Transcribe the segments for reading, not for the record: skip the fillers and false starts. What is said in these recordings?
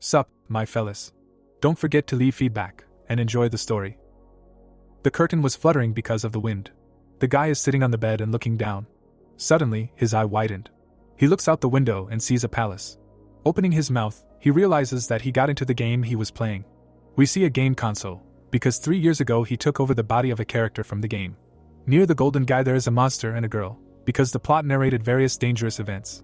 Sup, my fellas. Don't forget to leave feedback, and enjoy the story. The curtain was fluttering because of the wind. The guy is sitting on the bed and looking down. Suddenly, his eye widened. He looks out the window and sees a palace. Opening his mouth, he realizes that he got into the game he was playing. We see a game console, because 3 years ago he took over the body of a character from the game. Near the golden guy there is a monster and a girl, because the plot narrated various dangerous events.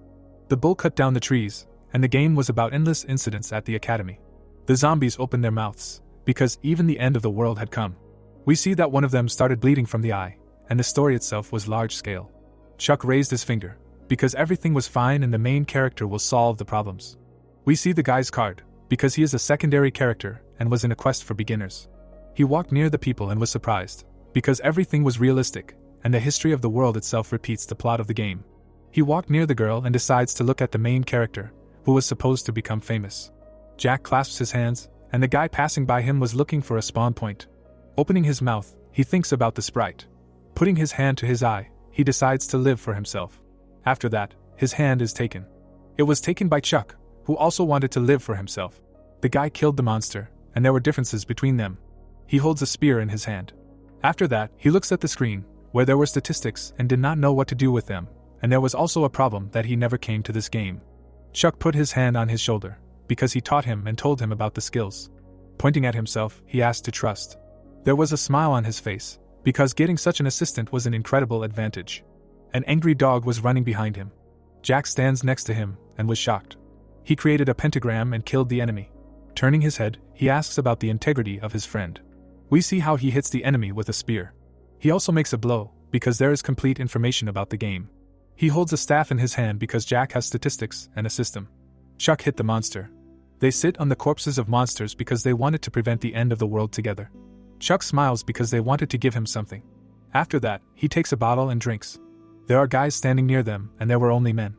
The bull cut down the trees, and the game was about endless incidents at the academy. The zombies opened their mouths, because even the end of the world had come. We see that one of them started bleeding from the eye, and the story itself was large scale. Chuck raised his finger, because everything was fine and the main character will solve the problems. We see the guy's card, because he is a secondary character and was in a quest for beginners. He walked near the people and was surprised, because everything was realistic, and the history of the world itself repeats the plot of the game. He walked near the girl and decides to look at the main character, who was supposed to become famous. Jack clasps his hands, and the guy passing by him was looking for a spawn point. Opening his mouth, he thinks about the sprite. Putting his hand to his eye, he decides to live for himself. After that, his hand is taken. It was taken by Chuck, who also wanted to live for himself. The guy killed the monster, and there were differences between them. He holds a spear in his hand. After that, he looks at the screen, where there were statistics and did not know what to do with them, and there was also a problem that he never came to this game. Chuck put his hand on his shoulder, because he taught him and told him about the skills. Pointing at himself, he asked to trust. There was a smile on his face, because getting such an assistant was an incredible advantage. An angry dog was running behind him. Jack stands next to him, and was shocked. He created a pentagram and killed the enemy. Turning his head, he asks about the integrity of his friend. We see how he hits the enemy with a spear. He also makes a blow, because there is complete information about the game. He holds a staff in his hand because Jack has statistics and a system. Chuck hit the monster. They sit on the corpses of monsters because they wanted to prevent the end of the world together. Chuck smiles because they wanted to give him something. After that, he takes a bottle and drinks. There are guys standing near them, and there were only men.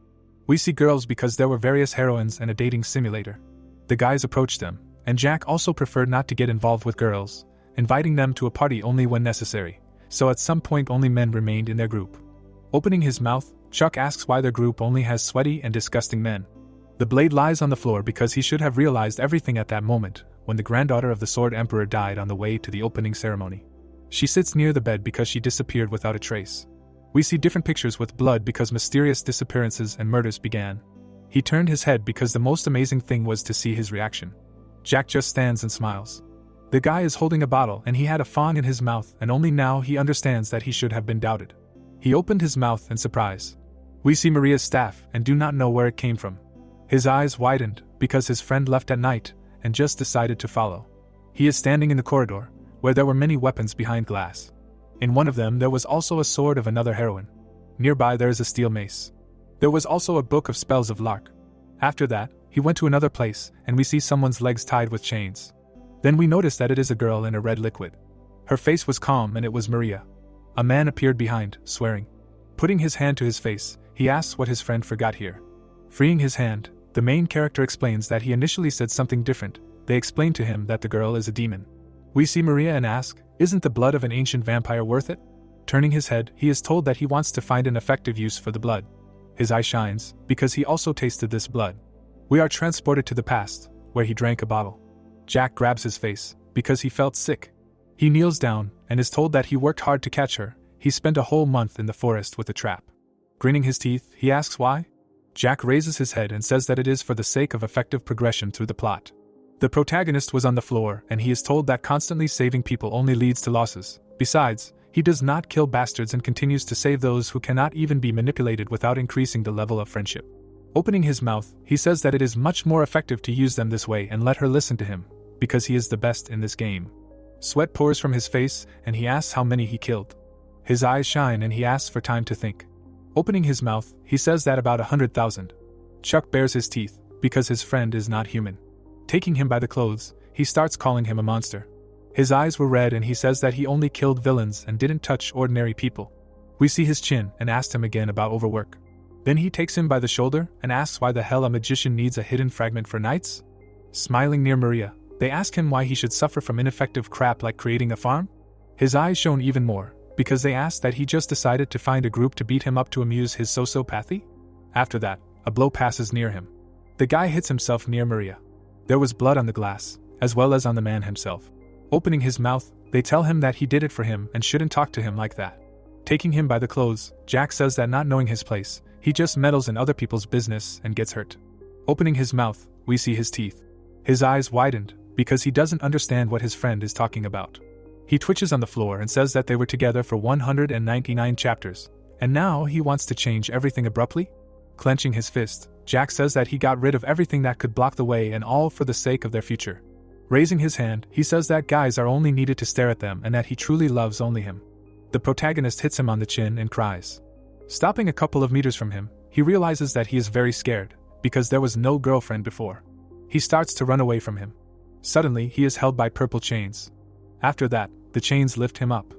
We see girls because there were various heroines and a dating simulator. The guys approached them, and Jack also preferred not to get involved with girls, inviting them to a party only when necessary, so at some point only men remained in their group. Opening his mouth, Chuck asks why their group only has sweaty and disgusting men. The blade lies on the floor because he should have realized everything at that moment, when the granddaughter of the Sword Emperor died on the way to the opening ceremony. She sits near the bed because she disappeared without a trace. We see different pictures with blood because mysterious disappearances and murders began. He turned his head because the most amazing thing was to see his reaction. Jack just stands and smiles. The guy is holding a bottle and he had a fawn in his mouth, and only now he understands that he should have been doubted. He opened his mouth in surprise. We see Maria's staff and do not know where it came from. His eyes widened because his friend left at night and just decided to follow. He is standing in the corridor, where there were many weapons behind glass. In one of them there was also a sword of another heroine. Nearby there is a steel mace. There was also a book of spells of Lark. After that, he went to another place and we see someone's legs tied with chains. Then we notice that it is a girl in a red liquid. Her face was calm and it was Maria. A man appeared behind, swearing. Putting his hand to his face, he asks what his friend forgot here. Freeing his hand, the main character explains that he initially said something different. They explain to him that the girl is a demon. We see Maria and ask, isn't the blood of an ancient vampire worth it? Turning his head, he is told that he wants to find an effective use for the blood. His eye shines, because he also tasted this blood. We are transported to the past, where he drank a bottle. Jack grabs his face, because he felt sick. He kneels down, and is told that he worked hard to catch her. He spent a whole month in the forest with a trap. Grinning his teeth, he asks why? Jack raises his head and says that it is for the sake of effective progression through the plot. The protagonist was on the floor and he is told that constantly saving people only leads to losses. Besides, he does not kill bastards and continues to save those who cannot even be manipulated without increasing the level of friendship. Opening his mouth, he says that it is much more effective to use them this way and let her listen to him, because he is the best in this game. Sweat pours from his face and he asks how many he killed. His eyes shine and he asks for time to think. Opening his mouth, he says that about 100,000. Chuck bares his teeth, because his friend is not human. Taking him by the clothes, he starts calling him a monster. His eyes were red and he says that he only killed villains and didn't touch ordinary people. We see his chin and asked him again about overwork. Then he takes him by the shoulder and asks why the hell a magician needs a hidden fragment for knights? Smiling near Maria, they ask him why he should suffer from ineffective crap like creating a farm? His eyes shone even more, because they asked that he just decided to find a group to beat him up to amuse his sociopathy? After that, a blow passes near him. The guy hits himself near Maria. There was blood on the glass, as well as on the man himself. Opening his mouth, they tell him that he did it for him and shouldn't talk to him like that. Taking him by the clothes, Jack says that not knowing his place, he just meddles in other people's business and gets hurt. Opening his mouth, we see his teeth. His eyes widened, because he doesn't understand what his friend is talking about. He twitches on the floor and says that they were together for 199 chapters, and now he wants to change everything abruptly? Clenching his fist, Jack says that he got rid of everything that could block the way and all for the sake of their future. Raising his hand, he says that guys are only needed to stare at them and that he truly loves only him. The protagonist hits him on the chin and cries. Stopping a couple of meters from him, he realizes that he is very scared, because there was no girlfriend before. He starts to run away from him. Suddenly, he is held by purple chains. After that, the chains lift him up.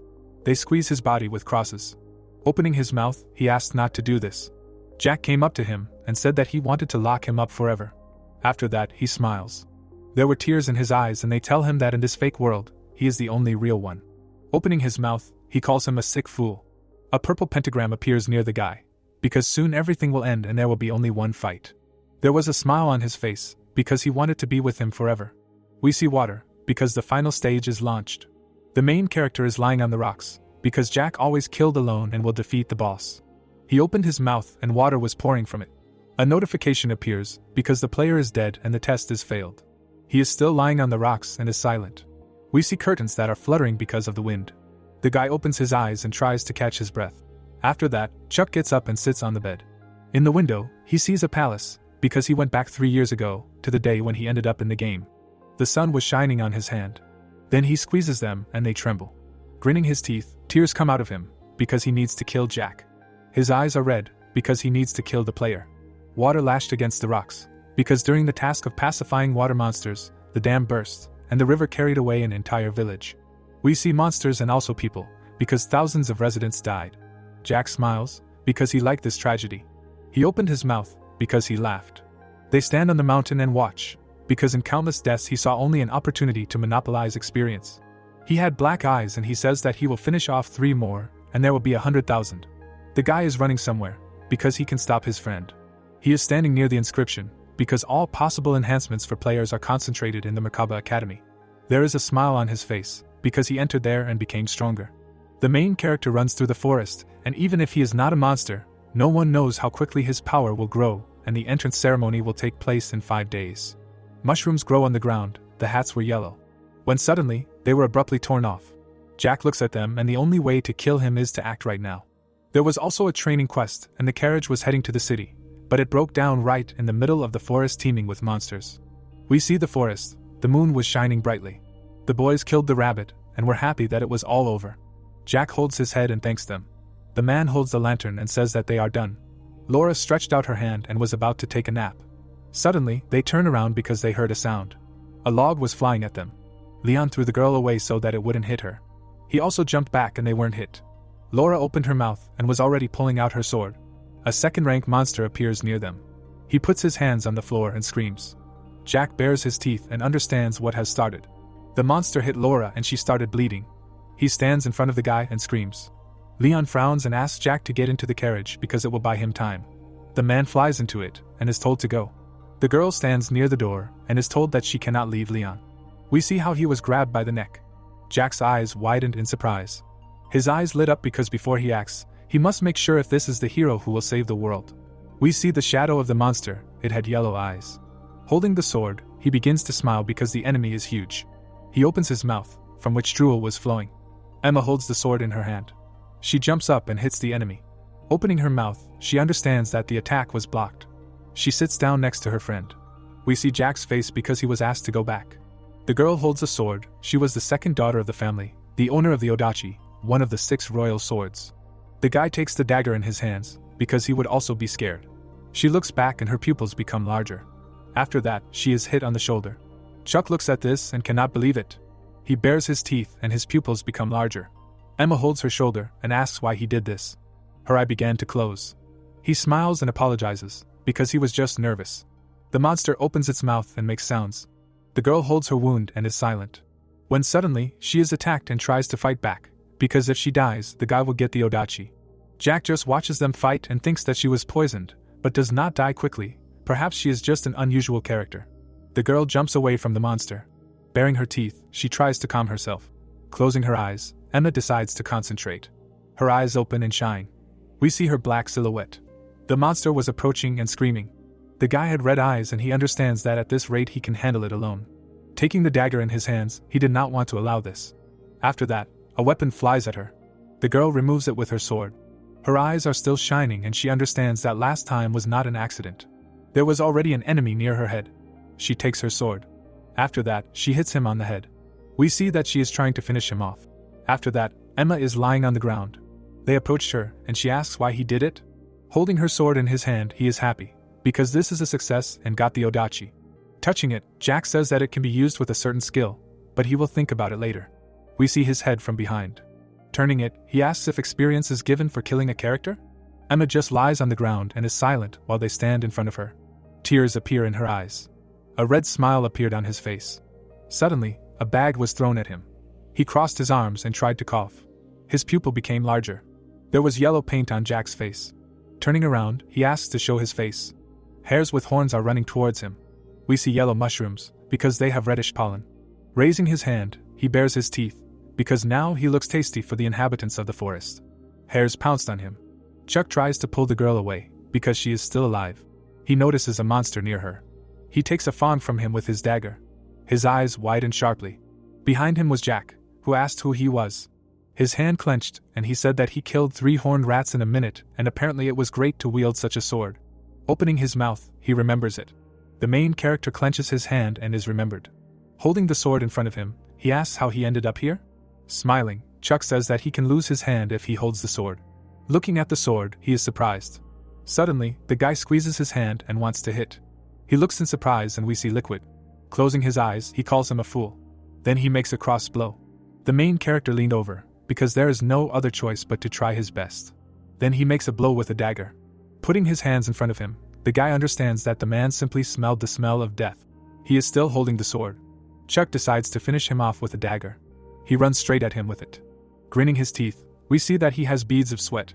They squeeze his body with crosses. Opening his mouth, he asked not to do this. Jack came up to him and said that he wanted to lock him up forever. After that, he smiles. There were tears in his eyes and they tell him that in this fake world, he is the only real one. Opening his mouth, he calls him a sick fool. A purple pentagram appears near the guy, because soon everything will end and there will be only one fight. There was a smile on his face, because he wanted to be with him forever. We see water, because the final stage is launched. The main character is lying on the rocks, because Jack always killed alone and will defeat the boss. He opened his mouth and water was pouring from it. A notification appears, because the player is dead and the test is failed. He is still lying on the rocks and is silent. We see curtains that are fluttering because of the wind. The guy opens his eyes and tries to catch his breath. After that, Chuck gets up and sits on the bed. In the window, he sees a palace, because he went back 3 years ago, to the day when he ended up in the game. The sun was shining on his hand. Then he squeezes them and they tremble. Grinning his teeth, tears come out of him, because he needs to kill Jack. His eyes are red, because he needs to kill the player. Water lashed against the rocks, because during the task of pacifying water monsters, the dam burst, and the river carried away an entire village. We see monsters and also people, because thousands of residents died. Jack smiles, because he liked this tragedy. He opened his mouth, because he laughed. They stand on the mountain and watch, because in countless deaths he saw only an opportunity to monopolize experience. He had black eyes and he says that he will finish off 3 more, and there will be 100,000. The guy is running somewhere, because he can stop his friend. He is standing near the inscription, because all possible enhancements for players are concentrated in the Merkaba Academy. There is a smile on his face, because he entered there and became stronger. The main character runs through the forest, and even if he is not a monster, no one knows how quickly his power will grow, and the entrance ceremony will take place in 5 days. Mushrooms grow on the ground, the hats were yellow. When suddenly, they were abruptly torn off. Jack looks at them and the only way to kill him is to act right now. There was also a training quest, and the carriage was heading to the city, but it broke down right in the middle of the forest teeming with monsters. We see the forest, the moon was shining brightly. The boys killed the rabbit, and were happy that it was all over. Jack holds his head and thanks them. The man holds the lantern and says that they are done. Laura stretched out her hand and was about to take a nap. Suddenly, they turn around because they heard a sound. A log was flying at them. Leon threw the girl away so that it wouldn't hit her. He also jumped back and they weren't hit. Laura opened her mouth and was already pulling out her sword. A second-rank monster appears near them. He puts his hands on the floor and screams. Jack bares his teeth and understands what has started. The monster hit Laura and she started bleeding. He stands in front of the guy and screams. Leon frowns and asks Jack to get into the carriage because it will buy him time. The man flies into it and is told to go. The girl stands near the door and is told that she cannot leave Leon. We see how he was grabbed by the neck. Jack's eyes widened in surprise. His eyes lit up because before he acts, he must make sure if this is the hero who will save the world. We see the shadow of the monster, it had yellow eyes. Holding the sword, he begins to smile because the enemy is huge. He opens his mouth, from which drool was flowing. Emma holds the sword in her hand. She jumps up and hits the enemy. Opening her mouth, she understands that the attack was blocked. She sits down next to her friend. We see Jack's face because he was asked to go back. The girl holds a sword. She was the second daughter of the family, the owner of the Odachi, one of the 6 royal swords. The guy takes the dagger in his hands, because he would also be scared. She looks back and her pupils become larger. After that, she is hit on the shoulder. Chuck looks at this and cannot believe it. He bares his teeth and his pupils become larger. Emma holds her shoulder and asks why he did this. Her eye began to close. He smiles and apologizes, because he was just nervous. The monster opens its mouth and makes sounds. The girl holds her wound and is silent. When suddenly, she is attacked and tries to fight back, because if she dies, the guy will get the Odachi. Jack just watches them fight and thinks that she was poisoned, but does not die quickly. Perhaps she is just an unusual character. The girl jumps away from the monster. Baring her teeth, she tries to calm herself. Closing her eyes, Emma decides to concentrate. Her eyes open and shine. We see her black silhouette. The monster was approaching and screaming. The guy had red eyes and he understands that at this rate he can handle it alone. Taking the dagger in his hands, he did not want to allow this. After that, a weapon flies at her. The girl removes it with her sword. Her eyes are still shining and she understands that last time was not an accident. There was already an enemy near her head. She takes her sword. After that, she hits him on the head. We see that she is trying to finish him off. After that, Emma is lying on the ground. They approached her, and she asks why he did it. Holding her sword in his hand, he is happy, because this is a success and got the Odachi. Touching it, Jack says that it can be used with a certain skill, but he will think about it later. We see his head from behind. Turning it, he asks if experience is given for killing a character? Emma just lies on the ground and is silent while they stand in front of her. Tears appear in her eyes. A red smile appeared on his face. Suddenly, a bag was thrown at him. He crossed his arms and tried to cough. His pupil became larger. There was yellow paint on Jack's face. Turning around, he asks to show his face. Hares with horns are running towards him. We see yellow mushrooms, because they have reddish pollen. Raising his hand, he bares his teeth, because now he looks tasty for the inhabitants of the forest. Hares pounced on him. Chuck tries to pull the girl away, because she is still alive. He notices a monster near her. He takes a fawn from him with his dagger. His eyes widen sharply. Behind him was Jack, who asked who he was. His hand clenched, and he said that he killed 3 horned rats in a minute, and apparently it was great to wield such a sword. Opening his mouth, he remembers it. The main character clenches his hand and is remembered. Holding the sword in front of him, he asks how he ended up here? Smiling, Chuck says that he can lose his hand if he holds the sword. Looking at the sword, he is surprised. Suddenly, the guy squeezes his hand and wants to hit. He looks in surprise and we see Liquid. Closing his eyes, he calls him a fool. Then he makes a cross blow. The main character leaned over, because there is no other choice but to try his best. Then he makes a blow with a dagger. Putting his hands in front of him, the guy understands that the man simply smelled the smell of death. He is still holding the sword. Chuck decides to finish him off with a dagger. He runs straight at him with it. Grinning his teeth, we see that he has beads of sweat.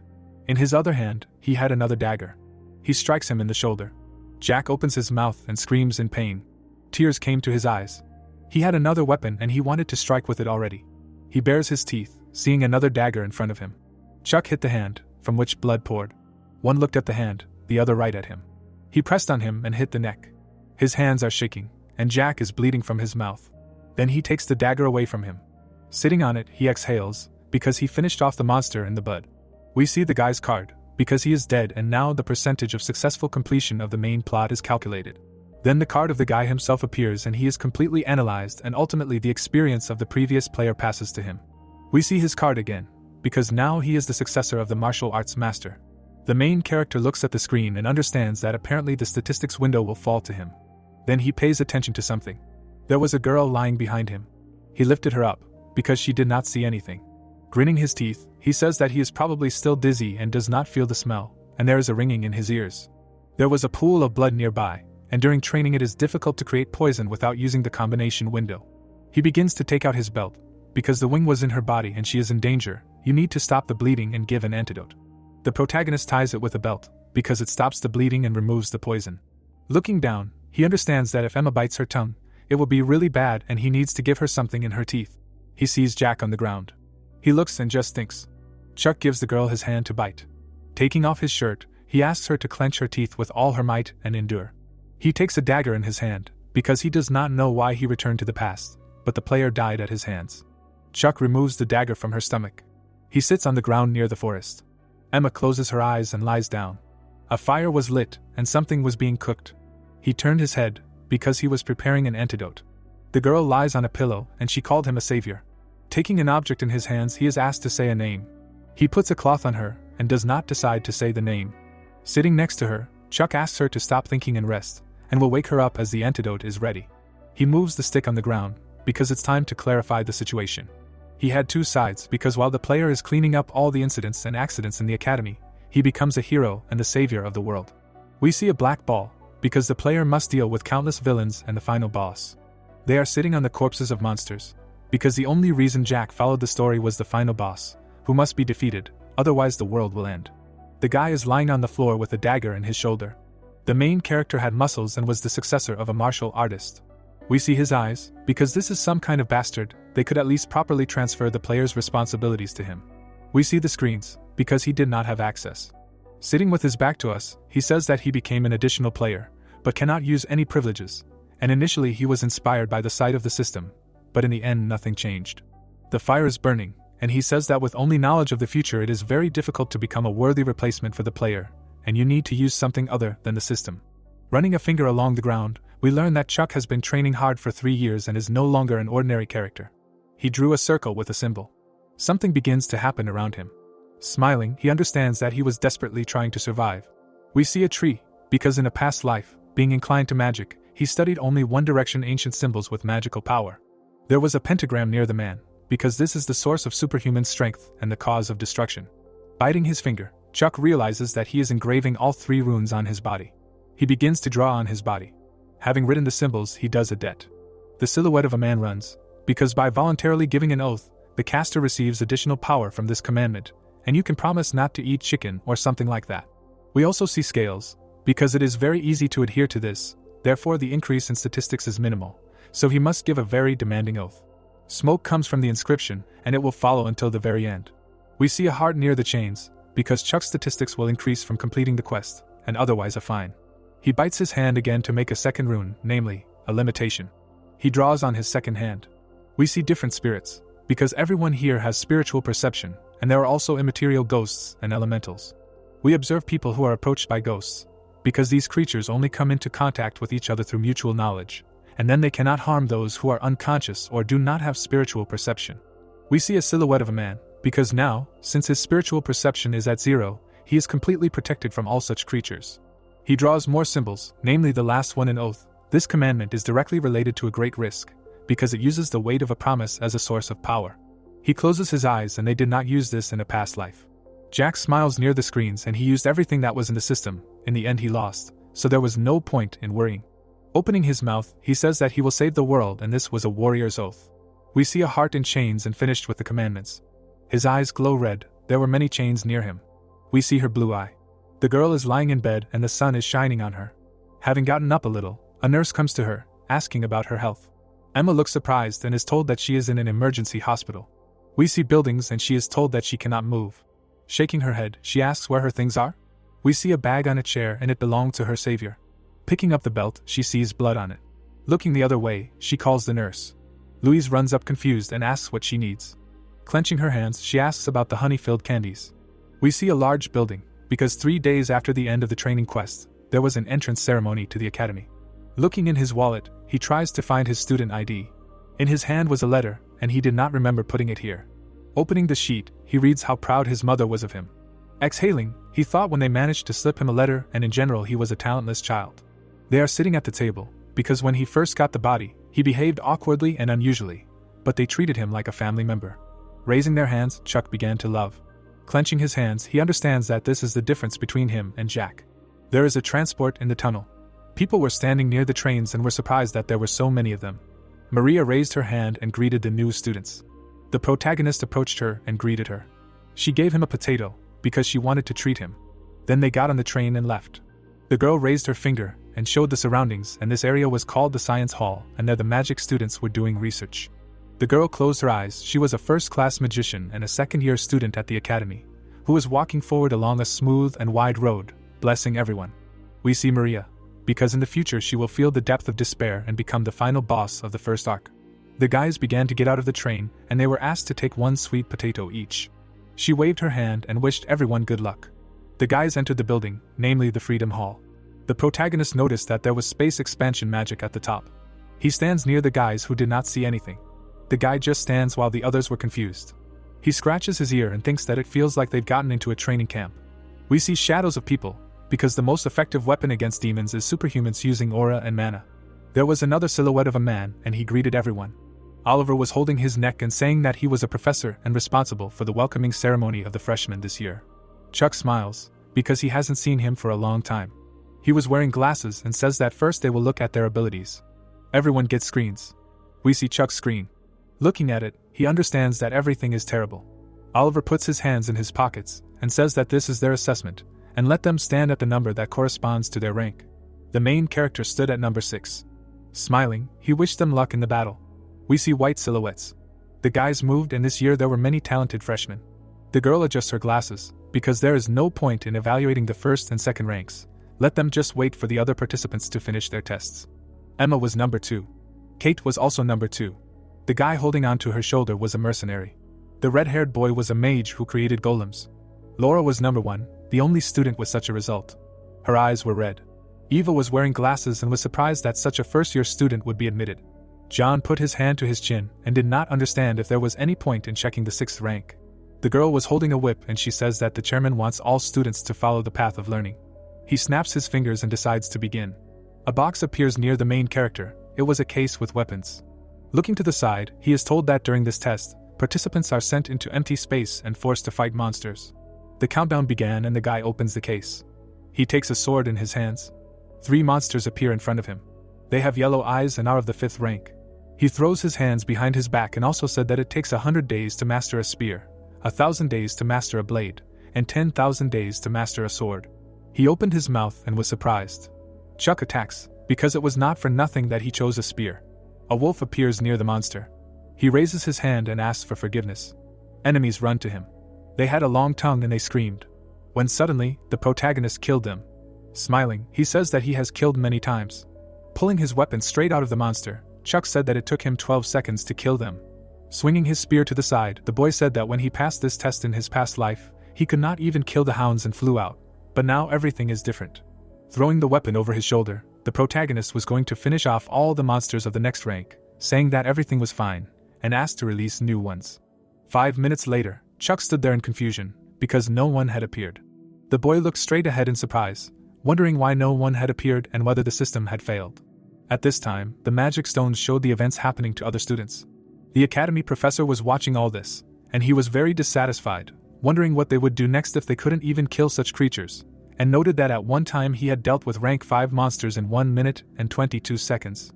In his other hand, he had another dagger. He strikes him in the shoulder. Jack opens his mouth and screams in pain. Tears came to his eyes. He had another weapon and he wanted to strike with it already. He bares his teeth, seeing another dagger in front of him. Chuck hit the hand, from which blood poured. One looked at the hand, the other right at him. He pressed on him and hit the neck. His hands are shaking, and Jack is bleeding from his mouth. Then he takes the dagger away from him. Sitting on it, he exhales, because he finished off the monster in the bud. We see the guy's card, because he is dead and now the percentage of successful completion of the main plot is calculated. Then the card of the guy himself appears and he is completely analyzed and ultimately the experience of the previous player passes to him. We see his card again, because now he is the successor of the martial arts master. The main character looks at the screen and understands that apparently the statistics window will fall to him. Then he pays attention to something. There was a girl lying behind him. He lifted her up, because she did not see anything. Grinning his teeth, he says that he is probably still dizzy and does not feel the smell, and there is a ringing in his ears. There was a pool of blood nearby, and during training it is difficult to create poison without using the combination window. He begins to take out his belt. Because the wing was in her body and she is in danger, you need to stop the bleeding and give an antidote. The protagonist ties it with a belt, because it stops the bleeding and removes the poison. Looking down, he understands that if Emma bites her tongue, it will be really bad and he needs to give her something in her teeth. He sees Jack on the ground. He looks and just thinks. Chuck gives the girl his hand to bite. Taking off his shirt, he asks her to clench her teeth with all her might and endure. He takes a dagger in his hand, because he does not know why he returned to the past, but the player died at his hands. Chuck removes the dagger from her stomach. He sits on the ground near the forest. Emma closes her eyes and lies down. A fire was lit, and something was being cooked. He turned his head, because he was preparing an antidote. The girl lies on a pillow, and she called him a savior. Taking an object in his hands, he is asked to say a name. He puts a cloth on her, and does not decide to say the name. Sitting next to her, Chuck asks her to stop thinking and rest, and will wake her up as the antidote is ready. He moves the stick on the ground, because it's time to clarify the situation. He had 2 sides because while the player is cleaning up all the incidents and accidents in the academy, he becomes a hero and the savior of the world. We see a black ball, because the player must deal with countless villains and the final boss. They are sitting on the corpses of monsters, because the only reason Jack followed the story was the final boss, who must be defeated, otherwise the world will end. The guy is lying on the floor with a dagger in his shoulder. The main character had muscles and was the successor of a martial artist. We see his eyes, because this is some kind of bastard, they could at least properly transfer the player's responsibilities to him. We see the screens, because he did not have access. Sitting with his back to us, he says that he became an additional player, but cannot use any privileges, and initially he was inspired by the sight of the system, but in the end nothing changed. The fire is burning, and he says that with only knowledge of the future it is very difficult to become a worthy replacement for the player, and you need to use something other than the system. Running a finger along the ground, we learn that Chuck has been training hard for 3 years and is no longer an ordinary character. He drew a circle with a symbol. Something begins to happen around him. Smiling, he understands that he was desperately trying to survive. We see a tree, because in a past life, being inclined to magic, he studied only one direction ancient symbols with magical power. There was a pentagram near the man, because this is the source of superhuman strength and the cause of destruction. Biting his finger, Chuck realizes that he is engraving all 3 runes on his body. He begins to draw on his body. Having written the symbols, he does a det. The silhouette of a man runs, because by voluntarily giving an oath, the caster receives additional power from this commandment, and you can promise not to eat chicken or something like that. We also see scales, because it is very easy to adhere to this, therefore the increase in statistics is minimal, so he must give a very demanding oath. Smoke comes from the inscription, and it will follow until the very end. We see a heart near the chains, because Chuck's statistics will increase from completing the quest, and otherwise a fine. He bites his hand again to make a second rune, namely, a limitation. He draws on his second hand. We see different spirits, because everyone here has spiritual perception, and there are also immaterial ghosts and elementals. We observe people who are approached by ghosts, because these creatures only come into contact with each other through mutual knowledge, and then they cannot harm those who are unconscious or do not have spiritual perception. We see a silhouette of a man, because now, since his spiritual perception is at 0, he is completely protected from all such creatures. He draws more symbols, namely the last one, an oath. This commandment is directly related to a great risk, because it uses the weight of a promise as a source of power. He closes his eyes, and they did not use this in a past life. Jack smiles near the screens, and he used everything that was in the system. In the end he lost, so there was no point in worrying. Opening his mouth, he says that he will save the world, and this was a warrior's oath. We see a heart in chains and finished with the commandments. His eyes glow red, there were many chains near him. We see her blue eye. The girl is lying in bed and the sun is shining on her. Having gotten up a little, a nurse comes to her, asking about her health. Emma looks surprised and is told that she is in an emergency hospital. We see buildings and she is told that she cannot move. Shaking her head, she asks where her things are. We see a bag on a chair and it belonged to her savior. Picking up the belt, she sees blood on it. Looking the other way, she calls the nurse. Louise runs up confused and asks what she needs. Clenching her hands, she asks about the honey-filled candies. We see a large building, because 3 days after the end of the training quest, there was an entrance ceremony to the academy. Looking in his wallet, he tries to find his student ID. In his hand was a letter, and he did not remember putting it here. Opening the sheet, he reads how proud his mother was of him. Exhaling, he thought when they managed to slip him a letter, and in general he was a talentless child. They are sitting at the table, because when he first got the body, he behaved awkwardly and unusually, but they treated him like a family member. Raising their hands, Chuck began to love. Clenching his hands, he understands that this is the difference between him and Jack. There is a transport in the tunnel. People were standing near the trains and were surprised that there were so many of them. Maria raised her hand and greeted the new students. The protagonist approached her and greeted her. She gave him a potato, because she wanted to treat him. Then they got on the train and left. The girl raised her finger and showed the surroundings, and this area was called the Science Hall, and there the magic students were doing research. The girl closed her eyes. She was a first-class magician and a second-year student at the academy, who was walking forward along a smooth and wide road, blessing everyone. We see Maria, because in the future she will feel the depth of despair and become the final boss of the first arc. The guys began to get out of the train, and they were asked to take 1 sweet potato each. She waved her hand and wished everyone good luck. The guys entered the building, namely the Freedom Hall. The protagonist noticed that there was space expansion magic at the top. He stands near the guys who did not see anything. The guy just stands while the others were confused. He scratches his ear and thinks that it feels like they've gotten into a training camp. We see shadows of people, because the most effective weapon against demons is superhumans using aura and mana. There was another silhouette of a man, and he greeted everyone. Oliver was holding his neck and saying that he was a professor and responsible for the welcoming ceremony of the freshmen this year. Chuck smiles, because he hasn't seen him for a long time. He was wearing glasses and says that first they will look at their abilities. Everyone gets screens. We see Chuck's screen. Looking at it, he understands that everything is terrible. Oliver puts his hands in his pockets and says that this is their assessment, and let them stand at the number that corresponds to their rank. The main character stood at number 6. Smiling, he wished them luck in the battle. We see white silhouettes. The guys moved, and this year there were many talented freshmen. The girl adjusts her glasses, because there is no point in evaluating the first and second ranks. Let them just wait for the other participants to finish their tests. Emma was number 2. Kate was also number 2. The guy holding onto her shoulder was a mercenary. The red-haired boy was a mage who created golems. Laura was number 1, the only student with such a result. Her eyes were red. Eva was wearing glasses and was surprised that such a first-year student would be admitted. John put his hand to his chin and did not understand if there was any point in checking the 6th rank. The girl was holding a whip, and she says that the chairman wants all students to follow the path of learning. He snaps his fingers and decides to begin. A box appears near the main character. It was a case with weapons. Looking to the side, he is told that during this test, participants are sent into empty space and forced to fight monsters. The countdown began, and the guy opens the case. He takes a sword in his hands. 3 monsters appear in front of him. They have yellow eyes and are of the 5th rank. He throws his hands behind his back and also said that it takes 100 days to master a spear, 1,000 days to master a blade, and 10,000 days to master a sword. He opened his mouth and was surprised. Chuck attacks, because it was not for nothing that he chose a spear. A wolf appears near the monster. He raises his hand and asks for forgiveness. Enemies run to him. They had a long tongue and they screamed. When suddenly, the protagonist killed them. Smiling, he says that he has killed many times. Pulling his weapon straight out of the monster, Chuck said that it took him 12 seconds to kill them. Swinging his spear to the side, the boy said that when he passed this test in his past life, he could not even kill the hounds and flew out. But now everything is different. Throwing the weapon over his shoulder, the protagonist was going to finish off all the monsters of the next rank, saying that everything was fine, and asked to release new ones. 5 minutes later, Chuck stood there in confusion, because no one had appeared. The boy looked straight ahead in surprise, wondering why no one had appeared and whether the system had failed. At this time, the magic stones showed the events happening to other students. The academy professor was watching all this, and he was very dissatisfied, wondering what they would do next if they couldn't even kill such creatures, and noted that at one time he had dealt with rank 5 monsters in 1 minute and 22 seconds.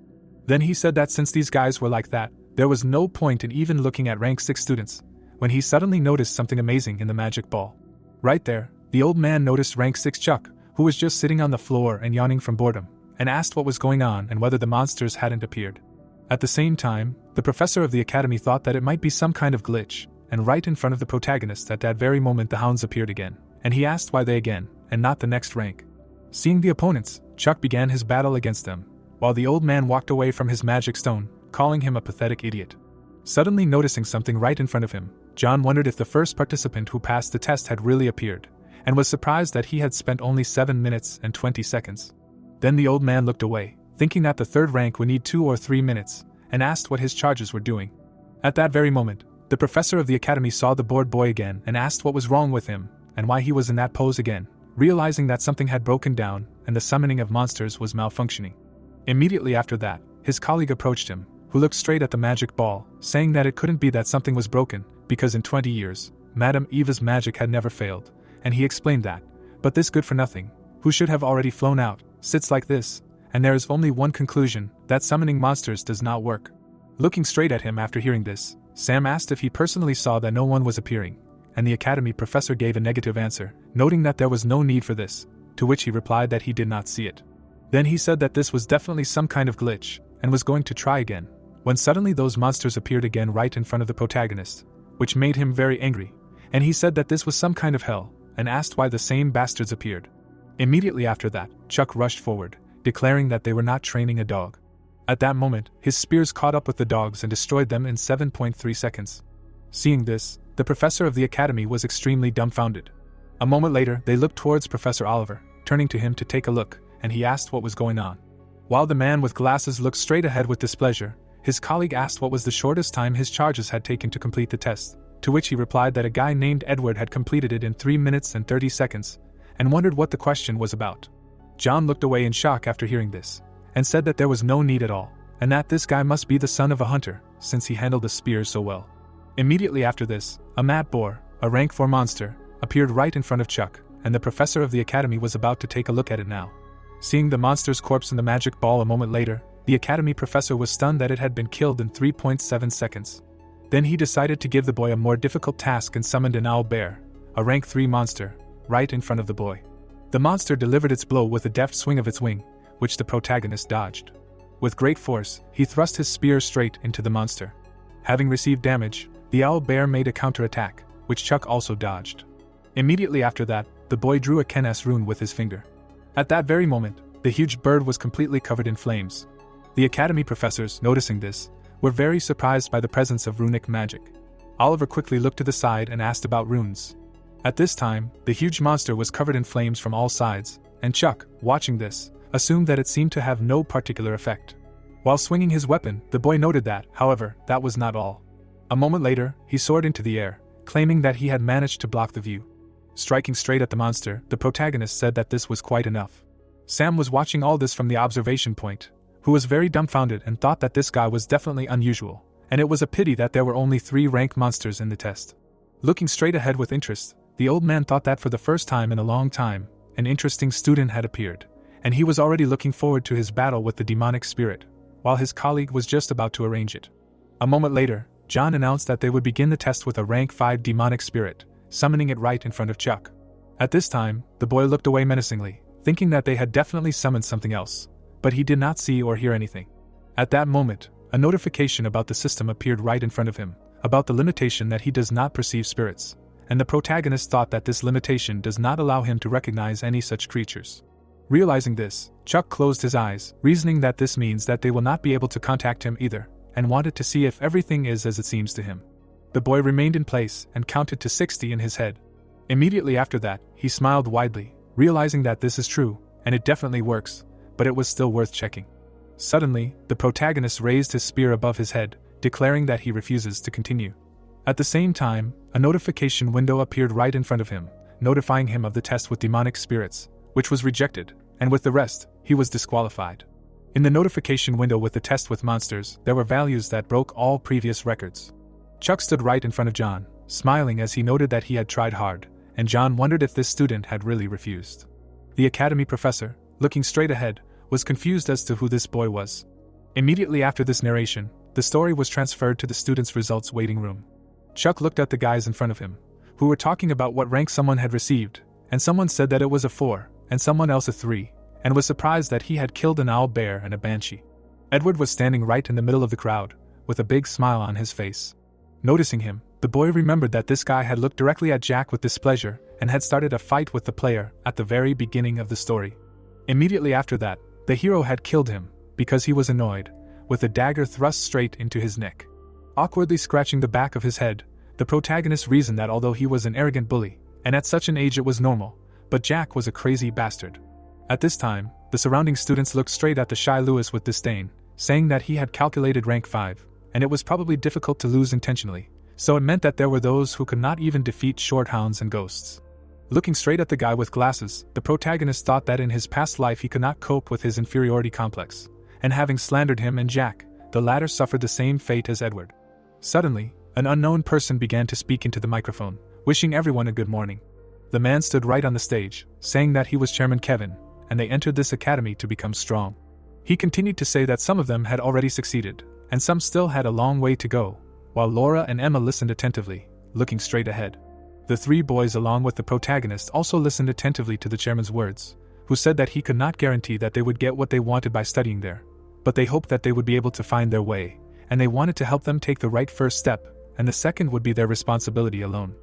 Then he said that since these guys were like that, there was no point in even looking at rank 6 students, when he suddenly noticed something amazing in the magic ball. Right there, the old man noticed rank 6 Chuck, who was just sitting on the floor and yawning from boredom, and asked what was going on and whether the monsters hadn't appeared. At the same time, the professor of the academy thought that it might be some kind of glitch, and right in front of the protagonist at that very moment the hounds appeared again, and he asked why they again, and not the next rank. Seeing the opponents, Chuck began his battle against them, while the old man walked away from his magic stone, calling him a pathetic idiot. Suddenly noticing something right in front of him, John wondered if the first participant who passed the test had really appeared, and was surprised that he had spent only 7 minutes and 20 seconds. Then the old man looked away, thinking that the 3rd rank would need 2 or 3 minutes, and asked what his charges were doing. At that very moment, the professor of the academy saw the bored boy again and asked what was wrong with him, and why he was in that pose again, realizing that something had broken down and the summoning of monsters was malfunctioning. Immediately after that, his colleague approached him, who looked straight at the magic ball, saying that it couldn't be that something was broken, because in 20 years, Madame Eva's magic had never failed, and he explained that, but this good-for-nothing, who should have already flown out, sits like this, and there is only one conclusion, that summoning monsters does not work. Looking straight at him after hearing this, Sam asked if he personally saw that no one was appearing, and the academy professor gave a negative answer, noting that there was no need for this, to which he replied that he did not see it. Then he said that this was definitely some kind of glitch, and was going to try again, when suddenly those monsters appeared again right in front of the protagonist, which made him very angry, and he said that this was some kind of hell, and asked why the same bastards appeared. Immediately after that, Chuck rushed forward, declaring that they were not training a dog. At that moment, his spears caught up with the dogs and destroyed them in 7.3 seconds. Seeing this, the professor of the academy was extremely dumbfounded. A moment later, they looked towards Professor Oliver, turning to him to take a look, and he asked what was going on. While the man with glasses looked straight ahead with displeasure, his colleague asked what was the shortest time his charges had taken to complete the test, to which he replied that a guy named Edward had completed it in 3 minutes and 30 seconds, and wondered what the question was about. John looked away in shock after hearing this, and said that there was no need at all, and that this guy must be the son of a hunter, since he handled the spears so well. Immediately after this, a mad boar, a rank 4 monster, appeared right in front of Chuck, and the professor of the academy was about to take a look at it now. Seeing the monster's corpse in the magic ball a moment later, the academy professor was stunned that it had been killed in 3.7 seconds. Then he decided to give the boy a more difficult task and summoned an owl bear, a rank 3 monster, right in front of the boy. The monster delivered its blow with a deft swing of its wing, which the protagonist dodged. With great force, he thrust his spear straight into the monster. Having received damage, the owl bear made a counterattack, which Chuck also dodged. Immediately after that, the boy drew a Ken-S rune with his finger. At that very moment, the huge bird was completely covered in flames. The academy professors, noticing this, were very surprised by the presence of runic magic. Oliver quickly looked to the side and asked about runes. At this time, the huge monster was covered in flames from all sides, and Chuck, watching this, assumed that it seemed to have no particular effect. While swinging his weapon, the boy noted that, however, that was not all. A moment later, he soared into the air, claiming that he had managed to block the view. Striking straight at the monster, the protagonist said that this was quite enough. Sam was watching all this from the observation point, who was very dumbfounded and thought that this guy was definitely unusual, and it was a pity that there were only 3 rank monsters in the test. Looking straight ahead with interest, the old man thought that for the first time in a long time, an interesting student had appeared, and he was already looking forward to his battle with the demonic spirit, while his colleague was just about to arrange it. A moment later, John announced that they would begin the test with a rank 5 demonic spirit, summoning it right in front of Chuck. At this time, the boy looked away menacingly, thinking that they had definitely summoned something else, but he did not see or hear anything. At that moment, a notification about the system appeared right in front of him, about the limitation that he does not perceive spirits, and the protagonist thought that this limitation does not allow him to recognize any such creatures. Realizing this, Chuck closed his eyes, reasoning that this means that they will not be able to contact him either, and wanted to see if everything is as it seems to him. The boy remained in place and counted to 60 in his head. Immediately after that, he smiled widely, realizing that this is true, and it definitely works, but it was still worth checking. Suddenly, the protagonist raised his spear above his head, declaring that he refuses to continue. At the same time, a notification window appeared right in front of him, notifying him of the test with demonic spirits, which was rejected, and with the rest, he was disqualified. In the notification window with the test with monsters, there were values that broke all previous records. Chuck stood right in front of John, smiling as he noted that he had tried hard, and John wondered if this student had really refused. The academy professor, looking straight ahead, was confused as to who this boy was. Immediately after this narration, the story was transferred to the students' results waiting room. Chuck looked at the guys in front of him, who were talking about what rank someone had received, and someone said that it was a 4, and someone else a 3, and was surprised that he had killed an owl bear and a banshee. Edward was standing right in the middle of the crowd, with a big smile on his face. Noticing him, the boy remembered that this guy had looked directly at Jack with displeasure and had started a fight with the player at the very beginning of the story. Immediately after that, the hero had killed him, because he was annoyed, with a dagger thrust straight into his neck. Awkwardly scratching the back of his head, the protagonist reasoned that although he was an arrogant bully, and at such an age it was normal, but Jack was a crazy bastard. At this time, the surrounding students looked straight at the shy Lewis with disdain, saying that he had calculated rank 5, and it was probably difficult to lose intentionally, so it meant that there were those who could not even defeat shorthounds and ghosts. Looking straight at the guy with glasses, the protagonist thought that in his past life he could not cope with his inferiority complex, and having slandered him and Jack, the latter suffered the same fate as Edward. Suddenly, an unknown person began to speak into the microphone, wishing everyone a good morning. The man stood right on the stage, saying that he was Chairman Kevin, and they entered this academy to become strong. He continued to say that some of them had already succeeded, and some still had a long way to go, while Laura and Emma listened attentively, looking straight ahead. The 3 boys along with the protagonist also listened attentively to the chairman's words, who said that he could not guarantee that they would get what they wanted by studying there, but they hoped that they would be able to find their way, and they wanted to help them take the right first step, and the second would be their responsibility alone.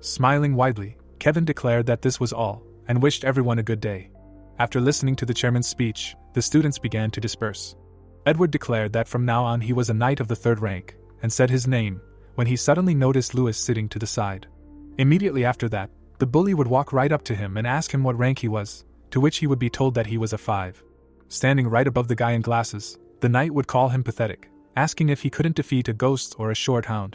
Smiling widely, Kevin declared that this was all, and wished everyone a good day. After listening to the chairman's speech, the students began to disperse. Edward declared that from now on he was a knight of the 3rd rank, and said his name, when he suddenly noticed Lewis sitting to the side. Immediately after that, the bully would walk right up to him and ask him what rank he was, to which he would be told that he was a 5. Standing right above the guy in glasses, the knight would call him pathetic, asking if he couldn't defeat a ghost or a shorthound.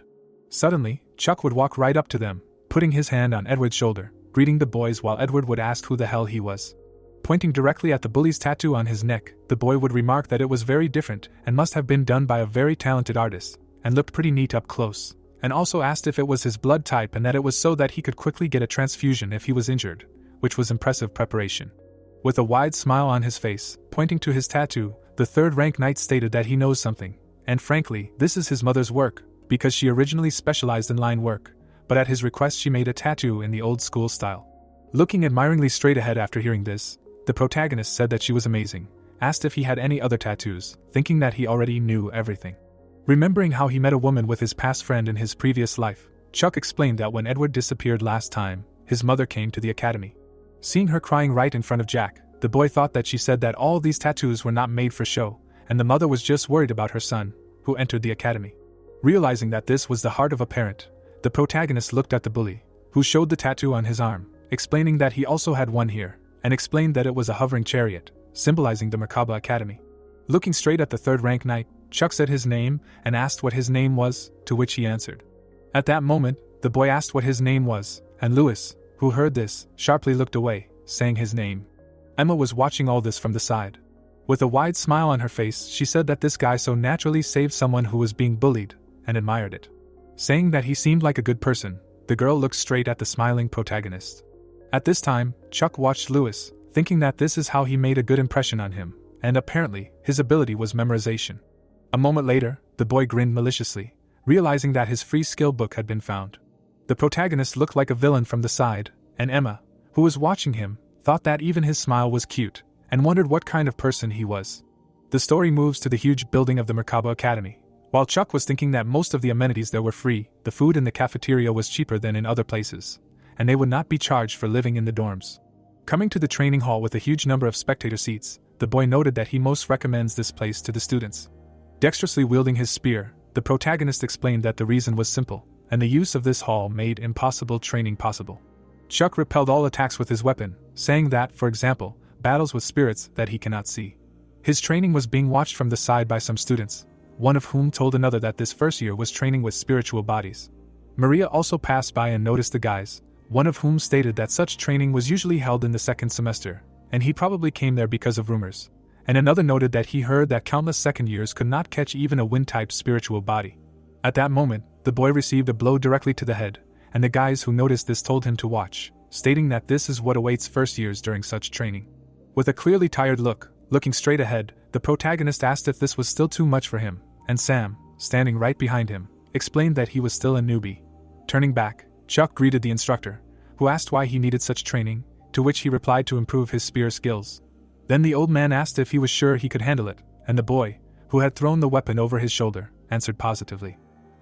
Suddenly, Chuck would walk right up to them, putting his hand on Edward's shoulder, greeting the boys while Edward would ask who the hell he was. Pointing directly at the bully's tattoo on his neck, the boy would remark that it was very different and must have been done by a very talented artist, and looked pretty neat up close, and also asked if it was his blood type and that it was so that he could quickly get a transfusion if he was injured, which was impressive preparation. With a wide smile on his face, pointing to his tattoo, the 3rd rank knight stated that he knows something, and frankly, this is his mother's work, because she originally specialized in line work, but at his request she made a tattoo in the old school style. Looking admiringly straight ahead after hearing this, the protagonist said that she was amazing, asked if he had any other tattoos, thinking that he already knew everything. Remembering how he met a woman with his past friend in his previous life, Chuck explained that when Edward disappeared last time, his mother came to the academy. Seeing her crying right in front of Jack, the boy thought that she said that all these tattoos were not made for show, and the mother was just worried about her son, who entered the academy. Realizing that this was the heart of a parent, the protagonist looked at the bully, who showed the tattoo on his arm, explaining that he also had one here, and explained that it was a hovering chariot, symbolizing the Merkaba Academy. Looking straight at the third-rank knight, Chuck said his name and asked what his name was, to which he answered. At that moment, the boy asked what his name was, and Lewis, who heard this, sharply looked away, saying his name. Emma was watching all this from the side. With a wide smile on her face, she said that this guy so naturally saved someone who was being bullied, and admired it. Saying that he seemed like a good person, the girl looked straight at the smiling protagonist. At this time, Chuck watched Lewis, thinking that this is how he made a good impression on him, and apparently, his ability was memorization. A moment later, the boy grinned maliciously, realizing that his free skill book had been found. The protagonist looked like a villain from the side, and Emma, who was watching him, thought that even his smile was cute, and wondered what kind of person he was. The story moves to the huge building of the Merkaba Academy. While Chuck was thinking that most of the amenities there were free, the food in the cafeteria was cheaper than in other places, and they would not be charged for living in the dorms. Coming to the training hall with a huge number of spectator seats, the boy noted that he most recommends this place to the students. Dexterously wielding his spear, the protagonist explained that the reason was simple, and the use of this hall made impossible training possible. Chuck repelled all attacks with his weapon, saying that, for example, battles with spirits that he cannot see. His training was being watched from the side by some students, one of whom told another that this first year was training with spiritual bodies. Maria also passed by and noticed the guys, one of whom stated that such training was usually held in the second semester, and he probably came there because of rumors, and another noted that he heard that countless second years could not catch even a wind-type spiritual body. At that moment, the boy received a blow directly to the head, and the guys who noticed this told him to watch, stating that this is what awaits first years during such training. With a clearly tired look, looking straight ahead, the protagonist asked if this was still too much for him, and Sam, standing right behind him, explained that he was still a newbie. Turning back, Chuck greeted the instructor, who asked why he needed such training, to which he replied to improve his spear skills. Then the old man asked if he was sure he could handle it, and the boy, who had thrown the weapon over his shoulder, answered positively.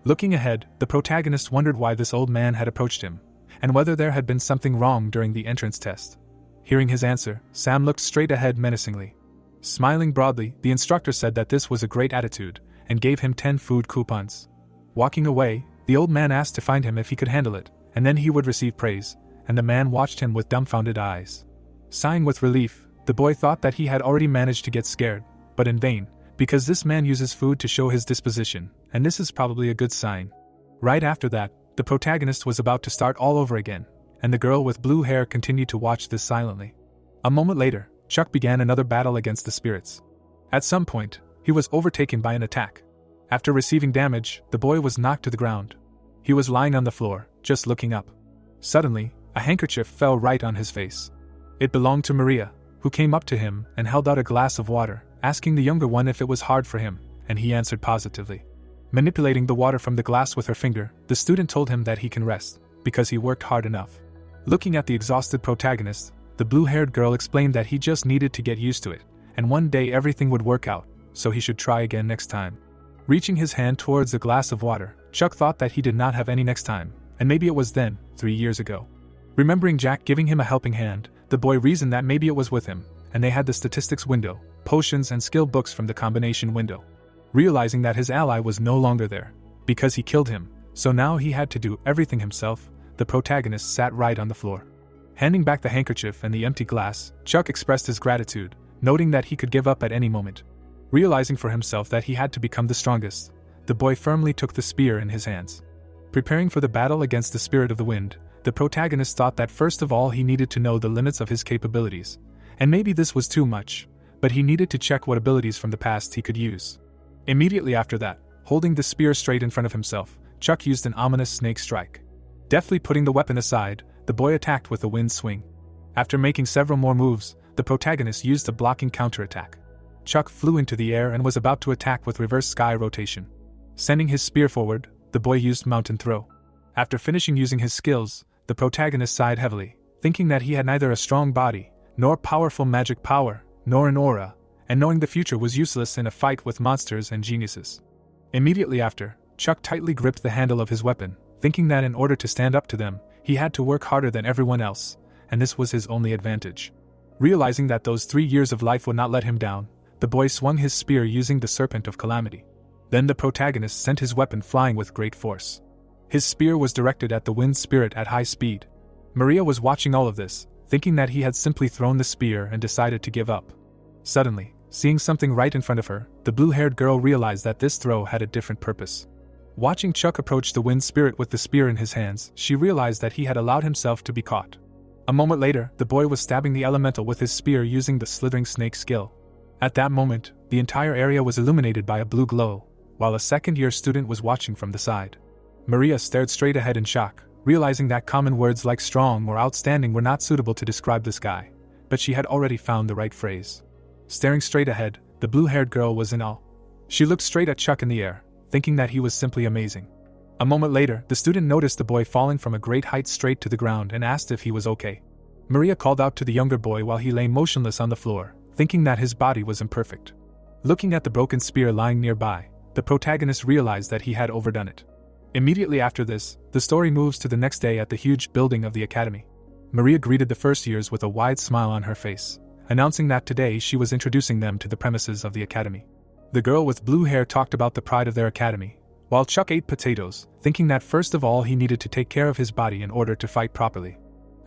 Looking ahead, the protagonist wondered why this old man had approached him, and whether there had been something wrong during the entrance test. Hearing his answer, Sam looked straight ahead menacingly. Smiling broadly, the instructor said that this was a great attitude, and gave him 10 food coupons. Walking away, the old man asked to find him if he could handle it, and then he would receive praise, and the man watched him with dumbfounded eyes. Sighing with relief, the boy thought that he had already managed to get scared, but in vain, because this man uses food to show his disposition, and this is probably a good sign. Right after that, the protagonist was about to start all over again, and the girl with blue hair continued to watch this silently. A moment later, Chuck began another battle against the spirits. At some point, he was overtaken by an attack. After receiving damage, the boy was knocked to the ground. He was lying on the floor, just looking up. Suddenly, a handkerchief fell right on his face. It belonged to Maria, who came up to him and held out a glass of water, asking the younger one if it was hard for him, and he answered positively. Manipulating the water from the glass with her finger, the student told him that he can rest, because he worked hard enough. Looking at the exhausted protagonist, the blue-haired girl explained that he just needed to get used to it, and one day everything would work out, so he should try again next time. Reaching his hand towards the glass of water, Chuck thought that he did not have any next time, and maybe it was then, 3 years ago. Remembering Jack giving him a helping hand, the boy reasoned that maybe it was with him, and they had the statistics window, potions and skill books from the combination window. Realizing that his ally was no longer there, because he killed him, so now he had to do everything himself, the protagonist sat right on the floor. Handing back the handkerchief and the empty glass, Chuck expressed his gratitude, noting that he could give up at any moment. Realizing for himself that he had to become the strongest, the boy firmly took the spear in his hands. Preparing for the battle against the spirit of the wind, the protagonist thought that first of all he needed to know the limits of his capabilities, and maybe this was too much, but he needed to check what abilities from the past he could use. Immediately after that, holding the spear straight in front of himself, Chuck used an ominous snake strike. Deftly putting the weapon aside, the boy attacked with a wind swing. After making several more moves, the protagonist used a blocking counterattack. Chuck flew into the air and was about to attack with reverse sky rotation. Sending his spear forward, the boy used mountain throw. After finishing using his skills, the protagonist sighed heavily, thinking that he had neither a strong body, nor powerful magic power, nor an aura, and knowing the future was useless in a fight with monsters and geniuses. Immediately after, Chuck tightly gripped the handle of his weapon, thinking that in order to stand up to them, he had to work harder than everyone else, and this was his only advantage. Realizing that those 3 years of life would not let him down, the boy swung his spear using the Serpent of Calamity. Then the protagonist sent his weapon flying with great force. His spear was directed at the wind spirit at high speed. Maria was watching all of this, thinking that he had simply thrown the spear and decided to give up. Suddenly, seeing something right in front of her, the blue-haired girl realized that this throw had a different purpose. Watching Chuck approach the wind spirit with the spear in his hands, she realized that he had allowed himself to be caught. A moment later, the boy was stabbing the elemental with his spear using the slithering snake skill. At that moment, the entire area was illuminated by a blue glow, while a second-year student was watching from the side. Maria stared straight ahead in shock, realizing that common words like strong or outstanding were not suitable to describe this guy, but she had already found the right phrase. Staring straight ahead, the blue-haired girl was in awe. She looked straight at Chuck in the air, thinking that he was simply amazing. A moment later, the student noticed the boy falling from a great height straight to the ground and asked if he was okay. Maria called out to the younger boy while he lay motionless on the floor, thinking that his body was imperfect. Looking at the broken spear lying nearby, the protagonist realized that he had overdone it. Immediately after this, the story moves to the next day at the huge building of the academy. Maria greeted the first years with a wide smile on her face, announcing that today she was introducing them to the premises of the academy. The girl with blue hair talked about the pride of their academy, while Chuck ate potatoes, thinking that first of all he needed to take care of his body in order to fight properly.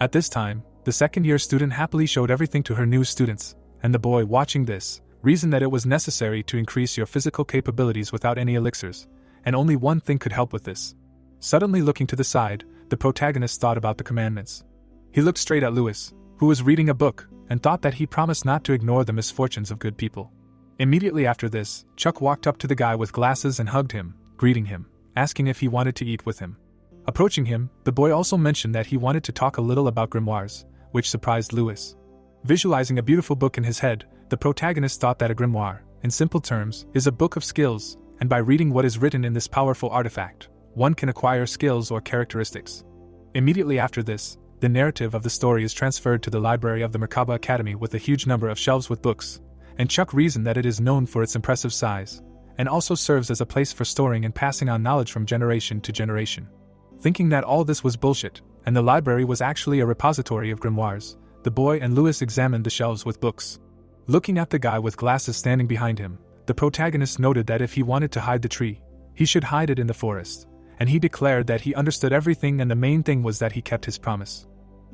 At this time, the second-year student happily showed everything to her new students, and the boy watching this reasoned that it was necessary to increase your physical capabilities without any elixirs, and only one thing could help with this. Suddenly looking to the side, the protagonist thought about the commandments. He looked straight at Lewis, who was reading a book, and thought that he promised not to ignore the misfortunes of good people. Immediately after this, Chuck walked up to the guy with glasses and hugged him, greeting him, asking if he wanted to eat with him. Approaching him, the boy also mentioned that he wanted to talk a little about grimoires, which surprised Lewis. Visualizing a beautiful book in his head, the protagonist thought that a grimoire, in simple terms, is a book of skills, and by reading what is written in this powerful artifact, one can acquire skills or characteristics. Immediately after this, the narrative of the story is transferred to the library of the Merkaba Academy with a huge number of shelves with books, and Chuck reasoned that it is known for its impressive size, and also serves as a place for storing and passing on knowledge from generation to generation. Thinking that all this was bullshit, and the library was actually a repository of grimoires, the boy and Lewis examined the shelves with books. Looking at the guy with glasses standing behind him, the protagonist noted that if he wanted to hide the tree, he should hide it in the forest, and he declared that he understood everything and the main thing was that he kept his promise.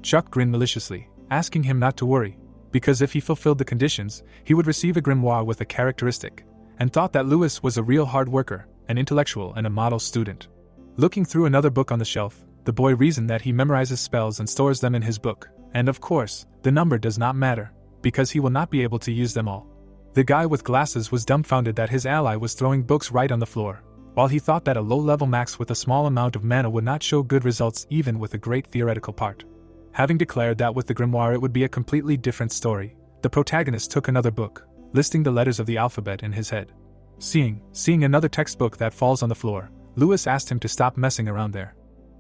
Chuck grinned maliciously, asking him not to worry, because if he fulfilled the conditions, he would receive a grimoire with a characteristic, and thought that Lewis was a real hard worker, an intellectual and a model student. Looking through another book on the shelf, the boy reasoned that he memorizes spells and stores them in his book, and of course, the number does not matter, because he will not be able to use them all. The guy with glasses was dumbfounded that his ally was throwing books right on the floor, while he thought that a low-level max with a small amount of mana would not show good results even with a great theoretical part. Having declared that with the grimoire it would be a completely different story, the protagonist took another book, listing the letters of the alphabet in his head. Seeing another textbook that falls on the floor, Lewis asked him to stop messing around there.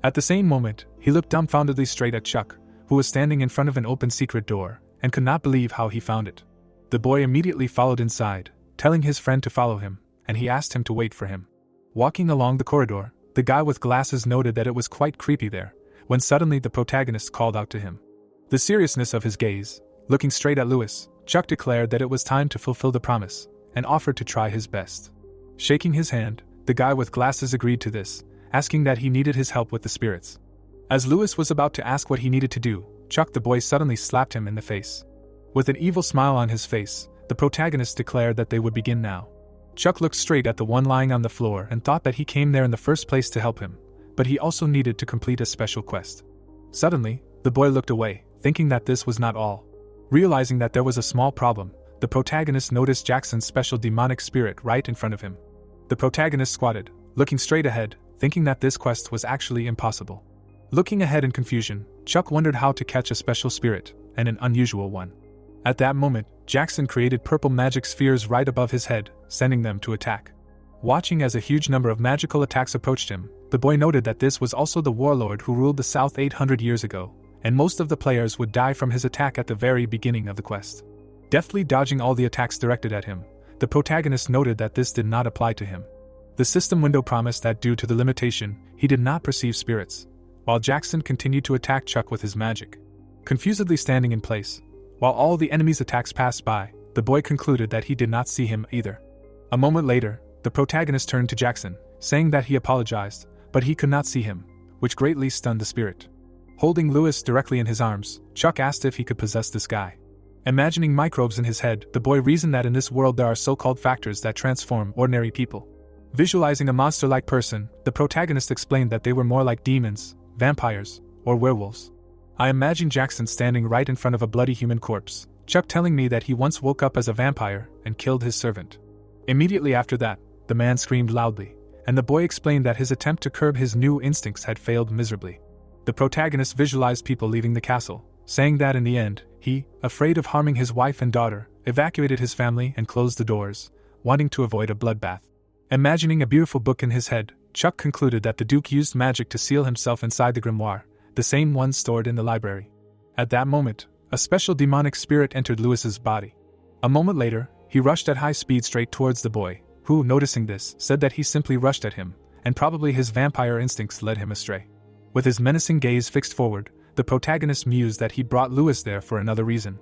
At the same moment, he looked dumbfoundedly straight at Chuck, who was standing in front of an open secret door, and could not believe how he found it. The boy immediately followed inside, telling his friend to follow him, and he asked him to wait for him. Walking along the corridor, the guy with glasses noted that it was quite creepy there, when suddenly the protagonist called out to him. The seriousness of his gaze, looking straight at Lewis, Chuck declared that it was time to fulfill the promise, and offered to try his best. Shaking his hand, the guy with glasses agreed to this, asking that he needed his help with the spirits. As Lewis was about to ask what he needed to do, Chuck the boy suddenly slapped him in the face. With an evil smile on his face, the protagonist declared that they would begin now. Chuck looked straight at the one lying on the floor and thought that he came there in the first place to help him, but he also needed to complete a special quest. Suddenly, the boy looked away, thinking that this was not all. Realizing that there was a small problem, the protagonist noticed Jackson's special demonic spirit right in front of him. The protagonist squatted, looking straight ahead, thinking that this quest was actually impossible. Looking ahead in confusion, Chuck wondered how to catch a special spirit, and an unusual one. At that moment, Jackson created purple magic spheres right above his head, sending them to attack. Watching as a huge number of magical attacks approached him, the boy noted that this was also the warlord who ruled the South 800 years ago, and most of the players would die from his attack at the very beginning of the quest. Deftly dodging all the attacks directed at him, the protagonist noted that this did not apply to him. The system window promised that due to the limitation, he did not perceive spirits, while Jackson continued to attack Chuck with his magic. Confusedly standing in place, while all the enemy's attacks passed by, the boy concluded that he did not see him either. A moment later, the protagonist turned to Jackson, saying that he apologized, but he could not see him, which greatly stunned the spirit. Holding Lewis directly in his arms, Chuck asked if he could possess this guy. Imagining microbes in his head, the boy reasoned that in this world there are so-called factors that transform ordinary people. Visualizing a monster-like person, the protagonist explained that they were more like demons, vampires, or werewolves. I imagine Jackson standing right in front of a bloody human corpse, Chuck telling me that he once woke up as a vampire and killed his servant. Immediately after that, the man screamed loudly, and the boy explained that his attempt to curb his new instincts had failed miserably. The protagonist visualized people leaving the castle, saying that in the end, he, afraid of harming his wife and daughter, evacuated his family and closed the doors, wanting to avoid a bloodbath. Imagining a beautiful book in his head, Chuck concluded that the Duke used magic to seal himself inside the grimoire, the same one stored in the library. At that moment, a special demonic spirit entered Lewis's body. A moment later, he rushed at high speed straight towards the boy, who, noticing this, said that he simply rushed at him, and probably his vampire instincts led him astray. With his menacing gaze fixed forward, the protagonist mused that he brought Lewis there for another reason.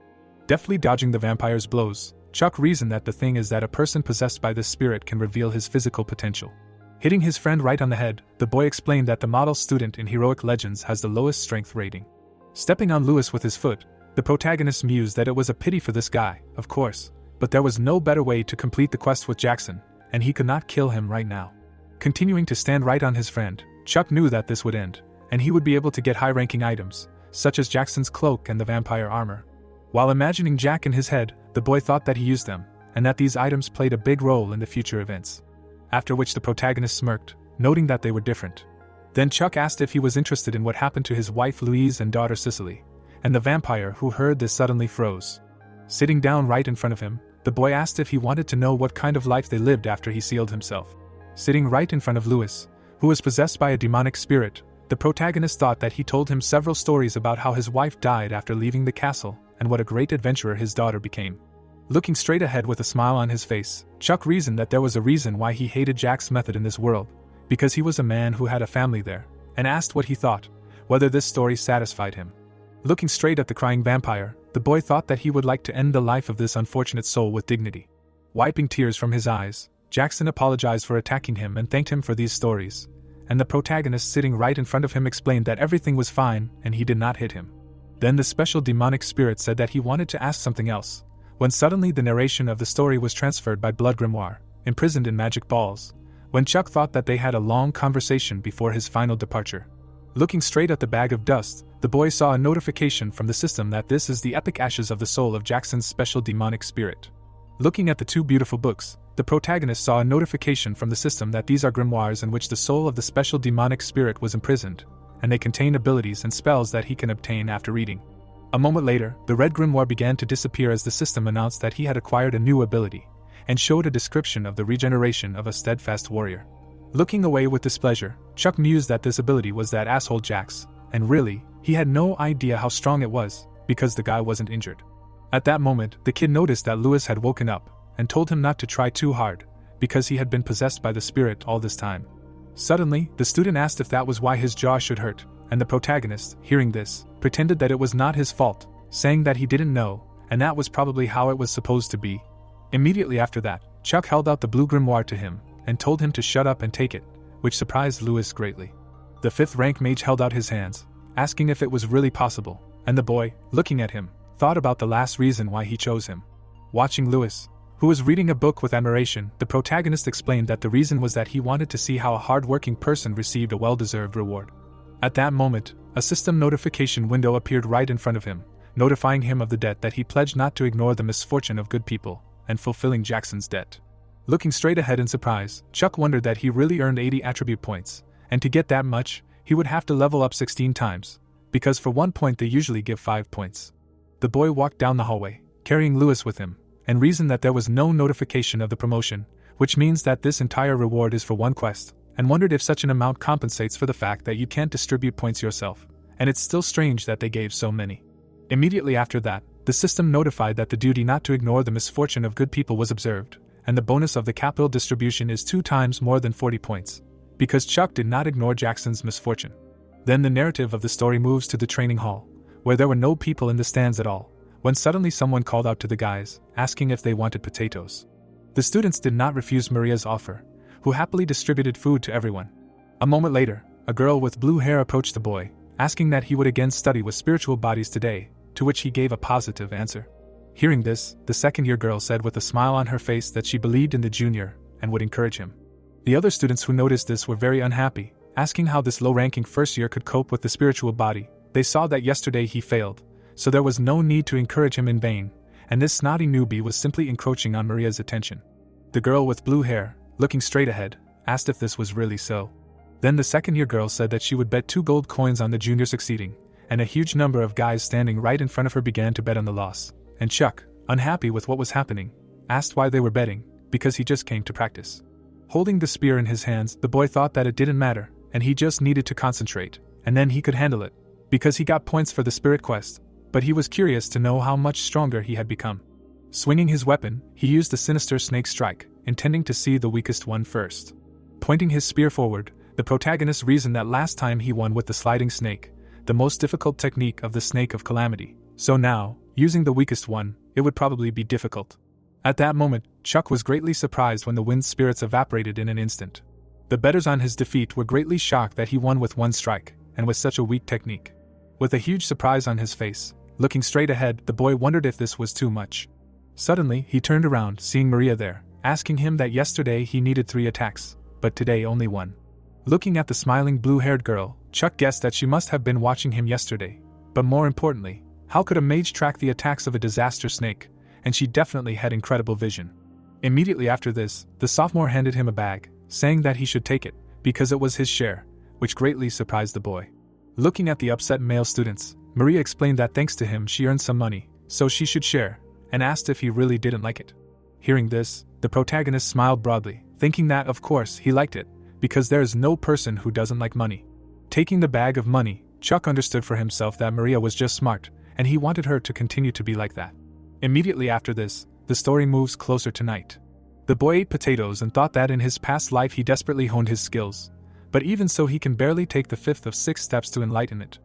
Deftly dodging the vampire's blows, Chuck reasoned that the thing is that a person possessed by this spirit can reveal his physical potential. Hitting his friend right on the head, the boy explained that the model student in Heroic Legends has the lowest strength rating. Stepping on Lewis with his foot, the protagonist mused that it was a pity for this guy, of course, but there was no better way to complete the quest with Jackson, and he could not kill him right now. Continuing to stand right on his friend, Chuck knew that this would end, and he would be able to get high-ranking items, such as Jackson's cloak and the vampire armor. While imagining Jack in his head, the boy thought that he used them, and that these items played a big role in the future events. After which the protagonist smirked, noting that they were different. Then Chuck asked if he was interested in what happened to his wife Louise and daughter Cicely, and the vampire who heard this suddenly froze. Sitting down right in front of him, the boy asked if he wanted to know what kind of life they lived after he sealed himself. Sitting right in front of Lewis, who was possessed by a demonic spirit, the protagonist thought that he told him several stories about how his wife died after leaving the castle, and what a great adventurer his daughter became. Looking straight ahead with a smile on his face, Chuck reasoned that there was a reason why he hated Jack's method in this world, because he was a man who had a family there, and asked what he thought, whether this story satisfied him. Looking straight at the crying vampire, the boy thought that he would like to end the life of this unfortunate soul with dignity. Wiping tears from his eyes, Jackson apologized for attacking him and thanked him for these stories, and the protagonist sitting right in front of him explained that everything was fine and he did not hit him. Then the special demonic spirit said that he wanted to ask something else, when suddenly the narration of the story was transferred by Blood Grimoire, imprisoned in magic balls, when Chuck thought that they had a long conversation before his final departure. Looking straight at the bag of dust, the boy saw a notification from the system that this is the epic ashes of the soul of Jackson's special demonic spirit. Looking at the two beautiful books, the protagonist saw a notification from the system that these are grimoires in which the soul of the special demonic spirit was imprisoned, and they contain abilities and spells that he can obtain after reading. A moment later, the red grimoire began to disappear as the system announced that he had acquired a new ability, and showed a description of the regeneration of a steadfast warrior. Looking away with displeasure, Chuck mused that this ability was that asshole Jack's, and really, he had no idea how strong it was, because the guy wasn't injured. At that moment, the kid noticed that Lewis had woken up, and told him not to try too hard, because he had been possessed by the spirit all this time. Suddenly, the student asked if that was why his jaw should hurt, and the protagonist, hearing this, pretended that it was not his fault, saying that he didn't know, and that was probably how it was supposed to be. Immediately after that, Chuck held out the blue grimoire to him, and told him to shut up and take it, which surprised Lewis greatly. The 5th rank mage held out his hands, asking if it was really possible, and the boy, looking at him, thought about the last reason why he chose him. Watching Lewis, who was reading a book with admiration, the protagonist explained that the reason was that he wanted to see how a hard-working person received a well-deserved reward. At that moment, a system notification window appeared right in front of him, notifying him of the debt that he pledged not to ignore the misfortune of good people, and fulfilling Jackson's debt. Looking straight ahead in surprise, Chuck wondered that he really earned 80 attribute points, and to get that much, he would have to level up 16 times, because for 1 point they usually give 5 points. The boy walked down the hallway, carrying Lewis with him, and reasoned that there was no notification of the promotion, which means that this entire reward is for one quest, and wondered if such an amount compensates for the fact that you can't distribute points yourself, and it's still strange that they gave so many. Immediately after that, the system notified that the duty not to ignore the misfortune of good people was observed, and the bonus of the capital distribution is 2 times more than 40 points, because Chuck did not ignore Jackson's misfortune. Then the narrative of the story moves to the training hall, where there were no people in the stands at all, when suddenly someone called out to the guys, asking if they wanted potatoes. The students did not refuse Maria's offer, who happily distributed food to everyone. A moment later, a girl with blue hair approached the boy, asking that he would again study with spiritual bodies today, to which he gave a positive answer. Hearing this, the second-year girl said with a smile on her face that she believed in the junior and would encourage him. The other students who noticed this were very unhappy, asking how this low-ranking first year could cope with the spiritual body. They saw that yesterday he failed, so there was no need to encourage him in vain, and this snotty newbie was simply encroaching on Maria's attention. The girl with blue hair, looking straight ahead, asked if this was really so. Then the second-year girl said that she would bet 2 gold coins on the junior succeeding, and a huge number of guys standing right in front of her began to bet on the loss. And Chuck, unhappy with what was happening, asked why they were betting, because he just came to practice. Holding the spear in his hands, the boy thought that it didn't matter, and he just needed to concentrate, and then he could handle it, because he got points for the spirit quest, but he was curious to know how much stronger he had become. Swinging his weapon, he used the sinister snake strike, intending to see the weakest one first. Pointing his spear forward, the protagonist reasoned that last time he won with the sliding snake, the most difficult technique of the snake of calamity, so now, using the weakest one, it would probably be difficult. At that moment, Chuck was greatly surprised when the wind spirits evaporated in an instant. The bettors on his defeat were greatly shocked that he won with 1 strike, and with such a weak technique. With a huge surprise on his face, looking straight ahead, the boy wondered if this was too much. Suddenly, he turned around, seeing Maria there, asking him that yesterday he needed 3 attacks, but today only 1. Looking at the smiling blue-haired girl, Chuck guessed that she must have been watching him yesterday, but more importantly, how could a mage track the attacks of a disaster snake, and she definitely had incredible vision. Immediately after this, the sophomore handed him a bag, saying that he should take it, because it was his share, which greatly surprised the boy. Looking at the upset male students, Maria explained that thanks to him she earned some money, so she should share, and asked if he really didn't like it. Hearing this, the protagonist smiled broadly, thinking that of course he liked it, because there is no person who doesn't like money. Taking the bag of money, Chuck understood for himself that Maria was just smart, and he wanted her to continue to be like that. Immediately after this, the story moves closer to night. The boy ate potatoes and thought that in his past life he desperately honed his skills, but even so he can barely take the 5th of 6 steps to enlighten it.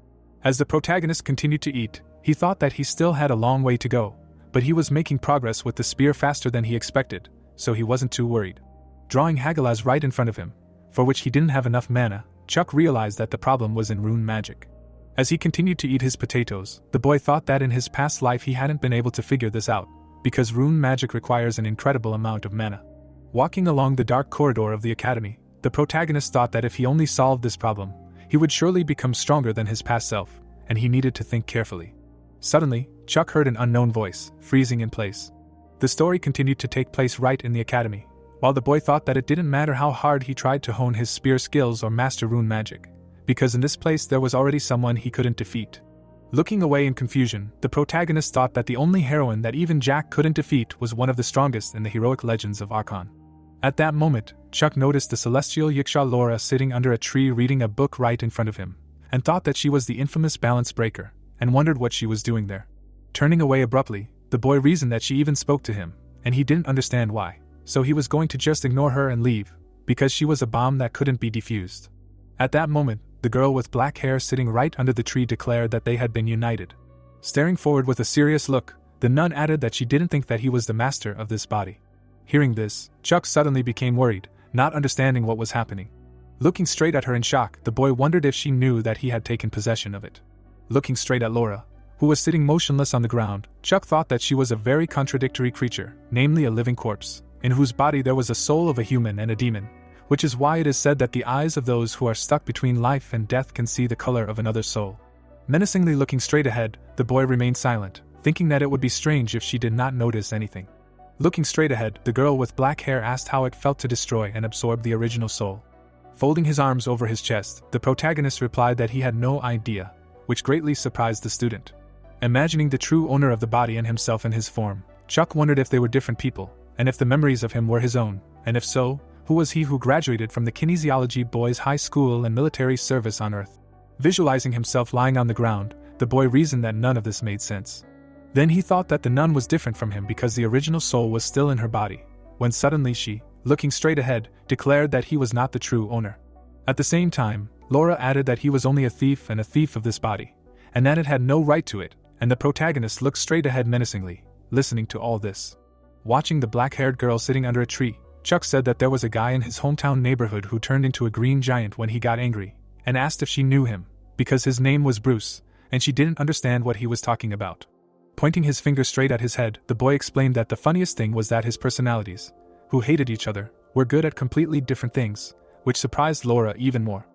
As the protagonist continued to eat, he thought that he still had a long way to go, but he was making progress with the spear faster than he expected, so he wasn't too worried. Drawing Hagalaz right in front of him, for which he didn't have enough mana, Chuck realized that the problem was in rune magic. As he continued to eat his potatoes, the boy thought that in his past life he hadn't been able to figure this out, because rune magic requires an incredible amount of mana. Walking along the dark corridor of the academy, the protagonist thought that if he only solved this problem, he would surely become stronger than his past self, and he needed to think carefully. Suddenly, Chuck heard an unknown voice, freezing in place. The story continued to take place right in the academy, while the boy thought that it didn't matter how hard he tried to hone his spear skills or master rune magic, because in this place there was already someone he couldn't defeat. Looking away in confusion, the protagonist thought that the only heroine that even Jack couldn't defeat was one of the strongest in the heroic legends of Archon. At that moment, Chuck noticed the celestial Yiksha Laura sitting under a tree reading a book right in front of him, and thought that she was the infamous balance breaker, and wondered what she was doing there. Turning away abruptly, the boy reasoned that she even spoke to him, and he didn't understand why, so he was going to just ignore her and leave, because she was a bomb that couldn't be defused. At that moment, the girl with black hair sitting right under the tree declared that they had been united. Staring forward with a serious look, the nun added that she didn't think that he was the master of this body. Hearing this, Chuck suddenly became worried, not understanding what was happening. Looking straight at her in shock, the boy wondered if she knew that he had taken possession of it. Looking straight at Laura, who was sitting motionless on the ground, Chuck thought that she was a very contradictory creature, namely a living corpse, in whose body there was a soul of a human and a demon, which is why it is said that the eyes of those who are stuck between life and death can see the color of another soul. Menacingly looking straight ahead, the boy remained silent, thinking that it would be strange if she did not notice anything. Looking straight ahead, the girl with black hair asked how it felt to destroy and absorb the original soul. Folding his arms over his chest, the protagonist replied that he had no idea, which greatly surprised the student. Imagining the true owner of the body and himself in his form, Chuck wondered if they were different people, and if the memories of him were his own, and if so, who was he who graduated from the Kinesiology Boys High School and military service on Earth? Visualizing himself lying on the ground, the boy reasoned that none of this made sense. Then he thought that the nun was different from him because the original soul was still in her body, when suddenly she, looking straight ahead, declared that he was not the true owner. At the same time, Laura added that he was only a thief and a thief of this body, and that it had no right to it, and the protagonist looked straight ahead menacingly, listening to all this. Watching the black-haired girl sitting under a tree, Chuck said that there was a guy in his hometown neighborhood who turned into a green giant when he got angry, and asked if she knew him, because his name was Bruce, and she didn't understand what he was talking about. Pointing his finger straight at his head, the boy explained that the funniest thing was that his personalities, who hated each other, were good at completely different things, which surprised Laura even more.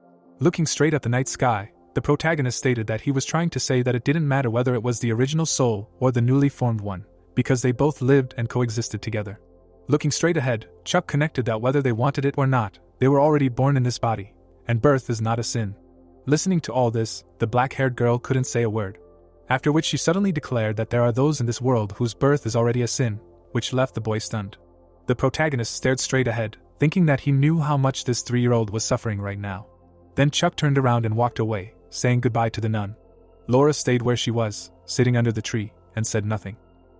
Looking straight at the night sky, the protagonist stated that he was trying to say that it didn't matter whether it was the original soul or the newly formed one, because they both lived and coexisted together. Looking straight ahead, Chuck connected that whether they wanted it or not, they were already born in this body, and birth is not a sin. Listening to all this, the black-haired girl couldn't say a word. After which she suddenly declared that there are those in this world whose birth is already a sin, which left the boy stunned. The protagonist stared straight ahead, thinking that he knew how much this 3-year-old was suffering right now. Then Chuck turned around and walked away, saying goodbye to the nun. Laura stayed where she was, sitting under the tree, and said nothing.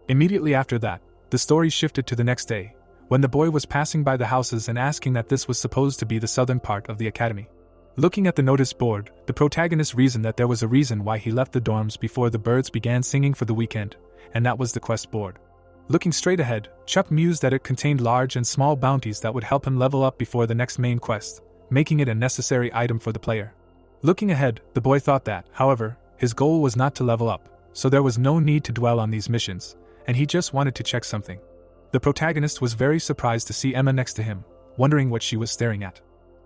Immediately after that, the story shifted to the next day, when the boy was passing by the houses and asking that this was supposed to be the southern part of the academy. Looking at the notice board, the protagonist reasoned that there was a reason why he left the dorms before the birds began singing for the weekend, and that was the quest board. Looking straight ahead, Chuck mused that it contained large and small bounties that would help him level up before the next main quest, making it a necessary item for the player. Looking ahead, the boy thought that, however, his goal was not to level up, so there was no need to dwell on these missions, and he just wanted to check something. The protagonist was very surprised to see Emma next to him, wondering what she was staring at.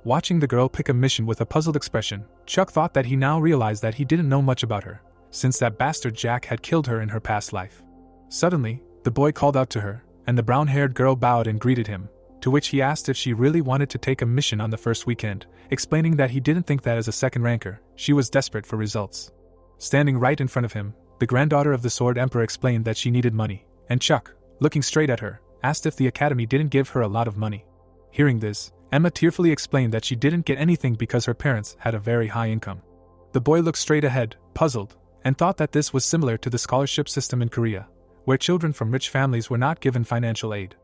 Watching the girl pick a mission with a puzzled expression, Chuck thought that he now realized that he didn't know much about her, since that bastard Jack had killed her in her past life. Suddenly, the boy called out to her, and the brown-haired girl bowed and greeted him, to which he asked if she really wanted to take a mission on the first weekend, explaining that he didn't think that as a second ranker, she was desperate for results. Standing right in front of him, the granddaughter of the Sword Emperor explained that she needed money, and Chuck, looking straight at her, asked if the academy didn't give her a lot of money. Hearing this, Emma tearfully explained that she didn't get anything because her parents had a very high income. The boy looked straight ahead, puzzled, and thought that this was similar to the scholarship system in Korea, where children from rich families were not given financial aid.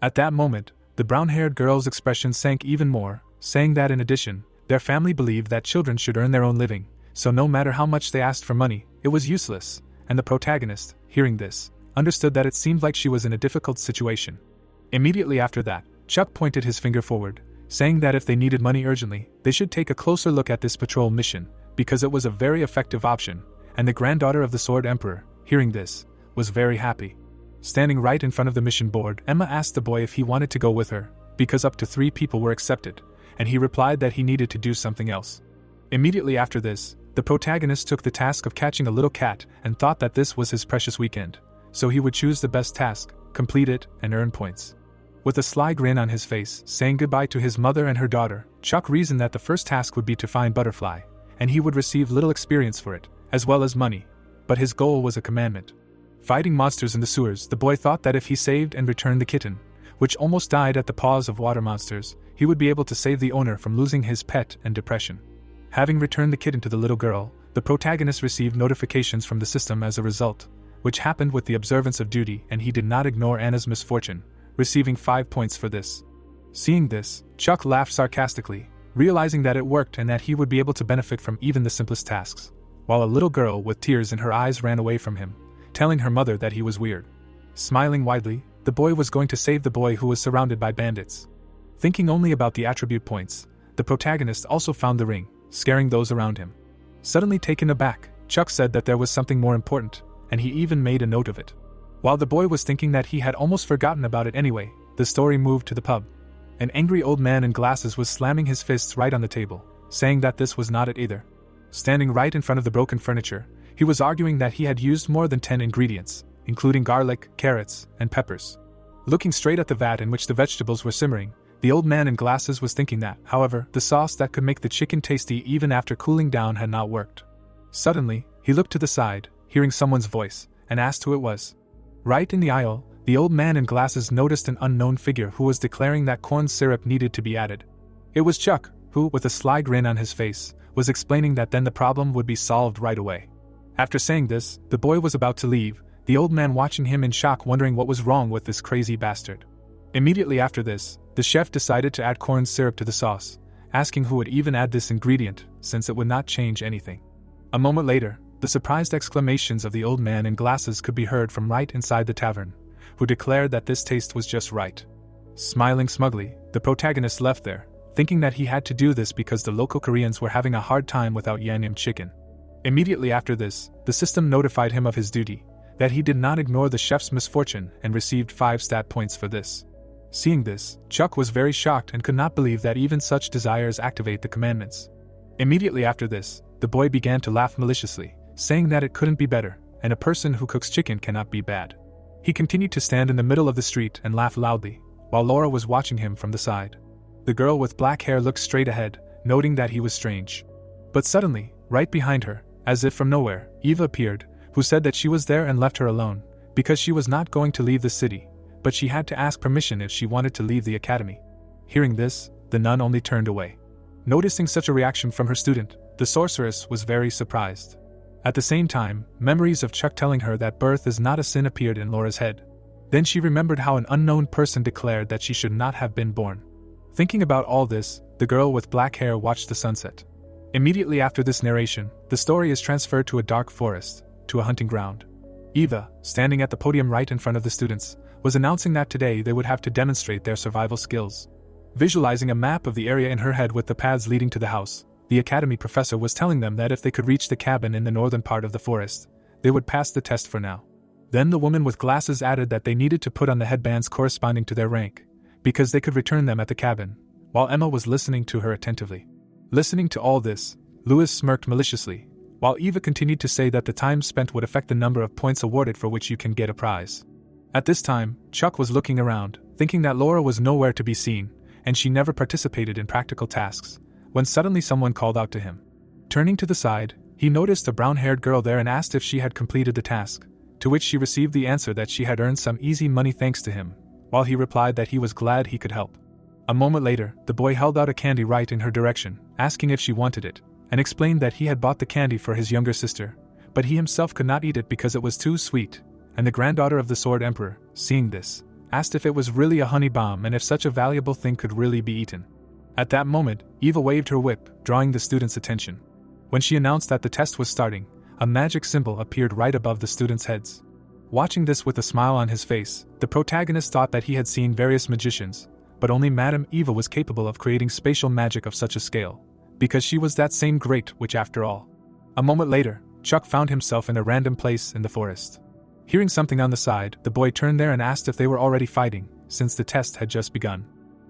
At that moment, the brown-haired girl's expression sank even more, saying that in addition, their family believed that children should earn their own living, so no matter how much they asked for money, it was useless, and the protagonist, hearing this, understood that it seemed like she was in a difficult situation. Immediately after that, Chuck pointed his finger forward, saying that if they needed money urgently, they should take a closer look at this patrol mission, because it was a very effective option, and the granddaughter of the Sword Emperor, hearing this, was very happy. Standing right in front of the mission board, Emma asked the boy if he wanted to go with her, because up to 3 people were accepted, and he replied that he needed to do something else. Immediately after this, the protagonist took the task of catching a little cat and thought that this was his precious weekend, so he would choose the best task, complete it, and earn points. With a sly grin on his face, saying goodbye to his mother and her daughter, Chuck reasoned that the first task would be to find Butterfly, and he would receive little experience for it, as well as money, but his goal was a commandment. Fighting monsters in the sewers, the boy thought that if he saved and returned the kitten, which almost died at the paws of water monsters, he would be able to save the owner from losing his pet and depression. Having returned the kitten to the little girl, the protagonist received notifications from the system as a result, which happened with the observance of duty, and he did not ignore Anna's misfortune, receiving 5 points for this. Seeing this, Chuck laughed sarcastically, realizing that it worked and that he would be able to benefit from even the simplest tasks, while a little girl with tears in her eyes ran away from him, telling her mother that he was weird. Smiling widely, the boy was going to save the boy who was surrounded by bandits. Thinking only about the attribute points, the protagonist also found the ring, scaring those around him. Suddenly taken aback, Chuck said that there was something more important, and he even made a note of it. While the boy was thinking that he had almost forgotten about it anyway, the story moved to the pub. An angry old man in glasses was slamming his fists right on the table, saying that this was not it either. Standing right in front of the broken furniture, he was arguing that he had used more than 10 ingredients, including garlic, carrots, and peppers. Looking straight at the vat in which the vegetables were simmering, the old man in glasses was thinking that, however, the sauce that could make the chicken tasty even after cooling down had not worked. Suddenly, he looked to the side, hearing someone's voice, and asked who it was. Right in the aisle, the old man in glasses noticed an unknown figure who was declaring that corn syrup needed to be added. It was Chuck, who, with a sly grin on his face, was explaining that then the problem would be solved right away. After saying this, the boy was about to leave. the old man watching him in shock, wondering what was wrong with this crazy bastard. Immediately after this, the chef decided to add corn syrup to the sauce, asking who would even add this ingredient, since it would not change anything. A moment later, the surprised exclamations of the old man in glasses could be heard from right inside the tavern, who declared that this taste was just right. Smiling smugly, the protagonist left there, thinking that he had to do this because the local Koreans were having a hard time without Yangnam chicken. Immediately after this, the system notified him of his duty, that he did not ignore the chef's misfortune and received 5 stat points for this. Seeing this, Chuck was very shocked and could not believe that even such desires activate the commandments. Immediately after this, the boy began to laugh maliciously, saying that it couldn't be better, and a person who cooks chicken cannot be bad. He continued to stand in the middle of the street and laugh loudly, while Laura was watching him from the side. The girl with black hair looked straight ahead, noting that he was strange. But suddenly, right behind her, as if from nowhere, Eva appeared, who said that she was there and left her alone, because she was not going to leave the city, but she had to ask permission if she wanted to leave the academy. Hearing this, the nun only turned away. Noticing such a reaction from her student, the sorceress was very surprised. At the same time, memories of Chuck telling her that birth is not a sin appeared in Laura's head. Then she remembered how an unknown person declared that she should not have been born. Thinking about all this, the girl with black hair watched the sunset. Immediately after this narration, the story is transferred to a dark forest, to a hunting ground. Eva, standing at the podium right in front of the students, was announcing that today they would have to demonstrate their survival skills. Visualizing a map of the area in her head with the paths leading to the house, the academy professor was telling them that if they could reach the cabin in the northern part of the forest, they would pass the test for now. Then the woman with glasses added that they needed to put on the headbands corresponding to their rank, because they could return them at the cabin, while Emma was listening to her attentively. Listening to all this, Louis smirked maliciously, while Eva continued to say that the time spent would affect the number of points awarded for which you can get a prize. At this time, Chuck was looking around, thinking that Laura was nowhere to be seen, and she never participated in practical tasks, when suddenly someone called out to him. Turning to the side, he noticed a brown-haired girl there and asked if she had completed the task, to which she received the answer that she had earned some easy money thanks to him, while he replied that he was glad he could help. A moment later, the boy held out a candy right in her direction, asking if she wanted it, and explained that he had bought the candy for his younger sister, but he himself could not eat it because it was too sweet, and the granddaughter of the Sword Emperor, seeing this, asked if it was really a honey bomb and if such a valuable thing could really be eaten. At that moment, Eva waved her whip, drawing the students' attention. When she announced that the test was starting, a magic symbol appeared right above the students' heads. Watching this with a smile on his face, the protagonist thought that he had seen various magicians, but only Madame Eva was capable of creating spatial magic of such a scale, because she was that same great witch after all. A moment later, Chuck found himself in a random place in the forest. Hearing something on the side, the boy turned there and asked if they were already fighting, since the test had just begun.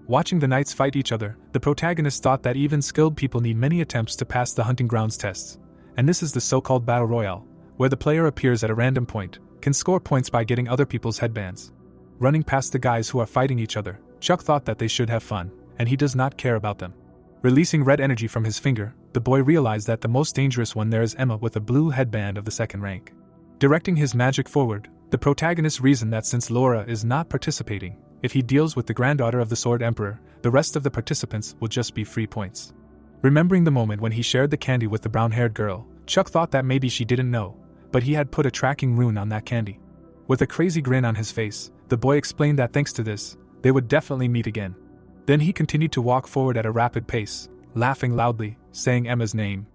Watching the knights fight each other, the protagonist thought that even skilled people need many attempts to pass the hunting grounds tests, and this is the so-called battle royale, where the player appears at a random point, can score points by getting other people's headbands. Running past the guys who are fighting each other, Chuck thought that they should have fun, and he does not care about them. Releasing red energy from his finger, the boy realized that the most dangerous one there is Emma with a blue headband of the second rank. Directing his magic forward, the protagonist reasoned that since Laura is not participating, if he deals with the granddaughter of the Sword Emperor, the rest of the participants will just be free points. Remembering the moment when he shared the candy with the brown-haired girl, Chuck thought that maybe she didn't know, but he had put a tracking rune on that candy. With a crazy grin on his face, the boy explained that thanks to this, they would definitely meet again. Then he continued to walk forward at a rapid pace, laughing loudly, saying Emma's name.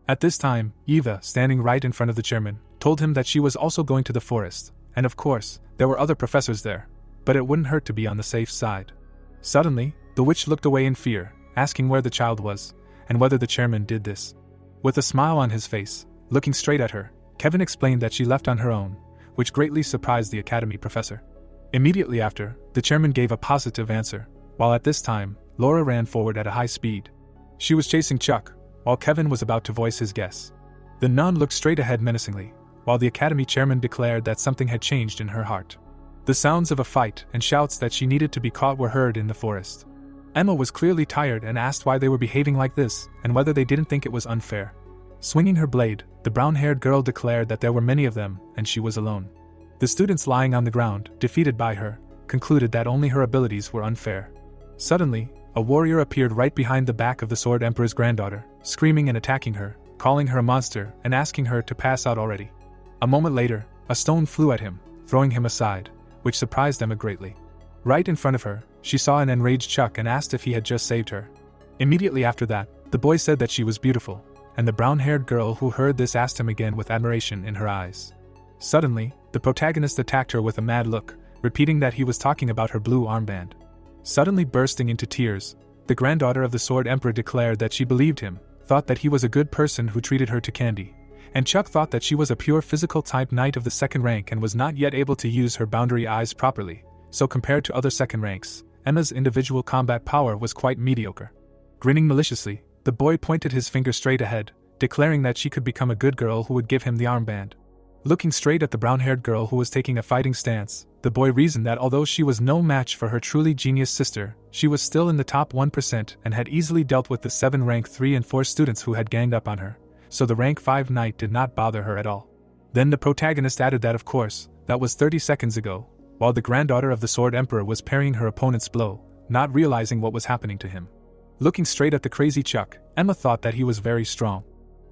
At this time, Eva, standing right in front of the chairman, told him that she was also going to the forest, and of course, there were other professors there, but it wouldn't hurt to be on the safe side. Suddenly, the witch looked away in fear, asking where the child was, and whether the chairman did this. With a smile on his face, looking straight at her, Kevin explained that she left on her own, which greatly surprised the academy professor. Immediately after, the chairman gave a positive answer, while at this time, Laura ran forward at a high speed. She was chasing Chuck, while Kevin was about to voice his guess. The nun looked straight ahead menacingly, while the academy chairman declared that something had changed in her heart. The sounds of a fight and shouts that she needed to be caught were heard in the forest. Emma was clearly tired and asked why they were behaving like this and whether they didn't think it was unfair. Swinging her blade, the brown-haired girl declared that there were many of them and she was alone. The students lying on the ground, defeated by her, concluded that only her abilities were unfair. Suddenly, a warrior appeared right behind the back of the Sword Emperor's granddaughter, screaming and attacking her, calling her a monster and asking her to pass out already. A moment later, A stone flew at him, throwing him aside, which surprised Emma greatly. Right in front of her, she saw an enraged Chuck and asked if he had just saved her. Immediately after that, the boy said that she was beautiful, and the brown-haired girl who heard this asked him again with admiration in her eyes. Suddenly, the protagonist attacked her with a mad look, repeating that he was talking about her blue armband. Suddenly bursting into tears, the granddaughter of the Sword Emperor declared that she believed him, thought that he was a good person who treated her to candy, and Chuck thought that she was a pure physical type knight of the second rank and was not yet able to use her boundary eyes properly, so compared to other second ranks, Emma's individual combat power was quite mediocre. Grinning maliciously, the boy pointed his finger straight ahead, declaring that she could become a good girl who would give him the armband. Looking straight at the brown-haired girl who was taking a fighting stance, the boy reasoned that although she was no match for her truly genius sister, she was still in the top 1% and had easily dealt with the 7 rank 3 and 4 students who had ganged up on her, so the rank 5 knight did not bother her at all. Then the protagonist added that of course, that was 30 seconds ago, while the granddaughter of the Sword Emperor was parrying her opponent's blow, not realizing what was happening to him. Looking straight at the crazy Chuck, Emma thought that he was very strong.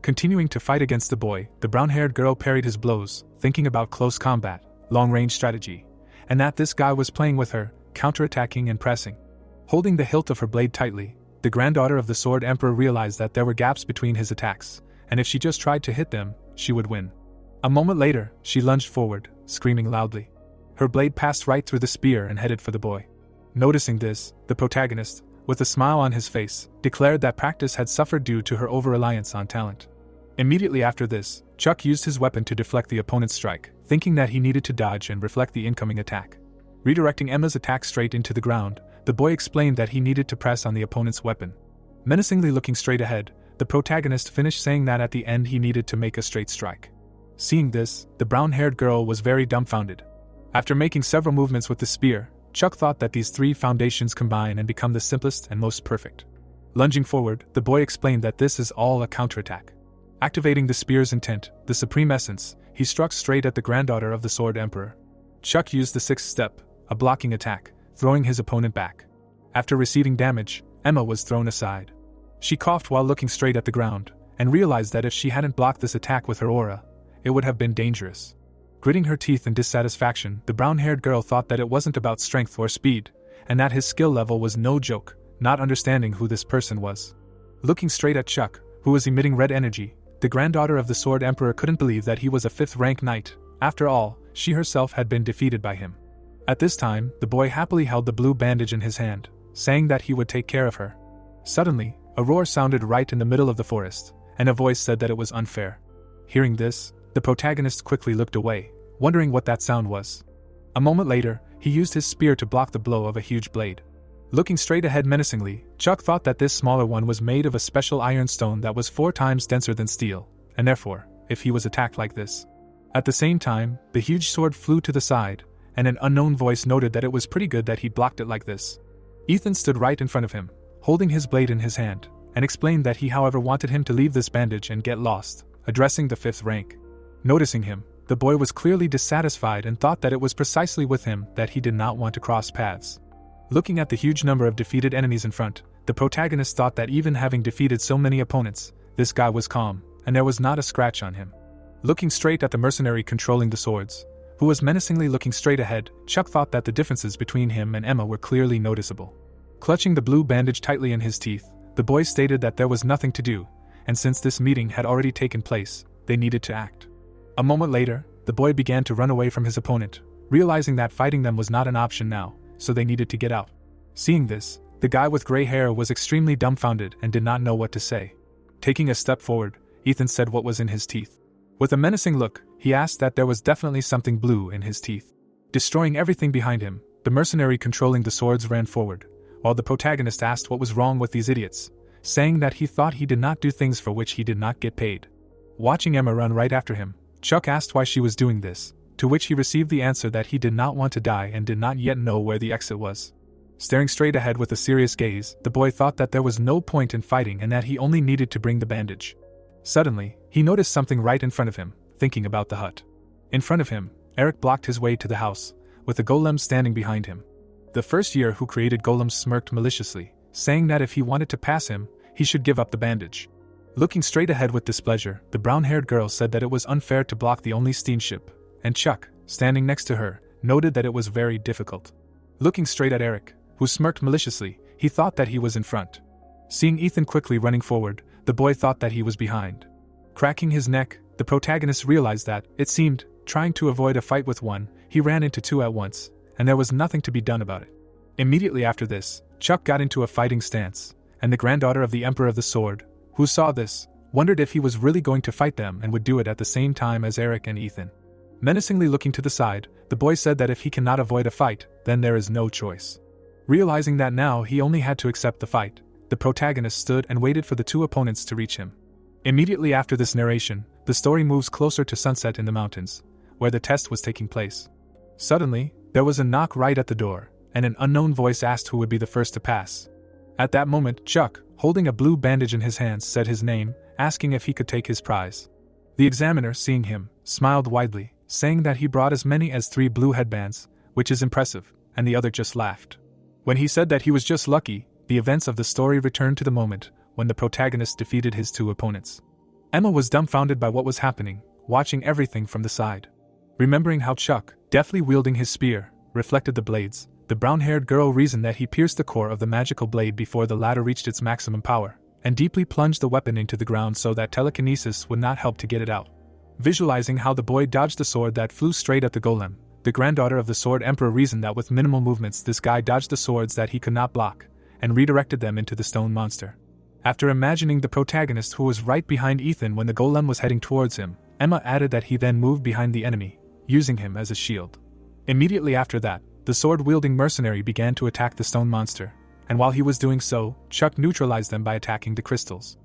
Continuing to fight against the boy, the brown-haired girl parried his blows, thinking about close combat, long-range strategy, and that this guy was playing with her, counterattacking and pressing. Holding the hilt of her blade tightly, the granddaughter of the Sword Emperor realized that there were gaps between his attacks, and if she just tried to hit them, she would win. A moment later, she lunged forward, screaming loudly. Her blade passed right through the spear and headed for the boy. Noticing this, the protagonist, with a smile on his face, declared that practice had suffered due to her over-reliance on talent. Immediately after this, Chuck used his weapon to deflect the opponent's strike, thinking that he needed to dodge and reflect the incoming attack. Redirecting Emma's attack straight into the ground, the boy explained that he needed to press on the opponent's weapon. Menacingly looking straight ahead, the protagonist finished saying that at the end he needed to make a straight strike. Seeing this, the brown-haired girl was very dumbfounded. After making several movements with the spear, Chuck thought that these 3 foundations combine and become the simplest and most perfect. Lunging forward, the boy explained that this is all a counterattack. Activating the spear's intent, the supreme essence, he struck straight at the granddaughter of the Sword Emperor. Chuck used the 6th step, a blocking attack, throwing his opponent back. After receiving damage, Emma was thrown aside. She coughed while looking straight at the ground, and realized that if she hadn't blocked this attack with her aura, it would have been dangerous. Gritting her teeth in dissatisfaction, the brown-haired girl thought that it wasn't about strength or speed, and that his skill level was no joke, not understanding who this person was. Looking straight at Chuck, who was emitting red energy, the granddaughter of the Sword Emperor couldn't believe that he was a 5th rank knight. After all, she herself had been defeated by him. At this time, the boy happily held the blue bandage in his hand, saying that he would take care of her. Suddenly, a roar sounded right in the middle of the forest, and a voice said that it was unfair. Hearing this, the protagonist quickly looked away, wondering what that sound was. A moment later, he used his spear to block the blow of a huge blade. Looking straight ahead menacingly, Chuck thought that this smaller one was made of a special iron stone that was 4 times denser than steel, and therefore, if he was attacked like this. At the same time, the huge sword flew to the side, and an unknown voice noted that it was pretty good that he blocked it like this. Ethan stood right in front of him, holding his blade in his hand, and explained that he however wanted him to leave this bandage and get lost, addressing the 5th rank. Noticing him, the boy was clearly dissatisfied and thought that it was precisely with him that he did not want to cross paths. Looking at the huge number of defeated enemies in front, the protagonist thought that even having defeated so many opponents, this guy was calm, and there was not a scratch on him. Looking straight at the mercenary controlling the swords, who was menacingly looking straight ahead, Chuck thought that the differences between him and Emma were clearly noticeable. Clutching the blue bandage tightly in his teeth, the boy stated that there was nothing to do, and since this meeting had already taken place, they needed to act. A moment later, the boy began to run away from his opponent, realizing that fighting them was not an option now, so they needed to get out. Seeing this, the guy with gray hair was extremely dumbfounded and did not know what to say. Taking a step forward, Ethan said what was in his teeth. With a menacing look, he asked that there was definitely something blue in his teeth. Destroying everything behind him, the mercenary controlling the swords ran forward, while the protagonist asked what was wrong with these idiots, saying that he thought he did not do things for which he did not get paid. Watching Emma run right after him, Chuck asked why she was doing this, to which he received the answer that he did not want to die and did not yet know where the exit was. Staring straight ahead with a serious gaze, the boy thought that there was no point in fighting and that he only needed to bring the bandage. Suddenly, he noticed something right in front of him, thinking about the hut. In front of him, Eric blocked his way to the house, with the golem standing behind him. The first year who created golems smirked maliciously, saying that if he wanted to pass him, he should give up the bandage. Looking straight ahead with displeasure, the brown-haired girl said that it was unfair to block the only steamship, and Chuck, standing next to her, noted that it was very difficult. Looking straight at Eric, who smirked maliciously, he thought that he was in front. Seeing Ethan quickly running forward, the boy thought that he was behind. Cracking his neck, the protagonist realized that, it seemed, trying to avoid a fight with one, he ran into two at once, and there was nothing to be done about it. Immediately after this, Chuck got into a fighting stance, and the granddaughter of the Emperor of the Sword, who saw this, wondered if he was really going to fight them and would do it at the same time as Eric and Ethan. Menacingly looking to the side, the boy said that if he cannot avoid a fight, then there is no choice. Realizing that now he only had to accept the fight, the protagonist stood and waited for the two opponents to reach him. Immediately after this narration, the story moves closer to sunset in the mountains, where the test was taking place. Suddenly, there was a knock right at the door, and an unknown voice asked who would be the first to pass. At that moment, Chuck, holding a blue bandage in his hands, said his name, asking if he could take his prize. The examiner, seeing him, smiled widely, saying that he brought as many as 3 blue headbands, which is impressive, and the other just laughed. When he said that he was just lucky, the events of the story returned to the moment when the protagonist defeated his 2 opponents. Emma was dumbfounded by what was happening, watching everything from the side. Remembering how Chuck, deftly wielding his spear, reflected the blades, the brown-haired girl reasoned that he pierced the core of the magical blade before the latter reached its maximum power, and deeply plunged the weapon into the ground so that telekinesis would not help to get it out. Visualizing how the boy dodged the sword that flew straight at the golem, the granddaughter of the Sword Emperor reasoned that with minimal movements this guy dodged the swords that he could not block, and redirected them into the stone monster. After imagining the protagonist who was right behind Ethan when the golem was heading towards him, Emma added that he then moved behind the enemy, using him as a shield. Immediately after that, the sword-wielding mercenary began to attack the stone monster, and while he was doing so, Chuck neutralized them by attacking the crystals.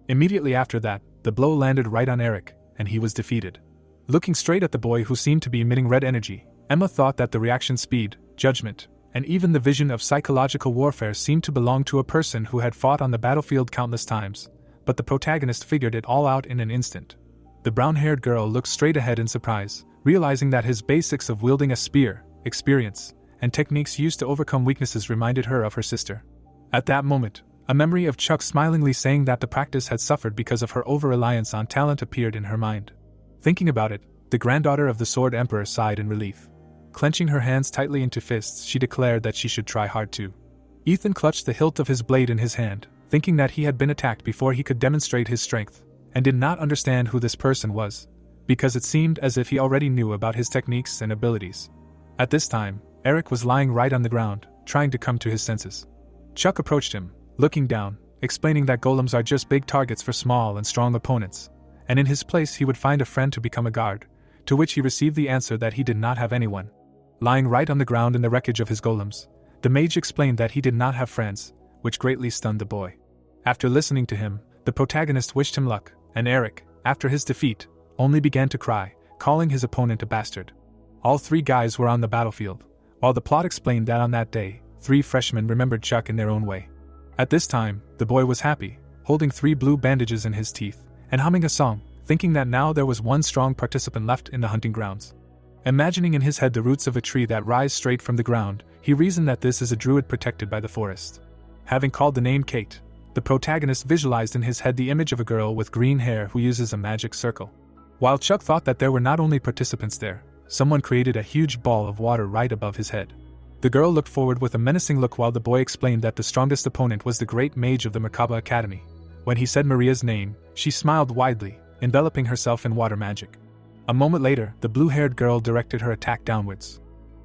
Immediately after that, the blow landed right on Eric, and he was defeated. Looking straight at the boy who seemed to be emitting red energy, Emma thought that the reaction speed, judgment, and even the vision of psychological warfare seemed to belong to a person who had fought on the battlefield countless times, but the protagonist figured it all out in an instant. The brown-haired girl looked straight ahead in surprise, realizing that his basics of wielding a spear, experience, and techniques used to overcome weaknesses reminded her of her sister. At that moment, a memory of Chuck smilingly saying that the practice had suffered because of her over-reliance on talent appeared in her mind. Thinking about it, the granddaughter of the Sword Emperor sighed in relief. Clenching her hands tightly into fists, she declared that she should try hard too. Ethan clutched the hilt of his blade in his hand, thinking that he had been attacked before he could demonstrate his strength, and did not understand who this person was, because it seemed as if he already knew about his techniques and abilities. At this time, Eric was lying right on the ground, trying to come to his senses. Chuck approached him, looking down, explaining that golems are just big targets for small and strong opponents, and in his place he would find a friend to become a guard, to which he received the answer that he did not have anyone. Lying right on the ground in the wreckage of his golems, the mage explained that he did not have friends, which greatly stunned the boy. After listening to him, the protagonist wished him luck, and Eric, after his defeat, only began to cry, calling his opponent a bastard. All 3 guys were on the battlefield, while the plot explained that on that day, 3 freshmen remembered Chuck in their own way. At this time, the boy was happy, holding 3 blue bandages in his teeth, and humming a song, thinking that now there was one strong participant left in the hunting grounds. Imagining in his head the roots of a tree that rise straight from the ground, he reasoned that this is a druid protected by the forest. Having called the name Kate, the protagonist visualized in his head the image of a girl with green hair who uses a magic circle. While Chuck thought that there were not only participants there, someone created a huge ball of water right above his head. The girl looked forward with a menacing look while the boy explained that the strongest opponent was the great mage of the Merkaba Academy. When he said Maria's name, she smiled widely, enveloping herself in water magic. A moment later, the blue-haired girl directed her attack downwards.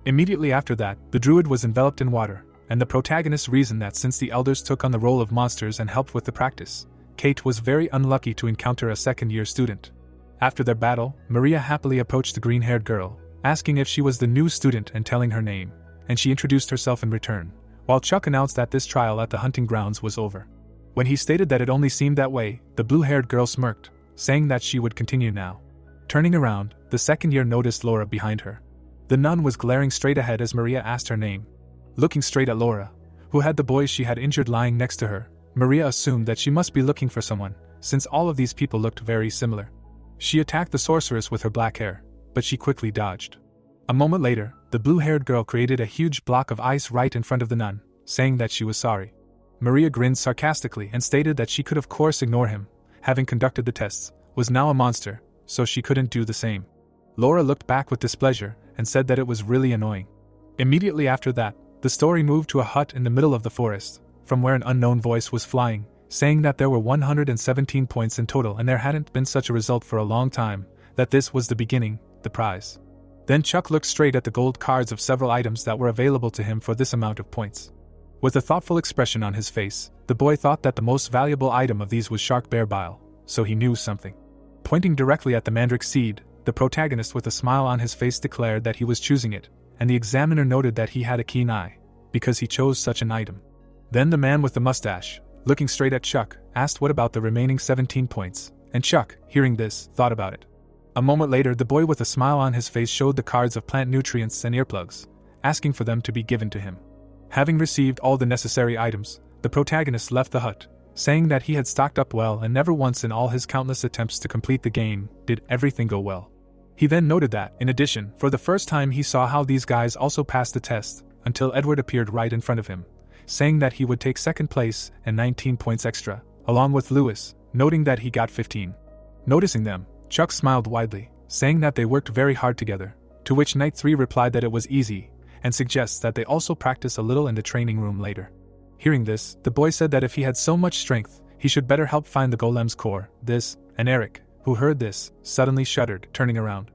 Immediately after that, the druid was enveloped in water, and the protagonist reasoned that since the elders took on the role of monsters and helped with the practice, Kate was very unlucky to encounter a second-year student. After their battle, Maria happily approached the green-haired girl, asking if she was the new student and telling her name, and she introduced herself in return, while Chuck announced that this trial at the hunting grounds was over. When he stated that it only seemed that way, the blue-haired girl smirked, saying that she would continue now. Turning around, the second year noticed Laura behind her. The nun was glaring straight ahead as Maria asked her name. Looking straight at Laura, who had the boys she had injured lying next to her, Maria assumed that she must be looking for someone, since all of these people looked very similar. She attacked the sorceress with her black hair, but she quickly dodged. A moment later, the blue-haired girl created a huge block of ice right in front of the nun, saying that she was sorry. Maria grinned sarcastically and stated that she could of course ignore him, having conducted the tests, was now a monster, so she couldn't do the same. Laura looked back with displeasure and said that it was really annoying. Immediately after that, the story moved to a hut in the middle of the forest, from where an unknown voice was flying, saying that there were 117 points in total and there hadn't been such a result for a long time, that this was the beginning, the prize. Then Chuck looked straight at the gold cards of several items that were available to him for this amount of points. With a thoughtful expression on his face, the boy thought that the most valuable item of these was shark bear bile, so he knew something. Pointing directly at the mandrake seed, the protagonist with a smile on his face declared that he was choosing it, and the examiner noted that he had a keen eye, because he chose such an item. Then the man with the mustache, looking straight at Chuck, asked what about the remaining 17 points, and Chuck, hearing this, thought about it. A moment later, the boy with a smile on his face showed the cards of plant nutrients and earplugs, asking for them to be given to him. Having received all the necessary items, the protagonist left the hut, saying that he had stocked up well and never once in all his countless attempts to complete the game did everything go well. He then noted that, in addition, for the first time he saw how these guys also passed the test, until Edward appeared right in front of him, saying that he would take second place and 19 points extra, along with Lewis, noting that he got 15. Noticing them, Chuck smiled widely, saying that they worked very hard together, to which Knight 3 replied that it was easy, and suggests that they also practice a little in the training room later. Hearing this, the boy said that if he had so much strength, he should better help find the golem's core. And Eric, who heard this, suddenly shuddered, turning around.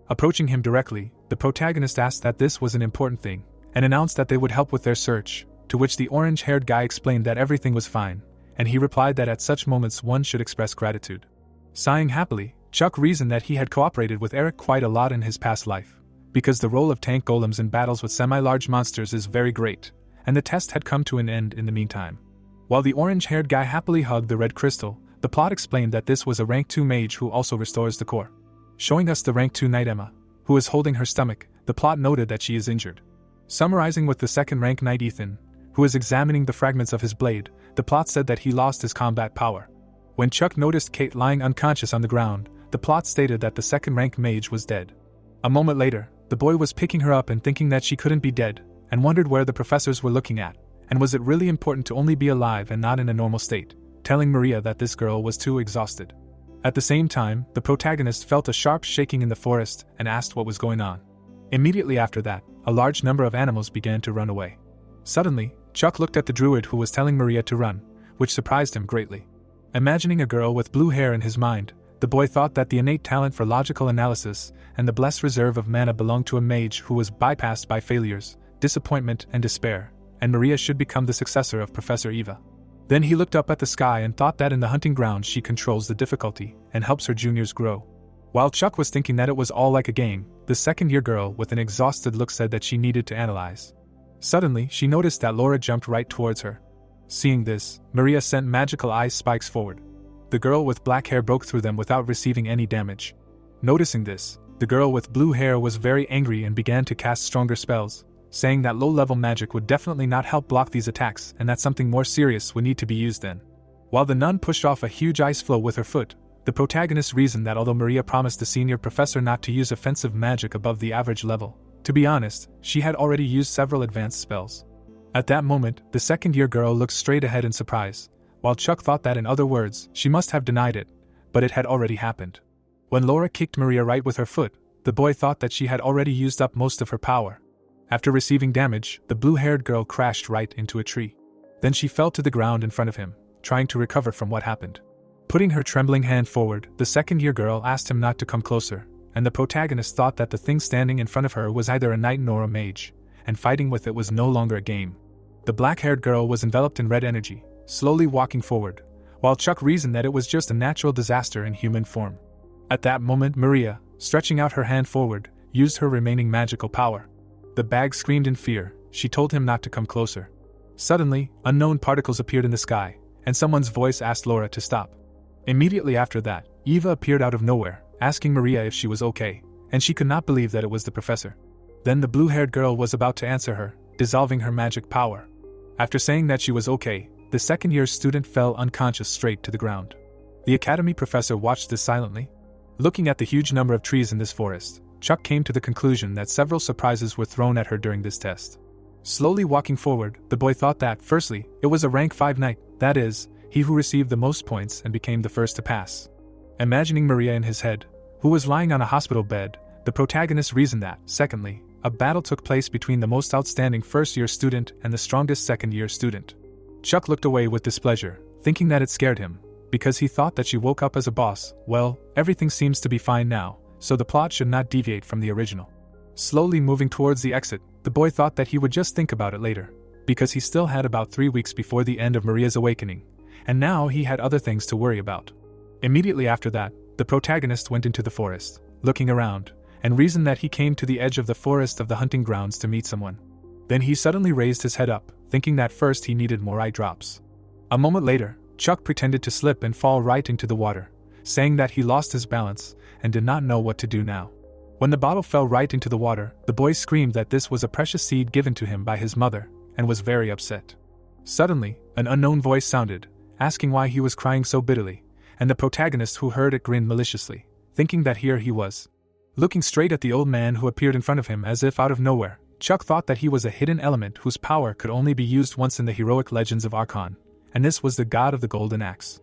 Approaching him directly, the protagonist asked that this was an important thing, and announced that they would help with their search, to which the orange-haired guy explained that everything was fine, and he replied that at such moments one should express gratitude. Sighing happily, Chuck reasoned that he had cooperated with Eric quite a lot in his past life, because the role of tank golems in battles with semi-large monsters is very great, and the test had come to an end in the meantime. While the orange-haired guy happily hugged the red crystal, the plot explained that this was a rank 2 mage who also restores the core. Showing us the rank 2 knight Emma, who is holding her stomach, the plot noted that she is injured. Summarizing with the second rank knight Ethan, who is examining the fragments of his blade, the plot said that he lost his combat power. When Chuck noticed Kate lying unconscious on the ground, the plot stated that the second rank mage was dead. A moment later, the boy was picking her up and thinking that she couldn't be dead, and wondered where the professors were looking at, and was it really important to only be alive and not in a normal state, telling Maria that this girl was too exhausted. At the same time, the protagonist felt a sharp shaking in the forest and asked what was going on. Immediately after that, a large number of animals began to run away. Suddenly, Chuck looked at the druid who was telling Maria to run, which surprised him greatly. Imagining a girl with blue hair in his mind, the boy thought that the innate talent for logical analysis and the blessed reserve of mana belonged to a mage who was bypassed by failures, disappointment and despair, and Maria should become the successor of Professor Eva. Then he looked up at the sky and thought that in the hunting ground she controls the difficulty and helps her juniors grow. While Chuck was thinking that it was all like a game, the second-year girl with an exhausted look said that she needed to analyze. Suddenly, she noticed that Laura jumped right towards her. Seeing this, Maria sent magical ice spikes forward. The girl with black hair broke through them without receiving any damage. Noticing this, the girl with blue hair was very angry and began to cast stronger spells, saying that low-level magic would definitely not help block these attacks and that something more serious would need to be used then. While the nun pushed off a huge ice floe with her foot, the protagonist reasoned that although Maria promised the senior professor not to use offensive magic above the average level, to be honest, she had already used several advanced spells. At that moment, the second-year girl looked straight ahead in surprise, while Chuck thought that in other words, she must have denied it, but it had already happened. When Laura kicked Maria right with her foot, the boy thought that she had already used up most of her power. After receiving damage, the blue-haired girl crashed right into a tree. Then she fell to the ground in front of him, trying to recover from what happened. Putting her trembling hand forward, the second-year girl asked him not to come closer, and the protagonist thought that the thing standing in front of her was either a knight nor a mage, and fighting with it was no longer a game. The black-haired girl was enveloped in red energy, slowly walking forward, while Chuck reasoned that it was just a natural disaster in human form. At that moment, Maria, stretching out her hand forward, used her remaining magical power. The bag screamed in fear. She told him not to come closer. Suddenly, unknown particles appeared in the sky, and someone's voice asked Laura to stop. Immediately after that, Eva appeared out of nowhere, asking Maria if she was okay, and she could not believe that it was the professor. Then the blue-haired girl was about to answer her, dissolving her magic power. After saying that she was okay, the second-year student fell unconscious straight to the ground. The academy professor watched this silently. Looking at the huge number of trees in this forest, Chuck came to the conclusion that several surprises were thrown at her during this test. Slowly walking forward, the boy thought that, firstly, it was a rank 5 knight, that is, he who received the most points and became the first to pass. Imagining Maria in his head, who was lying on a hospital bed, The protagonist reasoned that, secondly, a battle took place between the most outstanding first-year student and the strongest second-year student. Chuck looked away with displeasure, thinking that it scared him, because he thought that she woke up as a boss. Well, everything seems to be fine now, so the plot should not deviate from the original. Slowly moving towards the exit, the boy thought that he would just think about it later, because he still had about 3 weeks before the end of Maria's awakening, and now he had other things to worry about. Immediately after that, the protagonist went into the forest, looking around, and reasoned that he came to the edge of the forest of the hunting grounds to meet someone. Then he suddenly raised his head up, thinking that first he needed more eye drops. A moment later, Chuck pretended to slip and fall right into the water, saying that he lost his balance and did not know what to do now. When the bottle fell right into the water, the boy screamed that this was a precious seed given to him by his mother, and was very upset. Suddenly, an unknown voice sounded, asking why he was crying so bitterly, and the protagonist who heard it grinned maliciously, thinking that here he was. Looking straight at the old man who appeared in front of him as if out of nowhere, Chuck thought that he was a hidden element whose power could only be used once in the heroic legends of Archon, and this was the god of the golden axe.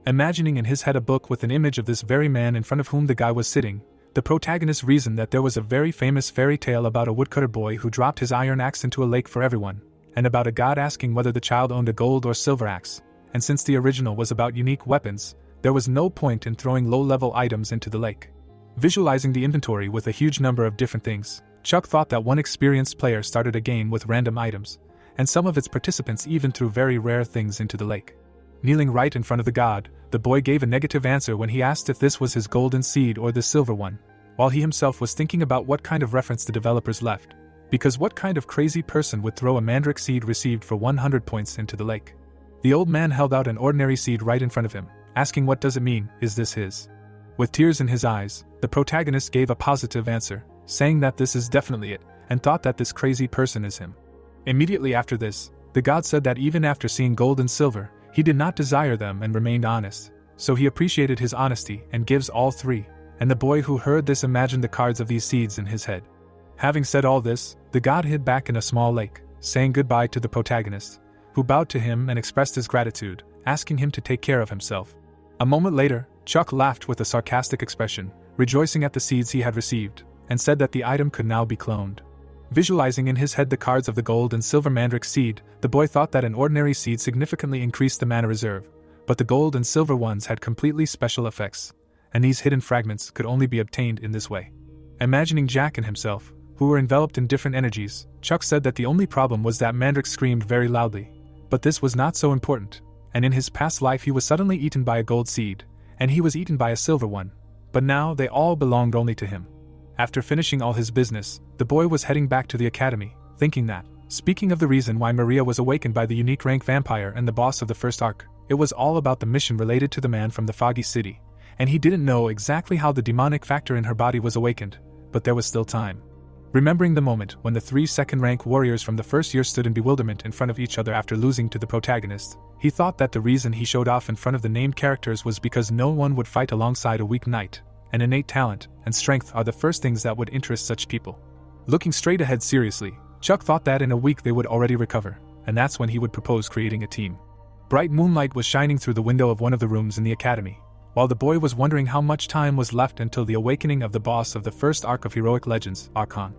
Imagining in his head a book with an image of this very man in front of whom the guy was sitting, the protagonist reasoned that there was a very famous fairy tale about a woodcutter boy who dropped his iron axe into a lake for everyone, and about a god asking whether the child owned a gold or silver axe, and since the original was about unique weapons, there was no point in throwing low-level items into the lake. Visualizing the inventory with a huge number of different things, Chuck thought that one experienced player started a game with random items, and some of its participants even threw very rare things into the lake. Kneeling right in front of the god, the boy gave a negative answer when he asked if this was his golden seed or the silver one, while he himself was thinking about what kind of reference the developers left, because what kind of crazy person would throw a mandrake seed received for 100 points into the lake? The old man held out an ordinary seed right in front of him, asking what does it mean, is this his? With tears in his eyes, the protagonist gave a positive answer, saying that this is definitely it, and thought that this crazy person is him. Immediately after this, the god said that even after seeing gold and silver, he did not desire them and remained honest, so he appreciated his honesty and gives all three, and the boy who heard this imagined the cards of these seeds in his head. Having said all this, the god hid back in a small lake, saying goodbye to the protagonist, who bowed to him and expressed his gratitude, asking him to take care of himself. A moment later, Chuck laughed with a sarcastic expression, rejoicing at the seeds he had received, and said that the item could now be cloned. Visualizing in his head the cards of the gold and silver mandrake seed, the boy thought that an ordinary seed significantly increased the mana reserve, but the gold and silver ones had completely special effects, and these hidden fragments could only be obtained in this way. Imagining Jack and himself, who were enveloped in different energies, Chuck said that the only problem was that mandrake screamed very loudly, but this was not so important, and in his past life he was suddenly eaten by a gold seed, and he was eaten by a silver one, but now they all belonged only to him. After finishing all his business, the boy was heading back to the academy, thinking that, speaking of the reason why Maria was awakened by the unique rank vampire and the boss of the first arc, it was all about the mission related to the man from the foggy city, and he didn't know exactly how the demonic factor in her body was awakened, but there was still time. Remembering the moment when the 3 second-rank warriors from the first year stood in bewilderment in front of each other after losing to the protagonist, he thought that the reason he showed off in front of the named characters was because no one would fight alongside a weak knight, and innate talent and strength are the first things that would interest such people. Looking straight ahead seriously, Chuck thought that in a week they would already recover, and that's when he would propose creating a team. Bright moonlight was shining through the window of one of the rooms in the academy, while the boy was wondering how much time was left until the awakening of the boss of the first arc of Heroic Legends, Archon.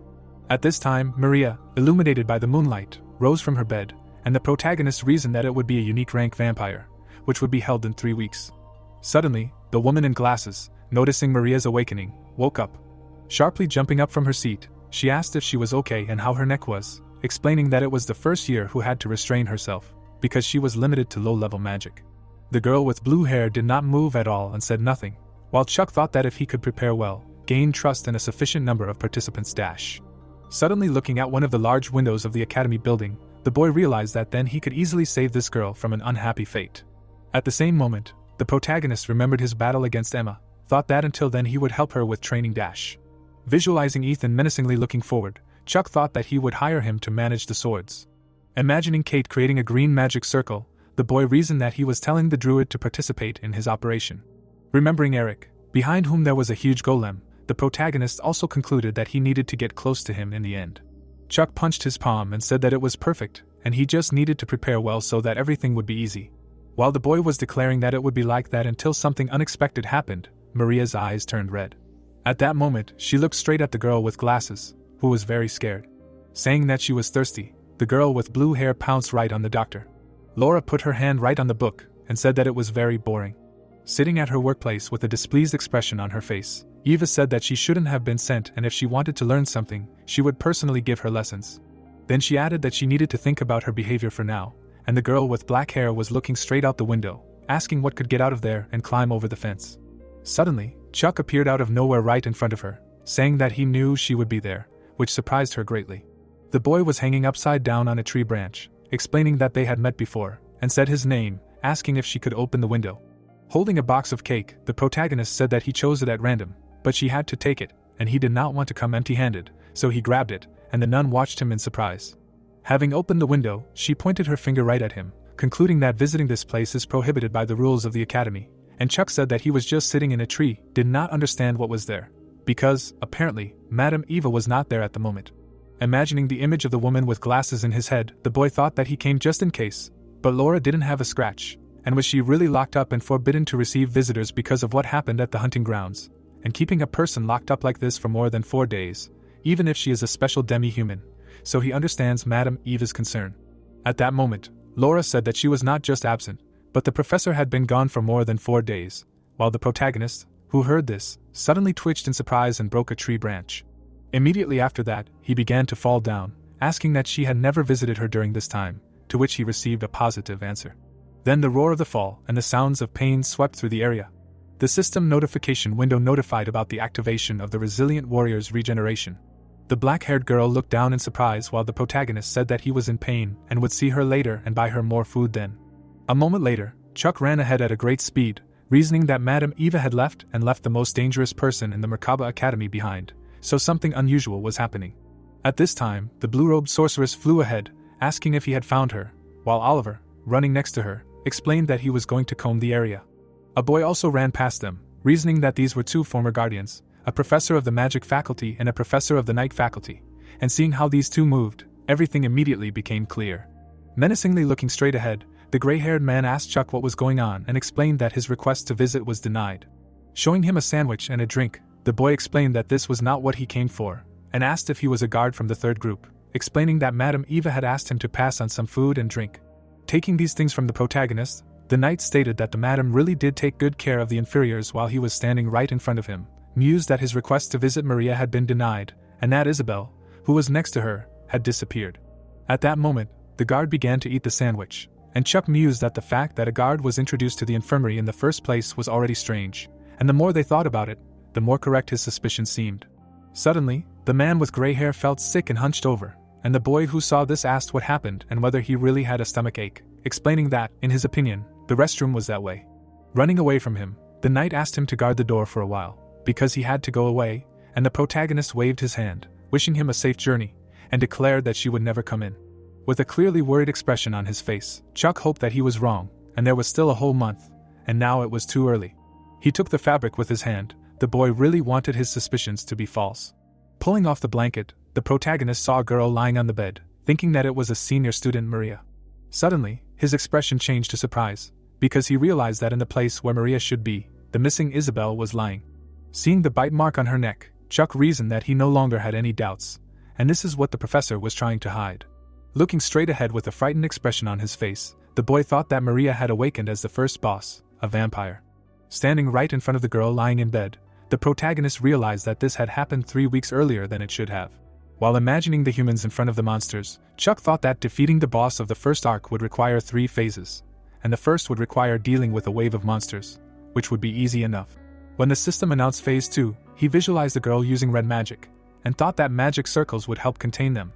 At this time, Maria, illuminated by the moonlight, rose from her bed, and the protagonist reasoned that it would be a unique rank vampire, which would be held in 3 weeks. Suddenly, the woman in glasses, noticing Maria's awakening, woke up. Sharply jumping up from her seat, she asked if she was okay and how her neck was, explaining that it was the first year who had to restrain herself, because she was limited to low-level magic. The girl with blue hair did not move at all and said nothing, while Chuck thought that if he could prepare well, gain trust and a sufficient number of participants dash. Suddenly looking out one of the large windows of the academy building, the boy realized that then he could easily save this girl from an unhappy fate. At the same moment, the protagonist remembered his battle against Emma, thought that until then he would help her with training dash. Visualizing Ethan menacingly looking forward, Chuck thought that he would hire him to manage the swords. Imagining Kate creating a green magic circle, the boy reasoned that he was telling the druid to participate in his operation. Remembering Eric, behind whom there was a huge golem, the protagonist also concluded that he needed to get close to him in the end. Chuck punched his palm and said that it was perfect, and he just needed to prepare well so that everything would be easy. While the boy was declaring that it would be like that until something unexpected happened, Maria's eyes turned red. At that moment, she looked straight at the girl with glasses, who was very scared. Saying that she was thirsty, the girl with blue hair pounced right on the doctor. Laura put her hand right on the book and said that it was very boring. Sitting at her workplace with a displeased expression on her face, Eva said that she shouldn't have been sent, and if she wanted to learn something, she would personally give her lessons. Then she added that she needed to think about her behavior for now, and the girl with black hair was looking straight out the window, asking what could get out of there and climb over the fence. Suddenly, Chuck appeared out of nowhere right in front of her, saying that he knew she would be there, which surprised her greatly. The boy was hanging upside down on a tree branch, explaining that they had met before, and said his name, asking if she could open the window. Holding a box of cake, the protagonist said that he chose it at random, but she had to take it, and he did not want to come empty-handed, so he grabbed it, and the nun watched him in surprise. Having opened the window, she pointed her finger right at him, concluding that visiting this place is prohibited by the rules of the academy, and Chuck said that he was just sitting in a tree, did not understand what was there, because, apparently, Madame Eva was not there at the moment. Imagining the image of the woman with glasses in his head, the boy thought that he came just in case, but Laura didn't have a scratch, and was she really locked up and forbidden to receive visitors because of what happened at the hunting grounds, and keeping a person locked up like this for more than 4 days, even if she is a special demi-human, so he understands Madame Eva's concern. At that moment, Laura said that she was not just absent, but the professor had been gone for more than 4 days, while the protagonist, who heard this, suddenly twitched in surprise and broke a tree branch. Immediately after that, he began to fall down, asking that she had never visited her during this time, to which he received a positive answer. Then the roar of the fall and the sounds of pain swept through the area. The system notification window notified about the activation of the Resilient Warrior's regeneration. The black-haired girl looked down in surprise while the protagonist said that he was in pain and would see her later and buy her more food then. A moment later, Chuck ran ahead at a great speed, reasoning that Madame Eva had left the most dangerous person in the Merkaba Academy behind, so something unusual was happening. At this time, the blue-robed sorceress flew ahead, asking if he had found her, while Oliver, running next to her, explained that he was going to comb the area. A boy also ran past them, reasoning that these were 2 former guardians, a professor of the magic faculty and a professor of the night faculty, and seeing how these 2 moved, everything immediately became clear. Menacingly looking straight ahead, the gray-haired man asked Chuck what was going on and explained that his request to visit was denied. Showing him a sandwich and a drink, the boy explained that this was not what he came for, and asked if he was a guard from the 3rd group, explaining that Madame Eva had asked him to pass on some food and drink. Taking these things from the protagonist, the knight stated that the madam really did take good care of the inferiors while he was standing right in front of him, mused that his request to visit Maria had been denied, and that Isabel, who was next to her, had disappeared. At that moment, the guard began to eat the sandwich, and Chuck mused that the fact that a guard was introduced to the infirmary in the first place was already strange, and the more they thought about it, the more correct his suspicions seemed. Suddenly, the man with gray hair felt sick and hunched over, and the boy who saw this asked what happened and whether he really had a stomach ache, explaining that, in his opinion, the restroom was that way. Running away from him, the knight asked him to guard the door for a while, because he had to go away, and the protagonist waved his hand, wishing him a safe journey, and declared that she would never come in. With a clearly worried expression on his face, Chuck hoped that he was wrong, and there was still a whole month, and now it was too early. He took the fabric with his hand. The boy really wanted his suspicions to be false. Pulling off the blanket, the protagonist saw a girl lying on the bed, thinking that it was a senior student Maria. Suddenly, his expression changed to surprise, because he realized that in the place where Maria should be, the missing Isabel was lying. Seeing the bite mark on her neck, Chuck reasoned that he no longer had any doubts, and this is what the professor was trying to hide. Looking straight ahead with a frightened expression on his face, the boy thought that Maria had awakened as the first boss, a vampire. Standing right in front of the girl lying in bed, the protagonist realized that this had happened 3 weeks earlier than it should have. While imagining the humans in front of the monsters, Chuck thought that defeating the boss of the first arc would require 3 phases, and the first would require dealing with a wave of monsters, which would be easy enough. When the system announced Phase 2, he visualized the girl using red magic, and thought that magic circles would help contain them.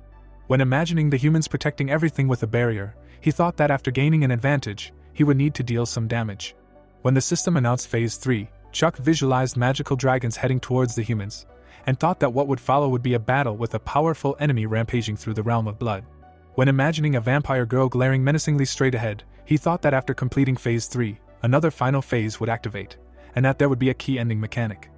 When imagining the humans protecting everything with a barrier, he thought that after gaining an advantage, he would need to deal some damage. When the system announced Phase 3, Chuck visualized magical dragons heading towards the humans, and thought that what would follow would be a battle with a powerful enemy rampaging through the realm of blood. When imagining a vampire girl glaring menacingly straight ahead, he thought that after completing Phase 3, another final phase would activate, and that there would be a key ending mechanic.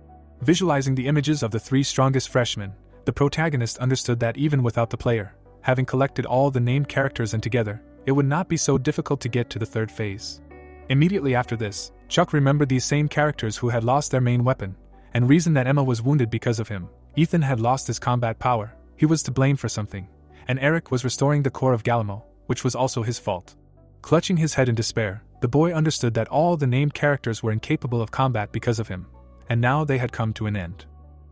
Visualizing the images of the 3 strongest freshmen, the protagonist understood that even without the player, having collected all the named characters and together, it would not be so difficult to get to the 3rd phase. Immediately after this, Chuck remembered these same characters who had lost their main weapon, and reasoned that Emma was wounded because of him. Ethan had lost his combat power, he was to blame for something, and Eric was restoring the core of Galamo, which was also his fault. Clutching his head in despair, the boy understood that all the named characters were incapable of combat because of him, and now they had come to an end.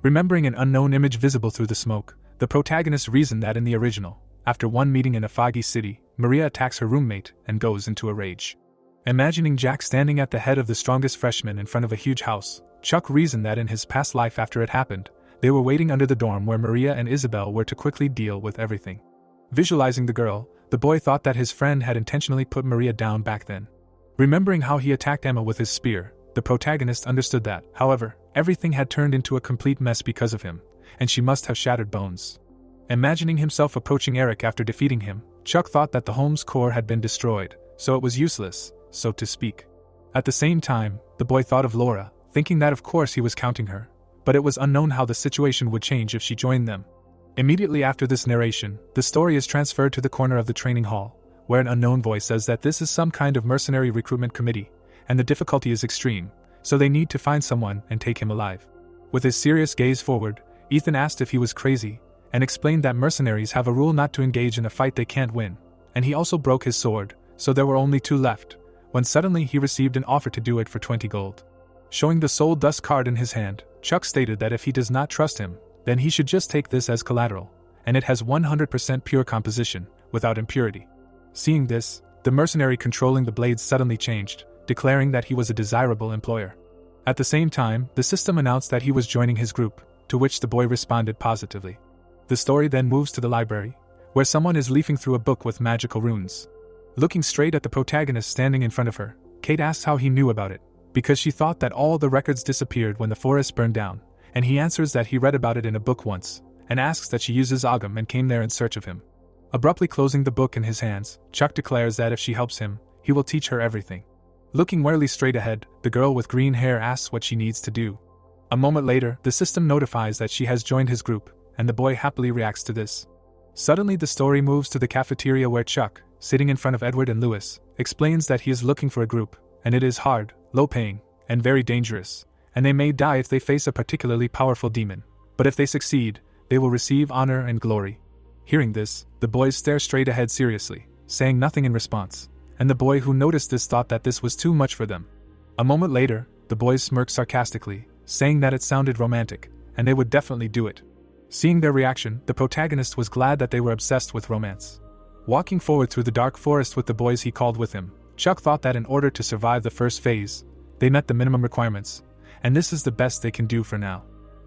Remembering an unknown image visible through the smoke, the protagonist reasoned that in the original, after one meeting in a foggy city, Maria attacks her roommate and goes into a rage. Imagining Jack standing at the head of the strongest freshman in front of a huge house, Chuck reasoned that in his past life after it happened, they were waiting under the dorm where Maria and Isabel were to quickly deal with everything. Visualizing the girl, the boy thought that his friend had intentionally put Maria down back then. Remembering how he attacked Emma with his spear, the protagonist understood that, however, everything had turned into a complete mess because of him, and she must have shattered bones. Imagining himself approaching Eric after defeating him, Chuck thought that the home's core had been destroyed, so it was useless, so to speak. At the same time, the boy thought of Laura, thinking that of course he was counting her, but it was unknown how the situation would change if she joined them. Immediately after this narration, the story is transferred to the corner of the training hall, where an unknown voice says that this is some kind of mercenary recruitment committee, and the difficulty is extreme, so they need to find someone and take him alive. With his serious gaze forward, Ethan asked if he was crazy, and explained that mercenaries have a rule not to engage in a fight they can't win, and he also broke his sword, so there were only 2 left, when suddenly he received an offer to do it for 20 gold. Showing the soul dust card in his hand, Chuck stated that if he does not trust him, then he should just take this as collateral, and it has 100% pure composition, without impurity. Seeing this, the mercenary controlling the blades suddenly changed, declaring that he was a desirable employer. At the same time, the system announced that he was joining his group, to which the boy responded positively. The story then moves to the library, where someone is leafing through a book with magical runes. Looking straight at the protagonist standing in front of her, Kate asks how he knew about it, because she thought that all the records disappeared when the forest burned down, and he answers that he read about it in a book once, and asks that she uses Agam and came there in search of him. Abruptly closing the book in his hands, Chuck declares that if she helps him, he will teach her everything. Looking warily straight ahead, the girl with green hair asks what she needs to do. A moment later, the system notifies that she has joined his group, and the boy happily reacts to this. Suddenly the story moves to the cafeteria where Chuck, sitting in front of Edward and Lewis, explains that he is looking for a group, and it is hard, low-paying, and very dangerous, and they may die if they face a particularly powerful demon, but if they succeed, they will receive honor and glory. Hearing this, the boys stare straight ahead seriously, saying nothing in response, and the boy who noticed this thought that this was too much for them. A moment later, the boys smirked sarcastically, saying that it sounded romantic, and they would definitely do it. Seeing their reaction, the protagonist was glad that they were obsessed with romance. Walking forward through the dark forest with the boys he called with him, Chuck thought that in order to survive the first phase, they met the minimum requirements, and this is the best they can do for now.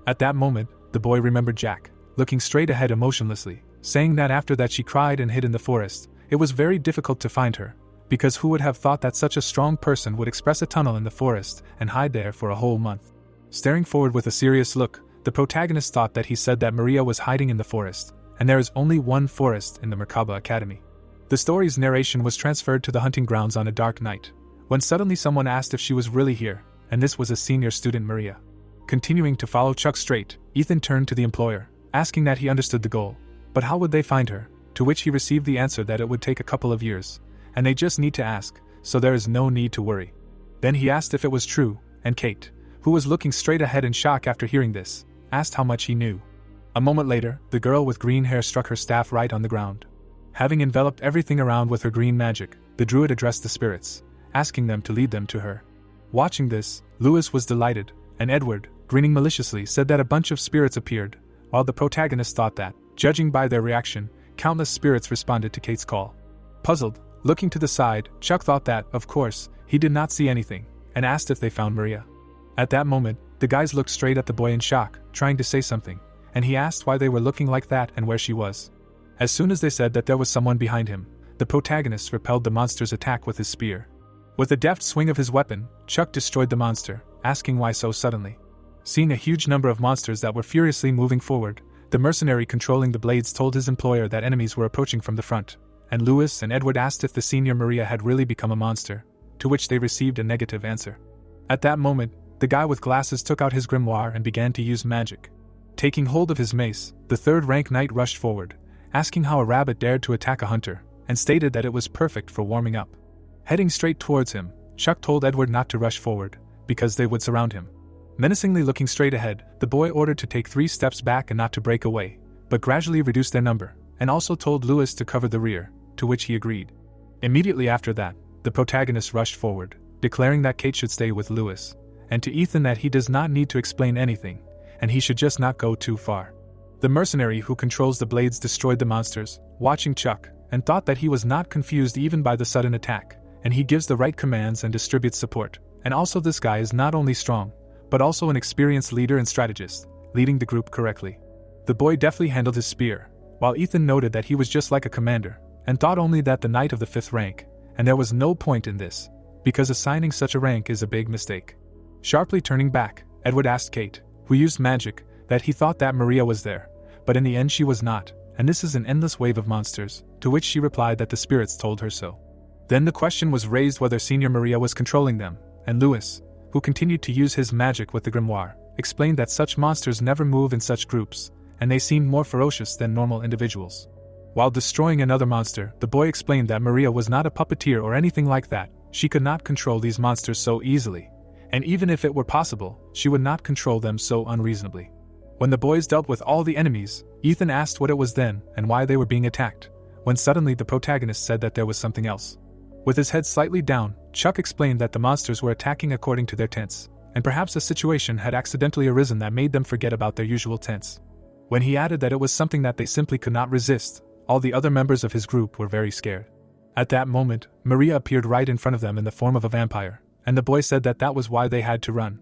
At that moment, the boy remembered Jack, looking straight ahead emotionlessly, saying that after that she cried and hid in the forest, it was very difficult to find her, because who would have thought that such a strong person would express a tunnel in the forest and hide there for a whole month. Staring forward with a serious look, the protagonist thought that he said that Maria was hiding in the forest, and there is only one forest in the Merkaba Academy. The story's narration was transferred to the hunting grounds on a dark night, when suddenly someone asked if she was really here, and this was a senior student Maria. Continuing to follow Chuck straight, Ethan turned to the employer, asking that he understood the goal, but how would they find her, to which he received the answer that it would take a couple of years, and they just need to ask, so there is no need to worry. Then he asked if it was true, and Kate, who was looking straight ahead in shock after hearing this, asked how much he knew. A moment later, the girl with green hair struck her staff right on the ground. Having enveloped everything around with her green magic, the druid addressed the spirits, asking them to lead them to her. Watching this, Lewis was delighted, and Edward, grinning maliciously, said that a bunch of spirits appeared, while the protagonist thought that, judging by their reaction, countless spirits responded to Kate's call. Puzzled, looking to the side, Chuck thought that, of course, he did not see anything, and asked if they found Maria. At that moment, the guys looked straight at the boy in shock, trying to say something, and he asked why they were looking like that and where she was. As soon as they said that there was someone behind him, the protagonist repelled the monster's attack with his spear. With a deft swing of his weapon, Chuck destroyed the monster, asking why so suddenly. Seeing a huge number of monsters that were furiously moving forward, the mercenary controlling the blades told his employer that enemies were approaching from the front, and Lewis and Edward asked if the senior Maria had really become a monster, to which they received a negative answer. At that moment, the guy with glasses took out his grimoire and began to use magic. Taking hold of his mace, the third-rank knight rushed forward, asking how a rabbit dared to attack a hunter, and stated that it was perfect for warming up. Heading straight towards him, Chuck told Edward not to rush forward, because they would surround him. Menacingly looking straight ahead, the boy ordered to take 3 steps back and not to break away, but gradually reduced their number, and also told Lewis to cover the rear, to which he agreed. Immediately after that, the protagonist rushed forward, declaring that Kate should stay with Lewis, and to Ethan that he does not need to explain anything, and he should just not go too far. The mercenary who controls the blades destroyed the monsters, watching Chuck, and thought that he was not confused even by the sudden attack, and he gives the right commands and distributes support, and also this guy is not only strong, but also an experienced leader and strategist, leading the group correctly. The boy deftly handled his spear, while Ethan noted that he was just like a commander, and thought only that the knight of the 5th rank, and there was no point in this, because assigning such a rank is a big mistake. Sharply turning back, Edward asked Kate, who used magic, that he thought that Maria was there, but in the end she was not, and this is an endless wave of monsters, to which she replied that the spirits told her so. Then the question was raised whether Senior Maria was controlling them, and Lewis, who continued to use his magic with the grimoire, explained that such monsters never move in such groups, and they seemed more ferocious than normal individuals. While destroying another monster, the boy explained that Maria was not a puppeteer or anything like that, she could not control these monsters so easily, and even if it were possible, she would not control them so unreasonably. When the boys dealt with all the enemies, Ethan asked what it was then and why they were being attacked, when suddenly the protagonist said that there was something else. With his head slightly down, Chuck explained that the monsters were attacking according to their tents, and perhaps a situation had accidentally arisen that made them forget about their usual tents. When he added that it was something that they simply could not resist, all the other members of his group were very scared. At that moment, Maria appeared right in front of them in the form of a vampire, and the boy said that that was why they had to run.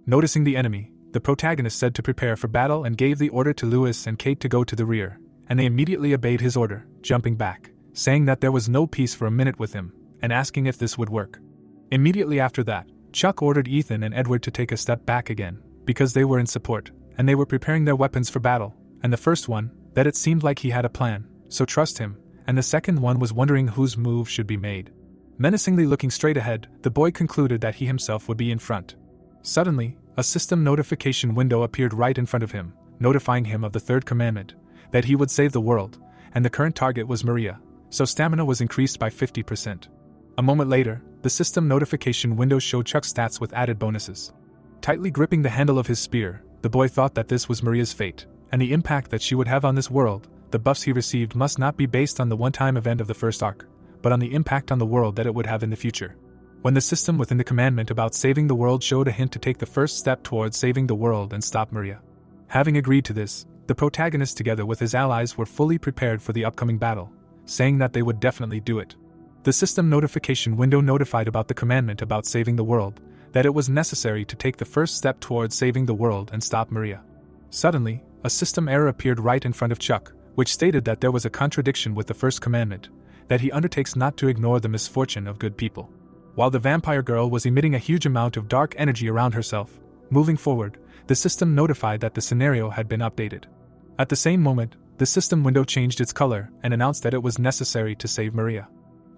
Noticing the enemy, the protagonist said to prepare for battle and gave the order to Lewis and Kate to go to the rear, and they immediately obeyed his order, jumping back, saying that there was no peace for a minute with him, and asking if this would work. Immediately after that, Chuck ordered Ethan and Edward to take a step back again, because they were in support, and they were preparing their weapons for battle, and the first one, that it seemed like he had a plan, so trust him, and the second one was wondering whose move should be made. Menacingly looking straight ahead, the boy concluded that he himself would be in front. Suddenly, a system notification window appeared right in front of him, notifying him of the 3rd commandment, that he would save the world, and the current target was Maria, so stamina was increased by 50%. A moment later, the system notification window showed Chuck's stats with added bonuses. Tightly gripping the handle of his spear, the boy thought that this was Maria's fate, and the impact that she would have on this world. The buffs he received must not be based on the one-time event of the first arc, but on the impact on the world that it would have in the future. When the system within the commandment about saving the world showed a hint to take the first step towards saving the world and stop Maria. Having agreed to this, the protagonist together with his allies were fully prepared for the upcoming battle, saying that they would definitely do it. The system notification window notified about the commandment about saving the world, that it was necessary to take the first step towards saving the world and stop Maria. Suddenly, a system error appeared right in front of Chuck, which stated that there was a contradiction with the first commandment, that he undertakes not to ignore the misfortune of good people. While the vampire girl was emitting a huge amount of dark energy around herself, moving forward, the system notified that the scenario had been updated. At the same moment, the system window changed its color and announced that it was necessary to save Maria.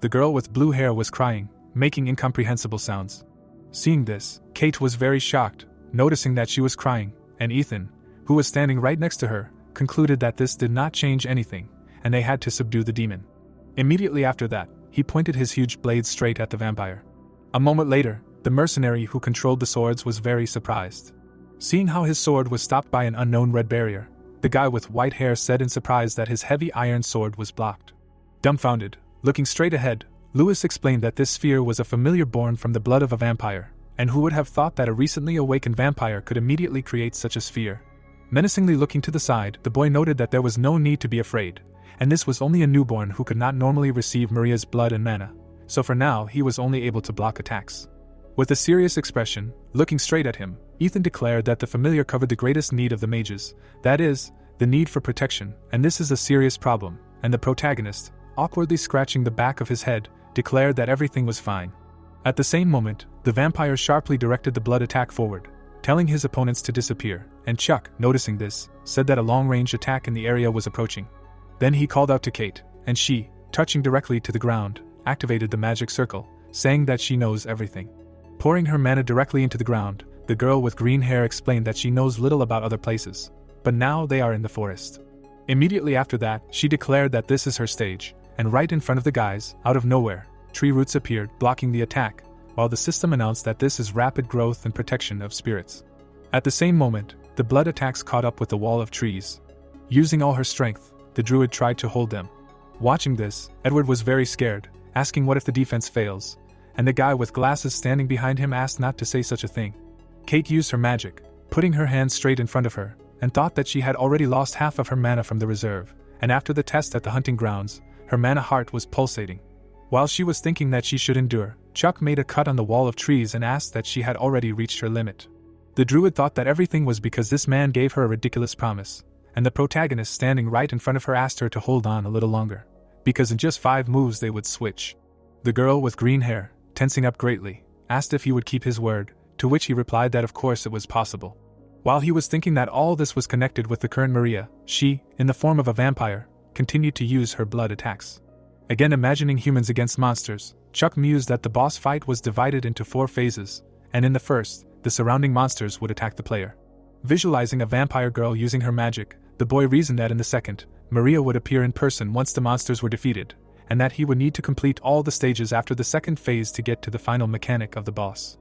The girl with blue hair was crying, making incomprehensible sounds. Seeing this, Kate was very shocked, noticing that she was crying, and Ethan, who was standing right next to her, concluded that this did not change anything, and they had to subdue the demon. Immediately after that, he pointed his huge blade straight at the vampire. A moment later, the mercenary who controlled the swords was very surprised. Seeing how his sword was stopped by an unknown red barrier, the guy with white hair said in surprise that his heavy iron sword was blocked. Dumbfounded, looking straight ahead, Lewis explained that this sphere was a familiar born from the blood of a vampire, and who would have thought that a recently awakened vampire could immediately create such a sphere. Menacingly looking to the side, the boy noted that there was no need to be afraid, and this was only a newborn who could not normally receive Maria's blood and mana, so for now he was only able to block attacks. With a serious expression, looking straight at him, Ethan declared that the familiar covered the greatest need of the mages, that is, the need for protection, and this is a serious problem, and the protagonist, awkwardly scratching the back of his head, declared that everything was fine. At the same moment, the vampire sharply directed the blood attack forward, telling his opponents to disappear, and Chuck, noticing this, said that a long-range attack in the area was approaching. Then he called out to Kate, and she, touching directly to the ground, activated the magic circle, saying that she knows everything. Pouring her mana directly into the ground, the girl with green hair explained that she knows little about other places, but now they are in the forest. Immediately after that, she declared that this is her stage, and right in front of the guys, out of nowhere, tree roots appeared, blocking the attack, while the system announced that this is rapid growth and protection of spirits. At the same moment, the blood attacks caught up with the wall of trees. Using all her strength, the druid tried to hold them. Watching this, Edward was very scared, asking what if the defense fails, and the guy with glasses standing behind him asked not to say such a thing. Kate used her magic, putting her hand straight in front of her, and thought that she had already lost half of her mana from the reserve, and after the test at the hunting grounds, her mana heart was pulsating. While she was thinking that she should endure, Chuck made a cut on the wall of trees and asked that she had already reached her limit. The druid thought that everything was because this man gave her a ridiculous promise, and the protagonist standing right in front of her asked her to hold on a little longer, because in just 5 moves they would switch. The girl with green hair, tensing up greatly, asked if he would keep his word, to which he replied that of course it was possible. While he was thinking that all this was connected with the current Maria, she, in the form of a vampire, continued to use her blood attacks. Again imagining humans against monsters, Chuck mused that the boss fight was divided into 4 phases, and in the first, the surrounding monsters would attack the player. Visualizing a vampire girl using her magic, the boy reasoned that in the second, Maria would appear in person once the monsters were defeated, and that he would need to complete all the stages after the second phase to get to the final mechanic of the boss.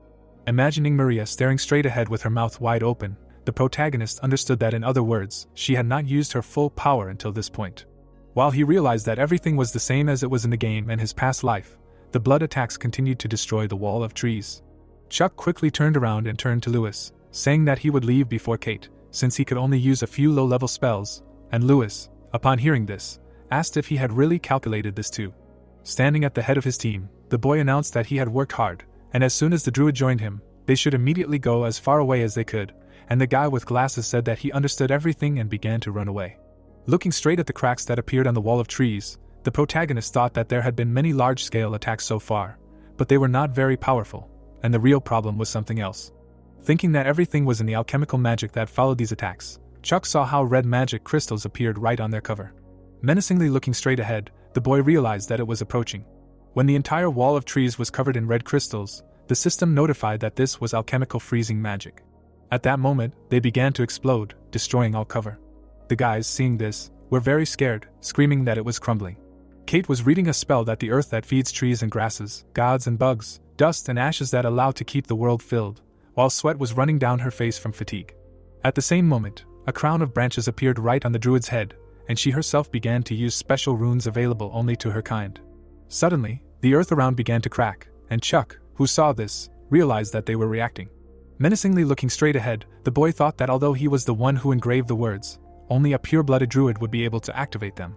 Imagining Maria staring straight ahead with her mouth wide open, the protagonist understood that in other words, she had not used her full power until this point. While he realized that everything was the same as it was in the game and his past life, the blood attacks continued to destroy the wall of trees. Chuck quickly turned around and turned to Lewis, saying that he would leave before Kate, since he could only use a few low-level spells, and Lewis, upon hearing this, asked if he had really calculated this too. Standing at the head of his team, the boy announced that he had worked hard, and as soon as the druid joined him, they should immediately go as far away as they could, and the guy with glasses said that he understood everything and began to run away. Looking straight at the cracks that appeared on the wall of trees, the protagonist thought that there had been many large-scale attacks so far, but they were not very powerful, and the real problem was something else. Thinking that everything was in the alchemical magic that followed these attacks, Chuck saw how red magic crystals appeared right on their cover. Menacingly looking straight ahead, the boy realized that it was approaching. When the entire wall of trees was covered in red crystals, the system notified that this was alchemical freezing magic. At that moment, they began to explode, destroying all cover. The guys, seeing this, were very scared, screaming that it was crumbling. Kate was reading a spell that the earth that feeds trees and grasses, gods and bugs, dust and ashes that allow to keep the world filled, while sweat was running down her face from fatigue. At the same moment, a crown of branches appeared right on the druid's head, and she herself began to use special runes available only to her kind. Suddenly, the earth around began to crack, and Chuck, who saw this, realized that they were reacting. Menacingly looking straight ahead, the boy thought that although he was the one who engraved the words, only a pure-blooded druid would be able to activate them.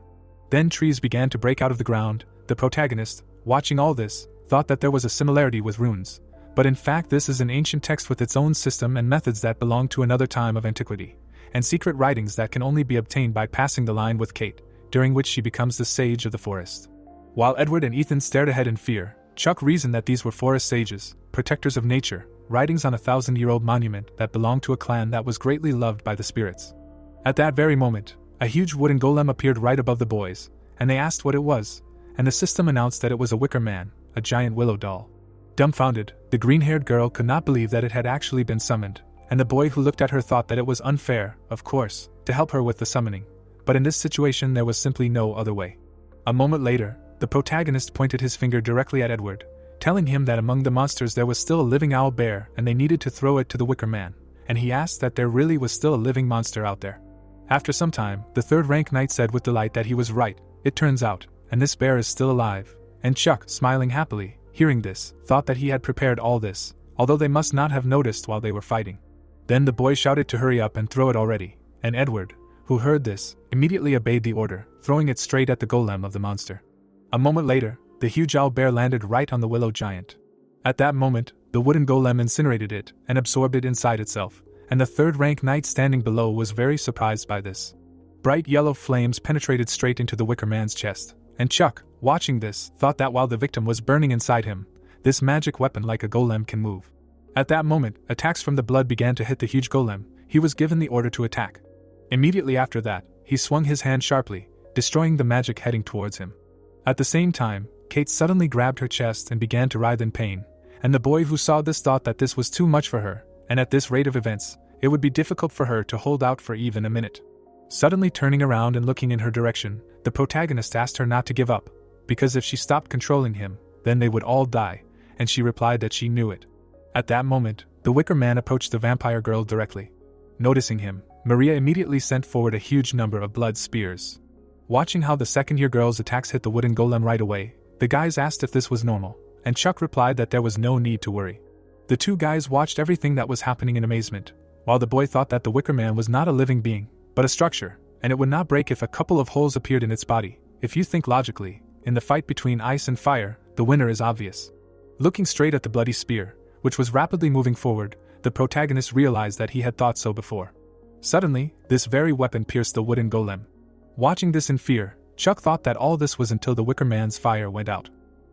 Then trees began to break out of the ground. The protagonist, watching all this, thought that there was a similarity with runes, but in fact this is an ancient text with its own system and methods that belong to another time of antiquity, and secret writings that can only be obtained by passing the line with Kate, during which she becomes the sage of the forest. While Edward and Ethan stared ahead in fear, Chuck reasoned that these were forest sages, protectors of nature, writings on a 1,000-year-old monument that belonged to a clan that was greatly loved by the spirits. At that very moment, a huge wooden golem appeared right above the boys, and they asked what it was, and the system announced that it was a wicker man, a giant willow doll. Dumbfounded, the green-haired girl could not believe that it had actually been summoned, and the boy who looked at her thought that it was unfair, of course, to help her with the summoning, but in this situation there was simply no other way. A moment later, the protagonist pointed his finger directly at Edward, telling him that among the monsters there was still a living owl bear and they needed to throw it to the wicker man, and he asked that there really was still a living monster out there. After some time, the third-rank knight said with delight that he was right, it turns out, and this bear is still alive, and Chuck, smiling happily, hearing this, thought that he had prepared all this, although they must not have noticed while they were fighting. Then the boy shouted to hurry up and throw it already, and Edward, who heard this, immediately obeyed the order, throwing it straight at the golem of the monster. A moment later, the huge owl bear landed right on the willow giant. At that moment, the wooden golem incinerated it and absorbed it inside itself, and the third-rank knight standing below was very surprised by this. Bright yellow flames penetrated straight into the wicker man's chest, and Chuck, watching this, thought that while the victim was burning inside him, this magic weapon like a golem can move. At that moment, attacks from the blood began to hit the huge golem. He was given the order to attack. Immediately after that, he swung his hand sharply, destroying the magic heading towards him. At the same time, Kate suddenly grabbed her chest and began to writhe in pain, and the boy who saw this thought that this was too much for her, and at this rate of events, it would be difficult for her to hold out for even a minute. Suddenly turning around and looking in her direction, the protagonist asked her not to give up, because if she stopped controlling him, then they would all die, and she replied that she knew it. At that moment, the Wicker Man approached the vampire girl directly. Noticing him, Maria immediately sent forward a huge number of blood spears. Watching how the second-year girl's attacks hit the wooden golem right away, the guys asked if this was normal, and Chuck replied that there was no need to worry. The two guys watched everything that was happening in amazement, while the boy thought that the Wicker Man was not a living being, but a structure, and it would not break if a couple of holes appeared in its body. If you think logically, in the fight between ice and fire, the winner is obvious. Looking straight at the bloody spear, which was rapidly moving forward, the protagonist realized that he had thought so before. Suddenly, this very weapon pierced the wooden golem. Watching this in fear, Chuck thought that all this was until the Wicker Man's fire went out.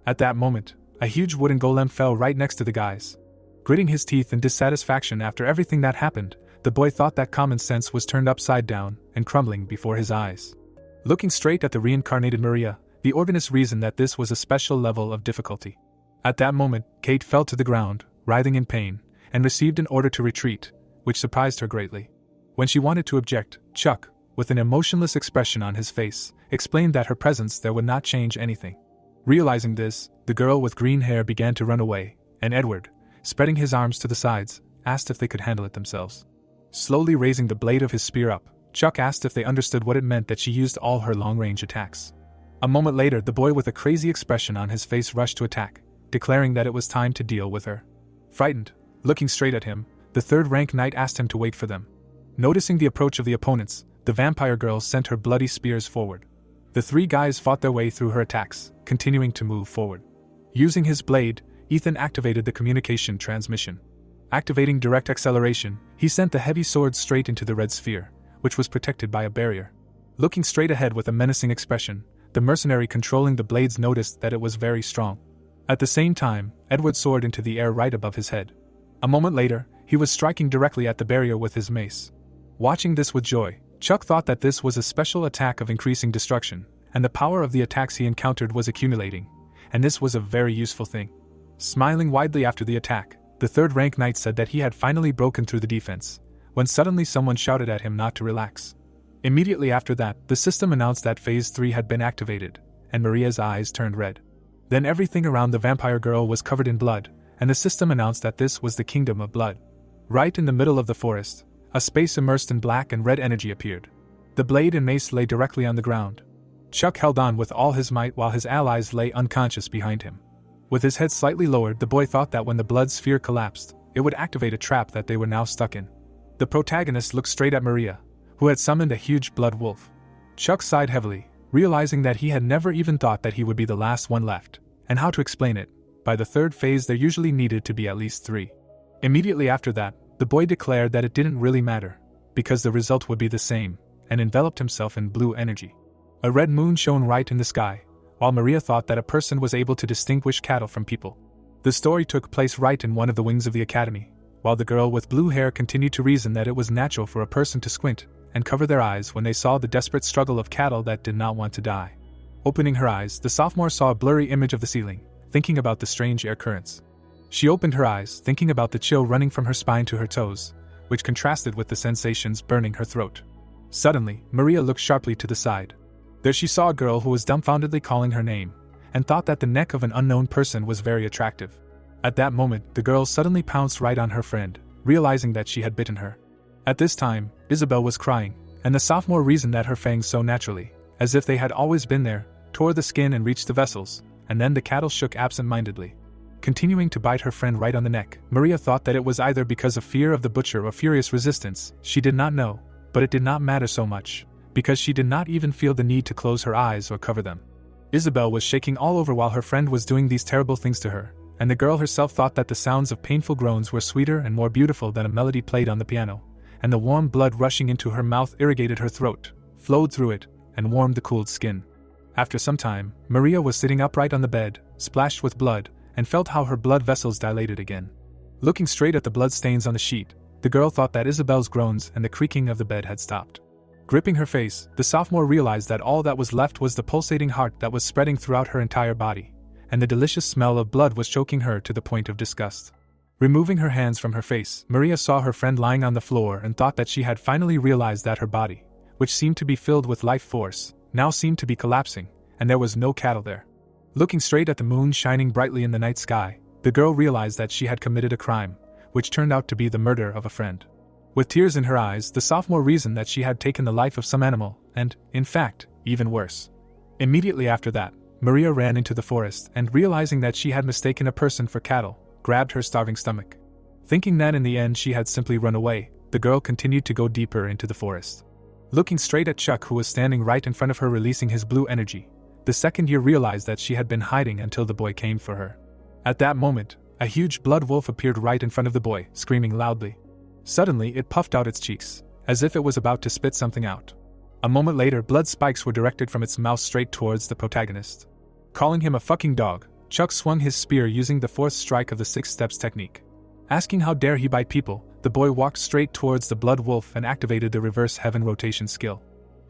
At that moment, a huge wooden golem fell right next to the guys. Gritting his teeth in dissatisfaction after everything that happened, the boy thought that common sense was turned upside down and crumbling before his eyes. Looking straight at the reincarnated Maria, the organist reasoned that this was a special level of difficulty. At that moment, Kate fell to the ground, writhing in pain, and received an order to retreat, which surprised her greatly. When she wanted to object, Chuck, with an emotionless expression on his face, explained that her presence there would not change anything. Realizing this, the girl with green hair began to run away, and Edward, spreading his arms to the sides, asked if they could handle it themselves. Slowly raising the blade of his spear up, Chuck asked if they understood what it meant that she used all her long-range attacks. A moment later, the boy with a crazy expression on his face rushed to attack, declaring that it was time to deal with her. Frightened, looking straight at him, the third-rank knight asked him to wait for them. Noticing the approach of the opponents, the vampire girl sent her bloody spears forward. The three guys fought their way through her attacks, continuing to move forward. Using his blade, Ethan activated the communication transmission. Activating direct acceleration, he sent the heavy sword straight into the red sphere, which was protected by a barrier. Looking straight ahead with a menacing expression, the mercenary controlling the blades noticed that it was very strong. At the same time, Edward soared into the air right above his head. A moment later, he was striking directly at the barrier with his mace. Watching this with joy, Chuck thought that this was a special attack of increasing destruction, and the power of the attacks he encountered was accumulating, and this was a very useful thing. Smiling widely after the attack, the third-rank knight said that he had finally broken through the defense, when suddenly someone shouted at him not to relax. Immediately after that, the system announced that Phase 3 had been activated, and Maria's eyes turned red. Then everything around the vampire girl was covered in blood, and the system announced that this was the Kingdom of Blood. Right in the middle of the forest, a space immersed in black and red energy appeared. The blade and mace lay directly on the ground. Chuck held on with all his might while his allies lay unconscious behind him. With his head slightly lowered, the boy thought that when the blood sphere collapsed, it would activate a trap that they were now stuck in. The protagonist looked straight at Maria, who had summoned a huge blood wolf. Chuck sighed heavily, realizing that he had never even thought that he would be the last one left, and how to explain it. By the third phase there usually needed to be at least 3. Immediately after that, the boy declared that it didn't really matter, because the result would be the same, and enveloped himself in blue energy. A red moon shone right in the sky, while Maria thought that a person was able to distinguish cattle from people. The story took place right in one of the wings of the academy, while the girl with blue hair continued to reason that it was natural for a person to squint and cover their eyes when they saw the desperate struggle of cattle that did not want to die. Opening her eyes, the sophomore saw a blurry image of the ceiling, thinking about the strange air currents. She opened her eyes, thinking about the chill running from her spine to her toes, which contrasted with the sensations burning her throat. Suddenly, Maria looked sharply to the side. There she saw a girl who was dumbfoundedly calling her name, and thought that the neck of an unknown person was very attractive. At that moment, the girl suddenly pounced right on her friend, realizing that she had bitten her. At this time, Isabel was crying, and the sophomore reasoned that her fangs so naturally, as if they had always been there, tore the skin and reached the vessels, and then the cattle shook absent-mindedly. Continuing to bite her friend right on the neck, Maria thought that it was either because of fear of the butcher or furious resistance, she did not know, but it did not matter so much, because she did not even feel the need to close her eyes or cover them. Isabel was shaking all over while her friend was doing these terrible things to her, and the girl herself thought that the sounds of painful groans were sweeter and more beautiful than a melody played on the piano, and the warm blood rushing into her mouth irrigated her throat, flowed through it, and warmed the cooled skin. After some time, Maria was sitting upright on the bed, splashed with blood, and felt how her blood vessels dilated again. Looking straight at the blood stains on the sheet, the girl thought that Isabel's groans and the creaking of the bed had stopped. Gripping her face, the sophomore realized that all that was left was the pulsating heart that was spreading throughout her entire body, and the delicious smell of blood was choking her to the point of disgust. Removing her hands from her face, Maria saw her friend lying on the floor and thought that she had finally realized that her body, which seemed to be filled with life force, now seemed to be collapsing, and there was no cattle there. Looking straight at the moon shining brightly in the night sky, the girl realized that she had committed a crime, which turned out to be the murder of a friend. With tears in her eyes, the sophomore reasoned that she had taken the life of some animal, and, in fact, even worse. Immediately after that, Maria ran into the forest and, realizing that she had mistaken a person for cattle, grabbed her starving stomach. Thinking that in the end she had simply run away, the girl continued to go deeper into the forest. Looking straight at Chuck, who was standing right in front of her releasing his blue energy, the second year realized that she had been hiding until the boy came for her. At that moment, a huge blood wolf appeared right in front of the boy, screaming loudly. Suddenly, it puffed out its cheeks, as if it was about to spit something out. A moment later, blood spikes were directed from its mouth straight towards the protagonist. Calling him a fucking dog, Chuck swung his spear using the fourth strike of the 6 steps technique. Asking how dare he bite people, the boy walked straight towards the blood wolf and activated the reverse heaven rotation skill.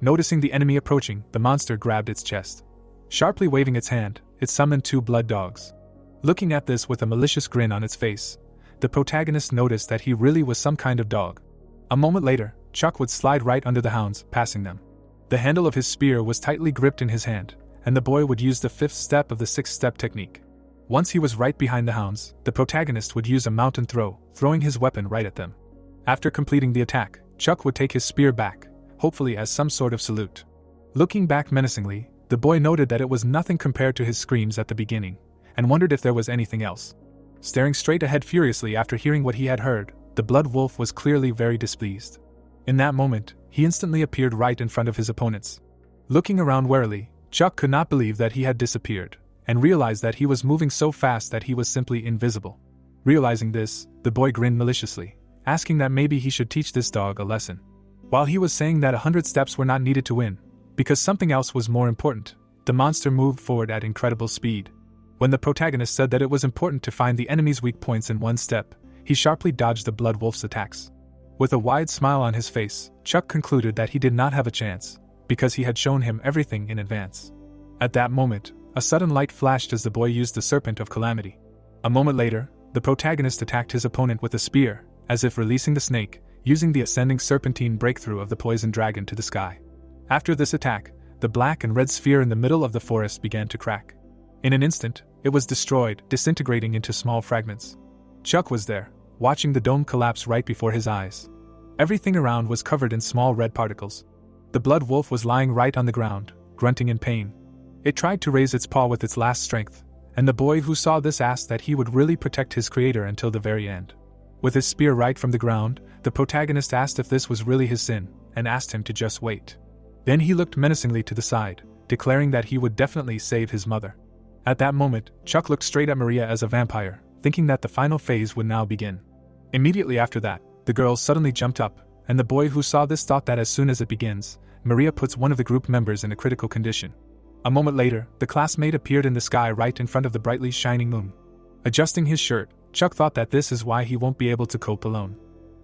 Noticing the enemy approaching, the monster grabbed its chest. Sharply waving its hand, it summoned 2 blood dogs. Looking at this with a malicious grin on its face, the protagonist noticed that he really was some kind of dog. A moment later, Chuck would slide right under the hounds, passing them. The handle of his spear was tightly gripped in his hand, and the boy would use the 5th step of the 6-step technique. Once he was right behind the hounds, the protagonist would use a mountain throw, throwing his weapon right at them. After completing the attack, Chuck would take his spear back, hopefully as some sort of salute. Looking back menacingly, the boy noted that it was nothing compared to his screams at the beginning, and wondered if there was anything else. Staring straight ahead furiously after hearing what he had heard, the blood wolf was clearly very displeased. In that moment, he instantly appeared right in front of his opponents. Looking around warily, Chuck could not believe that he had disappeared, and realized that he was moving so fast that he was simply invisible. Realizing this, the boy grinned maliciously, asking that maybe he should teach this dog a lesson. While he was saying that 100 steps were not needed to win, because something else was more important, the monster moved forward at incredible speed. When the protagonist said that it was important to find the enemy's weak points in 1 step, he sharply dodged the blood wolf's attacks. With a wide smile on his face, Chuck concluded that he did not have a chance, because he had shown him everything in advance. At that moment, a sudden light flashed as the boy used the Serpent of Calamity. A moment later, the protagonist attacked his opponent with a spear, as if releasing the snake, using the ascending serpentine breakthrough of the poison dragon to the sky. After this attack, the black and red sphere in the middle of the forest began to crack. In an instant, it was destroyed, disintegrating into small fragments. Chuck was there, watching the dome collapse right before his eyes. Everything around was covered in small red particles. The blood wolf was lying right on the ground, grunting in pain. It tried to raise its paw with its last strength, and the boy who saw this asked that he would really protect his creator until the very end. With his spear right from the ground, the protagonist asked if this was really his sin, and asked him to just wait. Then he looked menacingly to the side, declaring that he would definitely save his mother. At that moment, Chuck looked straight at Maria as a vampire, thinking that the final phase would now begin. Immediately after that, the girl suddenly jumped up, and the boy who saw this thought that as soon as it begins, Maria puts one of the group members in a critical condition. A moment later, the classmate appeared in the sky right in front of the brightly shining moon. Adjusting his shirt, Chuck thought that this is why he won't be able to cope alone.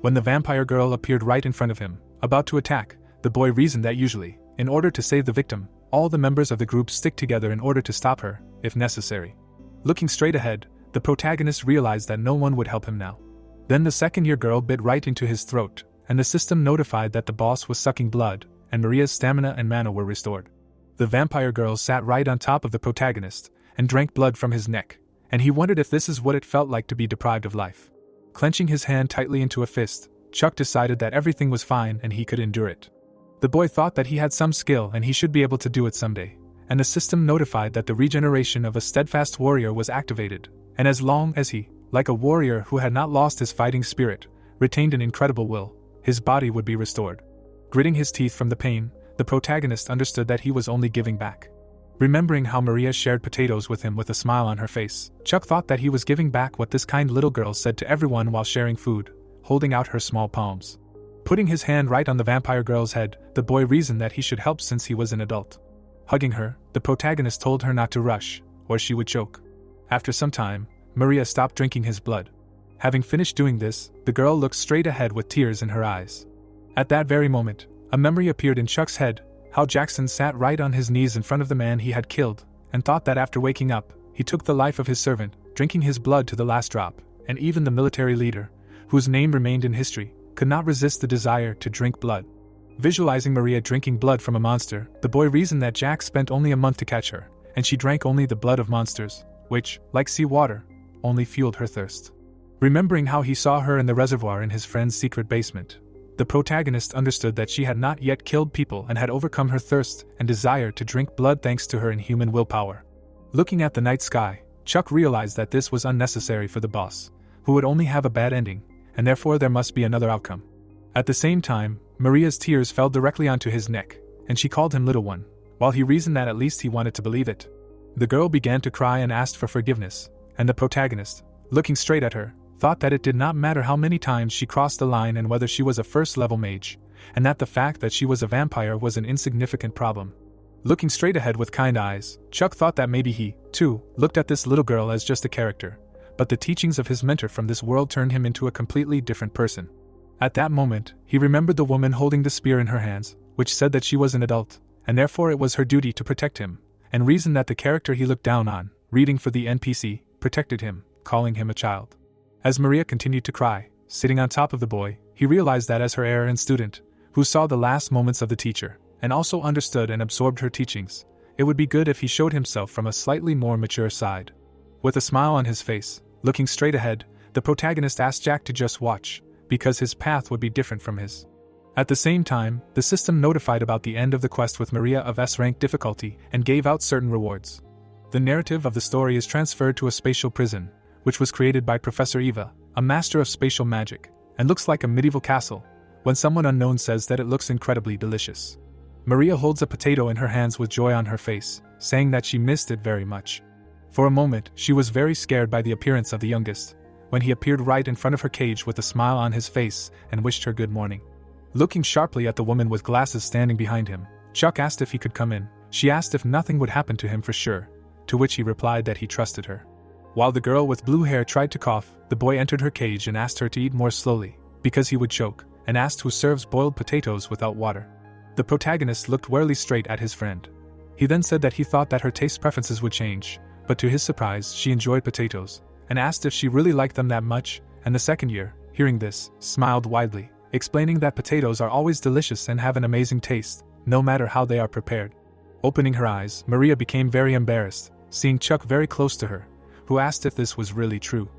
When the vampire girl appeared right in front of him, about to attack, the boy reasoned that usually, in order to save the victim, all the members of the group stick together in order to stop her, if necessary. Looking straight ahead, the protagonist realized that no one would help him now. Then the second-year girl bit right into his throat, and the system notified that the boss was sucking blood, and Maria's stamina and mana were restored. The vampire girl sat right on top of the protagonist, and drank blood from his neck, and he wondered if this is what it felt like to be deprived of life. Clenching his hand tightly into a fist, Chuck decided that everything was fine and he could endure it. The boy thought that he had some skill and he should be able to do it someday, and the system notified that the regeneration of a steadfast warrior was activated, and as long as he, like a warrior who had not lost his fighting spirit, retained an incredible will, his body would be restored. Gritting his teeth from the pain, the protagonist understood that he was only giving back. Remembering how Maria shared potatoes with him with a smile on her face, Chuck thought that he was giving back what this kind little girl said to everyone while sharing food, holding out her small palms. Putting his hand right on the vampire girl's head, the boy reasoned that he should help since he was an adult. Hugging her, the protagonist told her not to rush, or she would choke. After some time, Maria stopped drinking his blood. Having finished doing this, the girl looked straight ahead with tears in her eyes. At that very moment, a memory appeared in Chuck's head, how Jackson sat right on his knees in front of the man he had killed, and thought that after waking up, he took the life of his servant, drinking his blood to the last drop, and even the military leader, whose name remained in history, could not resist the desire to drink blood. Visualizing Maria drinking blood from a monster, the boy reasoned that Jack spent only a month to catch her, and she drank only the blood of monsters, which, like sea water, only fueled her thirst. Remembering how he saw her in the reservoir in his friend's secret basement, the protagonist understood that she had not yet killed people and had overcome her thirst and desire to drink blood thanks to her inhuman willpower. Looking at the night sky, Chuck realized that this was unnecessary for the boss, who would only have a bad ending, and therefore there must be another outcome. At the same time, Maria's tears fell directly onto his neck, and she called him little one, while he reasoned that at least he wanted to believe it. The girl began to cry and asked for forgiveness, and the protagonist, looking straight at her, thought that it did not matter how many times she crossed the line and whether she was a first-level mage, and that the fact that she was a vampire was an insignificant problem. Looking straight ahead with kind eyes, Chuck thought that maybe he, too, looked at this little girl as just a character, but the teachings of his mentor from this world turned him into a completely different person. At that moment, he remembered the woman holding the spear in her hands, which said that she was an adult, and therefore it was her duty to protect him, and reasoned that the character he looked down on, reading for the NPC, protected him, calling him a child. As Maria continued to cry, sitting on top of the boy, he realized that as her heir and student, who saw the last moments of the teacher, and also understood and absorbed her teachings, it would be good if he showed himself from a slightly more mature side. With a smile on his face, looking straight ahead, the protagonist asked Jack to just watch, because his path would be different from his. At the same time, the system notified about the end of the quest with Maria of S-rank difficulty and gave out certain rewards. The narrative of the story is transferred to a spatial prison, which was created by Professor Eva, a master of spatial magic, and looks like a medieval castle, when someone unknown says that it looks incredibly delicious. Maria holds a potato in her hands with joy on her face, saying that she missed it very much. For a moment, she was very scared by the appearance of the youngest, when he appeared right in front of her cage with a smile on his face and wished her good morning. Looking sharply at the woman with glasses standing behind him, Chuck asked if he could come in. She asked if nothing would happen to him for sure, to which he replied that he trusted her. While the girl with blue hair tried to cough, the boy entered her cage and asked her to eat more slowly, because he would choke, and asked who serves boiled potatoes without water. The protagonist looked warily straight at his friend. He then said that he thought that her taste preferences would change, but to his surprise she enjoyed potatoes, and asked if she really liked them that much, and the second year, hearing this, smiled widely, explaining that potatoes are always delicious and have an amazing taste, no matter how they are prepared. Opening her eyes, Maria became very embarrassed, seeing Chuck very close to her, who asked if this was really true.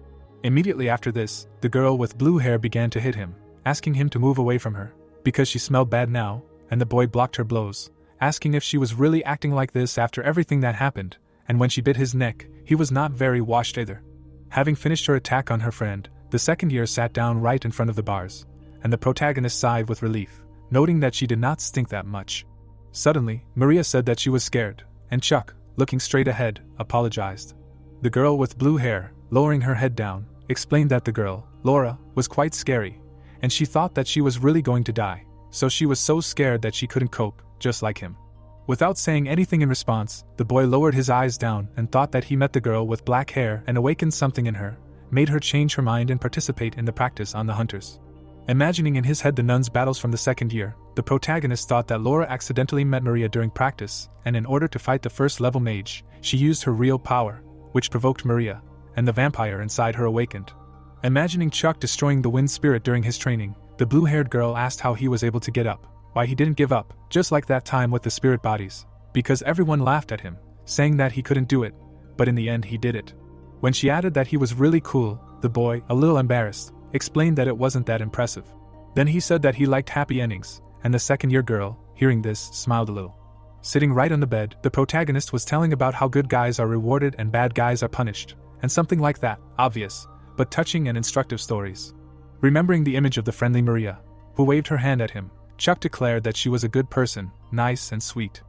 Immediately after this, the girl with blue hair began to hit him, asking him to move away from her, because she smelled bad now, and the boy blocked her blows, asking if she was really acting like this after everything that happened, and when she bit his neck, he was not very washed either. Having finished her attack on her friend, the second year sat down right in front of the bars, and the protagonist sighed with relief, noting that she did not stink that much. Suddenly, Maria said that she was scared, and Chuck, looking straight ahead, apologized. The girl with blue hair, lowering her head down, explained that the girl, Laura, was quite scary, and she thought that she was really going to die, so she was so scared that she couldn't cope, just like him. Without saying anything in response, the boy lowered his eyes down and thought that he met the girl with black hair and awakened something in her, made her change her mind and participate in the practice on the hunters. Imagining in his head the nuns' battles from the second year, the protagonist thought that Laura accidentally met Maria during practice, and in order to fight the first-level mage, she used her real power, which provoked Maria, and the vampire inside her awakened. Imagining Chuck destroying the wind spirit during his training, the blue-haired girl asked how he was able to get up, why he didn't give up, just like that time with the spirit bodies, because everyone laughed at him, saying that he couldn't do it, but in the end he did it. When she added that he was really cool, the boy, a little embarrassed, explained that it wasn't that impressive. Then he said that he liked happy endings, and the second-year girl, hearing this, smiled a little. Sitting right on the bed, the protagonist was telling about how good guys are rewarded and bad guys are punished, and something like that, obvious, but touching and instructive stories. Remembering the image of the friendly Maria, who waved her hand at him, Chuck declared that she was a good person, nice and sweet.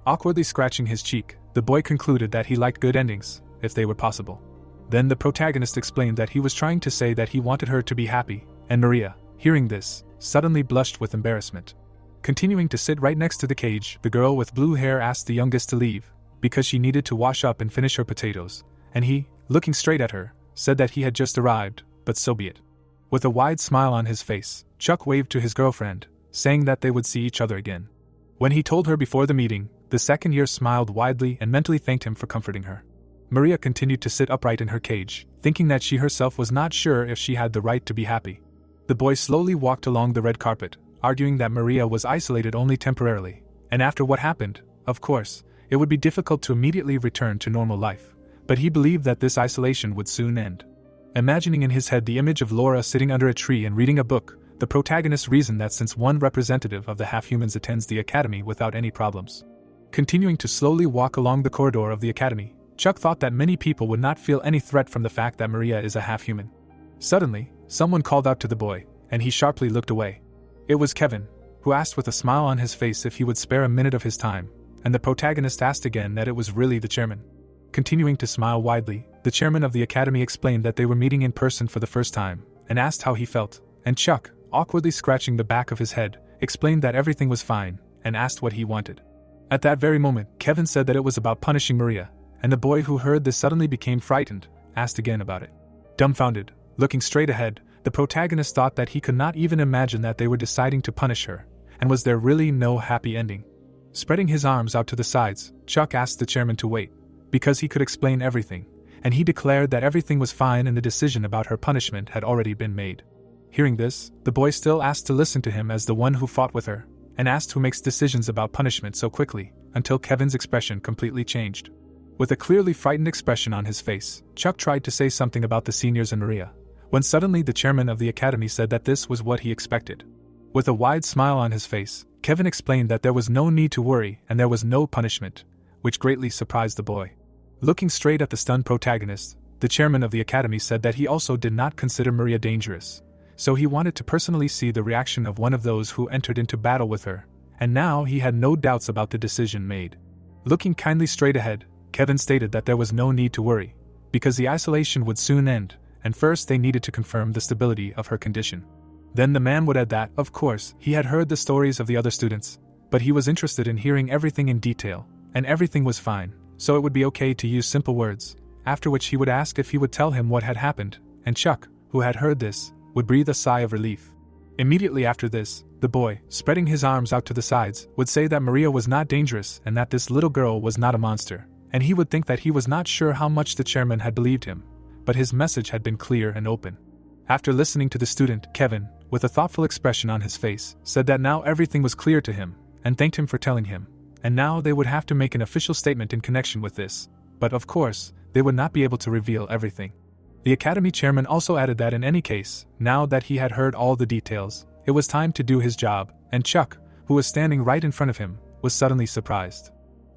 Awkwardly scratching his cheek, the boy concluded that he liked good endings, if they were possible. Then the protagonist explained that he was trying to say that he wanted her to be happy, and Maria, hearing this, suddenly blushed with embarrassment. Continuing to sit right next to the cage, the girl with blue hair asked the youngest to leave, because she needed to wash up and finish her potatoes, and he, looking straight at her, said that he had just arrived, but so be it. With a wide smile on his face, Chuck waved to his girlfriend, saying that they would see each other again. When he told her before the meeting, the second year smiled widely and mentally thanked him for comforting her. Maria continued to sit upright in her cage, thinking that she herself was not sure if she had the right to be happy. The boy slowly walked along the red carpet, arguing that Maria was isolated only temporarily, and after what happened, of course, it would be difficult to immediately return to normal life, but he believed that this isolation would soon end. Imagining in his head the image of Laura sitting under a tree and reading a book, the protagonist reasoned that since one representative of the half-humans attends the academy without any problems. Continuing to slowly walk along the corridor of the academy, Chuck thought that many people would not feel any threat from the fact that Maria is a half-human. Suddenly, someone called out to the boy, and he sharply looked away. It was Kevin, who asked with a smile on his face if he would spare a minute of his time, and the protagonist asked again that it was really the chairman. Continuing to smile widely, the chairman of the academy explained that they were meeting in person for the first time, and asked how he felt, and Chuck, awkwardly scratching the back of his head, explained that everything was fine, and asked what he wanted. At that very moment, Kevin said that it was about punishing Maria, and the boy who heard this suddenly became frightened, asked again about it. Dumbfounded, looking straight ahead, the protagonist thought that he could not even imagine that they were deciding to punish her, and was there really no happy ending? Spreading his arms out to the sides, Chuck asked the chairman to wait, because he could explain everything, and he declared that everything was fine and the decision about her punishment had already been made. Hearing this, the boy still asked to listen to him as the one who fought with her, and asked who makes decisions about punishment so quickly, until Kevin's expression completely changed. With a clearly frightened expression on his face, Chuck tried to say something about the seniors and Maria, when suddenly the chairman of the academy said that this was what he expected. With a wide smile on his face, Kevin explained that there was no need to worry and there was no punishment, which greatly surprised the boy. Looking straight at the stunned protagonist, the chairman of the academy said that he also did not consider Maria dangerous, so he wanted to personally see the reaction of one of those who entered into battle with her, and now he had no doubts about the decision made. Looking kindly straight ahead, Kevin stated that there was no need to worry, because the isolation would soon end, and first they needed to confirm the stability of her condition. Then the man would add that, of course, he had heard the stories of the other students, but he was interested in hearing everything in detail, and everything was fine, so it would be okay to use simple words, after which he would ask if he would tell him what had happened, and Chuck, who had heard this, would breathe a sigh of relief. Immediately after this, the boy, spreading his arms out to the sides, would say that Maria was not dangerous and that this little girl was not a monster, and he would think that he was not sure how much the chairman had believed him, but his message had been clear and open. After listening to the student, Kevin, with a thoughtful expression on his face, said that now everything was clear to him, and thanked him for telling him, and now they would have to make an official statement in connection with this, but of course, they would not be able to reveal everything. The academy chairman also added that in any case, now that he had heard all the details, it was time to do his job, and Chuck, who was standing right in front of him, was suddenly surprised.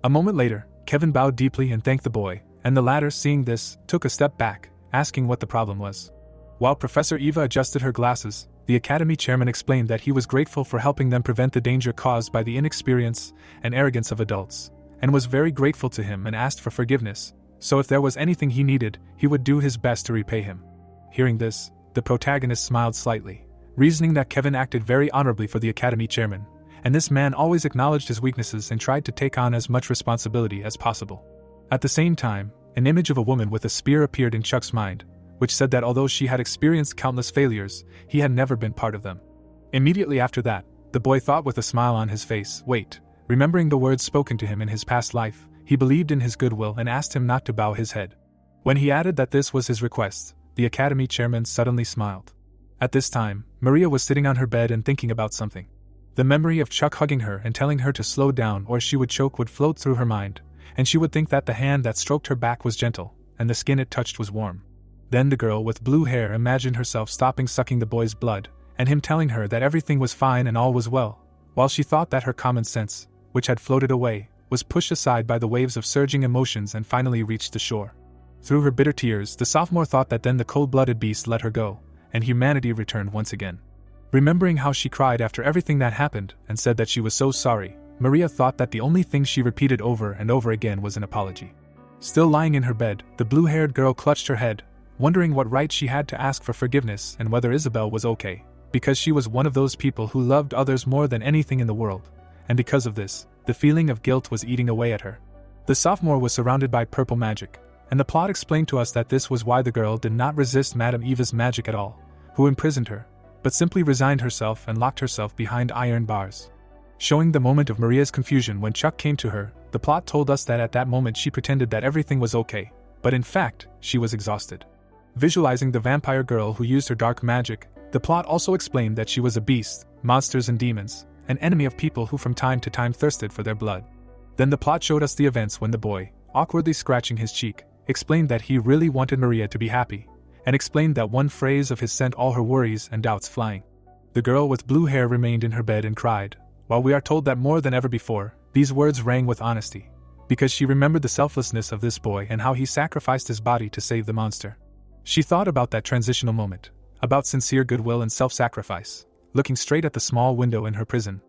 A moment later, Kevin bowed deeply and thanked the boy, and the latter, seeing this, took a step back, asking what the problem was. While Professor Eva adjusted her glasses, the academy chairman explained that he was grateful for helping them prevent the danger caused by the inexperience and arrogance of adults, and was very grateful to him and asked for forgiveness, so if there was anything he needed, he would do his best to repay him. Hearing this, the protagonist smiled slightly, reasoning that Kevin acted very honorably for the academy chairman, and this man always acknowledged his weaknesses and tried to take on as much responsibility as possible. At the same time, an image of a woman with a spear appeared in Chuck's mind, which said that although she had experienced countless failures, he had never been part of them. Immediately after that, the boy thought with a smile on his face, wait, remembering the words spoken to him in his past life, he believed in his goodwill and asked him not to bow his head. When he added that this was his request, the academy chairman suddenly smiled. At this time, Maria was sitting on her bed and thinking about something. The memory of Chuck hugging her and telling her to slow down or she would choke would float through her mind, and she would think that the hand that stroked her back was gentle, and the skin it touched was warm. Then the girl with blue hair imagined herself stopping sucking the boy's blood, and him telling her that everything was fine and all was well, while she thought that her common sense, which had floated away, was pushed aside by the waves of surging emotions and finally reached the shore. Through her bitter tears, the sophomore thought that then the cold-blooded beast let her go, and humanity returned once again. Remembering how she cried after everything that happened and said that she was so sorry, Maria thought that the only thing she repeated over and over again was an apology. Still lying in her bed, the blue-haired girl clutched her head, wondering what right she had to ask for forgiveness and whether Isabel was okay, because she was one of those people who loved others more than anything in the world, and because of this, the feeling of guilt was eating away at her. The sophomore was surrounded by purple magic, and the plot explained to us that this was why the girl did not resist Madame Eva's magic at all, who imprisoned her, but simply resigned herself and locked herself behind iron bars. Showing the moment of Maria's confusion when Chuck came to her, the plot told us that at that moment she pretended that everything was okay, but in fact, she was exhausted. Visualizing the vampire girl who used her dark magic, the plot also explained that she was a beast, monsters and demons, an enemy of people who from time to time thirsted for their blood. Then the plot showed us the events when the boy, awkwardly scratching his cheek, explained that he really wanted Maria to be happy, and explained that one phrase of his sent all her worries and doubts flying. The girl with blue hair remained in her bed and cried, while we are told that more than ever before, these words rang with honesty, because she remembered the selflessness of this boy and how he sacrificed his body to save the monster. She thought about that transitional moment, about sincere goodwill and self-sacrifice, looking straight at the small window in her prison.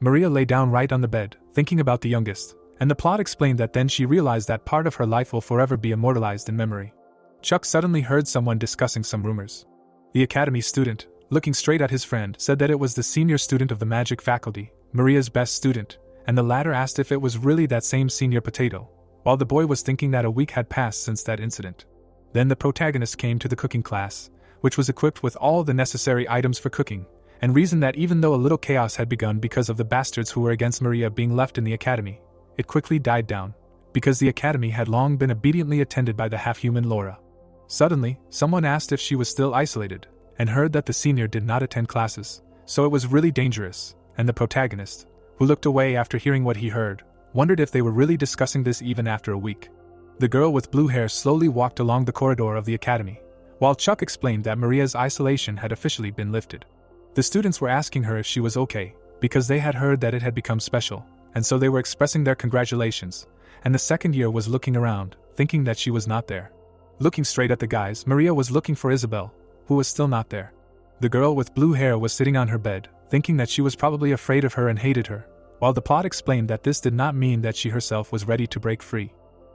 Maria lay down right on the bed, thinking about the youngest, and the plot explained that then she realized that part of her life will forever be immortalized in memory. Chuck suddenly heard someone discussing some rumors. The academy student, looking straight at his friend, said that it was the senior student of the magic faculty, Maria's best student, and the latter asked if it was really that same senior potato, while the boy was thinking that a week had passed since that incident. Then the protagonist came to the cooking class, which was equipped with all the necessary items for cooking, and reasoned that even though a little chaos had begun because of the bastards who were against Maria being left in the academy, it quickly died down, because the academy had long been obediently attended by the half-human Laura. Suddenly, someone asked if she was still isolated, and heard that the senior did not attend classes, so it was really dangerous, and the protagonist, who looked away after hearing what he heard, wondered if they were really discussing this even after a week. The girl with blue hair slowly walked along the corridor of the academy, while Chuck explained that Maria's isolation had officially been lifted. The students were asking her if she was okay, because they had heard that it had become special, and so they were expressing their congratulations, and the second year was looking around, thinking that she was not there. Looking straight at the guys, Maria was looking for Isabel, who was still not there. The girl with blue hair was sitting on her bed, thinking that she was probably afraid of her and hated her, while the plot explained that this did not mean that she herself was ready to break free.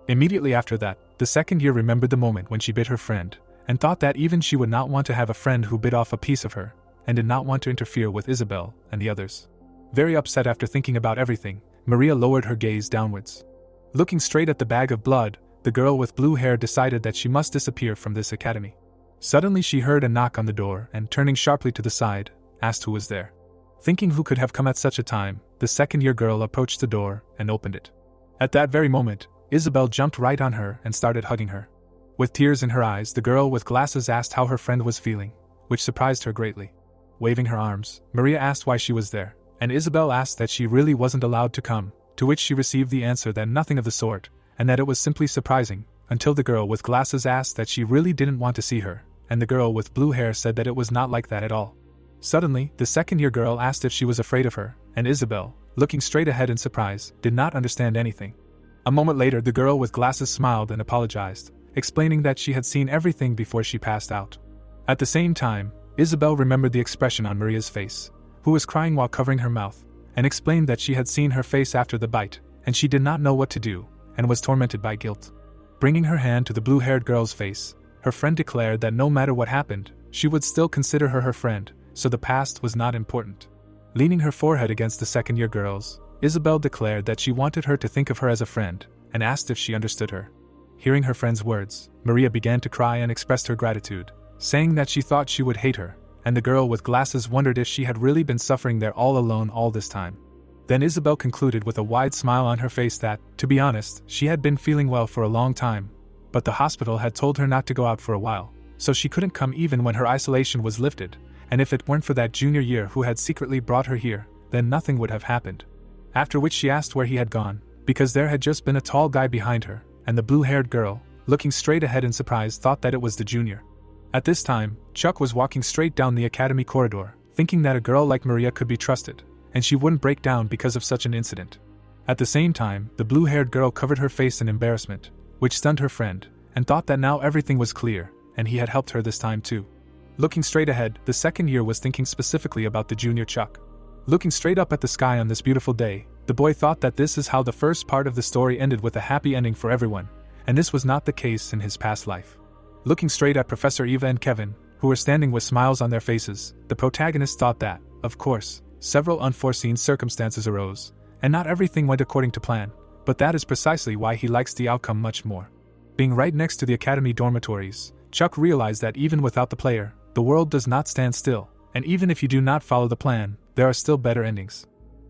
Immediately after that, the second year remembered the moment when she bit her friend, and thought that even she would not want to have a friend who bit off a piece of her, and did not want to interfere with Isabel and the others. Very upset after thinking about everything, Maria lowered her gaze downwards. Looking straight at the bag of blood, the girl with blue hair decided that she must disappear from this academy. Suddenly she heard a knock on the door and, turning sharply to the side, asked who was there. Thinking who could have come at such a time, the second-year girl approached the door and opened it. At that very moment, Isabel jumped right on her and started hugging her. With tears in her eyes, the girl with glasses asked how her friend was feeling, which surprised her greatly. Waving her arms, Maria asked why she was there, and Isabel asked that she really wasn't allowed to come, to which she received the answer that nothing of the sort, and that it was simply surprising, until the girl with glasses asked that she really didn't want to see her, and the girl with blue hair said that it was not like that at all. Suddenly, the second-year girl asked if she was afraid of her, and Isabel, looking straight ahead in surprise, did not understand anything. A moment later, the girl with glasses smiled and apologized, explaining that she had seen everything before she passed out. At the same time, Isabel remembered the expression on Maria's face, who was crying while covering her mouth, and explained that she had seen her face after the bite, and she did not know what to do, and was tormented by guilt. Bringing her hand to the blue-haired girl's face, her friend declared that no matter what happened, she would still consider her her friend, so the past was not important. Leaning her forehead against the second-year girl's, Isabel declared that she wanted her to think of her as a friend, and asked if she understood her. Hearing her friend's words, Maria began to cry and expressed her gratitude, saying that she thought she would hate her, and the girl with glasses wondered if she had really been suffering there all alone all this time. Then Isabel concluded with a wide smile on her face that, to be honest, she had been feeling well for a long time, but the hospital had told her not to go out for a while, so she couldn't come even when her isolation was lifted, and if it weren't for that junior year who had secretly brought her here, then nothing would have happened. After which she asked where he had gone, because there had just been a tall guy behind her, and the blue-haired girl, looking straight ahead in surprise, thought that it was the junior. At this time, Chuck was walking straight down the academy corridor, thinking that a girl like Maria could be trusted, and she wouldn't break down because of such an incident. At the same time, the blue-haired girl covered her face in embarrassment, which stunned her friend, and thought that now everything was clear, and he had helped her this time too. Looking straight ahead, the second year was thinking specifically about the junior Chuck. Looking straight up at the sky on this beautiful day, the boy thought that this is how the first part of the story ended, with a happy ending for everyone, and this was not the case in his past life. Looking straight at Professor Eva and Kevin, who were standing with smiles on their faces, the protagonist thought that, of course, several unforeseen circumstances arose, and not everything went according to plan, but that is precisely why he likes the outcome much more. Being right next to the academy dormitories, Chuck realized that even without the player, the world does not stand still, and even if you do not follow the plan, there are still better endings.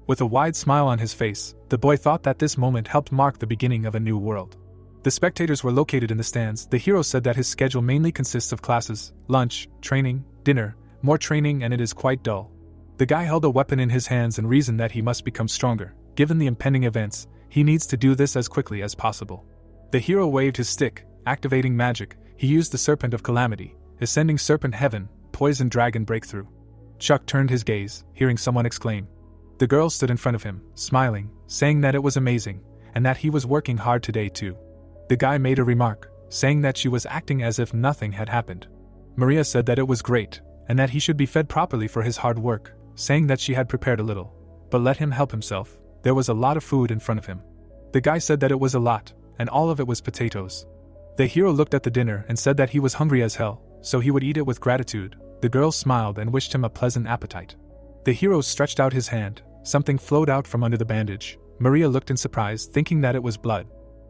With a wide smile on his face, the boy thought that this moment helped mark the beginning of a new world. The spectators were located in the stands. The hero said that his schedule mainly consists of classes, lunch, training, dinner, more training, and it is quite dull. The guy held a weapon in his hands and reasoned that he must become stronger. Given the impending events, he needs to do this as quickly as possible. The hero waved his stick, activating magic. He used the Serpent of Calamity, Ascending Serpent Heaven, Poison Dragon Breakthrough. Chuck turned his gaze, hearing someone exclaim. The girl stood in front of him, smiling, saying that it was amazing, and that he was working hard today too. The guy made a remark, saying that she was acting as if nothing had happened. Maria said that it was great, and that he should be fed properly for his hard work, saying that she had prepared a little, but let him help himself. There was a lot of food in front of him. The guy said that it was a lot, and all of it was potatoes. The hero looked at the dinner and said that he was hungry as hell, so he would eat it with gratitude. The girl smiled and wished him a pleasant appetite. The hero stretched out his hand. Something flowed out from under the bandage. Maria looked in surprise, thinking that it was blood.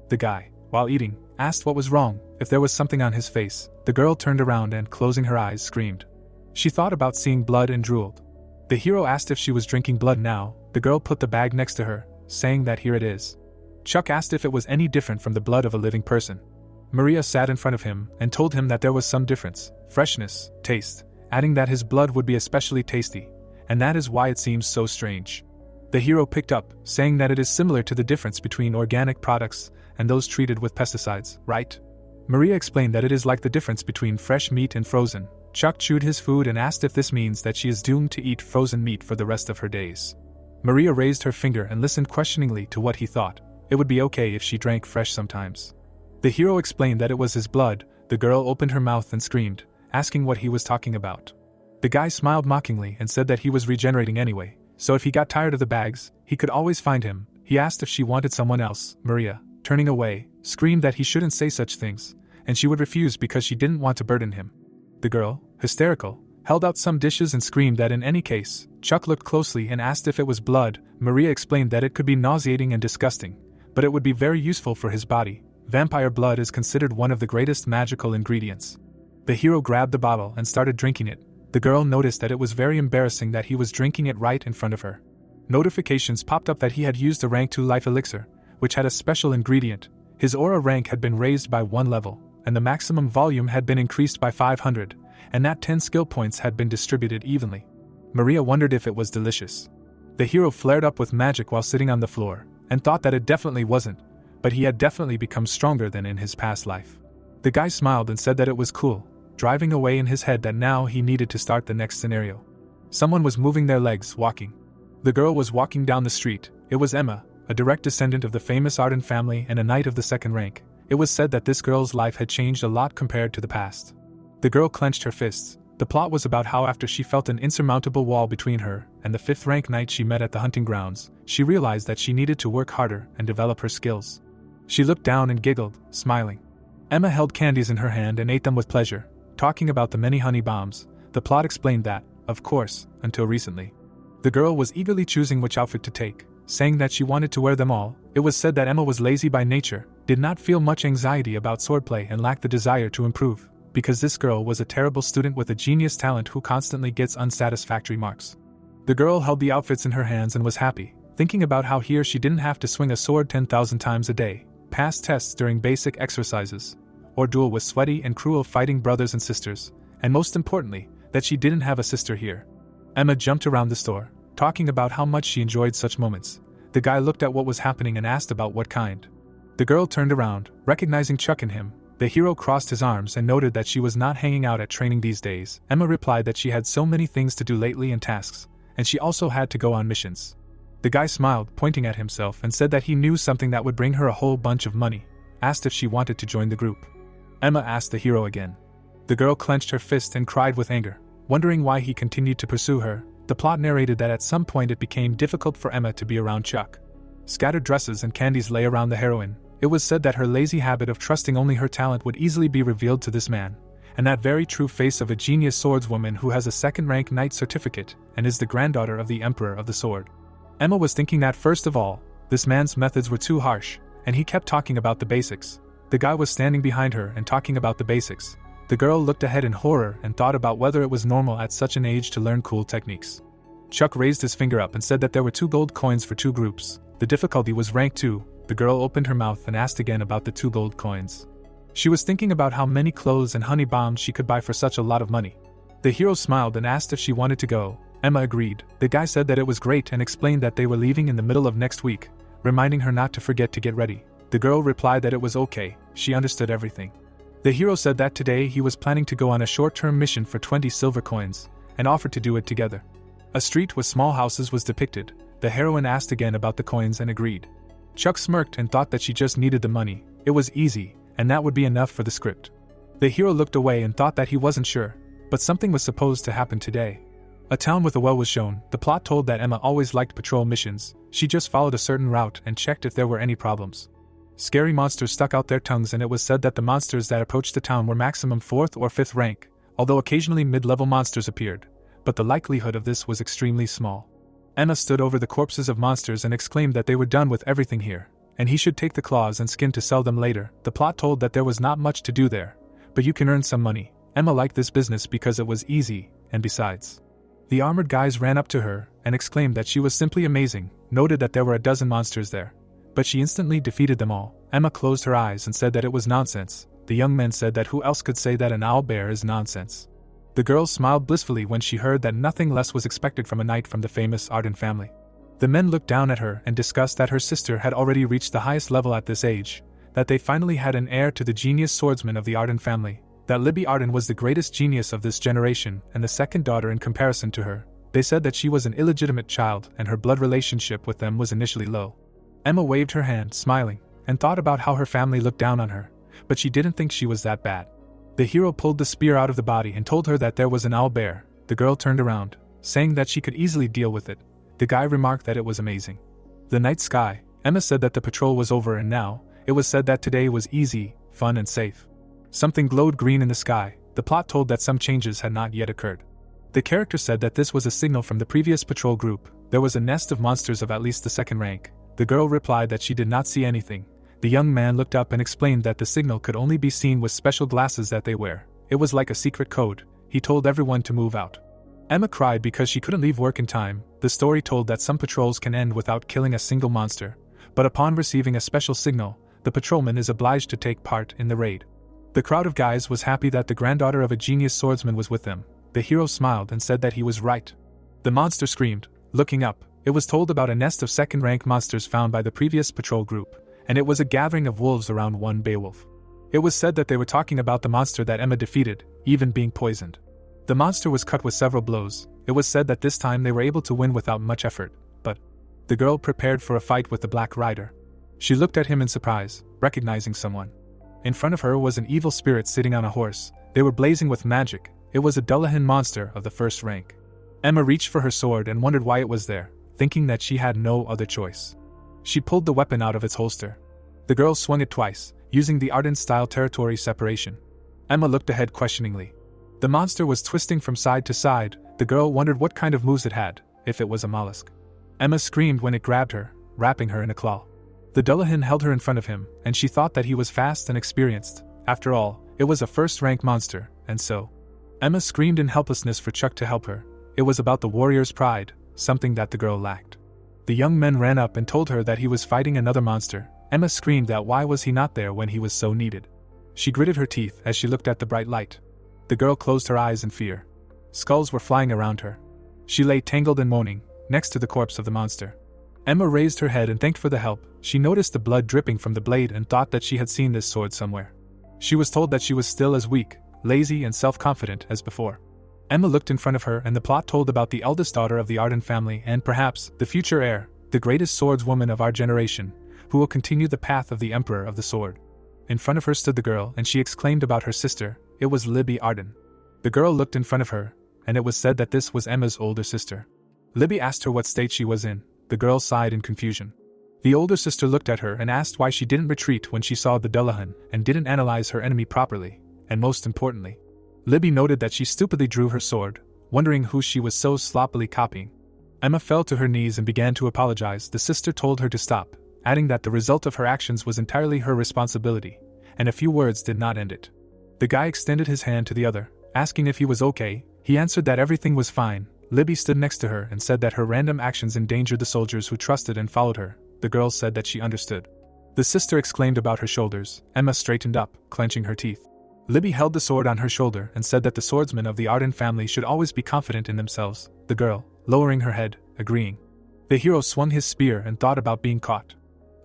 The guy, while eating, asked what was wrong, if there was something on his face. The girl turned around and, closing her eyes, screamed. She thought about seeing blood and drooled. The hero asked if she was drinking blood now. The girl put the bag next to her, saying that here it is. Chuck asked if it was any different from the blood of a living person. Maria sat in front of him and told him that there was some difference, freshness, taste, adding that his blood would be especially tasty, and that is why it seems so strange. The hero picked up, saying that it is similar to the difference between organic products and those treated with pesticides, right? Maria explained that it is like the difference between fresh meat and frozen. Chuck chewed his food and asked if this means that she is doomed to eat frozen meat for the rest of her days. Maria raised her finger and listened questioningly to what he thought. It would be okay if she drank fresh sometimes. The hero explained that it was his blood. The girl opened her mouth and screamed, asking what he was talking about. The guy smiled mockingly and said that he was regenerating anyway, so if he got tired of the bags, he could always find him. He asked if she wanted someone else. Maria, turning away, screamed that he shouldn't say such things, and she would refuse because she didn't want to burden him. The girl, hysterical, held out some dishes and screamed that in any case. Chuck looked closely and asked if it was blood. Maria explained that it could be nauseating and disgusting, but it would be very useful for his body. Vampire blood is considered one of the greatest magical ingredients. The hero grabbed the bottle and started drinking it. The girl noticed that it was very embarrassing that he was drinking it right in front of her. Notifications popped up that he had used a rank 2 life elixir, which had a special ingredient. His aura rank had been raised by 1 level, and the maximum volume had been increased by 500, and that 10 skill points had been distributed evenly. Maria wondered if it was delicious. The hero flared up with magic while sitting on the floor, and thought that it definitely wasn't, but he had definitely become stronger than in his past life. The guy smiled and said that it was cool, driving away in his head that now he needed to start the next scenario. Someone was moving their legs, walking. The girl was walking down the street. It was Emma, a direct descendant of the famous Arden family and a knight of the 2nd rank. It was said that this girl's life had changed a lot compared to the past. The girl clenched her fists. The plot was about how after she felt an insurmountable wall between her and the 5th rank knight she met at the hunting grounds, she realized that she needed to work harder and develop her skills. She looked down and giggled, smiling. Emma held candies in her hand and ate them with pleasure, talking about the many honey bombs. The plot explained that, of course, until recently. The girl was eagerly choosing which outfit to take, saying that she wanted to wear them all. It was said that Emma was lazy by nature, did not feel much anxiety about swordplay and lacked the desire to improve, because this girl was a terrible student with a genius talent who constantly gets unsatisfactory marks. The girl held the outfits in her hands and was happy, thinking about how here she didn't have to swing a sword 10,000 times a day, pass tests during basic exercises, or duel with sweaty and cruel fighting brothers and sisters, and most importantly, that she didn't have a sister here. Emma jumped around the store, talking about how much she enjoyed such moments. The guy looked at what was happening and asked about what kind. The girl turned around, recognizing Chuck in him. The hero crossed his arms and noted that she was not hanging out at training these days. Emma replied that she had so many things to do lately and tasks, and she also had to go on missions. The guy smiled, pointing at himself, and said that he knew something that would bring her a whole bunch of money, asked if she wanted to join the group. Emma asked the hero again. The girl clenched her fist and cried with anger, wondering why he continued to pursue her. The plot narrated that at some point it became difficult for Emma to be around Chuck. Scattered dresses and candies lay around the heroine. It was said that her lazy habit of trusting only her talent would easily be revealed to this man, and that very true face of a genius swordswoman who has a 2nd rank knight certificate and is the granddaughter of the Emperor of the Sword. Emma was thinking that first of all, this man's methods were too harsh, and he kept talking about the basics. The guy was standing behind her and talking about the basics. The girl looked ahead in horror and thought about whether it was normal at such an age to learn cool techniques. Chuck raised his finger up and said that there were 2 gold coins for 2 groups. The difficulty was rank 2. The girl opened her mouth and asked again about the 2 gold coins. She was thinking about how many clothes and honey bombs she could buy for such a lot of money. The hero smiled and asked if she wanted to go. Emma agreed. The guy said that it was great and explained that they were leaving in the middle of next week, reminding her not to forget to get ready. The girl replied that it was okay, she understood everything. The hero said that today he was planning to go on a short-term mission for 20 silver coins, and offered to do it together. A street with small houses was depicted. The heroine asked again about the coins and agreed. Chuck smirked and thought that she just needed the money. It was easy, and that would be enough for the script. The hero looked away and thought that he wasn't sure, but something was supposed to happen today. A town with a well was shown. The plot told that Emma always liked patrol missions. She just followed a certain route and checked if there were any problems. Scary monsters stuck out their tongues, and it was said that the monsters that approached the town were maximum 4th or 5th rank, although occasionally mid-level monsters appeared, but the likelihood of this was extremely small. Emma stood over the corpses of monsters and exclaimed that they were done with everything here, and he should take the claws and skin to sell them later. The plot told that there was not much to do there, but you can earn some money. Emma liked this business because it was easy, and besides. The armored guys ran up to her and exclaimed that she was simply amazing, noted that there were a dozen monsters there, but she instantly defeated them all. Emma closed her eyes and said that it was nonsense. The young men said that who else could say that an owlbear is nonsense. The girl smiled blissfully when she heard that nothing less was expected from a knight from the famous Arden family. The men looked down at her and discussed that her sister had already reached the highest level at this age, that they finally had an heir to the genius swordsman of the Arden family, that Libby Arden was the greatest genius of this generation and the second daughter in comparison to her. They said that she was an illegitimate child and her blood relationship with them was initially low. Emma waved her hand, smiling, and thought about how her family looked down on her, but she didn't think she was that bad. The hero pulled the spear out of the body and told her that there was an owlbear. The girl turned around, saying that she could easily deal with it. The guy remarked that it was amazing. The night sky. Emma said that the patrol was over and now, it was said that today was easy, fun and safe. Something glowed green in the sky. The plot told that some changes had not yet occurred. The character said that this was a signal from the previous patrol group. There was a nest of monsters of at least the 2nd rank. The girl replied that she did not see anything. The young man looked up and explained that the signal could only be seen with special glasses that they wear. It was like a secret code. He told everyone to move out. Emma cried because she couldn't leave work in time. The story told that some patrols can end without killing a single monster, but upon receiving a special signal, the patrolman is obliged to take part in the raid. The crowd of guys was happy that the granddaughter of a genius swordsman was with them. The hero smiled and said that he was right. The monster screamed, looking up. It was told about a nest of 2nd rank monsters found by the previous patrol group, and it was a gathering of wolves around one Beowulf. It was said that they were talking about the monster that Emma defeated, even being poisoned. The monster was cut with several blows. It was said that this time they were able to win without much effort, but the girl prepared for a fight with the Black Rider. She looked at him in surprise, recognizing someone. In front of her was an evil spirit sitting on a horse. They were blazing with magic. It was a Dullahan monster of the 1st rank. Emma reached for her sword and wondered why it was there, thinking that she had no other choice. She pulled the weapon out of its holster. The girl swung it twice, using the Arden-style territory separation. Emma looked ahead questioningly. The monster was twisting from side to side. The girl wondered what kind of moves it had, if it was a mollusk. Emma screamed when it grabbed her, wrapping her in a claw. The Dullahan held her in front of him, and she thought that he was fast and experienced. After all, it was a 1st-rank monster, and so. Emma screamed in helplessness for Chuck to help her. It was about the warrior's pride, something that the girl lacked. The young men ran up and told her that he was fighting another monster. Emma screamed that why was he not there when he was so needed. She gritted her teeth as she looked at the bright light. The girl closed her eyes in fear. Skulls were flying around her. She lay tangled and moaning, next to the corpse of the monster. Emma raised her head and thanked for the help. She noticed the blood dripping from the blade and thought that she had seen this sword somewhere. She was told that she was still as weak, lazy and self-confident as before. Emma looked in front of her and the plot told about the eldest daughter of the Arden family and perhaps the future heir, the greatest swordswoman of our generation, who will continue the path of the Emperor of the Sword. In front of her stood the girl and she exclaimed about her sister. It was Libby Arden. The girl looked in front of her, and it was said that this was Emma's older sister. Libby asked her what state she was in. The girl sighed in confusion. The older sister looked at her and asked why she didn't retreat when she saw the Dullahan and didn't analyze her enemy properly, and most importantly. Libby noted that she stupidly drew her sword, wondering who she was so sloppily copying. Emma fell to her knees and began to apologize. The sister told her to stop, adding that the result of her actions was entirely her responsibility, and a few words did not end it. The guy extended his hand to the other, asking if he was okay. He answered that everything was fine. Libby stood next to her and said that her random actions endangered the soldiers who trusted and followed her. The girl said that she understood. The sister exclaimed about her shoulders. Emma straightened up, clenching her teeth. Libby held the sword on her shoulder and said that the swordsmen of the Arden family should always be confident in themselves. The girl, lowering her head, agreeing. The hero swung his spear and thought about being caught.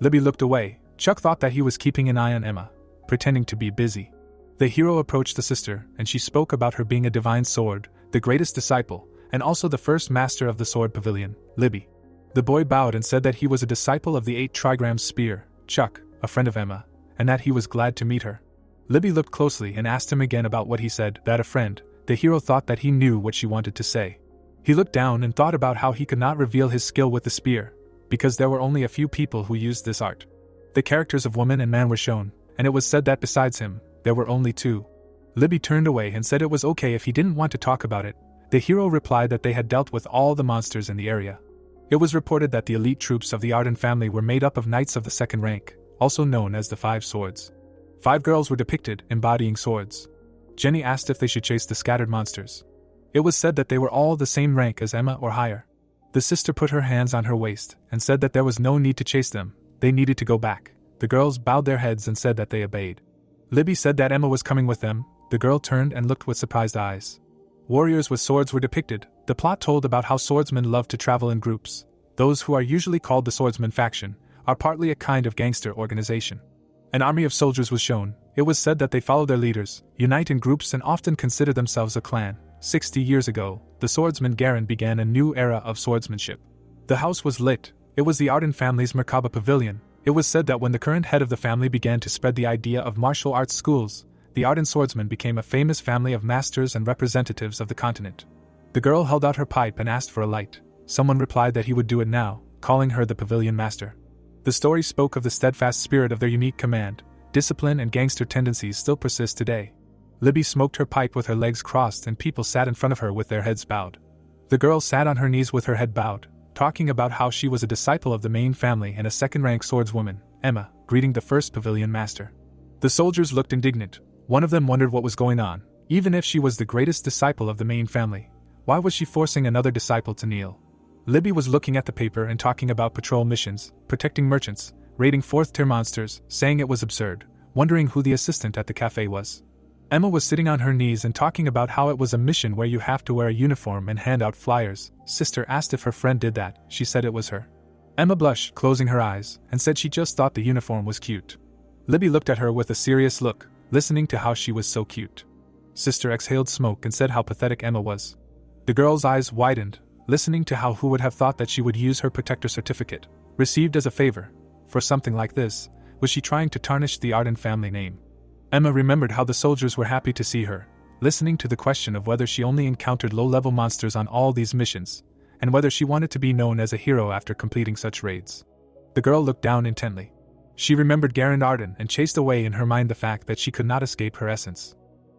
Libby looked away. Chuck thought that he was keeping an eye on Emma, pretending to be busy. The hero approached the sister, and she spoke about her being a divine sword, the greatest disciple, and also the first master of the sword pavilion, Libby. The boy bowed and said that he was a disciple of the 8 trigram spear, Chuck, a friend of Emma, and that he was glad to meet her. Libby looked closely and asked him again about what he said, that a friend. The hero thought that he knew what she wanted to say. He looked down and thought about how he could not reveal his skill with the spear, because there were only a few people who used this art. The characters of woman and man were shown, and it was said that besides him, there were only 2. Libby turned away and said it was okay if he didn't want to talk about it. The hero replied that they had dealt with all the monsters in the area. It was reported that the elite troops of the Arden family were made up of knights of the 2nd rank, also known as the 5 swords. 5 girls were depicted, embodying swords. Jenny asked if they should chase the scattered monsters. It was said that they were all the same rank as Emma or higher. The sister put her hands on her waist and said that there was no need to chase them, they needed to go back. The girls bowed their heads and said that they obeyed. Libby said that Emma was coming with them. The girl turned and looked with surprised eyes. Warriors with swords were depicted. The plot told about how swordsmen love to travel in groups. Those who are usually called the swordsman faction are partly a kind of gangster organization. An army of soldiers was shown. It was said that they follow their leaders, unite in groups and often consider themselves a clan. 60 years ago, the swordsman Garen began a new era of swordsmanship. The house was lit. It was the Arden family's Merkaba pavilion. It was said that when the current head of the family began to spread the idea of martial arts schools, the Arden swordsmen became a famous family of masters and representatives of the continent. The girl held out her pipe and asked for a light. Someone replied that he would do it now, calling her the pavilion master. The story spoke of the steadfast spirit of their unique command. Discipline and gangster tendencies still persist today. Libby smoked her pipe with her legs crossed and people sat in front of her with their heads bowed. The girl sat on her knees with her head bowed, talking about how she was a disciple of the main family and a 2nd-rank swordswoman, Emma, greeting the first pavilion master. The soldiers looked indignant. One of them wondered what was going on. Even if she was the greatest disciple of the main family, why was she forcing another disciple to kneel? Libby was looking at the paper and talking about patrol missions, protecting merchants, raiding 4th-tier monsters, saying it was absurd, wondering who the assistant at the cafe was. Emma was sitting on her knees and talking about how it was a mission where you have to wear a uniform and hand out flyers. Sister asked if her friend did that. She said it was her. Emma blushed, closing her eyes, and said she just thought the uniform was cute. Libby looked at her with a serious look, listening to how she was so cute. Sister exhaled smoke and said how pathetic Emma was. The girl's eyes widened, listening to how who would have thought that she would use her protector certificate, received as a favor, for something like this. Was she trying to tarnish the Arden family name? Emma remembered how the soldiers were happy to see her, listening to the question of whether she only encountered low-level monsters on all these missions, and whether she wanted to be known as a hero after completing such raids. The girl looked down intently. She remembered Garen Arden and chased away in her mind the fact that she could not escape her essence.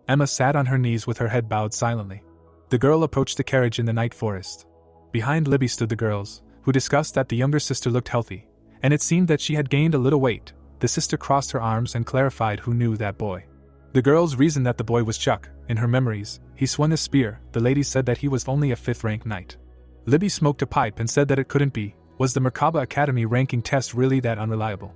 Emma sat on her knees with her head bowed silently. The girl approached the carriage in the night forest. Behind Libby stood the girls, who discussed that the younger sister looked healthy, and it seemed that she had gained a little weight. The sister crossed her arms and clarified who knew that boy. The girls reasoned that the boy was Chuck. In her memories, he swung a spear. The lady said that he was only a 5th-rank knight. Libby smoked a pipe and said that it couldn't be. Was the Merkaba Academy ranking test really that unreliable?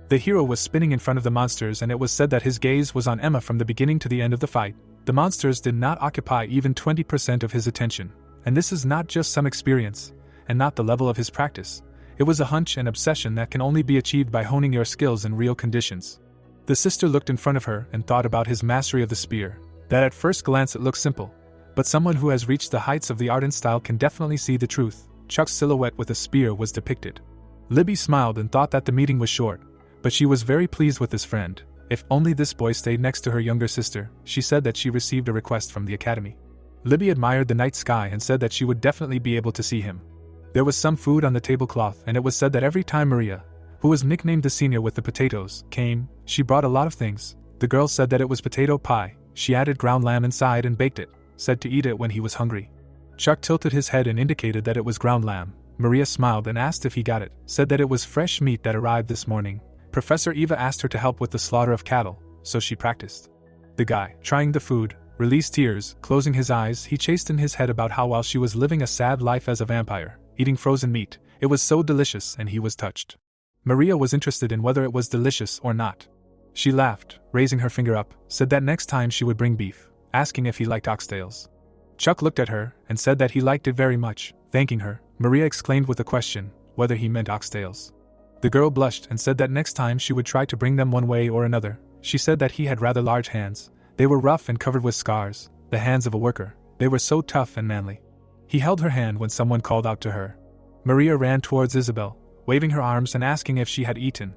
The hero was spinning in front of the monsters and it was said that his gaze was on Emma from the beginning to the end of the fight. The monsters did not occupy even 20% of his attention. And this is not just some experience, and not the level of his practice. It was a hunch and obsession that can only be achieved by honing your skills in real conditions. The sister looked in front of her and thought about his mastery of the spear, that at first glance it looks simple, but someone who has reached the heights of the Arden style can definitely see the truth. Chuck's silhouette with a spear was depicted. Libby smiled and thought that the meeting was short, but she was very pleased with his friend. If only this boy stayed next to her younger sister. She said that she received a request from the academy. Libby admired the night sky and said that she would definitely be able to see him. There was some food on the tablecloth and it was said that every time Maria, who was nicknamed the senior with the potatoes, came, she brought a lot of things. The girl said that it was potato pie. She added ground lamb inside and baked it, said to eat it when he was hungry. Chuck tilted his head and indicated that it was ground lamb. Maria smiled and asked if he got it, said that it was fresh meat that arrived this morning. Professor Eva asked her to help with the slaughter of cattle, so she practiced. The guy, trying the food, released tears. Closing his eyes, he chased in his head about how while she was living a sad life as a vampire, eating frozen meat, it was so delicious and he was touched. Maria was interested in whether it was delicious or not. She laughed, raising her finger up, said that next time she would bring beef, asking if he liked oxtails. Chuck looked at her and said that he liked it very much. Thanking her, Maria exclaimed with a question, whether he meant oxtails. The girl blushed and said that next time she would try to bring them one way or another. She said that he had rather large hands, They were rough and covered with scars, the hands of a worker. They were so tough and manly. He held her hand when someone called out to her. Maria ran towards Isabel, waving her arms and asking if she had eaten.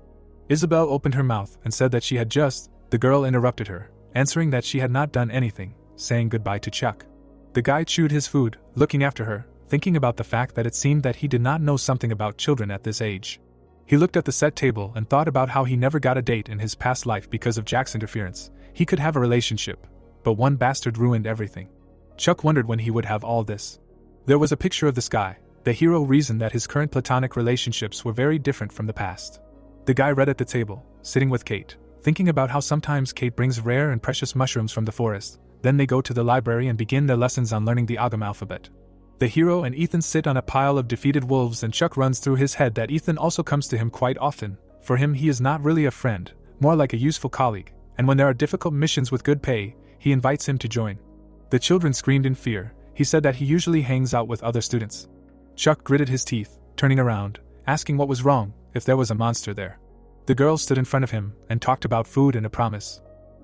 Isabel opened her mouth and said that she had just. The girl interrupted her, answering that she had not done anything, saying goodbye to Chuck. The guy chewed his food, looking after her, thinking about the fact that it seemed that he did not know something about children at this age. He looked at the set table and thought about how he never got a date in his past life because of Jack's interference. He could have a relationship, but one bastard ruined everything. Chuck wondered when he would have all this. There was a picture of this guy. The hero reasoned that his current platonic relationships were very different from the past. The guy read at the table, sitting with Kate, thinking about how sometimes Kate brings rare and precious mushrooms from the forest. Then they go to the library and begin their lessons on learning the Agam alphabet. The hero and Ethan sit on a pile of defeated wolves, and Chuck runs through his head that Ethan also comes to him quite often. For him, he is not really a friend, more like a useful colleague, and when there are difficult missions with good pay, he invites him to join. The children screamed in fear. He said that he usually hangs out with other students. Chuck gritted his teeth, turning around, asking what was wrong, if there was a monster there. The girl stood in front of him and talked about food and a promise.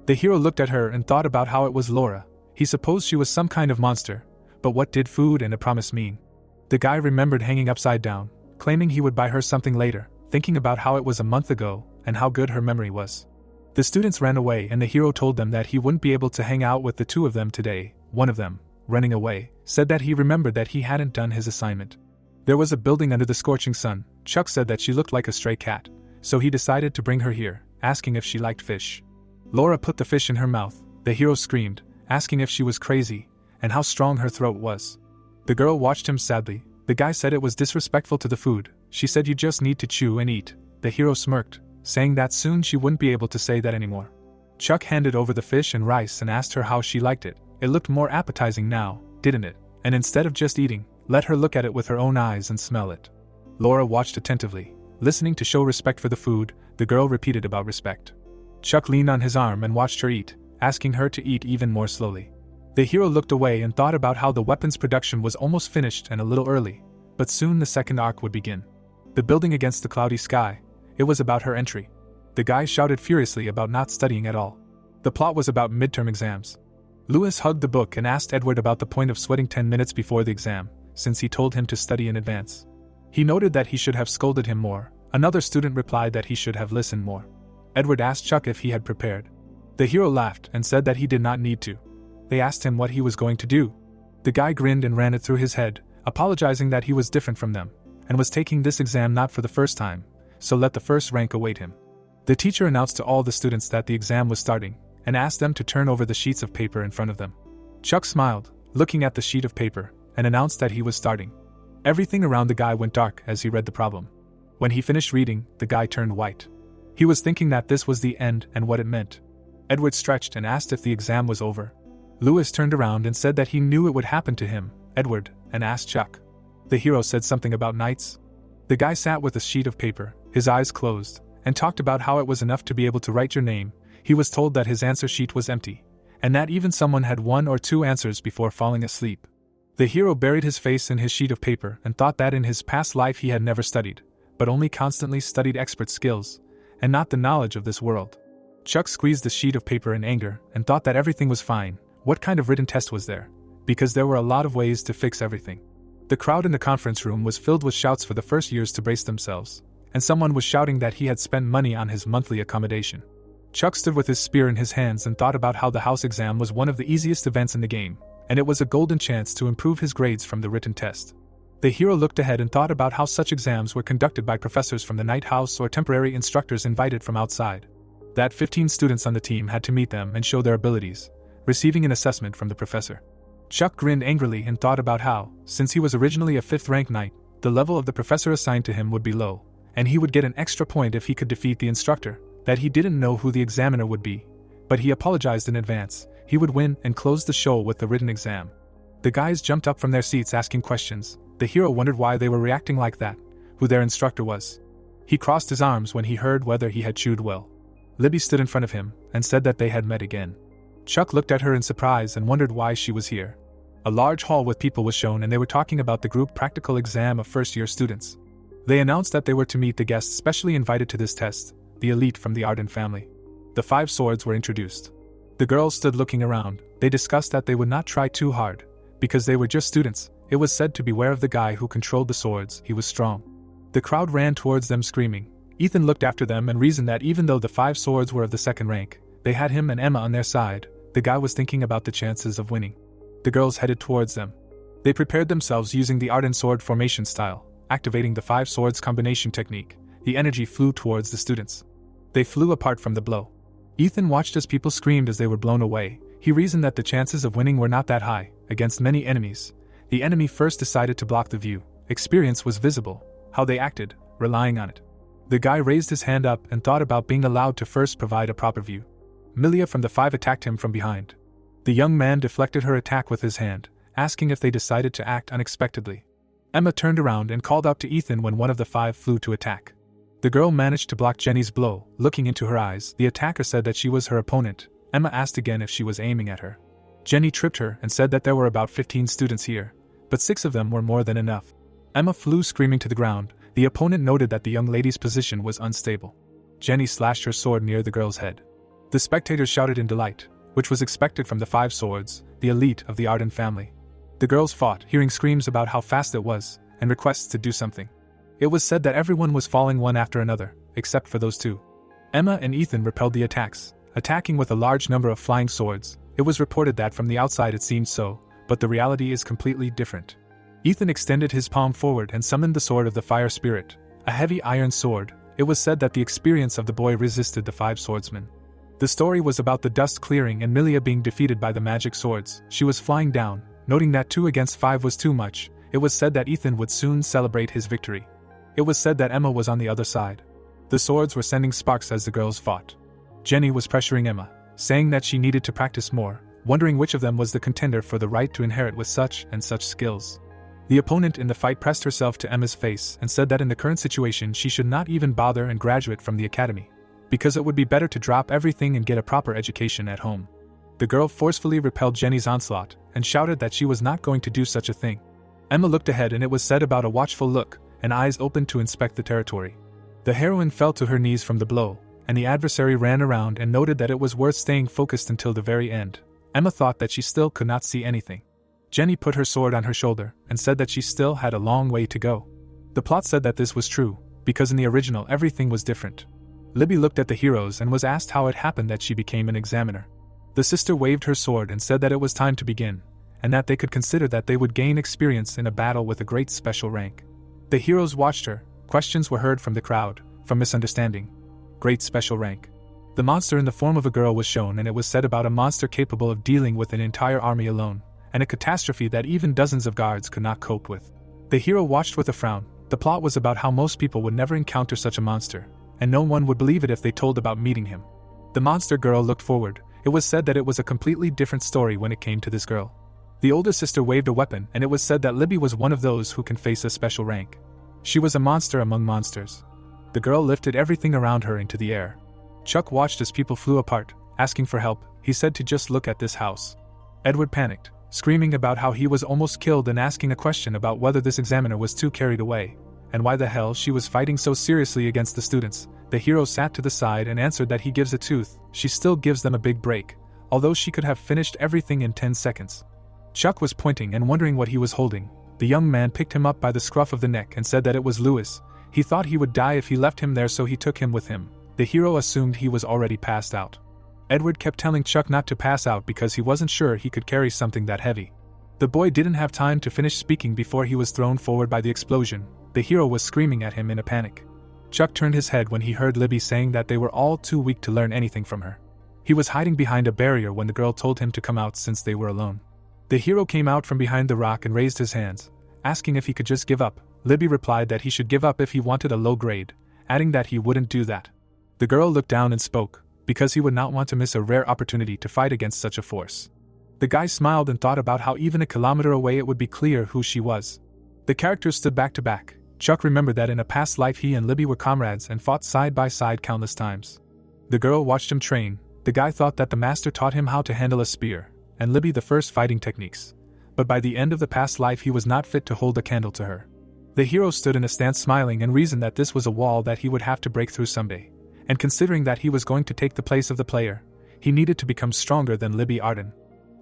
The hero looked at her and thought about how it was Laura. He supposed she was some kind of monster, but what did food and a promise mean? The guy remembered hanging upside down, claiming he would buy her something later, thinking about how it was a month ago and how good her memory was. The students ran away and the hero told them that he wouldn't be able to hang out with the two of them today. One of them, running away, said that he remembered that he hadn't done his assignment. There was a building under the scorching sun. Chuck said that she looked like a stray cat, so he decided to bring her here, asking if she liked fish. Laura put the fish in her mouth. The hero screamed, asking if she was crazy, and how strong her throat was. The girl watched him sadly. The guy said it was disrespectful to the food. She said you just need to chew and eat. The hero smirked, saying that soon she wouldn't be able to say that anymore. Chuck handed over the fish and rice and asked her how she liked it. It looked more appetizing now, didn't it? And instead of just eating, let her look at it with her own eyes and smell it. Laura watched attentively, listening to show respect for the food. The girl repeated about respect. Chuck leaned on his arm and watched her eat, asking her to eat even more slowly. The hero looked away and thought about how the weapons production was almost finished and a little early, but soon the second arc would begin. The building against the cloudy sky. It was about her entry. The guy shouted furiously about not studying at all. The plot was about midterm exams. Lewis hugged the book and asked Edward about the point of sweating 10 minutes before the exam, since he told him to study in advance. He noted that he should have scolded him more. Another student replied that he should have listened more. Edward asked Chuck if he had prepared. The hero laughed and said that he did not need to. They asked him what he was going to do. The guy grinned and ran it through his head, apologizing that he was different from them, and was taking this exam not for the first time, so let the first rank await him. The teacher announced to all the students that the exam was starting, and asked them to turn over the sheets of paper in front of them. Chuck smiled, looking at the sheet of paper, and announced that he was starting. Everything around the guy went dark as he read the problem. When he finished reading, the guy turned white. He was thinking that this was the end and what it meant. Edward stretched and asked if the exam was over. Lewis turned around and said that he knew it would happen to him, Edward, and asked Chuck. The hero said something about knights. The guy sat with a sheet of paper, his eyes closed, and talked about how it was enough to be able to write your name. He was told that his answer sheet was empty, and that even someone had 1 or 2 answers before falling asleep. The hero buried his face in his sheet of paper and thought that in his past life he had never studied, but only constantly studied expert skills, and not the knowledge of this world. Chuck squeezed the sheet of paper in anger and thought that everything was fine. What kind of written test was there? Because there were a lot of ways to fix everything. The crowd in the conference room was filled with shouts for the first years to brace themselves, and someone was shouting that he had spent money on his monthly accommodation. Chuck stood with his spear in his hands and thought about how the house exam was one of the easiest events in the game, and it was a golden chance to improve his grades from the written test. The hero looked ahead and thought about how such exams were conducted by professors from the night house or temporary instructors invited from outside. That 15 students on the team had to meet them and show their abilities, receiving an assessment from the professor. Chuck grinned angrily and thought about how, since he was originally a 5th-ranked knight, the level of the professor assigned to him would be low, and he would get an extra point if he could defeat the instructor, that he didn't know who the examiner would be. But he apologized in advance. He would win and close the show with the written exam. The guys jumped up from their seats asking questions. The hero wondered why they were reacting like that, who their instructor was. He crossed his arms when he heard whether he had chewed well. Libby stood in front of him and said that they had met again. Chuck looked at her in surprise and wondered why she was here. A large hall with people was shown and they were talking about the group practical exam of first-year students. They announced that they were to meet the guests specially invited to this test, the elite from the Arden family. The 5 swords were introduced. The girls stood looking around. They discussed that they would not try too hard, because they were just students. It was said to beware of the guy who controlled the swords, he was strong. The crowd ran towards them screaming. Ethan looked after them and reasoned that even though the 5 swords were of the second rank, they had him and Emma on their side. The guy was thinking about the chances of winning. The girls headed towards them. They prepared themselves using the ardent sword formation style, activating the 5 swords combination technique. The energy flew towards the students. They flew apart from the blow. Ethan watched as people screamed as they were blown away. He reasoned that the chances of winning were not that high. Against many enemies, the enemy first decided to block the view. Experience was visible. How they acted, relying on it. The guy raised his hand up and thought about being allowed to first provide a proper view. Milia from the 5 attacked him from behind. The young man deflected her attack with his hand, asking if they decided to act unexpectedly. Emma turned around and called out to Ethan when one of the 5 flew to attack. The girl managed to block Jenny's blow. Looking into her eyes, the attacker said that she was her opponent. Emma asked again if she was aiming at her. Jenny tripped her and said that there were about 15 students here, but 6 of them were more than enough. Emma flew screaming to the ground. The opponent noted that the young lady's position was unstable. Jenny slashed her sword near the girl's head. The spectators shouted in delight, which was expected from the 5 swords, the elite of the Arden family. The girls fought, hearing screams about how fast it was, and requests to do something. It was said that everyone was falling one after another, except for those 2. Emma and Ethan repelled the attacks, attacking with a large number of flying swords. It was reported that from the outside it seemed so, but the reality is completely different. Ethan extended his palm forward and summoned the sword of the fire spirit, a heavy iron sword. It was said that the experience of the boy resisted the 5 swordsmen. The story was about the dust clearing and Milia being defeated by the magic swords. She was flying down, noting that 2 against 5 was too much. It was said that Ethan would soon celebrate his victory. It was said that Emma was on the other side. The swords were sending sparks as the girls fought. Jenny was pressuring Emma, saying that she needed to practice more, wondering which of them was the contender for the right to inherit with such and such skills. The opponent in the fight pressed herself to Emma's face and said that in the current situation she should not even bother and graduate from the academy, because it would be better to drop everything and get a proper education at home. The girl forcefully repelled Jenny's onslaught and shouted that she was not going to do such a thing. Emma looked ahead and it was said about a watchful look and eyes opened to inspect the territory. The heroine fell to her knees from the blow, and the adversary ran around and noted that it was worth staying focused until the very end. Emma thought that she still could not see anything. Jenny put her sword on her shoulder and said that she still had a long way to go. The plot said that this was true, because in the original everything was different. Libby looked at the heroes and was asked how it happened that she became an examiner. The sister waved her sword and said that it was time to begin, and that they could consider that they would gain experience in a battle with a great special rank. The heroes watched her. Questions were heard from the crowd, from misunderstanding. Great special rank. The monster in the form of a girl was shown, and it was said about a monster capable of dealing with an entire army alone, and a catastrophe that even dozens of guards could not cope with. The hero watched with a frown. The plot was about how most people would never encounter such a monster, and no one would believe it if they told about meeting him. The monster girl looked forward. It was said that it was a completely different story when it came to this girl. The older sister waved a weapon, and it was said that Libby was one of those who can face a special rank. She was a monster among monsters. The girl lifted everything around her into the air. Chuck watched as people flew apart, asking for help. He said to just look at this house. Edward panicked, screaming about how he was almost killed and asking a question about whether this examiner was too carried away, and why the hell she was fighting so seriously against the students. The hero sat to the side and answered that he gives a tooth. She still gives them a big break, although she could have finished everything in 10 seconds. Chuck was pointing and wondering what he was holding. The young man picked him up by the scruff of the neck and said that it was Lewis. He thought he would die if he left him there, so he took him with him. The hero assumed he was already passed out. Edward kept telling Chuck not to pass out because he wasn't sure he could carry something that heavy. The boy didn't have time to finish speaking before he was thrown forward by the explosion. The hero was screaming at him in a panic. Chuck turned his head when he heard Libby saying that they were all too weak to learn anything from her. He was hiding behind a barrier when the girl told him to come out since they were alone. The hero came out from behind the rock and raised his hands, asking if he could just give up. Libby replied that he should give up if he wanted a low grade, adding that he wouldn't do that. The girl looked down and spoke, because he would not want to miss a rare opportunity to fight against such a force. The guy smiled and thought about how even a kilometer away it would be clear who she was. The characters stood back to back. Chuck remembered that in a past life he and Libby were comrades and fought side by side countless times. The girl watched him train. The guy thought that the master taught him how to handle a spear, and Libby the first fighting techniques. But by the end of the past life he was not fit to hold a candle to her. The hero stood in a stance smiling and reasoned that this was a wall that he would have to break through someday. And considering that he was going to take the place of the player, he needed to become stronger than Libby Arden.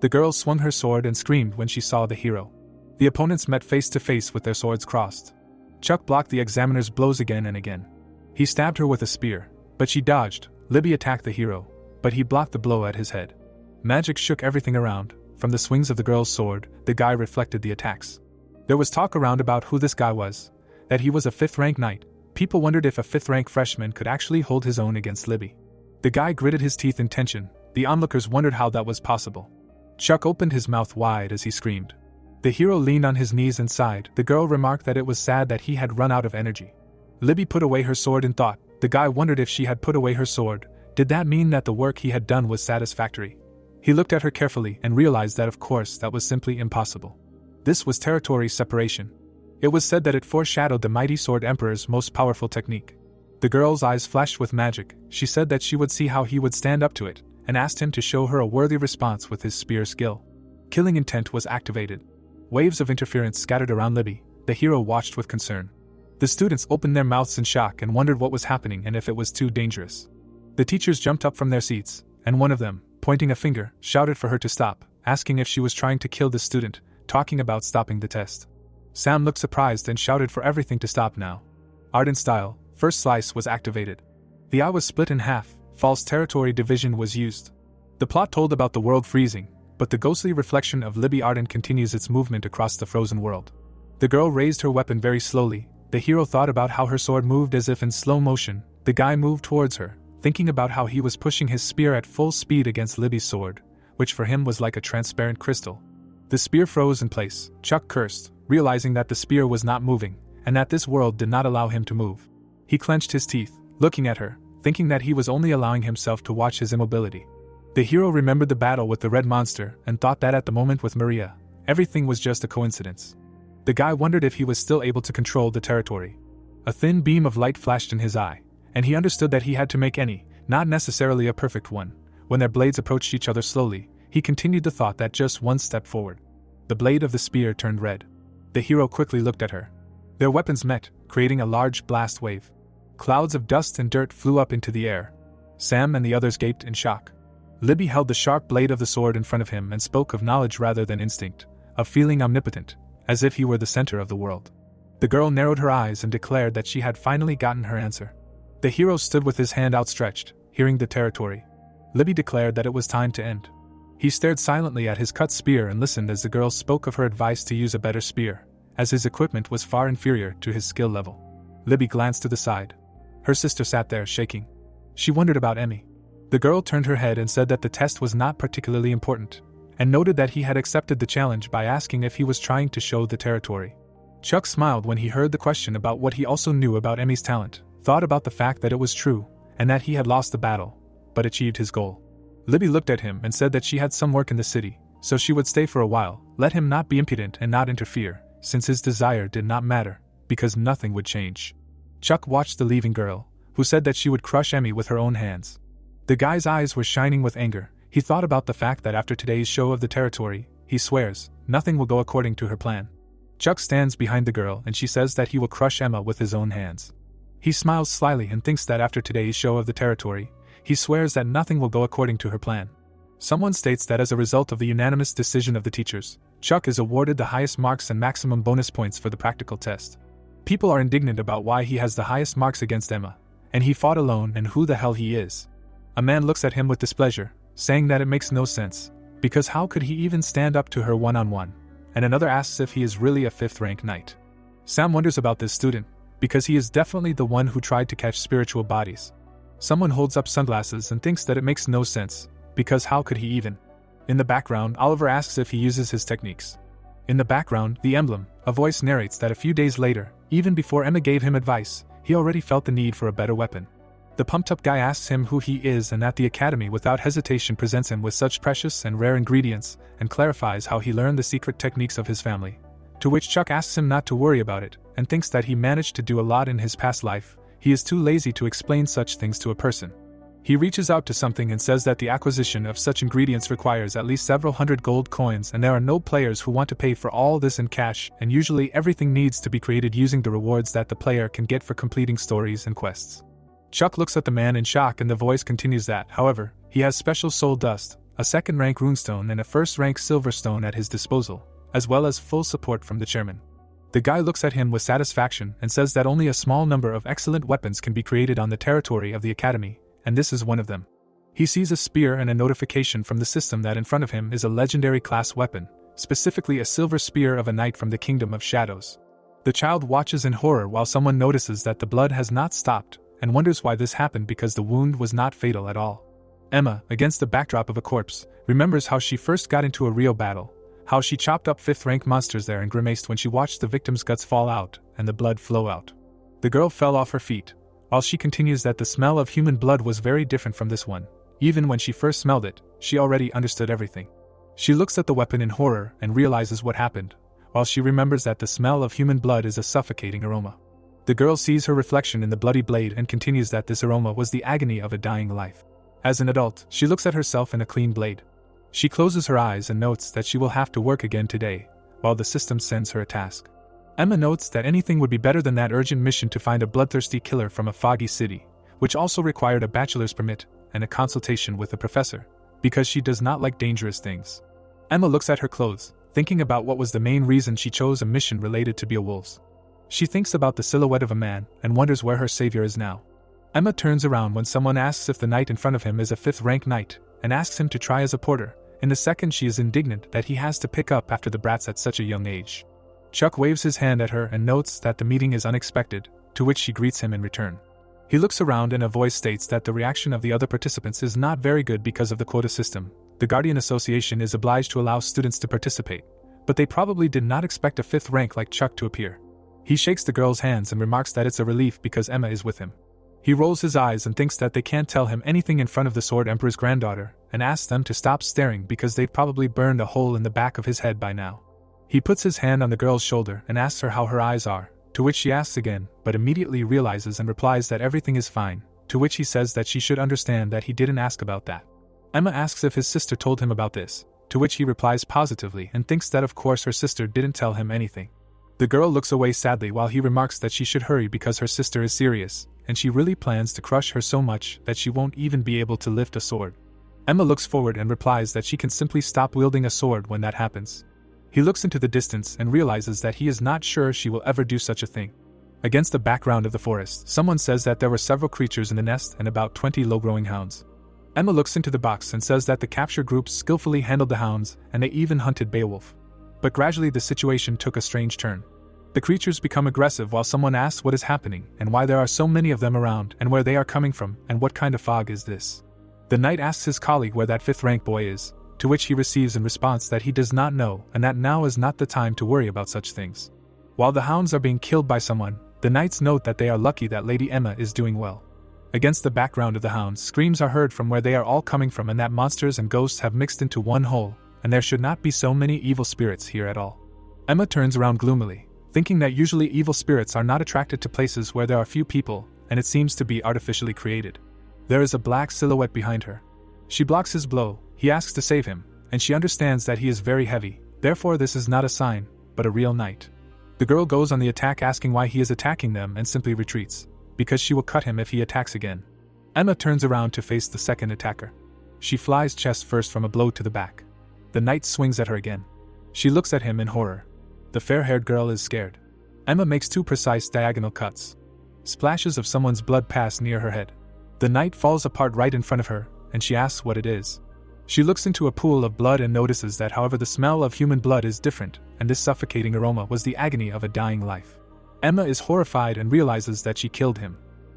The girl swung her sword and screamed when she saw the hero. The opponents met face to face with their swords crossed. Chuck blocked the examiner's blows again and again. He stabbed her with a spear, but she dodged. Libby attacked the hero, but he blocked the blow at his head. Magic shook everything around. From the swings of the girl's sword, the guy reflected the attacks. There was talk around about who this guy was, that he was a 5th-rank knight. People wondered if a 5th-rank freshman could actually hold his own against Libby. The guy gritted his teeth in tension. The onlookers wondered how that was possible. Chuck opened his mouth wide as he screamed. The hero leaned on his knees and sighed. The girl remarked that it was sad that he had run out of energy. Libby put away her sword in thought. The guy wondered if she had put away her sword. Did that mean that the work he had done was satisfactory? He looked at her carefully and realized that of course that was simply impossible. This was territory separation. It was said that it foreshadowed the mighty sword emperor's most powerful technique. The girl's eyes flashed with magic. She said that she would see how he would stand up to it, and asked him to show her a worthy response with his spear skill. Killing intent was activated. Waves of interference scattered around Libby. The hero watched with concern. The students opened their mouths in shock and wondered what was happening and if it was too dangerous. The teachers jumped up from their seats, and one of them, pointing a finger, shouted for her to stop, asking if she was trying to kill the student, talking about stopping the test. Sam looked surprised and shouted for everything to stop now. Arden style, first slice was activated. The eye was split in half. False territory division was used. The plot told about the world freezing, but the ghostly reflection of Libby Arden continues its movement across the frozen world. The girl raised her weapon very slowly. The hero thought about how her sword moved as if in slow motion. The guy moved towards her, thinking about how he was pushing his spear at full speed against Libby's sword, which for him was like a transparent crystal. The spear froze in place. Chuck cursed, realizing that the spear was not moving, and that this world did not allow him to move. He clenched his teeth, looking at her, thinking that he was only allowing himself to watch his immobility. The hero remembered the battle with the red monster and thought that at the moment with Maria, everything was just a coincidence. The guy wondered if he was still able to control the territory. A thin beam of light flashed in his eye, and he understood that he had to make any, not necessarily a perfect one. When their blades approached each other slowly, he continued the thought that just one step forward. The blade of the spear turned red. The hero quickly looked at her. Their weapons met, creating a large blast wave. Clouds of dust and dirt flew up into the air. Sam and the others gaped in shock. Libby held the sharp blade of the sword in front of him and spoke of knowledge rather than instinct, of feeling omnipotent, as if he were the center of the world. The girl narrowed her eyes and declared that she had finally gotten her answer. The hero stood with his hand outstretched, hearing the territory. Libby declared that it was time to end. He stared silently at his cut spear and listened as the girl spoke of her advice to use a better spear, as his equipment was far inferior to his skill level. Libby glanced to the side. Her sister sat there, shaking. She wondered about Emmy. The girl turned her head and said that the test was not particularly important, and noted that he had accepted the challenge by asking if he was trying to show the territory. Chuck smiled when he heard the question about what he also knew about Emmy's talent, thought about the fact that it was true, and that he had lost the battle, but achieved his goal. Libby looked at him and said that she had some work in the city, so she would stay for a while, let him not be impudent and not interfere, since his desire did not matter, because nothing would change. Chuck watched the leaving girl, who said that she would crush Emmy with her own hands. The guy's eyes were shining with anger. He thought about the fact that after today's show of the territory, he swears, nothing will go according to her plan. Chuck stands behind the girl and she says that he will crush Emma with his own hands. He smiles slyly and thinks that after today's show of the territory, he swears that nothing will go according to her plan. Someone states that as a result of the unanimous decision of the teachers, Chuck is awarded the highest marks and maximum bonus points for the practical test. People are indignant about why he has the highest marks against Emma, and he fought alone and who the hell he is. A man looks at him with displeasure, saying that it makes no sense, because how could he even stand up to her one-on-one? And another asks if he is really a 5th-rank knight. Sam wonders about this student, because he is definitely the one who tried to catch spiritual bodies. Someone holds up sunglasses and thinks that it makes no sense, because how could he even? In the background, Oliver asks if he uses his techniques. In the background, the emblem, a voice narrates that a few days later, even before Emma gave him advice, he already felt the need for a better weapon. The pumped-up guy asks him who he is and that the academy without hesitation presents him with such precious and rare ingredients, and clarifies how he learned the secret techniques of his family. To which Chuck asks him not to worry about it, and thinks that he managed to do a lot in his past life. He is too lazy to explain such things to a person. He reaches out to something and says that the acquisition of such ingredients requires at least several hundred gold coins, and there are no players who want to pay for all this in cash, and usually everything needs to be created using the rewards that the player can get for completing stories and quests. Chuck looks at the man in shock and the voice continues that, however, he has special soul dust, a second-rank runestone and a first-rank silver stone at his disposal, as well as full support from the chairman. The guy looks at him with satisfaction and says that only a small number of excellent weapons can be created on the territory of the academy, and this is one of them. He sees a spear and a notification from the system that in front of him is a legendary class weapon, specifically a silver spear of a knight from the Kingdom of Shadows. The child watches in horror while someone notices that the blood has not stopped, and wonders why this happened because the wound was not fatal at all. Emma, against the backdrop of a corpse, remembers how she first got into a real battle, how she chopped up 5th-rank monsters there and grimaced when she watched the victim's guts fall out and the blood flow out. The girl fell off her feet, while she continues that the smell of human blood was very different from this one. Even when she first smelled it, she already understood everything. She looks at the weapon in horror and realizes what happened, while she remembers that the smell of human blood is a suffocating aroma. The girl sees her reflection in the bloody blade and continues that this aroma was the agony of a dying life. As an adult, she looks at herself in a clean blade. She closes her eyes and notes that she will have to work again today, while the system sends her a task. Emma notes that anything would be better than that urgent mission to find a bloodthirsty killer from a foggy city, which also required a bachelor's permit and a consultation with a professor, because she does not like dangerous things. Emma looks at her clothes, thinking about what was the main reason she chose a mission related to Beowulf's. She thinks about the silhouette of a man and wonders where her savior is now. Emma turns around when someone asks if the knight in front of him is a 5th-rank knight, and asks him to try as a porter. In the second, she is indignant that he has to pick up after the brats at such a young age. Chuck waves his hand at her and notes that the meeting is unexpected, to which she greets him in return. He looks around and a voice states that the reaction of the other participants is not very good because of the quota system. The Guardian Association is obliged to allow students to participate, but they probably did not expect a 5th rank like Chuck to appear. He shakes the girl's hands and remarks that it's a relief because Emma is with him. He rolls his eyes and thinks that they can't tell him anything in front of the Sword Emperor's granddaughter, and asks them to stop staring because they've probably burned a hole in the back of his head by now. He puts his hand on the girl's shoulder and asks her how her eyes are, to which she asks again, but immediately realizes and replies that everything is fine, to which he says that she should understand that he didn't ask about that. Emma asks if his sister told him about this, to which he replies positively and thinks that of course her sister didn't tell him anything. The girl looks away sadly while he remarks that she should hurry because her sister is serious, and she really plans to crush her so much that she won't even be able to lift a sword. Emma looks forward and replies that she can simply stop wielding a sword when that happens. He looks into the distance and realizes that he is not sure she will ever do such a thing. Against the background of the forest, someone says that there were several creatures in the nest and about 20 low-growing hounds. Emma looks into the box and says that the capture group skillfully handled the hounds and they even hunted Beowulf. But gradually the situation took a strange turn. The creatures become aggressive while someone asks what is happening and why there are so many of them around and where they are coming from and what kind of fog is this. The knight asks his colleague where that 5th-rank boy is, to which he receives in response that he does not know and that now is not the time to worry about such things. While the hounds are being killed by someone, the knights note that they are lucky that Lady Emma is doing well. Against the background of the hounds, screams are heard from where they are all coming from and that monsters and ghosts have mixed into one whole, and there should not be so many evil spirits here at all. Emma turns around gloomily, thinking that usually evil spirits are not attracted to places where there are few people, and it seems to be artificially created. There is a black silhouette behind her. She blocks his blow, he asks to save him, and she understands that he is very heavy, therefore this is not a sign, but a real knight. The girl goes on the attack asking why he is attacking them and simply retreats, because she will cut him if he attacks again. Emma turns around to face the second attacker. She flies chest first from a blow to the back. The knight swings at her again. She looks at him in horror. The fair-haired girl is scared. Emma makes 2 precise diagonal cuts. Splashes of someone's blood pass near her head. The knight falls apart right in front of her, and she asks what it is. She looks into a pool of blood and notices that however the smell of human blood is different, and this suffocating aroma was the agony of a dying life. Emma is horrified and realizes that she killed him.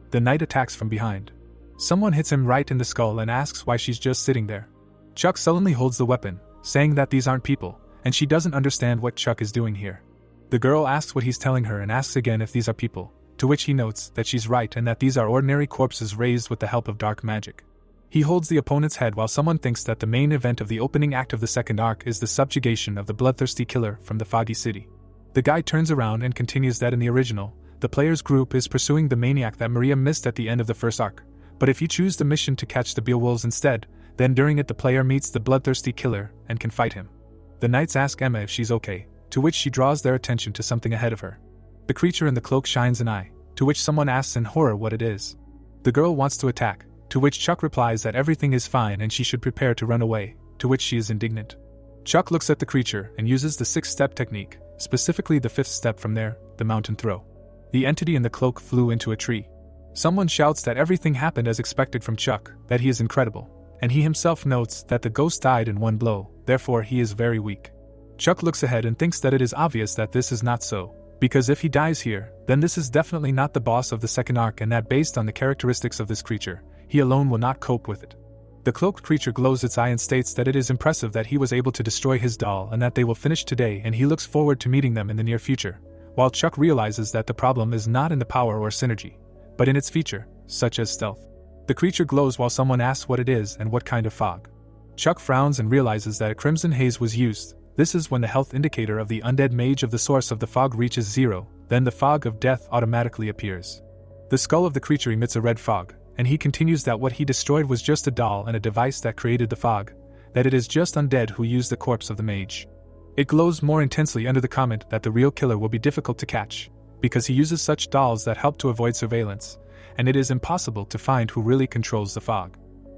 The knight attacks from behind. Someone hits him right in the skull and asks why she's just sitting there. Chuck sullenly holds the weapon, saying that these aren't people, and she doesn't understand what Chuck is doing here. The girl asks what he's telling her and asks again if these are people, to which he notes that she's right and that these are ordinary corpses raised with the help of dark magic. He holds the opponent's head while someone thinks that the main event of the opening act of the second arc is the subjugation of the bloodthirsty killer from the foggy city. The guy turns around and continues that in the original, the player's group is pursuing the maniac that Maria missed at the end of the first arc, but if you choose the mission to catch the Beowulfs instead, then during it the player meets the bloodthirsty killer and can fight him. The knights ask Emma if she's okay, to which she draws their attention to something ahead of her. The creature in the cloak shines an eye, to which someone asks in horror what it is. The girl wants to attack, to which Chuck replies that everything is fine and she should prepare to run away, to which she is indignant. Chuck looks at the creature and uses the 6-step technique, specifically the 5th step from there, the mountain throw. The entity in the cloak flew into a tree. Someone shouts that everything happened as expected from Chuck, that he is incredible, and he himself notes that the ghost died in one blow, therefore he is very weak. Chuck looks ahead and thinks that it is obvious that this is not so, because if he dies here, then this is definitely not the boss of the second arc and that based on the characteristics of this creature, he alone will not cope with it. The cloaked creature glows its eye and states that it is impressive that he was able to destroy his doll and that they will finish today and he looks forward to meeting them in the near future, while Chuck realizes that the problem is not in the power or synergy, but in its feature, such as stealth. The creature glows while someone asks what it is and what kind of fog. Chuck frowns and realizes that a crimson haze was used. This is when the health indicator of the undead mage of the source of the fog reaches 0, then the fog of death automatically appears. The skull of the creature emits a red fog, and he continues that what he destroyed was just a doll and a device that created the fog, that it is just undead who used the corpse of the mage. It glows more intensely under the comment that the real killer will be difficult to catch, because he uses such dolls that help to avoid surveillance, and it is impossible to find who really controls the fog.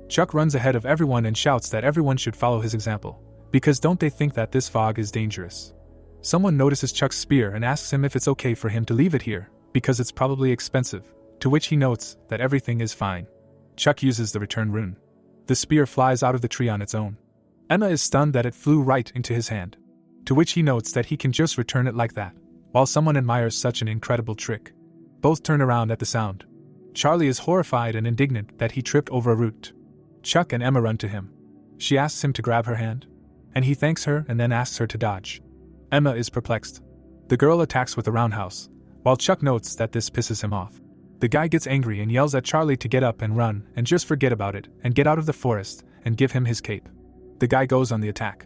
Chuck runs ahead of everyone and shouts that everyone should follow his example, because don't they think that this fog is dangerous? Someone notices Chuck's spear and asks him if it's okay for him to leave it here, because it's probably expensive, to which he notes that everything is fine. Chuck uses the return rune. The spear flies out of the tree on its own. Emma is stunned that it flew right into his hand, to which he notes that he can just return it like that, while someone admires such an incredible trick. Both turn around at the sound. Charlie is horrified and indignant that he tripped over a root. Chuck and Emma run to him. She asks him to grab her hand, and he thanks her and then asks her to dodge. Emma is perplexed. The girl attacks with a roundhouse, while Chuck notes that this pisses him off. The guy gets angry and yells at Charlie to get up and run and just forget about it and get out of the forest and give him his cape. The guy goes on the attack.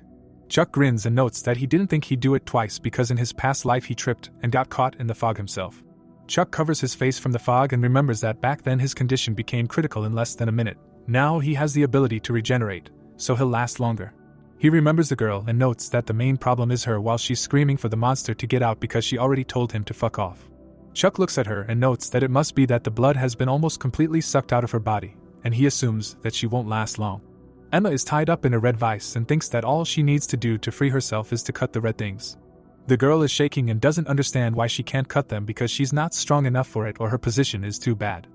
Chuck grins and notes that he didn't think he'd do it twice because in his past life he tripped and got caught in the fog himself. Chuck covers his face from the fog and remembers that back then his condition became critical in less than a minute. Now he has the ability to regenerate, so he'll last longer. He remembers the girl and notes that the main problem is her while she's screaming for the monster to get out because she already told him to fuck off. Chuck looks at her and notes that it must be that the blood has been almost completely sucked out of her body, and he assumes that she won't last long. Emma is tied up in a red vice and thinks that all she needs to do to free herself is to cut the red things. The girl is shaking and doesn't understand why she can't cut them because she's not strong enough for it or her position is too bad.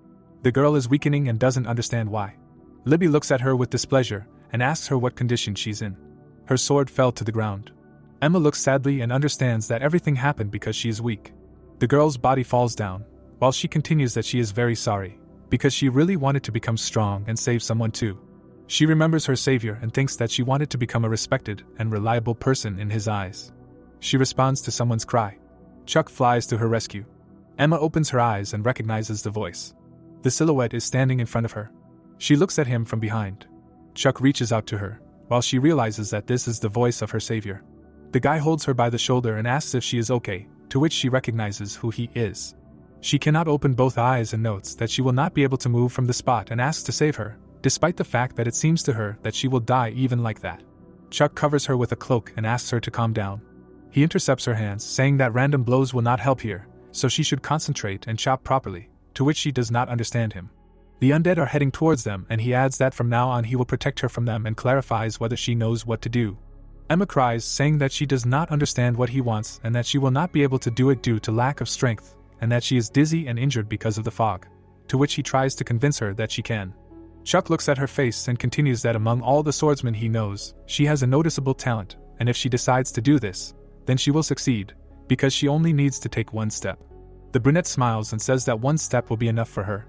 The girl is weakening and doesn't understand why. Libby looks at her with displeasure and asks her what condition she's in. Her sword fell to the ground. Emma looks sadly and understands that everything happened because she is weak. The girl's body falls down, while she continues that she is very sorry, because she really wanted to become strong and save someone too. She remembers her savior and thinks that she wanted to become a respected and reliable person in his eyes. She responds to someone's cry. Chuck flies to her rescue. Emma opens her eyes and recognizes the voice. The silhouette is standing in front of her. She looks at him from behind. Chuck reaches out to her, while she realizes that this is the voice of her savior. The guy holds her by the shoulder and asks if she is okay, to which she recognizes who he is. She cannot open both eyes and notes that she will not be able to move from the spot and asks to save her, despite the fact that it seems to her that she will die even like that. Chuck covers her with a cloak and asks her to calm down. He intercepts her hands, saying that random blows will not help here, so she should concentrate and chop properly, to which she does not understand him. The undead are heading towards them and he adds that from now on he will protect her from them and clarifies whether she knows what to do. Emma cries, saying that she does not understand what he wants and that she will not be able to do it due to lack of strength, and that she is dizzy and injured because of the fog, to which he tries to convince her that she can. Chuck looks at her face and continues that among all the swordsmen he knows, she has a noticeable talent, and if she decides to do this, then she will succeed, because she only needs to take one step. The brunette smiles and says that one step will be enough for her.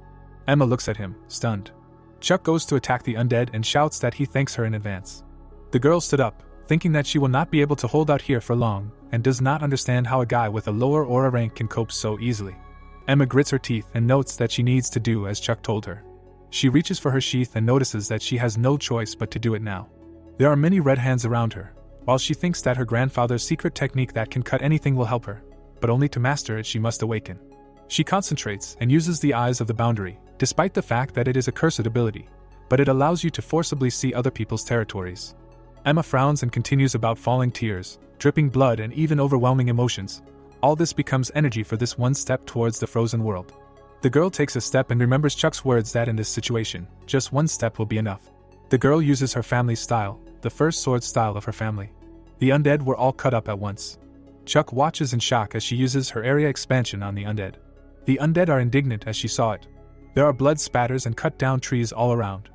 Emma looks at him, stunned. Chuck goes to attack the undead and shouts that he thanks her in advance. The girl stood up, thinking that she will not be able to hold out here for long, and does not understand how a guy with a lower aura rank can cope so easily. Emma grits her teeth and notes that she needs to do as Chuck told her. She reaches for her sheath and notices that she has no choice but to do it now. There are many red hands around her, while she thinks that her grandfather's secret technique that can cut anything will help her, but only to master it she must awaken. She concentrates and uses the eyes of the boundary, despite the fact that it is a cursed ability, but it allows you to forcibly see other people's territories. Emma frowns and continues about falling tears, dripping blood and even overwhelming emotions. All this becomes energy for this one step towards the frozen world. The girl takes a step and remembers Chuck's words that in this situation, just one step will be enough. The girl uses her family's style, the first sword style of her family. The undead were all cut up at once. Chuck watches in shock as she uses her area expansion on the undead. The undead are indignant as she saw it. There are blood spatters and cut down trees all around.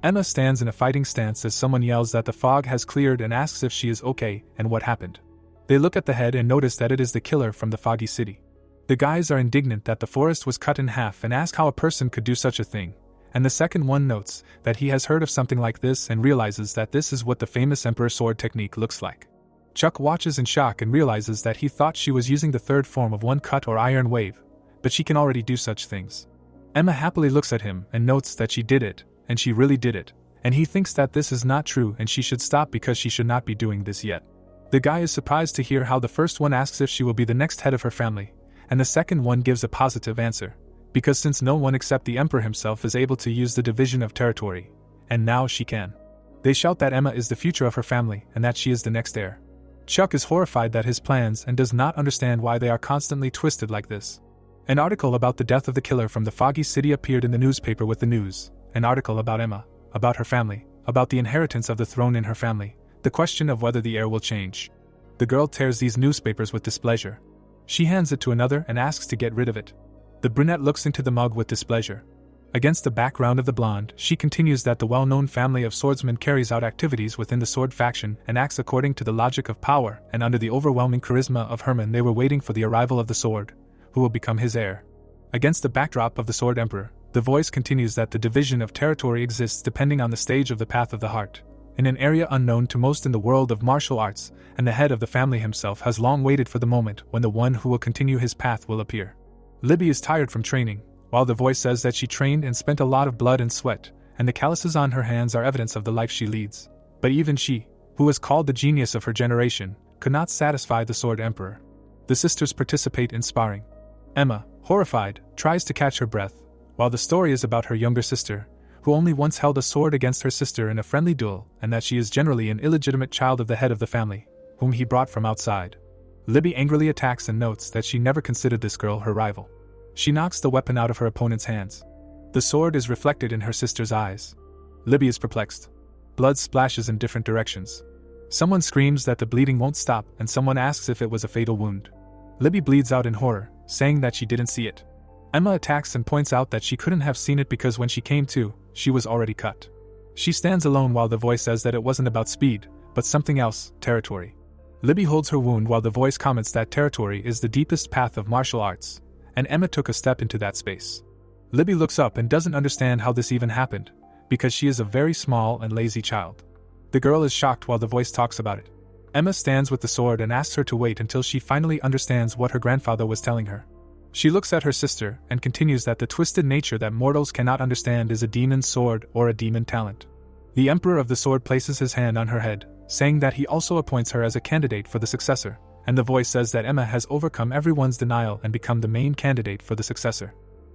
Emma stands in a fighting stance as someone yells that the fog has cleared and asks if she is okay and what happened. They look at the head and notice that it is the killer from the foggy city. The guys are indignant that the forest was cut in half and ask how a person could do such a thing, and the second one notes that he has heard of something like this and realizes that this is what the famous Emperor Sword technique looks like. Chuck watches in shock and realizes that he thought she was using the third form of one cut or iron wave, but she can already do such things. Emma happily looks at him and notes that she did it, and she really did it, and he thinks that this is not true and she should stop because she should not be doing this yet. The guy is surprised to hear how the first one asks if she will be the next head of her family, and the second one gives a positive answer, because since no one except the Emperor himself is able to use the division of territory, and now she can. They shout that Emma is the future of her family and that she is the next heir. Chuck is horrified at his plans and does not understand why they are constantly twisted like this. An article about the death of the killer from the foggy city appeared in the newspaper with the news, an article about Emma, about her family, about the inheritance of the throne in her family, the question of whether the heir will change. The girl tears these newspapers with displeasure. She hands it to another and asks to get rid of it. The brunette looks into the mug with displeasure. Against the background of the blonde, she continues that the well-known family of swordsmen carries out activities within the sword faction and acts according to the logic of power, and under the overwhelming charisma of Herman they were waiting for the arrival of the sword, who will become his heir. Against the backdrop of the sword emperor, the voice continues that the division of territory exists depending on the stage of the path of the heart, in an area unknown to most in the world of martial arts, and the head of the family himself has long waited for the moment when the one who will continue his path will appear. Libby is tired from training, while the voice says that she trained and spent a lot of blood and sweat, and the calluses on her hands are evidence of the life she leads. But even she, who is called the genius of her generation, could not satisfy the sword emperor. The sisters participate in sparring. Emma, horrified, tries to catch her breath, while the story is about her younger sister, who only once held a sword against her sister in a friendly duel, and that she is generally an illegitimate child of the head of the family, whom he brought from outside. Libby angrily attacks and notes that she never considered this girl her rival. She knocks the weapon out of her opponent's hands. The sword is reflected in her sister's eyes. Libby is perplexed. Blood splashes in different directions. Someone screams that the bleeding won't stop, and someone asks if it was a fatal wound. Libby bleeds out in horror, saying that she didn't see it. Emma attacks and points out that she couldn't have seen it because when she came to, she was already cut. She stands alone while the voice says that it wasn't about speed, but something else, territory. Libby holds her wound while the voice comments that territory is the deepest path of martial arts, and Emma took a step into that space. Libby looks up and doesn't understand how this even happened, because she is a very small and lazy child. The girl is shocked while the voice talks about it. Emma stands with the sword and asks her to wait until she finally understands what her grandfather was telling her. She looks at her sister and continues that the twisted nature that mortals cannot understand is a demon's sword or a demon talent. The Emperor of the Sword places his hand on her head, saying that he also appoints her as a candidate for the successor, and the voice says that Emma has overcome everyone's denial and become the main candidate for the successor.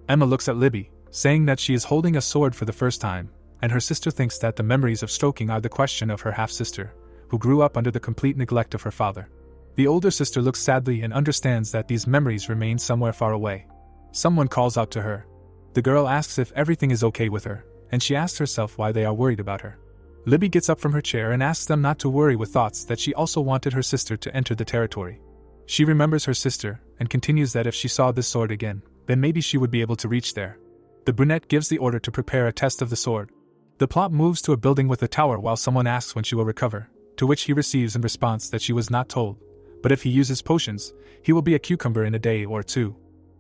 Emma looks at Libby, saying that she is holding a sword for the first time, and her sister thinks that the memories of stroking are the question of her half-sister, who grew up under the complete neglect of her father. The older sister looks sadly and understands that these memories remain somewhere far away. Someone calls out to her. The girl asks if everything is okay with her, and she asks herself why they are worried about her. Libby gets up from her chair and asks them not to worry with thoughts that she also wanted her sister to enter the territory. She remembers her sister, and continues that if she saw this sword again, then maybe she would be able to reach there. The brunette gives the order to prepare a test of the sword. The plot moves to a building with a tower while someone asks when she will recover, to which he receives in response that she was not told, but if he uses potions, he will be a cucumber in a day or two.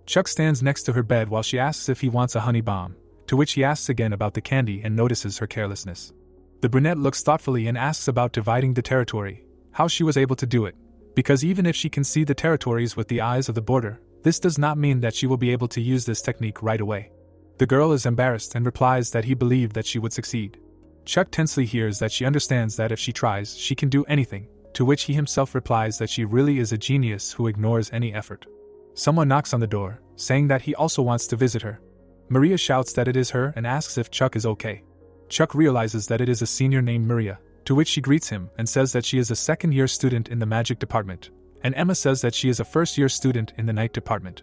Chuck stands next to her bed while she asks if he wants a honey bomb, to which he asks again about the candy and notices her carelessness. The brunette looks thoughtfully and asks about dividing the territory, how she was able to do it, because even if she can see the territories with the eyes of the border, this does not mean that she will be able to use this technique right away. The girl is embarrassed and replies that he believed that she would succeed. Chuck tensely hears that she understands that if she tries, she can do anything, to which he himself replies that she really is a genius who ignores any effort. Someone knocks on the door, saying that he also wants to visit her. Maria shouts that it is her and asks if Chuck is okay. Chuck realizes that it is a senior named Maria, to which she greets him and says that she is a second-year student in the magic department, and Emma says that she is a first-year student in the night department.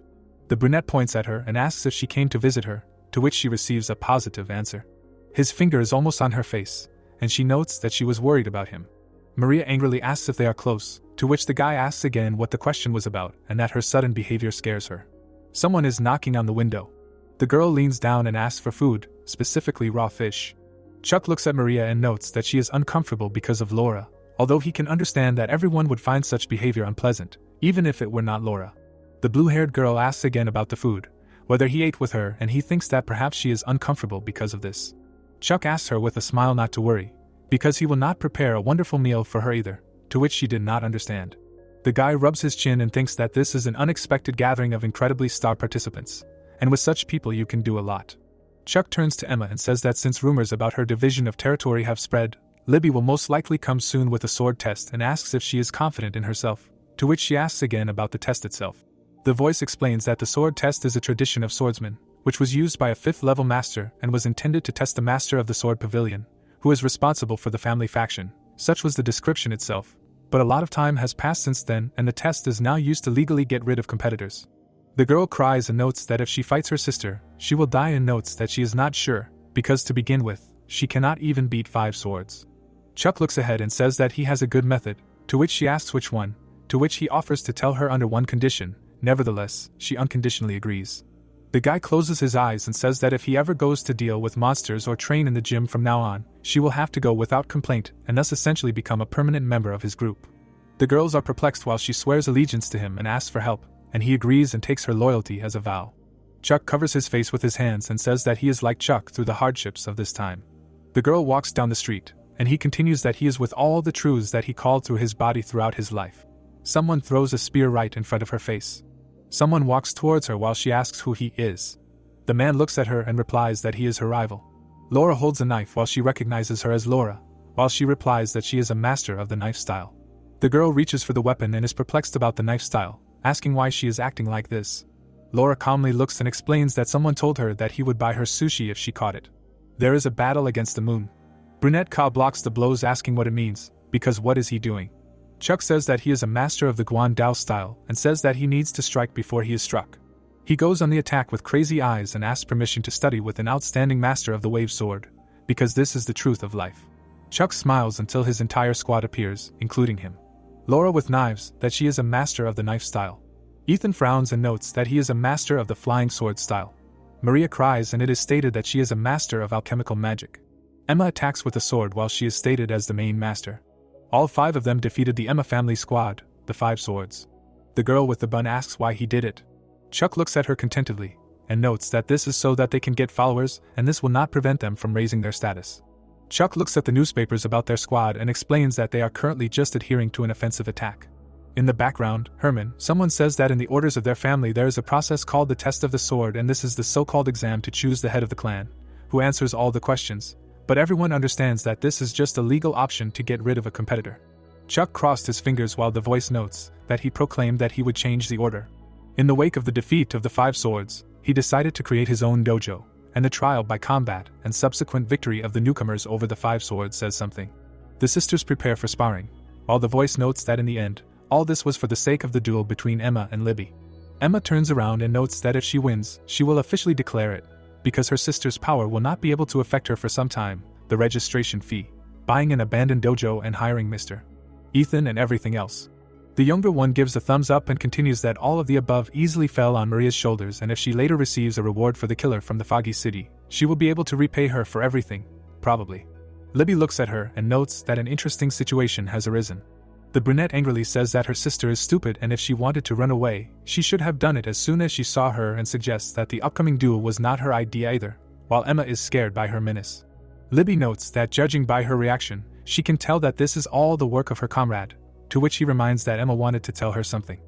The brunette points at her and asks if she came to visit her, to which she receives a positive answer. His finger is almost on her face, and she notes that she was worried about him. Maria angrily asks if they are close, to which the guy asks again what the question was about and that her sudden behavior scares her. Someone is knocking on the window. The girl leans down and asks for food, specifically raw fish. Chuck looks at Maria and notes that she is uncomfortable because of Laura, although he can understand that everyone would find such behavior unpleasant, even if it were not Laura. The blue-haired girl asks again about the food, whether he ate with her, and he thinks that perhaps she is uncomfortable because of this. Chuck asks her with a smile not to worry, because he will not prepare a wonderful meal for her either, to which she did not understand. The guy rubs his chin and thinks that this is an unexpected gathering of incredibly star participants, and with such people you can do a lot. Chuck turns to Emma and says that since rumors about her division of territory have spread, Libby will most likely come soon with a sword test and asks if she is confident in herself, to which she asks again about the test itself. The voice explains that the sword test is a tradition of swordsmen, which was used by a 5th-level master and was intended to test the master of the sword pavilion, who is responsible for the family faction. Such was the description itself, but a lot of time has passed since then and the test is now used to legally get rid of competitors. The girl cries and notes that if she fights her sister, she will die and notes that she is not sure, because to begin with, she cannot even beat 5 swords. Chuck looks ahead and says that he has a good method, to which she asks which one, to which he offers to tell her under one condition. Nevertheless, she unconditionally agrees. The guy closes his eyes and says that if he ever goes to deal with monsters or train in the gym from now on, she will have to go without complaint and thus essentially become a permanent member of his group. The girls are perplexed while she swears allegiance to him and asks for help, and he agrees and takes her loyalty as a vow. Chuck covers his face with his hands and says that he is like Chuck through the hardships of this time. The girl walks down the street, and he continues that he is with all the truths that he called through his body throughout his life. Someone throws a spear right in front of her face. Someone walks towards her while she asks who he is. The man looks at her and replies that he is her rival. Laura holds a knife while she recognizes her as Laura, while she replies that she is a master of the knife style. The girl reaches for the weapon and is perplexed about the knife style, asking why she is acting like this. Laura calmly looks and explains that someone told her that he would buy her sushi if she caught it. There is a battle against the moon. Brunette Ka blocks the blows asking what it means, because what is he doing? Chuck says that he is a master of the Guan Dao style and says that he needs to strike before he is struck. He goes on the attack with crazy eyes and asks permission to study with an outstanding master of the wave sword, because this is the truth of life. Chuck smiles until his entire squad appears, including him. Laura with knives, that she is a master of the knife style. Ethan frowns and notes that he is a master of the flying sword style. Maria cries and it is stated that she is a master of alchemical magic. Emma attacks with a sword while she is stated as the main master. All 5 of them defeated the Emma family squad, the 5 swords. The girl with the bun asks why he did it. Chuck looks at her contentedly, and notes that this is so that they can get followers and this will not prevent them from raising their status. Chuck looks at the newspapers about their squad and explains that they are currently just adhering to an offensive attack. In the background, Herman, someone says that in the orders of their family there is a process called the Test of the Sword and this is the so-called exam to choose the head of the clan, who answers all the questions. But everyone understands that this is just a legal option to get rid of a competitor. Chuck crossed his fingers while the voice notes that he proclaimed that he would change the order. In the wake of the defeat of the 5 swords, he decided to create his own dojo, and the trial by combat and subsequent victory of the newcomers over the 5 swords says something. The sisters prepare for sparring, while the voice notes that in the end, all this was for the sake of the duel between Emma and Libby. Emma turns around and notes that if she wins, she will officially declare it, because her sister's power will not be able to affect her for some time, the registration fee, buying an abandoned dojo and hiring Mr. Ethan and everything else. The younger one gives a thumbs up and continues that all of the above easily fell on Maria's shoulders and if she later receives a reward for the killer from the Foggy City, she will be able to repay her for everything, probably. Libby looks at her and notes that an interesting situation has arisen. The brunette angrily says that her sister is stupid and if she wanted to run away, she should have done it as soon as she saw her and suggests that the upcoming duel was not her idea either, while Emma is scared by her menace. Libby notes that judging by her reaction, she can tell that this is all the work of her comrade, to which he reminds that Emma wanted to tell her something.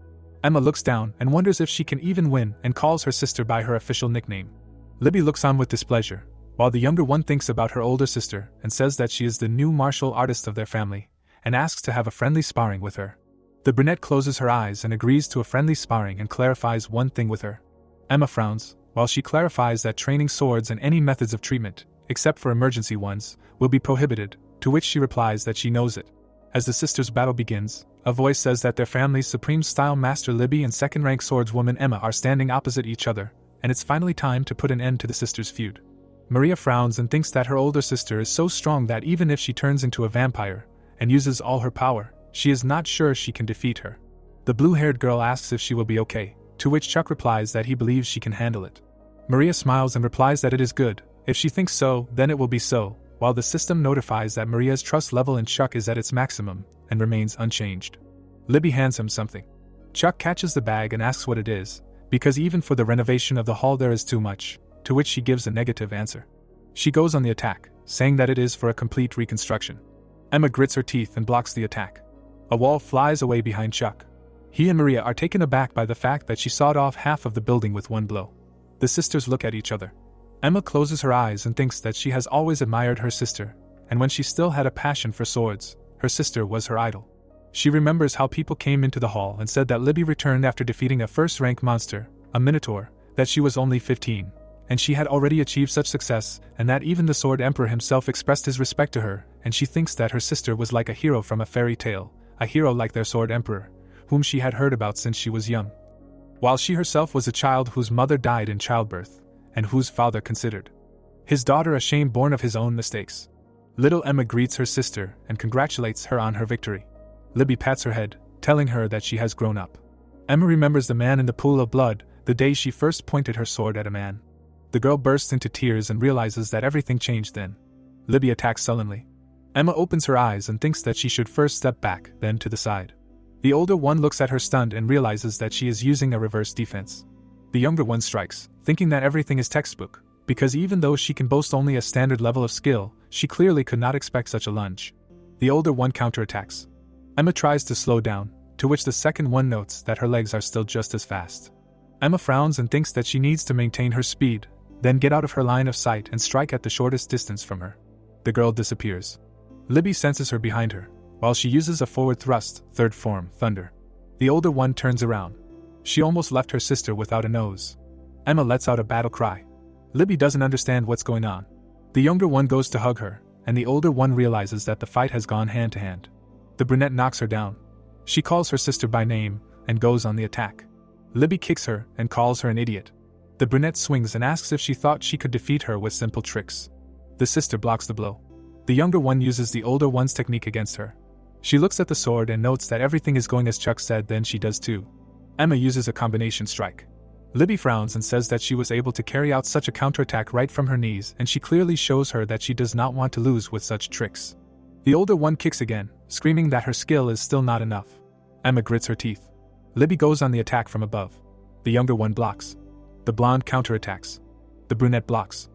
Emma looks down and wonders if she can even win and calls her sister by her official nickname. Libby looks on with displeasure, while the younger one thinks about her older sister and says that she is the new martial artist of their family, and asks to have a friendly sparring with her. The brunette closes her eyes and agrees to a friendly sparring and clarifies one thing with her. Emma frowns, while she clarifies that training swords and any methods of treatment, except for emergency ones, will be prohibited, to which she replies that she knows it. As the sisters' battle begins, a voice says that their family's supreme-style master Libby and second-rank swordswoman Emma are standing opposite each other, and it's finally time to put an end to the sisters' feud. Maria frowns and thinks that her older sister is so strong that even if she turns into a vampire and uses all her power, she is not sure she can defeat her. The blue-haired girl asks if she will be okay, to which Chuck replies that he believes she can handle it. Maria smiles and replies that it is good. If she thinks so, then it will be so, while the system notifies that Maria's trust level in Chuck is at its maximum and remains unchanged. Libby hands him something. Chuck catches the bag and asks what it is, because even for the renovation of the hall there is too much, to which she gives a negative answer. She goes on the attack, saying that it is for a complete reconstruction. Emma grits her teeth and blocks the attack. A wall flies away behind Chuck. He and Maria are taken aback by the fact that she sawed off half of the building with one blow. The sisters look at each other. Emma closes her eyes and thinks that she has always admired her sister, and when she still had a passion for swords, her sister was her idol. She remembers how people came into the hall and said that Libby returned after defeating a first-rank monster, a minotaur, that she was only 15, and she had already achieved such success, and that even the Sword Emperor himself expressed his respect to her, and she thinks that her sister was like a hero from a fairy tale, a hero like their Sword Emperor, whom she had heard about since she was young. While she herself was a child whose mother died in childbirth, and whose father considered his daughter a shame born of his own mistakes. Little Emma greets her sister and congratulates her on her victory. Libby pats her head, telling her that she has grown up. Emma remembers the man in the pool of blood, the day she first pointed her sword at a man. The girl bursts into tears and realizes that everything changed then. Libby attacks sullenly. Emma opens her eyes and thinks that she should first step back, then to the side. The older one looks at her stunned and realizes that she is using a reverse defense. The younger one strikes, thinking that everything is textbook, because even though she can boast only a standard level of skill, she clearly could not expect such a lunge. The older one counterattacks. Emma tries to slow down, to which the second one notes that her legs are still just as fast. Emma frowns and thinks that she needs to maintain her speed, then get out of her line of sight and strike at the shortest distance from her. The girl disappears. Libby senses her behind her, while she uses a forward thrust, third form, thunder. The older one turns around. She almost left her sister without a nose. Emma lets out a battle cry. Libby doesn't understand what's going on. The younger one goes to hug her, and the older one realizes that the fight has gone hand to hand. The brunette knocks her down. She calls her sister by name, and goes on the attack. Libby kicks her and calls her an idiot. The brunette swings and asks if she thought she could defeat her with simple tricks. The sister blocks the blow. The younger one uses the older one's technique against her. She looks at the sword and notes that everything is going as Chuck said, then she does too. Emma uses a combination strike. Libby frowns and says that she was able to carry out such a counterattack right from her knees, and she clearly shows her that she does not want to lose with such tricks. The older one kicks again, screaming that her skill is still not enough. Emma grits her teeth. Libby goes on the attack from above. The younger one blocks. The blonde counterattacks. The brunette blocks.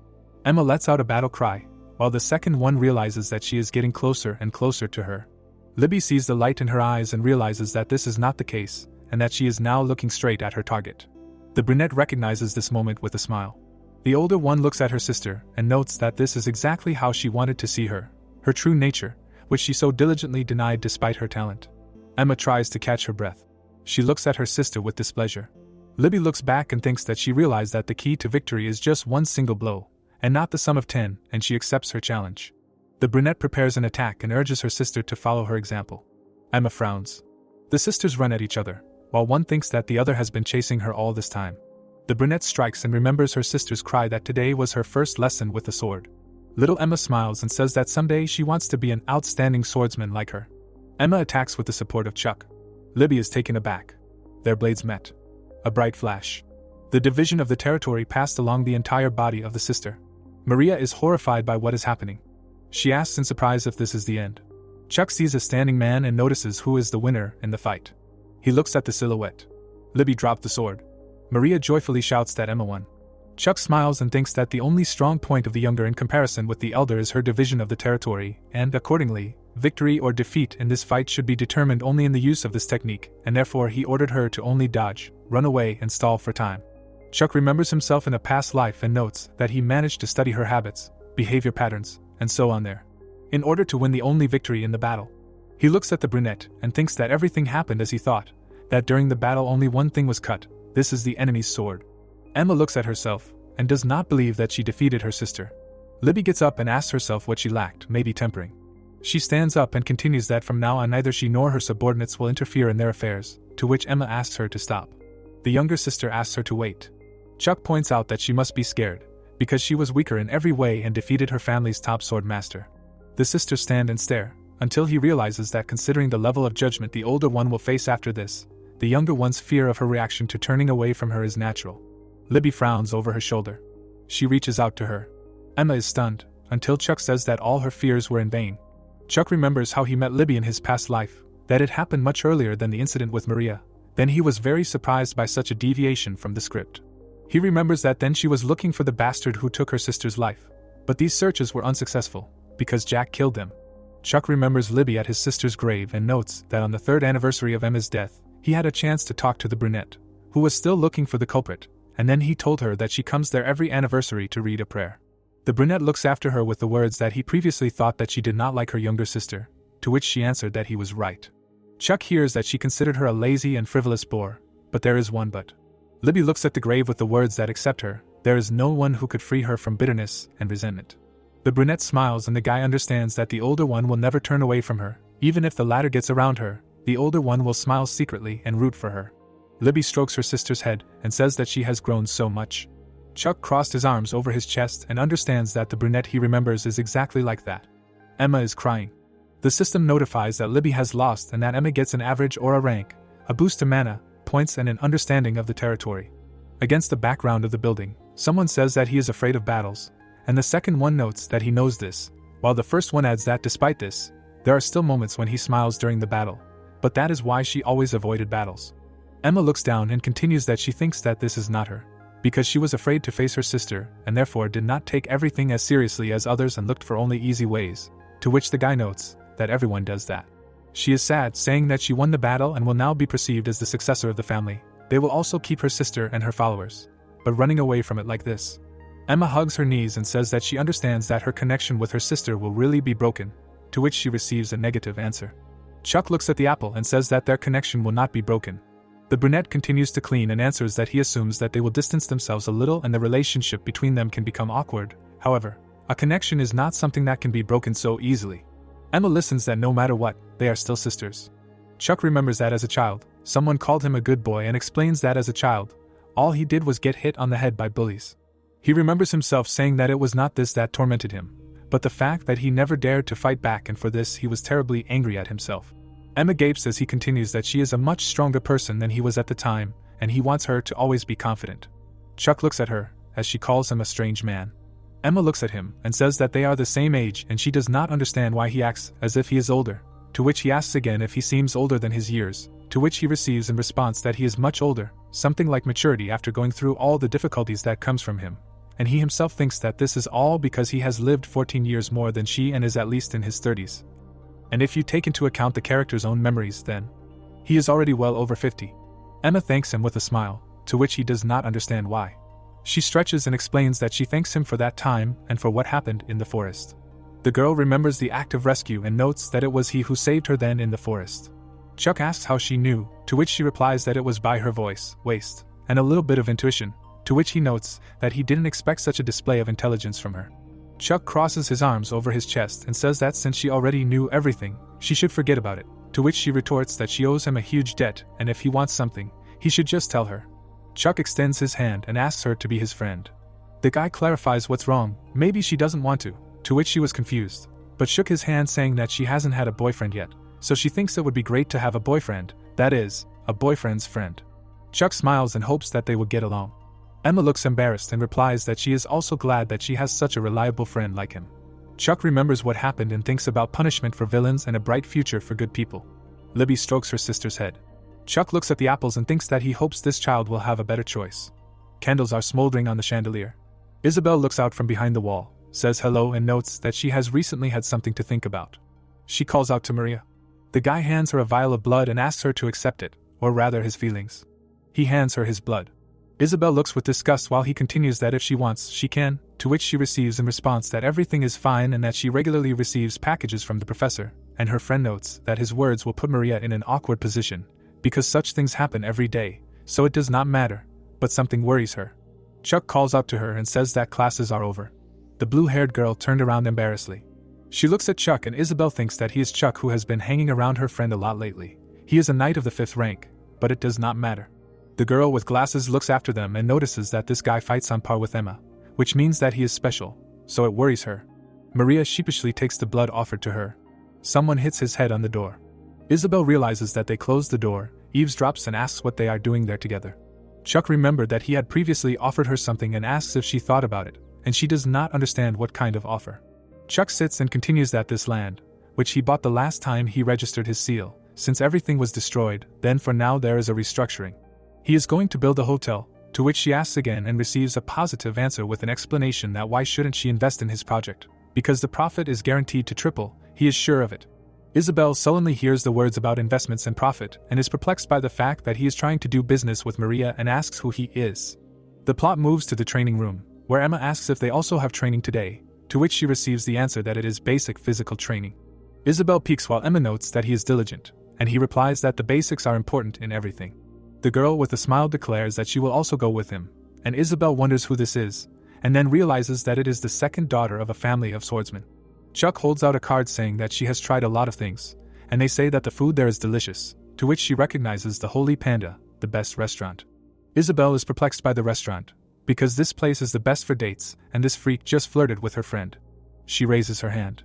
Emma lets out a battle cry, while the second one realizes that she is getting closer and closer to her. Libby sees the light in her eyes and realizes that this is not the case, and that she is now looking straight at her target. The brunette recognizes this moment with a smile. The older one looks at her sister and notes that this is exactly how she wanted to see her true nature, which she so diligently denied despite her talent. Emma tries to catch her breath. She looks at her sister with displeasure. Libby looks back and thinks that she realized that the key to victory is just one single blow, and not the sum of 10, and she accepts her challenge. The brunette prepares an attack and urges her sister to follow her example. Emma frowns. The sisters run at each other, while one thinks that the other has been chasing her all this time. The brunette strikes and remembers her sister's cry that today was her first lesson with the sword. Little Emma smiles and says that someday she wants to be an outstanding swordsman like her. Emma attacks with the support of Chuck. Libby is taken aback. Their blades met. A bright flash. The division of the territory passed along the entire body of the sister. Maria is horrified by what is happening. She asks in surprise if this is the end. Chuck sees a standing man and notices who is the winner in the fight. He looks at the silhouette. Libby dropped the sword. Maria joyfully shouts that Emma won. Chuck smiles and thinks that the only strong point of the younger in comparison with the elder is her division of the territory, and, accordingly, victory or defeat in this fight should be determined only in the use of this technique, and therefore he ordered her to only dodge, run away, and stall for time. Chuck remembers himself in a past life and notes that he managed to study her habits, behavior patterns, and so on there, in order to win the only victory in the battle. He looks at the brunette and thinks that everything happened as he thought, that during the battle only one thing was cut. This is the enemy's sword. Emma looks at herself and does not believe that she defeated her sister. Libby gets up and asks herself what she lacked, maybe tempering. She stands up and continues that from now on neither she nor her subordinates will interfere in their affairs, to which Emma asks her to stop. The younger sister asks her to wait. Chuck points out that she must be scared, because she was weaker in every way and defeated her family's top sword master. The sisters stand and stare, until he realizes that considering the level of judgment the older one will face after this, the younger one's fear of her reaction to turning away from her is natural. Libby frowns over her shoulder. She reaches out to her. Emma is stunned, until Chuck says that all her fears were in vain. Chuck remembers how he met Libby in his past life, that it happened much earlier than the incident with Maria. Then he was very surprised by such a deviation from the script. He remembers that then she was looking for the bastard who took her sister's life, but these searches were unsuccessful, because Jack killed them. Chuck remembers Libby at his sister's grave and notes that on the 3rd anniversary of Emma's death, he had a chance to talk to the brunette, who was still looking for the culprit, and then he told her that she comes there every anniversary to read a prayer. The brunette looks after her with the words that he previously thought that she did not like her younger sister, to which she answered that he was right. Chuck hears that she considered her a lazy and frivolous bore, but there is one but. Libby looks at the grave with the words that except her, there is no one who could free her from bitterness and resentment. The brunette smiles and the guy understands that the older one will never turn away from her, even if the latter gets around her, the older one will smile secretly and root for her. Libby strokes her sister's head and says that she has grown so much. Chuck crossed his arms over his chest and understands that the brunette he remembers is exactly like that. Emma is crying. The system notifies that Libby has lost and that Emma gets an average or a rank, a boost to mana, points and an understanding of the territory. Against the background of the building, someone says that he is afraid of battles, and the second one notes that he knows this, while the first one adds that despite this, there are still moments when he smiles during the battle, but that is why she always avoided battles. Emma looks down and continues that she thinks that this is not her, because she was afraid to face her sister and therefore did not take everything as seriously as others and looked for only easy ways, to which the guy notes that everyone does that. She is sad, saying that she won the battle and will now be perceived as the successor of the family. They will also keep her sister and her followers, but running away from it like this. Emma hugs her knees and says that she understands that her connection with her sister will really be broken, to which she receives a negative answer. Chuck looks at the apple and says that their connection will not be broken. The brunette continues to clean and answers that he assumes that they will distance themselves a little and the relationship between them can become awkward. However, a connection is not something that can be broken so easily. Emma listens that no matter what, they are still sisters. Chuck remembers that as a child, someone called him a good boy and explains that as a child, all he did was get hit on the head by bullies. He remembers himself saying that it was not this that tormented him, but the fact that he never dared to fight back, and for this he was terribly angry at himself. Emma gapes as he continues that she is a much stronger person than he was at the time, and he wants her to always be confident. Chuck looks at her, as she calls him a strange man. Emma looks at him and says that they are the same age and she does not understand why he acts as if he is older, to which he asks again if he seems older than his years, to which he receives in response that he is much older, something like maturity after going through all the difficulties that comes from him, and he himself thinks that this is all because he has lived 14 years more than she and is at least in his 30s. And if you take into account the character's own memories, then he is already well over 50. Emma thanks him with a smile, to which he does not understand why. She stretches and explains that she thanks him for that time and for what happened in the forest. The girl remembers the act of rescue and notes that it was he who saved her then in the forest. Chuck asks how she knew, to which she replies that it was by her voice, waist, and a little bit of intuition, to which he notes that he didn't expect such a display of intelligence from her. Chuck crosses his arms over his chest and says that since she already knew everything, she should forget about it, to which she retorts that she owes him a huge debt and if he wants something, he should just tell her. Chuck extends his hand and asks her to be his friend. The guy clarifies what's wrong, maybe she doesn't want to which she was confused, but shook his hand saying that she hasn't had a boyfriend yet, so she thinks it would be great to have a boyfriend, that is, a boyfriend's friend. Chuck smiles and hopes that they will get along. Emma looks embarrassed and replies that she is also glad that she has such a reliable friend like him. Chuck remembers what happened and thinks about punishment for villains and a bright future for good people. Libby strokes her sister's head. Chuck looks at the apples and thinks that he hopes this child will have a better choice. Candles are smoldering on the chandelier. Isabel looks out from behind the wall, says hello and notes that she has recently had something to think about. She calls out to Maria. The guy hands her a vial of blood and asks her to accept it, or rather his feelings. He hands her his blood. Isabel looks with disgust while he continues that if she wants, she can, to which she receives in response that everything is fine and that she regularly receives packages from the professor, and her friend notes that his words will put Maria in an awkward position, because such things happen every day, so it does not matter, but something worries her. Chuck calls out to her and says that classes are over. The blue-haired girl turned around embarrassedly. She looks at Chuck and Isabel thinks that he is Chuck who has been hanging around her friend a lot lately. He is a knight of the 5th rank, but it does not matter. The girl with glasses looks after them and notices that this guy fights on par with Emma, which means that he is special, so it worries her. Maria sheepishly takes the blood offered to her. Someone hits his head on the door. Isabel realizes that they closed the door, eavesdrops and asks what they are doing there together. Chuck remembered that he had previously offered her something and asks if she thought about it, and she does not understand what kind of offer. Chuck sits and continues that this land, which he bought the last time he registered his seal, since everything was destroyed, then for now there is a restructuring. He is going to build a hotel, to which she asks again and receives a positive answer with an explanation that why shouldn't she invest in his project, because the profit is guaranteed to triple, he is sure of it. Isabel sullenly hears the words about investments and profit and is perplexed by the fact that he is trying to do business with Maria and asks who he is. The plot moves to the training room, where Emma asks if they also have training today, to which she receives the answer that it is basic physical training. Isabel peeks while Emma notes that he is diligent, and he replies that the basics are important in everything. The girl with a smile declares that she will also go with him, and Isabel wonders who this is, and then realizes that it is the second daughter of a family of swordsmen. Chuck holds out a card saying that she has tried a lot of things, and they say that the food there is delicious, to which she recognizes the Holy Panda, the best restaurant. Isabel is perplexed by the restaurant, because this place is the best for dates, and this freak just flirted with her friend. She raises her hand.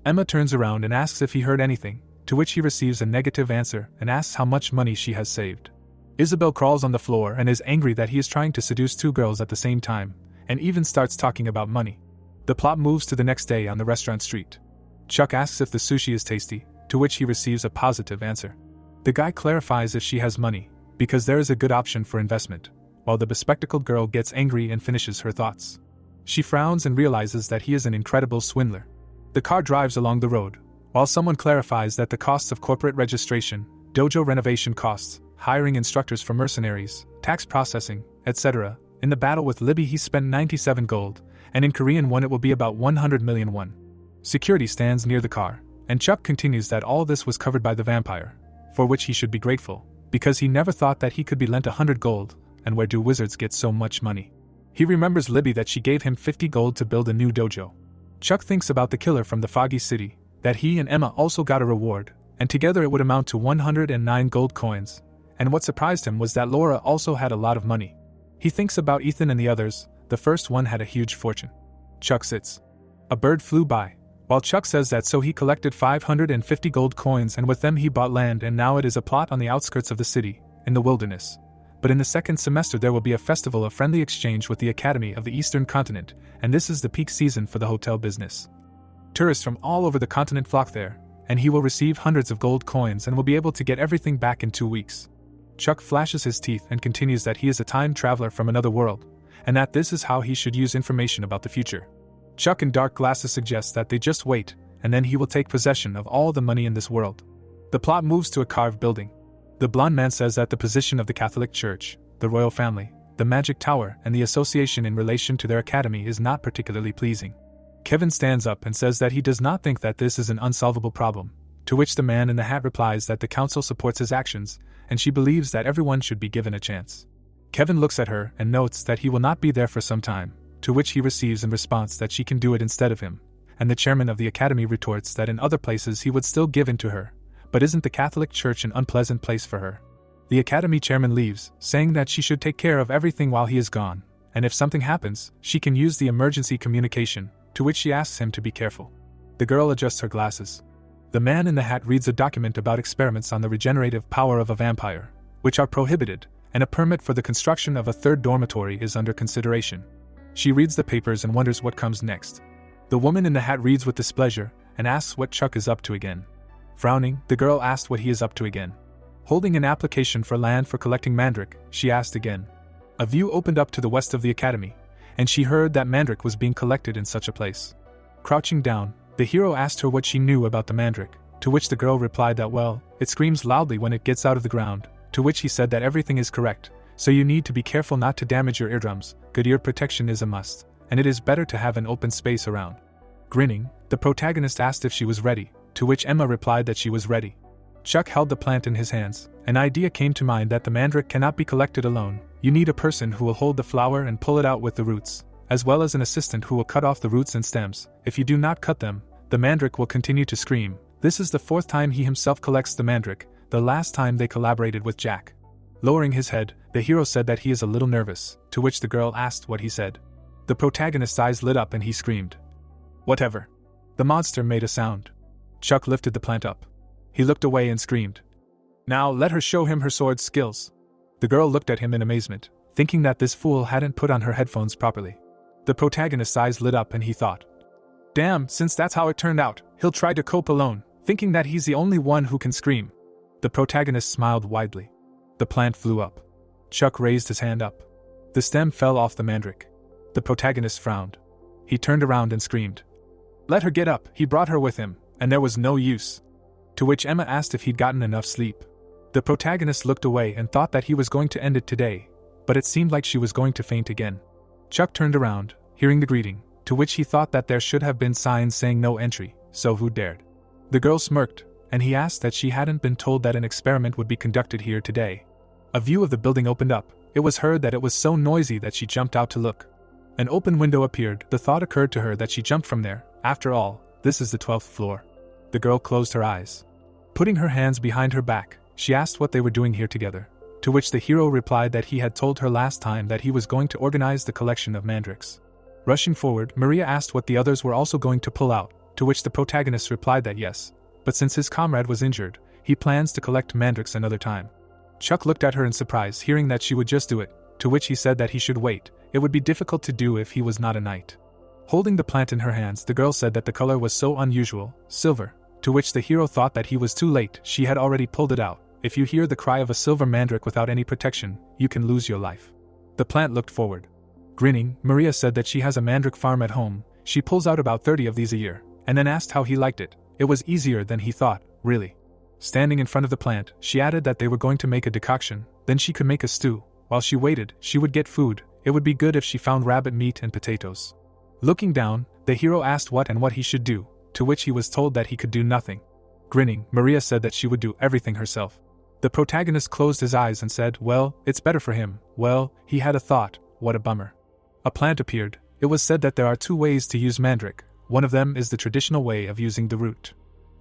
Emma turns around and asks if he heard anything, to which he receives a negative answer and asks how much money she has saved. Isabel crawls on the floor and is angry that he is trying to seduce 2 girls at the same time, and even starts talking about money. The plot moves to the next day on the restaurant street. Chuck asks if the sushi is tasty, to which he receives a positive answer. The guy clarifies if she has money, because there is a good option for investment, while the bespectacled girl gets angry and finishes her thoughts. She frowns and realizes that he is an incredible swindler. The car drives along the road, while someone clarifies that the costs of corporate registration, dojo renovation costs, hiring instructors for mercenaries, tax processing, etc. In the battle with Libby he spent 97 gold, and in Korean won it will be about 100 million won. Security stands near the car, and Chuck continues that all this was covered by the vampire, for which he should be grateful, because he never thought that he could be lent 100 gold, and where do wizards get so much money? He remembers Libby that she gave him 50 gold to build a new dojo. Chuck thinks about the killer from the Foggy City, that he and Emma also got a reward, and together it would amount to 109 gold coins, and what surprised him was that Laura also had a lot of money. He thinks about Ethan and the others, the first one had a huge fortune. Chuck sits. A bird flew by, while Chuck says that so he collected 550 gold coins and with them he bought land and now it is a plot on the outskirts of the city, in the wilderness. But in the second semester there will be a festival of friendly exchange with the Academy of the Eastern Continent, and this is the peak season for the hotel business. Tourists from all over the continent flock there, and he will receive hundreds of gold coins and will be able to get everything back in 2 weeks. Chuck flashes his teeth and continues that he is a time traveler from another world, and that this is how he should use information about the future. Chuck in dark glasses suggests that they just wait, and then he will take possession of all the money in this world. The plot moves to a carved building. The blonde man says that the position of the Catholic Church, the royal family, the magic tower, and the association in relation to their academy is not particularly pleasing. Kevin stands up and says that he does not think that this is an unsolvable problem, to which the man in the hat replies that the council supports his actions, and she believes that everyone should be given a chance. Kevin looks at her and notes that he will not be there for some time, to which he receives in response that she can do it instead of him, and the chairman of the academy retorts that in other places he would still give in to her, but isn't the Catholic Church an unpleasant place for her? The academy chairman leaves, saying that she should take care of everything while he is gone, and if something happens, she can use the emergency communication, to which she asks him to be careful. The girl adjusts her glasses. The man in the hat reads a document about experiments on the regenerative power of a vampire, which are prohibited, and a permit for the construction of a 3rd dormitory is under consideration. She reads the papers and wonders what comes next. The woman in the hat reads with displeasure, and asks what Chuck is up to again. Frowning, the girl asked what he is up to again. Holding an application for land for collecting mandrake, she asked again. A view opened up to the west of the academy, and she heard that mandrake was being collected in such a place. Crouching down, the hero asked her what she knew about the mandrake, to which the girl replied that well, it screams loudly when it gets out of the ground, to which he said that everything is correct, so you need to be careful not to damage your eardrums, good ear protection is a must, and it is better to have an open space around. Grinning, the protagonist asked if she was ready, to which Emma replied that she was ready. Chuck held the plant in his hands. An idea came to mind that the mandrake cannot be collected alone, you need a person who will hold the flower and pull it out with the roots, as well as an assistant who will cut off the roots and stems. If you do not cut them, The mandrake will continue to scream. This is the 4th time he himself collects the mandrake, the last time they collaborated with Jack. Lowering his head, the hero said that he is a little nervous, to which the girl asked what he said. The protagonist's eyes lit up and he screamed, "Whatever." The monster made a sound. Chuck lifted the plant up. He looked away and screamed, "Now let her show him her sword skills." The girl looked at him in amazement, thinking that this fool hadn't put on her headphones properly. The protagonist's eyes lit up and he thought, "Damn, since that's how it turned out, he'll try to cope alone, thinking that he's the only one who can scream." The protagonist smiled widely. The plant flew up. Chuck raised his hand up. The stem fell off the mandrake. The protagonist frowned. He turned around and screamed, "Let her get up, he brought her with him, and there was no use." To which Emma asked if he'd gotten enough sleep. The protagonist looked away and thought that he was going to end it today, but it seemed like she was going to faint again. Chuck turned around, hearing the greeting, to which he thought that there should have been signs saying no entry, so who dared? The girl smirked, and he asked that she hadn't been told that an experiment would be conducted here today. A view of the building opened up. It was heard that it was so noisy that she jumped out to look. An open window appeared. The thought occurred to her that she jumped from there. After all, this is the 12th floor. The girl closed her eyes. Putting her hands behind her back, she asked what they were doing here together, to which the hero replied that he had told her last time that he was going to organize the collection of mandrakes. Rushing forward, Maria asked what the others were also going to pull out, to which the protagonist replied that yes, but since his comrade was injured, he plans to collect mandrakes another time. Chuck looked at her in surprise, hearing that she would just do it, to which he said that he should wait. It would be difficult to do if he was not a knight. Holding the plant in her hands, the girl said that the color was so unusual, silver, to which the hero thought that he was too late. She had already pulled it out. If you hear the cry of a silver mandrake without any protection, you can lose your life. The plant looked forward. Grinning, Maria said that she has a mandrake farm at home. She pulls out about 30 of these a year, and then asked how he liked it. It was easier than he thought, really. Standing in front of the plant, she added that they were going to make a decoction, then she could make a stew. While she waited, she would get food. It would be good if she found rabbit meat and potatoes. Looking down, the hero asked what he should do, to which he was told that he could do nothing. Grinning, Maria said that she would do everything herself. The protagonist closed his eyes and said, "Well, it's better for him." Well, he had a thought, what a bummer. A plant appeared. It was said that there are 2 ways to use mandrake. One of them is the traditional way of using the root.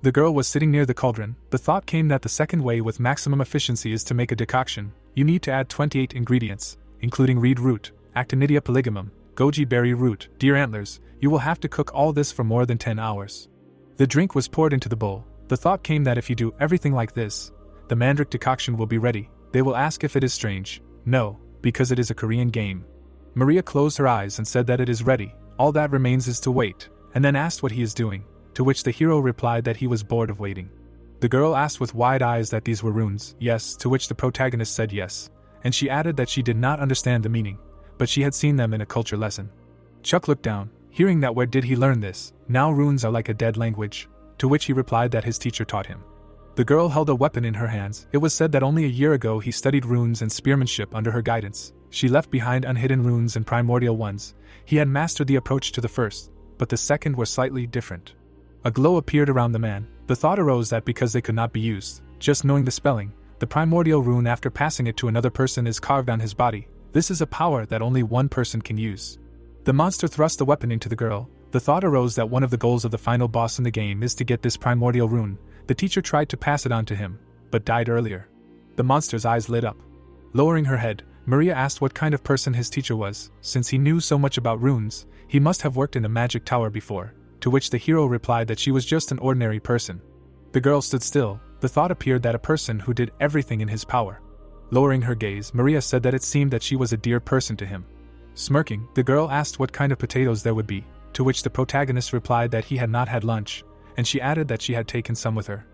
The girl was sitting near the cauldron. The thought came that the second way with maximum efficiency is to make a decoction. You need to add 28 ingredients, including reed root, Actinidia polygamum, goji berry root, deer antlers. You will have to cook all this for more than 10 hours. The drink was poured into the bowl. The thought came that if you do everything like this, the mandrake decoction will be ready. They will ask if it is strange. No, because it is a Korean game. Maria closed her eyes and said that it is ready. All that remains is to wait, and then asked what he is doing, to which the hero replied that he was bored of waiting. The girl asked with wide eyes that these were runes. Yes, to which the protagonist said yes, and she added that she did not understand the meaning, but she had seen them in a culture lesson. Chuck looked down, hearing that where did he learn this? Now runes are like a dead language, to which he replied that his teacher taught him. The girl held a weapon in her hands. It was said that only a year ago he studied runes and spearmanship under her guidance. She left behind unhidden runes and primordial ones. He had mastered the approach to the first, but the second were slightly different. A glow appeared around the man. The thought arose that because they could not be used, just knowing the spelling, the primordial rune after passing it to another person is carved on his body. This is a power that only one person can use. The monster thrust the weapon into the girl. The thought arose that one of the goals of the final boss in the game is to get this primordial rune. The teacher tried to pass it on to him, but died earlier. The monster's eyes lit up. Lowering her head, Maria asked what kind of person his teacher was. Since he knew so much about runes, he must have worked in a magic tower before, to which the hero replied that she was just an ordinary person. The girl stood still. The thought appeared that a person who did everything in his power. Lowering her gaze, Maria said that it seemed that she was a dear person to him. Smirking, the girl asked what kind of potatoes there would be, to which the protagonist replied that he had not had lunch, and she added that she had taken some with her.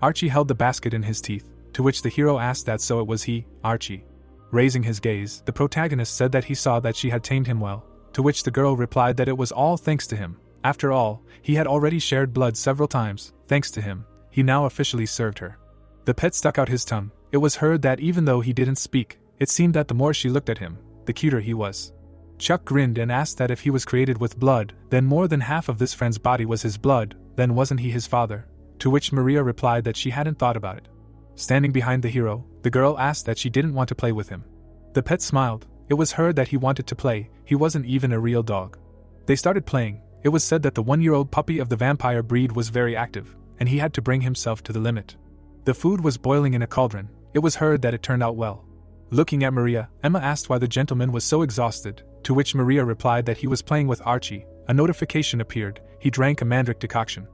Archie held the basket in his teeth, to which the hero asked that so it was he, Archie. Raising his gaze, the protagonist said that he saw that she had tamed him well, to which the girl replied that it was all thanks to him. After all, he had already shared blood several times. Thanks to him, he now officially served her. The pet stuck out his tongue. It was heard that even though he didn't speak, it seemed that the more she looked at him, the cuter he was. Chuck grinned and asked that if he was created with blood, then more than half of this friend's body was his blood, then wasn't he his father? To which Maria replied that she hadn't thought about it. Standing behind the hero, the girl asked that she didn't want to play with him. The pet smiled. It was heard that he wanted to play. He wasn't even a real dog. They started playing. It was said that the 1-year-old puppy of the vampire breed was very active, and he had to bring himself to the limit. The food was boiling in a cauldron. It was heard that it turned out well. Looking at Maria, Emma asked why the gentleman was so exhausted, to which Maria replied that he was playing with Archie. A notification appeared. He drank a mandrake decoction.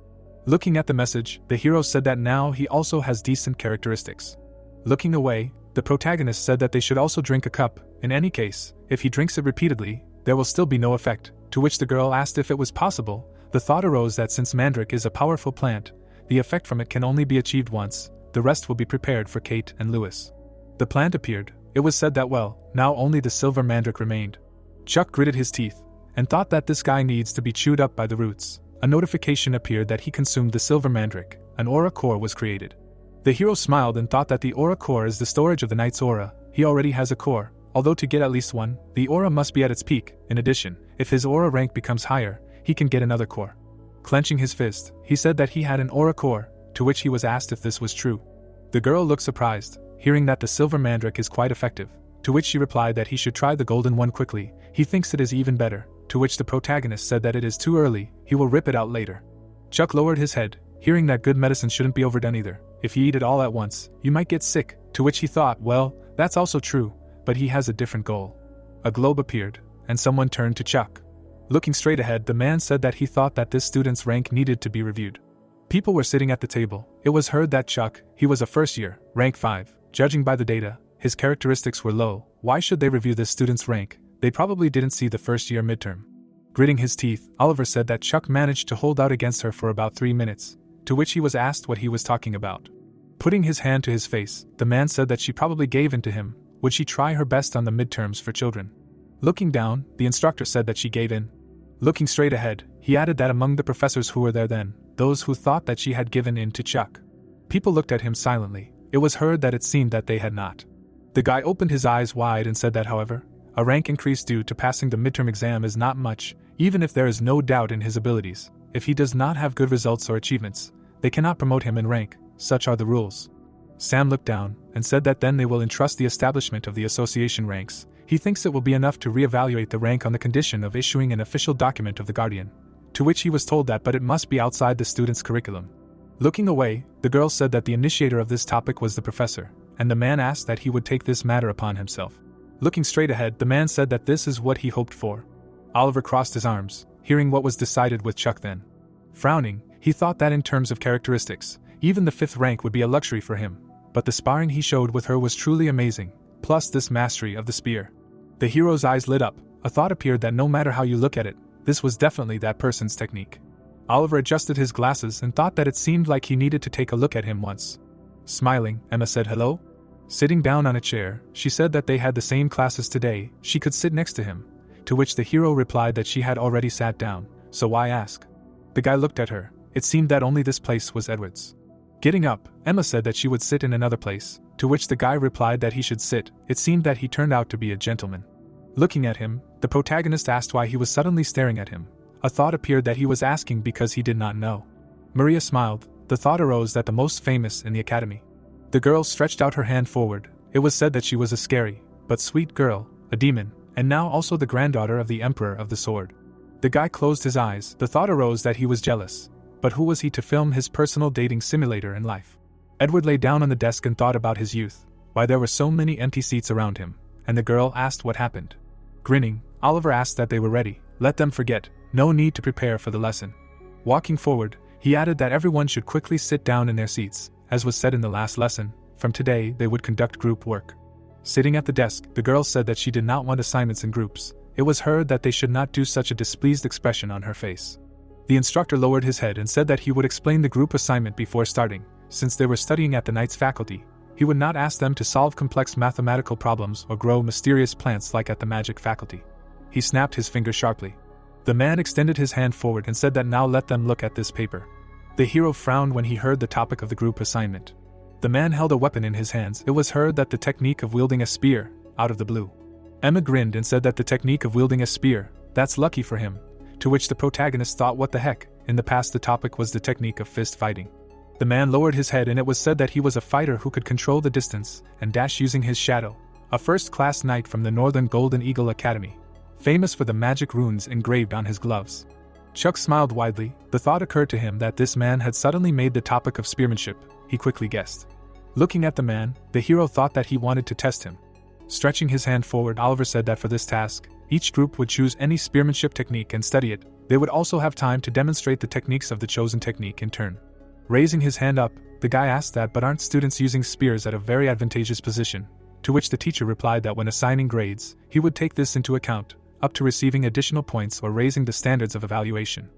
Looking at the message, the hero said that now he also has decent characteristics. Looking away, the protagonist said that they should also drink a cup. In any case, if he drinks it repeatedly, there will still be no effect, to which the girl asked if it was possible. The thought arose that since mandrake is a powerful plant, the effect from it can only be achieved once. The rest will be prepared for Kate and Lewis. The plant appeared. It was said that now only the silver mandrake remained. Chuck gritted his teeth, and thought that this guy needs to be chewed up by the roots. A notification appeared that he consumed the silver mandrake. An aura core was created. The hero smiled and thought that the aura core is the storage of the knight's aura. He already has a core, although to get at least one, the aura must be at its peak. In addition, if his aura rank becomes higher, he can get another core. Clenching his fist, he said that he had an aura core, to which he was asked if this was true. The girl looked surprised, hearing that the silver mandrake is quite effective, to which she replied that he should try the golden one quickly. He thinks it is even better, to which the protagonist said that it is too early, he will rip it out later. Chuck lowered his head, hearing that good medicine shouldn't be overdone either. If you eat it all at once, you might get sick, to which he thought, well, that's also true, but he has a different goal. A globe appeared, and someone turned to Chuck. Looking straight ahead, the man said that he thought that this student's rank needed to be reviewed. People were sitting at the table. It was heard that Chuck, he was a first year, rank 5. Judging by the data, his characteristics were low. Why should they review this student's rank? They probably didn't see the first year midterm. Gritting his teeth, Oliver said that Chuck managed to hold out against her for about 3 minutes, to which he was asked what he was talking about. Putting his hand to his face, the man said that she probably gave in to him. Would she try her best on the midterms for children? Looking down, the instructor said that she gave in. Looking straight ahead, he added that among the professors who were there then, those who thought that she had given in to Chuck. People looked at him silently. It was heard that it seemed that they had not. The guy opened his eyes wide and said that, however, a rank increase due to passing the midterm exam is not much, even if there is no doubt in his abilities. If he does not have good results or achievements, they cannot promote him in rank. Such are the rules. Sam looked down and said that then they will entrust the establishment of the association ranks. He thinks it will be enough to reevaluate the rank on the condition of issuing an official document of the Guardian. To which he was told that but it must be outside the student's curriculum. Looking away, the girl said that the initiator of this topic was the professor, and the man asked that he would take this matter upon himself. Looking straight ahead, the man said that this is what he hoped for. Oliver crossed his arms, hearing what was decided with Chuck then. Frowning, he thought that in terms of characteristics, even the 5th rank would be a luxury for him, but the sparring he showed with her was truly amazing, plus this mastery of the spear. The hero's eyes lit up. A thought appeared that no matter how you look at it, this was definitely that person's technique. Oliver adjusted his glasses and thought that it seemed like he needed to take a look at him once. Smiling, Emma said hello. Sitting down on a chair, she said that they had the same classes today, she could sit next to him, to which the hero replied that she had already sat down, so why ask? The guy looked at her. It seemed that only this place was Edward's. Getting up, Emma said that she would sit in another place, to which the guy replied that he should sit. It seemed that he turned out to be a gentleman. Looking at him, the protagonist asked why he was suddenly staring at him. A thought appeared that he was asking because he did not know. Maria smiled. The thought arose that the most famous in the academy. The girl stretched out her hand forward. It was said that she was a scary, but sweet girl, a demon, and now also the granddaughter of the Emperor of the Sword. The guy closed his eyes. The thought arose that he was jealous. But who was he to film his personal dating simulator in life? Edward lay down on the desk and thought about his youth, why there were so many empty seats around him, and the girl asked what happened. Grinning, Oliver asked that they were ready. Let them forget. No need to prepare for the lesson. Walking forward, he added that everyone should quickly sit down in their seats. As was said in the last lesson, from today they would conduct group work. Sitting at the desk, the girl said that she did not want assignments in groups. It was heard that they should not do such a displeased expression on her face. The instructor lowered his head and said that he would explain the group assignment before starting. Since they were studying at the Knight's faculty, he would not ask them to solve complex mathematical problems or grow mysterious plants like at the magic faculty. He snapped his finger sharply. The man extended his hand forward and said that now let them look at this paper. The hero frowned when he heard the topic of the group assignment. The man held a weapon in his hands. It was heard that the technique of wielding a spear, out of the blue. Emma grinned and said that the technique of wielding a spear, that's lucky for him. To which the protagonist thought, what the heck, in the past the topic was the technique of fist fighting. The man lowered his head and it was said that he was a fighter who could control the distance and dash using his shadow, a first-class knight from the Northern Golden Eagle Academy, famous for the magic runes engraved on his gloves. Chuck smiled widely. The thought occurred to him that this man had suddenly made the topic of spearmanship, he quickly guessed. Looking at the man, the hero thought that he wanted to test him. Stretching his hand forward, Oliver said that for this task, each group would choose any spearmanship technique and study it. They would also have time to demonstrate the techniques of the chosen technique in turn. Raising his hand up, the guy asked that, but aren't students using spears at a very advantageous position? To which the teacher replied that when assigning grades, he would take this into account, up to receiving additional points or raising the standards of evaluation.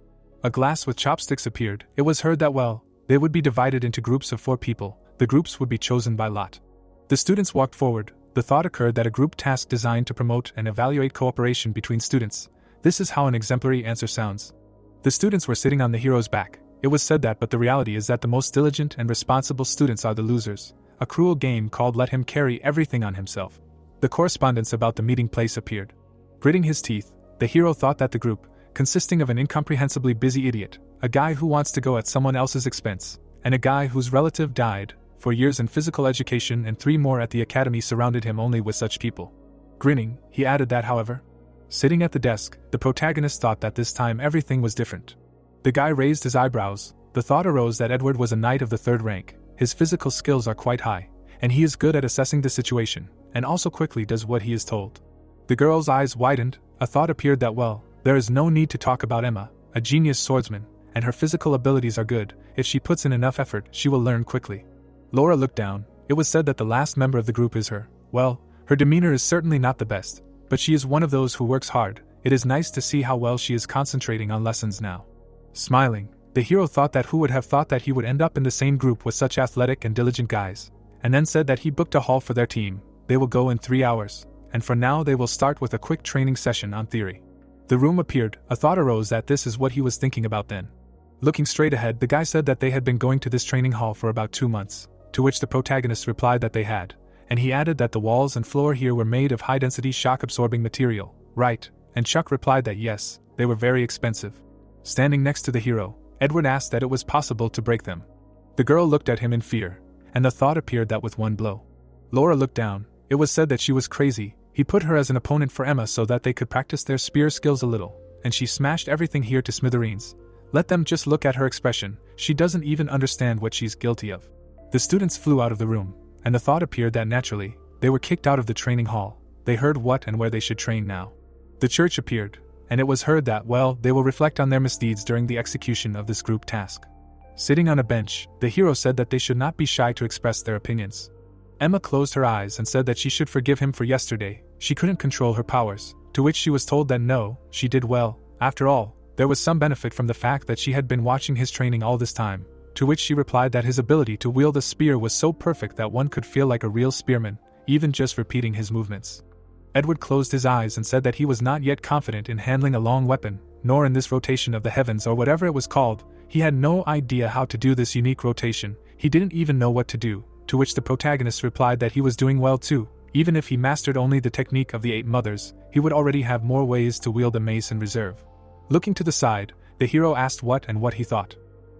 A glass with chopsticks appeared. It was heard that, they would be divided into groups of 4 people. The groups would be chosen by lot. The students walked forward. The thought occurred that a group task designed to promote and evaluate cooperation between students. This is how an exemplary answer sounds. The students were sitting on the hero's back. It was said that, but the reality is that the most diligent and responsible students are the losers. A cruel game called Let Him Carry Everything on Himself. The correspondence about the meeting place appeared. Gritting his teeth, the hero thought that the group, consisting of an incomprehensibly busy idiot, a guy who wants to go at someone else's expense, and a guy whose relative died, 4 years in physical education and 3 more at the academy, surrounded him only with such people. Grinning, he added that, however, sitting at the desk, the protagonist thought that this time everything was different. The guy raised his eyebrows. The thought arose that Edward was a knight of the 3rd rank. His physical skills are quite high, and he is good at assessing the situation, and also quickly does what he is told. The girl's eyes widened. A thought appeared that, there is no need to talk about Emma, a genius swordsman, and her physical abilities are good. If she puts in enough effort, she will learn quickly. Laura looked down. It was said that the last member of the group is her. Her demeanor is certainly not the best, but she is one of those who works hard. It is nice to see how well she is concentrating on lessons now. Smiling, the hero thought that who would have thought that he would end up in the same group with such athletic and diligent guys, and then said that he booked a hall for their team. They will go in 3 hours, and for now they will start with a quick training session on theory. The room appeared. A thought arose that this is what he was thinking about then. Looking straight ahead, the guy said that they had been going to this training hall for about 2 months, to which the protagonist replied that they had, and he added that the walls and floor here were made of high-density shock-absorbing material, right? And Chuck replied that yes, they were very expensive. Standing next to the hero, Edward asked that it was possible to break them. The girl looked at him in fear, and the thought appeared that with one blow. Laura looked down. It was said that she was crazy. He put her as an opponent for Emma so that they could practice their spear skills a little, and she smashed everything here to smithereens. Let them just look at her expression. She doesn't even understand what she's guilty of. The students flew out of the room, and the thought appeared that naturally, they were kicked out of the training hall. They heard what and where they should train now. The church appeared, and it was heard that, they will reflect on their misdeeds during the execution of this group task. Sitting on a bench, the hero said that they should not be shy to express their opinions. Emma closed her eyes and said that she should forgive him for yesterday. She couldn't control her powers, to which she was told that no, she did well. After all, there was some benefit from the fact that she had been watching his training all this time, to which she replied that his ability to wield a spear was so perfect that one could feel like a real spearman, even just repeating his movements. Edward closed his eyes and said that he was not yet confident in handling a long weapon, nor in this rotation of the heavens or whatever it was called. He had no idea how to do this unique rotation. He didn't even know what to do, to which the protagonist replied that he was doing well too. Even if he mastered only the technique of the 8 mothers, he would already have more ways to wield a mace in reserve. Looking to the side, the hero asked what he thought.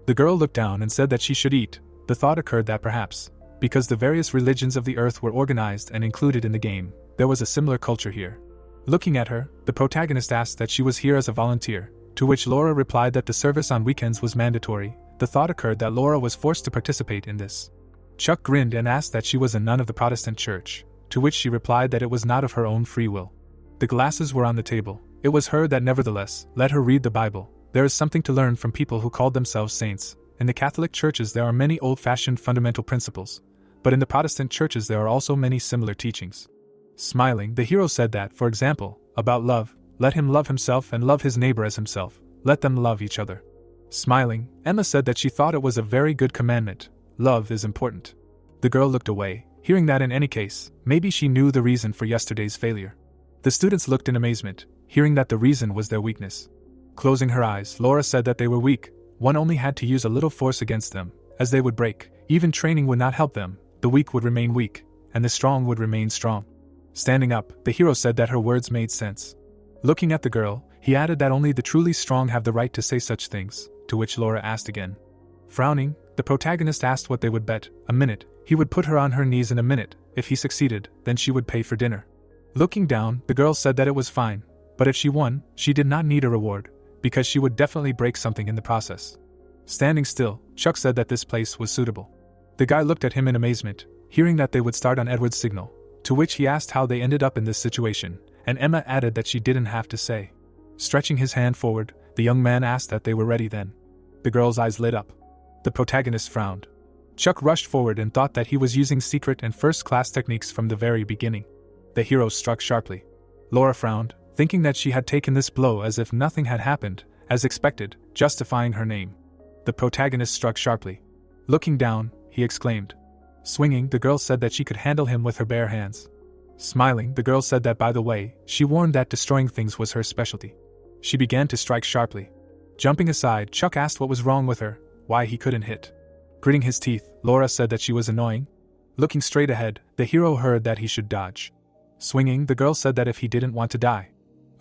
The girl looked down and said that she should eat. The thought occurred that perhaps, because the various religions of the earth were organized and included in the game, there was a similar culture here. Looking at her, the protagonist asked that she was here as a volunteer, to which Laura replied that the service on weekends was mandatory. The thought occurred that Laura was forced to participate in this. Chuck grinned and asked that she was a nun of the Protestant church, to which she replied that it was not of her own free will. The glasses were on the table. It was heard that nevertheless, let her read the Bible. There is something to learn from people who called themselves saints. In the Catholic churches there are many old-fashioned fundamental principles, but in the Protestant churches there are also many similar teachings. Smiling, the hero said that, for example, about love, let him love himself and love his neighbor as himself. Let them love each other. Smiling, Emma said that she thought it was a very good commandment. Love is important. The girl looked away, hearing that in any case, maybe she knew the reason for yesterday's failure. The students looked in amazement, hearing that the reason was their weakness. Closing her eyes, Laura said that they were weak. One only had to use a little force against them, as they would break. Even training would not help them. The weak would remain weak, and the strong would remain strong. Standing up, the hero said that her words made sense. Looking at the girl, he added that only the truly strong have the right to say such things, to which Laura asked again. Frowning, the protagonist asked what they would bet. A minute. He would put her on her knees in a minute. If he succeeded, then she would pay for dinner. Looking down, the girl said that it was fine, but if she won, she did not need a reward. because she would definitely break something in the process. Standing still, Chuck said that this place was suitable. The guy looked at him in amazement, hearing that they would start on Edward's signal, to which he asked how they ended up in this situation, and Emma added that she didn't have to say. Stretching his hand forward, the young man asked that they were ready then. The girl's eyes lit up. The protagonist frowned. Chuck rushed forward and thought that he was using secret and first-class techniques from the very beginning. The hero struck sharply. Laura frowned, thinking that she had taken this blow as if nothing had happened, as expected, justifying her name. The protagonist struck sharply. Looking down, he exclaimed. Swinging, the girl said that she could handle him with her bare hands. Smiling, the girl said that by the way, she warned that destroying things was her specialty. She began to strike sharply. Jumping aside, Chuck asked what was wrong with her, why he couldn't hit. Gritting his teeth, Laura said that she was annoying. Looking straight ahead, the hero heard that he should dodge. Swinging, the girl said that if he didn't want to die.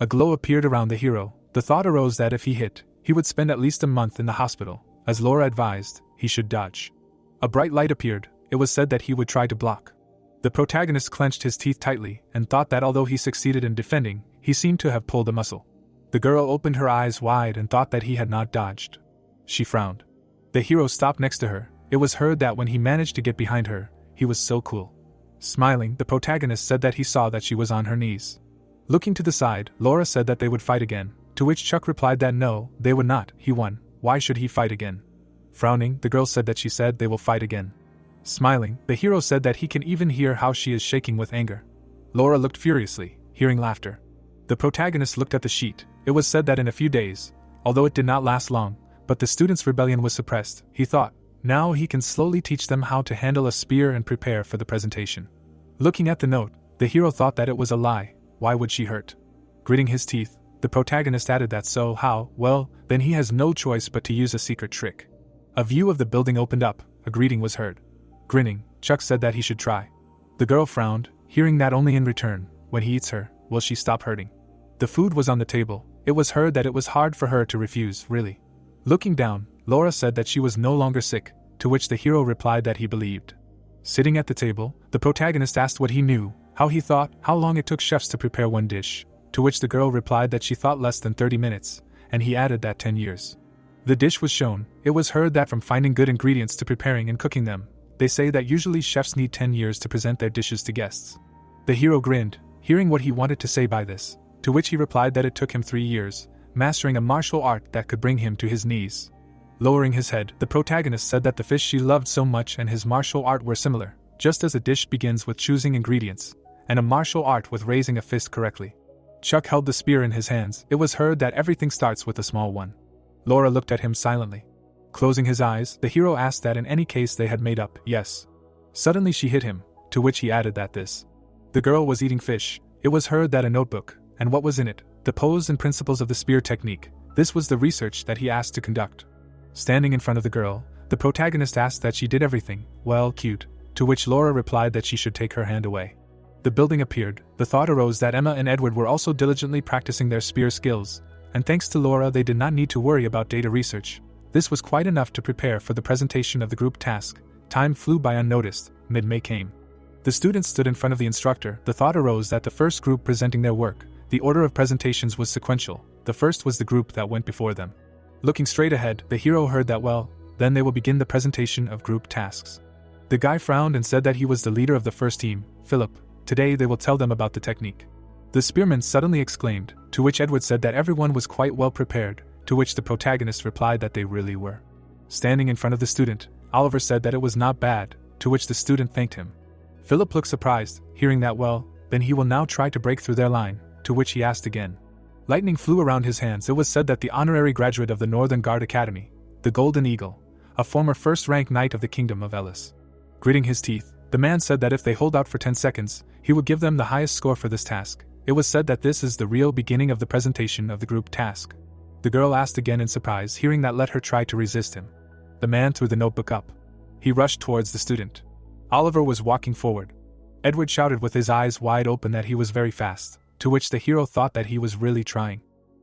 A glow appeared around the hero. The thought arose that if he hit, he would spend at least a month in the hospital. As Laura advised, he should dodge. A bright light appeared. It was said that he would try to block. The protagonist clenched his teeth tightly and thought that although he succeeded in defending, he seemed to have pulled a muscle. The girl opened her eyes wide and thought that he had not dodged. She frowned. The hero stopped next to her. It was heard that when he managed to get behind her, he was so cool. Smiling, the protagonist said that he saw that she was on her knees. Looking to the side, Laura said that they would fight again, to which Chuck replied that no, they would not. He won. Why should he fight again? Frowning, the girl said that she said they will fight again. Smiling, the hero said that he can even hear how she is shaking with anger. Laura looked furiously, hearing laughter. The protagonist looked at the sheet. It was said that in a few days, although it did not last long, but the students' rebellion was suppressed, he thought. Now he can slowly teach them how to handle a spear and prepare for the presentation. Looking at the note, the hero thought that it was a lie. Why would she hurt? Gritting his teeth, the protagonist added that so how, well, then he has no choice but to use a secret trick. A view of the building opened up. A greeting was heard. Grinning, Chuck said that he should try. The girl frowned, hearing that only in return, when he eats her, will she stop hurting. The food was on the table. It was heard that it was hard for her to refuse, really. Looking down, Laura said that she was no longer sick, to which the hero replied that he believed. Sitting at the table, the protagonist asked what he knew, how he thought, how long it took chefs to prepare one dish, to which the girl replied that she thought less than 30 minutes, and he added that 10 years. The dish was shown. It was heard that from finding good ingredients to preparing and cooking them, they say that usually chefs need 10 years to present their dishes to guests. The hero grinned, hearing what he wanted to say by this, to which he replied that it took him 3 years, mastering a martial art that could bring him to his knees. Lowering his head, the protagonist said that the fish she loved so much and his martial art were similar, just as a dish begins with choosing ingredients, and a martial art with raising a fist correctly. Chuck held the spear in his hands. It was heard that everything starts with a small one. Laura looked at him silently. Closing his eyes, the hero asked that in any case they had made up, yes. Suddenly she hit him, to which he added that this. The girl was eating fish. It was heard that a notebook, and what was in it, the pose and principles of the spear technique. This was the research that he asked to conduct. Standing in front of the girl, the protagonist asked that she did everything, well, cute, to which Laura replied that she should take her hand away. The building appeared. The thought arose that Emma and Edward were also diligently practicing their spear skills, and thanks to Laura they did not need to worry about data research. This was quite enough to prepare for the presentation of the group task. Time flew by unnoticed. Mid-May came. The students stood in front of the instructor. The thought arose that the first group presenting their work, the order of presentations was sequential. The first was the group that went before them. Looking straight ahead, the hero heard that well, then they will begin the presentation of group tasks. The guy frowned and said that he was the leader of the first team, Philip. Today they will tell them about the technique. The spearman suddenly exclaimed, to which Edward said that everyone was quite well prepared, to which the protagonist replied that they really were. Standing in front of the student, Oliver said that it was not bad, to which the student thanked him. Philip looked surprised, hearing that well, then he will now try to break through their line, to which he asked again. Lightning flew around his hands. It was said that the honorary graduate of the Northern Guard Academy, the Golden Eagle, a former first-rank knight of the Kingdom of Ellis. Gritting his teeth, the man said that if they hold out for 10 seconds, he would give them the highest score for this task. It was said that this is the real beginning of the presentation of the group task. The girl asked again in surprise, hearing that let her try to resist him. The man threw the notebook up. He rushed towards the student. Oliver was walking forward. Edward shouted with his eyes wide open that he was very fast, to which the hero thought that he was really trying.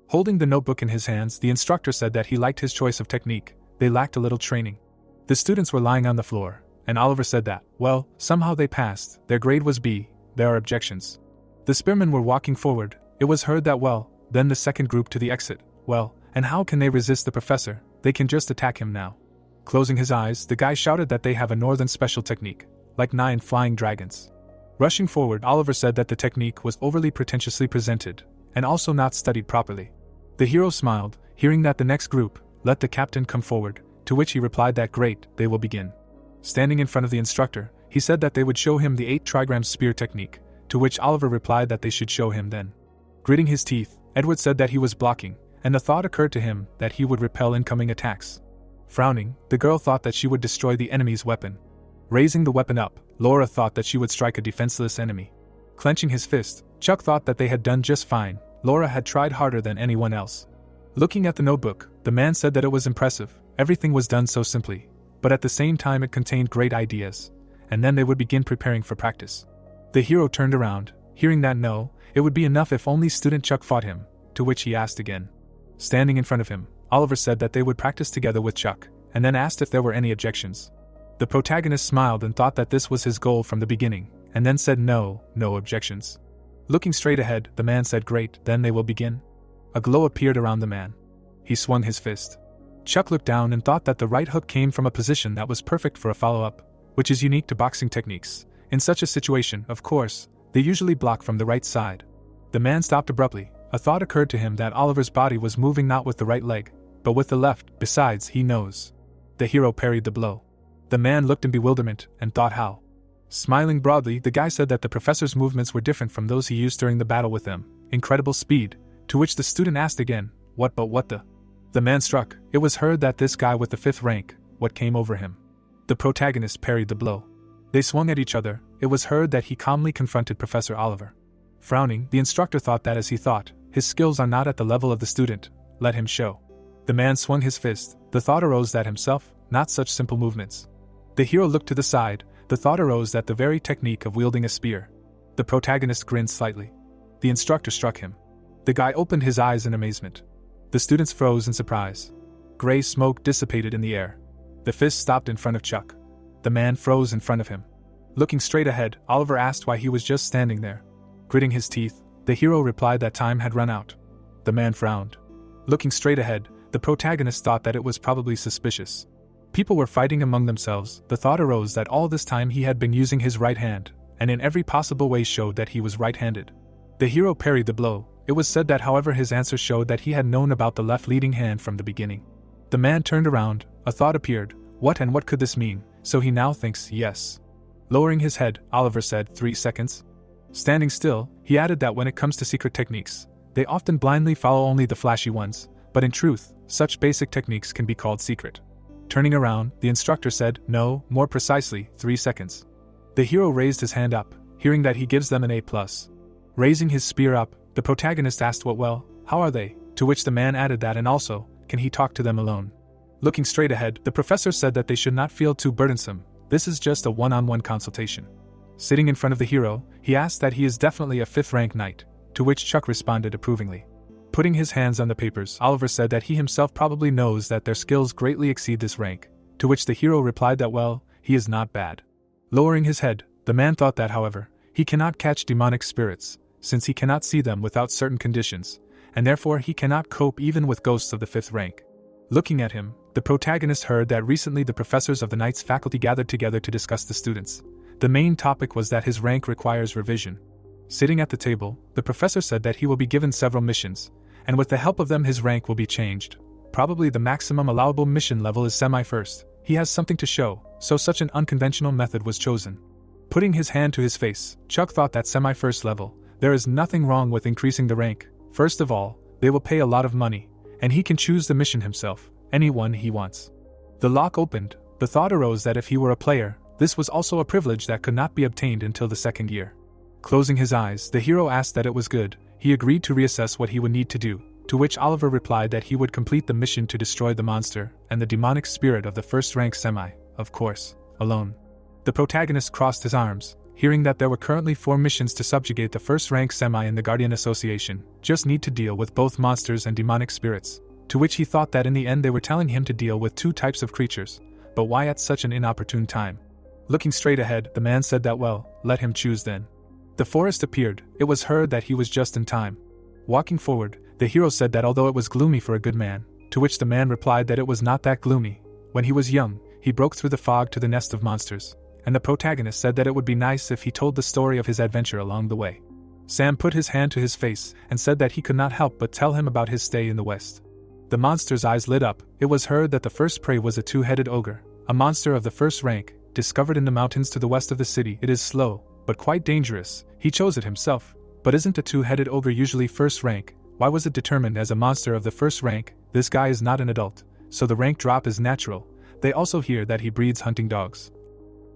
Holding the notebook in his hands, the instructor said that he liked his choice of technique. They lacked a little training. The students were lying on the floor, and Oliver said that, well, somehow they passed. Their grade was B. There are objections. The spearmen were walking forward. It was heard that well, then the second group to the exit, well, And how can they resist the professor? They can just attack him now. Closing his eyes, the guy shouted that they have a northern special technique, like 9 flying dragons. Rushing forward, Oliver said that the technique was overly pretentiously presented, and also not studied properly. The hero smiled, hearing that the next group, let the captain come forward, to which he replied that great, they will begin. Standing in front of the instructor, he said that they would show him the 8 trigram spear technique, to which Oliver replied that they should show him then. Gritting his teeth, Edward said that he was blocking, and the thought occurred to him that he would repel incoming attacks. Frowning, the girl thought that she would destroy the enemy's weapon. Raising the weapon up, Laura thought that she would strike a defenseless enemy. Clenching his fist, Chuck thought that they had done just fine. Laura had tried harder than anyone else. Looking at the notebook, the man said that it was impressive, everything was done so simply, but at the same time it contained great ideas, and then they would begin preparing for practice. The hero turned around, hearing that no, it would be enough if only student Chuck fought him, to which he asked again. Standing in front of him, Oliver said that they would practice together with Chuck, and then asked if there were any objections. The protagonist smiled and thought that this was his goal from the beginning, and then said no objections. Looking straight ahead, the man said great, then they will begin. A glow appeared around the man. He swung his fist. Chuck looked down and thought that the right hook came from a position that was perfect for a follow-up, which is unique to boxing techniques. In such a situation, of course, they usually block from the right side. The man stopped abruptly. A thought occurred to him that Oliver's body was moving not with the right leg, but with the left. Besides, he knows. The hero parried the blow. The man looked in bewilderment and thought how. Smiling broadly, the guy said that the professor's movements were different from those he used during the battle with them. Incredible speed, to which the student asked again, what the? The man struck. It was heard that this guy with the 5th rank, what came over him. The protagonist parried the blow. They swung at each other. It was heard that he calmly confronted Professor Oliver. Frowning, the instructor thought that as he thought, his skills are not at the level of the student, let him show. The man swung his fist. The thought arose that himself, not such simple movements. The hero looked to the side. The thought arose that the very technique of wielding a spear. The protagonist grinned slightly. The instructor struck him. The guy opened his eyes in amazement. The students froze in surprise. Gray smoke dissipated in the air. The fist stopped in front of Chuck. The man froze in front of him. Looking straight ahead, Oliver asked why he was just standing there. Gritting his teeth, the hero replied that time had run out. The man frowned. Looking straight ahead, the protagonist thought that it was probably suspicious. People were fighting among themselves. The thought arose that all this time he had been using his right hand, and in every possible way showed that he was right-handed. The hero parried the blow. It was said that however his answer showed that he had known about the left leading hand from the beginning. The man turned around. A thought appeared. What could this mean? So he now thinks yes. Lowering his head, Oliver said 3 seconds. Standing still, he added that when it comes to secret techniques, they often blindly follow only the flashy ones, but in truth, such basic techniques can be called secret. Turning around, the instructor said, no, more precisely, 3 seconds. The hero raised his hand up, hearing that he gives them an A+. Raising his spear up, the protagonist asked how are they? To which the man added that and also, can he talk to them alone? Looking straight ahead, the professor said that they should not feel too burdensome. This is just a one-on-one consultation. Sitting in front of the hero, he asked that he is definitely a 5th rank knight, to which Chuck responded approvingly. Putting his hands on the papers, Oliver said that he himself probably knows that their skills greatly exceed this rank, to which the hero replied that he is not bad. Lowering his head, the man thought that however, he cannot catch demonic spirits, since he cannot see them without certain conditions, and therefore he cannot cope even with ghosts of the 5th rank. Looking at him, the protagonist heard that recently the professors of the Knight's faculty gathered together to discuss the students. The main topic was that his rank requires revision. Sitting at the table, the professor said that he will be given several missions, and with the help of them his rank will be changed. Probably the maximum allowable mission level is semi-first. He has something to show, so such an unconventional method was chosen. Putting his hand to his face, Chuck thought that semi-first level, there is nothing wrong with increasing the rank. First of all, they will pay a lot of money, and he can choose the mission himself, any one he wants. The lock opened. The thought arose that if he were a player, this was also a privilege that could not be obtained until the 2nd year. Closing his eyes, the hero asked that it was good. He agreed to reassess what he would need to do, to which Oliver replied that he would complete the mission to destroy the monster and the demonic spirit of the 1st rank semi, of course, alone. The protagonist crossed his arms, hearing that there were currently 4 missions to subjugate the 1st rank semi in the Guardian Association, just need to deal with both monsters and demonic spirits, to which he thought that in the end they were telling him to deal with 2 types of creatures, but why at such an inopportune time? Looking straight ahead, the man said that let him choose then. The forest appeared. It was heard that he was just in time. Walking forward, the hero said that although it was gloomy for a good man, to which the man replied that it was not that gloomy. When he was young, he broke through the fog to the nest of monsters, and the protagonist said that it would be nice if he told the story of his adventure along the way. Sam put his hand to his face and said that he could not help but tell him about his stay in the West. The monster's eyes lit up. It was heard that the first prey was a two-headed ogre, a monster of the first rank, discovered in the mountains to the west of the city. It is slow, but quite dangerous. He chose it himself. But isn't a two-headed ogre usually first rank? Why was it determined as a monster of the first rank? This guy is not an adult, so the rank drop is natural. They also hear that he breeds hunting dogs,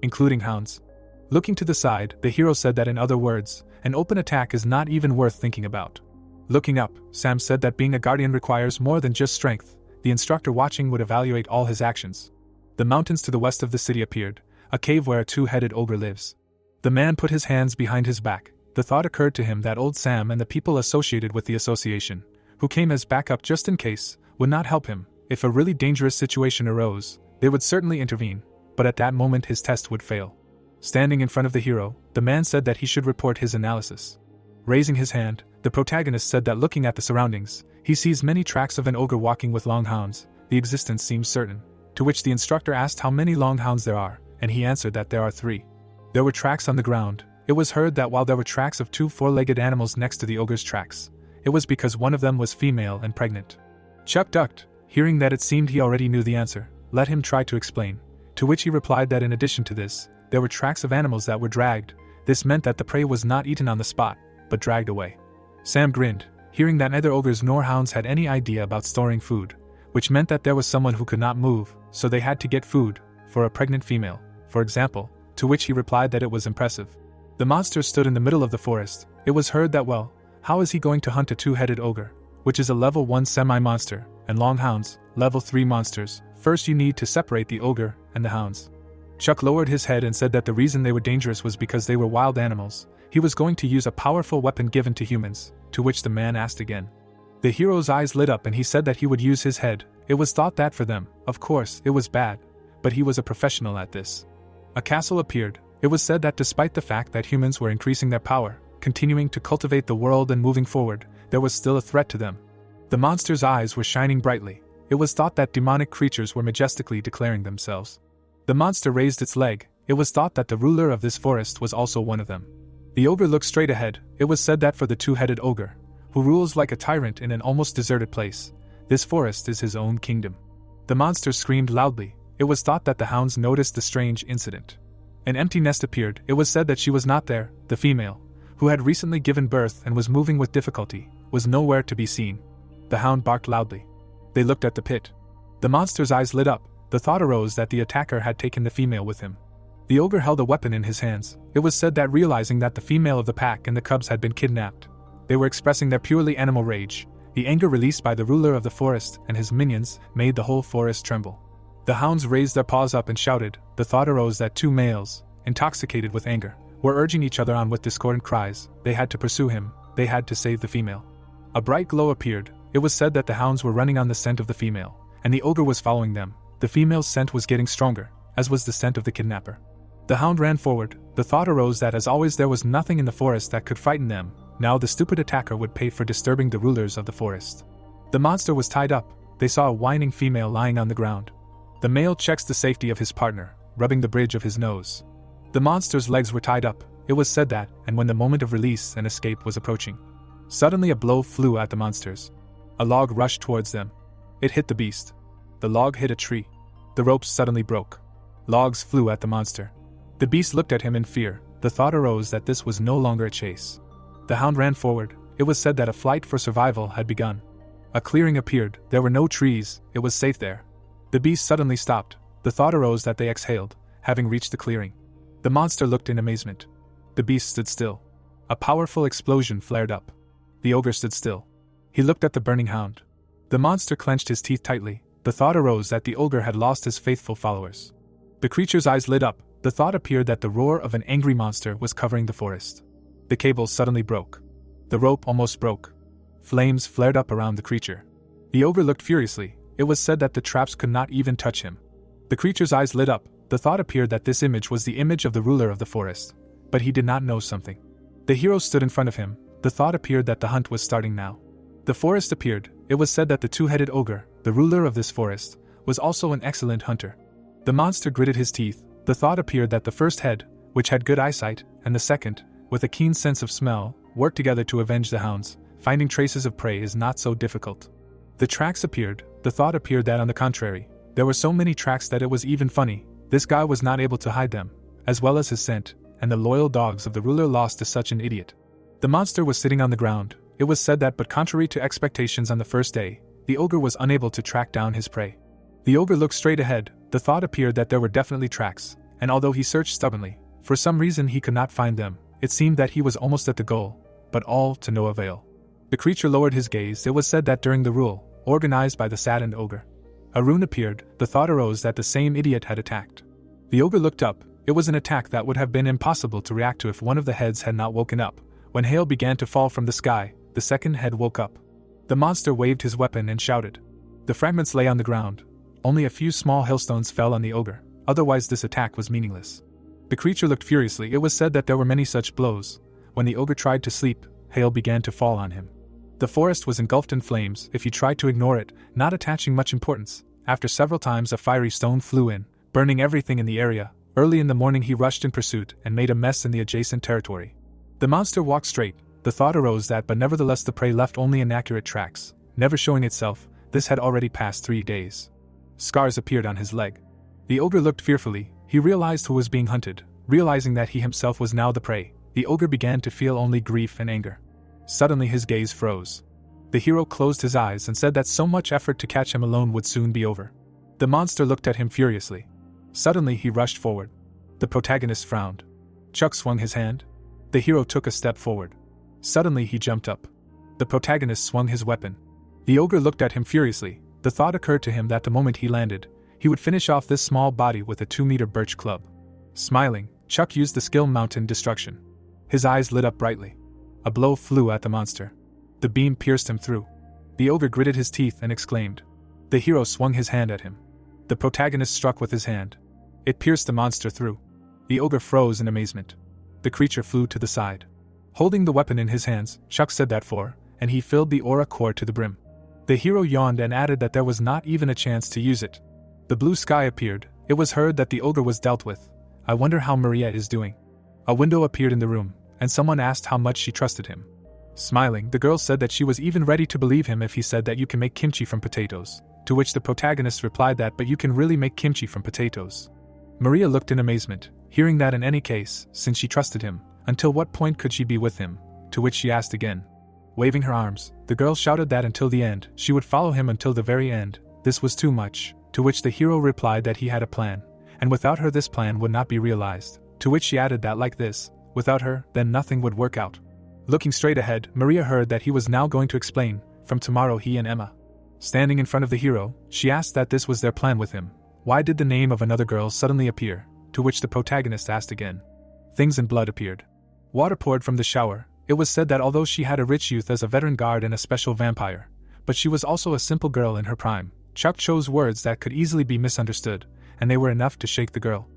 including hounds. Looking to the side, the hero said that in other words, an open attack is not even worth thinking about. Looking up, Sam said that being a guardian requires more than just strength. The instructor watching would evaluate all his actions. The mountains to the west of the city appeared, a cave where a two-headed ogre lives. The man put his hands behind his back. The thought occurred to him that old Sam and the people associated with the association, who came as backup just in case, would not help him. If a really dangerous situation arose, they would certainly intervene, but at that moment his test would fail. Standing in front of the hero, the man said that he should report his analysis. Raising his hand, the protagonist said that looking at the surroundings, he sees many tracks of an ogre walking with long hounds. The existence seems certain. To which the instructor asked how many long hounds there are, and he answered that there are 3. There were tracks on the ground. It was heard that while there were tracks of 2 four-legged animals next to the ogre's tracks, it was because one of them was female and pregnant. Chuck ducked, hearing that it seemed he already knew the answer. Let him try to explain. To which he replied that in addition to this, there were tracks of animals that were dragged. This meant that the prey was not eaten on the spot, but dragged away. Sam grinned, hearing that neither ogres nor hounds had any idea about storing food, which meant that there was someone who could not move, so they had to get food, for a pregnant female, for example, to which he replied that it was impressive. The monster stood in the middle of the forest. It was heard that how is he going to hunt a two-headed ogre, which is a level 1 semi-monster, and long hounds, level 3 monsters? First you need to separate the ogre and the hounds. Chuck lowered his head and said that the reason they were dangerous was because they were wild animals. He was going to use a powerful weapon given to humans, to which the man asked again. The hero's eyes lit up and he said that he would use his head. It was thought that for them, of course, it was bad, but he was a professional at this. A castle appeared. It was said that despite the fact that humans were increasing their power, continuing to cultivate the world and moving forward, there was still a threat to them. The monster's eyes were shining brightly. It was thought that demonic creatures were majestically declaring themselves. The monster raised its leg. It was thought that the ruler of this forest was also one of them. The ogre looked straight ahead. It was said that for the two-headed ogre, who rules like a tyrant in an almost deserted place, this forest is his own kingdom. The monster screamed loudly. It was thought that the hounds noticed the strange incident. An empty nest appeared. It was said that she was not there. The female, who had recently given birth and was moving with difficulty, was nowhere to be seen. The hound barked loudly. They looked at the pit. The monster's eyes lit up. The thought arose that the attacker had taken the female with him. The ogre held a weapon in his hands. It was said that realizing that the female of the pack and the cubs had been kidnapped, they were expressing their purely animal rage. The anger released by the ruler of the forest and his minions made the whole forest tremble. The hounds raised their paws up and shouted. The thought arose that 2 males, intoxicated with anger, were urging each other on with discordant cries. They had to pursue him. They had to save the female. A bright glow appeared. It was said that the hounds were running on the scent of the female, and the ogre was following them. The female's scent was getting stronger, as was the scent of the kidnapper. The hound ran forward. The thought arose that as always there was nothing in the forest that could frighten them. Now the stupid attacker would pay for disturbing the rulers of the forest. The monster was tied up. They saw a whining female lying on the ground. The male checks the safety of his partner, rubbing the bridge of his nose. The monster's legs were tied up. It was said that, and when the moment of release and escape was approaching, suddenly a blow flew at the monsters. A log rushed towards them. It hit the beast. The log hit a tree. The ropes suddenly broke. Logs flew at the monster. The beast looked at him in fear. The thought arose that this was no longer a chase. The hound ran forward. It was said that a flight for survival had begun. A clearing appeared. There were no trees. It was safe there. The beast suddenly stopped. The thought arose that they exhaled, having reached the clearing. The monster looked in amazement. The beast stood still. A powerful explosion flared up. The ogre stood still. He looked at the burning hound. The monster clenched his teeth tightly. The thought arose that the ogre had lost his faithful followers. The creature's eyes lit up. The thought appeared that the roar of an angry monster was covering the forest. The cable suddenly broke. The rope almost broke. Flames flared up around the creature. The ogre looked furiously. It was said that the traps could not even touch him. The creature's eyes lit up. The thought appeared that this image was the image of the ruler of the forest. But he did not know something. The hero stood in front of him. the thought appeared that the hunt was starting now. The forest appeared. It was said that the two-headed ogre, the ruler of this forest, was also an excellent hunter. The monster gritted his teeth. The thought appeared that the first head, which had good eyesight, and the second, with a keen sense of smell, worked together to avenge the hounds. Finding traces of prey is not so difficult. The tracks appeared. The thought appeared that on the contrary, there were so many tracks that it was even funny. This guy was not able to hide them, as well as his scent, and the loyal dogs of the ruler lost to such an idiot. The monster was sitting on the ground. It was said that, but contrary to expectations on the first day, the ogre was unable to track down his prey. The ogre looked straight ahead. The thought appeared that there were definitely tracks, and although he searched stubbornly, for some reason he could not find them. It seemed that he was almost at the goal, but all to no avail. The creature lowered his gaze. It was said that during the rule, organized by the saddened ogre, a rune appeared. The thought arose that the same idiot had attacked. The ogre looked up. It was an attack that would have been impossible to react to if one of the heads had not woken up. When hail began to fall from the sky, the second head woke up. The monster waved his weapon and shouted. The fragments lay on the ground. Only a few small hailstones fell on the ogre, otherwise this attack was meaningless. The creature looked furiously. It was said that there were many such blows. When the ogre tried to sleep, hail began to fall on him. The forest was engulfed in flames. If he tried to ignore it, not attaching much importance, after several times a fiery stone flew in, burning everything in the area. Early in the morning he rushed in pursuit and made a mess in the adjacent territory. The monster walked straight. The thought arose that, but nevertheless the prey left only inaccurate tracks, never showing itself. This had already passed 3 days. Scars appeared on his leg. The ogre looked fearfully. He realized who was being hunted. Realizing that he himself was now the prey, the ogre began to feel only grief and anger. Suddenly his gaze froze. The hero closed his eyes and said that so much effort to catch him alone would soon be over. The monster looked at him furiously. Suddenly he rushed forward. The protagonist frowned. Chuck swung his hand. The hero took a step forward. Suddenly he jumped up. The protagonist swung his weapon. The ogre looked at him furiously. The thought occurred to him that the moment he landed, he would finish off this small body with a 2-meter birch club. Smiling, Chuck used the skill Mountain Destruction. His eyes lit up brightly. A blow flew at the monster. The beam pierced him through. The ogre gritted his teeth and exclaimed. The hero swung his hand at him. The protagonist struck with his hand. It pierced the monster through. The ogre froze in amazement. The creature flew to the side. Holding the weapon in his hands, Chuck said that for, and he filled the aura core to the brim. The hero yawned and added that there was not even a chance to use it. The blue sky appeared. It was heard that the ogre was dealt with. I wonder how Maria is doing. A window appeared in the room, and someone asked how much she trusted him. Smiling, the girl said that she was even ready to believe him if he said that you can make kimchi from potatoes, to which the protagonist replied that but you can really make kimchi from potatoes. Maria looked in amazement, hearing that in any case, since she trusted him, until what point could she be with him, to which she asked again. Waving her arms, the girl shouted that until the end, she would follow him until the very end. This was too much, to which the hero replied that he had a plan, and without her this plan would not be realized, to which she added that like this, without her, then nothing would work out. Looking straight ahead, Maria heard that he was now going to explain. From tomorrow he and Emma. Standing in front of the hero, she asked that this was their plan with him. Why did the name of another girl suddenly appear? To which the protagonist asked again. Things and blood appeared. Water poured from the shower. It was said that although she had a rich youth as a veteran guard and a special vampire, but she was also a simple girl in her prime. Chuck chose words that could easily be misunderstood, and they were enough to shake the girl.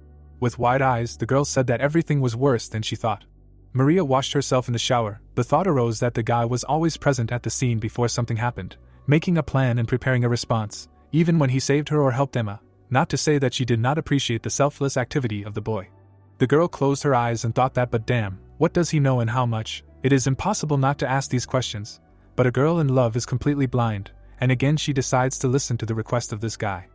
With wide eyes, the girl said that everything was worse than she thought. Maria washed herself in the shower. The thought arose that the guy was always present at the scene before something happened, making a plan and preparing a response, even when he saved her or helped Emma, not to say that she did not appreciate the selfless activity of the boy. The girl closed her eyes and thought that, but damn, what does he know and how much? It is impossible not to ask these questions, but a girl in love is completely blind, and again she decides to listen to the request of this guy.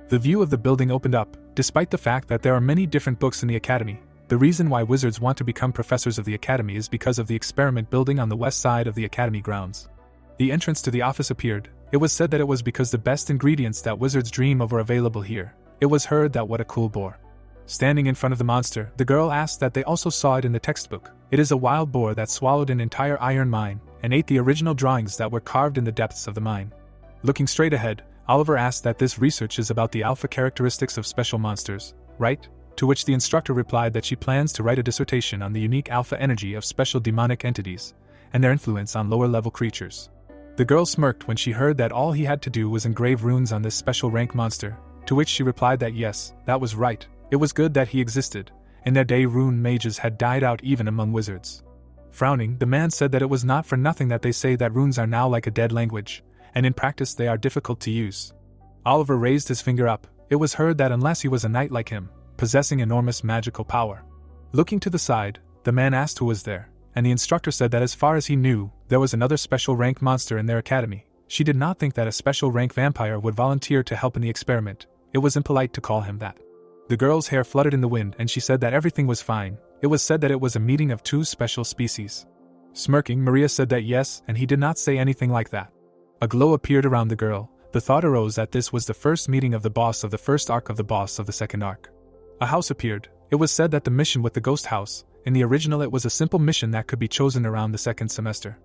The view of the building opened up, despite the fact that there are many different books in the academy. The reason why wizards want to become professors of the academy is because of the experiment building on the west side of the academy grounds. The entrance to the office appeared. It was said that it was because the best ingredients that wizards dream of were available here. It was heard that what a cool boar. Standing in front of the monster, the girl asked that they also saw it in the textbook. It is a wild boar that swallowed an entire iron mine and ate the original drawings that were carved in the depths of the mine. Looking straight ahead, Oliver asked that this research is about the alpha characteristics of special monsters, right? To which the instructor replied that she plans to write a dissertation on the unique alpha energy of special demonic entities and their influence on lower-level creatures. The girl smirked when she heard that all he had to do was engrave runes on this special rank monster, to which she replied that yes, that was right. It was good that he existed. In their day, rune mages had died out even among wizards. Frowning, the man said that it was not for nothing that they say that runes are now like a dead language, and in practice they are difficult to use. Oliver raised his finger up. It was heard that unless he was a knight like him, possessing enormous magical power. Looking to the side, the man asked who was there, and the instructor said that as far as he knew, there was another special rank monster in their academy. She did not think that a special rank vampire would volunteer to help in the experiment. It was impolite to call him that. The girl's hair fluttered in the wind and she said that everything was fine. It was said that it was a meeting of two special species. Smirking, Maria said that yes, and he did not say anything like that. A glow appeared around the girl. The thought arose that this was the first meeting of the boss of the first arc of the boss of the second arc. A house appeared. It was said that the mission with the ghost house, in the original it was a simple mission that could be chosen around the second semester.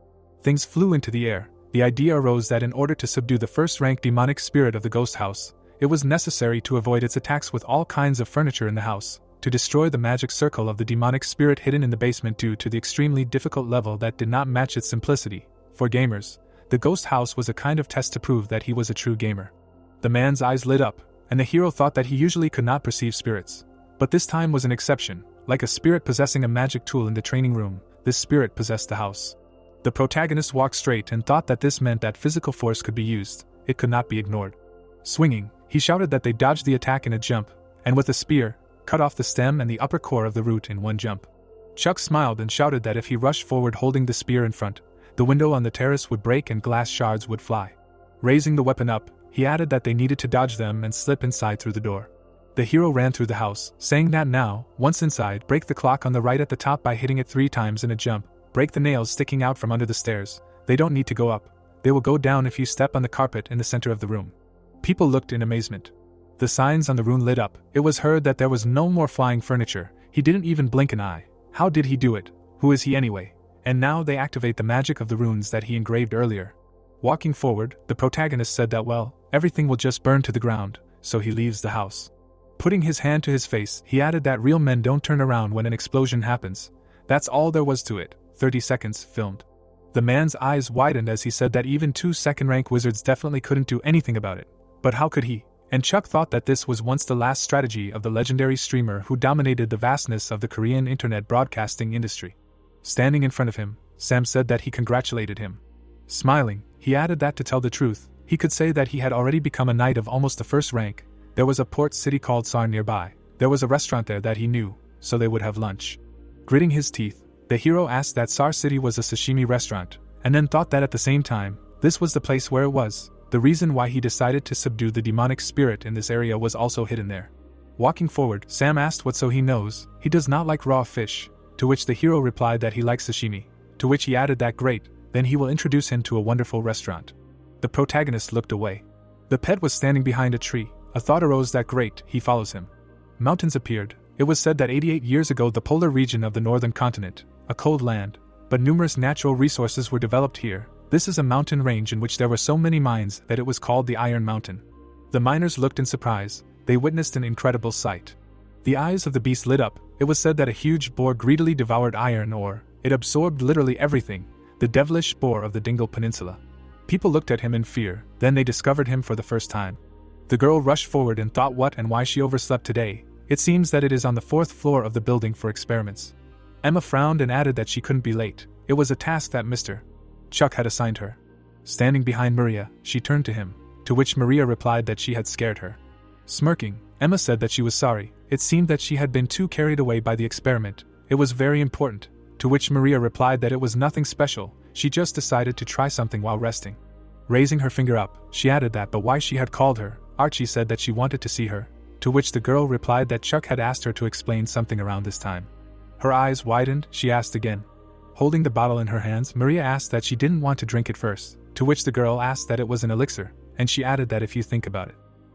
Things flew into the air. The idea arose that in order to subdue the first-rank demonic spirit of the ghost house, it was necessary to avoid its attacks with all kinds of furniture in the house, to destroy the magic circle of the demonic spirit hidden in the basement due to the extremely difficult level that did not match its simplicity. For gamers, the ghost house was a kind of test to prove that he was a true gamer. The man's eyes lit up, and the hero thought that he usually could not perceive spirits. But this time was an exception. Like a spirit possessing a magic tool in the training room, this spirit possessed the house. The protagonist walked straight and thought that this meant that physical force could be used. It could not be ignored. Swinging, he shouted that they dodged the attack in a jump, and with a spear, cut off the stem and the upper core of the root in one jump. Chuck smiled and shouted that if he rushed forward holding the spear in front, the window on the terrace would break and glass shards would fly. Raising the weapon up, he added that they needed to dodge them and slip inside through the door. The hero ran through the house, saying that now, once inside, break the clock on the right at the top by hitting it 3 times in a jump, break the nails sticking out from under the stairs. They don't need to go up. They will go down if you step on the carpet in the center of the room. People looked in amazement. The signs on the rune lit up. It was heard that there was no more flying furniture. He didn't even blink an eye. How did he do it? Who is he anyway? And now they activate the magic of the runes that he engraved earlier. Walking forward, the protagonist said that well, everything will just burn to the ground, so he leaves the house. Putting his hand to his face, he added that real men don't turn around when an explosion happens. That's all there was to it. 30 seconds, filmed. The man's eyes widened as he said that even 2 second-rank wizards definitely couldn't do anything about it. But how could he? And Chuck thought that this was once the last strategy of the legendary streamer who dominated the vastness of the Korean internet broadcasting industry. Standing in front of him, Sam said that he congratulated him. Smiling, he added that to tell the truth, he could say that he had already become a knight of almost the first rank. There was a port city called Sar nearby. There was a restaurant there that he knew, so they would have lunch. Gritting his teeth, the hero asked that Sar City was a sashimi restaurant, and then thought that at the same time, this was the place where it was. The reason why he decided to subdue the demonic spirit in this area was also hidden there. Walking forward, Sam asked what so he knows. He does not like raw fish, to which the hero replied that he likes sashimi, to which he added that great, then he will introduce him to a wonderful restaurant. The protagonist looked away. The pet was standing behind a tree. A thought arose that great, he follows him. Mountains appeared. It was said that 88 years ago the polar region of the northern continent, a cold land, but numerous natural resources were developed here. This is a mountain range in which there were so many mines that it was called the Iron Mountain. The miners looked in surprise. They witnessed an incredible sight. The eyes of the beast lit up. It was said that a huge boar greedily devoured iron ore. It absorbed literally everything, the devilish boar of the Dingle Peninsula. People looked at him in fear, then they discovered him for the first time. The girl rushed forward and thought what and why she overslept today. It seems that it is on the 4th floor of the building for experiments. Emma frowned and added that she couldn't be late. It was a task that Mr. Chuck had assigned her. Standing behind Maria, she turned to him, to which Maria replied that she had scared her. Smirking, Emma said that she was sorry. It seemed that she had been too carried away by the experiment. It was very important, to which Maria replied that it was nothing special. She just decided to try something while resting. Raising her finger up, she added that but why she had called her. Archie said that she wanted to see her, to which the girl replied that Chuck had asked her to explain something around this time. Her eyes widened, she asked again. Holding the bottle in her hands, Maria asked that she didn't want to drink it first, to which the girl asked that it was an elixir, and she added that if you think about it.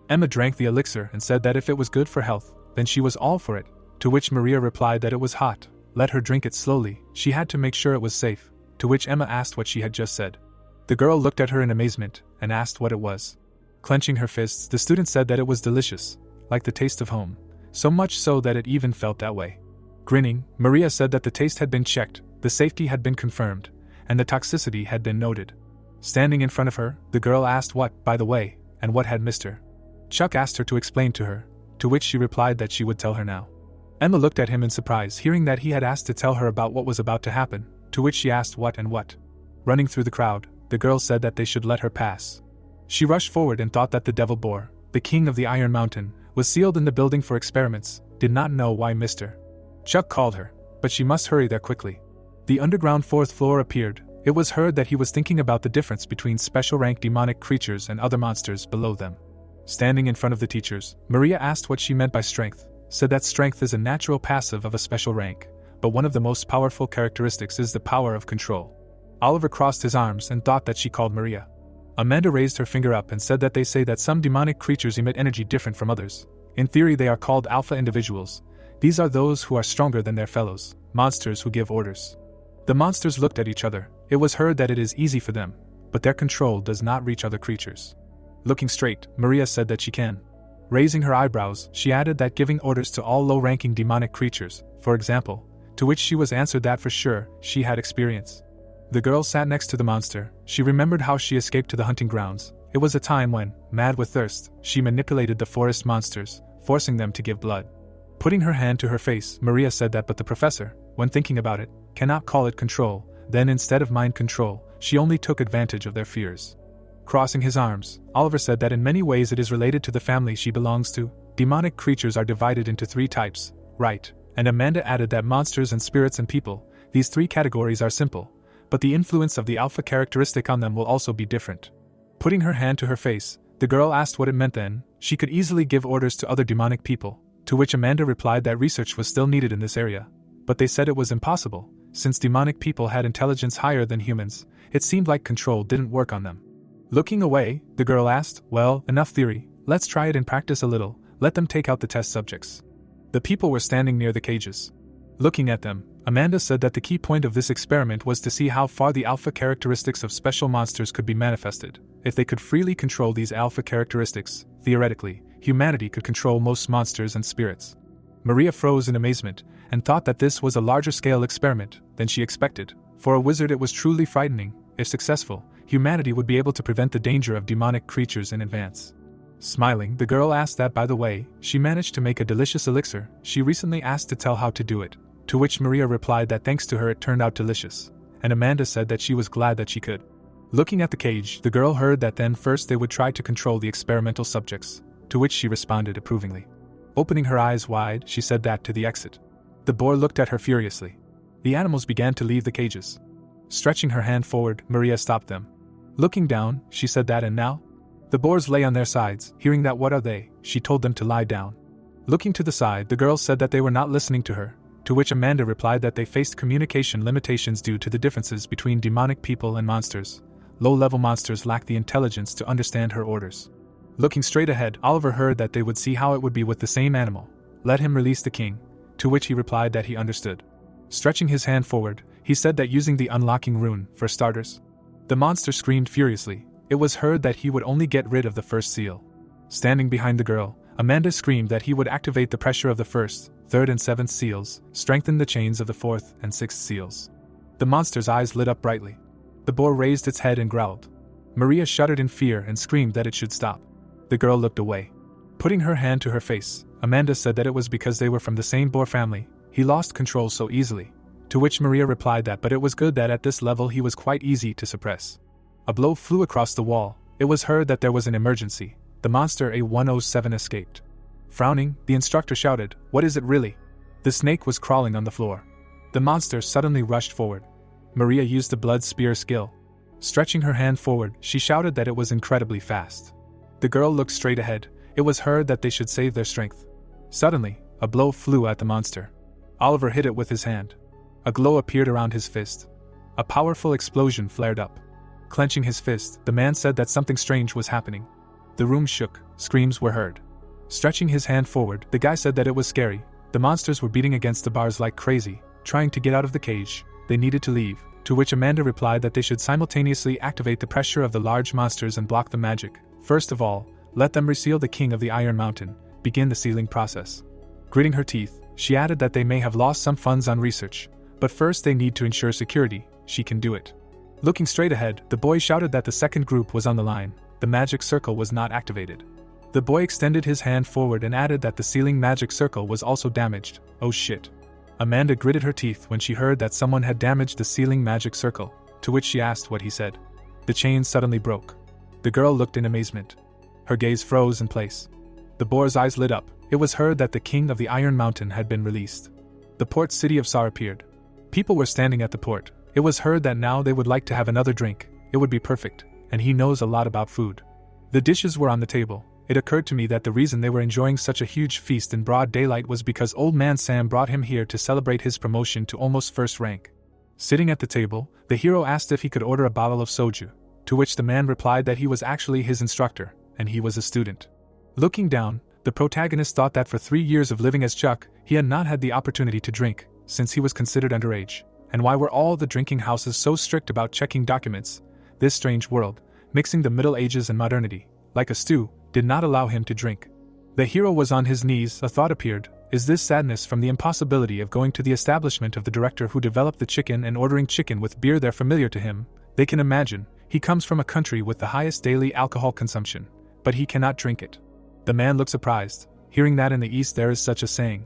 Emma drank the elixir and said that if it was good for health, then she was all for it, to which Maria replied that it was hot. Let her drink it slowly, she had to make sure it was safe, to which Emma asked what she had just said. The girl looked at her in amazement, and asked what it was. Clenching her fists, the student said that it was delicious, like the taste of home, so much so that it even felt that way. Grinning, Maria said that the taste had been checked, the safety had been confirmed, and the toxicity had been noted. Standing in front of her, the girl asked what, by the way, and what had Mr. Chuck asked her to explain to her, to which she replied that she would tell her now. Emma looked at him in surprise, hearing that he had asked to tell her about what was about to happen. to which she asked what and what. Running through the crowd, the girl said that they should let her pass. She rushed forward and thought that the devil boar, the king of the Iron Mountain, was sealed in the building for experiments, did not know why Mr. Chuck called her, but she must hurry there quickly. The underground fourth floor appeared. It was heard that he was thinking about the difference between special rank demonic creatures and other monsters below them. Standing in front of the teachers, Maria asked what she meant by strength, said that strength is a natural passive of a special rank, but one of the most powerful characteristics is the power of control. Oliver crossed his arms and thought that she called Maria. Amanda raised her finger up and said that they say that some demonic creatures emit energy different from others. In theory they are called alpha individuals. These are those who are stronger than their fellows, monsters who give orders. The monsters looked at each other. It was heard that it is easy for them, but their control does not reach other creatures. Looking straight, Maria said that she can. Raising her eyebrows, she added that giving orders to all low-ranking demonic creatures, for example, to which she was answered that for sure, she had experience. The girl sat next to the monster. She remembered how she escaped to the hunting grounds. It was a time when, mad with thirst, she manipulated the forest monsters, forcing them to give blood. Putting her hand to her face, Maria said that but the professor, when thinking about it, cannot call it control. Then instead of mind control, she only took advantage of their fears. Crossing his arms, Oliver said that in many ways it is related to the family she belongs to. Demonic creatures are divided into 3 types, right? And Amanda added that monsters and spirits and people, these 3 categories are simple, but the influence of the alpha characteristic on them will also be different. Putting her hand to her face, the girl asked what it meant then. She could easily give orders to other demonic people, to which Amanda replied that research was still needed in this area. But they said it was impossible, since demonic people had intelligence higher than humans. It seemed like control didn't work on them. Looking away, the girl asked, well, enough theory, let's try it in practice a little, let them take out the test subjects. The people were standing near the cages. Looking at them, Amanda said that the key point of this experiment was to see how far the alpha characteristics of special monsters could be manifested. If they could freely control these alpha characteristics, theoretically, humanity could control most monsters and spirits. Maria froze in amazement, and thought that this was a larger-scale experiment than she expected. For a wizard it was truly frightening. If successful, humanity would be able to prevent the danger of demonic creatures in advance. Smiling, the girl asked that by the way, she managed to make a delicious elixir. She recently asked to tell how to do it, to which Maria replied that thanks to her it turned out delicious, and Amanda said that she was glad that she could. Looking at the cage, the girl heard that then first they would try to control the experimental subjects, to which she responded approvingly. Opening her eyes wide, she said that to the exit. The boar looked at her furiously. The animals began to leave the cages. Stretching her hand forward, Maria stopped them. Looking down, she said that and now? The boars lay on their sides. Hearing that what are they, she told them to lie down. Looking to the side, the girl said that they were not listening to her, to which Amanda replied that they faced communication limitations due to the differences between demonic people and monsters. Low-level monsters lack the intelligence to understand her orders. Looking straight ahead, Oliver heard that they would see how it would be with the same animal. Let him release the king, to which he replied that he understood. Stretching his hand forward, he said that using the unlocking rune, for starters. The monster screamed furiously. It was heard that he would only get rid of the first seal. Standing behind the girl, Amanda screamed that he would activate the pressure of the first, third and seventh seals, strengthen the chains of the fourth and sixth seals. The monster's eyes lit up brightly. The boar raised its head and growled. Maria shuddered in fear and screamed that it should stop. The girl looked away. Putting her hand to her face, Amanda said that it was because they were from the same boar family. He lost control so easily. To which Maria replied that but it was good that at this level he was quite easy to suppress. A blow flew across the wall. It was heard that there was an emergency. The monster A107 escaped. Frowning, the instructor shouted, "What is it really?" The snake was crawling on the floor. The monster suddenly rushed forward. Maria used the blood spear skill. Stretching her hand forward, she shouted that it was incredibly fast. The girl looked straight ahead. It was heard that they should save their strength. Suddenly, a blow flew at the monster. Oliver hit it with his hand. A glow appeared around his fist. A powerful explosion flared up. Clenching his fist, the man said that something strange was happening. The room shook, screams were heard. Stretching his hand forward, the guy said that it was scary. The monsters were beating against the bars like crazy, trying to get out of the cage. They needed to leave, to which Amanda replied that they should simultaneously activate the pressure of the large monsters and block the magic. First of all, let them reseal the king of the Iron Mountain, begin the sealing process. Gritting her teeth, she added that they may have lost some funds on research, but first they need to ensure security. She can do it. Looking straight ahead, the boy shouted that the second group was on the line. The magic circle was not activated. The boy extended his hand forward and added that the sealing magic circle was also damaged. Oh shit. Amanda gritted her teeth when she heard that someone had damaged the ceiling magic circle, to which she asked what he said. The chain suddenly broke. The girl looked in amazement. Her gaze froze in place. The boar's eyes lit up. It was heard that the king of the Iron Mountain had been released. The port city of Sar appeared. People were standing at the port. It was heard that now they would like to have another drink. It would be perfect, and he knows a lot about food. The dishes were on the table. It occurred to me that the reason they were enjoying such a huge feast in broad daylight was because Old Man Sam brought him here to celebrate his promotion to almost first rank. Sitting at the table, the hero asked if he could order a bottle of soju, to which the man replied that he was actually his instructor, and he was a student. Looking down, the protagonist thought that for 3 years of living as Chuck, he had not had the opportunity to drink, since he was considered underage. And why were all the drinking houses so strict about checking documents? This strange world, mixing the Middle Ages and modernity, like a stew, did not allow him to drink. The hero was on his knees. A thought appeared. Is this sadness from the impossibility of going to the establishment of the director who developed the chicken and ordering chicken with beer there familiar to him? They can imagine. He comes from a country with the highest daily alcohol consumption, but he cannot drink it. The man looked surprised, hearing that in the East there is such a saying.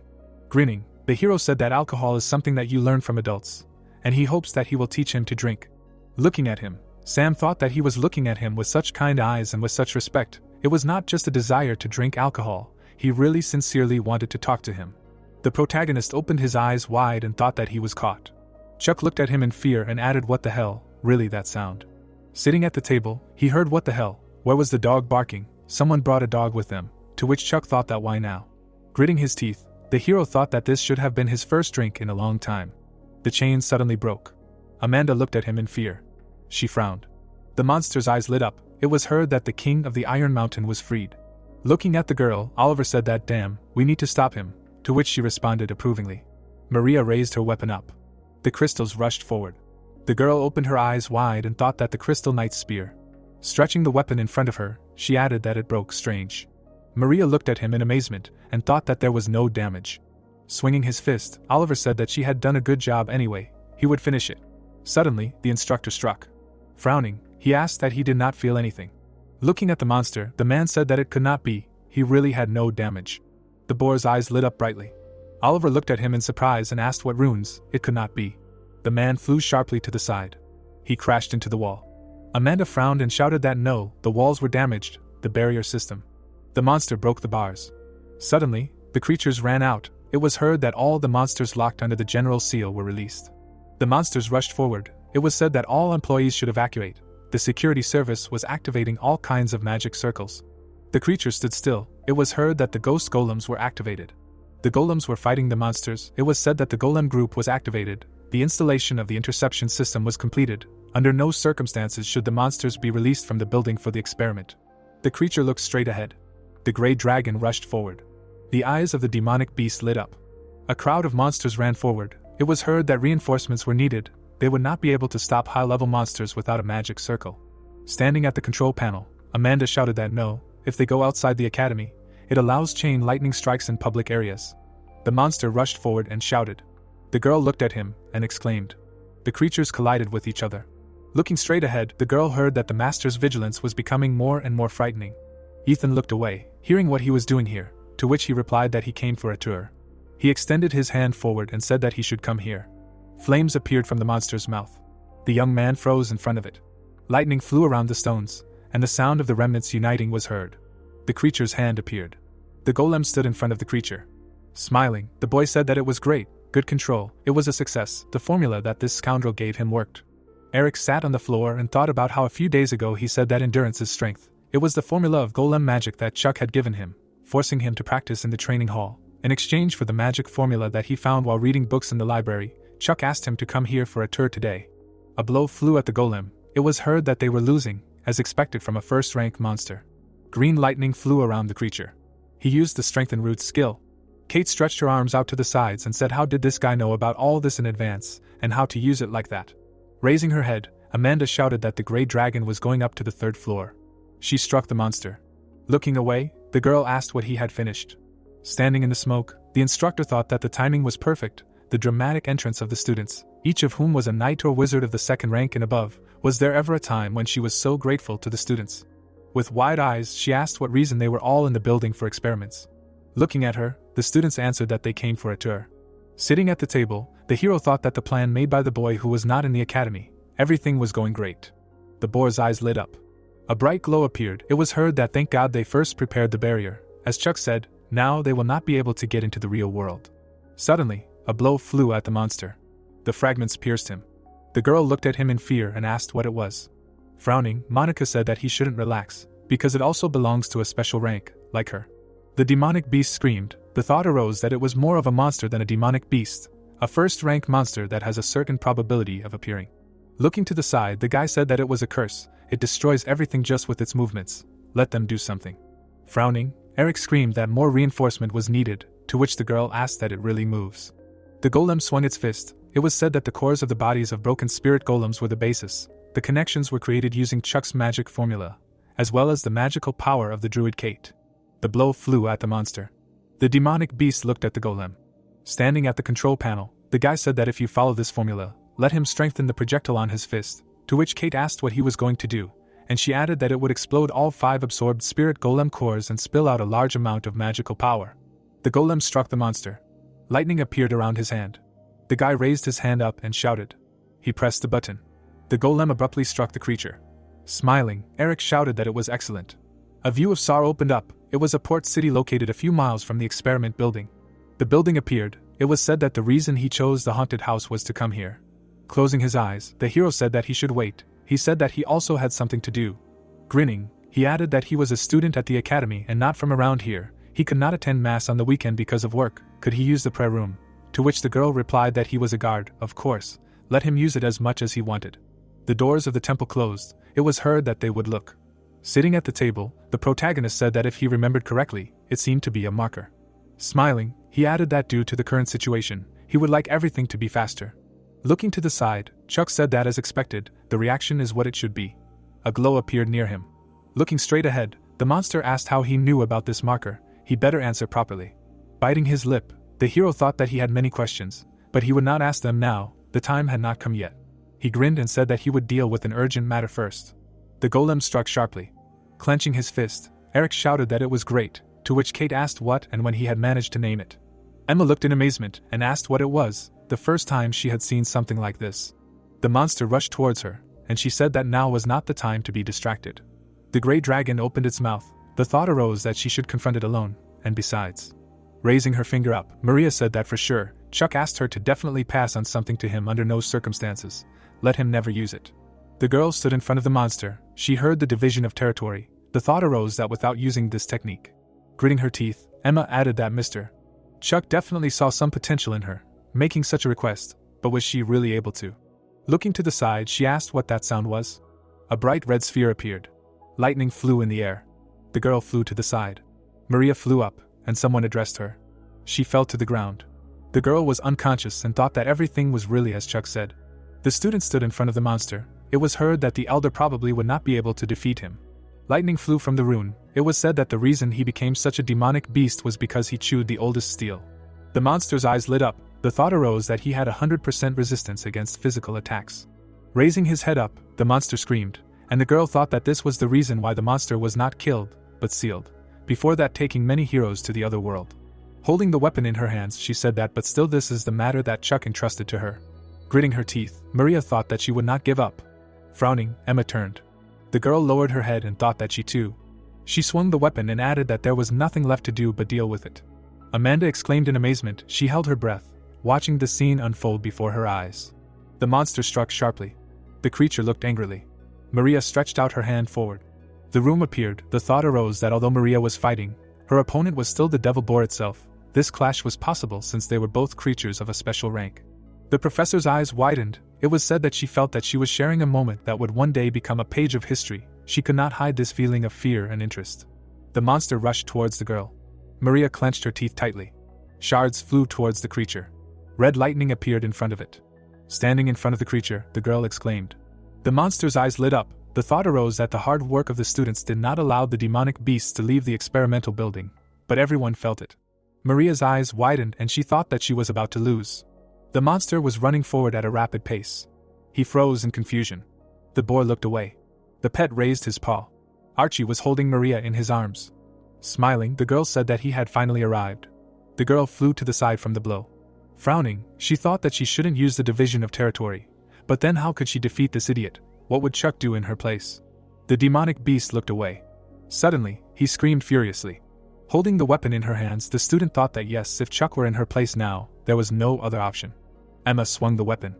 Grinning, the hero said that alcohol is something that you learn from adults, and he hopes that he will teach him to drink. Looking at him, Sam thought that he was looking at him with such kind eyes and with such respect. It was not just a desire to drink alcohol, he really sincerely wanted to talk to him. The protagonist opened his eyes wide and thought that he was caught. Chuck looked at him in fear and added, "What the hell, really that sound?" Sitting at the table, he heard, "What the hell, where was the dog barking?" Someone brought a dog with them, to which Chuck thought that why now? Gritting his teeth, the hero thought that this should have been his first drink in a long time. The chain suddenly broke. Amanda looked at him in fear. She frowned. The monster's eyes lit up. It was heard that the king of the Iron Mountain was freed. Looking at the girl, Oliver said that, "Damn, we need to stop him," to which she responded approvingly. Maria raised her weapon up. The crystals rushed forward. The girl opened her eyes wide and thought that the crystal knight's spear. Stretching the weapon in front of her, she added that it broke strange. Maria looked at him in amazement and thought that there was no damage. Swinging his fist, Oliver said that she had done a good job anyway, he would finish it. Suddenly, the instructor struck. Frowning, he asked that he did not feel anything. Looking at the monster, the man said that it could not be, he really had no damage. The boar's eyes lit up brightly. Oliver looked at him in surprise and asked what runes, it could not be. The man flew sharply to the side. He crashed into the wall. Amanda frowned and shouted that no, the walls were damaged, the barrier system. The monster broke the bars. Suddenly, the creatures ran out. It was heard that all the monsters locked under the general seal were released. The monsters rushed forward. It was said that all employees should evacuate. The security service was activating all kinds of magic circles. The creatures stood still. It was heard that the ghost golems were activated. The golems were fighting the monsters. It was said that the golem group was activated. The installation of the interception system was completed. Under no circumstances should the monsters be released from the building for the experiment. The creature looked straight ahead. The gray dragon rushed forward. The eyes of the demonic beast lit up. A crowd of monsters ran forward. It was heard that reinforcements were needed. They would not be able to stop high-level monsters without a magic circle. Standing at the control panel, Amanda shouted that no, if they go outside the academy, it allows chain lightning strikes in public areas. The monster rushed forward and shouted. The girl looked at him and exclaimed. The creatures collided with each other. Looking straight ahead, the girl heard that the master's vigilance was becoming more and more frightening. Ethan looked away, hearing what he was doing here, to which he replied that he came for a tour. He extended his hand forward and said that he should come here. Flames appeared from the monster's mouth. The young man froze in front of it. Lightning flew around the stones, and the sound of the remnants uniting was heard. The creature's hand appeared. The golem stood in front of the creature. Smiling, the boy said that it was great, good control, it was a success, the formula that this scoundrel gave him worked. Eric sat on the floor and thought about how a few days ago he said that endurance is strength. It was the formula of golem magic that Chuck had given him, forcing him to practice in the training hall. In exchange for the magic formula that he found while reading books in the library, Chuck asked him to come here for a tour today. A blow flew at the golem. It was heard that they were losing, as expected from a first-rank monster. Green lightning flew around the creature. He used the strengthen root skill. Kate stretched her arms out to the sides and said, how did this guy know about all this in advance, and how to use it like that? Raising her head, Amanda shouted that the gray dragon was going up to the 3rd floor. She struck the monster. Looking away, the girl asked what he had finished. Standing in the smoke, the instructor thought that the timing was perfect. The dramatic entrance of the students, each of whom was a knight or wizard of the 2nd rank and above. Was there ever a time when she was so grateful to the students? With wide eyes, she asked what reason they were all in the building for experiments. Looking at her, the students answered that they came for a tour. Sitting at the table, the hero thought that the plan made by the boy who was not in the academy, everything was going great. The boy's eyes lit up. A bright glow appeared. It was heard that thank God they first prepared the barrier. As Chuck said, now they will not be able to get into the real world. Suddenly, a blow flew at the monster. The fragments pierced him. The girl looked at him in fear and asked what it was. Frowning, Monica said that he shouldn't relax, because it also belongs to a special rank, like her. The demonic beast screamed. The thought arose that it was more of a monster than a demonic beast, a first-rank monster that has a certain probability of appearing. Looking to the side, the guy said that it was a curse. It destroys everything just with its movements. Let them do something. Frowning, Eric screamed that more reinforcement was needed, to which the girl asked that it really moves. The golem swung its fist. It was said that the cores of the bodies of broken spirit golems were the basis. The connections were created using Chuck's magic formula, as well as the magical power of the druid Kate. The blow flew at the monster. The demonic beast looked at the golem. Standing at the control panel, the guy said that if you follow this formula, let him strengthen the projectile on his fist, to which Kate asked what he was going to do, and she added that it would explode all 5 absorbed spirit golem cores and spill out a large amount of magical power. The golem struck the monster. Lightning appeared around his hand. The guy raised his hand up and shouted. He pressed the button. The golem abruptly struck the creature. Smiling, Eric shouted that it was excellent. A view of Sar opened up. It was a port city located a few miles from the experiment building. The building appeared. It was said that the reason he chose the haunted house was to come here. Closing his eyes, the hero said that he should wait. He said that he also had something to do. Grinning, he added that he was a student at the academy and not from around here. He could not attend mass on the weekend because of work. Could he use the prayer room? To which the girl replied that he was a guard. Of course, let him use it as much as he wanted. The doors of the temple closed. It was heard that they would look. Sitting at the table, the protagonist said that if he remembered correctly, it seemed to be a marker. Smiling, he added that due to the current situation, he would like everything to be faster. Looking to the side, Chuck said that as expected, the reaction is what it should be. A glow appeared near him. Looking straight ahead, the monster asked how he knew about this marker. He better answer properly. Biting his lip, the hero thought that he had many questions, but he would not ask them now. The time had not come yet. He grinned and said that he would deal with an urgent matter first. The golem struck sharply. Clenching his fist, Eric shouted that it was great, to which Kate asked what and when he had managed to name it. Emma looked in amazement and asked what it was, the first time she had seen something like this. The monster rushed towards her, and she said that now was not the time to be distracted. The gray dragon opened its mouth. The thought arose that she should confront it alone, and besides. Raising her finger up, Maria said that for sure. Chuck asked her to definitely pass on something to him under no circumstances. Let him never use it. The girl stood in front of the monster. She heard the division of territory. The thought arose that without using this technique. Gritting her teeth, Emma added that Mr. Chuck definitely saw some potential in her, making such a request, but was she really able to? Looking to the side, she asked what that sound was. A bright red sphere appeared. Lightning flew in the air. The girl flew to the side. Maria flew up, and someone addressed her. She fell to the ground. The girl was unconscious and thought that everything was really as Chuck said. The student stood in front of the monster. It was heard that the elder probably would not be able to defeat him. Lightning flew from the rune. It was said that the reason he became such a demonic beast was because he chewed the oldest steel. The monster's eyes lit up. The thought arose that he had 100% resistance against physical attacks. Raising his head up, the monster screamed, and the girl thought that this was the reason why the monster was not killed, but sealed. Before that, taking many heroes to the other world. Holding the weapon in her hands, she said that but still this is the matter that Chuck entrusted to her. Gritting her teeth, Maria thought that she would not give up. Frowning, Emma turned. The girl lowered her head and thought that she too. She swung the weapon and added that there was nothing left to do but deal with it. Amanda exclaimed in amazement. She held her breath, watching the scene unfold before her eyes. The monster struck sharply. The creature looked angrily. Maria stretched out her hand forward. The room appeared. The thought arose that although Maria was fighting, her opponent was still the devil boar itself. This clash was possible since they were both creatures of a special rank. The professor's eyes widened. It was said that she felt that she was sharing a moment that would one day become a page of history. She could not hide this feeling of fear and interest. The monster rushed towards the girl. Maria clenched her teeth tightly. Shards flew towards the creature. Red lightning appeared in front of it. Standing in front of the creature, the girl exclaimed. The monster's eyes lit up. The thought arose that the hard work of the students did not allow the demonic beasts to leave the experimental building, but everyone felt it. Maria's eyes widened and she thought that she was about to lose. The monster was running forward at a rapid pace. He froze in confusion. The boar looked away. The pet raised his paw. Archie was holding Maria in his arms. Smiling, the girl said that he had finally arrived. The girl flew to the side from the blow. Frowning, she thought that she shouldn't use the division of territory. But then how could she defeat this idiot? What would Chuck do in her place? The demonic beast looked away. Suddenly, he screamed furiously. Holding the weapon in her hands, the student thought that yes, if Chuck were in her place now, there was no other option. Emma swung the weapon.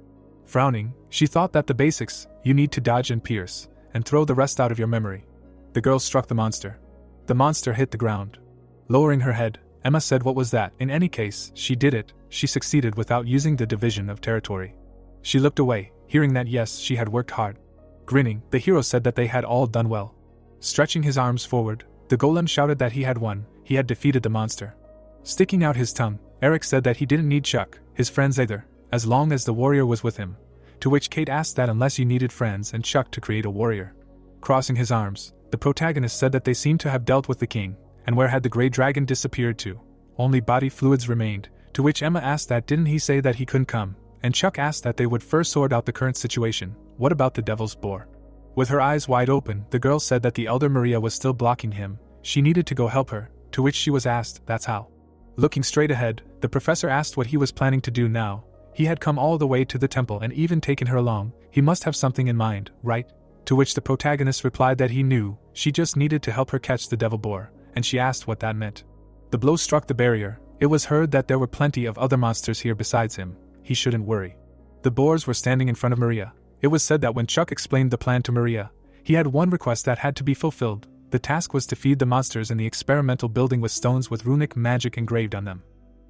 Frowning, she thought that the basics, you need to dodge and pierce, and throw the rest out of your memory. The girl struck the monster. The monster hit the ground. Lowering her head, Emma said, "What was that?" In any case, she did it. She succeeded without using the division of territory. She looked away, hearing that yes, she had worked hard. Grinning, the hero said that they had all done well. Stretching his arms forward, the golem shouted that he had won, he had defeated the monster. Sticking out his tongue, Eric said that he didn't need Chuck, his friends either, as long as the warrior was with him. To which Kate asked that unless you needed friends and Chuck to create a warrior. Crossing his arms, the protagonist said that they seemed to have dealt with the king, and where had the grey dragon disappeared to? Only body fluids remained, to which Emma asked that didn't he say that he couldn't come, and Chuck asked that they would first sort out the current situation. What about the devil's boar? With her eyes wide open, the girl said that the elder Maria was still blocking him, she needed to go help her, to which she was asked, that's how. Looking straight ahead, the professor asked what he was planning to do now. He had come all the way to the temple and even taken her along, he must have something in mind, right? To which the protagonist replied that he knew, she just needed to help her catch the devil boar, and she asked what that meant. The blow struck the barrier. It was heard that there were plenty of other monsters here besides him, he shouldn't worry. The boars were standing in front of Maria. It was said that when Chuck explained the plan to Maria, he had one request that had to be fulfilled. The task was to feed the monsters in the experimental building with stones with runic magic engraved on them.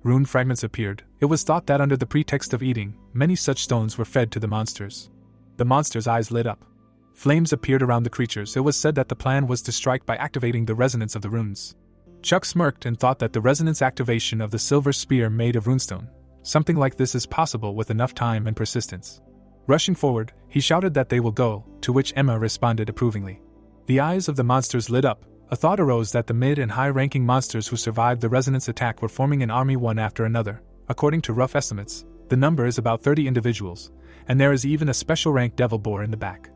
Rune fragments appeared. It was thought that under the pretext of eating, many such stones were fed to the monsters. The monsters' eyes lit up. Flames appeared around the creatures. It was said that the plan was to strike by activating the resonance of the runes. Chuck smirked and thought that the resonance activation of the silver spear made of runestone. Something like this is possible with enough time and persistence. Rushing forward, he shouted that they will go, to which Emma responded approvingly. The eyes of the monsters lit up. A thought arose that the mid and high-ranking monsters who survived the resonance attack were forming an army one after another. According to rough estimates, the number is about 30 individuals, and there is even a special rank devil boar in the back.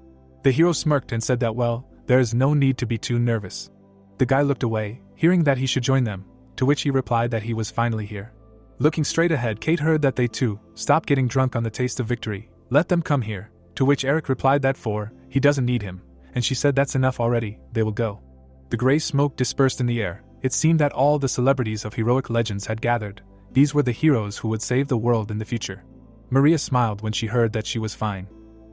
The hero smirked and said that well, there is no need to be too nervous. The guy looked away, hearing that he should join them, to which he replied that he was finally here. Looking straight ahead, Kate heard that they too, stopped getting drunk on the taste of victory. Let them come here, to which Eric replied that he doesn't need him, and she said that's enough already, they will go. The grey smoke dispersed in the air. It seemed that all the celebrities of heroic legends had gathered. These were the heroes who would save the world in the future. Maria smiled when she heard that she was fine.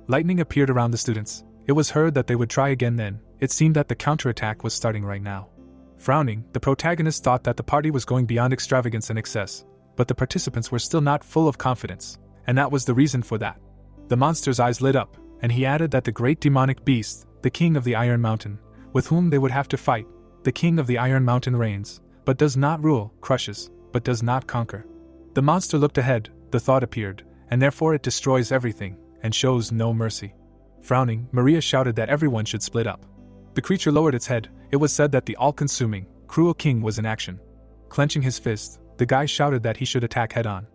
Lightning appeared around the students. It was heard that they would try again then. It seemed that the counterattack was starting right now. Frowning, the protagonist thought that the party was going beyond extravagance and excess, but the participants were still not full of confidence, and that was the reason for that. The monster's eyes lit up, and he added that the great demonic beast, the king of the Iron Mountain, with whom they would have to fight, the king of the Iron Mountain reigns, but does not rule, crushes, but does not conquer. The monster looked ahead, the thought appeared, and therefore it destroys everything, and shows no mercy. Frowning, Maria shouted that everyone should split up. The creature lowered its head. It was said that the all-consuming, cruel king was in action. Clenching his fist, the guy shouted that he should attack head-on.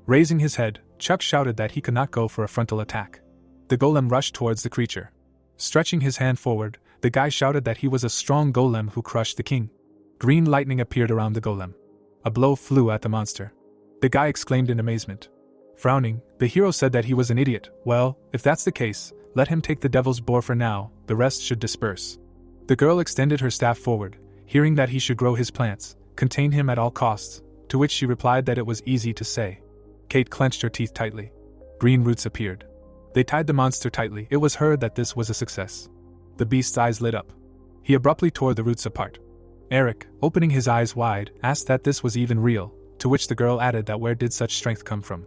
Raising his head, Chuck shouted that he could not go for a frontal attack. The golem rushed towards the creature. Stretching his hand forward, the guy shouted that he was a strong golem who crushed the king. Green lightning appeared around the golem. A blow flew at the monster. The guy exclaimed in amazement. Frowning, the hero said that he was an idiot. Well, if that's the case, let him take the devil's boar for now, the rest should disperse. The girl extended her staff forward, hearing that he should grow his plants, contain him at all costs, to which she replied that it was easy to say. Kate clenched her teeth tightly. Green roots appeared. They tied the monster tightly. It was heard that this was a success. The beast's eyes lit up. He abruptly tore the roots apart. Eric, opening his eyes wide, asked that this was even real, to which the girl added that where did such strength come from.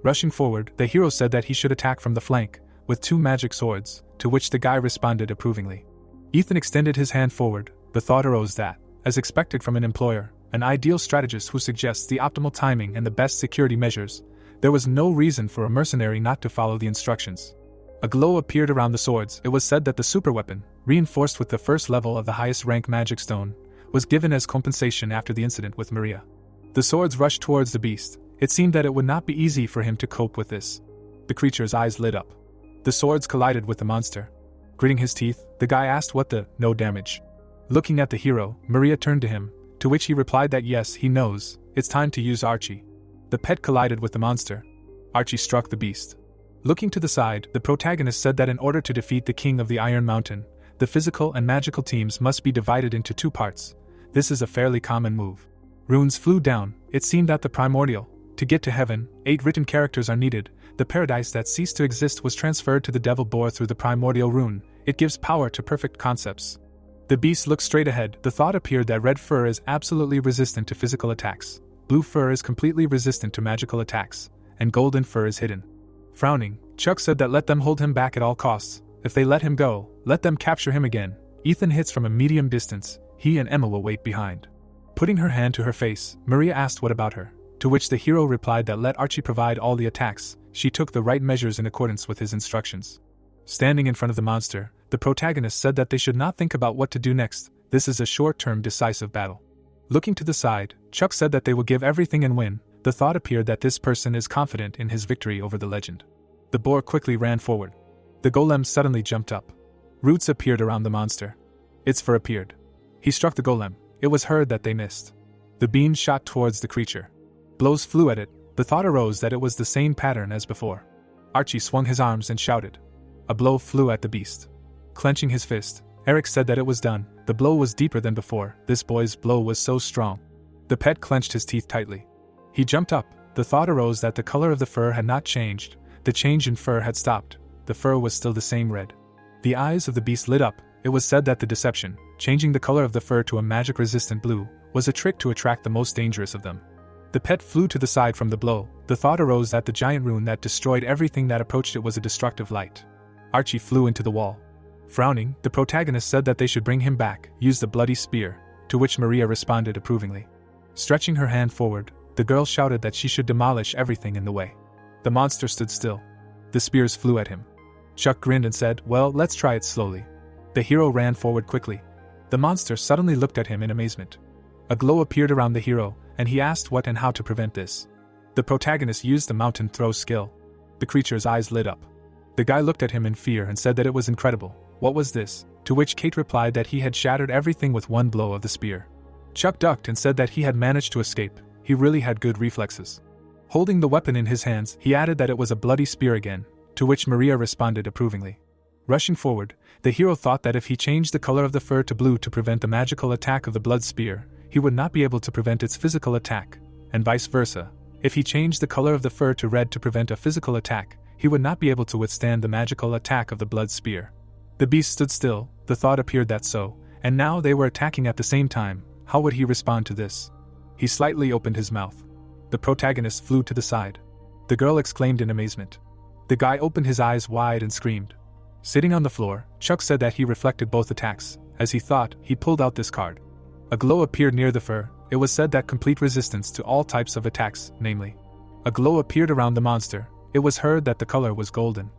Rushing forward, the hero said that he should attack from the flank, with 2 magic swords, to which the guy responded approvingly. Ethan extended his hand forward. The thought arose that, as expected from an employer, an ideal strategist who suggests the optimal timing and the best security measures, there was no reason for a mercenary not to follow the instructions. A glow appeared around the swords. It was said that the superweapon, reinforced with the first level of the highest rank magic stone, was given as compensation after the incident with Maria. The swords rushed towards the beast. It seemed that it would not be easy for him to cope with this. The creature's eyes lit up. The swords collided with the monster. Gritting his teeth, the guy asked what the no damage. Looking at the hero, Maria turned to him, to which he replied that yes, he knows, it's time to use Archie. The pet collided with the monster. Archie struck the beast. Looking to the side, the protagonist said that in order to defeat the King of the Iron Mountain, the physical and magical teams must be divided into two parts. This is a fairly common move. Runes flew down. It seemed that the primordial. To get to heaven, 8 written characters are needed. The paradise that ceased to exist was transferred to the devil boar through the primordial rune. It gives power to perfect concepts. The beast looked straight ahead. The thought appeared that red fur is absolutely resistant to physical attacks. Blue fur is completely resistant to magical attacks. And golden fur is hidden. Frowning, Chuck said that let them hold him back at all costs. If they let him go, let them capture him again. Ethan hits from a medium distance. He and Emma will wait behind. Putting her hand to her face, Maria asked what about her, to which the hero replied that let Archie provide all the attacks. She took the right measures in accordance with his instructions. Standing in front of the monster, the protagonist said that they should not think about what to do next. This is a short-term decisive battle. Looking to the side, Chuck said that they will give everything and win. The thought appeared that this person is confident in his victory over the legend. The boar quickly ran forward. The golem suddenly jumped up. Roots appeared around the monster. Its fur appeared. He struck the golem. It was heard that they missed. The beam shot towards the creature. Blows flew at it. The thought arose that it was the same pattern as before. Archie swung his arms and shouted. A blow flew at the beast. Clenching his fist, Eric said that it was done. The blow was deeper than before. This boy's blow was so strong. The pet clenched his teeth tightly. He jumped up. The thought arose that the color of the fur had not changed. The change in fur had stopped. The fur was still the same red. The eyes of the beast lit up. It was said that the deception, changing the color of the fur to a magic-resistant blue, was a trick to attract the most dangerous of them. The pet flew to the side from the blow. The thought arose that the giant rune that destroyed everything that approached it was a destructive light. Archie flew into the wall. Frowning, the protagonist said that they should bring him back, use the bloody spear, to which Maria responded approvingly. Stretching her hand forward, the girl shouted that she should demolish everything in the way. The monster stood still. The spears flew at him. Chuck grinned and said, well, let's try it slowly. The hero ran forward quickly. The monster suddenly looked at him in amazement. A glow appeared around the hero, and he asked what and how to prevent this. The protagonist used the mountain throw skill. The creature's eyes lit up. The guy looked at him in fear and said that it was incredible. What was this? To which Kate replied that he had shattered everything with one blow of the spear. Chuck ducked and said that he had managed to escape. He really had good reflexes. Holding the weapon in his hands, he added that it was a bloody spear again, to which Maria responded approvingly. Rushing forward, the hero thought that if he changed the color of the fur to blue to prevent the magical attack of the blood spear, he would not be able to prevent its physical attack, and vice versa. If he changed the color of the fur to red to prevent a physical attack, he would not be able to withstand the magical attack of the blood spear. The beast stood still. The thought appeared that so, and now they were attacking at the same time. How would he respond to this? He slightly opened his mouth. The protagonist flew to the side. The girl exclaimed in amazement. The guy opened his eyes wide and screamed. Sitting on the floor, Chuck said that he reflected both attacks. As he thought, he pulled out this card. A glow appeared near the fur. It was said that complete resistance to all types of attacks, namely. A glow appeared around the monster. It was heard that the color was golden.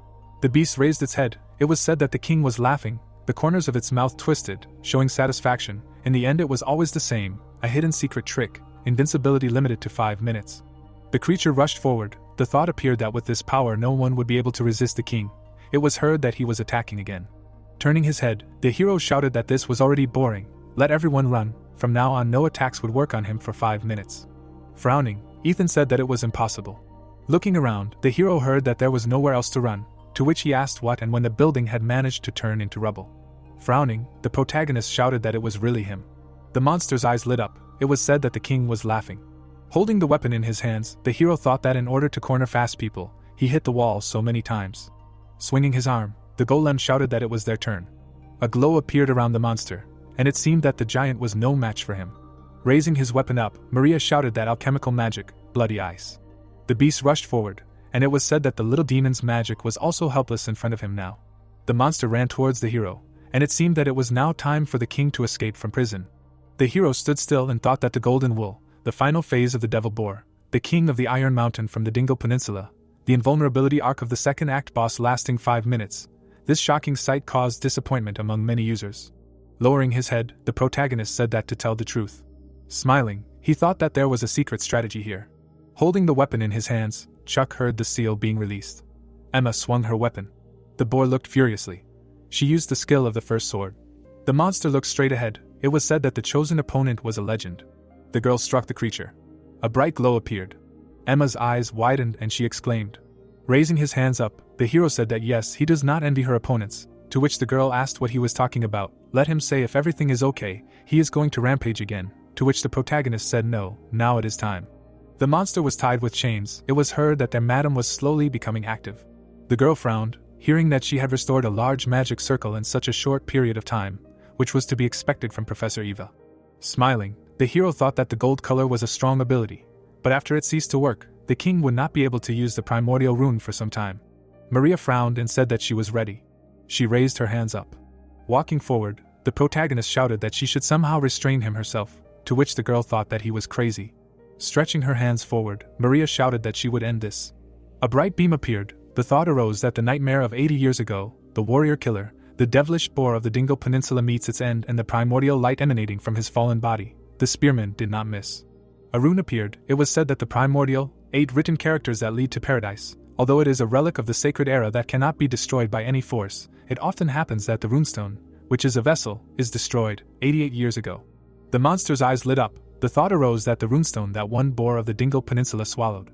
The beast raised its head. It was said that the king was laughing. The corners of its mouth twisted, showing satisfaction. In the end it was always the same, a hidden secret trick, invincibility limited to 5 minutes. The creature rushed forward. The thought appeared that with this power no one would be able to resist the king. It was heard that he was attacking again. Turning his head, the hero shouted that this was already boring. Let everyone run. From now on no attacks would work on him for 5 minutes. Frowning, Ethan said that it was impossible. Looking around, the hero heard that there was nowhere else to run, to which he asked what and when the building had managed to turn into rubble. Frowning, the protagonist shouted that it was really him. The monster's eyes lit up. It was said that the king was laughing. Holding the weapon in his hands, the hero thought that in order to corner fast people, he hit the wall so many times. Swinging his arm, the golem shouted that it was their turn. A glow appeared around the monster, and it seemed that the giant was no match for him. Raising his weapon up, Maria shouted that alchemical magic, bloody ice. The beast rushed forward, and it was said that the little demon's magic was also helpless in front of him now. The monster ran towards the hero, and it seemed that it was now time for the king to escape from prison. The hero stood still and thought that the golden wool, the final phase of the devil boar, the king of the Iron Mountain from the Dingle Peninsula, the invulnerability arc of the second act boss lasting 5 minutes, this shocking sight caused disappointment among many users. Lowering his head, the protagonist said that to tell the truth. Smiling, he thought that there was a secret strategy here. Holding the weapon in his hands, Chuck heard the seal being released. Emma swung her weapon. The boar looked furiously. She used the skill of the first sword. The monster looked straight ahead. It was said that the chosen opponent was a legend. The girl struck the creature. A bright glow appeared. Emma's eyes widened and she exclaimed. Raising his hands up, the hero said that yes, he does not envy her opponents, to which the girl asked what he was talking about. Let him say if everything is okay, he is going to rampage again, to which the protagonist said no, now it is time. The monster was tied with chains. It was heard that their madam was slowly becoming active. The girl frowned, hearing that she had restored a large magic circle in such a short period of time, which was to be expected from Professor Eva. Smiling, the hero thought that the gold color was a strong ability, but after it ceased to work, the king would not be able to use the primordial rune for some time. Maria frowned and said that she was ready. She raised her hands up. Walking forward, the protagonist shouted that she should somehow restrain him herself, to which the girl thought that he was crazy. Stretching her hands forward, Maria shouted that she would end this. A bright beam appeared. The thought arose that the nightmare of 80 years ago, the warrior killer, the devilish boar of the Dingo Peninsula meets its end and the primordial light emanating from his fallen body. The spearman did not miss. A rune appeared. It was said that the primordial, 8 written characters that lead to paradise, although it is a relic of the sacred era that cannot be destroyed by any force, it often happens that the runestone, which is a vessel, is destroyed, 88 years ago. The monster's eyes lit up. The thought arose that the runestone that one boar of the Dingle Peninsula swallowed.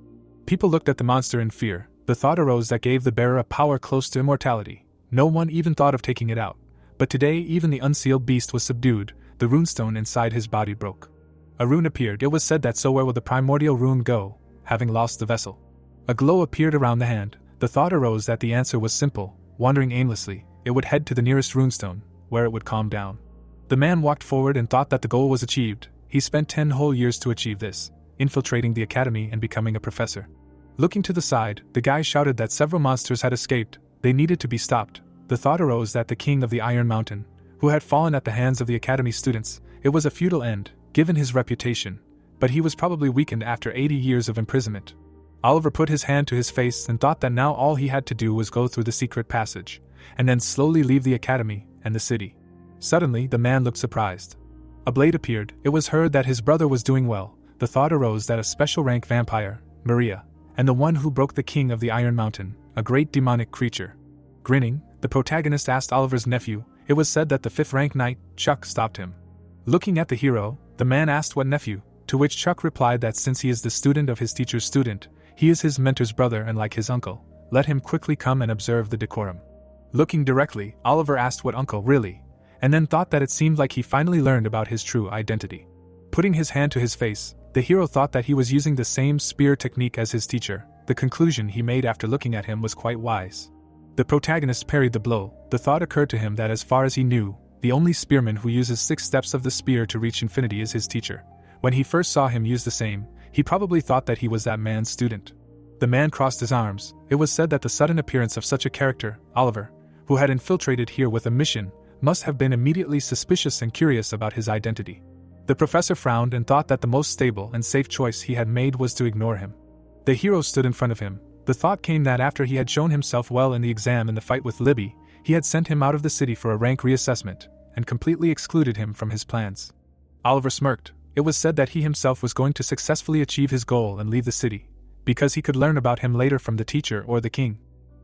People looked at the monster in fear. The thought arose that gave the bearer a power close to immortality. No one even thought of taking it out. But today even the unsealed beast was subdued. The runestone inside his body broke. A rune appeared. It was said that so where will the primordial rune go, having lost the vessel? A glow appeared around the hand. The thought arose that the answer was simple. Wandering aimlessly, it would head to the nearest runestone, where it would calm down. The man walked forward and thought that the goal was achieved. He spent 10 whole years to achieve this, infiltrating the academy and becoming a professor. Looking to the side, the guy shouted that several monsters had escaped. They needed to be stopped. The thought arose that the king of the Iron Mountain, who had fallen at the hands of the academy students, it was a futile end, given his reputation, but he was probably weakened after 80 years of imprisonment. Oliver put his hand to his face and thought that now all he had to do was go through the secret passage, and then slowly leave the academy and the city. Suddenly, the man looked surprised. A blade appeared. It was heard that his brother was doing well. The thought arose that a special rank vampire, Maria, and the one who broke the king of the Iron Mountain, a great demonic creature. Grinning, the protagonist asked Oliver's nephew. It was said that the 5th rank knight, Chuck, stopped him. Looking at the hero, the man asked what nephew, to which Chuck replied that since he is the student of his teacher's student, he is his mentor's brother and like his uncle, let him quickly come and observe the decorum. Looking directly, Oliver asked what uncle really, and then thought that it seemed like he finally learned about his true identity. Putting his hand to his face, the hero thought that he was using the same spear technique as his teacher. The conclusion he made after looking at him was quite wise. The protagonist parried the blow. The thought occurred to him that as far as he knew, the only spearman who uses 6 steps of the spear to reach infinity is his teacher. When he first saw him use the same, he probably thought that he was that man's student. The man crossed his arms. It was said that the sudden appearance of such a character, Oliver, who had infiltrated here with a mission, must have been immediately suspicious and curious about his identity. The professor frowned and thought that the most stable and safe choice he had made was to ignore him. The hero stood in front of him. The thought came that after he had shown himself well in the exam in the fight with Libby, he had sent him out of the city for a rank reassessment, and completely excluded him from his plans. Oliver smirked. It was said that he himself was going to successfully achieve his goal and leave the city, because he could learn about him later from the teacher or the king.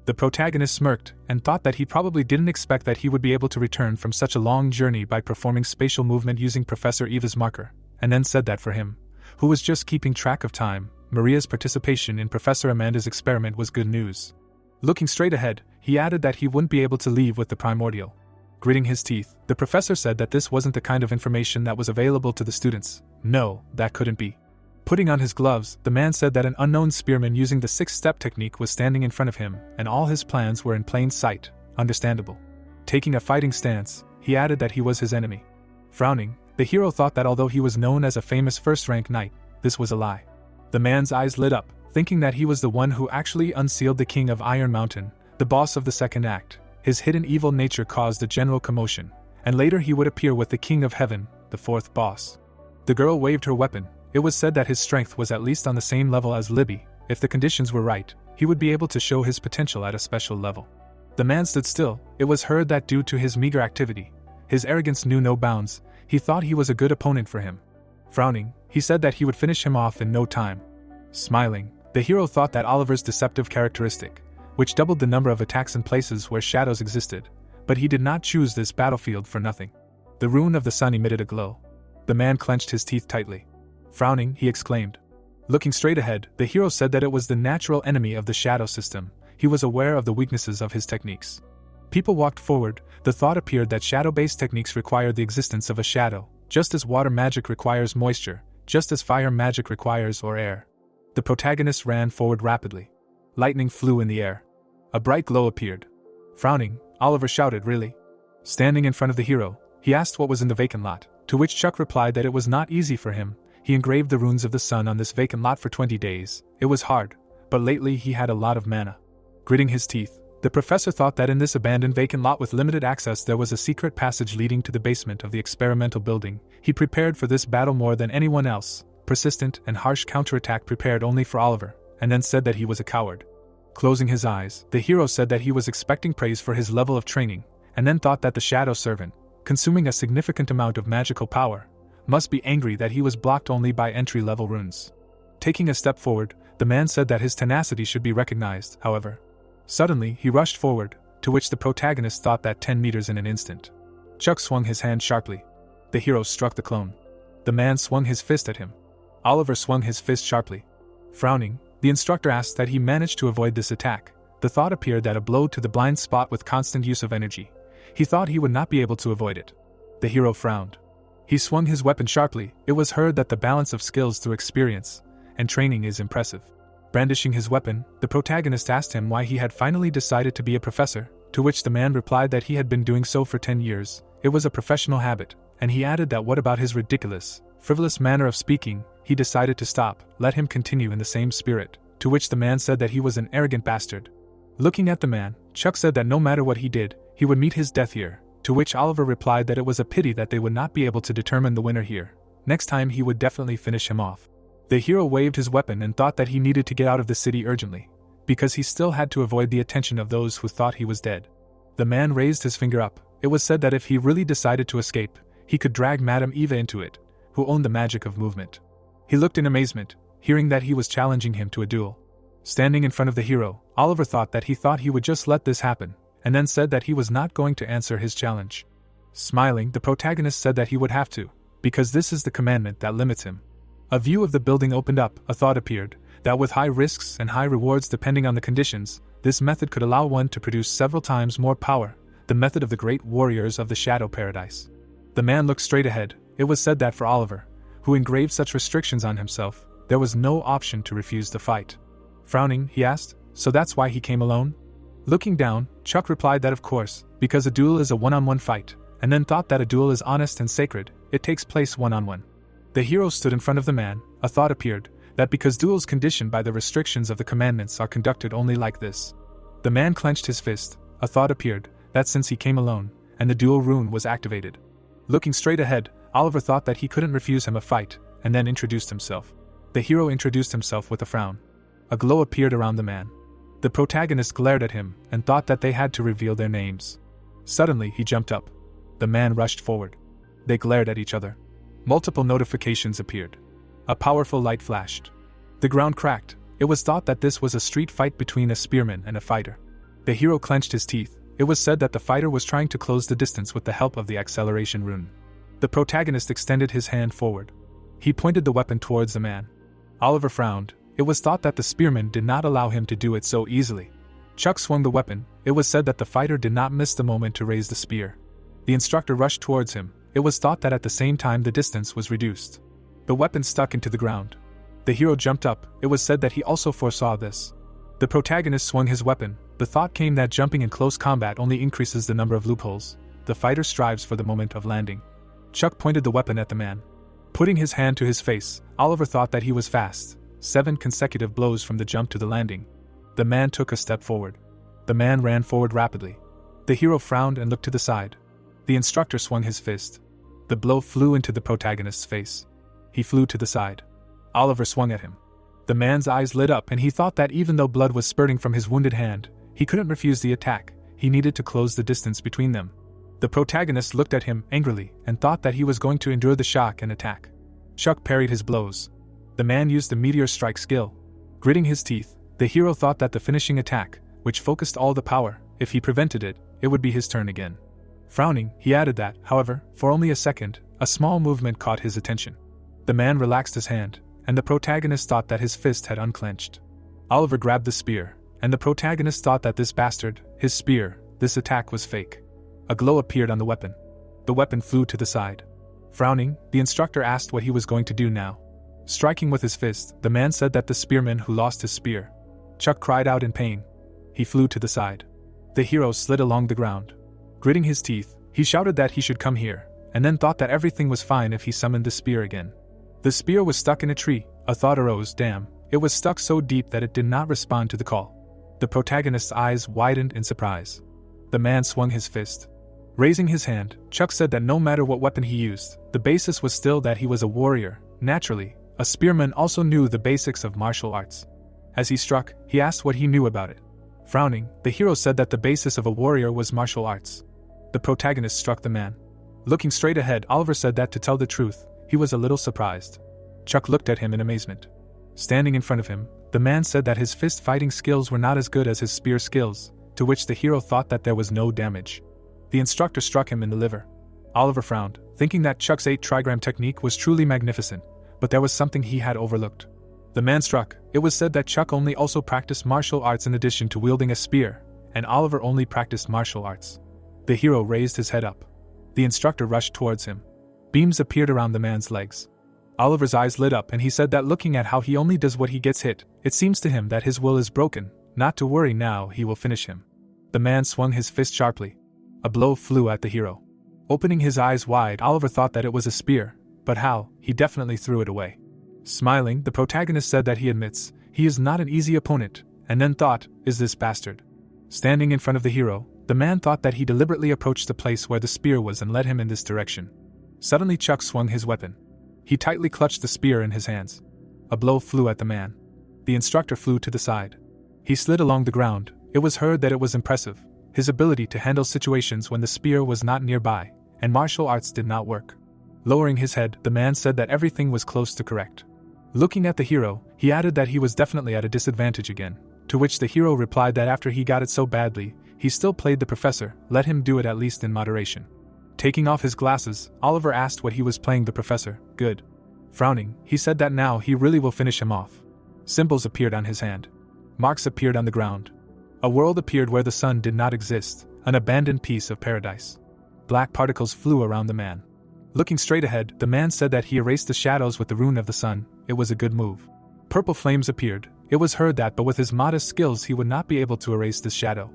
The protagonist smirked, and thought that he probably didn't expect that he would be able to return from such a long journey by performing spatial movement using Professor Eva's marker, and then said that for him, who was just keeping track of time, Maria's participation in Professor Amanda's experiment was good news. Looking straight ahead, he added that he wouldn't be able to leave with the primordial. Gritting his teeth, the professor said that this wasn't the kind of information that was available to the students. No, that couldn't be. Putting on his gloves, the man said that an unknown spearman using the 6-step technique was standing in front of him, and all his plans were in plain sight. Understandable. Taking a fighting stance, he added that he was his enemy. Frowning, the hero thought that although he was known as a famous first-rank knight, this was a lie. The man's eyes lit up, thinking that he was the one who actually unsealed the king of Iron Mountain, the boss of the second act. His hidden evil nature caused a general commotion, and later he would appear with the King of Heaven, the 4th boss. The girl waved her weapon. It was said that his strength was at least on the same level as Libby. If the conditions were right, he would be able to show his potential at a special level. The man stood still. It was heard that due to his meager activity, his arrogance knew no bounds. He thought he was a good opponent for him. Frowning, he said that he would finish him off in no time. Smiling, the hero thought that Oliver's deceptive characteristic, which doubled the number of attacks in places where shadows existed, but he did not choose this battlefield for nothing. The rune of the sun emitted a glow. The man clenched his teeth tightly. Frowning, he exclaimed. Looking straight ahead, the hero said that it was the natural enemy of the shadow system. He was aware of the weaknesses of his techniques. People walked forward. The thought appeared that shadow-based techniques required the existence of a shadow, just as water magic requires moisture, just as fire magic requires air. The protagonist ran forward rapidly. Lightning flew in the air. A bright glow appeared. Frowning, Oliver shouted, "Really?" Standing in front of the hero, he asked what was in the vacant lot, to which Chuck replied that it was not easy for him. He engraved the runes of the sun on this vacant lot for 20 days. It was hard, but lately he had a lot of mana. Gritting his teeth, the professor thought that in this abandoned vacant lot with limited access there was a secret passage leading to the basement of the experimental building. He prepared for this battle more than anyone else, persistent and harsh counterattack prepared only for Oliver, and then said that he was a coward. Closing his eyes, the hero said that he was expecting praise for his level of training, and then thought that the shadow servant, consuming a significant amount of magical power, must be angry that he was blocked only by entry-level runes. Taking a step forward, the man said that his tenacity should be recognized, however. Suddenly, he rushed forward, to which the protagonist thought that 10 meters in an instant. Chuck swung his hand sharply. The hero struck the clone. The man swung his fist at him. Oliver swung his fist sharply. Frowning, the instructor asked that he managed to avoid this attack. The thought appeared that a blow to the blind spot with constant use of energy. He thought he would not be able to avoid it. The hero frowned. He swung his weapon sharply. It was heard that the balance of skills through experience and training is impressive. Brandishing his weapon, the protagonist asked him why he had finally decided to be a professor, to which the man replied that he had been doing so for 10 years. It was a professional habit, and he added that what about his ridiculous, frivolous manner of speaking. He decided to stop, let him continue in the same spirit, to which the man said that he was an arrogant bastard. Looking at the man, Chuck said that no matter what he did, he would meet his death here, to which Oliver replied that it was a pity that they would not be able to determine the winner here. Next time he would definitely finish him off. The hero waved his weapon and thought that he needed to get out of the city urgently, because he still had to avoid the attention of those who thought he was dead. The man raised his finger up. It was said that if he really decided to escape, he could drag Madame Eva into it, who owned the magic of movement. He looked in amazement, hearing that he was challenging him to a duel. Standing in front of the hero, Oliver thought he would just let this happen, and then said that he was not going to answer his challenge. Smiling, the protagonist said that he would have to, because this is the commandment that limits him. A view of the building opened up. A thought appeared, that with high risks and high rewards depending on the conditions, this method could allow one to produce several times more power, the method of the great warriors of the Shadow Paradise. The man looked straight ahead. It was said that for Oliver, who engraved such restrictions on himself, there was no option to refuse the fight. Frowning, he asked, "So that's why he came alone?" Looking down, Chuck replied that of course, because a duel is a one-on-one fight, and then thought that a duel is honest and sacred, it takes place one-on-one. The hero stood in front of the man. A thought appeared, that because duels conditioned by the restrictions of the commandments are conducted only like this. The man clenched his fist. A thought appeared, that since he came alone, and the duel rune was activated. Looking straight ahead, Oliver thought that he couldn't refuse him a fight, and then introduced himself. The hero introduced himself with a frown. A glow appeared around the man. The protagonist glared at him, and thought that they had to reveal their names. Suddenly, he jumped up. The man rushed forward. They glared at each other. Multiple notifications appeared. A powerful light flashed. The ground cracked. It was thought that this was a street fight between a spearman and a fighter. The hero clenched his teeth. It was said that the fighter was trying to close the distance with the help of the acceleration rune. The protagonist extended his hand forward. He pointed the weapon towards the man. Oliver frowned. It was thought that the spearman did not allow him to do it so easily. Chuck swung the weapon. It was said that the fighter did not miss the moment to raise the spear. The instructor rushed towards him. It was thought that at the same time the distance was reduced. The weapon stuck into the ground. The hero jumped up. It was said that he also foresaw this. The protagonist swung his weapon. The thought came that jumping in close combat only increases the number of loopholes. The fighter strives for the moment of landing. Chuck pointed the weapon at the man. Putting his hand to his face, Oliver thought that he was fast. 7 consecutive blows from the jump to the landing. The man took a step forward. The man ran forward rapidly. The hero frowned and looked to the side. The instructor swung his fist. The blow flew into the protagonist's face. He flew to the side. Oliver swung at him. The man's eyes lit up and he thought that even though blood was spurting from his wounded hand, he couldn't refuse the attack. He needed to close the distance between them. The protagonist looked at him angrily and thought that he was going to endure the shock and attack. Chuck parried his blows. The man used the meteor strike skill. Gritting his teeth, the hero thought that the finishing attack, which focused all the power, if he prevented it, it would be his turn again. Frowning, he added that, however, for only a second, a small movement caught his attention. The man relaxed his hand, and the protagonist thought that his fist had unclenched. Oliver grabbed the spear, and the protagonist thought that this bastard, his spear, this attack was fake. A glow appeared on the weapon. The weapon flew to the side. Frowning, the instructor asked what he was going to do now. Striking with his fist, the man said that the spearman who lost his spear. Chuck cried out in pain. He flew to the side. The hero slid along the ground. Gritting his teeth, he shouted that he should come here, and then thought that everything was fine if he summoned the spear again. The spear was stuck in a tree. A thought arose, damn, it was stuck so deep that it did not respond to the call. The protagonist's eyes widened in surprise. The man swung his fist. Raising his hand, Chuck said that no matter what weapon he used, the basis was still that he was a warrior. Naturally, a spearman also knew the basics of martial arts. As he struck, he asked what he knew about it. Frowning, the hero said that the basis of a warrior was martial arts. The protagonist struck the man. Looking straight ahead, Oliver said that to tell the truth, he was a little surprised. Chuck looked at him in amazement. Standing in front of him, the man said that his fist fighting skills were not as good as his spear skills, to which the hero thought that there was no damage. The instructor struck him in the liver. Oliver frowned, thinking that Chuck's 8-trigram technique was truly magnificent, but there was something he had overlooked. The man struck. It was said that Chuck only also practiced martial arts in addition to wielding a spear, and Oliver only practiced martial arts. The hero raised his head up. The instructor rushed towards him. Beams appeared around the man's legs. Oliver's eyes lit up and he said that looking at how he only does what he gets hit, it seems to him that his will is broken. Not to worry now, he will finish him. The man swung his fist sharply. A blow flew at the hero. Opening his eyes wide, Oliver thought that it was a spear, but how, he definitely threw it away. Smiling, the protagonist said that he admits, he is not an easy opponent, and then thought, is this bastard? Standing in front of the hero, the man thought that he deliberately approached the place where the spear was and led him in this direction. Suddenly Chuck swung his weapon. He tightly clutched the spear in his hands. A blow flew at the man. The instructor flew to the side. He slid along the ground. It was heard that it was impressive, his ability to handle situations when the spear was not nearby, and martial arts did not work. Lowering his head, the man said that everything was close to correct. Looking at the hero, he added that he was definitely at a disadvantage again, to which the hero replied that after he got it so badly, he still played the professor, let him do it at least in moderation. Taking off his glasses, Oliver asked what he was playing the professor. Good. Frowning, he said that now he really will finish him off. Symbols appeared on his hand. Marks appeared on the ground. A world appeared where the sun did not exist, an abandoned piece of paradise. Black particles flew around the man. Looking straight ahead, the man said that he erased the shadows with the rune of the sun. It was a good move. Purple flames appeared. It was heard that but with his modest skills he would not be able to erase this shadow.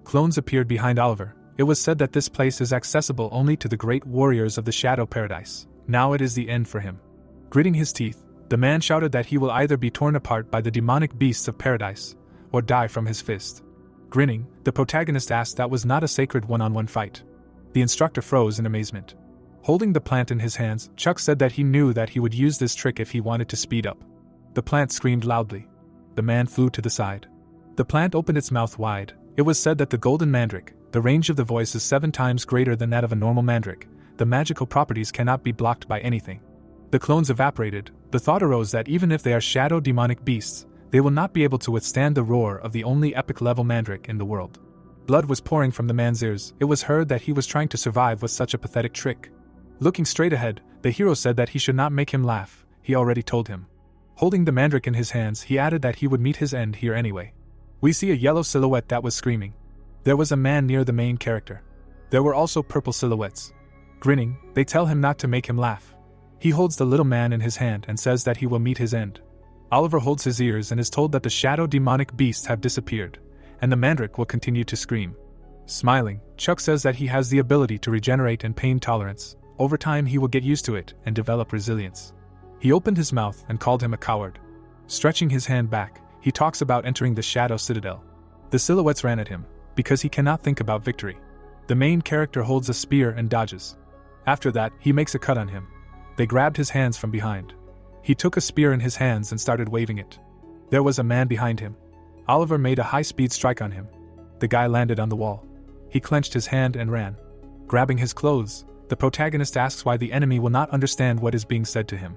Clones appeared behind Oliver. It was said that this place is accessible only to the great warriors of the Shadow Paradise. Now it is the end for him. Gritting his teeth, the man shouted that he will either be torn apart by the demonic beasts of paradise, or die from his fist. Grinning, the protagonist asked that was not a sacred one-on-one fight. The instructor froze in amazement. Holding the plant in his hands, Chuck said that he knew that he would use this trick if he wanted to speed up. The plant screamed loudly. The man flew to the side. The plant opened its mouth wide. It was said that the golden mandrake, the range of the voice is 7 times greater than that of a normal mandrake. The magical properties cannot be blocked by anything. The clones evaporated. The thought arose that even if they are shadow demonic beasts, they will not be able to withstand the roar of the only epic level mandrake in the world. Blood was pouring from the man's ears. It was heard that he was trying to survive with such a pathetic trick. Looking straight ahead, the hero said that he should not make him laugh. He already told him. Holding the mandrake in his hands, he added that he would meet his end here anyway. We see a yellow silhouette that was screaming. There was a man near the main character. There were also purple silhouettes. Grinning, they tell him not to make him laugh. He holds the little man in his hand and says that he will meet his end. Oliver holds his ears and is told that the shadow demonic beasts have disappeared, and the mandrake will continue to scream. Smiling, Chuck says that he has the ability to regenerate and pain tolerance. Over time he will get used to it and develop resilience. He opened his mouth and called him a coward. Stretching his hand back, he talks about entering the Shadow Citadel. The silhouettes ran at him, because he cannot think about victory. The main character holds a spear and dodges. After that, he makes a cut on him. They grabbed his hands from behind. He took a spear in his hands and started waving it. There was a man behind him. Oliver made a high-speed strike on him. The guy landed on the wall. He clenched his hand and ran. Grabbing his clothes, the protagonist asks why the enemy will not understand what is being said to him.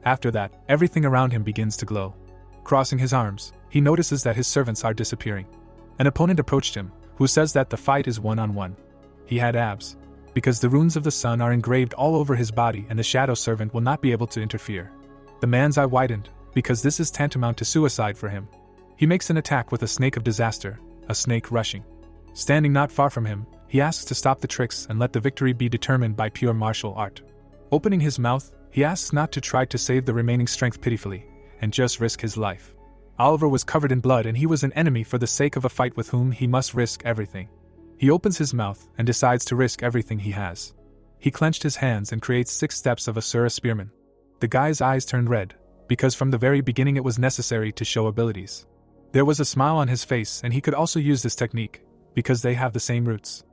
After that, everything around him begins to glow. Crossing his arms, he notices that his servants are disappearing. An opponent approached him, who says that the fight is one-on-one. He had abs, because the runes of the sun are engraved all over his body and the shadow servant will not be able to interfere. The man's eye widened. because this is tantamount to suicide for him. He makes an attack with a snake of disaster, a snake rushing. Standing not far from him, he asks to stop the tricks and let the victory be determined by pure martial art. Opening his mouth, he asks not to try to save the remaining strength pitifully, and just risk his life. Oliver was covered in blood and he was an enemy for the sake of a fight with whom he must risk everything. He opens his mouth and decides to risk everything he has. He clenched his hands and creates 6 steps of Asura spearman. The guy's eyes turned red, because from the very beginning it was necessary to show abilities. There was a smile on his face and he could also use this technique, because they have the same roots.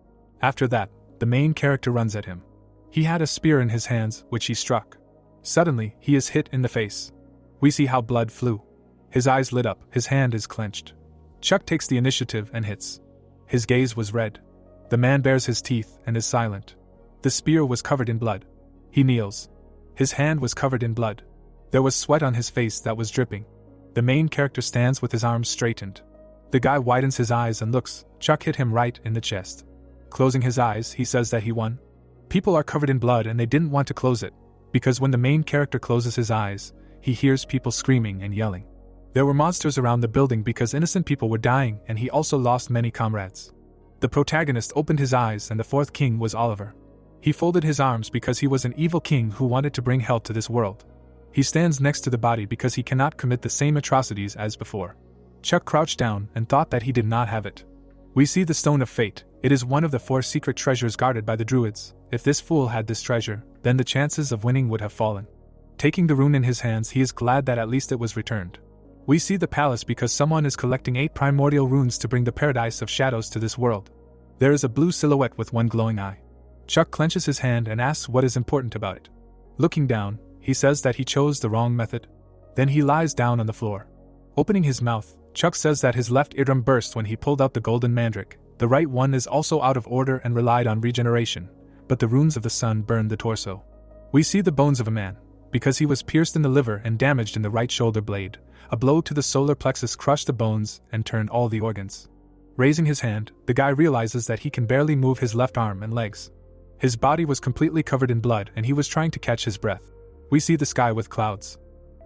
After that, the main character runs at him. He had a spear in his hands, which he struck. Suddenly, he is hit in the face. We see how blood flew. His eyes lit up, his hand is clenched. Chuck takes the initiative and hits. His gaze was red. The man bares his teeth and is silent. The spear was covered in blood. He kneels. His hand was covered in blood. There was sweat on his face that was dripping. The main character stands with his arms straightened. The guy widens his eyes and looks. Chuck hit him right in the chest. Closing his eyes, he says that he won. People are covered in blood and they didn't want to close it, because when the main character closes his eyes, he hears people screaming and yelling. There were monsters around the building because innocent people were dying and he also lost many comrades. The protagonist opened his eyes and the 4th king was Oliver. He folded his arms because he was an evil king who wanted to bring hell to this world. He stands next to the body because he cannot commit the same atrocities as before. Chuck crouched down and thought that he did not have it. We see the Stone of Fate. It is one of the 4 secret treasures guarded by the druids. If this fool had this treasure, then the chances of winning would have fallen. Taking the rune in his hands, he is glad that at least it was returned. We see the palace because someone is collecting 8 primordial runes to bring the paradise of shadows to this world. There is a blue silhouette with one glowing eye. Chuck clenches his hand and asks what is important about it. Looking down, he says that he chose the wrong method. Then he lies down on the floor. Opening his mouth, Chuck says that his left eardrum burst when he pulled out the golden mandrake. The right one is also out of order and relied on regeneration, but the runes of the sun burned the torso. We see the bones of a man, because he was pierced in the liver and damaged in the right shoulder blade. A blow to the solar plexus crushed the bones and turned all the organs. Raising his hand, the guy realizes that he can barely move his left arm and legs. His body was completely covered in blood and he was trying to catch his breath. We see the sky with clouds.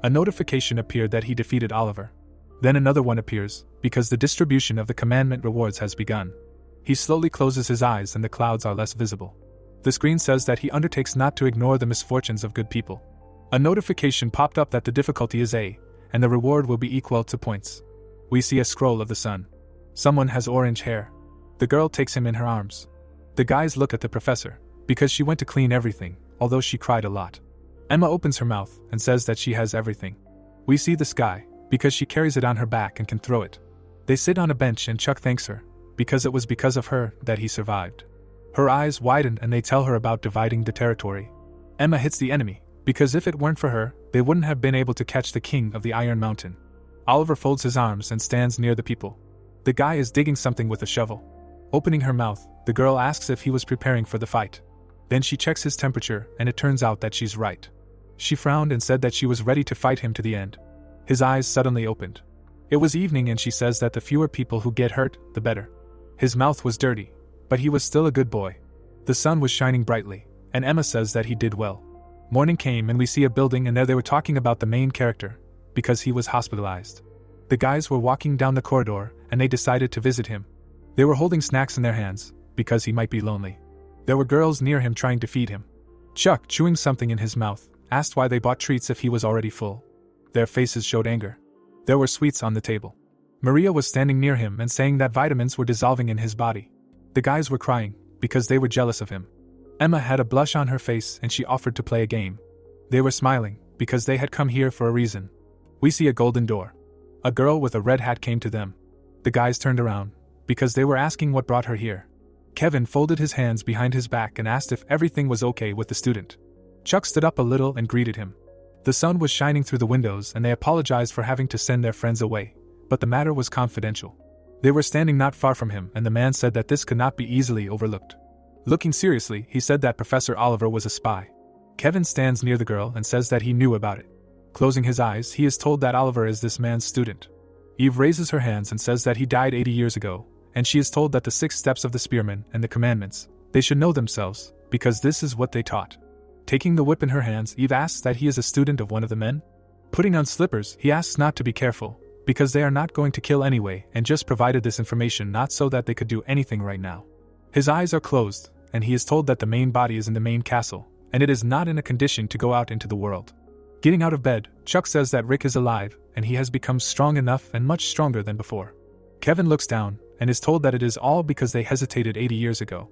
A notification appeared that he defeated Oliver. Then another one appears, because the distribution of the commandment rewards has begun. He slowly closes his eyes and the clouds are less visible. The screen says that he undertakes not to ignore the misfortunes of good people. A notification popped up that the difficulty is A, and the reward will be equal to points. We see a scroll of the sun. Someone has orange hair. The girl takes him in her arms. The guys look at the professor, because she went to clean everything, although she cried a lot. Emma opens her mouth and says that she has everything. We see the sky, because she carries it on her back and can throw it. They sit on a bench and Chuck thanks her, because it was because of her that he survived. Her eyes widen and they tell her about dividing the territory. Emma hits the enemy, because if it weren't for her, they wouldn't have been able to catch the king of the Iron Mountain. Oliver folds his arms and stands near the people. The guy is digging something with a shovel. Opening her mouth, the girl asks if he was preparing for the fight. Then she checks his temperature and it turns out that she's right. She frowned and said that she was ready to fight him to the end. His eyes suddenly opened. It was evening and she says that the fewer people who get hurt, the better. His mouth was dirty, but he was still a good boy. The sun was shining brightly, and Emma says that he did well. Morning came and we see a building and there they were talking about the main character, because he was hospitalized. The guys were walking down the corridor and they decided to visit him. They were holding snacks in their hands, because he might be lonely. There were girls near him trying to feed him. Chuck, chewing something in his mouth, asked why they bought treats if he was already full. Their faces showed anger. There were sweets on the table. Maria was standing near him and saying that vitamins were dissolving in his body. The guys were crying, because they were jealous of him. Emma had a blush on her face and she offered to play a game. They were smiling, because they had come here for a reason. We see a golden door. A girl with a red hat came to them. The guys turned around, because they were asking what brought her here. Kevin folded his hands behind his back and asked if everything was okay with the student. Chuck stood up a little and greeted him. The sun was shining through the windows and they apologized for having to send their friends away, but the matter was confidential. They were standing not far from him and the man said that this could not be easily overlooked. Looking seriously, he said that Professor Oliver was a spy. Kevin stands near the girl and says that he knew about it. Closing his eyes, he is told that Oliver is this man's student. Eve raises her hands and says that he died 80 years ago, and she is told that the 6 steps of the spearmen and the commandments, they should know themselves, because this is what they taught. Taking the whip in her hands, Eve asks that he is a student of one of the men. Putting on slippers, he asks not to be careful, because they are not going to kill anyway and just provided this information not so that they could do anything right now. His eyes are closed, and he is told that the main body is in the main castle, and it is not in a condition to go out into the world. Getting out of bed, Chuck says that Rick is alive, and he has become strong enough and much stronger than before. Kevin looks down, and is told that it is all because they hesitated 80 years ago.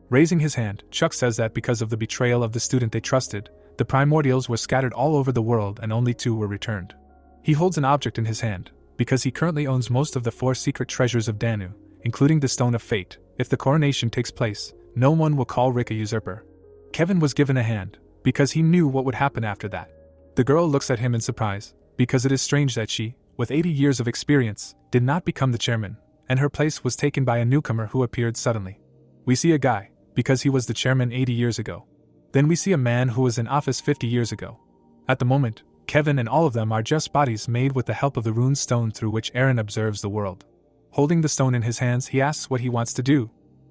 Raising his hand, Chuck says that because of the betrayal of the student they trusted, the primordials were scattered all over the world and only 2 were returned. He holds an object in his hand, because he currently owns most of the 4 secret treasures of Danu, including the Stone of Fate. If the coronation takes place, no one will call Rick a usurper. Kevin was given a hand, because he knew what would happen after that. The girl looks at him in surprise, because it is strange that she, with 80 years of experience, did not become the chairman, and her place was taken by a newcomer who appeared suddenly. We see a guy, because he was the chairman 80 years ago. Then we see a man who was in office 50 years ago. At the moment, Kevin and all of them are just bodies made with the help of the rune stone through which Aaron observes the world. Holding the stone in his hands, he asks what he wants to do.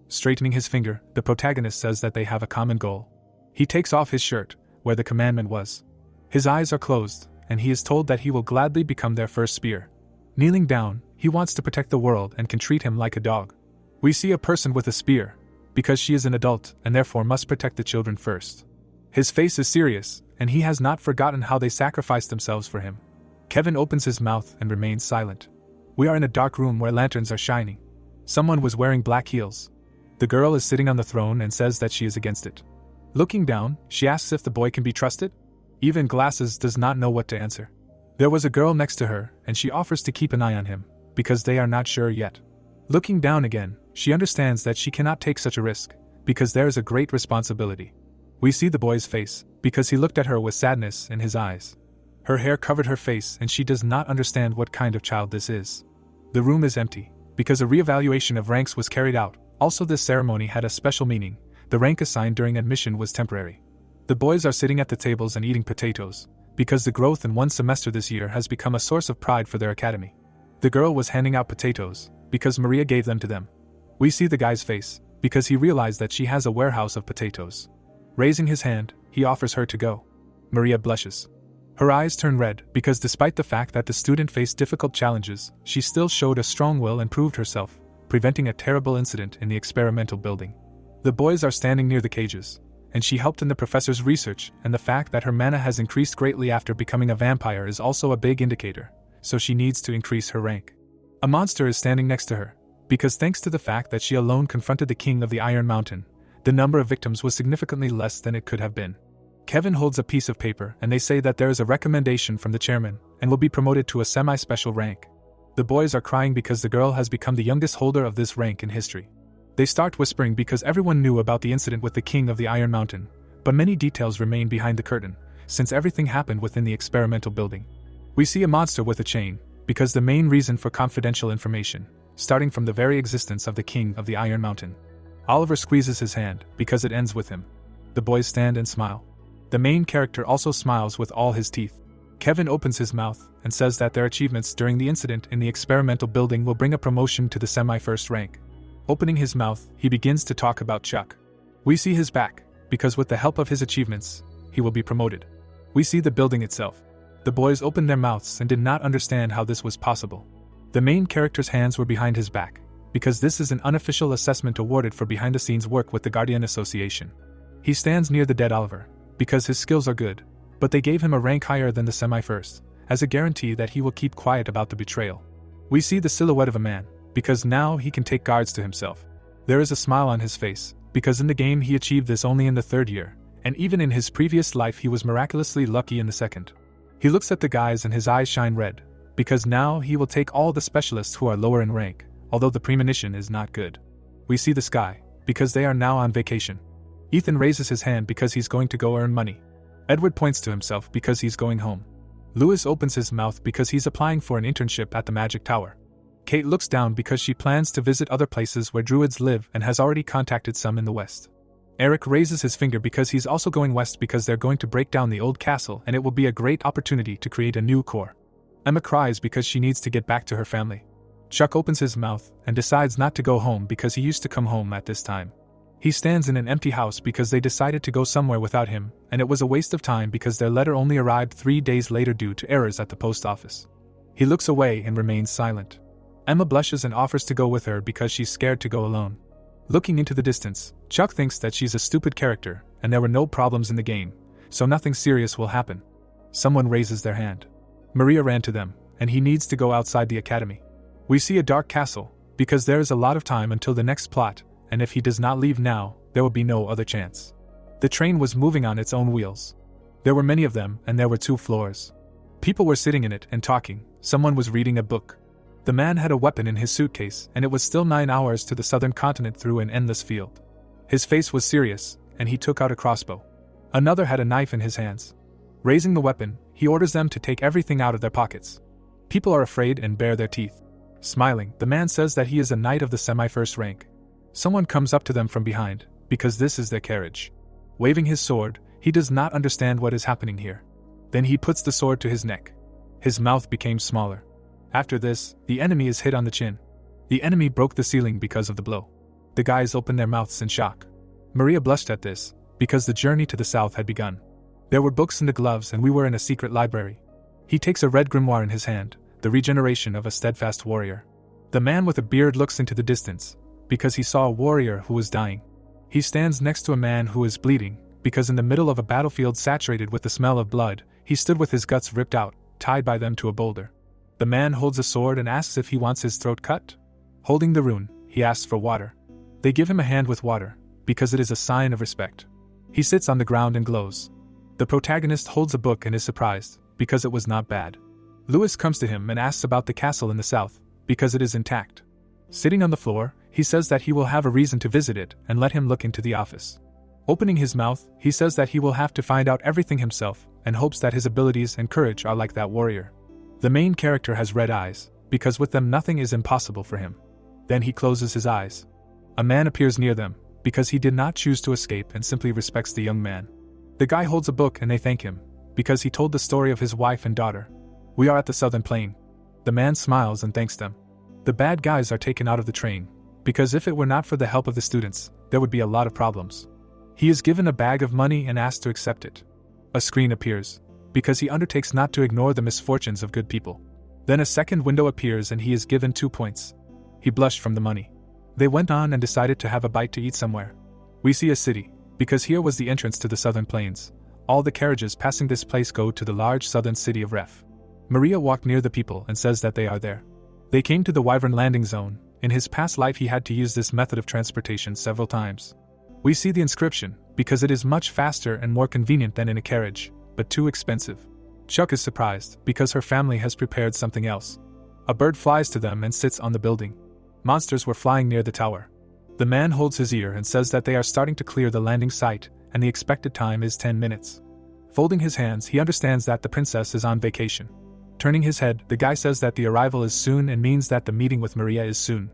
Straightening his finger, the protagonist says that they have a common goal. He takes off his shirt, where the commandment was. His eyes are closed, and he is told that he will gladly become their first spear. Kneeling down, he wants to protect the world and can treat him like a dog. We see a person with a spear, because she is an adult and therefore must protect the children first. His face is serious, and he has not forgotten how they sacrificed themselves for him. Kevin opens his mouth and remains silent. We are in a dark room where lanterns are shining. Someone was wearing black heels. The girl is sitting on the throne and says that she is against it. Looking down, she asks if the boy can be trusted. Even Glasses does not know what to answer. There was a girl next to her, and she offers to keep an eye on him, because they are not sure yet. Looking down again, she understands that she cannot take such a risk, because there is a great responsibility. We see the boy's face, because he looked at her with sadness in his eyes. Her hair covered her face and she does not understand what kind of child this is. The room is empty, because a reevaluation of ranks was carried out. Also, this ceremony had a special meaning. The rank assigned during admission was temporary. The boys are sitting at the tables and eating potatoes, because the growth in one semester this year has become a source of pride for their academy. The girl was handing out potatoes, because Maria gave them to them. We see the guy's face, because he realized that she has a warehouse of potatoes. Raising his hand, he offers her to go. Maria blushes. Her eyes turn red, because despite the fact that the student faced difficult challenges, she still showed a strong will and proved herself, preventing a terrible incident in the experimental building. The boys are standing near the cages, and she helped in the professor's research, and the fact that her mana has increased greatly after becoming a vampire is also a big indicator, so she needs to increase her rank. A monster is standing next to her, because thanks to the fact that she alone confronted the king of the Iron Mountain, the number of victims was significantly less than it could have been. Kevin holds a piece of paper and they say that there is a recommendation from the chairman and will be promoted to a semi-special rank. The boys are crying because the girl has become the youngest holder of this rank in history. They start whispering because everyone knew about the incident with the king of the Iron Mountain, but many details remain behind the curtain, since everything happened within the experimental building. We see a monster with a chain, because the main reason for confidential information, starting from the very existence of the king of the Iron Mountain. Oliver squeezes his hand, because it ends with him. The boys stand and smile. The main character also smiles with all his teeth. Kevin opens his mouth and says that their achievements during the incident in the experimental building will bring a promotion to the semi-first rank. Opening his mouth, he begins to talk about Chuck. We see his back, because with the help of his achievements, he will be promoted. We see the building itself. The boys opened their mouths and did not understand how this was possible. The main character's hands were behind his back, because this is an unofficial assessment awarded for behind-the-scenes work with the Guardian Association. He stands near the dead Oliver, because his skills are good, but they gave him a rank higher than the semi-first, as a guarantee that he will keep quiet about the betrayal. We see the silhouette of a man, because now he can take guards to himself. There is a smile on his face, because in the game he achieved this only in the 3rd year, and even in his previous life he was miraculously lucky in the 2nd. He looks at the guys and his eyes shine red, because now he will take all the specialists who are lower in rank, although the premonition is not good. We see the sky, because they are now on vacation. Ethan raises his hand because he's going to go earn money. Edward points to himself because he's going home. Lewis opens his mouth because he's applying for an internship at the Magic Tower. Kate looks down because she plans to visit other places where druids live and has already contacted some in the west. Eric raises his finger because he's also going west because they're going to break down the old castle and it will be a great opportunity to create a new core. Emma cries because she needs to get back to her family. Chuck opens his mouth and decides not to go home because he used to come home at this time. He stands in an empty house because they decided to go somewhere without him, and it was a waste of time because their letter only arrived 3 days later due to errors at the post office. He looks away and remains silent. Emma blushes and offers to go with her because she's scared to go alone. Looking into the distance, Chuck thinks that she's a stupid character, and there were no problems in the game, so nothing serious will happen. Someone raises their hand. Maria ran to them, and he needs to go outside the academy. We see a dark castle, because there is a lot of time until the next plot, and if he does not leave now, there will be no other chance. The train was moving on its own wheels. There were many of them, and there were 2 floors. People were sitting in it and talking. Someone was reading a book. The man had a weapon in his suitcase, and it was still 9 hours to the southern continent through an endless field. His face was serious, and he took out a crossbow. Another had a knife in his hands. Raising the weapon, he orders them to take everything out of their pockets. People are afraid and bare their teeth. Smiling, the man says that he is a knight of the semi-first rank. Someone comes up to them from behind, because this is their carriage. Waving his sword, he does not understand what is happening here. Then he puts the sword to his neck. His mouth became smaller. After this, the enemy is hit on the chin. The enemy broke the ceiling because of the blow. The guys opened their mouths in shock. Maria blushed at this, because the journey to the south had begun. There were books in the gloves and we were in a secret library. He takes a red grimoire in his hand, the regeneration of a steadfast warrior. The man with a beard looks into the distance, because he saw a warrior who was dying. He stands next to a man who is bleeding, because in the middle of a battlefield saturated with the smell of blood, he stood with his guts ripped out, tied by them to a boulder. The man holds a sword and asks if he wants his throat cut. Holding the rune, he asks for water. They give him a hand with water, because it is a sign of respect. He sits on the ground and glows. The protagonist holds a book and is surprised, because it was not bad. Lewis comes to him and asks about the castle in the south, because it is intact. Sitting on the floor, he says that he will have a reason to visit it and let him look into the office. Opening his mouth, he says that he will have to find out everything himself and hopes that his abilities and courage are like that warrior. The main character has red eyes, because with them nothing is impossible for him. Then he closes his eyes. A man appears near them, because he did not choose to escape and simply respects the young man. The guy holds a book and they thank him, because he told the story of his wife and daughter. We are at the southern plain. The man smiles and thanks them. The bad guys are taken out of the train, because if it were not for the help of the students, there would be a lot of problems. He is given a bag of money and asked to accept it. A screen appears, because he undertakes not to ignore the misfortunes of good people. Then a second window appears and he is given 2 points. He blushed from the money. They went on and decided to have a bite to eat somewhere. We see a city, because here was the entrance to the southern plains. All the carriages passing this place go to the large southern city of Ref. Maria walked near the people and says that they are there. They came to the Wyvern landing zone. In his past life he had to use this method of transportation several times. We see the inscription, because it is much faster and more convenient than in a carriage, but too expensive. Chuck is surprised, because her family has prepared something else. A bird flies to them and sits on the building. Monsters were flying near the tower. The man holds his ear and says that they are starting to clear the landing site, and the expected time is 10 minutes. Folding his hands, he understands that the princess is on vacation. Turning his head, the guy says that the arrival is soon and means that the meeting with Maria is soon.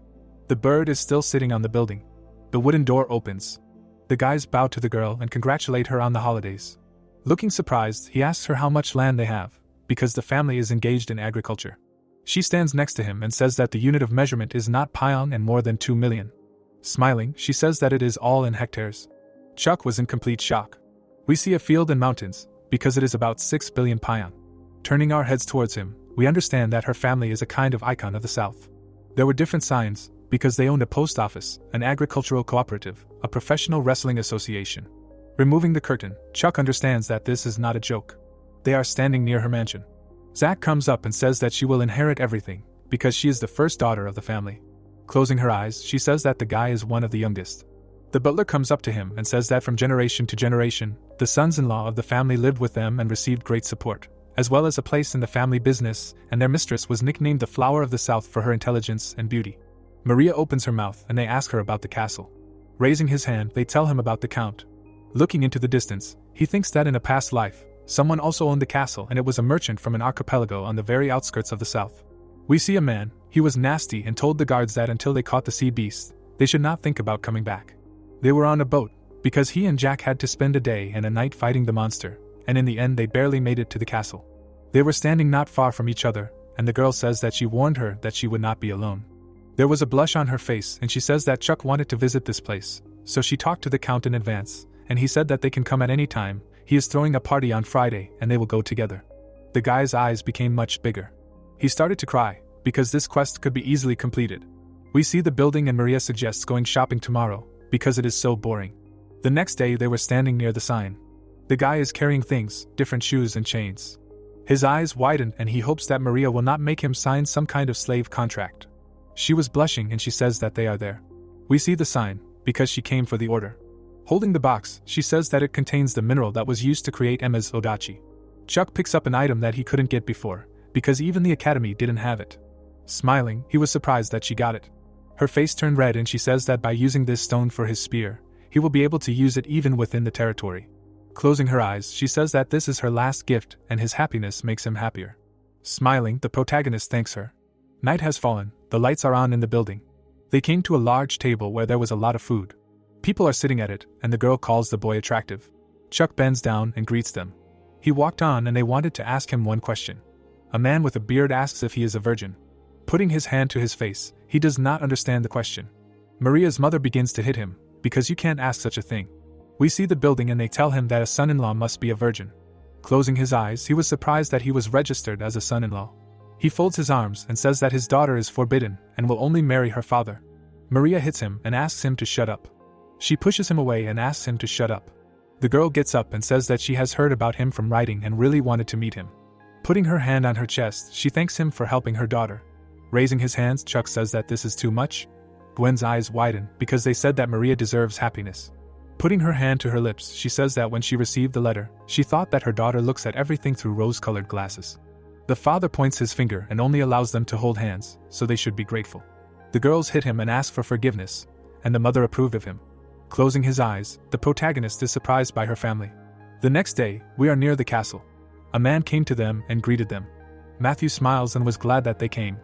The bird is still sitting on the building. The wooden door opens. The guys bow to the girl and congratulate her on the holidays. Looking surprised, he asks her how much land they have, because the family is engaged in agriculture. She stands next to him and says that the unit of measurement is not pion and more than 2 million. Smiling, she says that it is all in hectares. Chuck was in complete shock. We see a field and mountains, because it is about 6 billion pion. Turning our heads towards him, we understand that her family is a kind of icon of the South. There were different signs, because they owned a post office, an agricultural cooperative, a professional wrestling association. Removing the curtain, Chuck understands that this is not a joke. They are standing near her mansion. Zach comes up and says that she will inherit everything, because she is the first daughter of the family. Closing her eyes, she says that the guy is one of the youngest. The butler comes up to him and says that from generation to generation, the sons-in-law of the family lived with them and received great support, as well as a place in the family business, and their mistress was nicknamed the Flower of the South for her intelligence and beauty. Maria opens her mouth and they ask her about the castle. Raising his hand, they tell him about the count. Looking into the distance, he thinks that in a past life, someone also owned the castle and it was a merchant from an archipelago on the very outskirts of the south. We see a man. He was nasty and told the guards that until they caught the sea beast, they should not think about coming back. They were on a boat, because he and Jack had to spend a day and a night fighting the monster, and in the end they barely made it to the castle. They were standing not far from each other, and the girl says that she warned her that she would not be alone. There was a blush on her face and she says that Chuck wanted to visit this place, So she talked to the Count in advance, and he said that they can come at any time. He is throwing a party on Friday and they will go together. The guy's eyes became much bigger. He started to cry, because this quest could be easily completed. We see the building and Maria suggests going shopping tomorrow, because it is so boring. The next day they were standing near the sign. The guy is carrying things, different shoes and chains. His eyes widen and he hopes that Maria will not make him sign some kind of slave contract. She was blushing and she says that they are there. We see the sign, because she came for the order. Holding the box, she says that it contains the mineral that was used to create Emma's odachi. Chuck picks up an item that he couldn't get before, because even the academy didn't have it. Smiling, he was surprised that she got it. Her face turned red and she says that by using this stone for his spear, he will be able to use it even within the territory. Closing her eyes, she says that this is her last gift and his happiness makes him happier. Smiling, the protagonist thanks her. Night has fallen, the lights are on in the building. They came to a large table where there was a lot of food. People are sitting at it, and the girl calls the boy attractive. Chuck bends down and greets them. He walked on and they wanted to ask him one question. A man with a beard asks if he is a virgin. Putting his hand to his face, he does not understand the question. Maria's mother begins to hit him, because you can't ask such a thing. We see the building and they tell him that a son-in-law must be a virgin. Closing his eyes, he was surprised that he was registered as a son-in-law. He folds his arms and says that his daughter is forbidden and will only marry her father. Maria hits him and asks him to shut up. She pushes him away and asks him to shut up. The girl gets up and says that she has heard about him from writing and really wanted to meet him. Putting her hand on her chest, she thanks him for helping her daughter. Raising his hands, Chuck says that this is too much. Gwen's eyes widen because they said that Maria deserves happiness. Putting her hand to her lips, she says that when she received the letter, she thought that her daughter looks at everything through rose-colored glasses. The father points his finger and only allows them to hold hands, so they should be grateful. The girls hit him and ask for forgiveness, and the mother approved of him. Closing his eyes, the protagonist is surprised by her family. The next day, we are near the castle. A man came to them and greeted them. Matthew smiles and was glad that they came.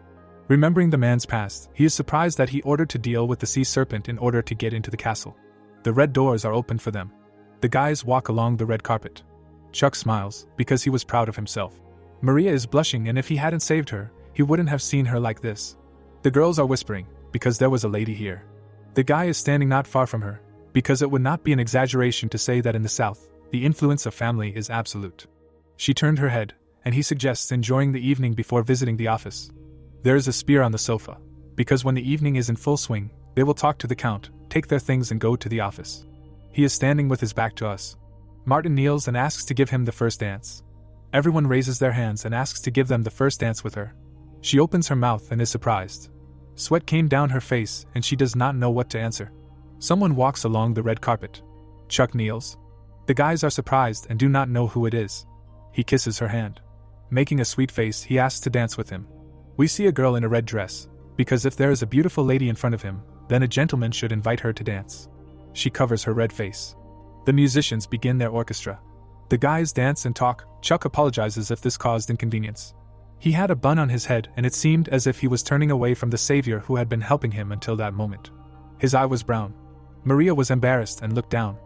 Remembering the man's past, he is surprised that he ordered to deal with the sea serpent in order to get into the castle. The red doors are opened for them. The guys walk along the red carpet. Chuck smiles, because he was proud of himself. Maria is blushing and if he hadn't saved her, he wouldn't have seen her like this. The girls are whispering, because there was a lady here. The guy is standing not far from her, because it would not be an exaggeration to say that in the South, the influence of family is absolute. She turned her head, and he suggests enjoying the evening before visiting the office. There is a spear on the sofa, because when the evening is in full swing, they will talk to the Count, take their things and go to the office. He is standing with his back to us. Martin kneels and asks to give him the first dance. Everyone raises their hands and asks to give them the first dance with her. She opens her mouth and is surprised. Sweat came down her face and she does not know what to answer. Someone walks along the red carpet. Chuck kneels. The guys are surprised and do not know who it is. He kisses her hand. Making a sweet face, he asks to dance with him. We see a girl in a red dress, because if there is a beautiful lady in front of him, then a gentleman should invite her to dance. She covers her red face. The musicians begin their orchestra. The guys dance and talk. Chuck apologizes if this caused inconvenience. He had a bun on his head and it seemed as if he was turning away from the savior who had been helping him until that moment. His eye was brown. Maria was embarrassed and looked down.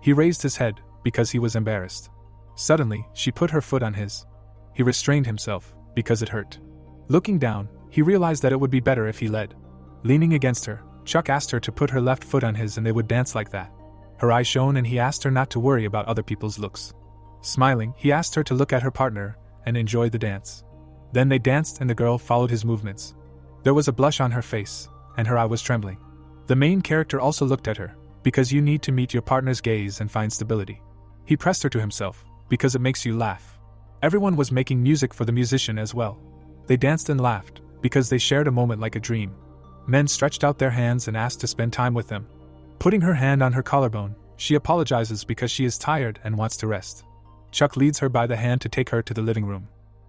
He raised his head, because he was embarrassed. Suddenly, she put her foot on his. He restrained himself, because it hurt. Looking down, he realized that it would be better if he led. Leaning against her, Chuck asked her to put her left foot on his and they would dance like that. Her eyes shone and he asked her not to worry about other people's looks. Smiling, he asked her to look at her partner and enjoy the dance. Then they danced and the girl followed his movements. There was a blush on her face, and her eye was trembling. The main character also looked at her, because you need to meet your partner's gaze and find stability. He pressed her to himself, because it makes you laugh. Everyone was making music for the musician as well. They danced and laughed, because they shared a moment like a dream. Men stretched out their hands and asked to spend time with them. Putting her hand on her collarbone, she apologizes because she is tired and wants to rest. Chuck leads her by the hand to take her to the living room.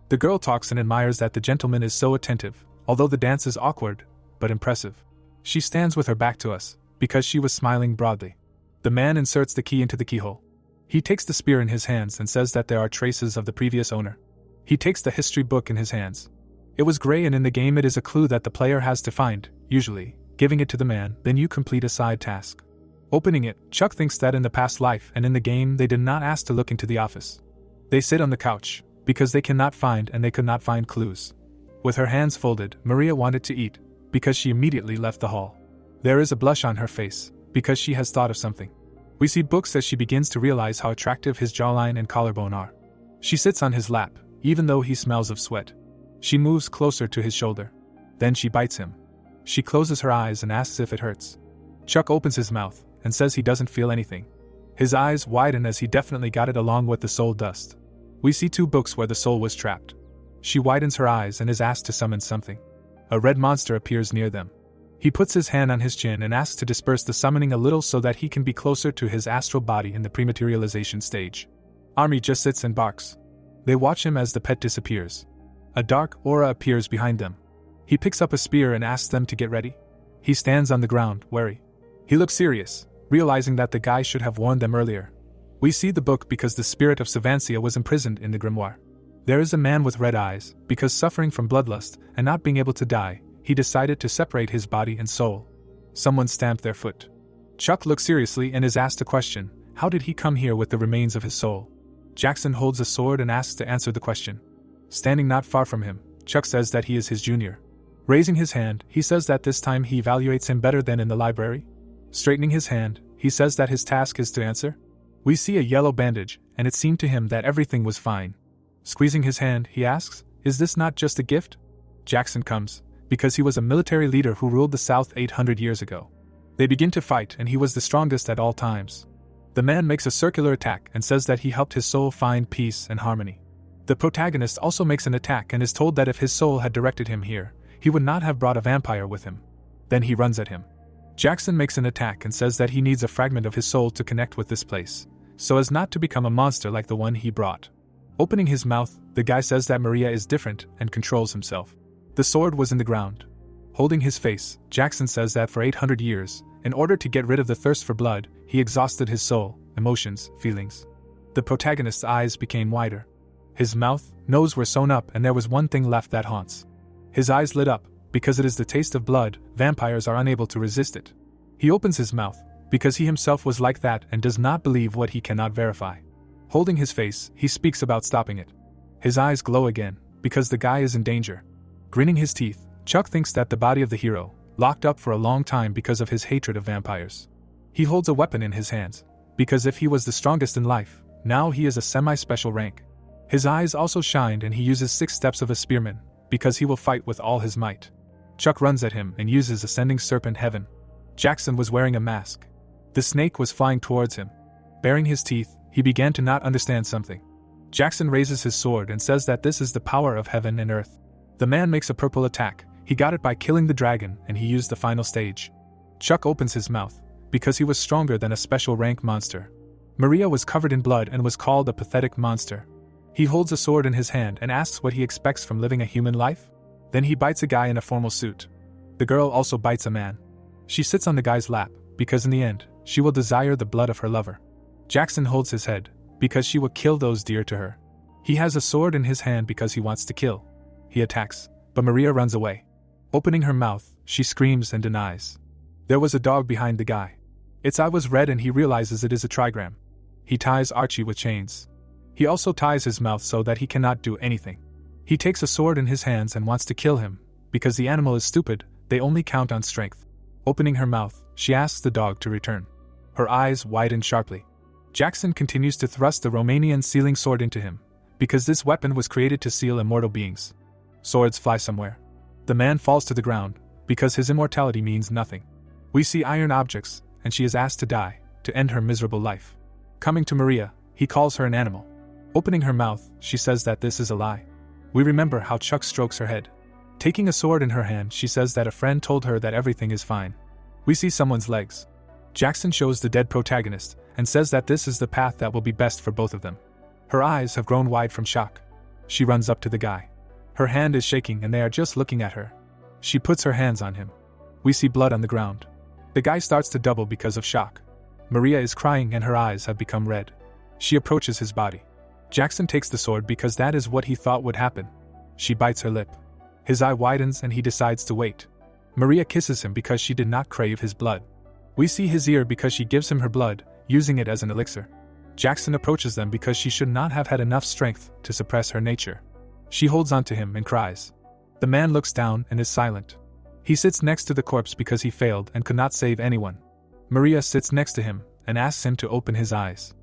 The girl talks and admires that the gentleman is so attentive, although the dance is awkward, but impressive. She stands with her back to us, because she was smiling broadly. The man inserts the key into the keyhole. He takes the spear in his hands and says that there are traces of the previous owner. He takes the history book in his hands. It was gray and in the game it is a clue that the player has to find, usually, giving it to the man, then you complete a side task. Opening it, Chuck thinks that in the past life and in the game they did not ask to look into the office. They sit on the couch, because they cannot find and they could not find clues. With her hands folded, Maria wanted to eat, because she immediately left the hall. There is a blush on her face, because she has thought of something. We see books as she begins to realize how attractive his jawline and collarbone are. She sits on his lap, even though he smells of sweat. She moves closer to his shoulder. Then she bites him. She closes her eyes and asks if it hurts. Chuck opens his mouth and says he doesn't feel anything. His eyes widen as he definitely got it along with the soul dust. We see 2 books where the soul was trapped. She widens her eyes and is asked to summon something. A red monster appears near them. He puts his hand on his chin and asks to disperse the summoning a little so that he can be closer to his astral body in the prematerialization stage. Army just sits and barks. They watch him as the pet disappears. A dark aura appears behind them. He picks up a spear and asks them to get ready. He stands on the ground, wary. He looks serious, realizing that the guy should have warned them earlier. We see the book because the spirit of Savancia was imprisoned in the grimoire. There is a man with red eyes, because suffering from bloodlust and not being able to die, he decided to separate his body and soul. Someone stamped their foot. Chuck looks seriously and is asked a question: how did he come here with the remains of his soul? Jackson holds a sword and asks to answer the question. Standing not far from him, Chuck says that he is his junior. Raising his hand, he says that this time he evaluates him better than in the library. Straightening his hand, he says that his task is to answer. We see a yellow bandage, and it seemed to him that everything was fine. Squeezing his hand, he asks, "Is this not just a gift?" Jackson comes, because he was a military leader who ruled the South 800 years ago. They begin to fight and he was the strongest at all times. The man makes a circular attack and says that he helped his soul find peace and harmony. The protagonist also makes an attack and is told that if his soul had directed him here, he would not have brought a vampire with him. Then he runs at him. Jackson makes an attack and says that he needs a fragment of his soul to connect with this place, so as not to become a monster like the one he brought. Opening his mouth, the guy says that Maria is different and controls himself. The sword was in the ground. Holding his face, Jackson says that for 800 years, in order to get rid of the thirst for blood, he exhausted his soul, emotions, feelings. The protagonist's eyes became wider. His mouth, nose were sewn up and there was one thing left that haunts. His eyes lit up, because it is the taste of blood, vampires are unable to resist it. He opens his mouth, because he himself was like that and does not believe what he cannot verify. Holding his face, he speaks about stopping it. His eyes glow again, because the guy is in danger. Grinning his teeth, Chuck thinks that the body of the hero, locked up for a long time because of his hatred of vampires. He holds a weapon in his hands, because if he was the strongest in life, now he is a semi-special rank. His eyes also shined and he uses 6 steps of a spearman, because he will fight with all his might. Chuck runs at him and uses Ascending Serpent Heaven. Jackson was wearing a mask. The snake was flying towards him. Baring his teeth, he began to not understand something. Jackson raises his sword and says that this is the power of heaven and earth. The man makes a purple attack. He got it by killing the dragon and he used the final stage. Chuck opens his mouth, because he was stronger than a special rank monster. Maria was covered in blood and was called a pathetic monster. He holds a sword in his hand and asks what he expects from living a human life. Then he bites a guy in a formal suit. The girl also bites a man. She sits on the guy's lap, because in the end, she will desire the blood of her lover. Jackson holds his head, because she will kill those dear to her. He has a sword in his hand because he wants to kill. He attacks, but Maria runs away. Opening her mouth, she screams and denies. There was a dog behind the guy. Its eye was red and he realizes it is a trigram. He ties Archie with chains. He also ties his mouth so that he cannot do anything. He takes a sword in his hands and wants to kill him, because the animal is stupid, they only count on strength. Opening her mouth, she asks the dog to return. Her eyes widen sharply. Jackson continues to thrust the Romanian sealing sword into him, because this weapon was created to seal immortal beings. Swords fly somewhere. The man falls to the ground, because his immortality means nothing. We see iron objects, and she is asked to die, to end her miserable life. Coming to Maria, he calls her an animal. Opening her mouth, she says that this is a lie. We remember how Chuck strokes her head. Taking a sword in her hand, she says that a friend told her that everything is fine. We see someone's legs. Jackson shows the dead protagonist, and says that this is the path that will be best for both of them. Her eyes have grown wide from shock. She runs up to the guy. Her hand is shaking and they are just looking at her. She puts her hands on him. We see blood on the ground. The guy starts to double because of shock. Maria is crying and her eyes have become red. She approaches his body. Jackson takes the sword because that is what he thought would happen. She bites her lip. His eye widens and he decides to wait. Maria kisses him because she did not crave his blood. We see his ear because she gives him her blood, using it as an elixir. Jackson approaches them because she should not have had enough strength to suppress her nature. She holds on to him and cries. The man looks down and is silent. He sits next to the corpse because he failed and could not save anyone. Maria sits next to him and asks him to open his eyes.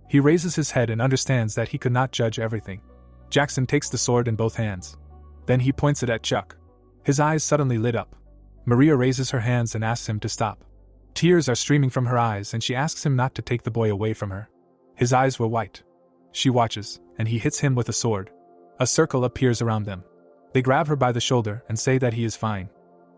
He raises his head and understands that he could not judge everything. Jackson takes the sword in both hands. Then he points it at Chuck. His eyes suddenly lit up. Maria raises her hands and asks him to stop. Tears are streaming from her eyes and she asks him not to take the boy away from her. His eyes were white. She watches, and he hits him with a sword. A circle appears around them. They grab her by the shoulder and say that he is fine.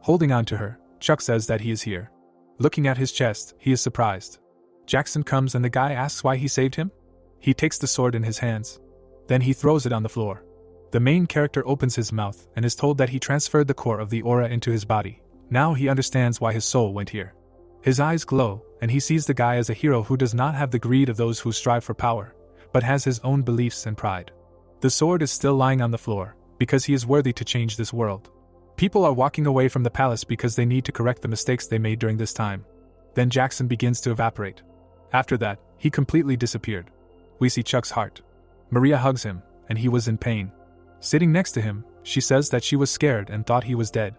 Holding on to her, Chuck says that he is here. Looking at his chest, he is surprised. Jackson comes and the guy asks why he saved him. He takes the sword in his hands. Then he throws it on the floor. The main character opens his mouth and is told that he transferred the core of the aura into his body. Now he understands why his soul went here. His eyes glow, and he sees the guy as a hero who does not have the greed of those who strive for power, but has his own beliefs and pride. The sword is still lying on the floor, because he is worthy to change this world. People are walking away from the palace because they need to correct the mistakes they made during this time. Then Jackson begins to evaporate. After that, he completely disappeared. We see Chuck's heart. Maria hugs him, and he was in pain. Sitting next to him, she says that she was scared and thought he was dead.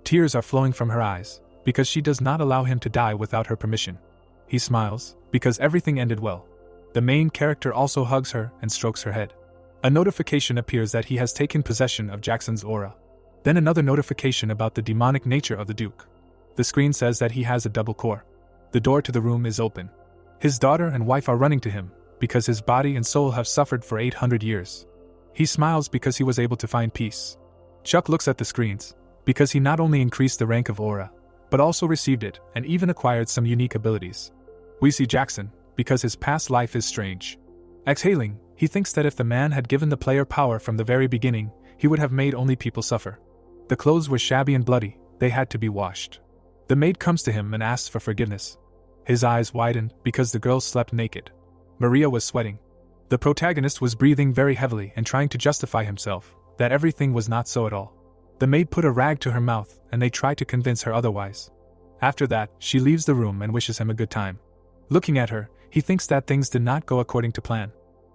Tears are flowing from her eyes, because she does not allow him to die without her permission. He smiles, because everything ended well. The main character also hugs her and strokes her head. A notification appears that he has taken possession of Jackson's aura. Then another notification about the demonic nature of the Duke. The screen says that he has a double core. The door to the room is open. His daughter and wife are running to him, because his body and soul have suffered for 800 years. He smiles because he was able to find peace. Chuck looks at the screens, because he not only increased the rank of aura, but also received it and even acquired some unique abilities. We see Jackson, because his past life is strange. Exhaling, he thinks that if the man had given the player power from the very beginning, he would have made only people suffer. The clothes were shabby and bloody, they had to be washed. The maid comes to him and asks for forgiveness. His eyes widened because the girl slept naked. Maria was sweating. The protagonist was breathing very heavily and trying to justify himself, that everything was not so at all. The maid put a rag to her mouth and they try to convince her otherwise. After that, she leaves the room and wishes him a good time. Looking at her, he thinks that things did not go according to plan.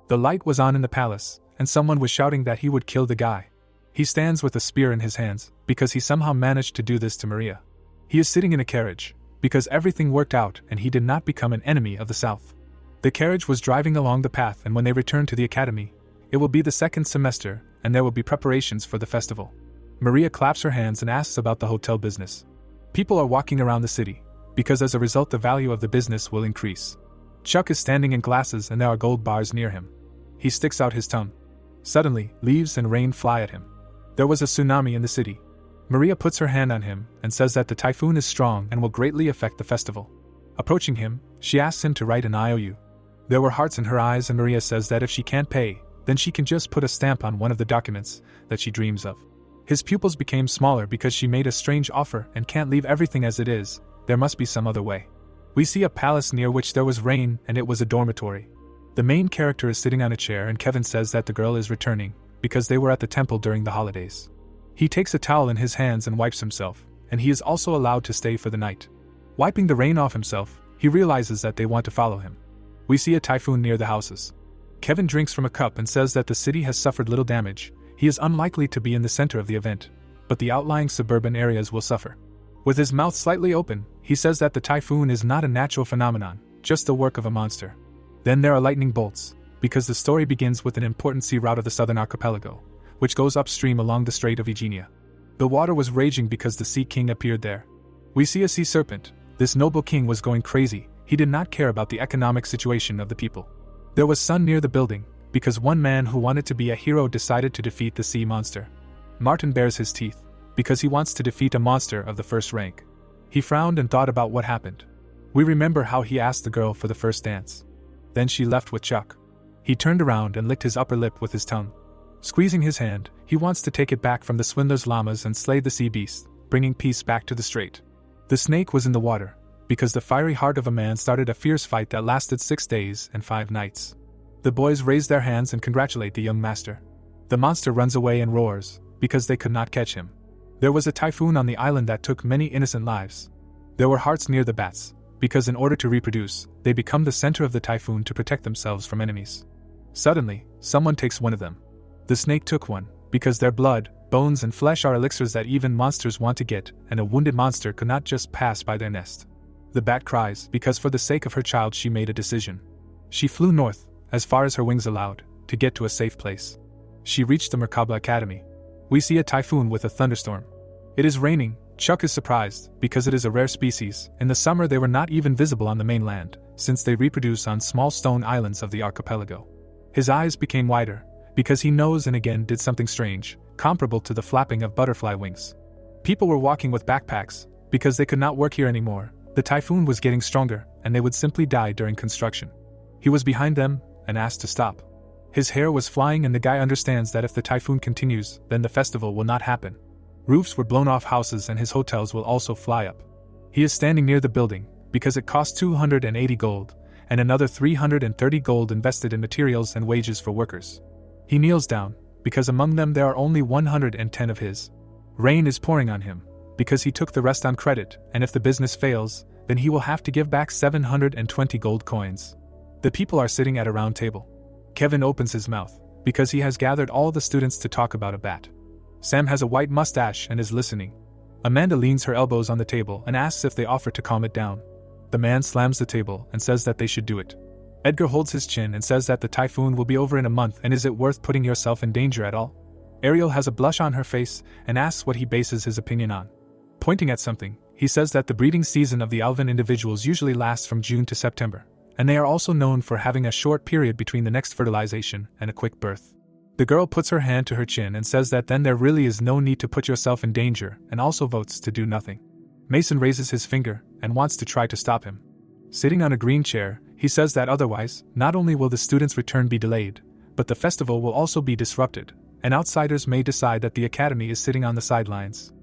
The light was on in the palace, and someone was shouting that he would kill the guy. He stands with a spear in his hands, because he somehow managed to do this to Maria. He is sitting in a carriage, because everything worked out and he did not become an enemy of the South. The carriage was driving along the path, and when they return to the academy, it will be the second semester, and there will be preparations for the festival. Maria claps her hands and asks about the hotel business. People are walking around the city, because as a result the value of the business will increase. Chuck is standing in glasses and there are gold bars near him. He sticks out his tongue. Suddenly, leaves and rain fly at him. There was a tsunami in the city. Maria puts her hand on him and says that the typhoon is strong and will greatly affect the festival. Approaching him, she asks him to write an IOU. There were hearts in her eyes, and Maria says that if she can't pay, then she can just put a stamp on one of the documents that she dreams of. His pupils became smaller because she made a strange offer and can't leave everything as it is. There must be some other way. We see a palace near which there was rain and it was a dormitory. The main character is sitting on a chair and Kevin says that the girl is returning because they were at the temple during the holidays. He takes a towel in his hands and wipes himself, and he is also allowed to stay for the night. Wiping the rain off himself, he realizes that they want to follow him. We see a typhoon near the houses. Kevin drinks from a cup and says that the city has suffered little damage. He is unlikely to be in the center of the event, but the outlying suburban areas will suffer. With his mouth slightly open, he says that the typhoon is not a natural phenomenon, just the work of a monster. Then there are lightning bolts, because the story begins with an important sea route of the southern archipelago, which goes upstream along the Strait of Aegina. The water was raging because the Sea King appeared there. We see a sea serpent. This noble king was going crazy. He did not care about the economic situation of the people. There was sun near the building, because one man who wanted to be a hero decided to defeat the sea monster. Martin bares his teeth, because he wants to defeat a monster of the first rank. He frowned and thought about what happened. We remember how he asked the girl for the first dance. Then she left with Chuck. He turned around and licked his upper lip with his tongue. Squeezing his hand, he wants to take it back from the swindler's llamas and slay the sea beast, bringing peace back to the strait. The snake was in the water, because the fiery heart of a man started a fierce fight that lasted 6 days and 5 nights. The boys raise their hands and congratulate the young master. The monster runs away and roars, because they could not catch him. There was a typhoon on the island that took many innocent lives. There were hearts near the bats, because in order to reproduce, they become the center of the typhoon to protect themselves from enemies. Suddenly, someone takes one of them. The snake took one, because their blood, bones and flesh are elixirs that even monsters want to get, and a wounded monster could not just pass by their nest. The bat cries because for the sake of her child she made a decision. She flew north, as far as her wings allowed, to get to a safe place. She reached the Merkaba Academy. We see a typhoon with a thunderstorm. It is raining. Chuck is surprised, because it is a rare species. In the summer they were not even visible on the mainland, since they reproduce on small stone islands of the archipelago. His eyes became wider, because he knows and again did something strange, comparable to the flapping of butterfly wings. People were walking with backpacks, because they could not work here anymore. The typhoon was getting stronger, and they would simply die during construction. He was behind them, and asked to stop. His hair was flying, and the guy understands that if the typhoon continues, then the festival will not happen. Roofs were blown off houses and his hotels will also fly up. He is standing near the building, because it cost 280 gold, and another 330 gold invested in materials and wages for workers. He kneels down, because among them there are only 110 of his. Rain is pouring on him, because he took the rest on credit, and if the business fails, then he will have to give back 720 gold coins. The people are sitting at a round table. Kevin opens his mouth, because he has gathered all the students to talk about a bat. Sam has a white mustache and is listening. Amanda leans her elbows on the table and asks if they offer to calm it down. The man slams the table and says that they should do it. Edgar holds his chin and says that the typhoon will be over in a month, and is it worth putting yourself in danger at all? Ariel has a blush on her face and asks what he bases his opinion on. Pointing at something, he says that the breeding season of the Alvin individuals usually lasts from June to September, and they are also known for having a short period between the next fertilization and a quick birth. The girl puts her hand to her chin and says that then there really is no need to put yourself in danger, and also votes to do nothing. Mason raises his finger and wants to try to stop him. Sitting on a green chair, he says that otherwise, not only will the students' return be delayed, but the festival will also be disrupted, and outsiders may decide that the academy is sitting on the sidelines.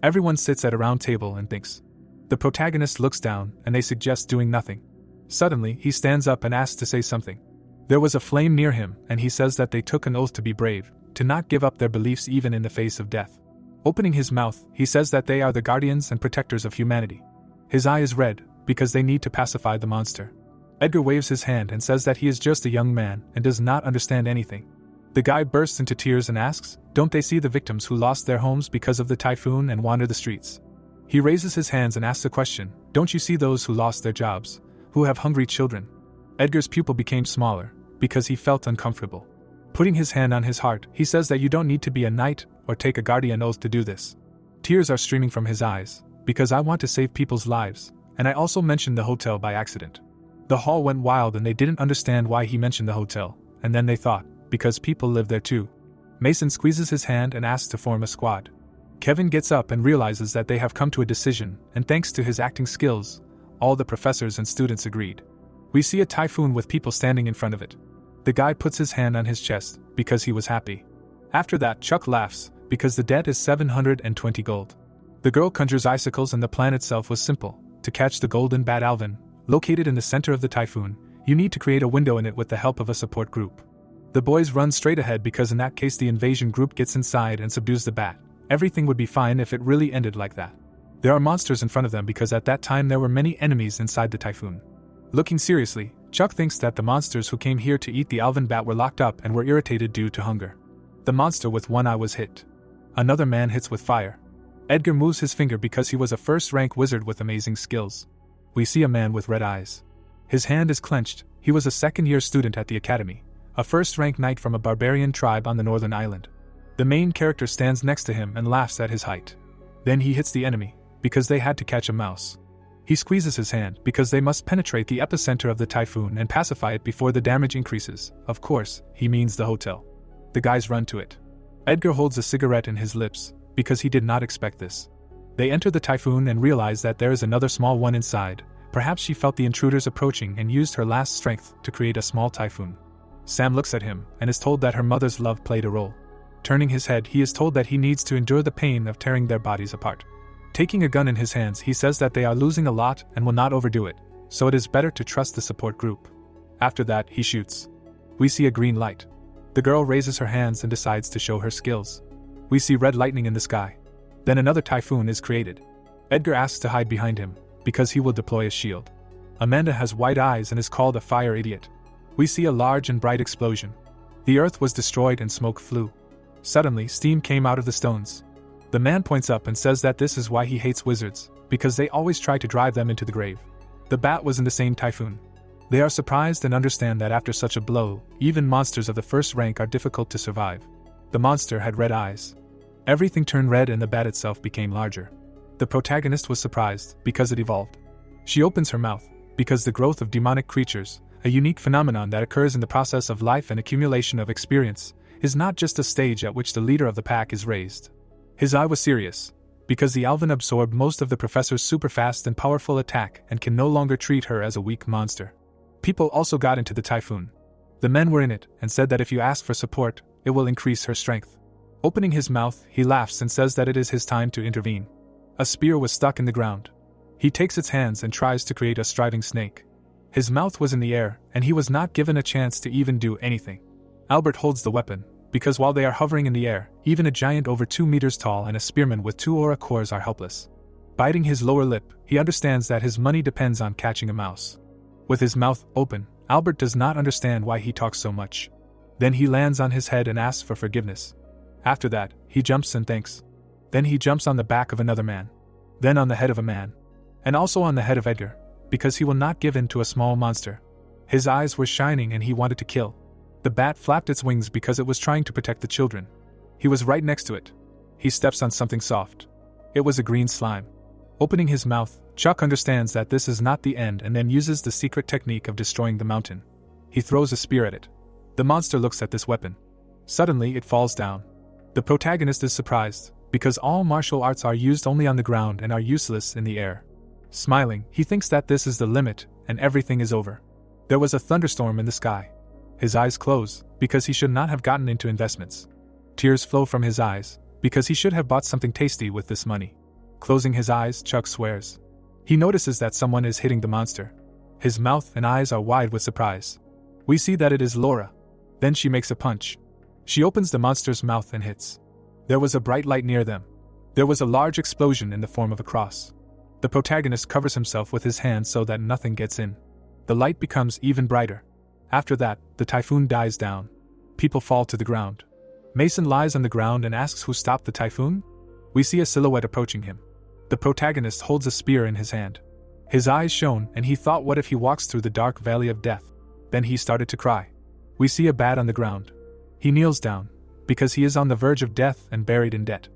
Everyone sits at a round table and thinks. The protagonist looks down and they suggest doing nothing. Suddenly, he stands up and asks to say something. There was a flame near him, and he says that they took an oath to be brave, to not give up their beliefs even in the face of death. Opening his mouth, he says that they are the guardians and protectors of humanity. His eye is red, because they need to pacify the monster. Edgar waves his hand and says that he is just a young man and does not understand anything. The guy bursts into tears and asks, don't they see the victims who lost their homes because of the typhoon and wander the streets? He raises his hands and asks a question, don't you see those who lost their jobs, who have hungry children? Edgar's pupil became smaller, because he felt uncomfortable. Putting his hand on his heart, he says that you don't need to be a knight or take a guardian oath to do this. Tears are streaming from his eyes, because I want to save people's lives, and I also mentioned the hotel by accident. The hall went wild and they didn't understand why he mentioned the hotel, and then they thought, because people live there too. Mason squeezes his hand and asks to form a squad. Kevin gets up and realizes that they have come to a decision, and thanks to his acting skills, all the professors and students agreed. We see a typhoon with people standing in front of it. The guy puts his hand on his chest, because he was happy. After that, Chuck laughs, because the debt is 720 gold. The girl conjures icicles and the plan itself was simple. To catch the golden bat Alvin, located in the center of the typhoon, you need to create a window in it with the help of a support group. The boys run straight ahead because in that case the invasion group gets inside and subdues the bat. Everything would be fine if it really ended like that. There are monsters in front of them because at that time there were many enemies inside the typhoon. Looking seriously, Chuck thinks that the monsters who came here to eat the Alvin bat were locked up and were irritated due to hunger. The monster with one eye was hit. Another man hits with fire. Edgar moves his finger because he was a first-rank wizard with amazing skills. We see a man with red eyes. His hand is clenched. He was a second-year student at the academy, a first-rank knight from a barbarian tribe on the northern island. The main character stands next to him and laughs at his height. Then he hits the enemy, because they had to catch a mouse. He squeezes his hand because they must penetrate the epicenter of the typhoon and pacify it before the damage increases. Of course, he means the hotel. The guys run to it. Edgar holds a cigarette in his lips, because he did not expect this. They enter the typhoon and realize that there is another small one inside. Perhaps she felt the intruders approaching and used her last strength to create a small typhoon. Sam looks at him and is told that her mother's love played a role. Turning his head, he is told that he needs to endure the pain of tearing their bodies apart. Taking a gun in his hands, he says that they are losing a lot and will not overdo it, so it is better to trust the support group. After that, he shoots. We see a green light. The girl raises her hands and decides to show her skills. We see red lightning in the sky. Then another typhoon is created. Edgar asks to hide behind him, because he will deploy a shield. Amanda has white eyes and is called a fire idiot. We see a large and bright explosion. The earth was destroyed and smoke flew. Suddenly, steam came out of the stones. The man points up and says that this is why he hates wizards, because they always try to drive them into the grave. The bat was in the same typhoon. They are surprised and understand that after such a blow, even monsters of the first rank are difficult to survive. The monster had red eyes. Everything turned red and the bat itself became larger. The protagonist was surprised because it evolved. She opens her mouth because the growth of demonic creatures, a unique phenomenon that occurs in the process of life and accumulation of experience, is not just a stage at which the leader of the pack is raised. His eye was serious, because the Alvin absorbed most of the professor's super fast and powerful attack and can no longer treat her as a weak monster. People also got into the typhoon. The men were in it and said that if you ask for support, it will increase her strength. Opening his mouth, he laughs and says that it is his time to intervene. A spear was stuck in the ground. He takes its hands and tries to create a striding snake. His mouth was in the air, and he was not given a chance to even do anything. Albert holds the weapon, because while they are hovering in the air, even a giant over 2 meters tall and a spearman with 2 aura cores are helpless. Biting his lower lip, he understands that his money depends on catching a mouse. With his mouth open, Albert does not understand why he talks so much. Then he lands on his head and asks for forgiveness. After that, he jumps and thanks. Then he jumps on the back of another man. Then on the head of a man. And also on the head of Edgar, because he will not give in to a small monster. His eyes were shining and he wanted to kill. The bat flapped its wings because it was trying to protect the children. He was right next to it. He steps on something soft. It was a green slime. Opening his mouth, Chuck understands that this is not the end and then uses the secret technique of destroying the mountain. He throws a spear at it. The monster looks at this weapon. Suddenly, it falls down. The protagonist is surprised, because all martial arts are used only on the ground and are useless in the air. Smiling, he thinks that this is the limit, and everything is over. There was a thunderstorm in the sky. His eyes close, because he should not have gotten into investments. Tears flow from his eyes, because he should have bought something tasty with this money. Closing his eyes, Chuck swears. He notices that someone is hitting the monster. His mouth and eyes are wide with surprise. We see that it is Laura. Then she makes a punch. She opens the monster's mouth and hits. There was a bright light near them. There was a large explosion in the form of a cross. The protagonist covers himself with his hands so that nothing gets in. The light becomes even brighter. After that, the typhoon dies down. People fall to the ground. Mason lies on the ground and asks who stopped the typhoon. We see a silhouette approaching him. The protagonist holds a spear in his hand. His eyes shone and he thought, what if he walks through the dark valley of death? Then he started to cry. We see a bat on the ground. He kneels down, because he is on the verge of death and buried in debt.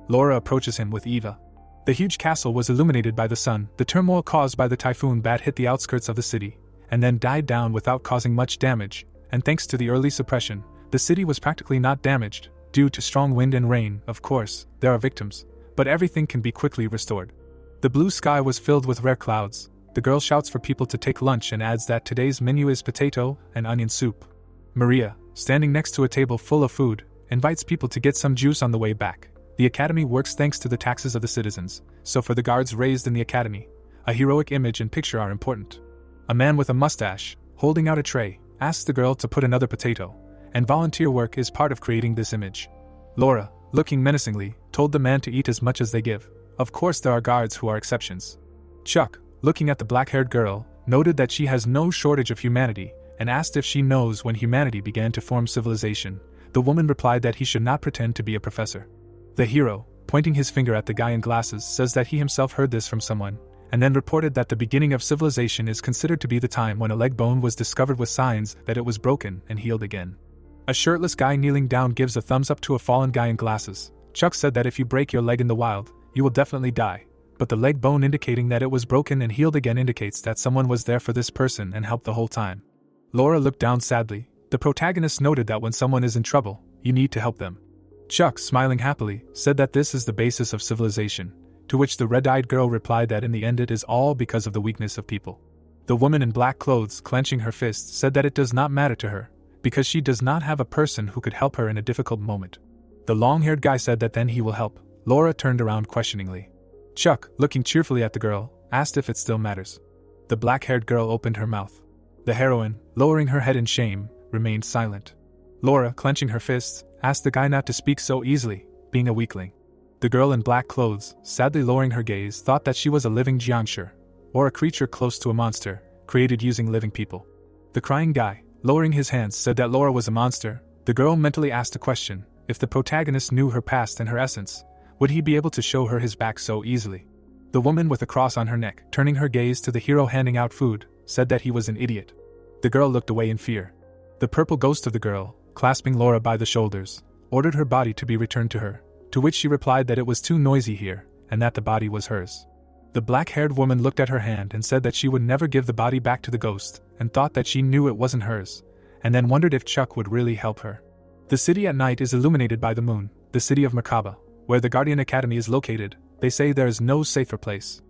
Laura approaches him with Eva. The huge castle was illuminated by the sun. The turmoil caused by the typhoon bat hit the outskirts of the city, and then died down without causing much damage, and thanks to the early suppression, the city was practically not damaged. Due to strong wind and rain, of course, there are victims, but everything can be quickly restored. The blue sky was filled with rare clouds. The girl shouts for people to take lunch and adds that today's menu is potato and onion soup. Maria, standing next to a table full of food, invites people to get some juice on the way back. The academy works thanks to the taxes of the citizens, so for the guards raised in the academy, a heroic image and picture are important. A man with a mustache, holding out a tray, asks the girl to put another potato, and volunteer work is part of creating this image. Laura, looking menacingly, told the man to eat as much as they give. Of course there are guards who are exceptions. Chuck, looking at the black-haired girl, noted that she has no shortage of humanity, and asked if she knows when humanity began to form civilization. The woman replied that he should not pretend to be a professor. The hero, pointing his finger at the guy in glasses, says that he himself heard this from someone, and then reported that the beginning of civilization is considered to be the time when a leg bone was discovered with signs that it was broken and healed again. A shirtless guy kneeling down gives a thumbs up to a fallen guy in glasses. Chuck said that if you break your leg in the wild, you will definitely die, but the leg bone indicating that it was broken and healed again indicates that someone was there for this person and helped the whole time. Laura looked down sadly. The protagonist noted that when someone is in trouble, you need to help them. Chuck, smiling happily, said that this is the basis of civilization, to which the red-eyed girl replied that in the end it is all because of the weakness of people. The woman in black clothes, clenching her fists, said that it does not matter to her, because she does not have a person who could help her in a difficult moment. The long-haired guy said that then he will help. Laura turned around questioningly. Chuck, looking cheerfully at the girl, asked if it still matters. The black-haired girl opened her mouth. The heroine, lowering her head in shame, remained silent. Laura, clenching her fists, asked the guy not to speak so easily, being a weakling. The girl in black clothes, sadly lowering her gaze, thought that she was a living jiangshi, or a creature close to a monster, created using living people. The crying guy, lowering his hands, said that Laura was a monster. The girl mentally asked a question: if the protagonist knew her past and her essence, would he be able to show her his back so easily? The woman with a cross on her neck, turning her gaze to the hero handing out food, said that he was an idiot. The girl looked away in fear. The purple ghost of the girl, clasping Laura by the shoulders, ordered her body to be returned to her, to which she replied that it was too noisy here, and that the body was hers. The black-haired woman looked at her hand and said that she would never give the body back to the ghost, and thought that she knew it wasn't hers, and then wondered if Chuck would really help her. The city at night is illuminated by the moon, the city of Merkaba, where the Guardian Academy is located. They say there is no safer place.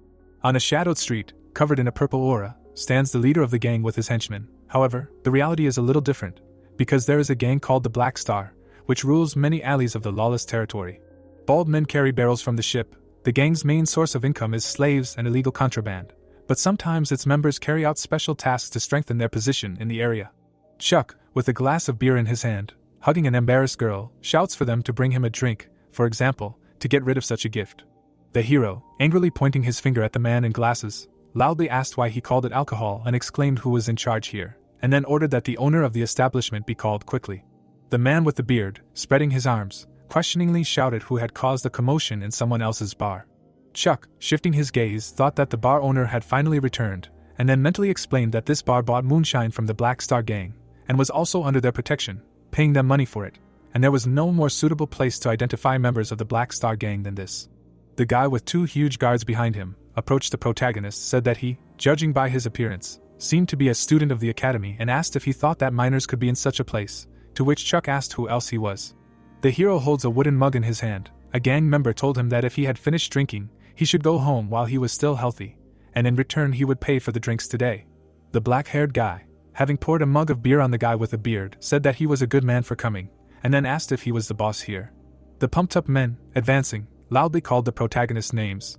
On a shadowed street, covered in a purple aura, stands the leader of the gang with his henchmen. However, the reality is a little different, because there is a gang called the Black Star, which rules many alleys of the lawless territory. Bald men carry barrels from the ship. The gang's main source of income is slaves and illegal contraband, but sometimes its members carry out special tasks to strengthen their position in the area. Chuck, with a glass of beer in his hand, hugging an embarrassed girl, shouts for them to bring him a drink, for example, to get rid of such a gift. The hero, angrily pointing his finger at the man in glasses, loudly asked why he called it alcohol and exclaimed who was in charge here, and then ordered that the owner of the establishment be called quickly. The man with the beard, spreading his arms, questioningly shouted who had caused the commotion in someone else's bar. Chuck, shifting his gaze, thought that the bar owner had finally returned, and then mentally explained that this bar bought moonshine from the Black Star gang, and was also under their protection, paying them money for it, and there was no more suitable place to identify members of the Black Star gang than this. The guy with two huge guards behind him approached the protagonist, said that he, judging by his appearance, seemed to be a student of the academy, and asked if he thought that minors could be in such a place, to which Chuck asked who else he was. The hero holds a wooden mug in his hand. A gang member told him that if he had finished drinking, he should go home while he was still healthy, and in return he would pay for the drinks today. The black-haired guy, having poured a mug of beer on the guy with a beard, said that he was a good man for coming, and then asked if he was the boss here. The pumped-up men, advancing, loudly called the protagonist's names.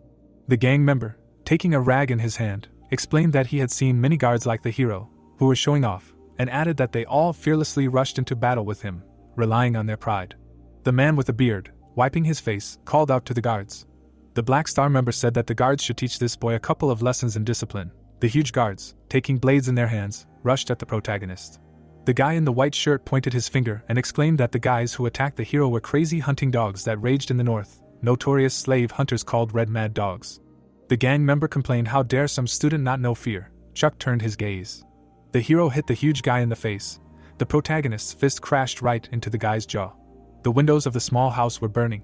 The gang member, taking a rag in his hand, explained that he had seen many guards like the hero, who were showing off, and added that they all fearlessly rushed into battle with him, relying on their pride. The man with the beard, wiping his face, called out to the guards. The Black Star member said that the guards should teach this boy a couple of lessons in discipline. The huge guards, taking blades in their hands, rushed at the protagonist. The guy in the white shirt pointed his finger and exclaimed that the guys who attacked the hero were crazy hunting dogs that raged in the north, notorious slave hunters called Red Mad Dogs. The gang member complained how dare some student not know fear. Chuck turned his gaze. The hero hit the huge guy in the face. The protagonist's fist crashed right into the guy's jaw. The windows of the small house were burning.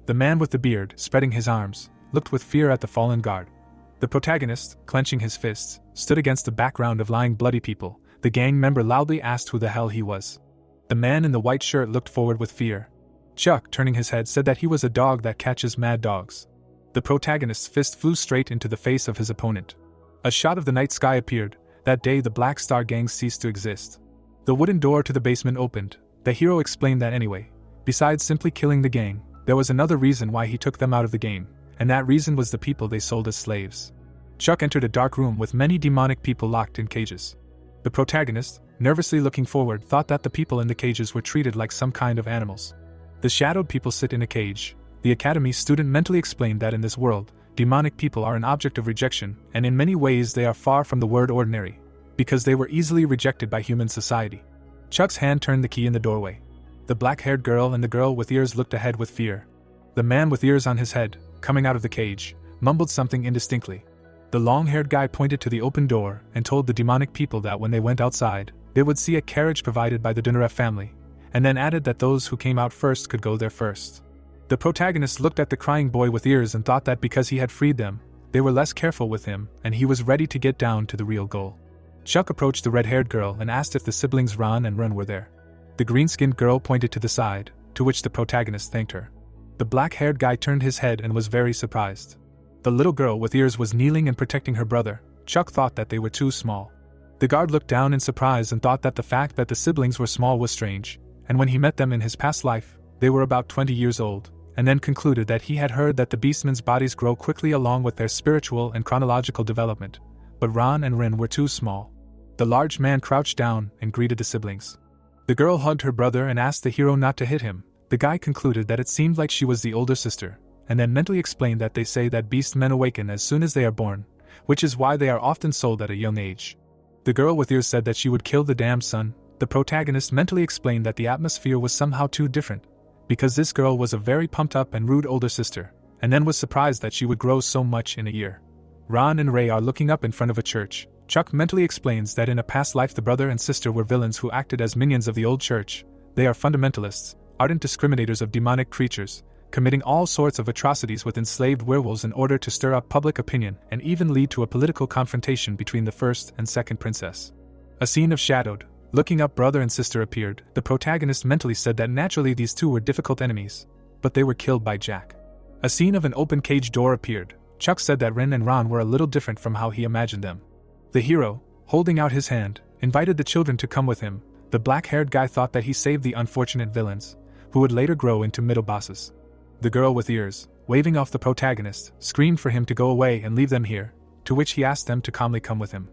The man with the beard, spreading his arms, looked with fear at the fallen guard. The protagonist, clenching his fists, stood against the background of lying bloody people. The gang member loudly asked who the hell he was. The man in the white shirt looked forward with fear. Chuck, turning his head, said that he was a dog that catches mad dogs. The protagonist's fist flew straight into the face of his opponent. A shot of the night sky appeared. That day the Black Star gang ceased to exist. The wooden door to the basement opened. The hero explained that anyway, besides simply killing the gang, there was another reason why he took them out of the game, and that reason was the people they sold as slaves. Chuck entered a dark room with many demonic people locked in cages. The protagonist, nervously looking forward, thought that the people in the cages were treated like some kind of animals. The shadowed people sit in a cage. The academy student mentally explained that in this world, demonic people are an object of rejection, and in many ways they are far from the word ordinary, because they were easily rejected by human society. Chuck's hand turned the key in the doorway. The black-haired girl and the girl with ears looked ahead with fear. The man with ears on his head, coming out of the cage, mumbled something indistinctly. The long-haired guy pointed to the open door and told the demonic people that when they went outside, they would see a carriage provided by the Dunarev family, and then added that those who came out first could go there first. The protagonist looked at the crying boy with ears and thought that because he had freed them, they were less careful with him, and he was ready to get down to the real goal. Chuck approached the red-haired girl and asked if the siblings Ron and Rune were there. The green-skinned girl pointed to the side, to which the protagonist thanked her. The black-haired guy turned his head and was very surprised. The little girl with ears was kneeling and protecting her brother. Chuck thought that they were too small. The guard looked down in surprise and thought that the fact that the siblings were small was strange, and when he met them in his past life, they were about 20 years old, and then concluded that he had heard that the beastmen's bodies grow quickly along with their spiritual and chronological development, but Ron and Rune were too small. The large man crouched down and greeted the siblings. The girl hugged her brother and asked the hero not to hit him. The guy concluded that it seemed like she was the older sister, and then mentally explained that they say that beast men awaken as soon as they are born, which is why they are often sold at a young age. The girl with ears said that she would kill the damned son. The protagonist mentally explained that the atmosphere was somehow too different, because this girl was a very pumped up and rude older sister, and then was surprised that she would grow so much in a year. Ron and Ray are looking up in front of a church. Chuck mentally explains that in a past life the brother and sister were villains who acted as minions of the old church. They are fundamentalists, ardent discriminators of demonic creatures, committing all sorts of atrocities with enslaved werewolves in order to stir up public opinion and even lead to a political confrontation between the first and second princess. A scene of shadowed, looking up brother and sister appeared. The protagonist mentally said that naturally these two were difficult enemies, but they were killed by Jack. A scene of an open cage door appeared. Chuck said that Ren and Ron were a little different from how he imagined them. The hero, holding out his hand, invited the children to come with him. The black-haired guy thought that he saved the unfortunate villains, who would later grow into middle bosses. The girl with ears, waving off the protagonist, screamed for him to go away and leave them here, to which he asked them to calmly come with him.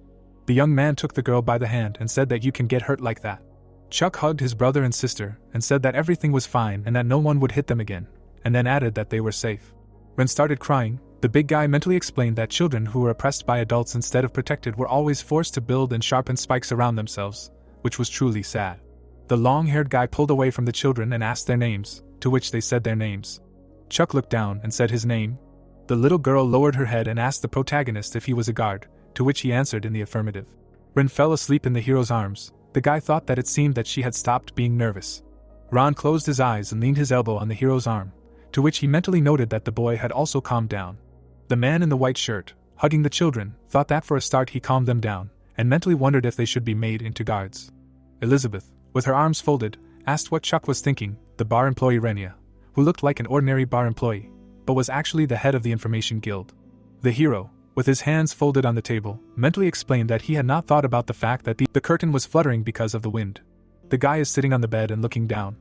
The young man took the girl by the hand and said that you can get hurt like that. Chuck hugged his brother and sister and said that everything was fine and that no one would hit them again, and then added that they were safe. Ren started crying. The big guy mentally explained that children who were oppressed by adults instead of protected were always forced to build and sharpen spikes around themselves, which was truly sad. The long-haired guy pulled away from the children and asked their names, to which they said their names. Chuck looked down and said his name. The little girl lowered her head and asked the protagonist if he was a guard, to which he answered in the affirmative. Ren fell asleep in the hero's arms. The guy thought that it seemed that she had stopped being nervous. Ron closed his eyes and leaned his elbow on the hero's arm, to which he mentally noted that the boy had also calmed down. The man in the white shirt, hugging the children, thought that for a start he calmed them down, and mentally wondered if they should be made into guards. Elizabeth, with her arms folded, asked what Chuck was thinking. The bar employee Renia, who looked like an ordinary bar employee, but was actually the head of the Information Guild. The hero, with his hands folded on the table, mentally explained that he had not thought about the fact that the curtain was fluttering because of the wind. The guy is sitting on the bed and looking down.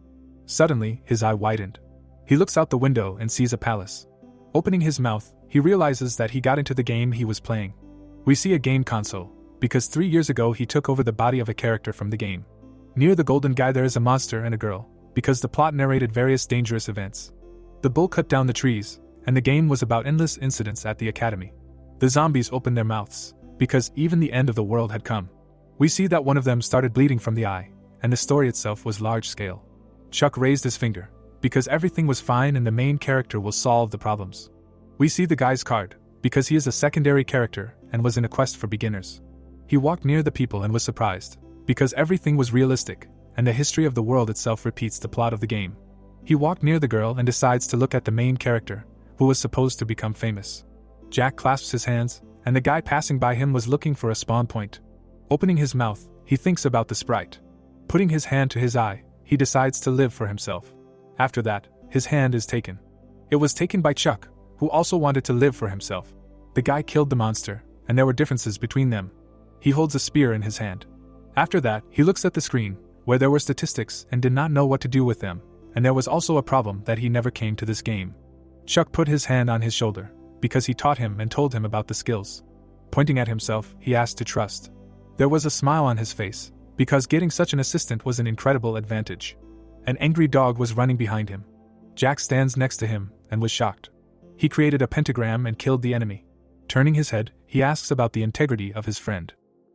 Suddenly, his eye widened. He looks out the window and sees a palace. Opening his mouth, he realizes that he got into the game he was playing. We see a game console, because 3 years ago he took over the body of a character from the game. Near the golden guy there is a monster and a girl, because the plot narrated various dangerous events. The bull cut down the trees, and the game was about endless incidents at the academy. The zombies opened their mouths, because even the end of the world had come. We see that one of them started bleeding from the eye, and the story itself was large scale. Chuck raised his finger, because everything was fine and the main character will solve the problems. We see the guy's card, because he is a secondary character and was in a quest for beginners. He walked near the people and was surprised, because everything was realistic, and the history of the world itself repeats the plot of the game. He walked near the girl and decides to look at the main character, who was supposed to become famous. Jack clasps his hands, and the guy passing by him was looking for a spawn point. Opening his mouth, he thinks about the sprite. Putting his hand to his eye, he decides to live for himself. After that, his hand is taken. It was taken by Chuck, who also wanted to live for himself. The guy killed the monster, and there were differences between them. He holds a spear in his hand. After that, he looks at the screen, where there were statistics and did not know what to do with them, and there was also a problem that he never came to this game. Chuck put his hand on his shoulder, because he taught him and told him about the skills. Pointing at himself, he asked to trust. There was a smile on his face, because getting such an assistant was an incredible advantage. An angry dog was running behind him. Jack stands next to him, and was shocked. He created a pentagram and killed the enemy. Turning his head, he asks about the integrity of his friend.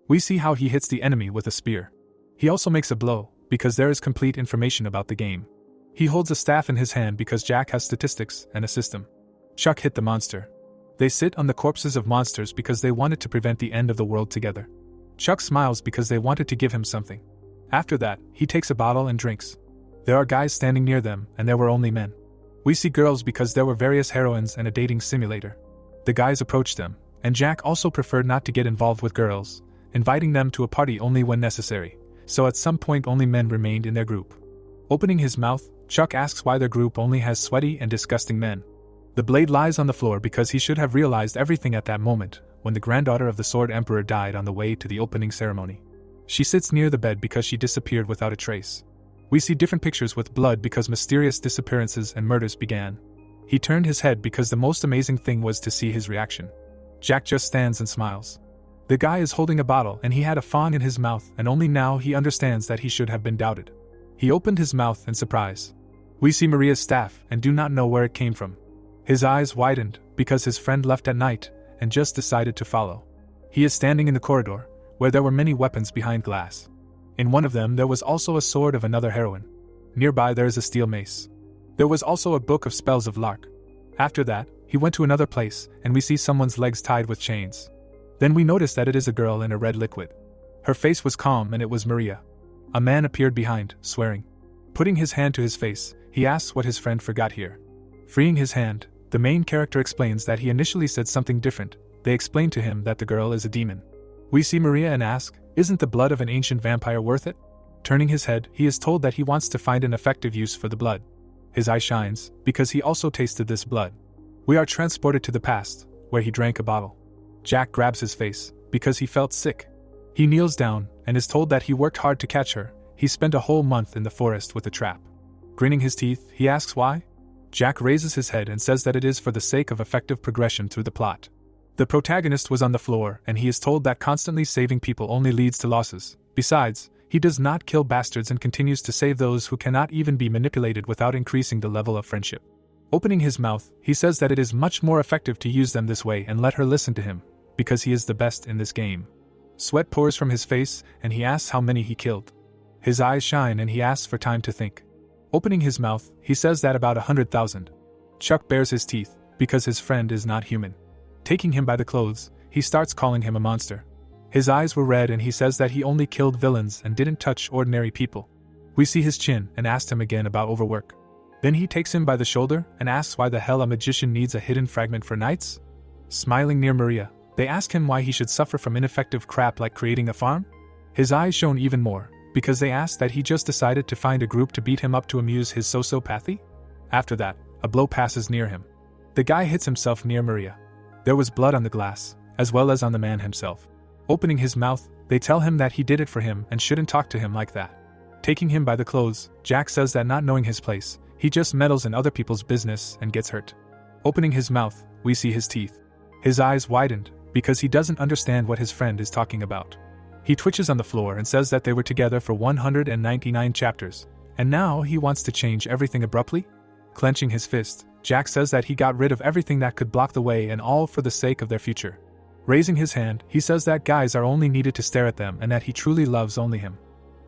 We see how he hits the enemy with a spear. He also makes a blow, because there is complete information about the game. He holds a staff in his hand because Jack has statistics and a system. Chuck hit the monster. They sit on the corpses of monsters because they wanted to prevent the end of the world together. Chuck smiles because they wanted to give him something. After that, he takes a bottle and drinks. There are guys standing near them, and there were only men. We see girls because there were various heroines and a dating simulator. The guys approached them, and Jack also preferred not to get involved with girls, inviting them to a party only when necessary, so at some point only men remained in their group. Opening his mouth, Chuck asks why their group only has sweaty and disgusting men. The blade lies on the floor because he should have realized everything at that moment, when the granddaughter of the Sword Emperor died on the way to the opening ceremony. She sits near the bed because she disappeared without a trace. We see different pictures with blood because mysterious disappearances and murders began. He turned his head because the most amazing thing was to see his reaction. Jack just stands and smiles. The guy is holding a bottle and he had a fawn in his mouth, and only now he understands that he should have been doubted. He opened his mouth in surprise. We see Maria's staff and do not know where it came from. His eyes widened because his friend left at night and just decided to follow. He is standing in the corridor, where there were many weapons behind glass. In one of them there was also a sword of another heroine. Nearby there is a steel mace. There was also a book of spells of Lark. After that, he he went to another place, and we see someone's legs tied with chains. Then we notice that it is a girl in a red liquid. Her face was calm, and it was Maria. A man appeared behind, swearing. Putting his hand to his face, he asks what his friend forgot here. Freeing his hand, the main character explains that he initially said something different. They explain to him that the girl is a demon. We see Maria and ask, "Isn't the blood of an ancient vampire worth it?" Turning his head, he is told that he wants to find an effective use for the blood. His eye shines, because he also tasted this blood. We are transported to the past, where he drank a bottle. Jack grabs his face, because he felt sick. He kneels down, and is told that he worked hard to catch her. He spent a whole month in the forest with a trap. Grinning his teeth, he asks why. Jack raises his head and says that it is for the sake of effective progression through the plot. The protagonist was on the floor, and he is told that constantly saving people only leads to losses. Besides, he does not kill bastards and continues to save those who cannot even be manipulated without increasing the level of friendship. Opening his mouth, he says that it is much more effective to use them this way and let her listen to him, because he is the best in this game. Sweat pours from his face, and he asks how many he killed. His eyes shine, and he asks for time to think. Opening his mouth, he says that about 100,000. Chuck bares his teeth, because his friend is not human. Taking him by the clothes, he starts calling him a monster. His eyes were red, and he says that he only killed villains and didn't touch ordinary people. We see his chin and asked him again about overwork. Then he takes him by the shoulder and asks why the hell a magician needs a hidden fragment for nights? Smiling near Maria, they ask him why he should suffer from ineffective crap like creating a farm? His eyes shone even more, because they ask that he just decided to find a group to beat him up to amuse his sociopathy? After that, a blow passes near him. The guy hits himself near Maria. There was blood on the glass, as well as on the man himself. Opening his mouth, they tell him that he did it for him and shouldn't talk to him like that. Taking him by the clothes, Jack says that not knowing his place, he just meddles in other people's business and gets hurt. Opening his mouth, we see his teeth. His eyes widened, because he doesn't understand what his friend is talking about. He twitches on the floor and says that they were together for 199 chapters, and now he wants to change everything abruptly? Clenching his fist, Jack says that he got rid of everything that could block the way, and all for the sake of their future. Raising his hand, he says that guys are only needed to stare at them and that he truly loves only him.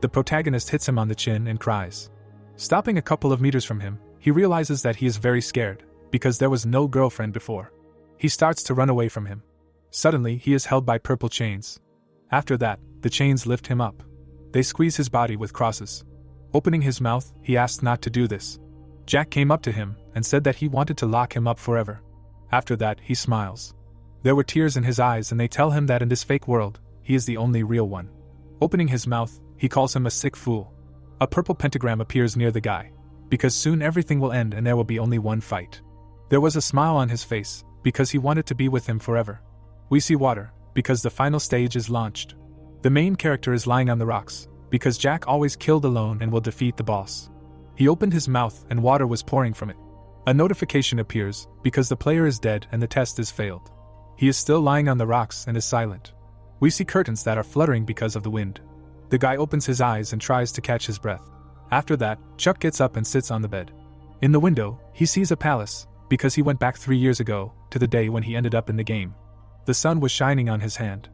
The protagonist hits him on the chin and cries. Stopping a couple of meters from him, he realizes that he is very scared, because there was no girlfriend before. He starts to run away from him. Suddenly, he is held by purple chains. After that, the chains lift him up. They squeeze his body with crosses. Opening his mouth, he asked not to do this. Jack came up to him and said that he wanted to lock him up forever. After that, he smiles. There were tears in his eyes, and they tell him that in this fake world, he is the only real one. Opening his mouth, he calls him a sick fool. A purple pentagram appears near the guy, because soon everything will end and there will be only one fight. There was a smile on his face, because he wanted to be with him forever. We see water, because the final stage is launched. The main character is lying on the rocks, because Jack always killed alone and will defeat the boss. He opened his mouth and water was pouring from it. A notification appears, because the player is dead and the test is failed. He is still lying on the rocks and is silent. We see curtains that are fluttering because of the wind. The guy opens his eyes and tries to catch his breath. After that, Chuck gets up and sits on the bed. In the window, he sees a palace, because he went back 3 years ago, to the day when he ended up in the game. The sun was shining on his hand.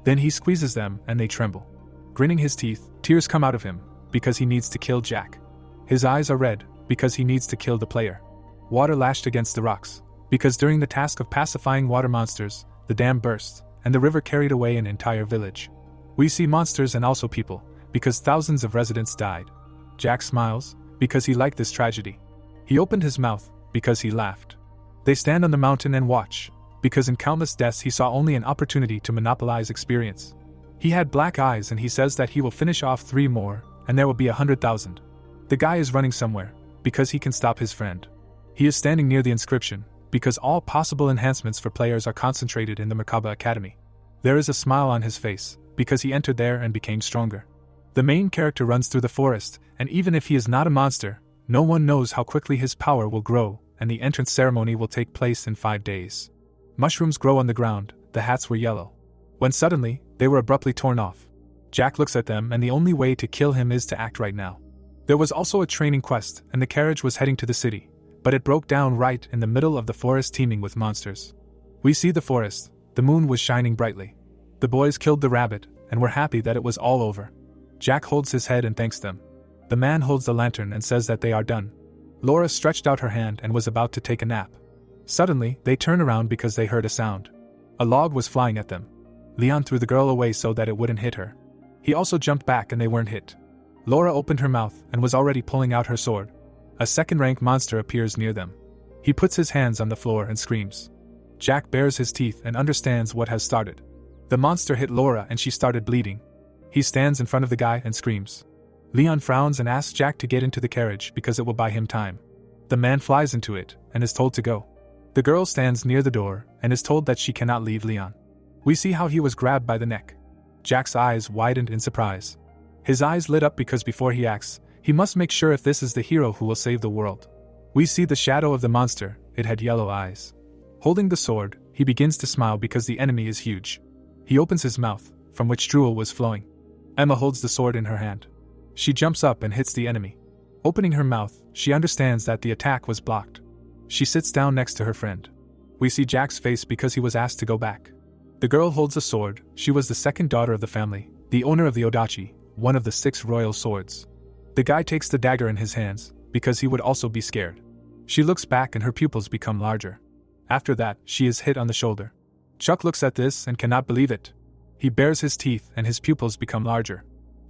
Then he squeezes them and they tremble. Grinning his teeth, tears come out of him, because he needs to kill Jack. His eyes are red, because he needs to kill the player. Water lashed against the rocks, because during the task of pacifying water monsters, the dam burst, and the river carried away an entire village. We see monsters and also people, because thousands of residents died. Jack smiles, because he liked this tragedy. He opened his mouth, because he laughed. They stand on the mountain and watch, because in countless deaths he saw only an opportunity to monopolize experience. He had black eyes and he says that he will finish off 3 more, and there will be 100,000. The guy is running somewhere, because he can stop his friend. He is standing near the inscription, because all possible enhancements for players are concentrated in the Merkaba Academy. There is a smile on his face, because he entered there and became stronger. The main character runs through the forest, and even if he is not a monster, no one knows how quickly his power will grow, and the entrance ceremony will take place in 5 days. Mushrooms grow on the ground, the hats were yellow. When suddenly, they were abruptly torn off. Jack looks at them and the only way to kill him is to act right now. There was also a training quest and the carriage was heading to the city, but it broke down right in the middle of the forest teeming with monsters. We see the forest, the moon was shining brightly. The boys killed the rabbit and were happy that it was all over. Jack holds his head and thanks them. The man holds the lantern and says that they are done. Laura stretched out her hand and was about to take a nap. Suddenly, they turn around because they heard a sound. A log was flying at them. Leon threw the girl away so that it wouldn't hit her. He also jumped back and they weren't hit. Laura opened her mouth and was already pulling out her sword. A second-rank monster appears near them. He puts his hands on the floor and screams. Jack bares his teeth and understands what has started. The monster hit Laura and she started bleeding. He stands in front of the guy and screams. Leon frowns and asks Jack to get into the carriage because it will buy him time. The man flies into it and is told to go. The girl stands near the door and is told that she cannot leave Leon. We see how he was grabbed by the neck. Jack's eyes widened in surprise. His eyes lit up because before he acts, he must make sure if this is the hero who will save the world. We see the shadow of the monster, it had yellow eyes. Holding the sword, he begins to smile because the enemy is huge. He opens his mouth, from which drool was flowing. Emma holds the sword in her hand. She jumps up and hits the enemy. Opening her mouth, she understands that the attack was blocked. She sits down next to her friend. We see Jack's face because he was asked to go back. The girl holds a sword. She was the second daughter of the family, the owner of the Odachi, one of the 6 royal swords. The guy takes the dagger in his hands, because he would also be scared. She looks back and her pupils become larger. After that, she is hit on the shoulder. Chuck looks at this and cannot believe it. He bares his teeth and his pupils become larger.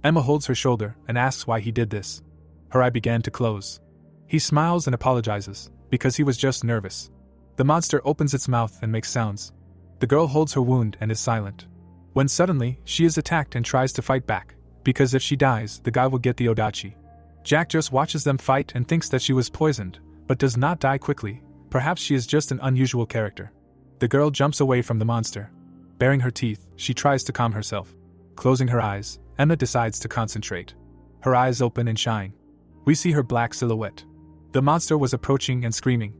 Emma holds her shoulder and asks why he did this. Her eye began to close. He smiles and apologizes, because he was just nervous. The monster opens its mouth and makes sounds. The girl holds her wound and is silent. When suddenly, she is attacked and tries to fight back, because if she dies, the guy will get the Odachi. Jack just watches them fight and thinks that she was poisoned, but does not die quickly. Perhaps she is just an unusual character. The girl jumps away from the monster. Baring her teeth, she tries to calm herself. Closing her eyes, Emma decides to concentrate. Her eyes open and shine. We see her black silhouette. The monster was approaching and screaming.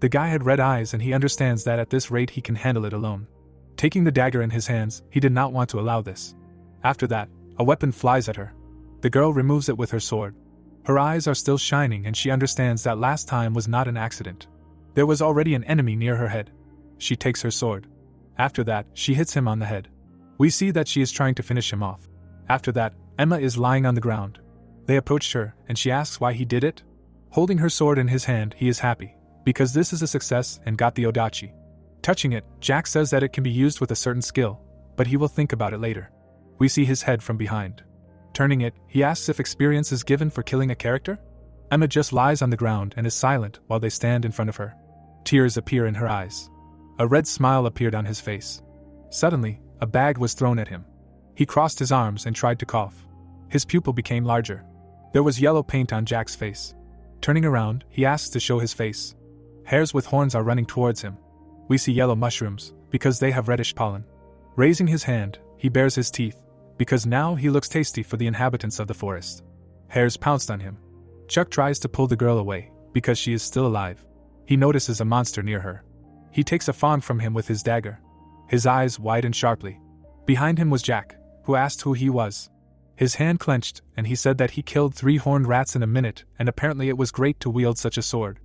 The guy had red eyes and he understands that at this rate he can handle it alone. Taking the dagger in his hands, he did not want to allow this. After that, a weapon flies at her. The girl removes it with her sword. Her eyes are still shining and she understands that last time was not an accident. There was already an enemy near her head. She takes her sword. After that, she hits him on the head. We see that she is trying to finish him off. After that, Emma is lying on the ground. They approached her and she asks why he did it. Holding her sword in his hand, he is happy, because this is a success and got the Odachi. Touching it, Jack says that it can be used with a certain skill, but he will think about it later. We see his head from behind. Turning it, he asks if experience is given for killing a character? Emma just lies on the ground and is silent while they stand in front of her. Tears appear in her eyes. A red smile appeared on his face. Suddenly, a bag was thrown at him. He crossed his arms and tried to cough. His pupil became larger. There was yellow paint on Jack's face. Turning around, he asks to show his face. Hares with horns are running towards him. We see yellow mushrooms, because they have reddish pollen. Raising his hand, he bares his teeth, because now he looks tasty for the inhabitants of the forest. Hares pounced on him. Chuck tries to pull the girl away, because she is still alive. He notices a monster near her. He takes a fawn from him with his dagger. His eyes widen sharply. Behind him was Jack, who asked who he was. His hand clenched, and he said that he killed 3 horned rats in a minute, and apparently it was great to wield such a sword.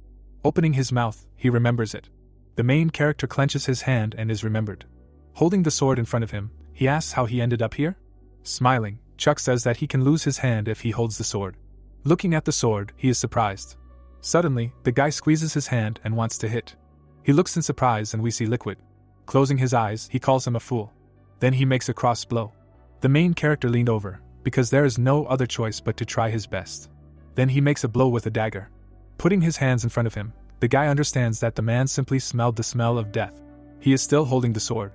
Opening his mouth, he remembers it. The main character clenches his hand and is remembered. Holding the sword in front of him, he asks how he ended up here? Smiling, Chuck says that he can lose his hand if he holds the sword. Looking at the sword, he is surprised. Suddenly, the guy squeezes his hand and wants to hit. He looks in surprise and we see liquid. Closing his eyes, he calls him a fool. Then he makes a cross blow. The main character leaned over, because there is no other choice but to try his best. Then he makes a blow with a dagger. Putting his hands in front of him, the guy understands that the man simply smelled the smell of death. He is still holding the sword.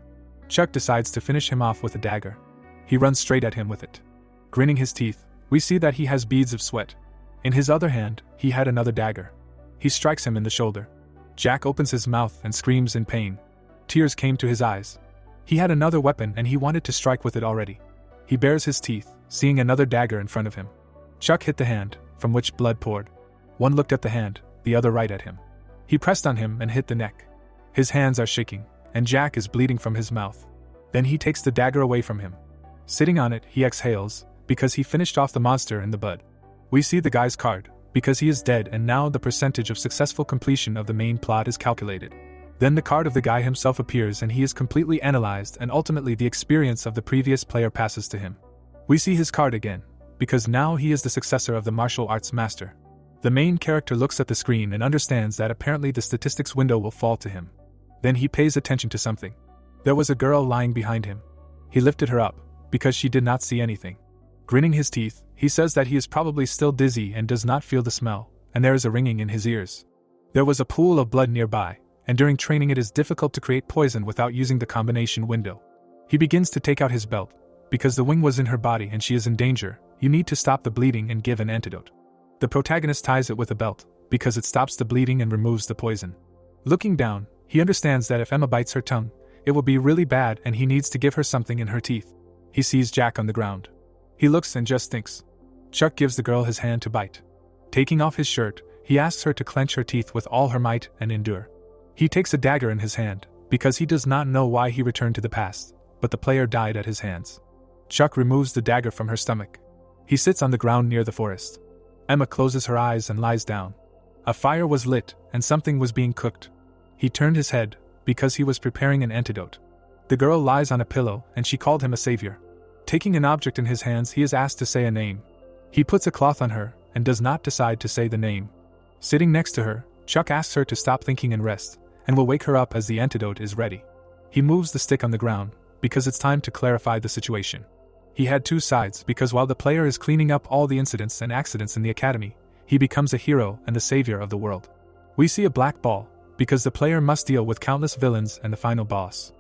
Chuck decides to finish him off with a dagger. He runs straight at him with it. Grinning his teeth, we see that he has beads of sweat. In his other hand, he had another dagger. He strikes him in the shoulder. Jack opens his mouth and screams in pain. Tears came to his eyes. He had another weapon and he wanted to strike with it already. He bares his teeth, seeing another dagger in front of him. Chuck hit the hand, from which blood poured. One looked at the hand, the other right at him. He pressed on him and hit the neck. His hands are shaking, and Jack is bleeding from his mouth. Then he takes the dagger away from him. Sitting on it, he exhales, because he finished off the monster in the bud. We see the guy's card, because he is dead and now the percentage of successful completion of the main plot is calculated. Then the card of the guy himself appears and he is completely analyzed and ultimately the experience of the previous player passes to him. We see his card again, because now he is the successor of the martial arts master. The main character looks at the screen and understands that apparently the statistics window will fall to him. Then he pays attention to something. There was a girl lying behind him. He lifted her up, because she did not see anything. Grinning his teeth, he says that he is probably still dizzy and does not feel the smell, and there is a ringing in his ears. There was a pool of blood nearby, and during training it is difficult to create poison without using the combination window. He begins to take out his belt. Because the wing was in her body and she is in danger, you need to stop the bleeding and give an antidote. The protagonist ties it with a belt, because it stops the bleeding and removes the poison. Looking down, he understands that if Emma bites her tongue, it will be really bad and he needs to give her something in her teeth. He sees Jack on the ground. He looks and just thinks. Chuck gives the girl his hand to bite. Taking off his shirt, he asks her to clench her teeth with all her might and endure. He takes a dagger in his hand, because he does not know why he returned to the past, but the player died at his hands. Chuck removes the dagger from her stomach. He sits on the ground near the forest. Emma closes her eyes and lies down. A fire was lit, and something was being cooked. He turned his head, because he was preparing an antidote. The girl lies on a pillow, and she called him a savior. Taking an object in his hands, he is asked to say a name. He puts a cloth on her, and does not decide to say the name. Sitting next to her, Chuck asks her to stop thinking and rest, and will wake her up as the antidote is ready. He moves the stick on the ground, because it's time to clarify the situation. He had two sides, because while the player is cleaning up all the incidents and accidents in the academy, he becomes a hero and the savior of the world. We see a black ball, because the player must deal with countless villains and the final boss.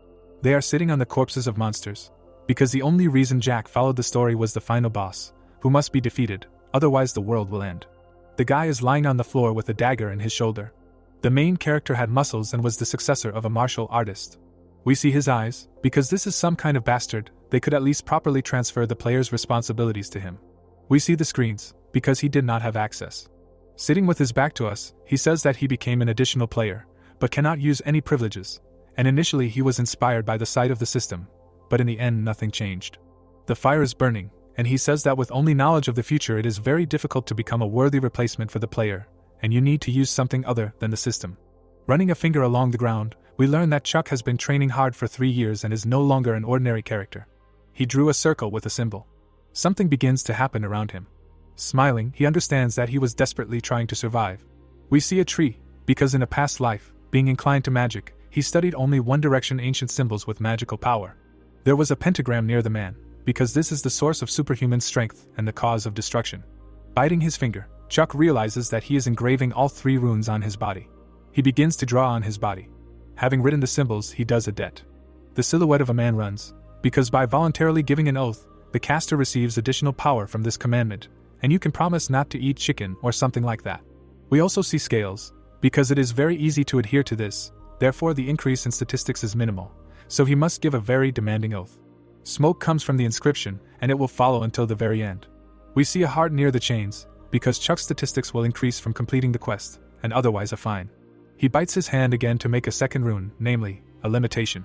They are sitting on the corpses of monsters, because the only reason Jack followed the story was the final boss, who must be defeated, otherwise the world will end. The guy is lying on the floor with a dagger in his shoulder. The main character had muscles and was the successor of a martial artist. We see his eyes, because this is some kind of bastard, they could at least properly transfer the player's responsibilities to him. We see the screens, because he did not have access. Sitting with his back to us, he says that he became an additional player, but cannot use any privileges, and initially he was inspired by the sight of the system, but in the end nothing changed. The fire is burning, and he says that with only knowledge of the future it is very difficult to become a worthy replacement for the player, and you need to use something other than the system. Running a finger along the ground, we learn that Chuck has been training hard for 3 years and is no longer an ordinary character. He drew a circle with a symbol. Something begins to happen around him. Smiling, he understands that he was desperately trying to survive. We see a tree, because in a past life, being inclined to magic, he studied only one direction ancient symbols with magical power. There was a pentagram near the man, because this is the source of superhuman strength and the cause of destruction. Biting his finger, Chuck realizes that he is engraving all 3 runes on his body. He begins to draw on his body. Having written the symbols, he does a det. The silhouette of a man runs, because by voluntarily giving an oath, the caster receives additional power from this commandment, and you can promise not to eat chicken or something like that. We also see scales, because it is very easy to adhere to this, therefore the increase in statistics is minimal, so he must give a very demanding oath. Smoke comes from the inscription, and it will follow until the very end. We see a heart near the chains, because Chuck's statistics will increase from completing the quest, and otherwise a fine. He bites his hand again to make a second rune, namely, a limitation.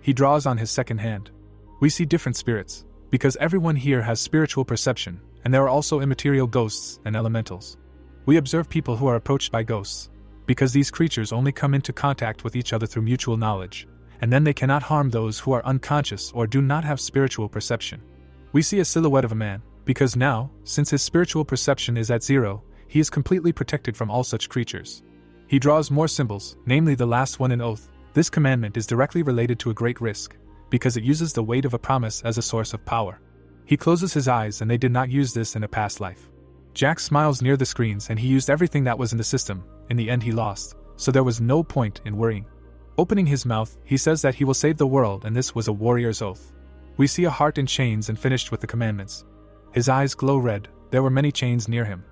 He draws on his second hand. We see different spirits, because everyone here has spiritual perception, and there are also immaterial ghosts and elementals. We observe people who are approached by ghosts, because these creatures only come into contact with each other through mutual knowledge, and then they cannot harm those who are unconscious or do not have spiritual perception. We see a silhouette of a man, because now, since his spiritual perception is at 0, he is completely protected from all such creatures. He draws more symbols, namely the last one in oath. This commandment is directly related to a great risk, because it uses the weight of a promise as a source of power. He closes his eyes, and they did not use this in a past life. Jack smiles near the screens, and he used everything that was in the system. In the end he lost, so there was no point in worrying. Opening his mouth, he says that he will save the world, and this was a warrior's oath. We see a heart in chains and finished with the commandments. His eyes glow red, there were many chains near him.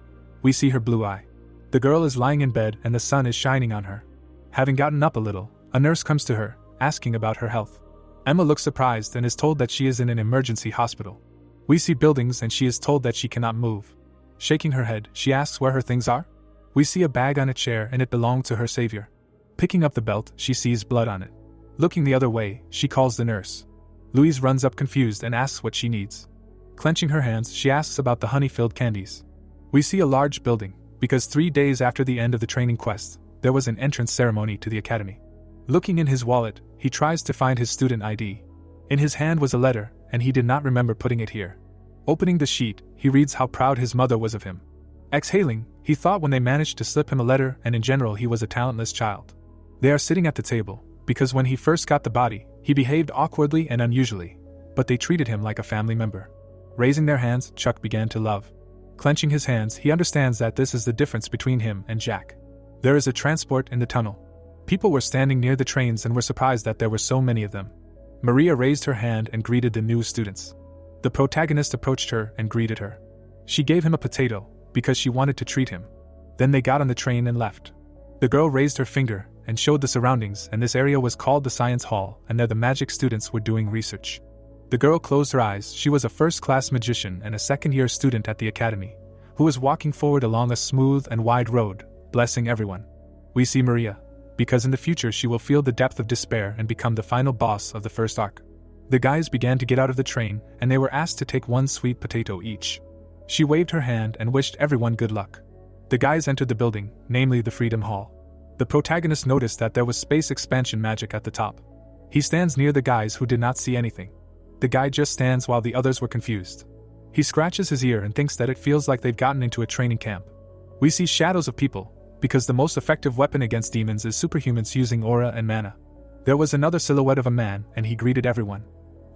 We see her blue eye. The girl is lying in bed and the sun is shining on her. Having gotten up a little, a nurse comes to her, asking about her health. Emma looks surprised and is told that she is in an emergency hospital. We see buildings and she is told that she cannot move. Shaking her head, she asks where her things are. We see a bag on a chair and it belonged to her savior. Picking up the belt, she sees blood on it. Looking the other way, she calls the nurse. Louise runs up confused and asks what she needs. Clenching her hands, she asks about the honey-filled candies. We see a large building, because 3 days after the end of the training quest, there was an entrance ceremony to the academy. Looking in his wallet, he tries to find his student ID. In his hand was a letter, and he did not remember putting it here. Opening the sheet, he reads how proud his mother was of him. Exhaling, He thought when they managed to slip him a letter, and in general he was a talentless child. They are sitting at the table, because when he first got the body, he behaved awkwardly and unusually, but they treated him like a family member. Raising their hands, Chuck began to love. Clenching his hands, he understands that this is the difference between him and Jack. There is a transport in the tunnel. People were standing near the trains and were surprised that there were so many of them. Maria raised her hand and greeted the new students. The protagonist approached her and greeted her. She gave him a potato, because she wanted to treat him. Then they got on the train and left. The girl raised her finger and showed the surroundings, and this area was called the Science Hall, and there the magic students were doing research. The girl closed her eyes. She was a first-class magician and a second-year student at the academy, who was walking forward along a smooth and wide road, blessing everyone. We see Maria, because in the future she will feel the depth of despair and become the final boss of the first arc. The guys began to get out of the train, and they were asked to take one sweet potato each. She waved her hand and wished everyone good luck. The guys entered the building, namely the Freedom Hall. The protagonist noticed that there was space expansion magic at the top. He stands near the guys who did not see anything. The guy just stands while the others were confused. He scratches his ear and thinks that it feels like they've gotten into a training camp. We see shadows of people, because the most effective weapon against demons is superhumans using aura and mana. There was another silhouette of a man, and he greeted everyone.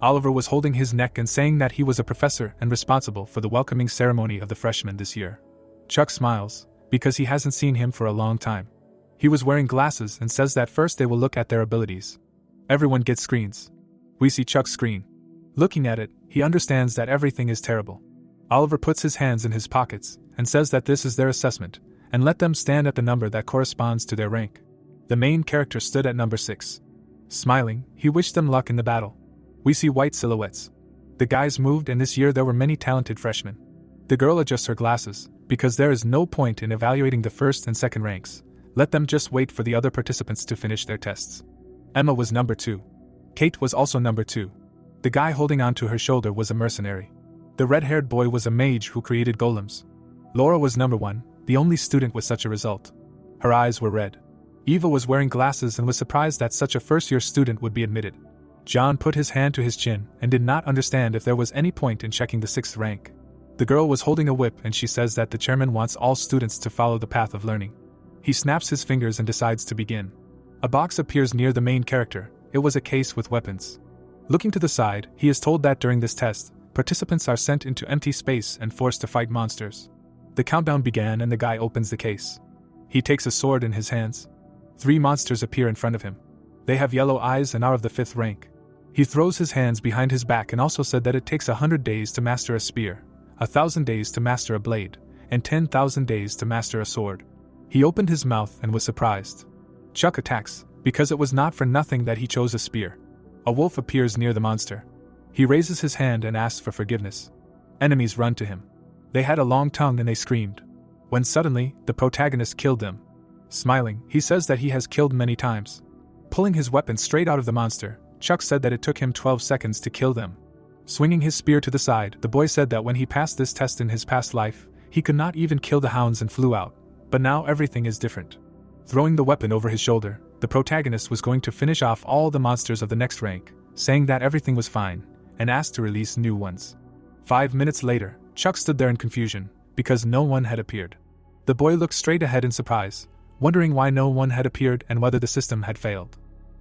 Oliver was holding his neck and saying that he was a professor and responsible for the welcoming ceremony of the freshmen this year. Chuck smiles, because he hasn't seen him for a long time. He was wearing glasses and says that first they will look at their abilities. Everyone gets screens. We see Chuck's screen. Looking at it, he understands that everything is terrible. Oliver puts his hands in his pockets and says that this is their assessment, and let them stand at the number that corresponds to their rank. The main character stood at number 6. Smiling, he wished them luck in the battle. We see white silhouettes. The guys moved, and this year there were many talented freshmen. The girl adjusts her glasses, because there is no point in evaluating the first and second ranks. Let them just wait for the other participants to finish their tests. Emma was number 2. Kate was also number 2. The guy holding onto her shoulder was a mercenary. The red-haired boy was a mage who created golems. Laura was number 1, the only student with such a result. Her eyes were red. Eva was wearing glasses and was surprised that such a first-year student would be admitted. John put his hand to his chin and did not understand if there was any point in checking the 6th rank. The girl was holding a whip, and she says that the chairman wants all students to follow the path of learning. He snaps his fingers and decides to begin. A box appears near the main character. It was a case with weapons. Looking to the side, he is told that during this test, participants are sent into empty space and forced to fight monsters. The countdown began, and the guy opens the case. He takes a sword in his hands. 3 monsters appear in front of him. They have yellow eyes and are of the 5th rank. He throws his hands behind his back and also said that it takes 100 days to master a spear, 1,000 days to master a blade, and 10,000 days to master a sword. He opened his mouth and was surprised. Chuck attacks, because it was not for nothing that he chose a spear. A wolf appears near the monster. He raises his hand and asks for forgiveness. Enemies run to him. They had a long tongue and they screamed. When suddenly, the protagonist killed them. Smiling, he says that he has killed many times. Pulling his weapon straight out of the monster, Chuck said that it took him 12 seconds to kill them. Swinging his spear to the side, the boy said that when he passed this test in his past life, he could not even kill the hounds and flew out. But now everything is different. Throwing the weapon over his shoulder, the protagonist was going to finish off all the monsters of the next rank, saying that everything was fine, and asked to release new ones. 5 minutes later, Chuck stood there in confusion, because no one had appeared. The boy looked straight ahead in surprise, wondering why no one had appeared and whether the system had failed.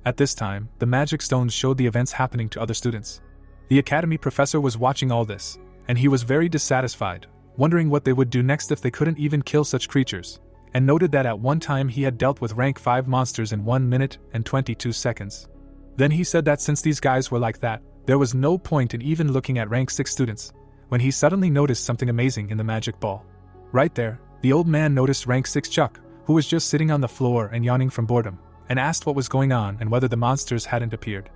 At this time, the magic stones showed the events happening to other students. The academy professor was watching all this, and he was very dissatisfied, wondering what they would do next if they couldn't even kill such creatures, and noted that at one time he had dealt with rank 5 monsters in 1 minute and 22 seconds. Then he said that since these guys were like that, there was no point in even looking at rank 6 students, when he suddenly noticed something amazing in the magic ball. Right there, the old man noticed rank 6 Chuck, who was just sitting on the floor and yawning from boredom, and asked what was going on and whether the monsters hadn't appeared.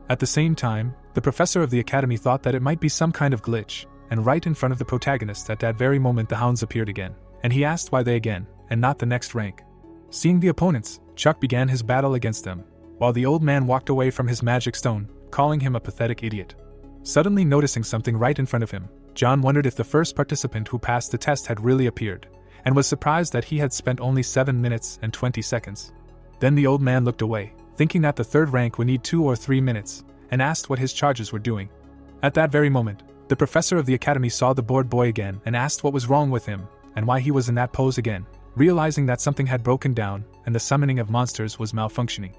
At the same time, the professor of the academy thought that it might be some kind of glitch, and right in front of the protagonist at that very moment the hounds appeared again, and he asked why they again, and not the next rank. Seeing the opponents, Chuck began his battle against them, while the old man walked away from his magic stone, calling him a pathetic idiot. Suddenly noticing something right in front of him, John wondered if the first participant who passed the test had really appeared, and was surprised that he had spent only 7 minutes and 20 seconds. Then the old man looked away, thinking that the 3rd rank would need 2 or 3 minutes, and asked what his charges were doing. At that very moment, the professor of the academy saw the bored boy again and asked what was wrong with him, and why he was in that pose again, realizing that something had broken down and the summoning of monsters was malfunctioning.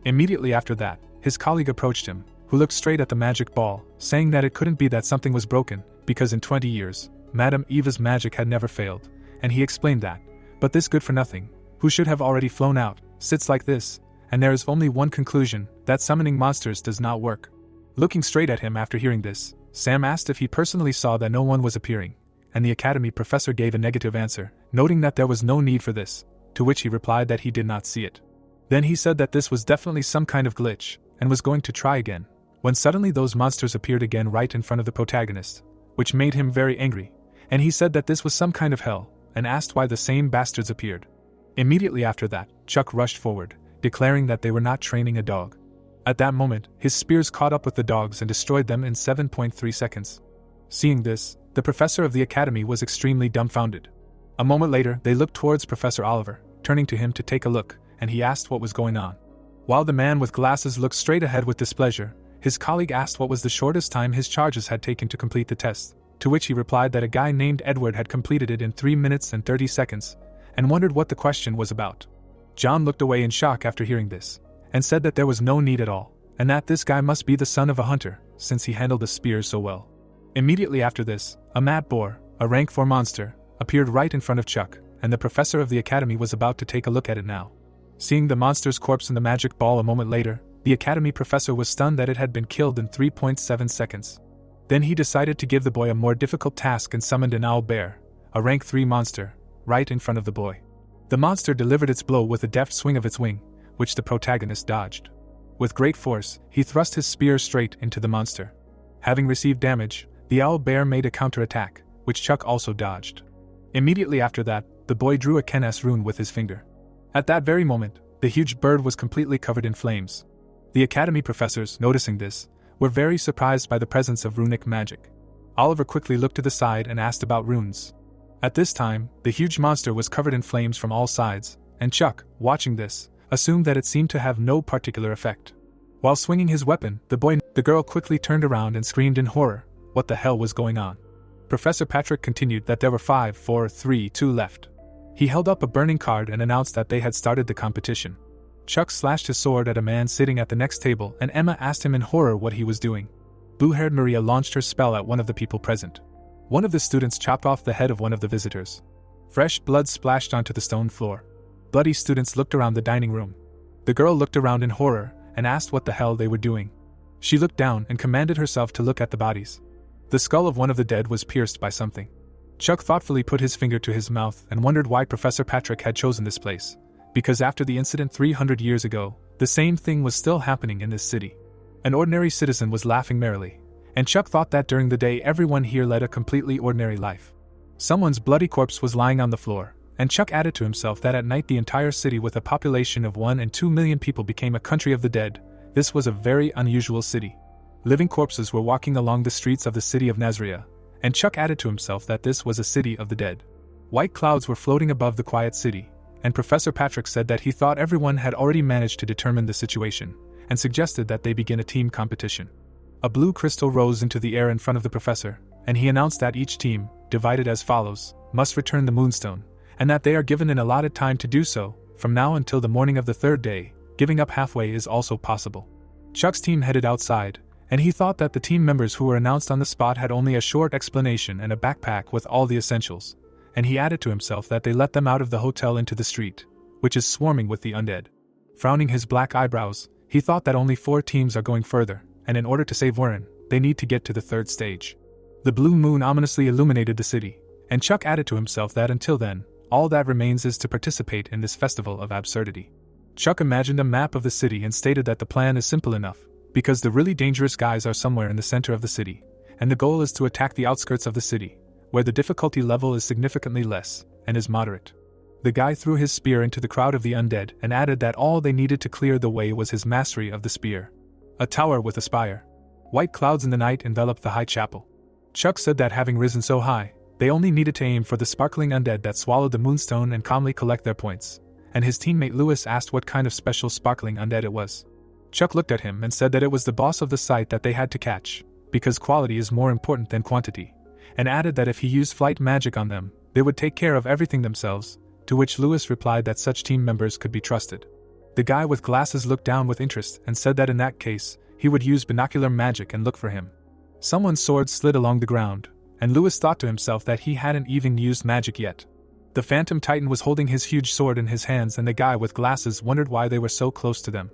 Immediately after that, his colleague approached him, who looked straight at the magic ball, saying that it couldn't be that something was broken, because in 20 years, Madame Eva's magic had never failed, and he explained that, but this good-for-nothing, who should have already flown out, sits like this, and there is only one conclusion, that summoning monsters does not work. Looking straight at him after hearing this, Sam asked if he personally saw that no one was appearing, and the academy professor gave a negative answer, noting that there was no need for this, to which he replied that he did not see it. Then he said that this was definitely some kind of glitch, and was going to try again, when suddenly those monsters appeared again right in front of the protagonist, which made him very angry, and he said that this was some kind of hell, and asked why the same bastards appeared. Immediately after that, Chuck rushed forward, declaring that they were not training a dog. At that moment, his spears caught up with the dogs and destroyed them in 7.3 seconds. Seeing this, the professor of the academy was extremely dumbfounded. A moment later, they looked towards Professor Oliver, turning to him to take a look, and he asked what was going on. While the man with glasses looked straight ahead with displeasure, his colleague asked what was the shortest time his charges had taken to complete the test, to which he replied that a guy named Edward had completed it in 3 minutes and 30 seconds, and wondered what the question was about. John looked away in shock after hearing this, and said that there was no need at all, and that this guy must be the son of a hunter, since he handled the spear so well. Immediately after this, a mad boar, a rank 4 monster, appeared right in front of Chuck, and the professor of the academy was about to take a look at it now. Seeing the monster's corpse in the magic ball a moment later, the academy professor was stunned that it had been killed in 3.7 seconds. Then he decided to give the boy a more difficult task and summoned an owl bear, a rank 3 monster, right in front of the boy. The monster delivered its blow with a deft swing of its wing, which the protagonist dodged. With great force, he thrust his spear straight into the monster. Having received damage, the owl bear made a counterattack, which Chuck also dodged. Immediately after that, the boy drew a Ken's rune with his finger. At that very moment, the huge bird was completely covered in flames. The academy professors, noticing this, were very surprised by the presence of runic magic. Oliver quickly looked to the side and asked about runes. At this time, the huge monster was covered in flames from all sides, and Chuck, watching this, assumed that it seemed to have no particular effect. While swinging his weapon, the girl quickly turned around and screamed in horror, what the hell was going on? Professor Patrick continued that there were 5, 4, 3, 2 left. He held up a burning card and announced that they had started the competition. Chuck slashed his sword at a man sitting at the next table, and Emma asked him in horror what he was doing. Blue-haired Maria launched her spell at one of the people present. One of the students chopped off the head of one of the visitors. Fresh blood splashed onto the stone floor. Bloody students looked around the dining room. The girl looked around in horror and asked what the hell they were doing. She looked down and commanded herself to look at the bodies. The skull of one of the dead was pierced by something. Chuck thoughtfully put his finger to his mouth and wondered why Professor Patrick had chosen this place, because after the incident 300 years ago, the same thing was still happening in this city. An ordinary citizen was laughing merrily, and Chuck thought that during the day everyone here led a completely ordinary life. Someone's bloody corpse was lying on the floor, and Chuck added to himself that at night the entire city with a population of 1 and 2 million people became a country of the dead. This was a very unusual city. Living corpses were walking along the streets of the city of Nazria, and Chuck added to himself that this was a city of the dead. White clouds were floating above the quiet city, and Professor Patrick said that he thought everyone had already managed to determine the situation, and suggested that they begin a team competition. A blue crystal rose into the air in front of the professor, and he announced that each team, divided as follows, must return the moonstone, and that they are given an allotted time to do so, from now until the morning of the 3rd day. Giving up halfway is also possible. Chuck's team headed outside, and he thought that the team members who were announced on the spot had only a short explanation and a backpack with all the essentials, and he added to himself that they let them out of the hotel into the street, which is swarming with the undead. Frowning his black eyebrows, he thought that only 4 teams are going further, and in order to save Warren, they need to get to the 3rd stage. The blue moon ominously illuminated the city, and Chuck added to himself that until then, all that remains is to participate in this festival of absurdity. Chuck imagined a map of the city and stated that the plan is simple enough, because the really dangerous guys are somewhere in the center of the city, and the goal is to attack the outskirts of the city, where the difficulty level is significantly less, and is moderate. The guy threw his spear into the crowd of the undead and added that all they needed to clear the way was his mastery of the spear. A tower with a spire. White clouds in the night enveloped the high chapel. Chuck said that having risen so high, they only needed to aim for the sparkling undead that swallowed the moonstone and calmly collect their points, and his teammate Lewis asked what kind of special sparkling undead it was. Chuck looked at him and said that it was the boss of the site that they had to catch, because quality is more important than quantity, and added that if he used flight magic on them, They would take care of everything themselves, to which Lewis replied that such team members could be trusted. The guy with glasses looked down with interest and said that in that case, he would use binocular magic and look for him. Someone's sword slid along the ground, and Lewis thought to himself that he hadn't even used magic yet. The Phantom Titan was holding his huge sword in his hands, and the guy with glasses wondered why they were so close to them.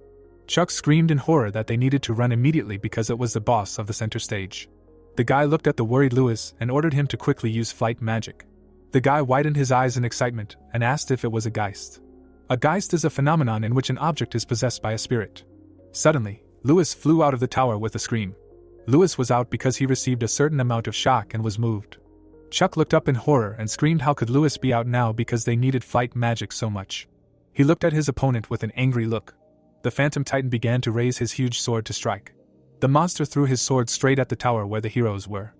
Chuck screamed in horror that they needed to run immediately because it was the boss of the center stage. The guy looked at the worried Lewis and ordered him to quickly use flight magic. The guy widened his eyes in excitement and asked if it was a geist. A geist is a phenomenon in which an object is possessed by a spirit. Suddenly, Lewis flew out of the tower with a scream. Lewis was out because he received a certain amount of shock and was moved. Chuck looked up in horror and screamed, how could Lewis be out now because they needed flight magic so much? He looked at his opponent with an angry look. The Phantom Titan began to raise his huge sword to strike. The monster threw his sword straight at the tower where the heroes were.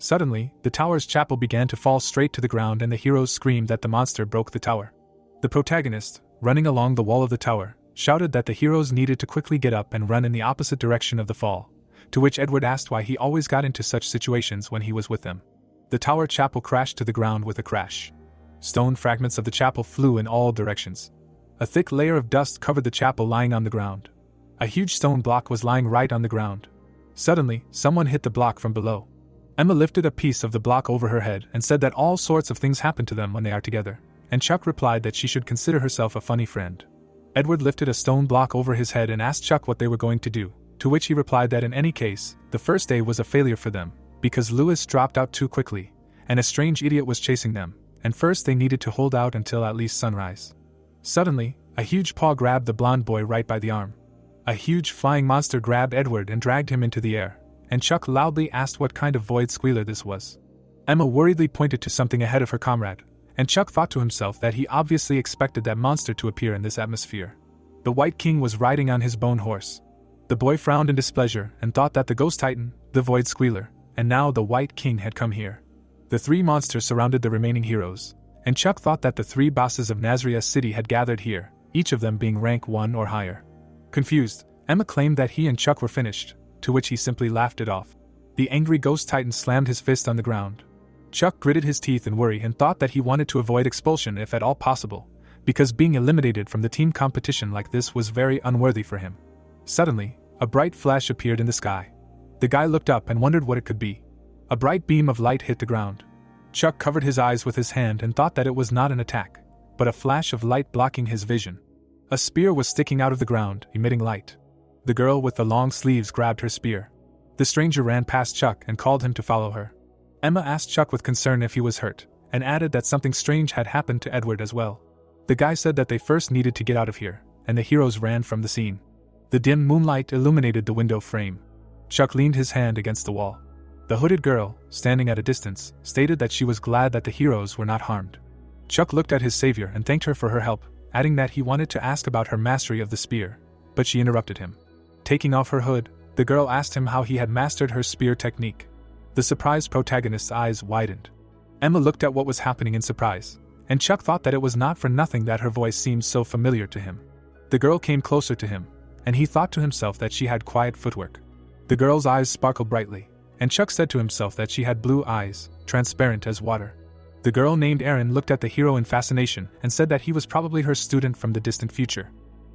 Suddenly, the tower's chapel began to fall straight to the ground and the heroes screamed that the monster broke the tower. The protagonist, running along the wall of the tower, shouted that the heroes needed to quickly get up and run in the opposite direction of the fall, to which Edward asked why he always got into such situations when he was with them. The tower chapel crashed to the ground with a crash. Stone fragments of the chapel flew in all directions. A thick layer of dust covered the chapel lying on the ground. A huge stone block was lying right on the ground. Suddenly, someone hit the block from below. Emma lifted a piece of the block over her head and said that all sorts of things happen to them when they are together, and Chuck replied that she should consider herself a funny friend. Edward lifted a stone block over his head and asked Chuck what they were going to do, to which he replied that in any case, the first day was a failure for them, because Lewis dropped out too quickly, and a strange idiot was chasing them, and first they needed to hold out until at least sunrise. Suddenly, a huge paw grabbed the blonde boy right by the arm. A huge flying monster grabbed Edward and dragged him into the air, and Chuck loudly asked what kind of void squealer this was. Emma worriedly pointed to something ahead of her comrade, and Chuck thought to himself that he obviously expected that monster to appear in this atmosphere. The White King was riding on his bone horse. The boy frowned in displeasure and thought that the Ghost Titan, the Void Squealer, and now the White King had come here. The three monsters surrounded the remaining heroes, and Chuck thought that the three bosses of Nazria City had gathered here, each of them being rank 1 or higher. Confused, Emma claimed that he and Chuck were finished, to which he simply laughed it off. The angry Ghost Titan slammed his fist on the ground. Chuck gritted his teeth in worry and thought that he wanted to avoid expulsion if at all possible, because being eliminated from the team competition like this was very unworthy for him. Suddenly, a bright flash appeared in the sky. The guy looked up and wondered what it could be. A bright beam of light hit the ground. Chuck covered his eyes with his hand and thought that it was not an attack, but a flash of light blocking his vision. A spear was sticking out of the ground, emitting light. The girl with the long sleeves grabbed her spear. The stranger ran past Chuck and called him to follow her. Emma asked Chuck with concern if he was hurt, and added that something strange had happened to Edward as well. The guy said that they first needed to get out of here, and the heroes ran from the scene. The dim moonlight illuminated the window frame. Chuck leaned his hand against the wall. The hooded girl, standing at a distance, stated that she was glad that the heroes were not harmed. Chuck looked at his savior and thanked her for her help, adding that he wanted to ask about her mastery of the spear, but she interrupted him. Taking off her hood, the girl asked him how he had mastered her spear technique. The surprised protagonist's eyes widened. Emma looked at what was happening in surprise, and Chuck thought that it was not for nothing that her voice seemed so familiar to him. The girl came closer to him, and he thought to himself that she had quiet footwork. The girl's eyes sparkled brightly, and Chuck said to himself that she had blue eyes, transparent as water. The girl named Erin looked at the hero in fascination and said that he was probably her student from the distant future.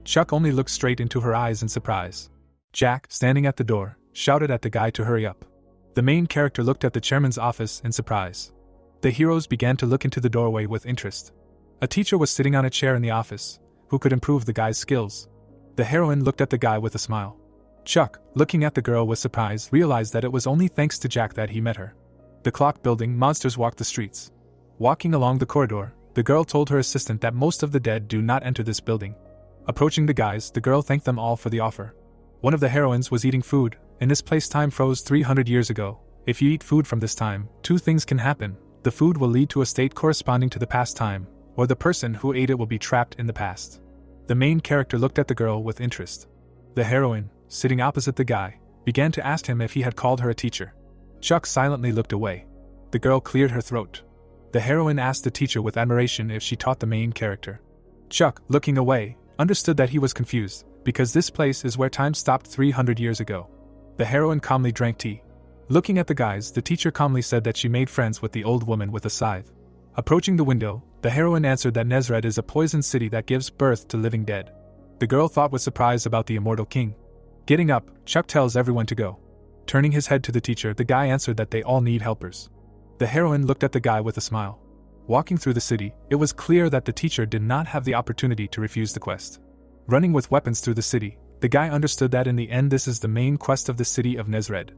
Chuck only looked straight into her eyes in surprise. Jack, standing at the door, shouted at the guy to hurry up. The main character looked at the chairman's office in surprise. The heroes began to look into the doorway with interest. A teacher was sitting on a chair in the office, who could improve the guy's skills. The heroine looked at the guy with a smile. Chuck, looking at the girl with surprise, realized that it was only thanks to Jack that he met her. The clock building monsters walked the streets. Walking along the corridor, the girl told her assistant that most of the dead do not enter this building. Approaching the guys, the girl thanked them all for the offer. One of the heroines was eating food. In this place, time froze 300 years ago. If you eat food from this time, two things can happen. The food will lead to a state corresponding to the past time, or the person who ate it will be trapped in the past. The main character looked at the girl with interest. The heroine, sitting opposite the guy, began to ask him if he had called her a teacher. Chuck silently looked away. The girl cleared her throat. The heroine asked the teacher with admiration if she taught the main character. Chuck, looking away, understood that he was confused, because this place is where time stopped 300 years ago. The heroine calmly drank tea. Looking at the guys, the teacher calmly said that she made friends with the old woman with a scythe. Approaching the window, the heroine answered that Nezred is a poisoned city that gives birth to living dead. The girl thought with surprise about the immortal king. Getting up, Chuck tells everyone to go. Turning his head to the teacher, the guy answered that they all need helpers. The heroine looked at the guy with a smile. Walking through the city, it was clear that the teacher did not have the opportunity to refuse the quest. Running with weapons through the city, the guy understood that in the end this is the main quest of the city of Nezred.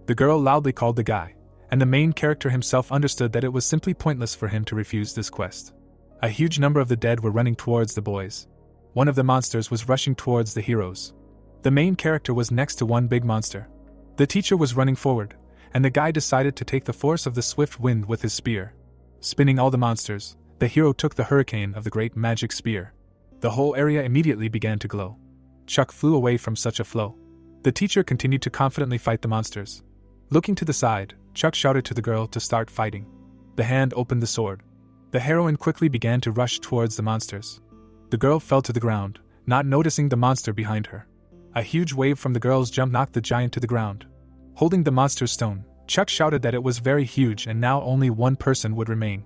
The girl loudly called the guy, and the main character himself understood that it was simply pointless for him to refuse this quest. A huge number of the dead were running towards the boys. One of the monsters was rushing towards the heroes. The main character was next to one big monster. The teacher was running forward, and the guy decided to take the force of the swift wind with his spear. Spinning all the monsters, the hero took the hurricane of the great magic spear. The whole area immediately began to glow. Chuck flew away from such a flow. The teacher continued to confidently fight the monsters. Looking to the side, Chuck shouted to the girl to start fighting. The hand opened the sword. The heroine quickly began to rush towards the monsters. The girl fell to the ground, not noticing the monster behind her. A huge wave from the girl's jump knocked the giant to the ground. Holding the monster's stone, Chuck shouted that it was very huge and now only one person would remain.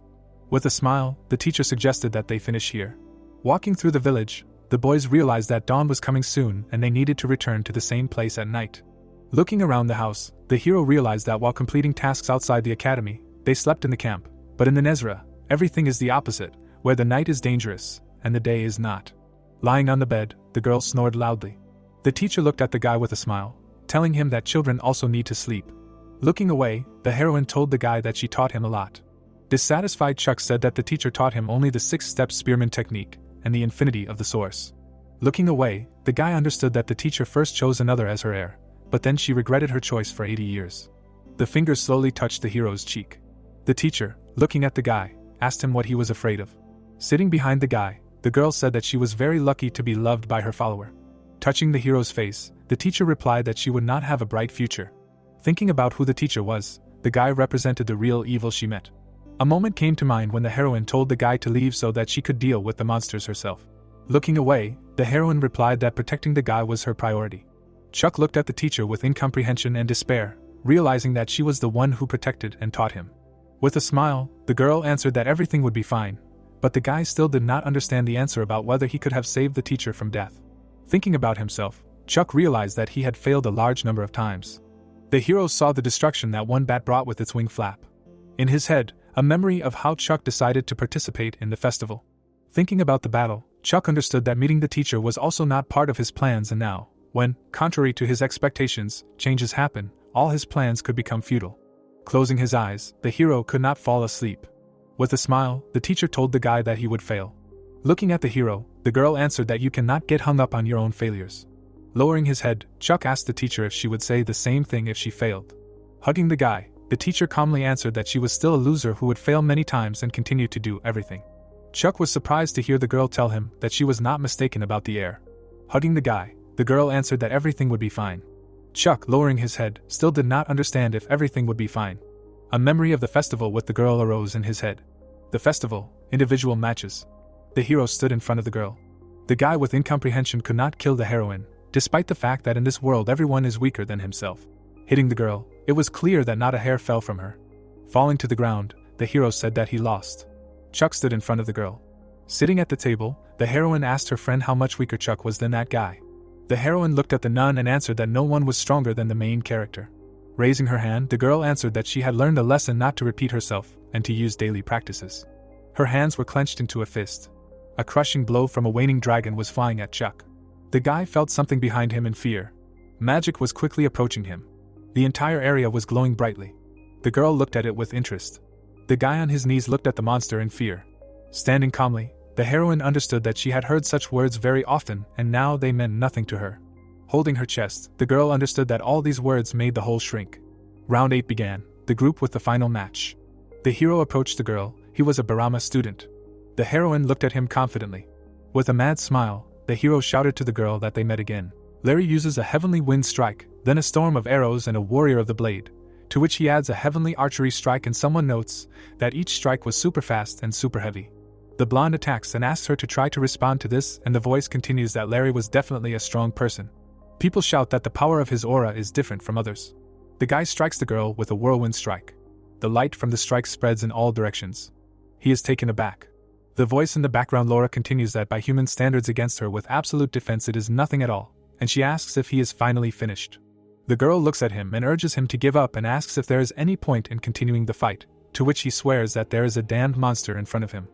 With a smile, the teacher suggested that they finish here. Walking through the village, the boys realized that dawn was coming soon and they needed to return to the same place at night. Looking around the house, the hero realized that while completing tasks outside the academy, they slept in the camp. But in the Nezra, everything is the opposite, where the night is dangerous and the day is not. Lying on the bed, the girl snored loudly. The teacher looked at the guy with a smile, telling him that children also need to sleep. Looking away, the heroine told the guy that she taught him a lot. Dissatisfied, Chuck said that the teacher taught him only the 6-step spearman technique and the infinity of the source. Looking away, the guy understood that the teacher first chose another as her heir, but then she regretted her choice for 80 years. The fingers slowly touched the hero's cheek. The teacher, looking at the guy, asked him what he was afraid of. Sitting behind the guy, the girl said that she was very lucky to be loved by her follower. Touching the hero's face, the teacher replied that she would not have a bright future. Thinking about who the teacher was, the guy represented the real evil she met. A moment came to mind when the heroine told the guy to leave so that she could deal with the monsters herself. Looking away, the heroine replied that protecting the guy was her priority. Chuck looked at the teacher with incomprehension and despair, realizing that she was the one who protected and taught him. With a smile, the girl answered that everything would be fine, but the guy still did not understand the answer about whether he could have saved the teacher from death. Thinking about himself, Chuck realized that he had failed a large number of times. The hero saw the destruction that one bat brought with its wing flap. In his head, a memory of how Chuck decided to participate in the festival. Thinking about the battle, Chuck understood that meeting the teacher was also not part of his plans, and now, when, contrary to his expectations, changes happen, all his plans could become futile. Closing his eyes, the hero could not fall asleep. With a smile, the teacher told the guy that he would fail. Looking at the hero, the girl answered that you cannot get hung up on your own failures. Lowering his head, Chuck asked the teacher if she would say the same thing if she failed. Hugging the guy, the teacher calmly answered that she was still a loser who would fail many times and continue to do everything. Chuck was surprised to hear the girl tell him that she was not mistaken about the heir. Hugging the guy, the girl answered that everything would be fine. Chuck, lowering his head, still did not understand if everything would be fine. A memory of the festival with the girl arose in his head. The festival, individual matches. The hero stood in front of the girl. The guy with incomprehension could not kill the heroine, despite the fact that in this world everyone is weaker than himself. Hitting the girl, it was clear that not a hair fell from her. Falling to the ground, the hero said that he lost. Chuck stood in front of the girl. Sitting at the table, the heroine asked her friend how much weaker Chuck was than that guy. The heroine looked at the nun and answered that no one was stronger than the main character. Raising her hand, the girl answered that she had learned a lesson not to repeat herself and to use daily practices. Her hands were clenched into a fist. A crushing blow from a waning dragon was flying at Chuck. The guy felt something behind him in fear. Magic was quickly approaching him. The entire area was glowing brightly. The girl looked at it with interest. The guy on his knees looked at the monster in fear. Standing calmly, the heroine understood that she had heard such words very often and now they meant nothing to her. Holding her chest, the girl understood that all these words made the whole shrink. Round 8 began, the group with the final match. The hero approached the girl. He was a Barama student. The heroine looked at him confidently. With a mad smile, the hero shouted to the girl that they met again. Larry uses a heavenly wind strike, then a storm of arrows and a warrior of the blade, to which he adds a heavenly archery strike, and someone notes that each strike was super fast and super heavy. The blonde attacks and asks her to try to respond to this, and the voice continues that Larry was definitely a strong person. People shout that the power of his aura is different from others. The guy strikes the girl with a whirlwind strike. The light from the strike spreads in all directions. He is taken aback. The voice in the background Laura continues that by human standards against her with absolute defense it is nothing at all, and she asks if he is finally finished. The girl looks at him and urges him to give up and asks if there is any point in continuing the fight, to which he swears that there is a damned monster in front of him.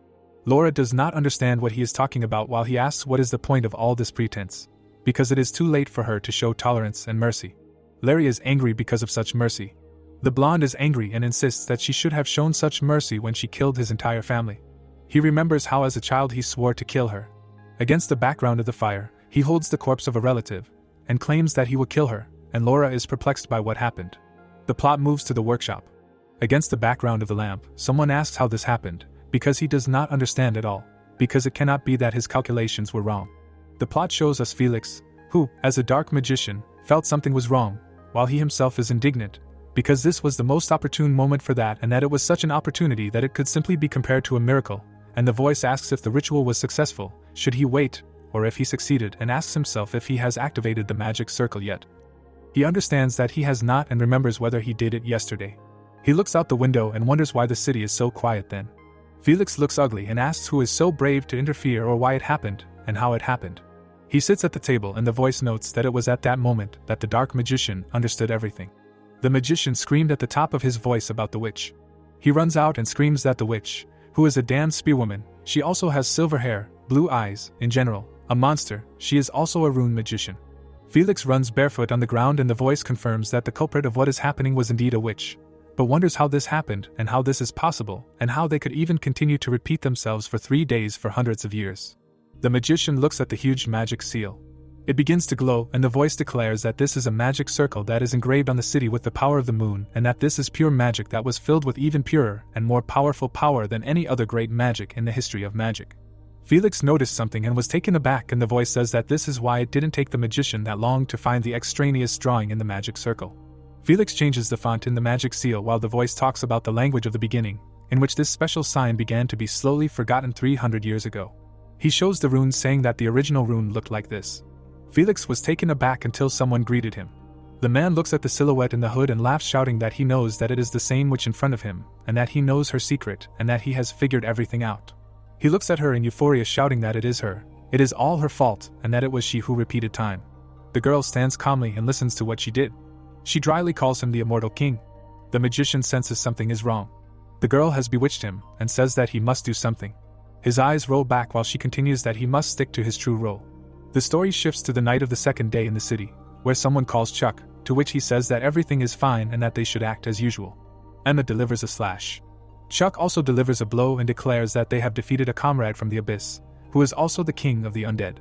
Laura does not understand what he is talking about while he asks what is the point of all this pretense, because it is too late for her to show tolerance and mercy. Larry is angry because of such mercy. The blonde is angry and insists that she should have shown such mercy when she killed his entire family. He remembers how as a child he swore to kill her. Against the background of the fire, he holds the corpse of a relative, and claims that he will kill her, and Laura is perplexed by what happened. The plot moves to the workshop. Against the background of the lamp, someone asks how this happened, because he does not understand at all, because it cannot be that his calculations were wrong. The plot shows us Felix, who, as a dark magician, felt something was wrong, while he himself is indignant, because this was the most opportune moment for that and that it was such an opportunity that it could simply be compared to a miracle, and the voice asks if the ritual was successful, should he wait, or if he succeeded, and asks himself if he has activated the magic circle yet. He understands that he has not and remembers whether he did it yesterday. He looks out the window and wonders why the city is so quiet then. Felix looks ugly and asks who is so brave to interfere or why it happened, and how it happened. He sits at the table and the voice notes that it was at that moment that the dark magician understood everything. The magician screamed at the top of his voice about the witch. He runs out and screams that the witch, who is a damned spearwoman, she also has silver hair, blue eyes, in general, a monster, she is also a rune magician. Felix runs barefoot on the ground and the voice confirms that the culprit of what is happening was indeed a witch, but wonders how this happened and how this is possible and how they could even continue to repeat themselves for 3 days for hundreds of years. The magician looks at the huge magic seal. It begins to glow and the voice declares that this is a magic circle that is engraved on the city with the power of the moon and that this is pure magic that was filled with even purer and more powerful power than any other great magic in the history of magic. Felix noticed something and was taken aback and the voice says that this is why it didn't take the magician that long to find the extraneous drawing in the magic circle. Felix changes the font in the magic seal while the voice talks about the language of the beginning, in which this special sign began to be slowly forgotten 300 years ago. He shows the runes saying that the original rune looked like this. Felix was taken aback until someone greeted him. The man looks at the silhouette in the hood and laughs, shouting that he knows that it is the same witch in front of him, and that he knows her secret, and that he has figured everything out. He looks at her in euphoria, shouting that it is her, it is all her fault, and that it was she who repeated time. The girl stands calmly and listens to what she did. She dryly calls him the immortal king. The magician senses something is wrong. The girl has bewitched him, and says that he must do something. His eyes roll back while she continues that he must stick to his true role. The story shifts to the night of the second day in the city, where someone calls Chuck, to which he says that everything is fine and that they should act as usual. Emma delivers a slash. Chuck also delivers a blow and declares that they have defeated a comrade from the abyss, who is also the king of the undead.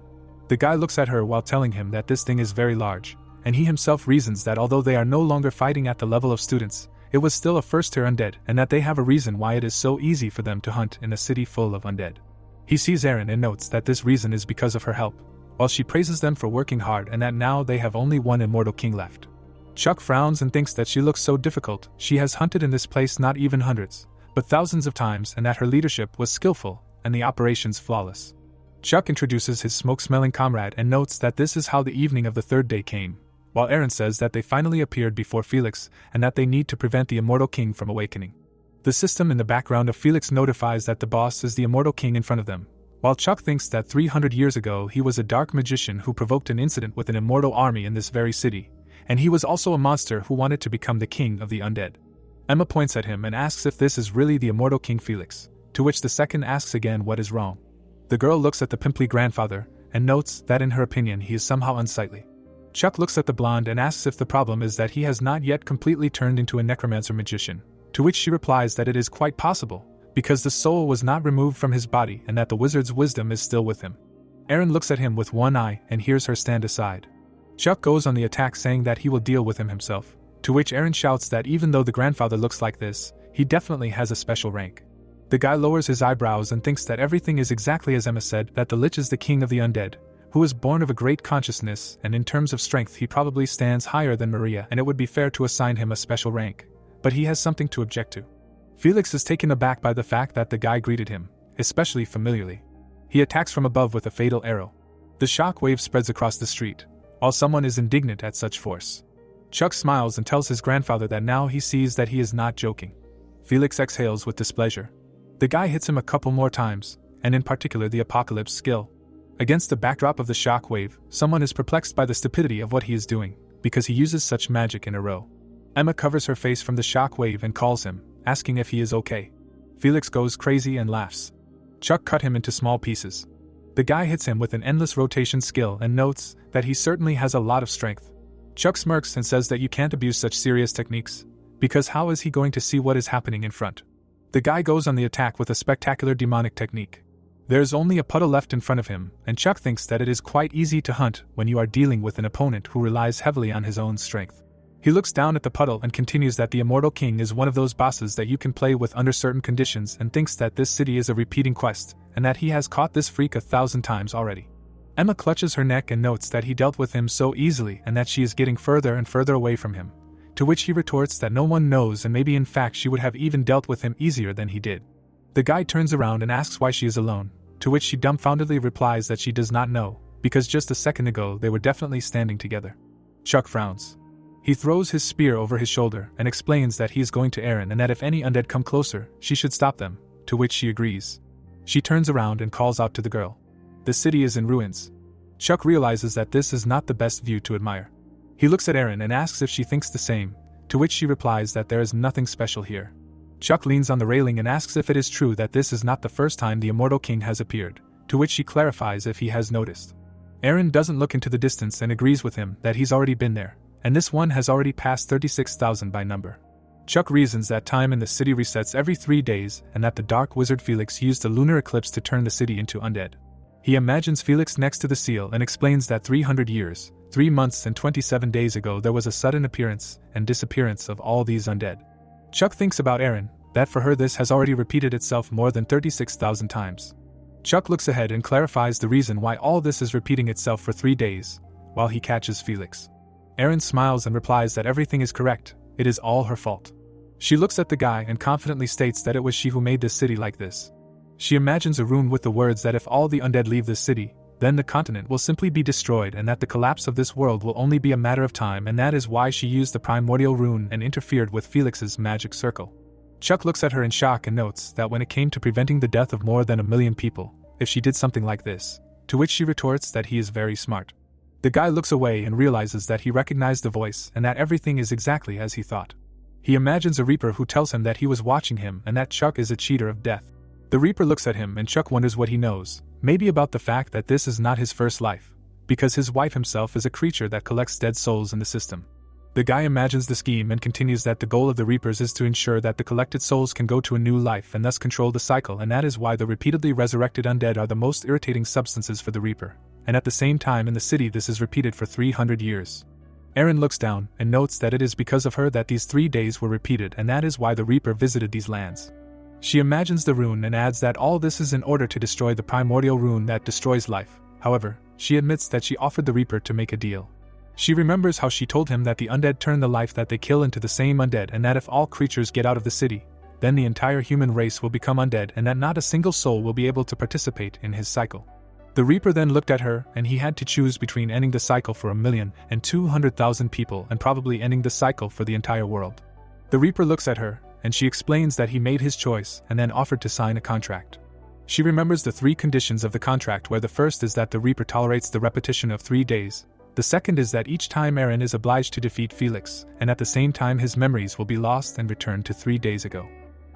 The guy looks at her while telling him that this thing is very large, and he himself reasons that although they are no longer fighting at the level of students, it was still a first-tier undead and that they have a reason why it is so easy for them to hunt in a city full of undead. He sees Erin and notes that this reason is because of her help, while she praises them for working hard and that now they have only one immortal king left. Chuck frowns and thinks that she looks so difficult. She has hunted in this place not even hundreds, but thousands of times, and that her leadership was skillful and the operations flawless. Chuck introduces his smoke-smelling comrade and notes that this is how the evening of the third day came, while Erin says that they finally appeared before Felix and that they need to prevent the immortal king from awakening. The system in the background of Felix notifies that the boss is the immortal king in front of them, while Chuck thinks that 300 years ago he was a dark magician who provoked an incident with an immortal army in this very city, and he was also a monster who wanted to become the king of the undead. Emma points at him and asks if this is really the immortal King Felix, to which the second asks again what is wrong. The girl looks at the pimply grandfather and notes that in her opinion he is somehow unsightly. Chuck looks at the blonde and asks if the problem is that he has not yet completely turned into a necromancer magician, to which she replies that it is quite possible, because the soul was not removed from his body and that the wizard's wisdom is still with him. Erin looks at him with one eye and hears her stand aside. Chuck goes on the attack, saying that he will deal with him himself, to which Erin shouts that even though the grandfather looks like this, he definitely has a special rank. The guy lowers his eyebrows and thinks that everything is exactly as Emma said, that the Lich is the king of the undead, who is born of a great consciousness, and in terms of strength he probably stands higher than Maria and it would be fair to assign him a special rank, but he has something to object to. Felix is taken aback by the fact that the guy greeted him, especially familiarly. He attacks from above with a fatal arrow. The shock wave spreads across the street, while someone is indignant at such force. Chuck smiles and tells his grandfather that now he sees that he is not joking. Felix exhales with displeasure. The guy hits him a couple more times, and in particular the Apocalypse skill. Against the backdrop of the shock wave, someone is perplexed by the stupidity of what he is doing, because he uses such magic in a row. Emma covers her face from the shock wave and calls him, asking if he is okay. Felix goes crazy and laughs. Chuck cut him into small pieces. The guy hits him with an endless rotation skill and notes that he certainly has a lot of strength. Chuck smirks and says that you can't abuse such serious techniques, because how is he going to see what is happening in front? The guy goes on the attack with a spectacular demonic technique. There is only a puddle left in front of him, and Chuck thinks that it is quite easy to hunt when you are dealing with an opponent who relies heavily on his own strength. He looks down at the puddle and continues that the Immortal King is one of those bosses that you can play with under certain conditions, and thinks that this city is a repeating quest, and that he has caught this freak 1,000 times already. Emma clutches her neck and notes that he dealt with him so easily and that she is getting further and further away from him, to which he retorts that no one knows, and maybe in fact she would have even dealt with him easier than he did. The guy turns around and asks why she is alone, to which she dumbfoundedly replies that she does not know, because just a second ago they were definitely standing together. Chuck frowns. He throws his spear over his shoulder and explains that he is going to Aaron and that if any undead come closer, she should stop them, to which she agrees. She turns around and calls out to the girl. The city is in ruins. Chuck realizes that this is not the best view to admire. He looks at Aaron and asks if she thinks the same, to which she replies that there is nothing special here. Chuck leans on the railing and asks if it is true that this is not the first time the Immortal King has appeared, to which she clarifies if he has noticed. Aaron doesn't look into the distance and agrees with him that he's already been there, and this one has already passed 36,000 by number. Chuck reasons that time in the city resets every 3 days and that the Dark Wizard Felix used a lunar eclipse to turn the city into undead. He imagines Felix next to the seal and explains that 300 years, 3 months and 27 days ago there was a sudden appearance and disappearance of all these undead. Chuck thinks about Aaron, that for her this has already repeated itself more than 36,000 times. Chuck looks ahead and clarifies the reason why all this is repeating itself for 3 days, while he catches Felix. Aaron smiles and replies that everything is correct, it is all her fault. She looks at the guy and confidently states that it was she who made this city like this. She imagines a rune with the words that if all the undead leave this city, then the continent will simply be destroyed and that the collapse of this world will only be a matter of time, and that is why she used the primordial rune and interfered with Felix's magic circle. Chuck looks at her in shock and notes that when it came to preventing the death of more than 1 million people, if she did something like this, to which she retorts that he is very smart. The guy looks away and realizes that he recognized the voice and that everything is exactly as he thought. He imagines a Reaper who tells him that he was watching him and that Chuck is a cheater of death. The Reaper looks at him and Chuck wonders what he knows, maybe about the fact that this is not his first life, because his wife himself is a creature that collects dead souls in the system. The guy imagines the scheme and continues that the goal of the Reapers is to ensure that the collected souls can go to a new life and thus control the cycle, and that is why the repeatedly resurrected undead are the most irritating substances for the Reaper, and at the same time in the city this is repeated for 300 years. Aaron looks down and notes that it is because of her that these 3 days were repeated, and that is why the Reaper visited these lands. She imagines the rune and adds that all this is in order to destroy the primordial rune that destroys life. However, she admits that she offered the Reaper to make a deal. She remembers how she told him that the undead turn the life that they kill into the same undead, and that if all creatures get out of the city, then the entire human race will become undead and that not a single soul will be able to participate in his cycle. The Reaper then looked at her and he had to choose between ending the cycle for 1,200,000 people and probably ending the cycle for the entire world. The Reaper looks at her and she explains that he made his choice and then offered to sign a contract. She remembers the 3 conditions of the contract, where the first is that the Reaper tolerates the repetition of 3 days. The second is that each time Aaron is obliged to defeat Felix, and at the same time his memories will be lost and returned to 3 days ago.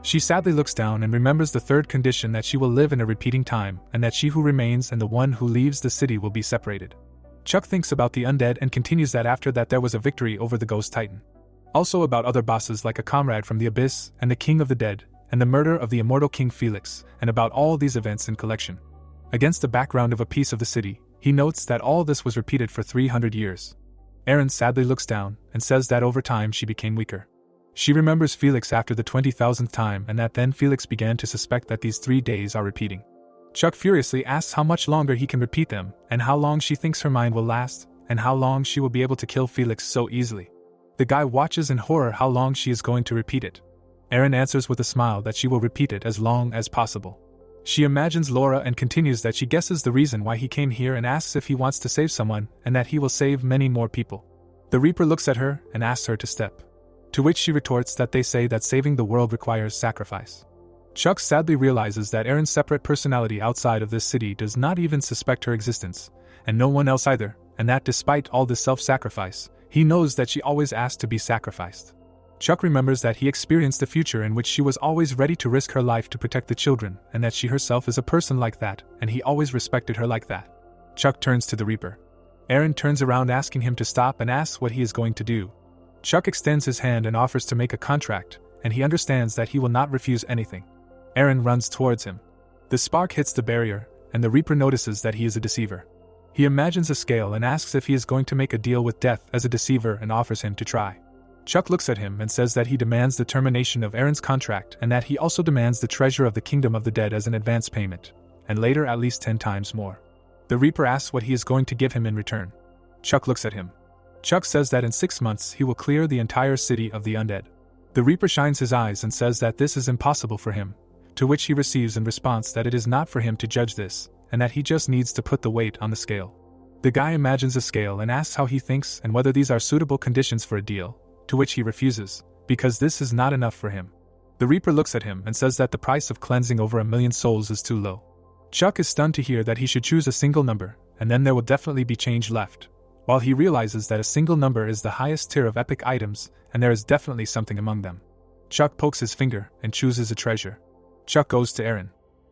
She sadly looks down and remembers the third condition, that she will live in a repeating time, and that she who remains and the one who leaves the city will be separated. Chuck thinks about the undead and continues that after that there was a victory over the Ghost Titan. Also about other bosses like a comrade from the Abyss and the King of the Dead, and the murder of the Immortal King Felix, and about all these events in collection. Against the background of a piece of the city, he notes that all this was repeated for 300 years. Aaron sadly looks down and says that over time she became weaker. She remembers Felix after the 20,000th time, and that then Felix began to suspect that these 3 days are repeating. Chuck furiously asks how much longer he can repeat them, and how long she thinks her mind will last, and how long she will be able to kill Felix so easily. The guy watches in horror how long she is going to repeat it. Aaron answers with a smile that she will repeat it as long as possible. She imagines Laura and continues that she guesses the reason why he came here and asks if he wants to save someone, and that he will save many more people. The Reaper looks at her and asks her to step. To which she retorts that they say that saving the world requires sacrifice. Chuck sadly realizes that Erin's separate personality outside of this city does not even suspect her existence, and no one else either, and that despite all this self-sacrifice, he knows that she always asked to be sacrificed. Chuck remembers that he experienced a future in which she was always ready to risk her life to protect the children, and that she herself is a person like that, and he always respected her like that. Chuck turns to the Reaper. Erin turns around asking him to stop and asks what he is going to do. Chuck extends his hand and offers to make a contract, and he understands that he will not refuse anything. Erin runs towards him. The spark hits the barrier, and the Reaper notices that he is a deceiver. He imagines a scale and asks if he is going to make a deal with death as a deceiver and offers him to try. Chuck looks at him and says that he demands the termination of Erin's contract and that he also demands the treasure of the Kingdom of the Dead as an advance payment, and later at least 10 times more. The Reaper asks what he is going to give him in return. Chuck looks at him. Chuck says that in 6 months he will clear the entire city of the undead. The Reaper shines his eyes and says that this is impossible for him, to which he receives in response that it is not for him to judge this, and that he just needs to put the weight on the scale. The guy imagines a scale and asks how he thinks and whether these are suitable conditions for a deal, to which he refuses, because this is not enough for him. The Reaper looks at him and says that the price of cleansing over 1,000,000 souls is too low. Chuck is stunned to hear that he should choose a single number, and then there will definitely be change left, while he realizes that a single number is the highest tier of epic items, and there is definitely something among them. Chuck pokes his finger and chooses a treasure. Chuck goes to Erin.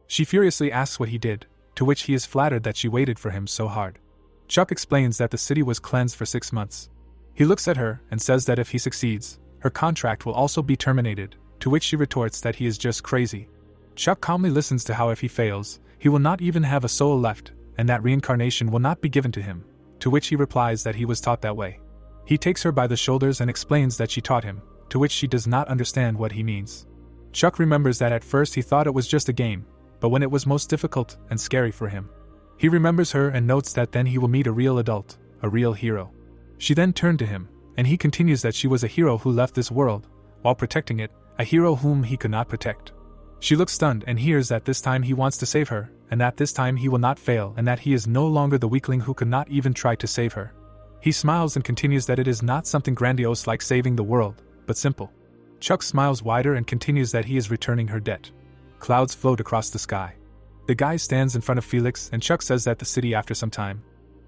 She furiously asks what he did, to which he is flattered that she waited for him so hard. Chuck explains that the city was cleansed for 6 months. He looks at her and says that if he succeeds, her contract will also be terminated, to which she retorts that he is just crazy. Chuck calmly listens to how if he fails, he will not even have a soul left, and that reincarnation will not be given to him, to which he replies that he was taught that way. He takes her by the shoulders and explains that she taught him, to which she does not understand what he means. Chuck remembers that at first he thought it was just a game, but when it was most difficult and scary for him. He remembers her and notes that then he will meet a real adult, a real hero. She then turned to him, and he continues that she was a hero who left this world, while protecting it, a hero whom he could not protect. She looks stunned and hears that this time he wants to save her, and that this time he will not fail and that he is no longer the weakling who could not even try to save her. He smiles and continues that it is not something grandiose like saving the world, but simple. Chuck smiles wider and continues that he is returning her debt. Clouds float across the sky. The guy stands in front of Felix and Chuck says that the city after some time.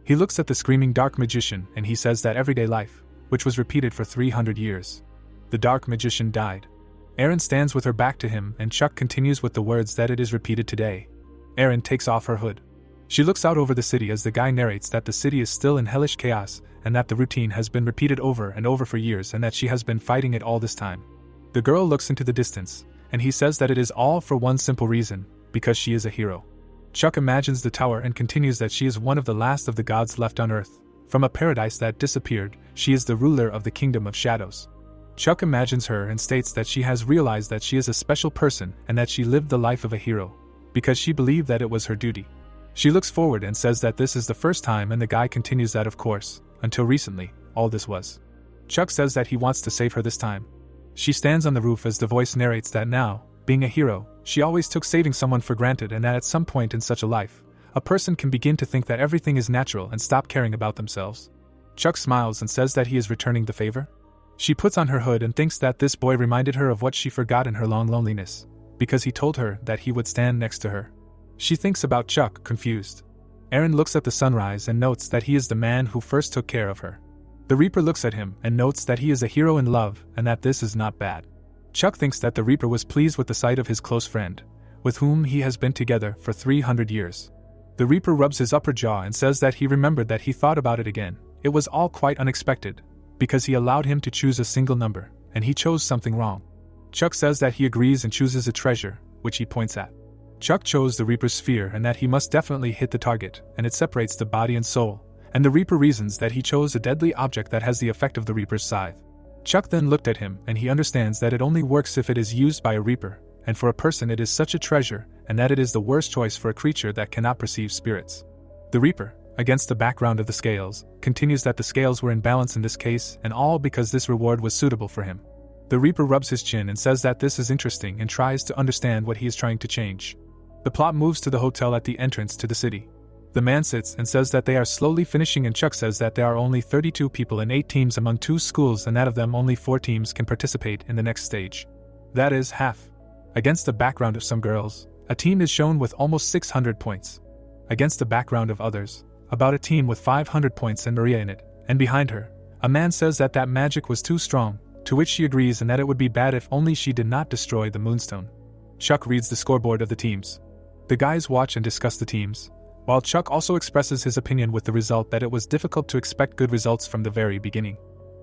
He looks at the screaming dark magician and he says that everyday life, which was repeated for 300 years. The dark magician died. Erin stands with her back to him and Chuck continues with the words that it is repeated today. Erin takes off her hood. She looks out over the city as the guy narrates that the city is still in hellish chaos and that the routine has been repeated over and over for years and that she has been fighting it all this time. The girl looks into the distance, and he says that it is all for one simple reason, because she is a hero. Chuck imagines the tower and continues that she is one of the last of the gods left on Earth. From a paradise that disappeared, she is the ruler of the Kingdom of Shadows. Chuck imagines her and states that she has realized that she is a special person and that she lived the life of a hero, because she believed that it was her duty. She looks forward and says that this is the first time, and the guy continues that of course, until recently, all this was. Chuck says that he wants to save her this time. She stands on the roof as the voice narrates that now, being a hero, she always took saving someone for granted and that at some point in such a life, a person can begin to think that everything is natural and stop caring about themselves. Chuck smiles and says that he is returning the favor. She puts on her hood and thinks that this boy reminded her of what she forgot in her long loneliness, because he told her that he would stand next to her. She thinks about Chuck, confused. Erin looks at the sunrise and notes that he is the man who first took care of her. The Reaper looks at him and notes that he is a hero in love and that this is not bad. Chuck thinks that the Reaper was pleased with the sight of his close friend, with whom he has been together for 300 years. The Reaper rubs his upper jaw and says that he remembered that he thought about it again. It was all quite unexpected, because he allowed him to choose a single number, and he chose something wrong. Chuck says that he agrees and chooses a treasure, which he points at. Chuck chose the Reaper's sphere and that he must definitely hit the target, and it separates the body and soul, and the Reaper reasons that he chose a deadly object that has the effect of the Reaper's scythe. Chuck then looked at him and he understands that it only works if it is used by a Reaper, and for a person it is such a treasure, and that it is the worst choice for a creature that cannot perceive spirits. The Reaper, against the background of the scales, continues that the scales were in balance in this case, and all because this reward was suitable for him. The Reaper rubs his chin and says that this is interesting and tries to understand what he is trying to change. The plot moves to the hotel at the entrance to the city. The man sits and says that they are slowly finishing, and Chuck says that there are only 32 people and 8 teams among 2 schools, and that of them only 4 teams can participate in the next stage. That is half. Against the background of some girls, a team is shown with almost 600 points. Against the background of others, about a team with 500 points and Maria in it, and behind her, a man says that magic was too strong, to which she agrees and that it would be bad if only she did not destroy the moonstone. Chuck reads the scoreboard of the teams. The guys watch and discuss the teams, while Chuck also expresses his opinion with the result that it was difficult to expect good results from the very beginning.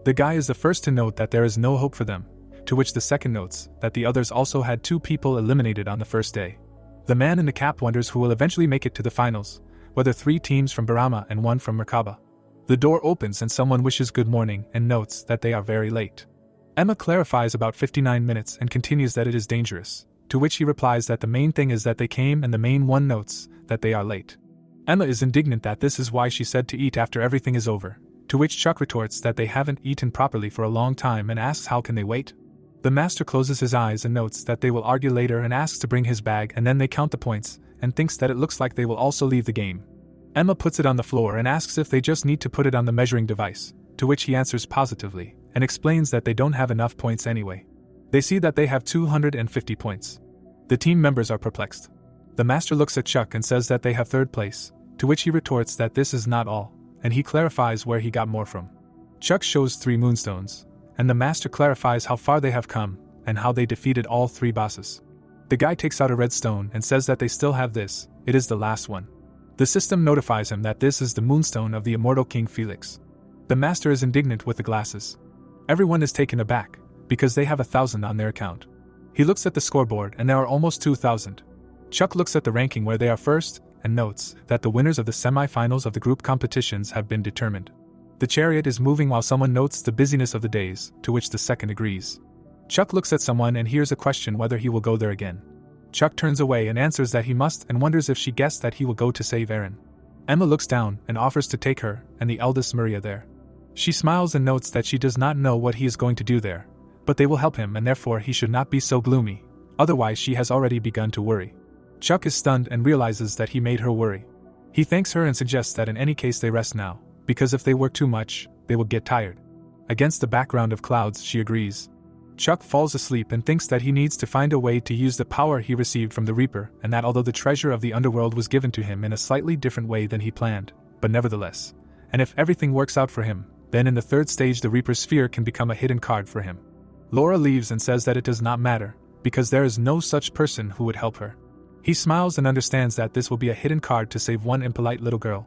The guy is the first to note that there is no hope for them, to which the second notes that the others also had 2 people eliminated on the first day. The man in the cap wonders who will eventually make it to the finals, whether 3 teams from Barama and 1 from Merkaba. The door opens and someone wishes good morning and notes that they are very late. Emma clarifies about 59 minutes and continues that it is dangerous, to which he replies that the main thing is that they came and the main one notes that they are late. Emma is indignant that this is why she said to eat after everything is over, to which Chuck retorts that they haven't eaten properly for a long time and asks how can they wait. The master closes his eyes and notes that they will argue later and asks to bring his bag, and then they count the points and thinks that it looks like they will also leave the game. Emma puts it on the floor and asks if they just need to put it on the measuring device, to which he answers positively and explains that they don't have enough points anyway. They see that they have 250 points. The team members are perplexed. The master looks at Chuck and says that they have 3rd place, to which he retorts that this is not all, and he clarifies where he got more from. Chuck shows 3 moonstones, and the master clarifies how far they have come and how they defeated all 3 bosses. The guy takes out a red stone and says that they still have this, it is the last one. The system notifies him that this is the moonstone of the immortal King Felix. The master is indignant with the glasses. Everyone is taken aback, because they have 1,000 on their account. He looks at the scoreboard and there are almost 2,000. Chuck looks at the ranking where they are first, and notes that the winners of the semi-finals of the group competitions have been determined. The chariot is moving while someone notes the busyness of the days, to which the second agrees. Chuck looks at someone and hears a question whether he will go there again. Chuck turns away and answers that he must and wonders if she guessed that he will go to save Aaron. Emma looks down and offers to take her and the eldest Maria there. She smiles and notes that she does not know what he is going to do there, but they will help him and therefore he should not be so gloomy, otherwise she has already begun to worry. Chuck is stunned and realizes that he made her worry. He thanks her and suggests that in any case they rest now, because if they work too much, they will get tired. Against the background of clouds, she agrees. Chuck falls asleep and thinks that he needs to find a way to use the power he received from the Reaper, and that although the treasure of the underworld was given to him in a slightly different way than he planned, but nevertheless, and if everything works out for him, then in the 3rd stage the Reaper's sphere can become a hidden card for him. Laura leaves and says that it does not matter, because there is no such person who would help her. He smiles and understands that this will be a hidden card to save one impolite little girl.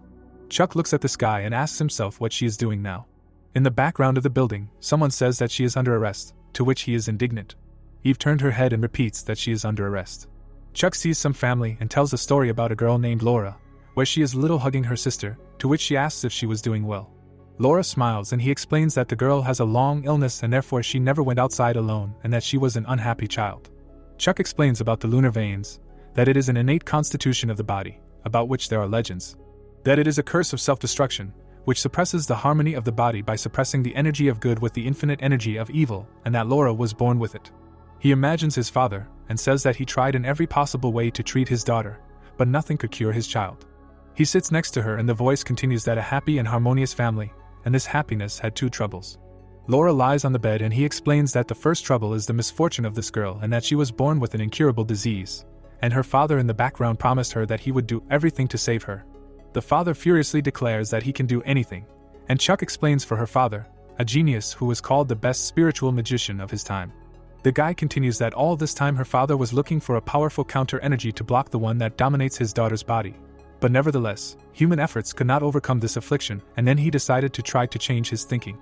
Chuck looks at the sky and asks himself what she is doing now. In the background of the building, someone says that she is under arrest, to which he is indignant. Eve turned her head and repeats that she is under arrest. Chuck sees some family and tells a story about a girl named Laura, where she is little hugging her sister, to which she asks if she was doing well. Laura smiles and he explains that the girl has a long illness and therefore she never went outside alone and that she was an unhappy child. Chuck explains about the lunar veins, that it is an innate constitution of the body, about which there are legends. That it is a curse of self-destruction, which suppresses the harmony of the body by suppressing the energy of good with the infinite energy of evil, and that Laura was born with it. He imagines his father, and says that he tried in every possible way to treat his daughter, but nothing could cure his child. He sits next to her and the voice continues that a happy and harmonious family, and this happiness had 2 troubles. Laura lies on the bed and he explains that the first trouble is the misfortune of this girl and that she was born with an incurable disease, and her father in the background promised her that he would do everything to save her. The father furiously declares that he can do anything, and Chuck explains for her father, a genius who was called the best spiritual magician of his time. The guy continues that all this time her father was looking for a powerful counter-energy to block the one that dominates his daughter's body. But nevertheless, human efforts could not overcome this affliction, and then he decided to try to change his thinking.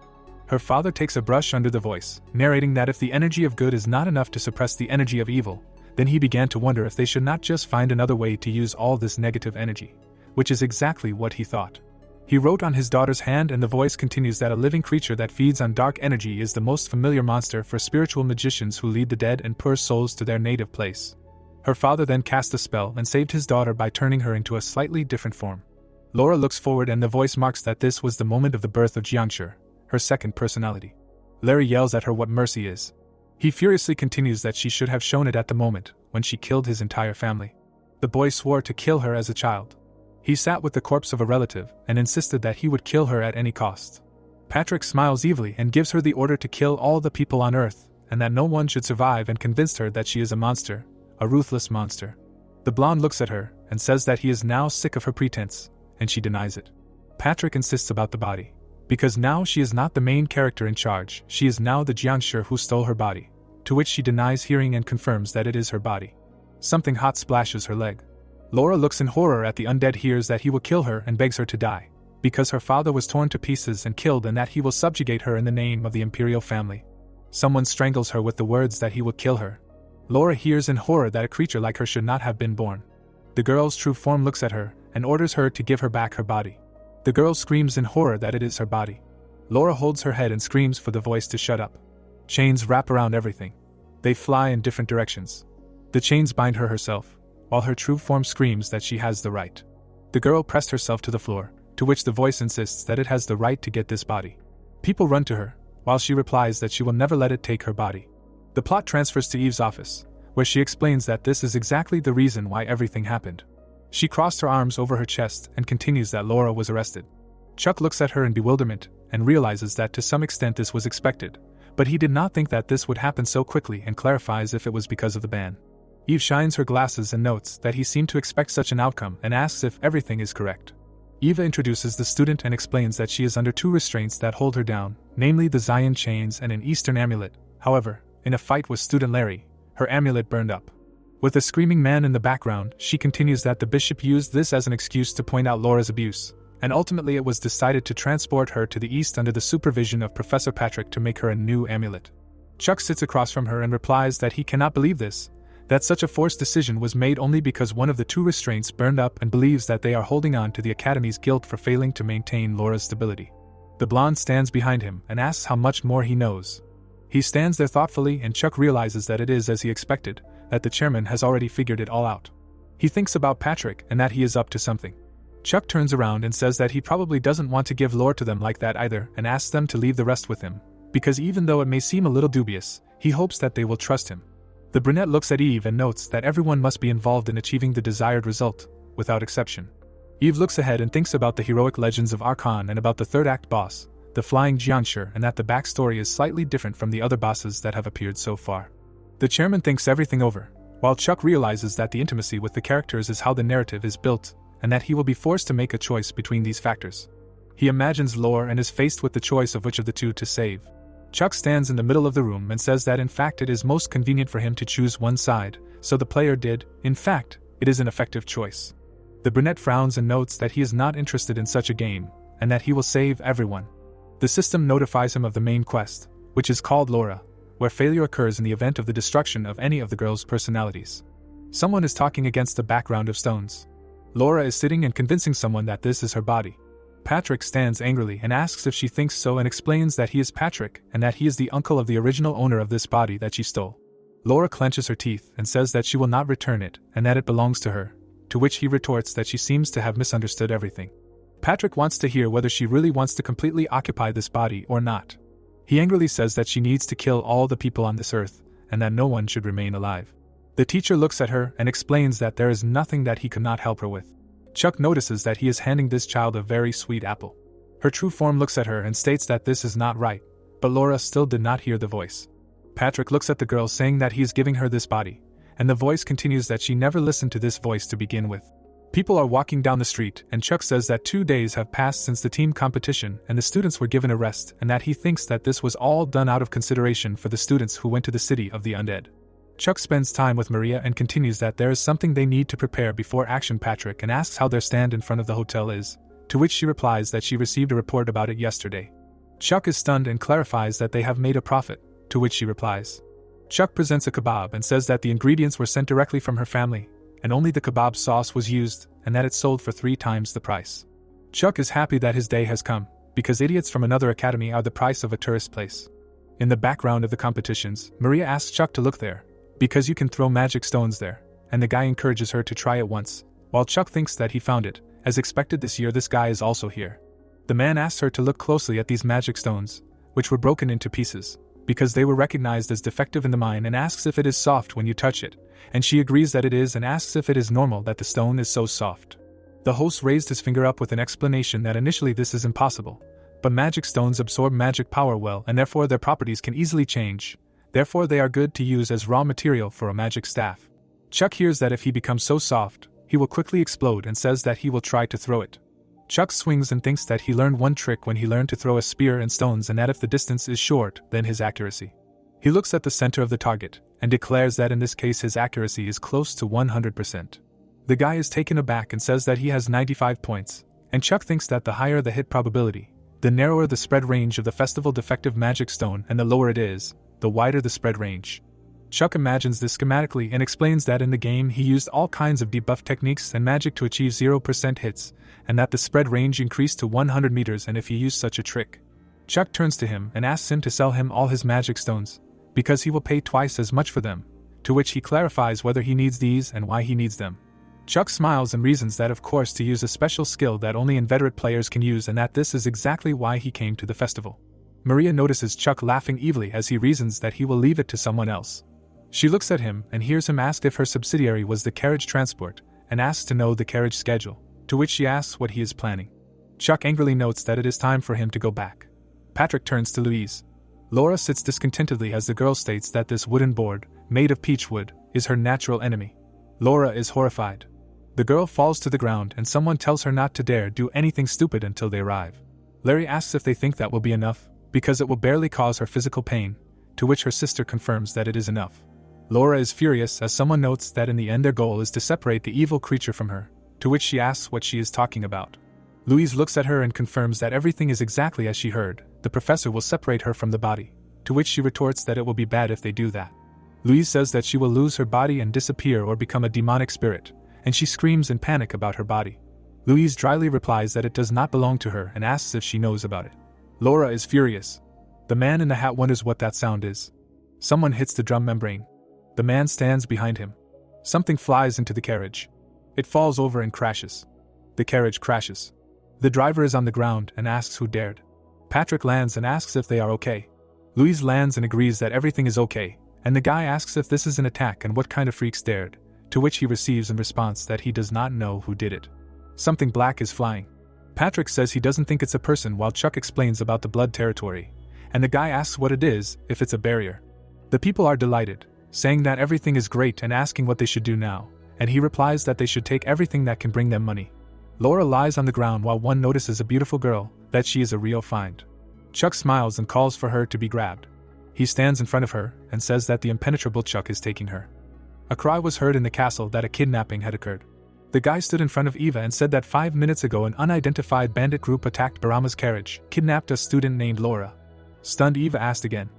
Her father takes a brush under the voice, narrating that if the energy of good is not enough to suppress the energy of evil, then he began to wonder if they should not just find another way to use all this negative energy, which is exactly what he thought. He wrote on his daughter's hand and the voice continues that a living creature that feeds on dark energy is the most familiar monster for spiritual magicians who lead the dead and poor souls to their native place. Her father then cast a spell and saved his daughter by turning her into a slightly different form. Laura looks forward and the voice marks that this was the moment of the birth of Jiangshi, her second personality. Larry yells at her what mercy is. He furiously continues that she should have shown it at the moment when she killed his entire family. The boy swore to kill her as a child. He sat with the corpse of a relative and insisted that he would kill her at any cost. Patrick smiles evilly and gives her the order to kill all the people on Earth, and that no one should survive and convinced her that she is a monster, a ruthless monster. The blonde looks at her and says that he is now sick of her pretense, and she denies it. Patrick insists about the body, because now she is not the main character in charge, she is now the jiangshi who stole her body, to which she denies hearing and confirms that it is her body. Something hot splashes her leg. Laura looks in horror at the undead, hears that he will kill her and begs her to die, because her father was torn to pieces and killed and that he will subjugate her in the name of the imperial family. Someone strangles her with the words that he will kill her. Laura hears in horror that a creature like her should not have been born. The girl's true form looks at her and orders her to give her back her body. The girl screams in horror that it is her body. Laura holds her head and screams for the voice to shut up. Chains wrap around everything. They fly in different directions. The chains bind her herself, while her true form screams that she has the right. The girl pressed herself to the floor, to which the voice insists that it has the right to get this body. People run to her, while she replies that she will never let it take her body. The plot transfers to Eve's office, where she explains that this is exactly the reason why everything happened. She crossed her arms over her chest and continues that Laura was arrested. Chuck looks at her in bewilderment and realizes that to some extent this was expected, but he did not think that this would happen so quickly and clarifies if it was because of the ban. Eve shines her glasses and notes that he seemed to expect such an outcome and asks if everything is correct. Eva introduces the student and explains that she is under two restraints that hold her down, namely the Zion chains and an Eastern amulet. However, in a fight with student Larry, her amulet burned up. With a screaming man in the background, she continues that the bishop used this as an excuse to point out Laura's abuse, and ultimately it was decided to transport her to the east under the supervision of Professor Patrick to make her a new amulet. Chuck sits across from her and replies that he cannot believe this, that such a forced decision was made only because one of the two restraints burned up, and believes that they are holding on to the Academy's guilt for failing to maintain Laura's stability. The blonde stands behind him and asks how much more he knows. He stands there thoughtfully, and Chuck realizes that it is as he expected, that the chairman has already figured it all out. He thinks about Patrick and that he is up to something. Chuck turns around and says that he probably doesn't want to give Laura to them like that either, and asks them to leave the rest with him, because even though it may seem a little dubious, he hopes that they will trust him. The brunette looks at Eve and notes that everyone must be involved in achieving the desired result, without exception. Eve looks ahead and thinks about the heroic legends of Archon and about the third act boss, the Flying Jiangshi, and that the backstory is slightly different from the other bosses that have appeared so far. The chairman thinks everything over, while Chuck realizes that the intimacy with the characters is how the narrative is built, and that he will be forced to make a choice between these factors. He imagines Laura and is faced with the choice of which of the two to save. Chuck stands in the middle of the room and says that in fact it is most convenient for him to choose one side, so the player did. In fact, it is an effective choice. The brunette frowns and notes that he is not interested in such a game, and that he will save everyone. The system notifies him of the main quest, which is called Laura, where failure occurs in the event of the destruction of any of the girl's personalities. Someone is talking against the background of stones. Laura is sitting and convincing someone that this is her body. Patrick stands angrily and asks if she thinks so, and explains that he is Patrick and that he is the uncle of the original owner of this body that she stole. Laura clenches her teeth and says that she will not return it and that it belongs to her, to which he retorts that she seems to have misunderstood everything. Patrick wants to hear whether she really wants to completely occupy this body or not. He angrily says that she needs to kill all the people on this earth and that no one should remain alive. The teacher looks at her and explains that there is nothing that he could not help her with. Chuck notices that he is handing this child a very sweet apple. Her true form looks at her and states that this is not right, but Laura still did not hear the voice. Patrick looks at the girl saying that he is giving her this body, and the voice continues that she never listened to this voice to begin with. People are walking down the street, and Chuck says that 2 days have passed since the team competition and the students were given a rest, and that he thinks that this was all done out of consideration for the students who went to the city of the undead. Chuck spends time with Maria and continues that there is something they need to prepare before action. Patrick and asks how their stand in front of the hotel is, to which she replies that she received a report about it yesterday. Chuck is stunned and clarifies that they have made a profit, to which she replies. Chuck presents a kebab and says that the ingredients were sent directly from her family, and only the kebab sauce was used, and that it sold for 3 times the price. Chuck is happy that his day has come, because idiots from another academy are the price of a tourist place. In the background of the competitions, Maria asks Chuck to look there, because you can throw magic stones there, and the guy encourages her to try it once, while Chuck thinks that he found it. As expected this year, this guy is also here. The man asks her to look closely at these magic stones, which were broken into pieces, because they were recognized as defective in the mine, and asks if it is soft when you touch it, and she agrees that it is and asks if it is normal that the stone is so soft. The host raised his finger up with an explanation that initially this is impossible, but magic stones absorb magic power well, and therefore their properties can easily change. Therefore they are good to use as raw material for a magic staff. Chuck hears that if he becomes so soft, he will quickly explode and says that he will try to throw it. Chuck swings and thinks that he learned one trick when he learned to throw a spear and stones, and that if the distance is short, then his accuracy. He looks at the center of the target and declares that in this case his accuracy is close to 100%. The guy is taken aback and says that he has 95 points, and Chuck thinks that the higher the hit probability, the narrower the spread range of the festival defective magic stone, and the lower it is, the wider the spread range. Chuck imagines this schematically and explains that in the game he used all kinds of debuff techniques and magic to achieve 0% hits, and that the spread range increased to 100 meters and if he used such a trick. Chuck turns to him and asks him to sell him all his magic stones, because he will pay twice as much for them, to which he clarifies whether he needs these and why he needs them. Chuck smiles and reasons that of course to use a special skill that only inveterate players can use, and that this is exactly why he came to the festival. Maria notices Chuck laughing evilly as he reasons that he will leave it to someone else. She looks at him and hears him ask if her subsidiary was the carriage transport, and asks to know the carriage schedule, to which she asks what he is planning. Chuck angrily notes that it is time for him to go back. Patrick turns to Louise. Laura sits discontentedly as the girl states that this wooden board, made of peach wood, is her natural enemy. Laura is horrified. The girl falls to the ground and someone tells her not to dare do anything stupid until they arrive. Larry asks if they think that will be enough, because it will barely cause her physical pain, to which her sister confirms that it is enough. Laura is furious as someone notes that in the end their goal is to separate the evil creature from her, to which she asks what she is talking about. Louise looks at her and confirms that everything is exactly as she heard. The professor will separate her from the body, to which she retorts that it will be bad if they do that. Louise says that she will lose her body and disappear or become a demonic spirit, and she screams in panic about her body. Louise dryly replies that it does not belong to her and asks if she knows about it. Laura is furious. The man in the hat wonders what that sound is. Someone hits the drum membrane. The man stands behind him. Something flies into the carriage. It falls over and crashes. The carriage crashes. The driver is on the ground and asks who dared. Patrick lands and asks if they are okay. Louise lands and agrees that everything is okay, and the guy asks if this is an attack and what kind of freaks dared, to which he receives in response that he does not know who did it. Something black is flying. Patrick says he doesn't think it's a person while Chuck explains about the blood territory, and the guy asks what it is, if it's a barrier. The people are delighted, saying that everything is great and asking what they should do now, and he replies that they should take everything that can bring them money. Laura lies on the ground while one notices a beautiful girl, that she is a real find. Chuck smiles and calls for her to be grabbed. He stands in front of her and says that the impenetrable Chuck is taking her. A cry was heard in the castle that a kidnapping had occurred. The guy stood in front of Eva and said that 5 minutes ago an unidentified bandit group attacked Barama's carriage, kidnapped a student named Laura. Stunned, Eva asked again.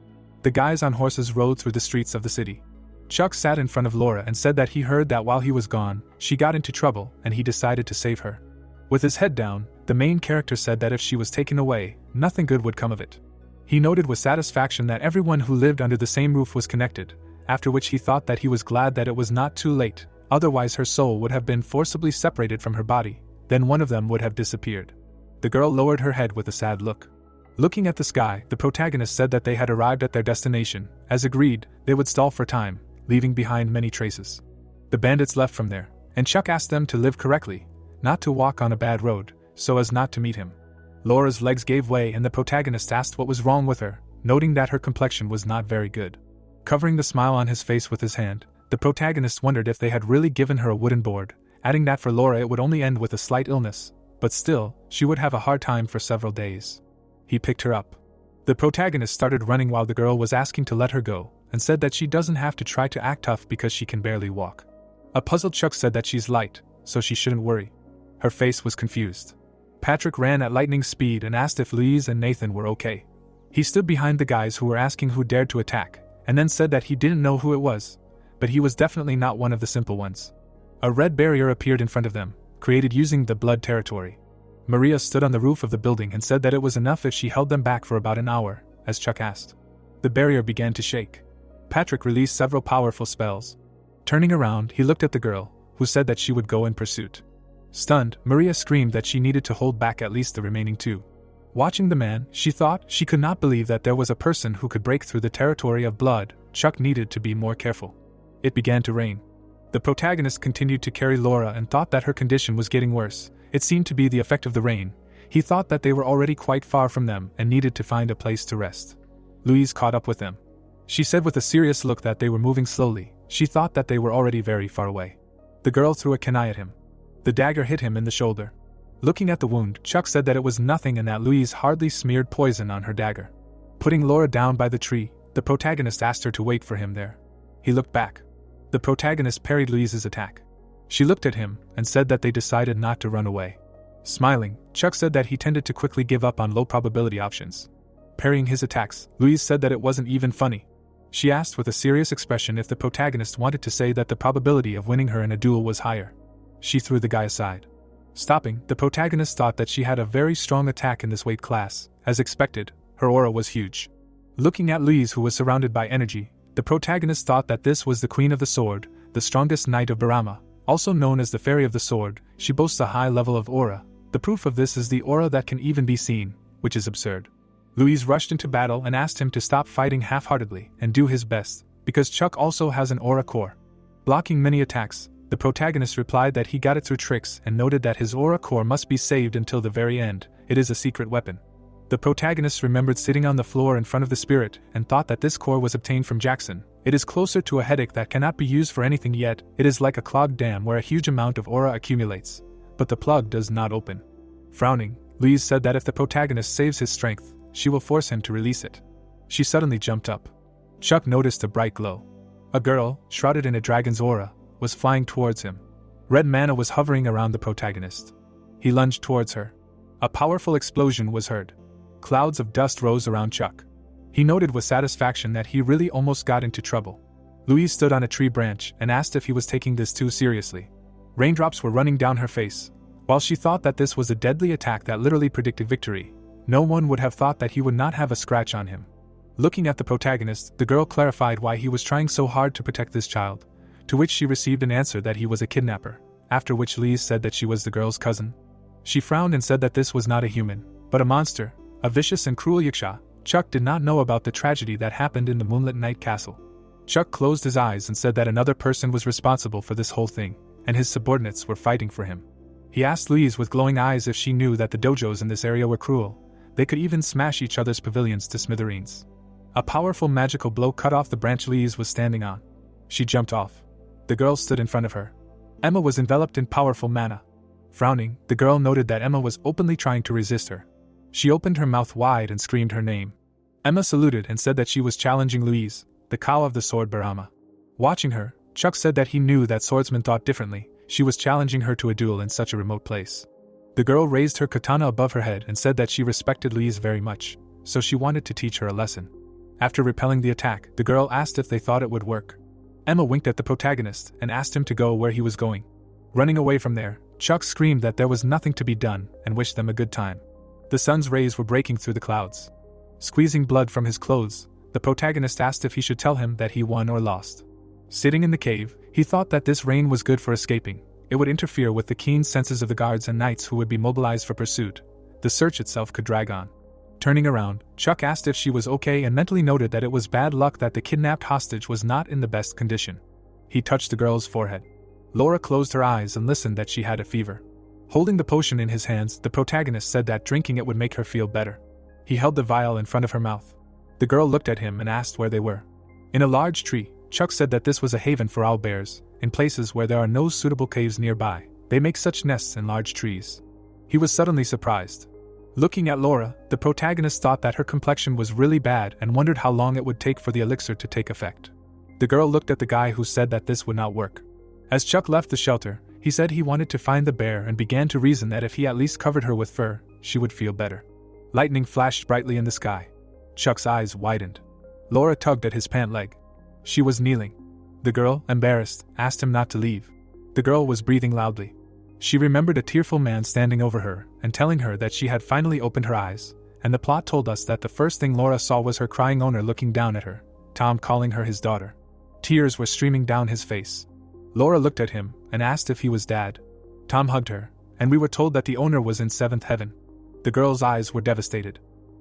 The guys on horses rode through the streets of the city. Chuck sat in front of Laura and said that he heard that while he was gone, she got into trouble and he decided to save her. With his head down, the main character said that if she was taken away, nothing good would come of it. He noted with satisfaction that everyone who lived under the same roof was connected, after which he thought that he was glad that it was not too late, otherwise her soul would have been forcibly separated from her body, then one of them would have disappeared. The girl lowered her head with a sad look. Looking at the sky, the protagonist said that they had arrived at their destination. As agreed, they would stall for time, leaving behind many traces. The bandits left from there, and Chuck asked them to live correctly, not to walk on a bad road, so as not to meet him. Laura's legs gave way and the protagonist asked what was wrong with her, noting that her complexion was not very good. Covering the smile on his face with his hand, the protagonist wondered if they had really given her a wooden board, adding that for Laura it would only end with a slight illness, but still, she would have a hard time for several days. He picked her up. The protagonist started running while the girl was asking to let her go, and said that she doesn't have to try to act tough because she can barely walk. A puzzled Chuck said that she's light, so she shouldn't worry. Her face was confused. Patrick ran at lightning speed and asked if Louise and Nathan were okay. He stood behind the guys who were asking who dared to attack, and then said that he didn't know who it was, but he was definitely not one of the simple ones. A red barrier appeared in front of them, created using the blood territory. Maria stood on the roof of the building and said that it was enough if she held them back for about an hour, as Chuck asked. The barrier began to shake. Patrick released several powerful spells. Turning around, he looked at the girl, who said that she would go in pursuit. Stunned, Maria screamed that she needed to hold back at least the remaining two. Watching the man, she thought she could not believe that there was a person who could break through the territory of blood. Chuck needed to be more careful. It began to rain. The protagonist continued to carry Laura and thought that her condition was getting worse. It seemed to be the effect of the rain. He thought that they were already quite far from them and needed to find a place to rest. Louise caught up with them. She said with a serious look that they were moving slowly. She thought that they were already very far away. The girl threw a kunai at him. The dagger hit him in the shoulder. Looking at the wound, Chuck said that it was nothing and that Louise hardly smeared poison on her dagger. Putting Laura down by the tree, the protagonist asked her to wait for him there. He looked back. The protagonist parried Louise's attack. She looked at him and said that they decided not to run away. Smiling, Chuck said that he tended to quickly give up on low-probability options. Parrying his attacks, Louise said that it wasn't even funny. She asked with a serious expression if the protagonist wanted to say that the probability of winning her in a duel was higher. She threw the guy aside. Stopping, the protagonist thought that she had a very strong attack in this weight class. As expected, her aura was huge. Looking at Louise, who was surrounded by energy, the protagonist thought that this was the Queen of the Sword, the strongest knight of Barama, also known as the Fairy of the Sword. She boasts a high level of aura. The proof of this is the aura that can even be seen, which is absurd. Louise rushed into battle and asked him to stop fighting half-heartedly and do his best, because Chuck also has an aura core. Blocking many attacks, the protagonist replied that he got it through tricks and noted that his aura core must be saved until the very end. It is a secret weapon. The protagonist remembered sitting on the floor in front of the spirit and thought that this core was obtained from Jackson. It is closer to a headache that cannot be used for anything yet. It is like a clogged dam where a huge amount of aura accumulates, but the plug does not open. Frowning, Louise said that if the protagonist saves his strength, she will force him to release it. She suddenly jumped up. Chuck noticed a bright glow. A girl, shrouded in a dragon's aura, was flying towards him. Red mana was hovering around the protagonist. He lunged towards her. A powerful explosion was heard. Clouds of dust rose around Chuck. He noted with satisfaction that he really almost got into trouble. Louise stood on a tree branch and asked if he was taking this too seriously. Raindrops were running down her face. While she thought that this was a deadly attack that literally predicted victory, no one would have thought that he would not have a scratch on him. Looking at the protagonist, the girl clarified why he was trying so hard to protect this child, to which she received an answer that he was a kidnapper, after which Louise said that she was the girl's cousin. She frowned and said that this was not a human, but a monster, a vicious and cruel yaksha. Chuck did not know about the tragedy that happened in the Moonlit Night Castle. Chuck closed his eyes and said that another person was responsible for this whole thing, and his subordinates were fighting for him. He asked Louise with glowing eyes if she knew that the dojos in this area were cruel. They could even smash each other's pavilions to smithereens. A powerful magical blow cut off the branch Louise was standing on. She jumped off. The girl stood in front of her. Emma was enveloped in powerful mana. Frowning, the girl noted that Emma was openly trying to resist her. She opened her mouth wide and screamed her name. Emma saluted and said that she was challenging Louise, the cow of the sword Barama. Watching her, Chuck said that he knew that swordsmen thought differently. She was challenging her to a duel in such a remote place. The girl raised her katana above her head and said that she respected Louise very much, so she wanted to teach her a lesson. After repelling the attack, the girl asked if they thought it would work. Emma winked at the protagonist and asked him to go where he was going. Running away from there, Chuck screamed that there was nothing to be done and wished them a good time. The sun's rays were breaking through the clouds. Squeezing blood from his clothes, the protagonist asked if he should tell him that he won or lost. Sitting in the cave, he thought that this rain was good for escaping. It would interfere with the keen senses of the guards and knights who would be mobilized for pursuit. The search itself could drag on. Turning around, Chuck asked if she was okay and mentally noted that it was bad luck that the kidnapped hostage was not in the best condition. He touched the girl's forehead. Laura closed her eyes and listened that she had a fever. Holding the potion in his hands, the protagonist said that drinking it would make her feel better. He held the vial in front of her mouth. The girl looked at him and asked where they were. In a large tree, Chuck said that this was a haven for owlbears. In places where there are no suitable caves nearby, they make such nests in large trees. He was suddenly surprised. Looking at Laura, the protagonist thought that her complexion was really bad and wondered how long it would take for the elixir to take effect. The girl looked at the guy who said that this would not work. As Chuck left the shelter, he said he wanted to find the bear and began to reason that if he at least covered her with fur, she would feel better. Lightning flashed brightly in the sky. Chuck's eyes widened. Laura tugged at his pant leg. She was kneeling. The girl, embarrassed, asked him not to leave. The girl was breathing loudly. She remembered a tearful man standing over her and telling her that she had finally opened her eyes, and the plot told us that the first thing Laura saw was her crying owner looking down at her, Tom calling her his daughter. Tears were streaming down his face. Laura looked at him and asked if he was Dad. Tom hugged her, and we were told that the owner was in seventh heaven. The girl's eyes were devastated.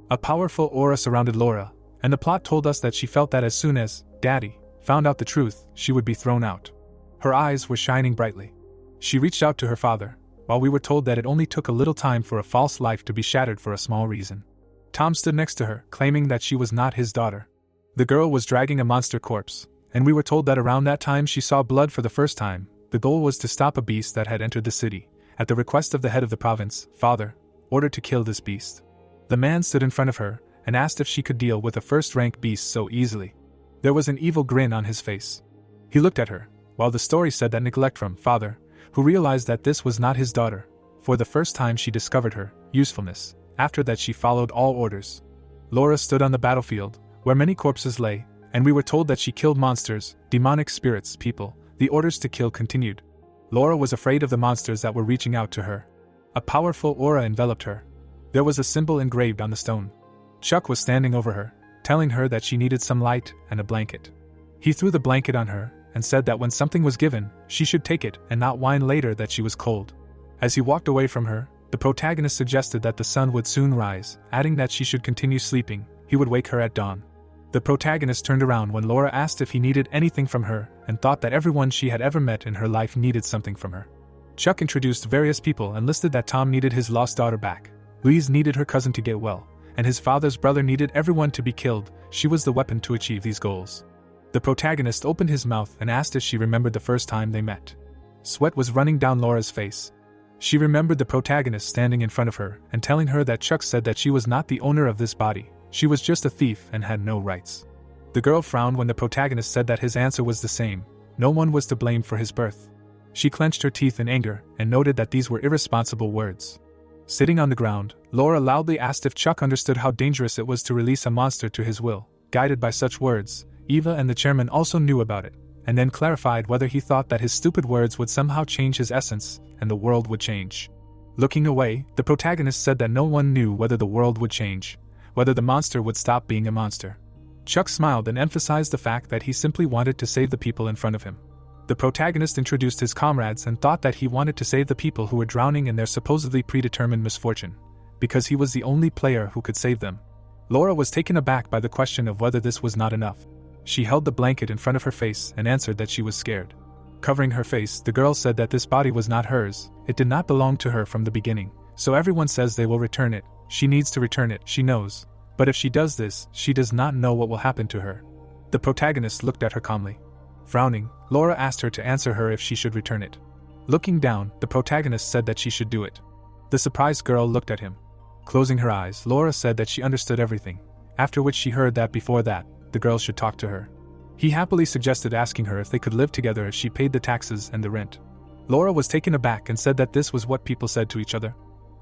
A powerful aura surrounded Laura, and the plot told us that she felt that as soon as Daddy found out the truth, she would be thrown out. Her eyes were shining brightly. She reached out to her father, while we were told that it only took a little time for a false life to be shattered for a small reason. Tom stood next to her, claiming that she was not his daughter. The girl was dragging a monster corpse, and we were told that around that time she saw blood for the first time. The goal was to stop a beast that had entered the city. At the request of the head of the province, father ordered to kill this beast. The man stood in front of her and asked if she could deal with a first-rank beast so easily. There was an evil grin on his face. He looked at her, while the story said that neglect from father, who realized that this was not his daughter. For the first time she discovered her usefulness. After that she followed all orders. Laura stood on the battlefield, where many corpses lay, and we were told that she killed monsters, demonic spirits, people. The orders to kill continued. Laura was afraid of the monsters that were reaching out to her. A powerful aura enveloped her. There was a symbol engraved on the stone. Chuck was standing over her, telling her that she needed some light and a blanket. He threw the blanket on her and said that when something was given, she should take it and not whine later that she was cold. As he walked away from her, the protagonist suggested that the sun would soon rise, adding that she should continue sleeping. He would wake her at dawn. The protagonist turned around when Laura asked if he needed anything from her and thought that everyone she had ever met in her life needed something from her. Chuck introduced various people and listed that Tom needed his lost daughter back, Louise needed her cousin to get well, and his father's brother needed everyone to be killed. She was the weapon to achieve these goals. The protagonist opened his mouth and asked if she remembered the first time they met. Sweat was running down Laura's face. She remembered the protagonist standing in front of her and telling her that Chuck said that she was not the owner of this body. She was just a thief and had no rights. The girl frowned when the protagonist said that his answer was the same. No one was to blame for his birth. She clenched her teeth in anger and noted that these were irresponsible words. Sitting on the ground, Laura loudly asked if Chuck understood how dangerous it was to release a monster to his will. Guided by such words, Eva and the chairman also knew about it, and then clarified whether he thought that his stupid words would somehow change his essence, and the world would change. Looking away, the protagonist said that no one knew whether the world would change, whether the monster would stop being a monster. Chuck smiled and emphasized the fact that he simply wanted to save the people in front of him. The protagonist introduced his comrades and thought that he wanted to save the people who were drowning in their supposedly predetermined misfortune, because he was the only player who could save them. Laura was taken aback by the question of whether this was not enough. She held the blanket in front of her face and answered that she was scared. Covering her face, the girl said that this body was not hers, it did not belong to her from the beginning, so everyone says they will return it. She needs to return it, she knows. But if she does this, she does not know what will happen to her. The protagonist looked at her calmly. Frowning, Laura asked her to answer her if she should return it. Looking down, the protagonist said that she should do it. The surprised girl looked at him. Closing her eyes, Laura said that she understood everything, after which she heard that before that, the girl should talk to her. He happily suggested asking her if they could live together if she paid the taxes and the rent. Laura was taken aback and said that this was what people said to each other.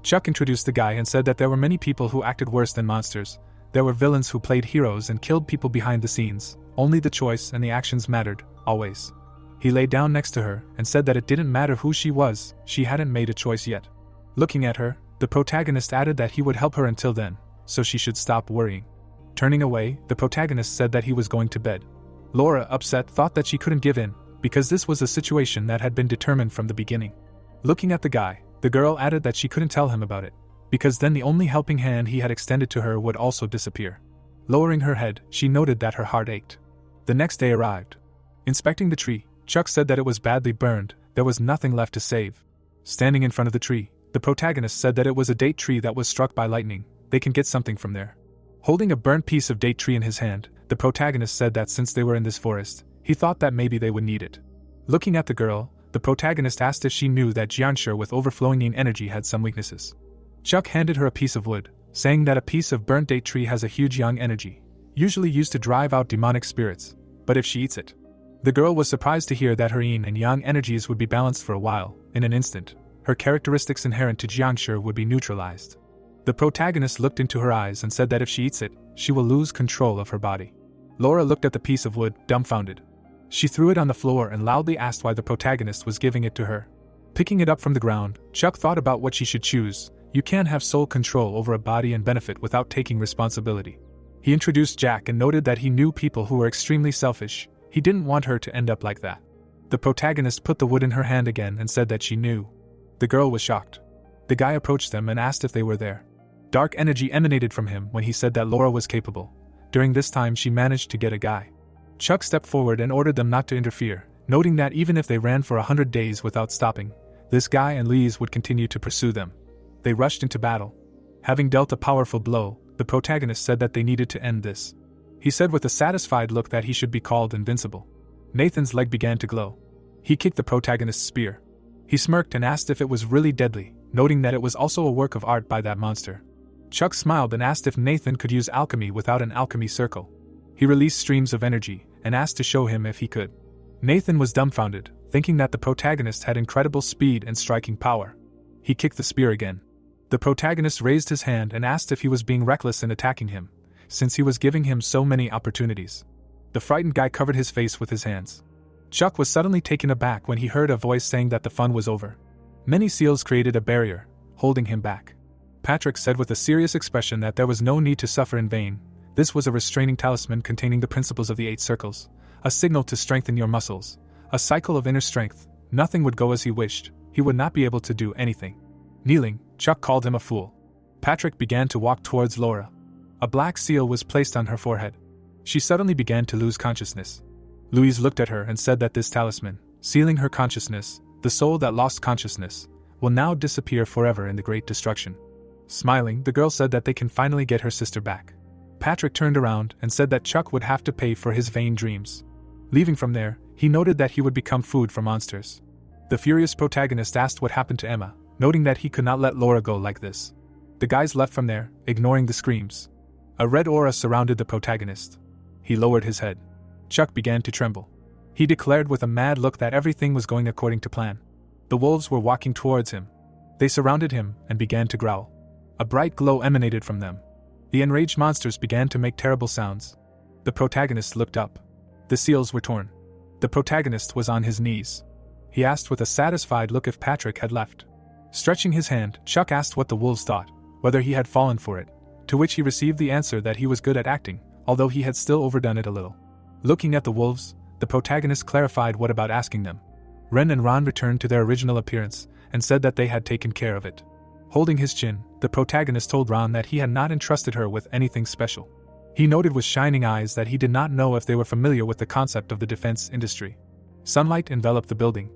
Chuck introduced the guy and said that there were many people who acted worse than monsters. There were villains who played heroes and killed people behind the scenes. Only the choice and the actions mattered, always. He lay down next to her and said that it didn't matter who she was, she hadn't made a choice yet. Looking at her, the protagonist added that he would help her until then, so she should stop worrying. Turning away, the protagonist said that he was going to bed. Laura, upset, thought that she couldn't give in, because this was a situation that had been determined from the beginning. Looking at the guy, the girl added that she couldn't tell him about it, because then the only helping hand he had extended to her would also disappear. Lowering her head, she noted that her heart ached. The next day arrived. Inspecting the tree, Chuck said that it was badly burned, there was nothing left to save. Standing in front of the tree, the protagonist said that it was a date tree that was struck by lightning, they can get something from there. Holding a burnt piece of date tree in his hand, the protagonist said that since they were in this forest, he thought that maybe they would need it. Looking at the girl, the protagonist asked if she knew that Jianshi with overflowing yin energy had some weaknesses. Chuck handed her a piece of wood, saying that a piece of burnt date tree has a huge yang energy, usually used to drive out demonic spirits, but if she eats it. The girl was surprised to hear that her yin and yang energies would be balanced for a while. In an instant, her characteristics inherent to Jianshi would be neutralized. The protagonist looked into her eyes and said that if she eats it, she will lose control of her body. Laura looked at the piece of wood, dumbfounded. She threw it on the floor and loudly asked why the protagonist was giving it to her. Picking it up from the ground, Chuck thought about what she should choose. You can't have sole control over a body and benefit without taking responsibility. He introduced Jack and noted that he knew people who were extremely selfish. He didn't want her to end up like that. The protagonist put the wood in her hand again and said that she knew. The girl was shocked. The guy approached them and asked if they were there. Dark energy emanated from him when he said that Laura was capable. During this time she managed to get a guy. Chuck stepped forward and ordered them not to interfere, noting that even if they ran for 100 days without stopping, this guy and Louise would continue to pursue them. They rushed into battle. Having dealt a powerful blow, the protagonist said that they needed to end this. He said with a satisfied look that he should be called invincible. Nathan's leg began to glow. He kicked the protagonist's spear. He smirked and asked if it was really deadly, noting that it was also a work of art by that monster. Chuck smiled and asked if Nathan could use alchemy without an alchemy circle. He released streams of energy and asked to show him if he could. Nathan was dumbfounded, thinking that the protagonist had incredible speed and striking power. He kicked the spear again. The protagonist raised his hand and asked if he was being reckless in attacking him, since he was giving him so many opportunities. The frightened guy covered his face with his hands. Chuck was suddenly taken aback when he heard a voice saying that the fun was over. Many seals created a barrier, holding him back. Patrick said with a serious expression that there was no need to suffer in vain. This was a restraining talisman containing the principles of the 8 circles, a signal to strengthen your muscles, a cycle of inner strength. Nothing would go as he wished. He would not be able to do anything. Kneeling, Chuck called him a fool. Patrick began to walk towards Laura. A black seal was placed on her forehead. She suddenly began to lose consciousness. Louise looked at her and said that this talisman, sealing her consciousness, the soul that lost consciousness, will now disappear forever in the Great Destruction. Smiling, the girl said that they can finally get her sister back. Patrick turned around and said that Chuck would have to pay for his vain dreams. Leaving from there, he noted that he would become food for monsters. The furious protagonist asked what happened to Emma, noting that he could not let Laura go like this. The guys left from there, ignoring the screams. A red aura surrounded the protagonist. He lowered his head. Chuck began to tremble. He declared with a mad look that everything was going according to plan. The wolves were walking towards him. They surrounded him and began to growl. A bright glow emanated from them. The enraged monsters began to make terrible sounds. The protagonist looked up. The seals were torn. The protagonist was on his knees. He asked with a satisfied look if Patrick had left. Stretching his hand, Chuck asked what the wolves thought, whether he had fallen for it, to which he received the answer that he was good at acting, although he had still overdone it a little. Looking at the wolves, the protagonist clarified what about asking them. Ren and Ron returned to their original appearance and said that they had taken care of it. Holding his chin, the protagonist told Ron that he had not entrusted her with anything special. He noted with shining eyes that he did not know if they were familiar with the concept of the defense industry. Sunlight enveloped the building.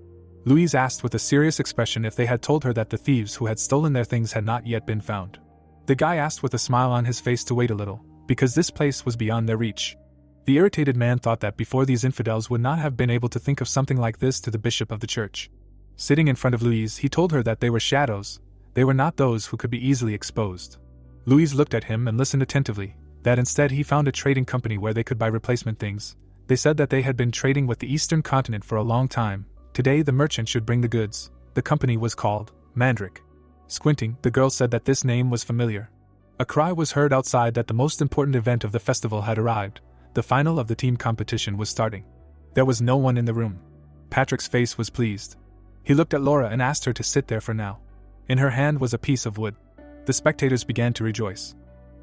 Louise asked with a serious expression if they had told her that the thieves who had stolen their things had not yet been found. The guy asked with a smile on his face to wait a little, because this place was beyond their reach. The irritated man thought that before these infidels would not have been able to think of something like this to the bishop of the church. Sitting in front of Louise, he told her that they were shadows. They were not those who could be easily exposed. Louise looked at him and listened attentively, that instead he found a trading company where they could buy replacement things. They said that they had been trading with the eastern continent for a long time. Today the merchant should bring the goods. The company was called Mandrake. Squinting, the girl said that this name was familiar. A cry was heard outside that the most important event of the festival had arrived. The final of the team competition was starting. There was no one in the room. Patrick's face was pleased. He looked at Laura and asked her to sit there for now. In her hand was a piece of wood. The spectators began to rejoice.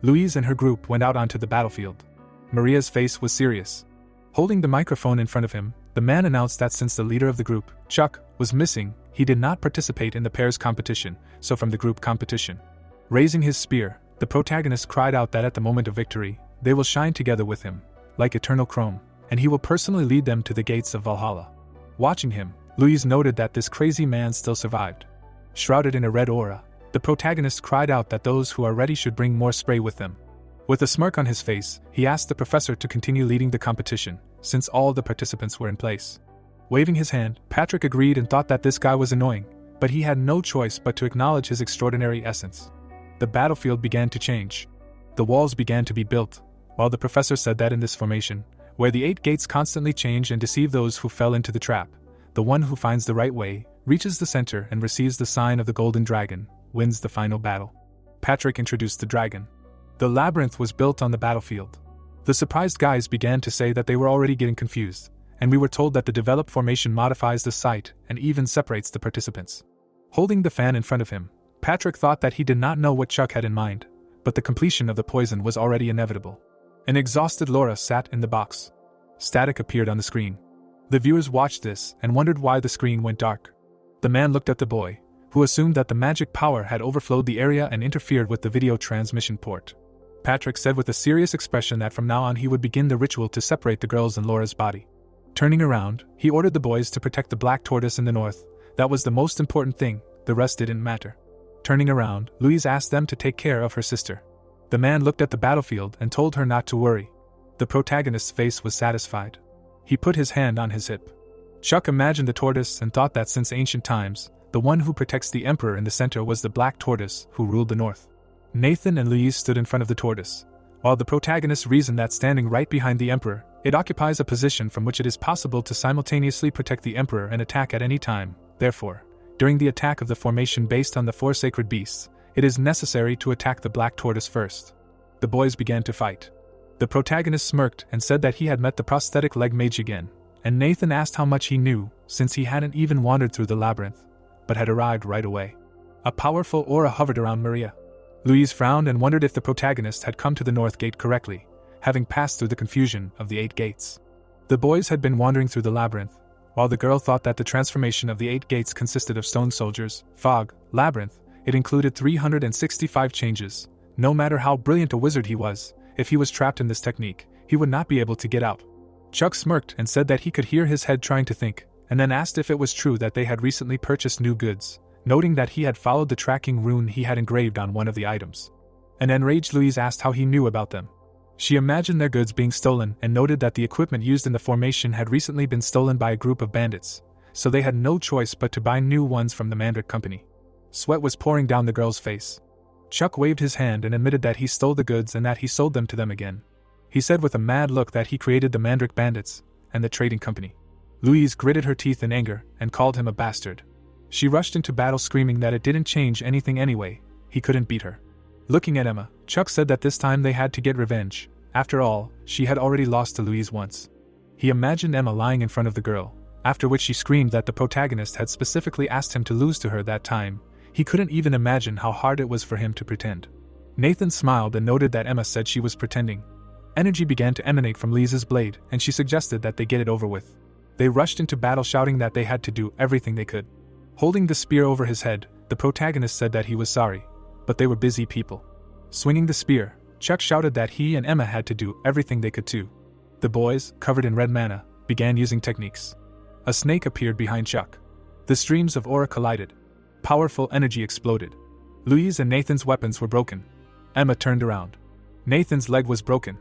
Louise and her group went out onto the battlefield. Maria's face was serious. Holding the microphone in front of him, the man announced that since the leader of the group, Chuck, was missing, he did not participate in the pairs competition, so from the group competition. Raising his spear, the protagonist cried out that at the moment of victory, they will shine together with him, like eternal chrome, and he will personally lead them to the gates of Valhalla. Watching him, Louise noted that this crazy man still survived. Shrouded in a red aura, the protagonist cried out that those who are ready should bring more spray with them. With a smirk on his face, he asked the professor to continue leading the competition, since all the participants were in place. Waving his hand, Patrick agreed and thought that this guy was annoying, but he had no choice but to acknowledge his extraordinary essence. The battlefield began to change. The walls began to be built, while the professor said that in this formation, where the 8 gates constantly change and deceive those who fell into the trap, the one who finds the right way, reaches the center and receives the sign of the golden dragon, wins the final battle. Patrick introduced the dragon. The labyrinth was built on the battlefield. The surprised guys began to say that they were already getting confused, and we were told that the developed formation modifies the sight and even separates the participants. Holding the fan in front of him, Patrick thought that he did not know what Chuck had in mind, but the completion of the poison was already inevitable. An exhausted Laura sat in the box. Static appeared on the screen. The viewers watched this and wondered why the screen went dark. The man looked at the boy, who assumed that the magic power had overflowed the area and interfered with the video transmission port. Patrick said with a serious expression that from now on he would begin the ritual to separate the girls and Laura's body. Turning around, he ordered the boys to protect the black tortoise in the north. That was the most important thing, the rest didn't matter. Turning around, Louise asked them to take care of her sister. The man looked at the battlefield and told her not to worry. The protagonist's face was satisfied. He put his hand on his hip. Chuck imagined the tortoise and thought that since ancient times, the one who protects the emperor in the center was the black tortoise who ruled the north. Nathan and Louise stood in front of the tortoise, while the protagonists reasoned that standing right behind the emperor, it occupies a position from which it is possible to simultaneously protect the emperor and attack at any time. Therefore, during the attack of the formation based on the 4 sacred beasts, it is necessary to attack the black tortoise first. The boys began to fight. The protagonist smirked and said that he had met the prosthetic leg mage again, and Nathan asked how much he knew, since he hadn't even wandered through the labyrinth, but had arrived right away. A powerful aura hovered around Maria. Louise frowned and wondered if the protagonist had come to the north gate correctly, having passed through the confusion of the 8 gates. The boys had been wandering through the labyrinth, while the girl thought that the transformation of the 8 gates consisted of stone soldiers, fog, labyrinth. It included 365 changes. No matter how brilliant a wizard he was, if he was trapped in this technique, he would not be able to get out. Chuck smirked and said that he could hear his head trying to think, and then asked if it was true that they had recently purchased new goods, noting that he had followed the tracking rune he had engraved on one of the items. An enraged Louise asked how he knew about them. She imagined their goods being stolen and noted that the equipment used in the formation had recently been stolen by a group of bandits, so they had no choice but to buy new ones from the Mandrake Company. Sweat was pouring down the girl's face. Chuck waved his hand and admitted that he stole the goods and that he sold them to them again. He said with a mad look that he created the Mandrake Bandits and the trading company. Louise gritted her teeth in anger and called him a bastard. She rushed into battle screaming that it didn't change anything anyway, he couldn't beat her. Looking at Emma, Chuck said that this time they had to get revenge. After all, she had already lost to Louise once. He imagined Emma lying in front of the girl, after which she screamed that the protagonist had specifically asked him to lose to her that time. He couldn't even imagine how hard it was for him to pretend. Nathan smiled and noted that Emma said she was pretending. Energy began to emanate from Louise's blade, and she suggested that they get it over with. They rushed into battle shouting that they had to do everything they could. Holding the spear over his head, the protagonist said that he was sorry, but they were busy people. Swinging the spear, Chuck shouted that he and Emma had to do everything they could too. The boys, covered in red mana, began using techniques. A snake appeared behind Chuck. The streams of aura collided. Powerful energy exploded. Louise and Nathan's weapons were broken. Emma turned around. Nathan's leg was broken.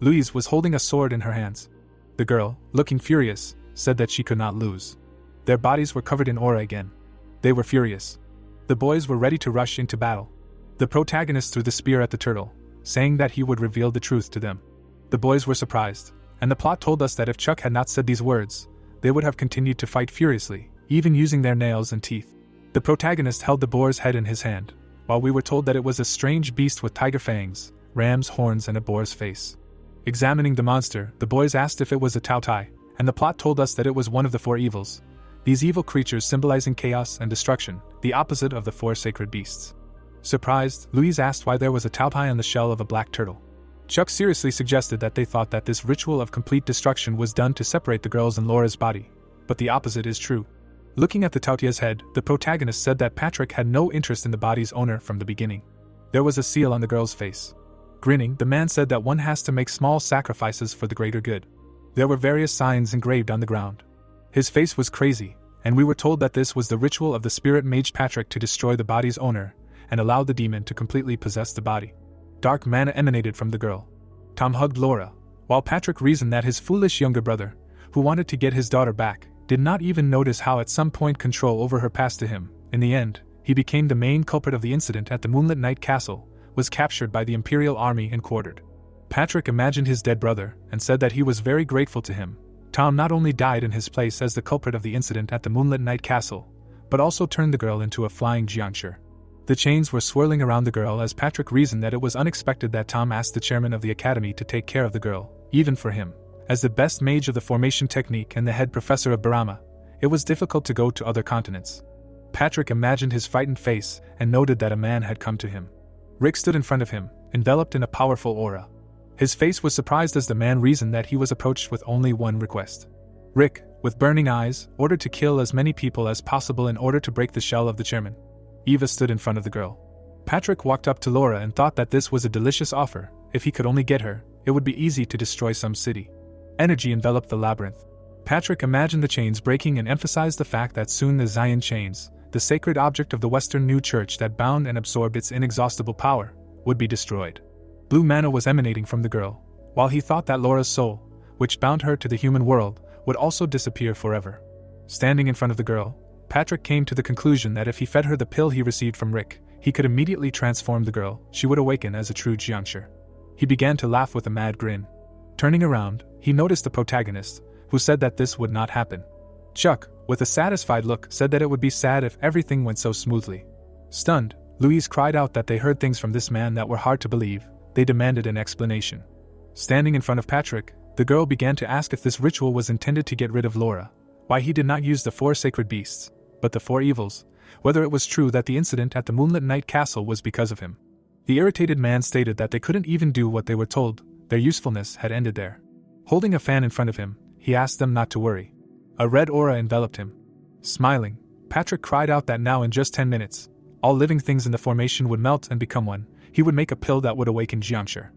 Louise was holding a sword in her hands. The girl, looking furious, said that she could not lose. Their bodies were covered in aura again. They were furious. The boys were ready to rush into battle. The protagonist threw the spear at the turtle, saying that he would reveal the truth to them. The boys were surprised, and the plot told us that if Chuck had not said these words, they would have continued to fight furiously, even using their nails and teeth. The protagonist held the boar's head in his hand, while we were told that it was a strange beast with tiger fangs, ram's horns and a boar's face. Examining the monster, the boys asked if it was a Tao-Tai, and the plot told us that it was one of the 4 evils. These evil creatures symbolizing chaos and destruction, the opposite of the 4 sacred beasts. Surprised, Louise asked why there was a Tao-Tai on the shell of a black turtle. Chuck seriously suggested that they thought that this ritual of complete destruction was done to separate the girls and Laura's body, but the opposite is true. Looking at the Taotia's head, the protagonist said that Patrick had no interest in the body's owner from the beginning. There was a seal on the girl's face. Grinning, the man said that one has to make small sacrifices for the greater good. There were various signs engraved on the ground. His face was crazy, and we were told that this was the ritual of the spirit mage Patrick to destroy the body's owner and allow the demon to completely possess the body. Dark mana emanated from the girl. Tom hugged Laura, while Patrick reasoned that his foolish younger brother, who wanted to get his daughter back, did not even notice how at some point control over her passed to him. In the end, he became the main culprit of the incident at the Moonlit Night Castle, was captured by the Imperial Army and quartered. Patrick imagined his dead brother and said that he was very grateful to him. Tom not only died in his place as the culprit of the incident at the Moonlit Night Castle, but also turned the girl into a flying jiangshi. The chains were swirling around the girl as Patrick reasoned that it was unexpected that Tom asked the chairman of the academy to take care of the girl, even for him. As the best mage of the formation technique and the head professor of Barama, it was difficult to go to other continents. Patrick imagined his frightened face and noted that a man had come to him. Rick stood in front of him, enveloped in a powerful aura. His face was surprised as the man reasoned that he was approached with only one request. Rick, with burning eyes, ordered to kill as many people as possible in order to break the shell of the chairman. Eva stood in front of the girl. Patrick walked up to Laura and thought that this was a delicious offer. If he could only get her, it would be easy to destroy some city. Energy enveloped the labyrinth. Patrick imagined the chains breaking and emphasized the fact that soon the Zion chains, the sacred object of the Western New Church that bound and absorbed its inexhaustible power, would be destroyed. Blue mana was emanating from the girl, while he thought that Laura's soul, which bound her to the human world, would also disappear forever. Standing in front of the girl, Patrick came to the conclusion that if he fed her the pill he received from Rick, he could immediately transform the girl. She would awaken as a true Jiangshi. He began to laugh with a mad grin. Turning around, he noticed the protagonist, who said that this would not happen. Chuck, with a satisfied look, said that it would be sad if everything went so smoothly. Stunned, Louise cried out that they heard things from this man that were hard to believe. They demanded an explanation. Standing in front of Patrick, the girl began to ask if this ritual was intended to get rid of Laura, why he did not use the 4 sacred beasts, but the 4 evils, whether it was true that the incident at the Moonlit Night Castle was because of him. The irritated man stated that they couldn't even do what they were told, their usefulness had ended there. Holding a fan in front of him, he asked them not to worry. A red aura enveloped him. Smiling, Patrick cried out that now in just 10 minutes, all living things in the formation would melt and become one. He would make a pill that would awaken Jiangshi.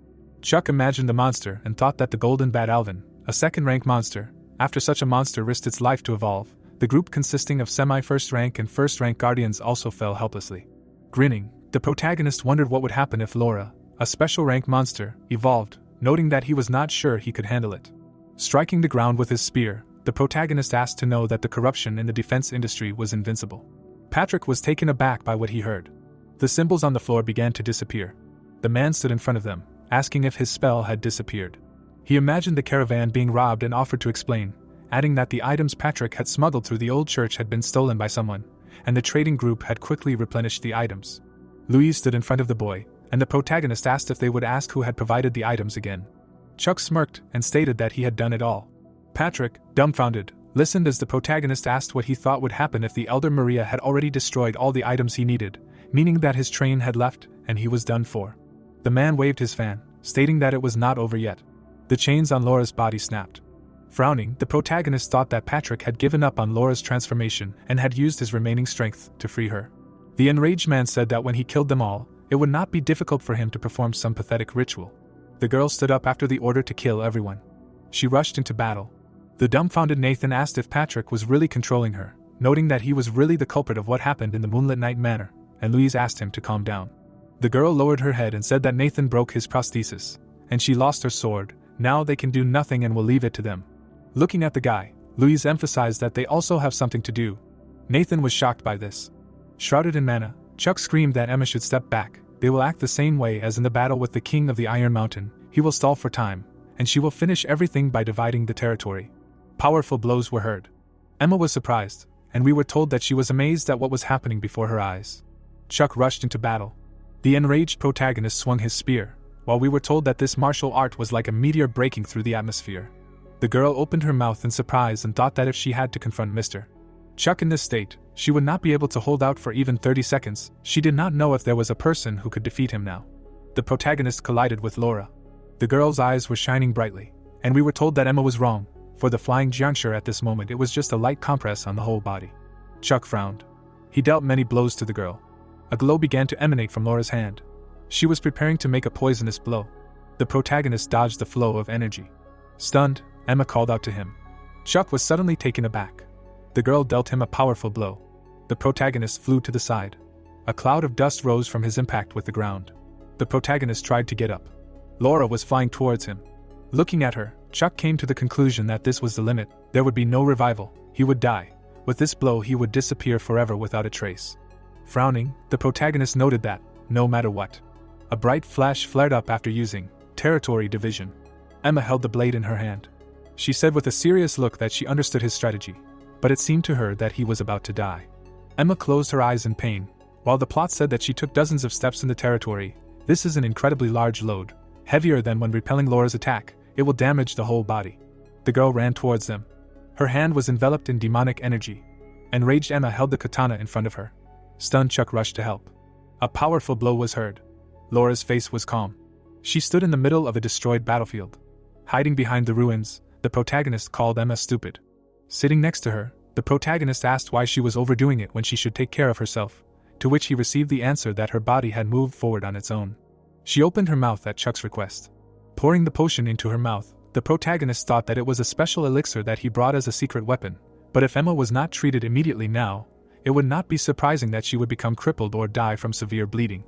Chuck imagined the monster and thought that the Golden Bat Alvin, a second-rank monster, after such a monster risked its life to evolve, the group consisting of semi-first rank and first-rank guardians also fell helplessly. Grinning, the protagonist wondered what would happen if Laura, a special-rank monster, evolved, noting that he was not sure he could handle it. Striking the ground with his spear, the protagonist asked to know that the corruption in the defense industry was invincible. Patrick was taken aback by what he heard. The symbols on the floor began to disappear. The man stood in front of them, asking if his spell had disappeared. He imagined the caravan being robbed and offered to explain, adding that the items Patrick had smuggled through the old church had been stolen by someone, and the trading group had quickly replenished the items. Louise stood in front of the boy, and the protagonist asked if they would ask who had provided the items again. Chuck smirked and stated that he had done it all. Patrick, dumbfounded, listened as the protagonist asked what he thought would happen if the elder Maria had already destroyed all the items he needed, meaning that his train had left and he was done for. The man waved his fan, stating that it was not over yet. The chains on Laura's body snapped. Frowning, the protagonist thought that Patrick had given up on Laura's transformation and had used his remaining strength to free her. The enraged man said that when he killed them all, it would not be difficult for him to perform some pathetic ritual. The girl stood up after the order to kill everyone. She rushed into battle. The dumbfounded Nathan asked if Patrick was really controlling her, noting that he was really the culprit of what happened in the Moonlit Night Manor, and Louise asked him to calm down. The girl lowered her head and said that Nathan broke his prosthesis, and she lost her sword. Now they can do nothing and will leave it to them. Looking at the guy, Louise emphasized that they also have something to do. Nathan was shocked by this. Shrouded in mana, Chuck screamed that Emma should step back. They will act the same way as in the battle with the King of the Iron Mountain. He will stall for time, and she will finish everything by dividing the territory. Powerful blows were heard. Emma was surprised, and we were told that she was amazed at what was happening before her eyes. Chuck rushed into battle. The enraged protagonist swung his spear, while we were told that this martial art was like a meteor breaking through the atmosphere. The girl opened her mouth in surprise and thought that if she had to confront Mr. Chuck in this state, she would not be able to hold out for even 30 seconds. She did not know if there was a person who could defeat him now. The protagonist collided with Laura. The girl's eyes were shining brightly, and we were told that Emma was wrong. For the flying Jiangshi at this moment, it was just a light compress on the whole body. Chuck frowned. He dealt many blows to the girl. A glow began to emanate from Laura's hand. She was preparing to make a poisonous blow. The protagonist dodged the flow of energy. Stunned, Emma called out to him. Chuck was suddenly taken aback. The girl dealt him a powerful blow. The protagonist flew to the side. A cloud of dust rose from his impact with the ground. The protagonist tried to get up. Laura was flying towards him. Looking at her, Chuck came to the conclusion that this was the limit. There would be no revival. He would die. With this blow, he would disappear forever without a trace. Frowning, the protagonist noted that, no matter what, a bright flash flared up after using territory division. Emma held the blade in her hand. She said with a serious look that she understood his strategy, but it seemed to her that he was about to die. Emma closed her eyes in pain, while the plot said that she took dozens of steps in the territory. This is an incredibly large load, heavier than when repelling Laura's attack. It will damage the whole body. The girl ran towards them. Her hand was enveloped in demonic energy. Enraged Emma held the katana in front of her. Stunned Chuck rushed to help. A powerful blow was heard. Laura's face was calm. She stood in the middle of a destroyed battlefield. Hiding behind the ruins, the protagonist called Emma stupid. Sitting next to her, the protagonist asked why she was overdoing it when she should take care of herself, to which he received the answer that her body had moved forward on its own. She opened her mouth at Chuck's request. Pouring the potion into her mouth, the protagonist thought that it was a special elixir that he brought as a secret weapon, but if Emma was not treated immediately now, it would not be surprising that she would become crippled or die from severe bleeding.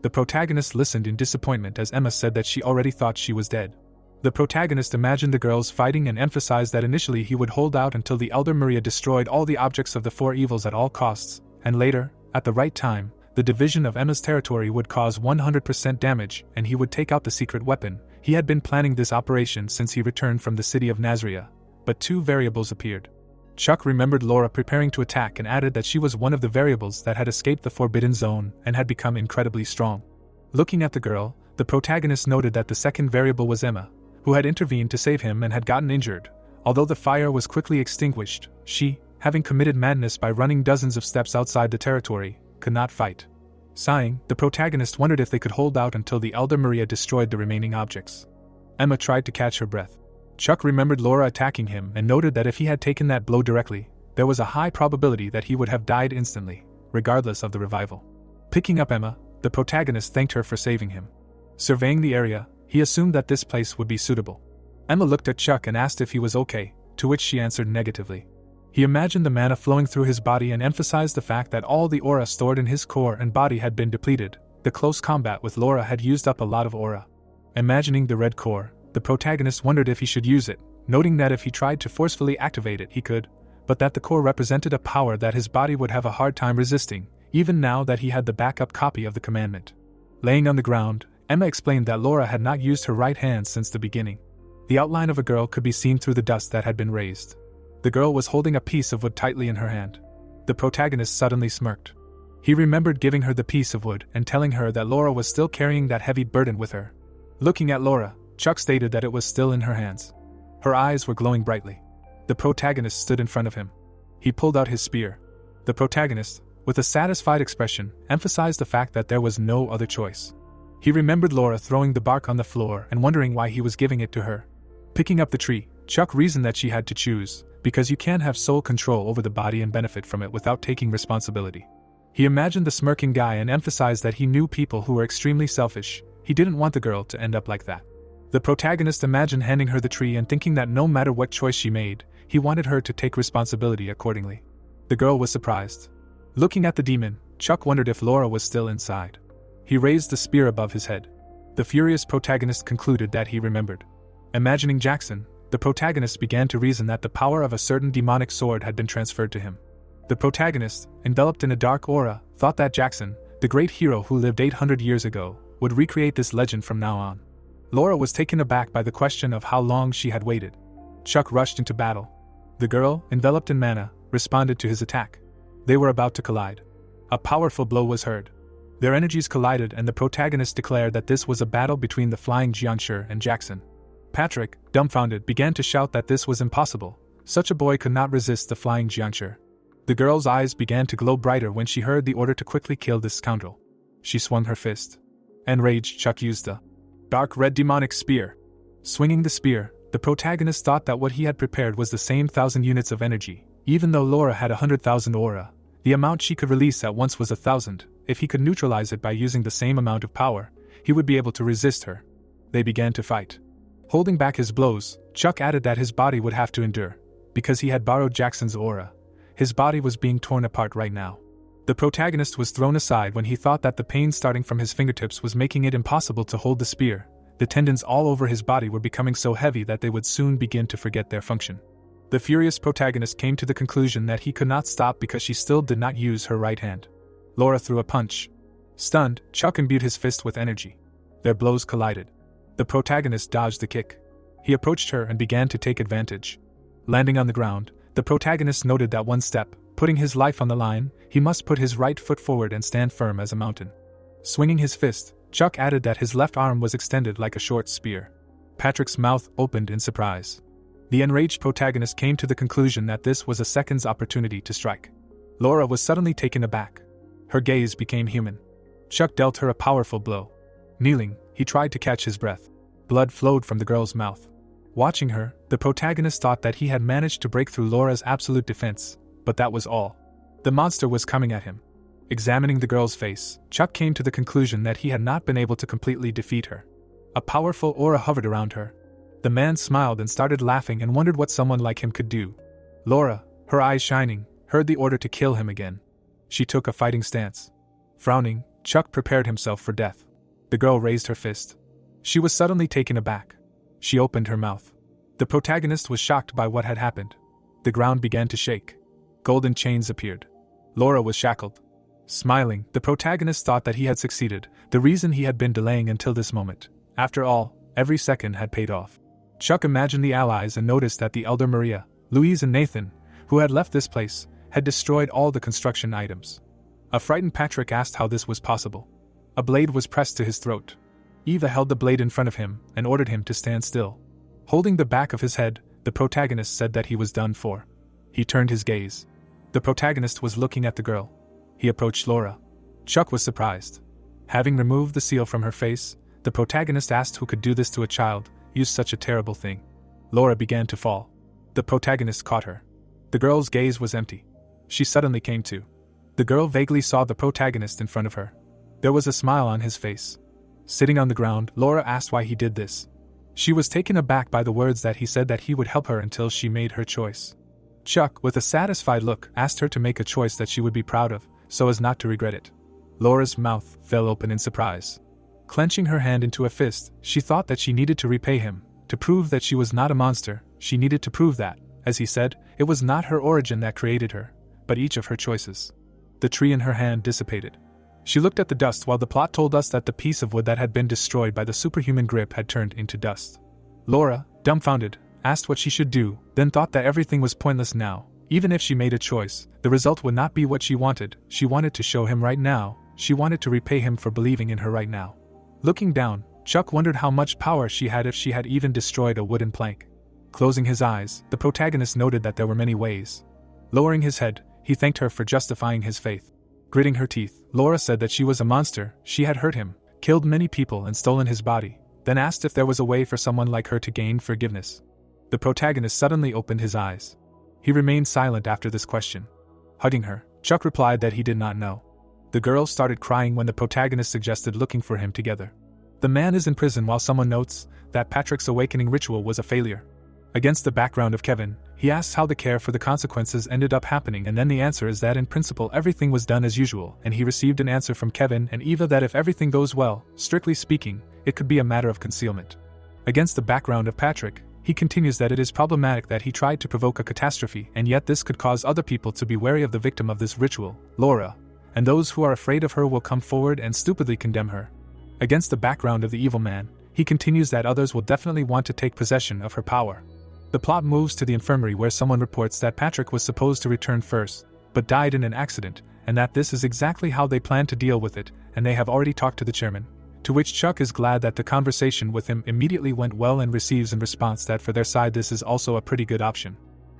The protagonist listened in disappointment as Emma said that she already thought she was dead. The protagonist imagined the girls fighting and emphasized that initially he would hold out until the Elder Maria destroyed all the objects of the four evils at all costs, and later, at the right time, the division of Emma's territory would cause 100% damage and he would take out the secret weapon. He had been planning this operation since he returned from the city of Nazria, but two variables appeared. Chuck remembered Laura preparing to attack and added that she was one of the variables that had escaped the Forbidden Zone and had become incredibly strong. Looking at the girl, the protagonist noted that the second variable was Emma, who had intervened to save him and had gotten injured. Although the fire was quickly extinguished, she, having committed madness by running dozens of steps outside the territory, could not fight. Sighing, the protagonist wondered if they could hold out until the Elder Maria destroyed the remaining objects. Emma tried to catch her breath. Chuck remembered Laura attacking him and noted that if he had taken that blow directly, there was a high probability that he would have died instantly, regardless of the revival. Picking up Emma, the protagonist thanked her for saving him. Surveying the area, he assumed that this place would be suitable. Emma looked at Chuck and asked if he was okay, to which she answered negatively. He imagined the mana flowing through his body and emphasized the fact that all the aura stored in his core and body had been depleted. The close combat with Laura had used up a lot of aura. Imagining the red core, the protagonist wondered if he should use it, noting that if he tried to forcefully activate it he could, but that the core represented a power that his body would have a hard time resisting, even now that he had the backup copy of the commandment. Laying on the ground, Emma explained that Laura had not used her right hand since the beginning. The outline of a girl could be seen through the dust that had been raised. The girl was holding a piece of wood tightly in her hand. The protagonist suddenly smirked. He remembered giving her the piece of wood and telling her that Laura was still carrying that heavy burden with her. Looking at Laura, Chuck stated that it was still in her hands. Her eyes were glowing brightly. The protagonist stood in front of him. He pulled out his spear. The protagonist, with a satisfied expression, emphasized the fact that there was no other choice. He remembered Laura throwing the bark on the floor and wondering why he was giving it to her. Picking up the tree, Chuck reasoned that she had to choose, because you can't have sole control over the body and benefit from it without taking responsibility. He imagined the smirking guy and emphasized that he knew people who were extremely selfish. He didn't want the girl to end up like that. The protagonist imagined handing her the tree and thinking that no matter what choice she made, he wanted her to take responsibility accordingly. The girl was surprised. Looking at the demon, Chuck wondered if Laura was still inside. He raised the spear above his head. The furious protagonist concluded that he remembered. Imagining Jackson, the protagonist began to reason that the power of a certain demonic sword had been transferred to him. The protagonist, enveloped in a dark aura, thought that Jackson, the great hero who lived 800 years ago, would recreate this legend from now on. Laura was taken aback by the question of how long she had waited. Chuck rushed into battle. The girl, enveloped in mana, responded to his attack. They were about to collide. A powerful blow was heard. Their energies collided and the protagonist declared that this was a battle between the flying Jiangshi and Jackson. Patrick, dumbfounded, began to shout that this was impossible. Such a boy could not resist the flying Jiangshi. The girl's eyes began to glow brighter when she heard the order to quickly kill this scoundrel. She swung her fist. Enraged, Chuck used the dark red demonic spear. Swinging the spear, the protagonist thought that what he had prepared was the same 1,000 units of energy. Even though Laura had 100,000 aura, the amount she could release at once was 1,000. If he could neutralize it by using the same amount of power, he would be able to resist her. They began to fight. Holding back his blows, Chuck added that his body would have to endure. Because he had borrowed Jackson's aura, his body was being torn apart right now. The protagonist was thrown aside when he thought that the pain starting from his fingertips was making it impossible to hold the spear. The tendons all over his body were becoming so heavy that they would soon begin to forget their function. The furious protagonist came to the conclusion that he could not stop because she still did not use her right hand. Laura threw a punch. Stunned, Chuck imbued his fist with energy. Their blows collided. The protagonist dodged the kick. He approached her and began to take advantage. Landing on the ground, the protagonist noted that one step, putting his life on the line, he must put his right foot forward and stand firm as a mountain. Swinging his fist, Chuck added that his left arm was extended like a short spear. Patrick's mouth opened in surprise. The enraged protagonist came to the conclusion that this was a second's opportunity to strike. Laura was suddenly taken aback. Her gaze became human. Chuck dealt her a powerful blow. Kneeling, he tried to catch his breath. Blood flowed from the girl's mouth. Watching her, the protagonist thought that he had managed to break through Laura's absolute defense, but that was all. The monster was coming at him. Examining the girl's face, Chuck came to the conclusion that he had not been able to completely defeat her. A powerful aura hovered around her. The man smiled and started laughing and wondered what someone like him could do. Laura, her eyes shining, heard the order to kill him again. She took a fighting stance. Frowning, Chuck prepared himself for death. The girl raised her fist. She was suddenly taken aback. She opened her mouth. The protagonist was shocked by what had happened. The ground began to shake. Golden chains appeared. Laura was shackled. Smiling, the protagonist thought that he had succeeded, the reason he had been delaying until this moment. After all, every second had paid off. Chuck imagined the allies and noticed that the elder Maria, Louise and Nathan, who had left this place, had destroyed all the construction items. A frightened Patrick asked how this was possible. A blade was pressed to his throat. Eva held the blade in front of him and ordered him to stand still. Holding the back of his head, the protagonist said that he was done for. He turned his gaze. The protagonist was looking at the girl. He approached Laura. Chuck was surprised. Having removed the seal from her face, the protagonist asked who could do this to a child, use such a terrible thing. Laura began to fall. The protagonist caught her. The girl's gaze was empty. She suddenly came to. The girl vaguely saw the protagonist in front of her. There was a smile on his face. Sitting on the ground, Laura asked why he did this. She was taken aback by the words that he said that he would help her until she made her choice. Chuck, with a satisfied look, asked her to make a choice that she would be proud of, so as not to regret it. Laura's mouth fell open in surprise. Clenching her hand into a fist, she thought that she needed to repay him. To prove that she was not a monster, she needed to prove that, as he said, it was not her origin that created her, but each of her choices. The tree in her hand dissipated. She looked at the dust while the plot told us that the piece of wood that had been destroyed by the superhuman grip had turned into dust. Laura, dumbfounded, asked what she should do, then thought that everything was pointless now. Even if she made a choice, the result would not be what she wanted. She wanted to show him right now. She wanted to repay him for believing in her right now. Looking down, Chuck wondered how much power she had if she had even destroyed a wooden plank. Closing his eyes, the protagonist noted that there were many ways. Lowering his head, he thanked her for justifying his faith. Gritting her teeth, Laura said that she was a monster. She had hurt him, killed many people and stolen his body, then asked if there was a way for someone like her to gain forgiveness. The protagonist suddenly opened his eyes. He remained silent after this question. Hugging her, Chuck replied that he did not know. The girl started crying when the protagonist suggested looking for him together. The man is in prison while someone notes that Patrick's awakening ritual was a failure. Against the background of Kevin, he asks how the care for the consequences ended up happening, and then the answer is that in principle everything was done as usual, and he received an answer from Kevin and Eva that if everything goes well, strictly speaking, it could be a matter of concealment. Against the background of Patrick, he continues that it is problematic that he tried to provoke a catastrophe, and yet this could cause other people to be wary of the victim of this ritual, Laura, and those who are afraid of her will come forward and stupidly condemn her. Against the background of the evil man, he continues that others will definitely want to take possession of her power. The plot moves to the infirmary where someone reports that Patrick was supposed to return first, but died in an accident, and that this is exactly how they plan to deal with it, and they have already talked to the chairman. To which Chuck is glad that the conversation with him immediately went well and receives in response that for their side this is also a pretty good option.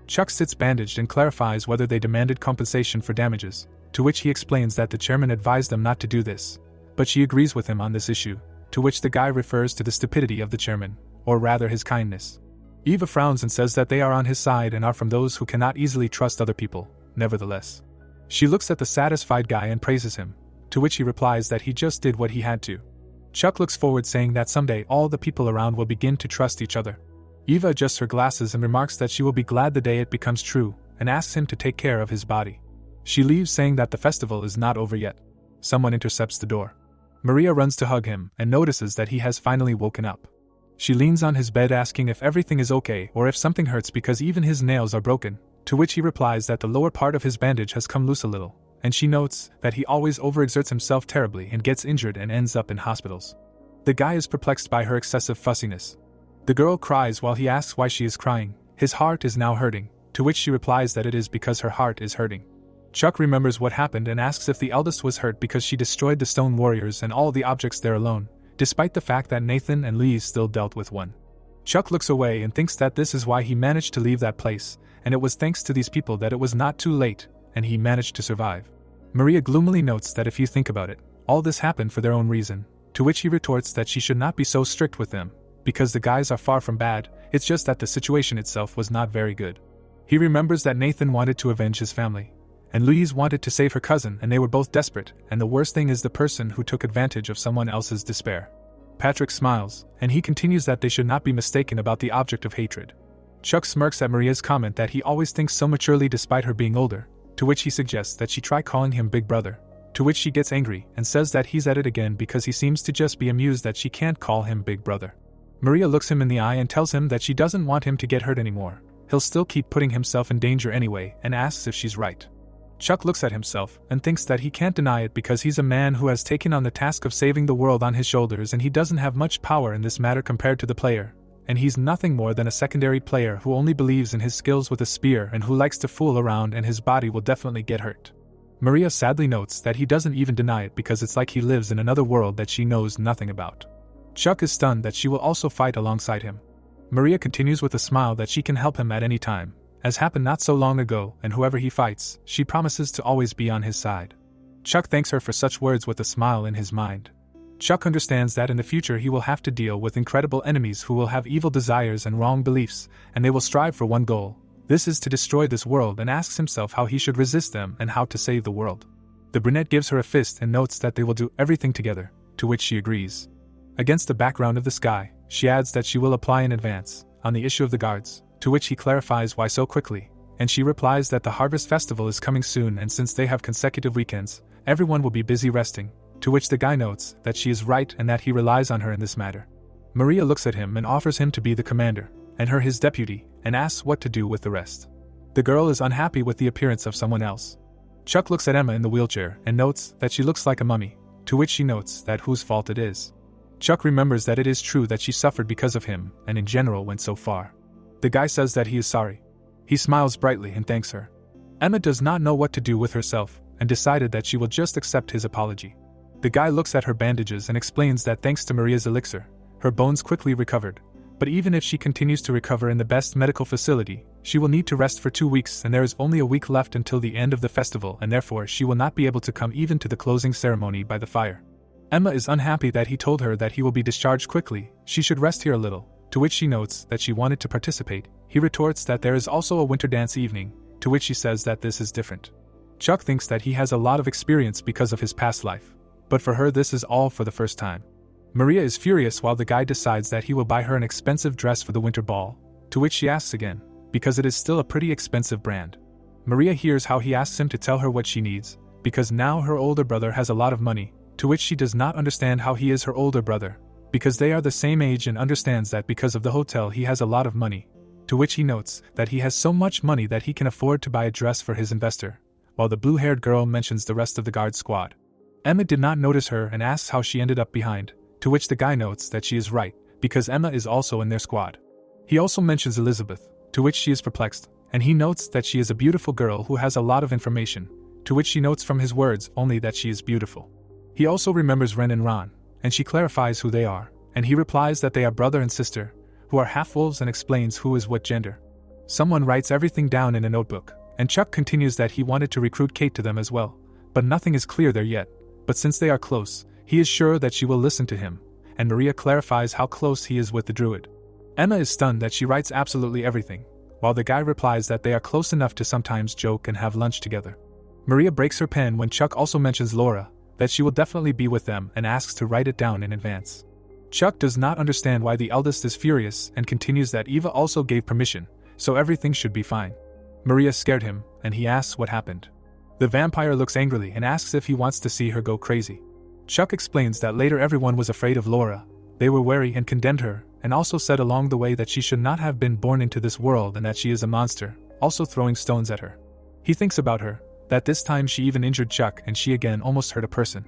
Chuck sits bandaged and clarifies whether they demanded compensation for damages, to which he explains that the chairman advised them not to do this, but she agrees with him on this issue, to which the guy refers to the stupidity of the chairman, or rather his kindness. Eva frowns and says that they are on his side and are from those who cannot easily trust other people, nevertheless. She looks at the satisfied guy and praises him, to which he replies that he just did what he had to. Chuck looks forward saying that someday all the people around will begin to trust each other. Eva adjusts her glasses and remarks that she will be glad the day it becomes true, and asks him to take care of his body. She leaves saying that the festival is not over yet. Someone intercepts the door. Maria runs to hug him and notices that he has finally woken up. She leans on his bed asking if everything is okay or if something hurts because even his nails are broken, to which he replies that the lower part of his bandage has come loose a little, and she notes that he always overexerts himself terribly and gets injured and ends up in hospitals. The guy is perplexed by her excessive fussiness. The girl cries while he asks why she is crying. His heart is now hurting, to which she replies that it is because her heart is hurting. Chuck remembers what happened and asks if the eldest was hurt because she destroyed the stone warriors and all the objects there alone, despite the fact that Nathan and Lee still dealt with one. Chuck looks away and thinks that this is why he managed to leave that place, and it was thanks to these people that it was not too late, and he managed to survive. Maria gloomily notes that if you think about it, all this happened for their own reason, to which he retorts that she should not be so strict with them, because the guys are far from bad, it's just that the situation itself was not very good. He remembers that Nathan wanted to avenge his family, and Louise wanted to save her cousin, and they were both desperate, and the worst thing is the person who took advantage of someone else's despair. Patrick smiles, and he continues that they should not be mistaken about the object of hatred. Chuck smirks at Maria's comment that he always thinks so maturely despite her being older, to which he suggests that she try calling him Big Brother, to which she gets angry and says that he's at it again because he seems to just be amused that she can't call him Big Brother. Maria looks him in the eye and tells him that she doesn't want him to get hurt anymore. He'll still keep putting himself in danger anyway, and asks if she's right. Chuck looks at himself and thinks that he can't deny it because he's a man who has taken on the task of saving the world on his shoulders, and he doesn't have much power in this matter compared to the player, and he's nothing more than a secondary player who only believes in his skills with a spear and who likes to fool around, and his body will definitely get hurt. Maria sadly notes that he doesn't even deny it because it's like he lives in another world that she knows nothing about. Chuck is stunned that she will also fight alongside him. Maria continues with a smile that she can help him at any time, as happened not so long ago, and whoever he fights, she promises to always be on his side. Chuck thanks her for such words with a smile in his mind. Chuck understands that in the future he will have to deal with incredible enemies who will have evil desires and wrong beliefs, and they will strive for one goal. This is to destroy this world, and asks himself how he should resist them and how to save the world. The brunette gives her a fist and notes that they will do everything together, to which she agrees. Against the background of the sky, she adds that she will apply in advance, on the issue of the guards, to which he clarifies why so quickly, and she replies that the Harvest Festival is coming soon, and since they have consecutive weekends, everyone will be busy resting, to which the guy notes that she is right and that he relies on her in this matter. Maria looks at him and offers him to be the commander, and her his deputy, and asks what to do with the rest. The girl is unhappy with the appearance of someone else. Chuck looks at Emma in the wheelchair and notes that she looks like a mummy, to which she notes that whose fault it is. Chuck remembers that it is true that she suffered because of him, and in general went so far. The guy says that he is sorry. He smiles brightly and thanks her. Emma does not know what to do with herself, and decided that she will just accept his apology. The guy looks at her bandages and explains that thanks to Maria's elixir, her bones quickly recovered, but even if she continues to recover in the best medical facility, she will need to rest for 2 weeks, and there is only a week left until the end of the festival, and therefore she will not be able to come even to the closing ceremony by the fire. Emma is unhappy that he told her that he will be discharged quickly, she should rest here a little, to which she notes that she wanted to participate. He retorts that there is also a winter dance evening, to which she says that this is different. Chuck thinks that he has a lot of experience because of his past life, but for her this is all for the first time. Maria is furious while the guy decides that he will buy her an expensive dress for the winter ball, to which she asks again, because it is still a pretty expensive brand. Maria hears how he asks him to tell her what she needs, because now her older brother has a lot of money, to which she does not understand how he is her older brother, because they are the same age, and understands that because of the hotel he has a lot of money, to which he notes that he has so much money that he can afford to buy a dress for his investor, while the blue-haired girl mentions the rest of the guard squad. Emma did not notice her and asks how she ended up behind, to which the guy notes that she is right, because Emma is also in their squad. He also mentions Elizabeth, to which she is perplexed, and he notes that she is a beautiful girl who has a lot of information, to which she notes from his words only that she is beautiful. He also remembers Ren and Ron, and she clarifies who they are, and he replies that they are brother and sister, who are half-wolves, and explains who is what gender. Someone writes everything down in a notebook, and Chuck continues that he wanted to recruit Kate to them as well, but nothing is clear there yet, but since they are close, he is sure that she will listen to him, and Maria clarifies how close he is with the druid. Emma is stunned that she writes absolutely everything, while the guy replies that they are close enough to sometimes joke and have lunch together. Maria breaks her pen when Chuck also mentions Laura, that she will definitely be with them, and asks to write it down in advance. Chuck does not understand why the eldest is furious and continues that Eva also gave permission, so everything should be fine. Maria scared him, and he asks what happened. The vampire looks angrily and asks if he wants to see her go crazy. Chuck explains that later everyone was afraid of Laura, they were wary and condemned her, and also said along the way that she should not have been born into this world and that she is a monster, also throwing stones at her. He thinks about her, that this time she even injured Chuck and she again almost hurt a person.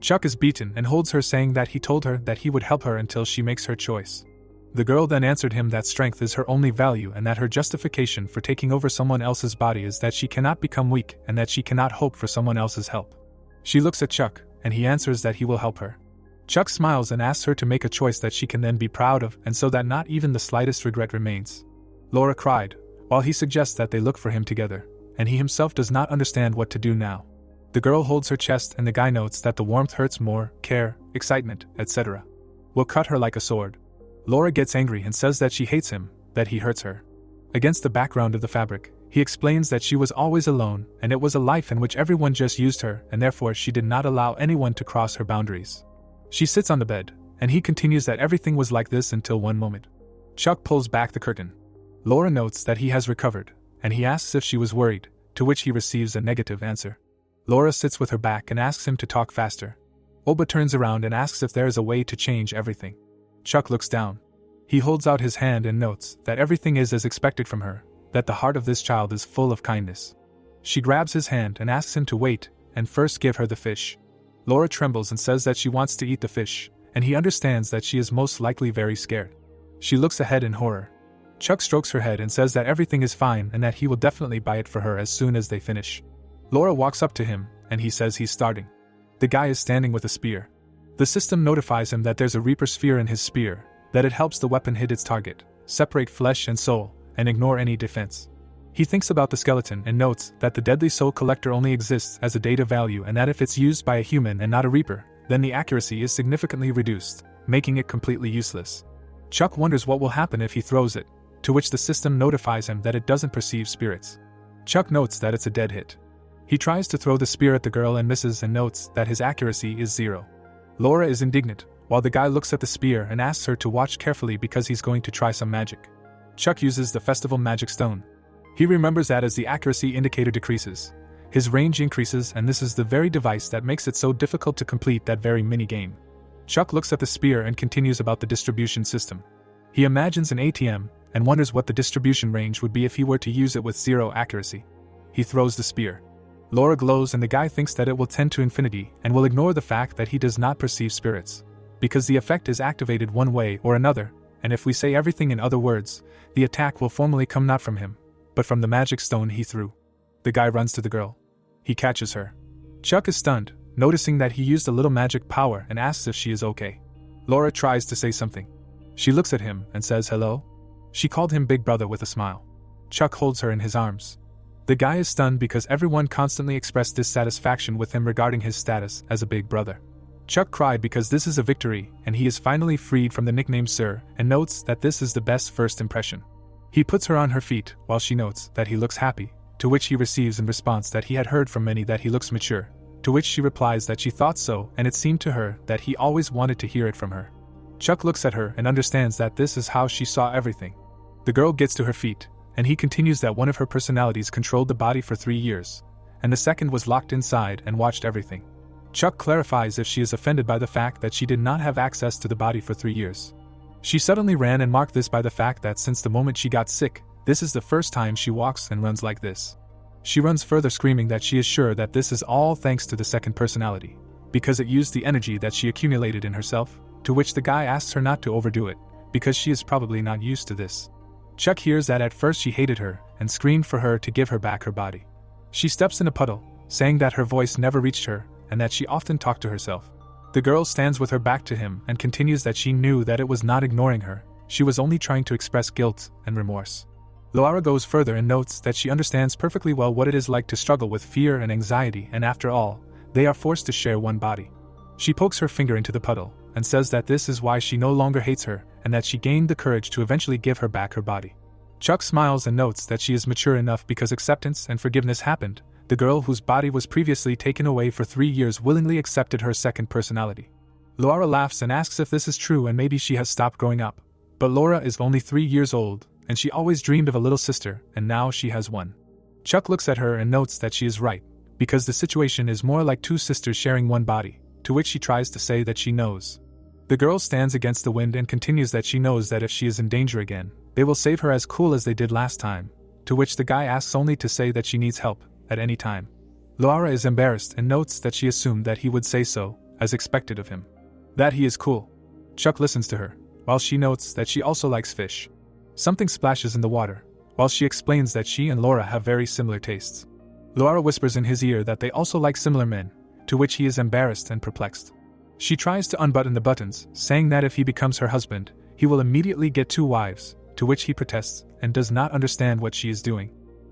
Chuck is beaten and holds her, saying that he told her that he would help her until she makes her choice. The girl then answered him that strength is her only value, and that her justification for taking over someone else's body is that she cannot become weak and that she cannot hope for someone else's help. She looks at Chuck, and he answers that he will help her. Chuck smiles and asks her to make a choice that she can then be proud of, and so that not even the slightest regret remains. Laura cried, while he suggests that they look for him together, and he himself does not understand what to do now. The girl holds her chest, and the guy notes that the warmth hurts more, care, excitement, etc. will cut her like a sword. Laura gets angry and says that she hates him, that he hurts her. Against the background of the fabric, he explains that she was always alone, and it was a life in which everyone just used her, and therefore she did not allow anyone to cross her boundaries. She sits on the bed, and he continues that everything was like this until one moment. Chuck pulls back the curtain. Laura notes that he has recovered, and he asks if she was worried, to which he receives a negative answer. Laura sits with her back and asks him to talk faster. Oba turns around and asks if there is a way to change everything. Chuck looks down. He holds out his hand and notes that everything is as expected from her, that the heart of this child is full of kindness. She grabs his hand and asks him to wait and first give her the fish. Laura trembles and says that she wants to eat the fish, and he understands that she is most likely very scared. She looks ahead in horror. Chuck strokes her head and says that everything is fine and that he will definitely buy it for her as soon as they finish. Laura walks up to him, and he says he's starting. The guy is standing with a spear. The system notifies him that there's a Reaper sphere in his spear, that it helps the weapon hit its target, separate flesh and soul, and ignore any defense. He thinks about the skeleton and notes that the deadly soul collector only exists as a data value and that if it's used by a human and not a Reaper, then the accuracy is significantly reduced, making it completely useless. Chuck wonders what will happen if he throws it, to which the system notifies him that it doesn't perceive spirits. Chuck notes that it's a dead hit. He tries to throw the spear at the girl and misses and notes that his accuracy is 0. Laura is indignant, while the guy looks at the spear and asks her to watch carefully because he's going to try some magic. Chuck uses the festival magic stone. He remembers that as the accuracy indicator decreases, his range increases, and this is the very device that makes it so difficult to complete that very mini-game. Chuck looks at the spear and continues about the distribution system. He imagines an ATM and wonders what the distribution range would be if he were to use it with 0 accuracy. He throws the spear. Laura glows and the guy thinks that it will tend to infinity and will ignore the fact that he does not perceive spirits, because the effect is activated one way or another, and if we say everything in other words, the attack will formally come not from him, but from the magic stone he threw. The guy runs to the girl. He catches her. Chuck is stunned, noticing that he used a little magic power and asks if she is okay. Laura tries to say something. She looks at him and says hello. She called him Big Brother with a smile. Chuck holds her in his arms. The guy is stunned because everyone constantly expressed dissatisfaction with him regarding his status as a big brother. Chuck cried because this is a victory and he is finally freed from the nickname Sir and notes that this is the best first impression. He puts her on her feet while she notes that he looks happy, to which he receives in response that he had heard from many that he looks mature, to which she replies that she thought so and it seemed to her that he always wanted to hear it from her. Chuck looks at her and understands that this is how she saw everything. The girl gets to her feet, and he continues that one of her personalities controlled the body for 3 years, and the second was locked inside and watched everything. Chuck clarifies if she is offended by the fact that she did not have access to the body for 3 years. She suddenly ran and marked this by the fact that since the moment she got sick, this is the first time she walks and runs like this. She runs further screaming that she is sure that this is all thanks to the second personality, because it used the energy that she accumulated in herself, to which the guy asks her not to overdo it, because she is probably not used to this. Chuck hears that at first she hated her and screamed for her to give her back her body. She steps in a puddle, saying that her voice never reached her and that she often talked to herself. The girl stands with her back to him and continues that she knew that it was not ignoring her, she was only trying to express guilt and remorse. Laura goes further and notes that she understands perfectly well what it is like to struggle with fear and anxiety, and after all, they are forced to share one body. She pokes her finger into the puddle and says that this is why she no longer hates her and that she gained the courage to eventually give her back her body. Chuck smiles and notes that she is mature enough because acceptance and forgiveness happened. The girl whose body was previously taken away for 3 years willingly accepted her second personality. Laura laughs and asks if this is true and maybe she has stopped growing up. But Laura is only 3 years old, and she always dreamed of a little sister, and now she has one. Chuck looks at her and notes that she is right, because the situation is more like 2 sisters sharing one body, to which she tries to say that she knows. The girl stands against the wind and continues that she knows that if she is in danger again, they will save her as cool as they did last time, to which the guy asks only to say that she needs help, at any time. Laura is embarrassed and notes that she assumed that he would say so, as expected of him. That he is cool. Chuck listens to her, while she notes that she also likes fish. Something splashes in the water, while she explains that she and Laura have very similar tastes. Laura whispers in his ear that they also like similar men, to which he is embarrassed and perplexed. She tries to unbutton the buttons, saying that if he becomes her husband, he will immediately get 2 wives, to which he protests and does not understand what she is doing.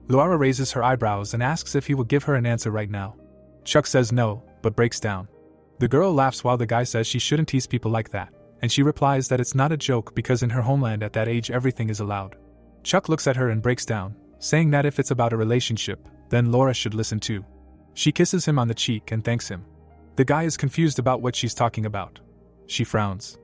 Laura raises her eyebrows and asks if he will give her an answer right now. Chuck says no, but breaks down. The girl laughs while the guy says she shouldn't tease people like that, and she replies that it's not a joke because in her homeland at that age everything is allowed. Chuck looks at her and breaks down, saying that if it's about a relationship, then Laura should listen too. She kisses him on the cheek and thanks him. The guy is confused about what she's talking about. She frowns.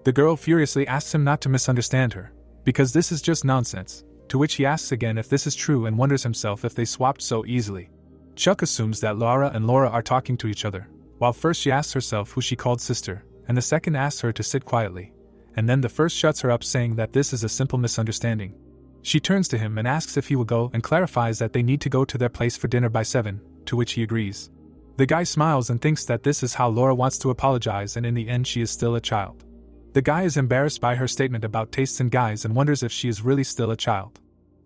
The girl furiously asks him not to misunderstand her, because this is just nonsense, to which he asks again if this is true and wonders himself if they swapped so easily. Chuck assumes that Laura and Laura are talking to each other, while first she asks herself who she called sister, and the second asks her to sit quietly, and then the first shuts her up, saying that this is a simple misunderstanding. She turns to him and asks if he will go and clarifies that they need to go to their place for dinner by 7, to which he agrees. The guy smiles and thinks that this is how Laura wants to apologize, and in the end she is still a child. The guy is embarrassed by her statement about tastes in guys and wonders if she is really still a child.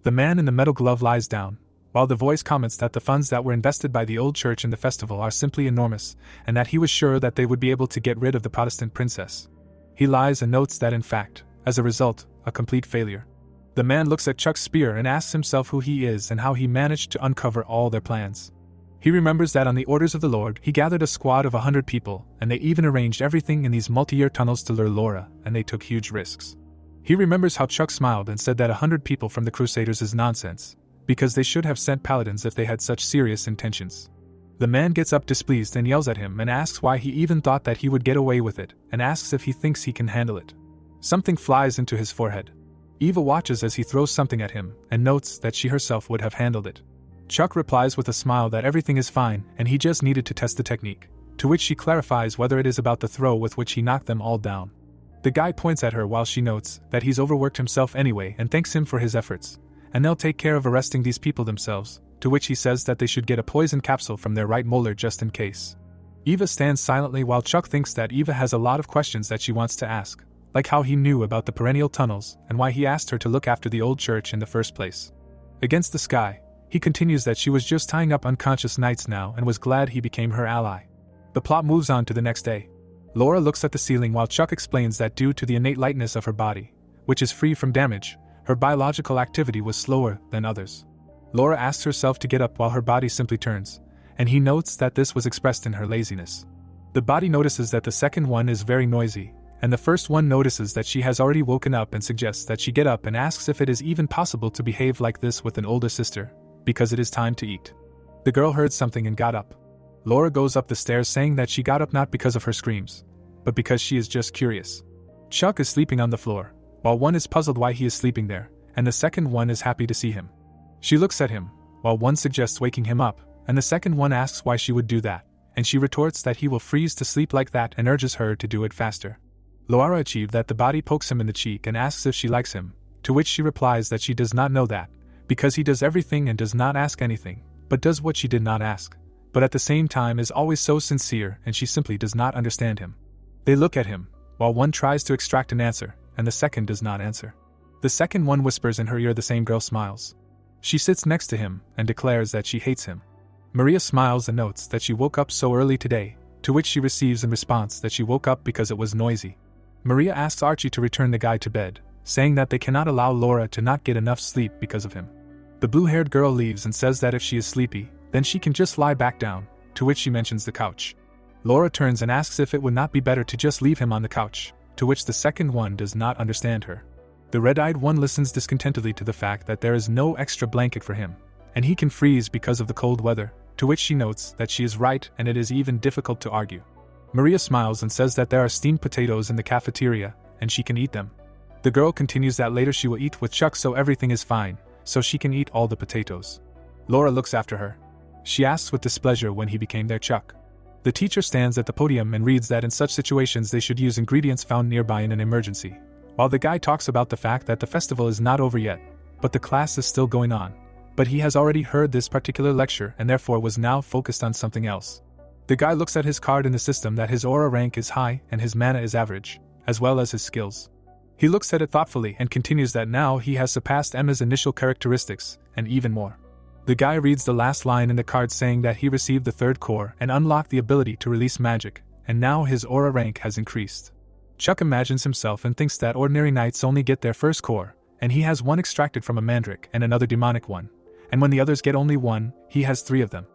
The man in the metal glove lies down, while the voice comments that the funds that were invested by the old church in the festival are simply enormous, and that he was sure that they would be able to get rid of the Protestant princess. He lies and notes that in fact, as a result, a complete failure. The man looks at Chuck's spear and asks himself who he is and how he managed to uncover all their plans. He remembers that on the orders of the Lord, he gathered a squad of 100 people, and they even arranged everything in these multi-year tunnels to lure Laura, and they took huge risks. He remembers how Chuck smiled and said that 100 people from the Crusaders is nonsense, because they should have sent paladins if they had such serious intentions. The man gets up displeased and yells at him and asks why he even thought that he would get away with it, and asks if he thinks he can handle it. Something flies into his forehead. Eva watches as he throws something at him, and notes that she herself would have handled it. Chuck replies with a smile that everything is fine and he just needed to test the technique, to which she clarifies whether it is about the throw with which he knocked them all down. The guy points at her while she notes that he's overworked himself anyway and thanks him for his efforts, and they'll take care of arresting these people themselves, to which he says that they should get a poison capsule from their right molar just in case. Eva stands silently while Chuck thinks that Eva has a lot of questions that she wants to ask, like how he knew about the perennial tunnels and why he asked her to look after the old church in the first place. Against the sky, he continues that she was just tying up unconscious knights now and was glad he became her ally. The plot moves on to the next day. Laura looks at the ceiling while Chuck explains that due to the innate lightness of her body, which is free from damage, her biological activity was slower than others. Laura asks herself to get up while her body simply turns, and he notes that this was expressed in her laziness. The body notices that the second one is very noisy, and the first one notices that she has already woken up and suggests that she get up and asks if it is even possible to behave like this with an older sister, because it is time to eat. The girl heard something and got up. Laura goes up the stairs saying that she got up not because of her screams, but because she is just curious. Chuck is sleeping on the floor, while one is puzzled why he is sleeping there, and the second one is happy to see him. She looks at him, while one suggests waking him up, and the second one asks why she would do that, and she retorts that he will freeze to sleep like that and urges her to do it faster. Laura achieved that the body pokes him in the cheek and asks if she likes him, to which she replies that she does not know that, because he does everything and does not ask anything, but does what she did not ask, but at the same time is always so sincere and she simply does not understand him. They look at him, while one tries to extract an answer, and the second does not answer. The second one whispers in her ear. The same girl smiles. She sits next to him and declares that she hates him. Maria smiles and notes that she woke up so early today, to which she receives in response that she woke up because it was noisy. Maria asks Archie to return the guy to bed, saying that they cannot allow Laura to not get enough sleep because of him. The blue-haired girl leaves and says that if she is sleepy, then she can just lie back down, to which she mentions the couch. Laura turns and asks if it would not be better to just leave him on the couch, to which the second one does not understand her. The red-eyed one listens discontentedly to the fact that there is no extra blanket for him, and he can freeze because of the cold weather, to which she notes that she is right and it is even difficult to argue. Maria smiles and says that there are steamed potatoes in the cafeteria, and she can eat them. The girl continues that later she will eat with Chuck so everything is fine, so she can eat all the potatoes. Laura looks after her. She asks with displeasure when he became their Chuck. The teacher stands at the podium and reads that in such situations they should use ingredients found nearby in an emergency, while the guy talks about the fact that the festival is not over yet, but the class is still going on. But he has already heard this particular lecture and therefore was now focused on something else. The guy looks at his card in the system that his aura rank is high and his mana is average, as well as his skills. He looks at it thoughtfully and continues that now he has surpassed Emma's initial characteristics, and even more. The guy reads the last line in the card saying that he received the third core and unlocked the ability to release magic, and now his aura rank has increased. Chuck imagines himself and thinks that ordinary knights only get their first core, and he has one extracted from a mandrake and another demonic one, and when the others get only one, he has 3 of them.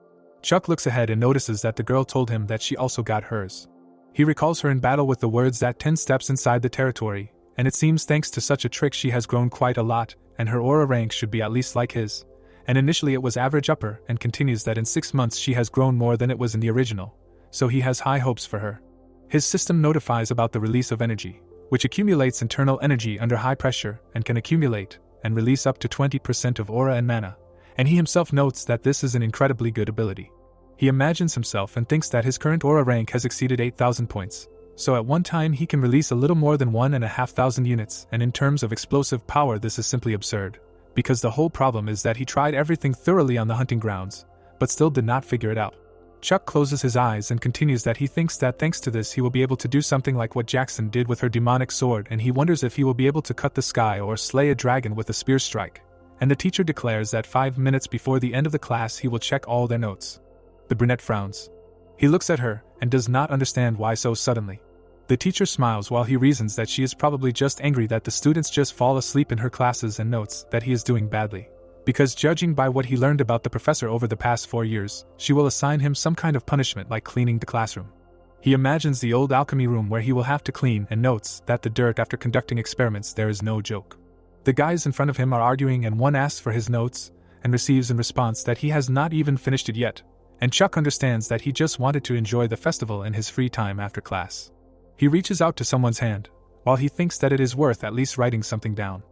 Chuck looks ahead and notices that the girl told him that she also got hers. He recalls her in battle with the words that 10 steps inside the territory, and it seems thanks to such a trick she has grown quite a lot, and her aura rank should be at least like his. And initially it was average upper, and continues that in 6 months she has grown more than it was in the original, so he has high hopes for her. His system notifies about the release of energy, which accumulates internal energy under high pressure and can accumulate and release up to 20% of aura and mana, and he himself notes that this is an incredibly good ability. He imagines himself and thinks that his current aura rank has exceeded 8,000 points, so at one time he can release a little more than 1,500 units, and in terms of explosive power this is simply absurd, because the whole problem is that he tried everything thoroughly on the hunting grounds, but still did not figure it out. Chuck closes his eyes and continues that he thinks that thanks to this he will be able to do something like what Jackson did with her demonic sword, and he wonders if he will be able to cut the sky or slay a dragon with a spear strike. And the teacher declares that 5 minutes before the end of the class he will check all their notes. The brunette frowns. He looks at her and does not understand why so suddenly. The teacher smiles while he reasons that she is probably just angry that the students just fall asleep in her classes and notes that he is doing badly. Because judging by what he learned about the professor over the past 4 years, she will assign him some kind of punishment like cleaning the classroom. He imagines the old alchemy room where he will have to clean and notes that the dirt after conducting experiments there is no joke. The guys in front of him are arguing and one asks for his notes and receives in response that he has not even finished it yet, and Chuck understands that he just wanted to enjoy the festival in his free time after class. He reaches out to someone's hand, while he thinks that it is worth at least writing something down.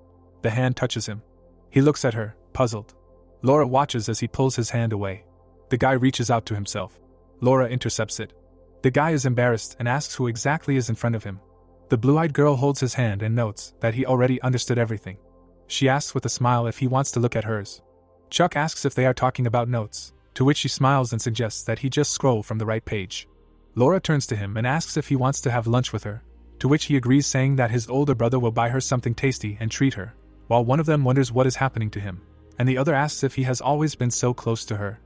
The hand touches him. He looks at her, puzzled. Laura watches as he pulls his hand away. The guy reaches out to himself. Laura intercepts it. The guy is embarrassed and asks who exactly is in front of him. The blue-eyed girl holds his hand and notes that he already understood everything. She asks with a smile if he wants to look at hers. Chuck asks if they are talking about notes, to which she smiles and suggests that he just scroll from the right page. Laura turns to him and asks if he wants to have lunch with her, to which he agrees, saying that his older brother will buy her something tasty and treat her, while one of them wonders what is happening to him, and the other asks if he has always been so close to her.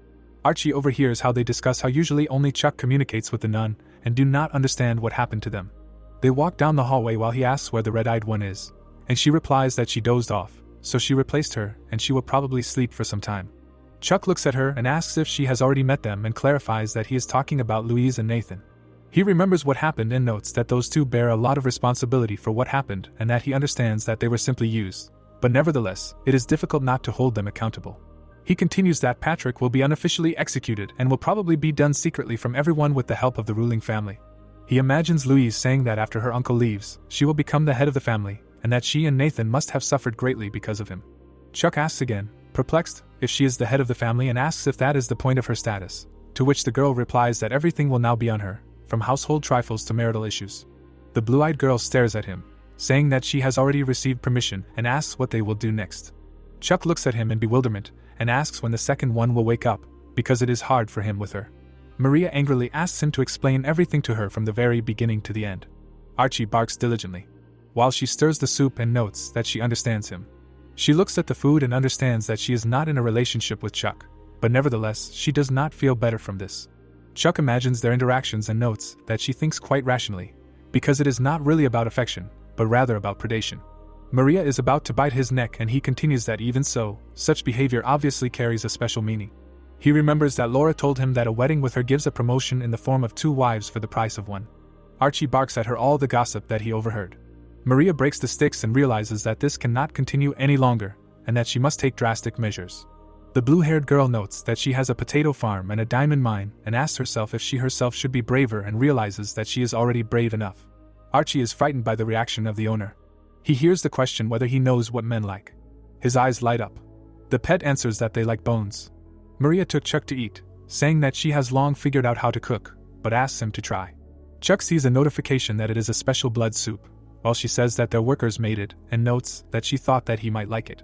Archie overhears how they discuss how usually only Chuck communicates with the nun and do not understand what happened to them. They walk down the hallway while he asks where the red-eyed one is, and she replies that she dozed off, so she replaced her and she will probably sleep for some time. Chuck looks at her and asks if she has already met them and clarifies that he is talking about Louise and Nathan. He remembers what happened and notes that those two bear a lot of responsibility for what happened and that he understands that they were simply used, but nevertheless, it is difficult not to hold them accountable. He continues that Patrick will be unofficially executed and will probably be done secretly from everyone with the help of the ruling family. He imagines Louise saying that after her uncle leaves, she will become the head of the family, and that she and Nathan must have suffered greatly because of him. Chuck asks again, perplexed, if she is the head of the family and asks if that is the point of her status, to which the girl replies that everything will now be on her, from household trifles to marital issues. The blue-eyed girl stares at him, saying that she has already received permission and asks what they will do next. Chuck looks at him in bewilderment and asks when the second one will wake up, because it is hard for him with her. Maria angrily asks him to explain everything to her from the very beginning to the end. Archie barks diligently, while she stirs the soup and notes that she understands him. She looks at the food and understands that she is not in a relationship with Chuck, but nevertheless she does not feel better from this. Chuck imagines their interactions and notes that she thinks quite rationally, because it is not really about affection, but rather about predation. Maria is about to bite his neck and he continues that even so, such behavior obviously carries a special meaning. He remembers that Laura told him that a wedding with her gives a promotion in the form of 2 wives for the price of 1. Archie barks at her all the gossip that he overheard. Maria breaks the sticks and realizes that this cannot continue any longer, and that she must take drastic measures. The blue-haired girl notes that she has a potato farm and a diamond mine and asks herself if she herself should be braver and realizes that she is already brave enough. Archie is frightened by the reaction of the owner. He hears the question whether he knows what men like. His eyes light up. The pet answers that they like bones. Maria took Chuck to eat, saying that she has long figured out how to cook, but asks him to try. Chuck sees a notification that it is a special blood soup, while she says that their workers made it and notes that she thought that he might like it.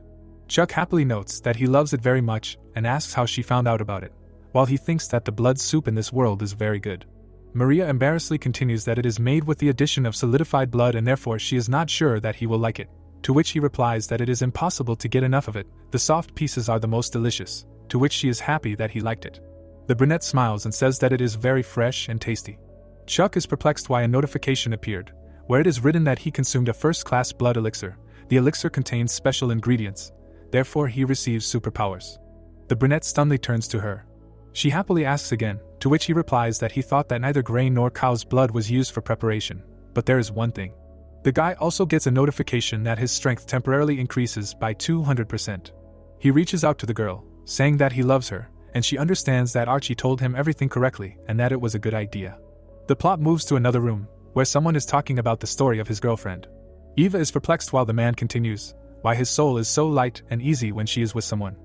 Chuck happily notes that he loves it very much and asks how she found out about it, while he thinks that the blood soup in this world is very good. Maria embarrassedly continues that it is made with the addition of solidified blood and therefore she is not sure that he will like it, to which he replies that it is impossible to get enough of it, the soft pieces are the most delicious, to which she is happy that he liked it. The brunette smiles and says that it is very fresh and tasty. Chuck is perplexed why a notification appeared, where it is written that he consumed a first-class blood elixir. The elixir contains special ingredients, therefore he receives superpowers. The brunette stunnedly turns to her. She happily asks again, to which he replies that he thought that neither grain nor cow's blood was used for preparation, but there is one thing. The guy also gets a notification that his strength temporarily increases by 200%. He reaches out to the girl, saying that he loves her, and she understands that Archie told him everything correctly and that it was a good idea. The plot moves to another room, where someone is talking about the story of his girlfriend. Eva is perplexed while the man continues, why his soul is so light and easy when she is with someone.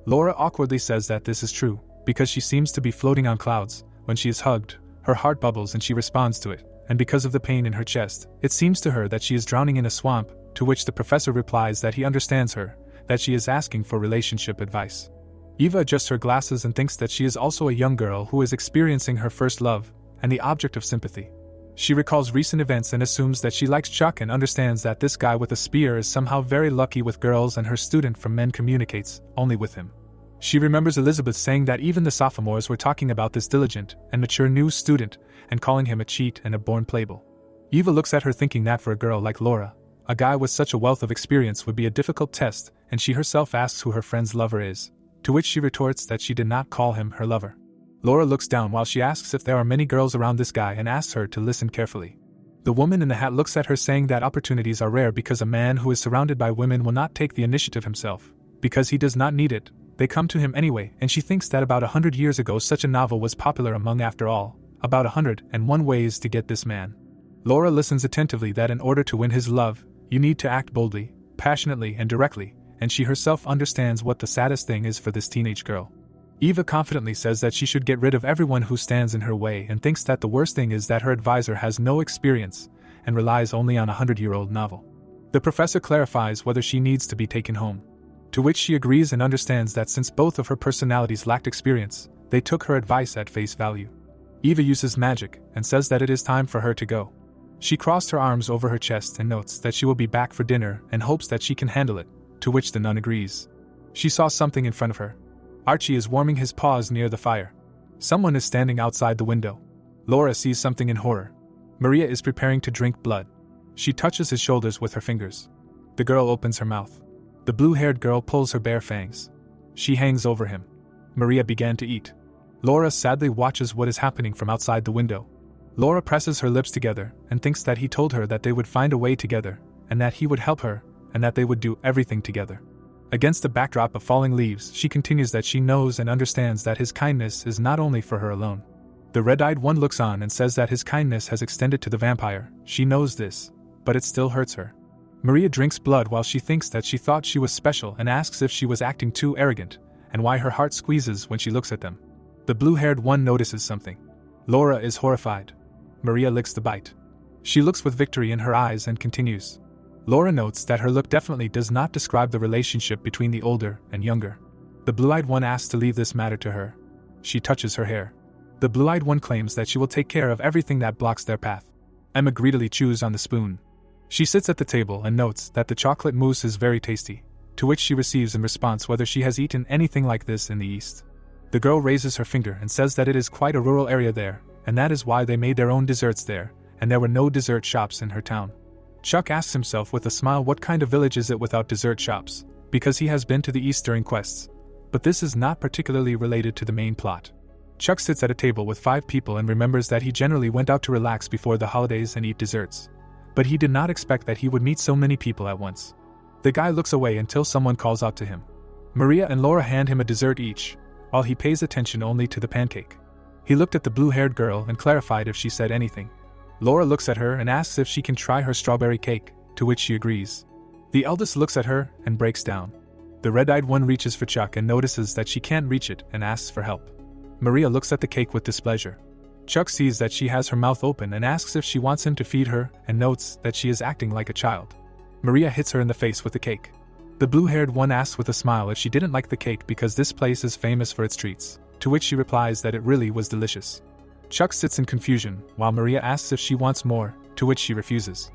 Laura awkwardly says that this is true, because she seems to be floating on clouds. When she is hugged, her heart bubbles and she responds to it, and because of the pain in her chest, it seems to her that she is drowning in a swamp, to which the professor replies that he understands her, that she is asking for relationship advice. Eva adjusts her glasses and thinks that she is also a young girl who is experiencing her first love, and the object of sympathy. She recalls recent events and assumes that she likes Chuck and understands that this guy with a spear is somehow very lucky with girls and her student from men communicates only with him. She remembers Elizabeth saying that even the sophomores were talking about this diligent and mature new student and calling him a cheat and a born playboy. Eva looks at her thinking that for a girl like Laura, a guy with such a wealth of experience would be a difficult test, and she herself asks who her friend's lover is, to which she retorts that she did not call him her lover. Laura looks down while she asks if there are many girls around this guy and asks her to listen carefully. The woman in the hat looks at her saying that opportunities are rare because a man who is surrounded by women will not take the initiative himself, because he does not need it. They come to him anyway, and she thinks that about 100 years ago such a novel was popular among, after all, about 101 ways to get this man. Laura listens attentively that in order to win his love, you need to act boldly, passionately and directly, and she herself understands what the saddest thing is for this teenage girl. Eva confidently says that she should get rid of everyone who stands in her way and thinks that the worst thing is that her advisor has no experience and relies only on a 100-year-old novel. The professor clarifies whether she needs to be taken home, to which she agrees and understands that since both of her personalities lacked experience, they took her advice at face value. Eva uses magic and says that it is time for her to go. She crossed her arms over her chest and notes that she will be back for dinner and hopes that she can handle it, to which the nun agrees. She saw something in front of her. Archie is warming his paws near the fire. Someone is standing outside the window. Laura sees something in horror. Maria is preparing to drink blood. She touches his shoulders with her fingers. The girl opens her mouth. The blue-haired girl pulls her bare fangs. She hangs over him. Maria began to eat. Laura sadly watches what is happening from outside the window. Laura presses her lips together and thinks that he told her that they would find a way together, and that he would help her, and that they would do everything together. Against the backdrop of falling leaves, she continues that she knows and understands that his kindness is not only for her alone. The red-eyed one looks on and says that his kindness has extended to the vampire. She knows this, but it still hurts her. Maria drinks blood while she thinks that she thought she was special and asks if she was acting too arrogant, and why her heart squeezes when she looks at them. The blue-haired one notices something. Laura is horrified. Maria licks the bite. She looks with victory in her eyes and continues. Laura notes that her look definitely does not describe the relationship between the older and younger. The blue-eyed one asks to leave this matter to her. She touches her hair. The blue-eyed one claims that she will take care of everything that blocks their path. Emma greedily chews on the spoon. She sits at the table and notes that the chocolate mousse is very tasty, to which she receives in response whether she has eaten anything like this in the East. The girl raises her finger and says that it is quite a rural area there, and that is why they made their own desserts there, and there were no dessert shops in her town. Chuck asks himself with a smile what kind of village is it without dessert shops, because he has been to the East during quests. But this is not particularly related to the main plot. Chuck sits at a table with 5 people and remembers that he generally went out to relax before the holidays and eat desserts. But he did not expect that he would meet so many people at once. The guy looks away until someone calls out to him. Maria and Laura hand him a dessert each, while he pays attention only to the pancake. He looked at the blue-haired girl and clarified if she said anything. Laura looks at her and asks if she can try her strawberry cake, to which she agrees. The eldest looks at her and breaks down. The red-eyed one reaches for Chuck and notices that she can't reach it and asks for help. Maria looks at the cake with displeasure. Chuck sees that she has her mouth open and asks if she wants him to feed her and notes that she is acting like a child. Maria hits her in the face with the cake. The blue-haired one asks with a smile if she didn't like the cake because this place is famous for its treats, to which she replies that it really was delicious. Chuck sits in confusion, while Maria asks if she wants more, to which she refuses.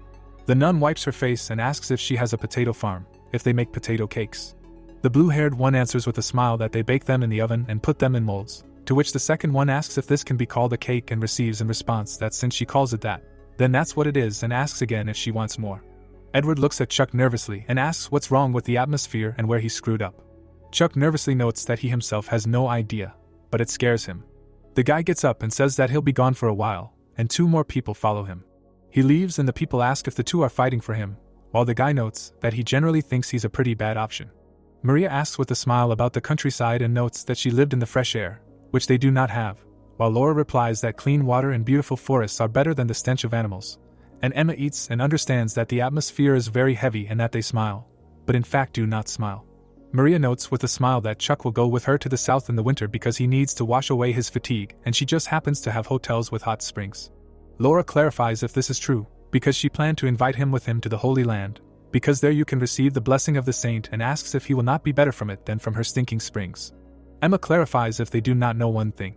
The nun wipes her face and asks if she has a potato farm, if they make potato cakes. The blue-haired one answers with a smile that they bake them in the oven and put them in molds, to which the second one asks if this can be called a cake and receives in response that since she calls it that, then that's what it is and asks again if she wants more. Edward looks at Chuck nervously and asks what's wrong with the atmosphere and where he screwed up. Chuck nervously notes that he himself has no idea, but it scares him. The guy gets up and says that he'll be gone for a while, and 2 more people follow him. He leaves and the people ask if the 2 are fighting for him, while the guy notes that he generally thinks he's a pretty bad option. Maria asks with a smile about the countryside and notes that she lived in the fresh air, which they do not have, while Laura replies that clean water and beautiful forests are better than the stench of animals, and Emma eats and understands that the atmosphere is very heavy and that they smile, but in fact do not smile. Maria notes with a smile that Chuck will go with her to the south in the winter because he needs to wash away his fatigue and she just happens to have hotels with hot springs. Laura clarifies if this is true, because she planned to invite him with him to the Holy Land, because there you can receive the blessing of the saint, and asks if he will not be better from it than from her stinking springs. Emma clarifies if they do not know one thing.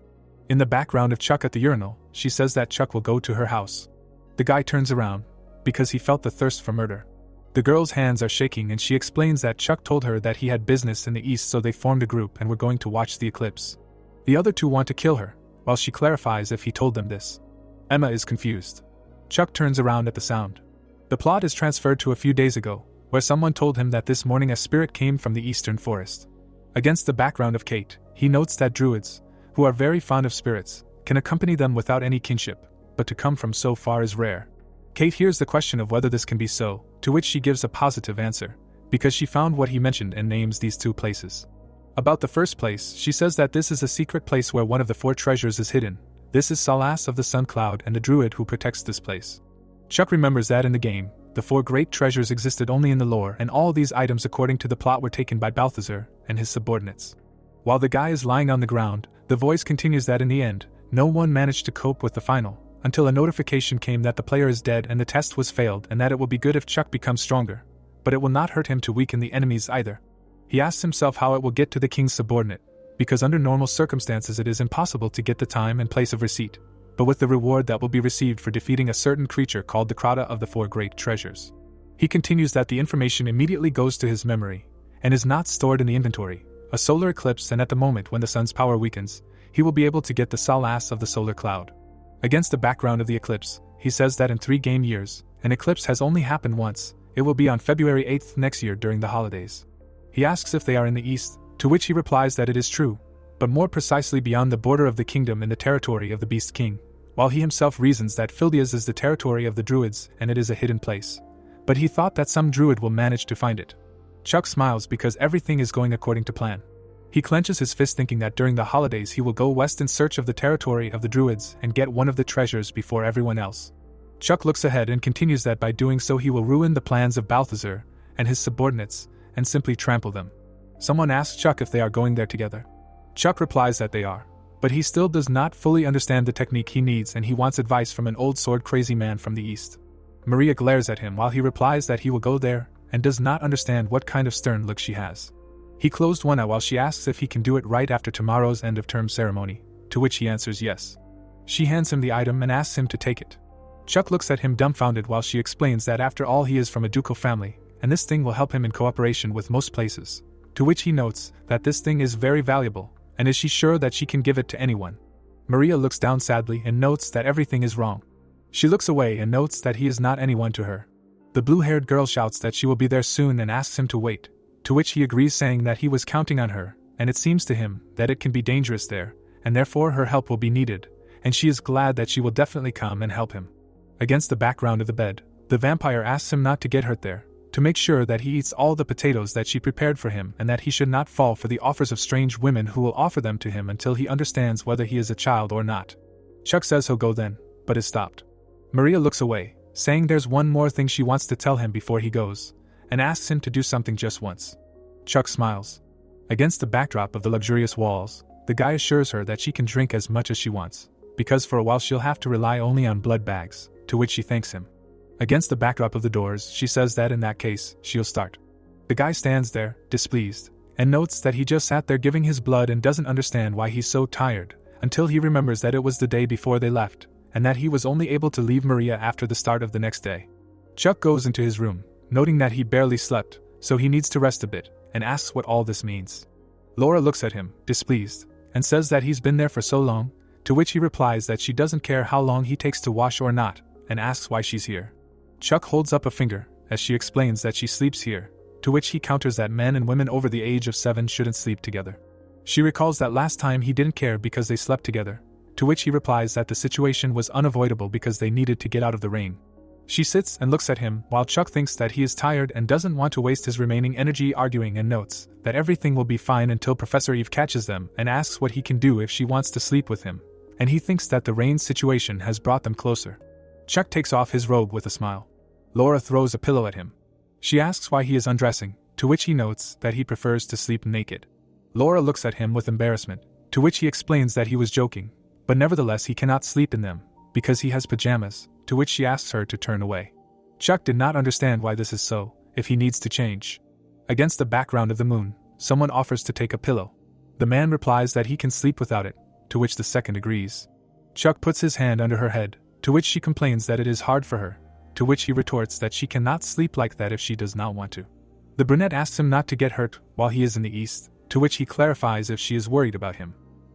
In the background of Chuck at the urinal, she says that Chuck will go to her house. The guy turns around, because he felt the thirst for murder. The girl's hands are shaking and she explains that Chuck told her that he had business in the east, so they formed a group and were going to watch the eclipse. The other two want to kill her, while she clarifies if he told them this. Emma is confused. Chuck turns around at the sound. The plot is transferred to a few days ago, where someone told him that this morning a spirit came from the eastern forest. Against the background of Kate, he notes that druids, who are very fond of spirits, can accompany them without any kinship, but to come from so far is rare. Kate hears the question of whether this can be so, to which she gives a positive answer, because she found what he mentioned and names these two places. About the first place, she says that this is a secret place where one of the 4 treasures is hidden. This is Salas of the Sun Cloud and the druid who protects this place. Chuck remembers that in the game, the 4 great treasures existed only in the lore, and all these items according to the plot were taken by Balthazar and his subordinates. While the guy is lying on the ground, the voice continues that in the end, no one managed to cope with the final, until a notification came that the player is dead and the test was failed, and that it will be good if Chuck becomes stronger, but it will not hurt him to weaken the enemies either. He asks himself how it will get to the king's subordinate, because under normal circumstances it is impossible to get the time and place of receipt, but with the reward that will be received for defeating a certain creature called the Krata of the 4 great treasures. He continues that the information immediately goes to his memory, and is not stored in the inventory. A solar eclipse, and at the moment when the sun's power weakens, he will be able to get the Salas of the solar cloud. Against the background of the eclipse, he says that in 3 game years, an eclipse has only happened once. It will be on February 8th next year during the holidays. He asks if they are in the east, to which he replies that it is true, but more precisely beyond the border of the kingdom in the territory of the Beast King, while he himself reasons that Fildias is the territory of the druids and it is a hidden place. But he thought that some druid will manage to find it. Chuck smiles because everything is going according to plan. He clenches his fist thinking that during the holidays he will go west in search of the territory of the druids and get one of the treasures before everyone else. Chuck looks ahead and continues that by doing so he will ruin the plans of Balthazar and his subordinates and simply trample them. Someone asks Chuck if they are going there together. Chuck replies that they are, but he still does not fully understand the technique he needs and he wants advice from an old sword-crazy man from the east. Maria glares at him while he replies that he will go there and does not understand what kind of stern look she has. He closed one eye while she asks if he can do it right after tomorrow's end-of-term ceremony, to which he answers yes. She hands him the item and asks him to take it. Chuck looks at him dumbfounded while she explains that after all he is from a ducal family, and this thing will help him in cooperation with most places, to which he notes that this thing is very valuable, and is she sure that she can give it to anyone? Maria looks down sadly and notes that everything is wrong. She looks away and notes that he is not anyone to her. The blue-haired girl shouts that she will be there soon and asks him to wait, to which he agrees saying that he was counting on her, and it seems to him that it can be dangerous there, and therefore her help will be needed, and she is glad that she will definitely come and help him. Against the background of the bed, the vampire asks him not to get hurt there, to make sure that he eats all the potatoes that she prepared for him and that he should not fall for the offers of strange women who will offer them to him until he understands whether he is a child or not. Chuck says he'll go then, but is stopped. Maria looks away, saying there's one more thing she wants to tell him before he goes, and asks him to do something just once. Chuck smiles. Against the backdrop of the luxurious walls, the guy assures her that she can drink as much as she wants, because for a while she'll have to rely only on blood bags, to which she thanks him. Against the backdrop of the doors, she says that in that case, she'll start. The guy stands there, displeased, and notes that he just sat there giving his blood and doesn't understand why he's so tired, until he remembers that it was the day before they left, and that he was only able to leave Maria after the start of the next day. Chuck goes into his room, noting that he barely slept, so he needs to rest a bit, and asks what all this means. Laura looks at him, displeased, and says that he's been there for so long, to which he replies that she doesn't care how long he takes to wash or not, and asks why she's here. Chuck holds up a finger, as she explains that she sleeps here, to which he counters that men and women over the age of 7 shouldn't sleep together. She recalls that last time he didn't care because they slept together, to which he replies that the situation was unavoidable because they needed to get out of the rain. She sits and looks at him while Chuck thinks that he is tired and doesn't want to waste his remaining energy arguing, and notes that everything will be fine until Professor Eve catches them and asks what he can do if she wants to sleep with him, and he thinks that the rain situation has brought them closer. Chuck takes off his robe with a smile. Laura throws a pillow at him. She asks why he is undressing, to which he notes that he prefers to sleep naked. Laura looks at him with embarrassment, to which he explains that he was joking, but nevertheless he cannot sleep in them, because he has pajamas, to which she asks her to turn away. Chuck did not understand why this is so, if he needs to change. Against the background of the moon, someone offers to take a pillow. The man replies that he can sleep without it, to which the second agrees. Chuck puts his hand under her head, to which she complains that it is hard for her, to which he retorts that she cannot sleep like that if she does not want to. The brunette asks him not to get hurt while he is in the east, to which he clarifies if she is worried about him.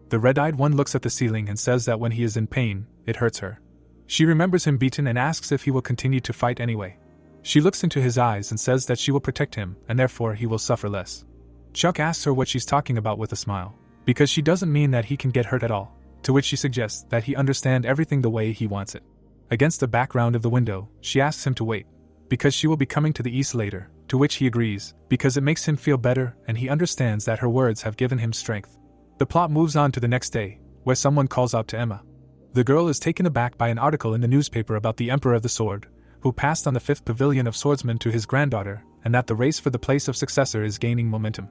The red-eyed one looks at the ceiling and says that when he is in pain, it hurts her. She remembers him beaten and asks if he will continue to fight anyway. She looks into his eyes and says that she will protect him and therefore he will suffer less. Chuck asks her what she's talking about with a smile, because she doesn't mean that he can get hurt at all, to which she suggests that he understand everything the way he wants it. Against the background of the window, she asks him to wait, because she will be coming to the east later, to which he agrees, because it makes him feel better and he understands that her words have given him strength. The plot moves on to the next day, where someone calls out to Emma. The girl is taken aback by an article in the newspaper about the Emperor of the Sword, who passed on the 5th Pavilion of Swordsmen to his granddaughter, and that the race for the place of successor is gaining momentum.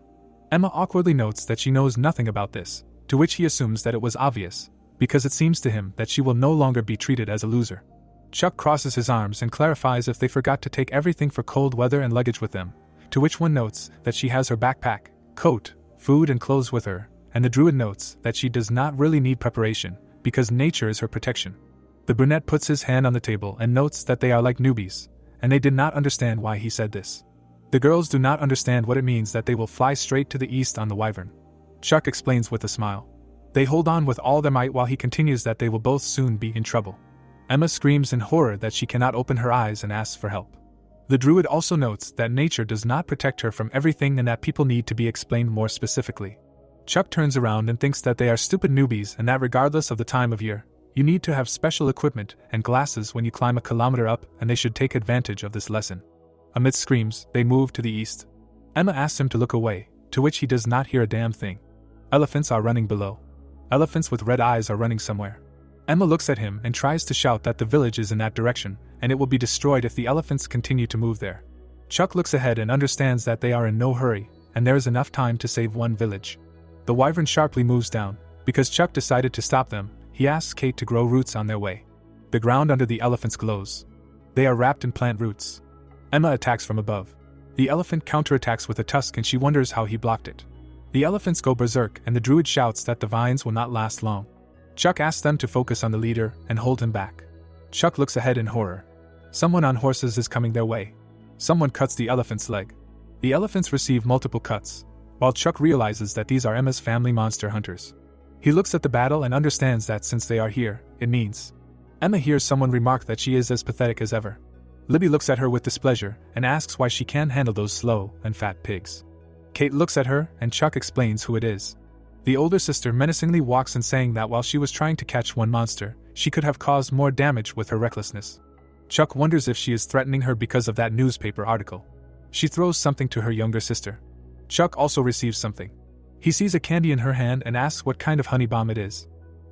Emma awkwardly notes that she knows nothing about this, to which he assumes that it was obvious, because it seems to him that she will no longer be treated as a loser. Chuck crosses his arms and clarifies if they forgot to take everything for cold weather and luggage with them, to which one notes that she has her backpack, coat, food and clothes with her, and the druid notes that she does not really need preparation, because nature is her protection. The brunette puts his hand on the table and notes that they are like newbies, and they did not understand why he said this. The girls do not understand what it means that they will fly straight to the east on the wyvern. Chuck explains with a smile. They hold on with all their might while he continues that they will both soon be in trouble. Emma screams in horror that she cannot open her eyes and asks for help. The druid also notes that nature does not protect her from everything and that people need to be explained more specifically. Chuck turns around and thinks that they are stupid newbies and that regardless of the time of year, you need to have special equipment and glasses when you climb a kilometer up and they should take advantage of this lesson. Amidst screams, they move to the east. Emma asks him to look away, to which he does not hear a damn thing. Elephants are running below. Elephants with red eyes are running somewhere. Emma looks at him and tries to shout that the village is in that direction, and it will be destroyed if the elephants continue to move there. Chuck looks ahead and understands that they are in no hurry, and there is enough time to save one village. The wyvern sharply moves down. Because Chuck decided to stop them, he asks Kate to grow roots on their way. The ground under the elephants glows. They are wrapped in plant roots. Emma attacks from above. The elephant counterattacks with a tusk and she wonders how he blocked it. The elephants go berserk and the druid shouts that the vines will not last long. Chuck asks them to focus on the leader and hold him back. Chuck looks ahead in horror. Someone on horses is coming their way. Someone cuts the elephant's leg. The elephants receive multiple cuts, while Chuck realizes that these are Emma's family monster hunters. He looks at the battle and understands that since they are here, it means. Emma hears someone remark that she is as pathetic as ever. Libby looks at her with displeasure and asks why she can't handle those slow and fat pigs. Kate looks at her and Chuck explains who it is. The older sister menacingly walks in saying that while she was trying to catch one monster, she could have caused more damage with her recklessness. Chuck wonders if she is threatening her because of that newspaper article. She throws something to her younger sister. Chuck also receives something. He sees a candy in her hand and asks what kind of honey bomb it is.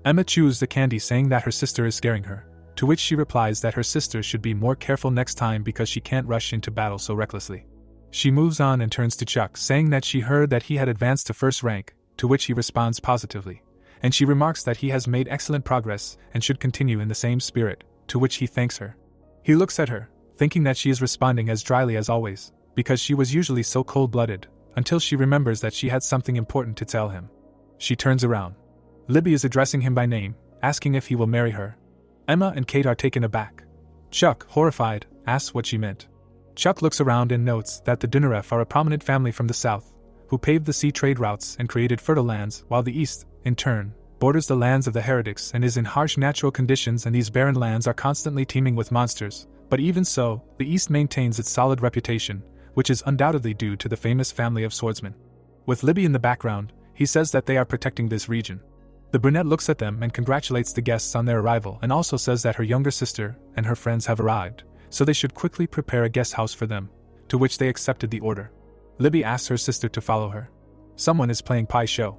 Emma chews the candy saying that her sister is scaring her, to which she replies that her sister should be more careful next time because she can't rush into battle so recklessly. She moves on and turns to Chuck saying that she heard that he had advanced to first rank, to which he responds positively, and she remarks that he has made excellent progress and should continue in the same spirit, to which he thanks her. He looks at her, thinking that she is responding as dryly as always, because she was usually so cold-blooded, until she remembers that she had something important to tell him. She turns around. Libby is addressing him by name, asking if he will marry her. Emma and Kate are taken aback. Chuck, horrified, asks what she meant. Chuck looks around and notes that the Dunaref are a prominent family from the south, who paved the sea trade routes and created fertile lands, while the east, in turn, borders the lands of the heretics and is in harsh natural conditions, and these barren lands are constantly teeming with monsters. But even so, the east maintains its solid reputation, which is undoubtedly due to the famous family of swordsmen. With Libby in the background, he says that they are protecting this region. The brunette looks at them and congratulates the guests on their arrival and also says that her younger sister and her friends have arrived, so they should quickly prepare a guest house for them, to which they accepted the order. Libby asks her sister to follow her. Someone is playing Pi Show.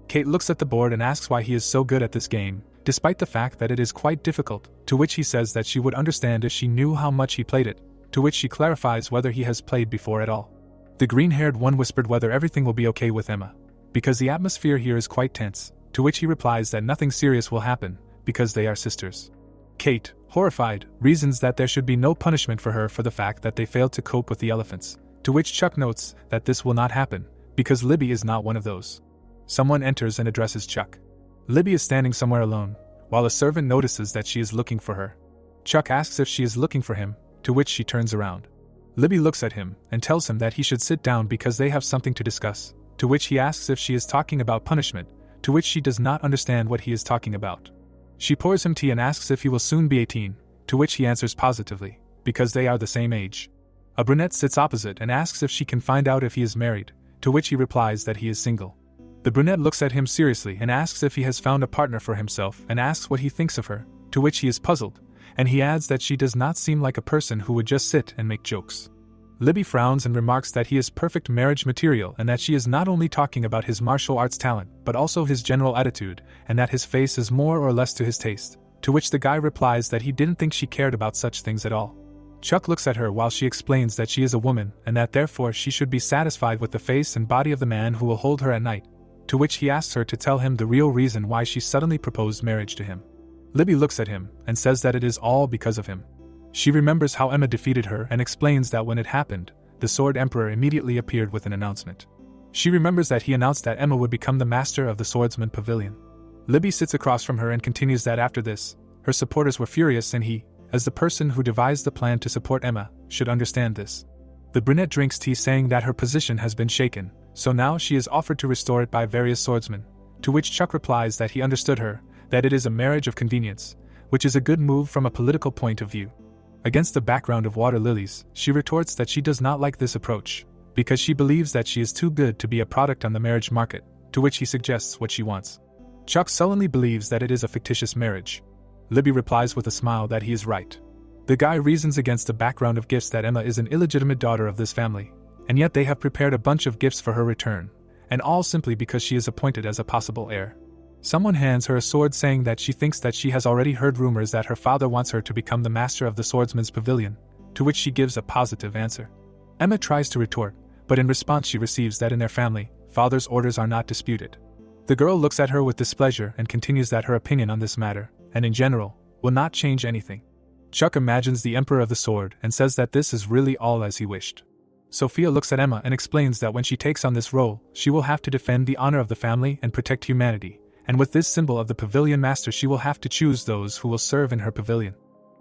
Kate looks at the board and asks why he is so good at this game, despite the fact that it is quite difficult, to which he says that she would understand if she knew how much he played it, to which she clarifies whether he has played before at all. The green-haired one whispered whether everything will be okay with Emma, because the atmosphere here is quite tense, to which he replies that nothing serious will happen, because they are sisters. Kate, horrified, reasons that there should be no punishment for her for the fact that they failed to cope with the elephants, to which Chuck notes that this will not happen, because Libby is not one of those. Someone enters and addresses Chuck. Libby is standing somewhere alone, while a servant notices that she is looking for her. Chuck asks if she is looking for him, to which she turns around. Libby looks at him and tells him that he should sit down because they have something to discuss, to which he asks if she is talking about punishment, to which she does not understand what he is talking about. She pours him tea and asks if he will soon be 18, to which he answers positively, because they are the same age. A brunette sits opposite and asks if she can find out if he is married, to which he replies that he is single. The brunette looks at him seriously and asks if he has found a partner for himself and asks what he thinks of her, to which he is puzzled, and he adds that she does not seem like a person who would just sit and make jokes. Libby frowns and remarks that he is perfect marriage material and that she is not only talking about his martial arts talent but also his general attitude, and that his face is more or less to his taste, to which the guy replies that he didn't think she cared about such things at all. Chuck looks at her while she explains that she is a woman and that therefore she should be satisfied with the face and body of the man who will hold her at night, to which he asks her to tell him the real reason why she suddenly proposed marriage to him. Libby looks at him and says that it is all because of him. She remembers how Emma defeated her and explains that when it happened, the Sword Emperor immediately appeared with an announcement. She remembers that he announced that Emma would become the master of the Swordsman Pavilion. Libby sits across from her and continues that after this, her supporters were furious and he, as the person who devised the plan to support Emma, should understand this. The brunette drinks tea saying that her position has been shaken, so now she is offered to restore it by various swordsmen, to which Chuck replies that he understood her, that it is a marriage of convenience, which is a good move from a political point of view. Against the background of water lilies, she retorts that she does not like this approach, because she believes that she is too good to be a product on the marriage market, to which he suggests what she wants. Chuck sullenly believes that it is a fictitious marriage. Libby replies with a smile that he is right. The guy reasons against the background of gifts that Emma is an illegitimate daughter of this family, and yet they have prepared a bunch of gifts for her return, and all simply because she is appointed as a possible heir. Someone hands her a sword saying that she thinks that she has already heard rumors that her father wants her to become the master of the Swordsman's Pavilion, to which she gives a positive answer. Emma tries to retort, but in response she receives that in their family, father's orders are not disputed. The girl looks at her with displeasure and continues that her opinion on this matter, and in general, will not change anything. Chuck imagines the Emperor of the Sword and says that this is really all as he wished. Sophia looks at Emma and explains that when she takes on this role, she will have to defend the honor of the family and protect humanity, and with this symbol of the pavilion master she will have to choose those who will serve in her pavilion.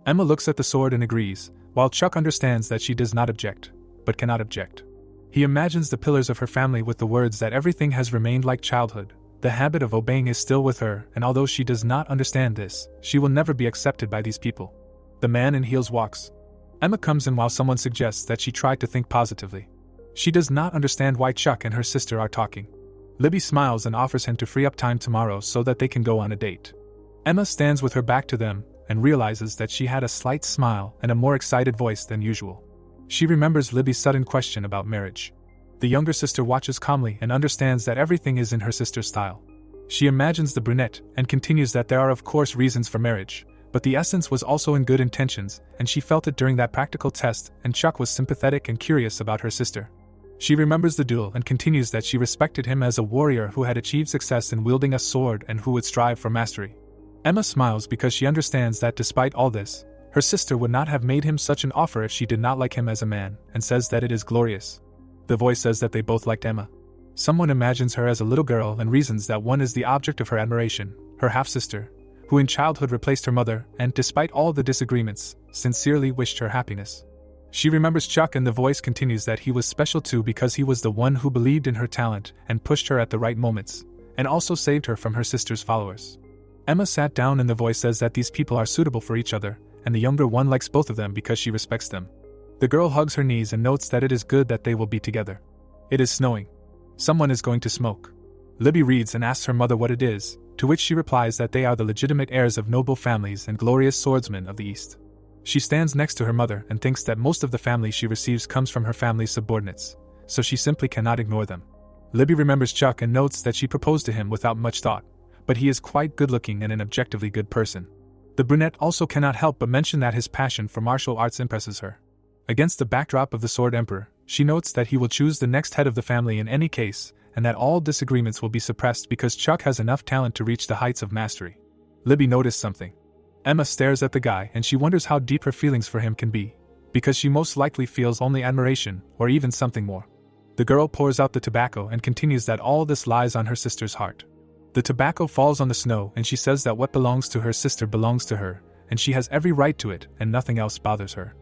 Emma looks at the sword and agrees, while Chuck understands that she does not object, but cannot object. He imagines the pillars of her family with the words that everything has remained like childhood, the habit of obeying is still with her, and although she does not understand this, she will never be accepted by these people. The man in heels walks. Emma comes in while someone suggests that she try to think positively. She does not understand why Chuck and her sister are talking. Libby smiles and offers him to free up time tomorrow so that they can go on a date. Emma stands with her back to them and realizes that she had a slight smile and a more excited voice than usual. She remembers Libby's sudden question about marriage. The younger sister watches calmly and understands that everything is in her sister's style. She imagines the brunette and continues that there are of course reasons for marriage, but the essence was also in good intentions, and she felt it during that practical test, and Chuck was sympathetic and curious about her sister. She remembers the duel and continues that she respected him as a warrior who had achieved success in wielding a sword and who would strive for mastery. Emma smiles because she understands that despite all this, her sister would not have made him such an offer if she did not like him as a man, and says that it is glorious. The voice says that they both liked Emma. Someone imagines her as a little girl and reasons that one is the object of her admiration, her half-sister, who in childhood replaced her mother and, despite all the disagreements, sincerely wished her happiness. She remembers Chuck and the voice continues that he was special too because he was the one who believed in her talent and pushed her at the right moments, and also saved her from her sister's followers. Emma sat down and the voice says that these people are suitable for each other, and the younger one likes both of them because she respects them. The girl hugs her knees and notes that it is good that they will be together. It is snowing. Someone is going to smoke. Libby reads and asks her mother what it is, to which she replies that they are the legitimate heirs of noble families and glorious swordsmen of the East. She stands next to her mother and thinks that most of the family she receives comes from her family's subordinates, so she simply cannot ignore them. Libby remembers Chuck and notes that she proposed to him without much thought, but he is quite good-looking and an objectively good person. The brunette also cannot help but mention that his passion for martial arts impresses her. Against the backdrop of the Sword Emperor, she notes that he will choose the next head of the family in any case, and that all disagreements will be suppressed because Chuck has enough talent to reach the heights of mastery. Libby noticed something. Emma stares at the guy and she wonders how deep her feelings for him can be, because she most likely feels only admiration or even something more. The girl pours out the tobacco and continues that all this lies on her sister's heart. The tobacco falls on the snow and she says that what belongs to her sister belongs to her, and she has every right to it and nothing else bothers her.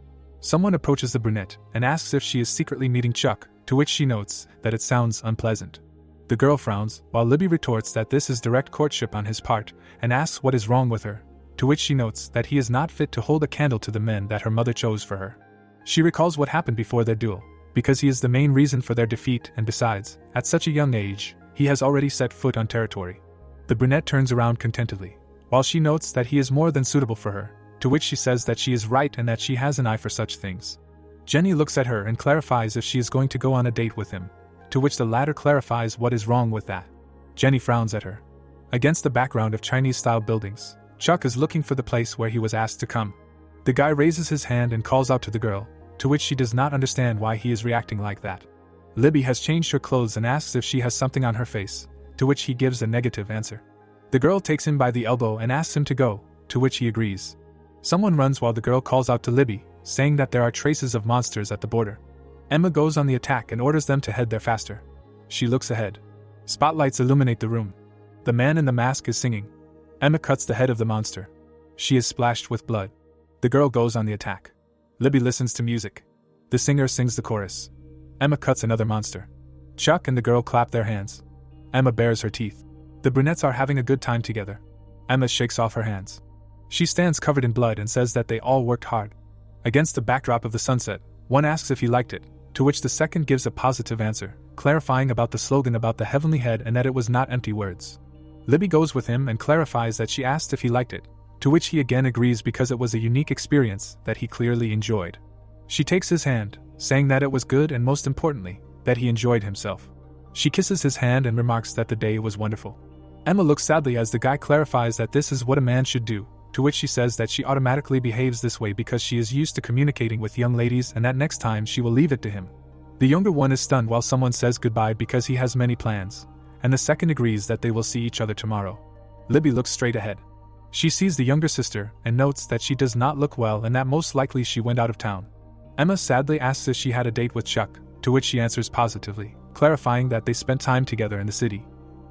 Someone approaches the brunette and asks if she is secretly meeting Chuck, to which she notes that it sounds unpleasant. The girl frowns, while Libby retorts that this is direct courtship on his part and asks what is wrong with her, to which she notes that he is not fit to hold a candle to the men that her mother chose for her. She recalls what happened before their duel, because he is the main reason for their defeat, and besides, at such a young age, he has already set foot on territory. The brunette turns around contentedly, while she notes that he is more than suitable for her, to which she says that she is right and that she has an eye for such things. Jenny looks at her and clarifies if she is going to go on a date with him, to which the latter clarifies what is wrong with that. Jenny frowns at her. Against the background of Chinese-style buildings, Chuck is looking for the place where he was asked to come. The guy raises his hand and calls out to the girl, to which she does not understand why he is reacting like that. Libby has changed her clothes and asks if she has something on her face, to which he gives a negative answer. The girl takes him by the elbow and asks him to go, to which he agrees. Someone runs while the girl calls out to Libby, saying that there are traces of monsters at the border. Emma goes on the attack and orders them to head there faster. She looks ahead. Spotlights illuminate the room. The man in the mask is singing. Emma cuts the head of the monster. She is splashed with blood. The girl goes on the attack. Libby listens to music. The singer sings the chorus. Emma cuts another monster. Chuck and the girl clap their hands. Emma bares her teeth. The brunettes are having a good time together. Emma shakes off her hands. She stands covered in blood and says that they all worked hard. Against the backdrop of the sunset, one asks if he liked it, to which the second gives a positive answer, clarifying about the slogan about the heavenly head and that it was not empty words. Libby goes with him and clarifies that she asked if he liked it, to which he again agrees because it was a unique experience that he clearly enjoyed. She takes his hand, saying that it was good and most importantly, that he enjoyed himself. She kisses his hand and remarks that the day was wonderful. Emma looks sadly as the guy clarifies that this is what a man should do, to which she says that she automatically behaves this way because she is used to communicating with young ladies and that next time she will leave it to him. The younger one is stunned while someone says goodbye because he has many plans, and the second agrees that they will see each other tomorrow. Libby looks straight ahead. She sees the younger sister and notes that she does not look well and that most likely she went out of town. Emma sadly asks if she had a date with Chuck, to which she answers positively, clarifying that they spent time together in the city.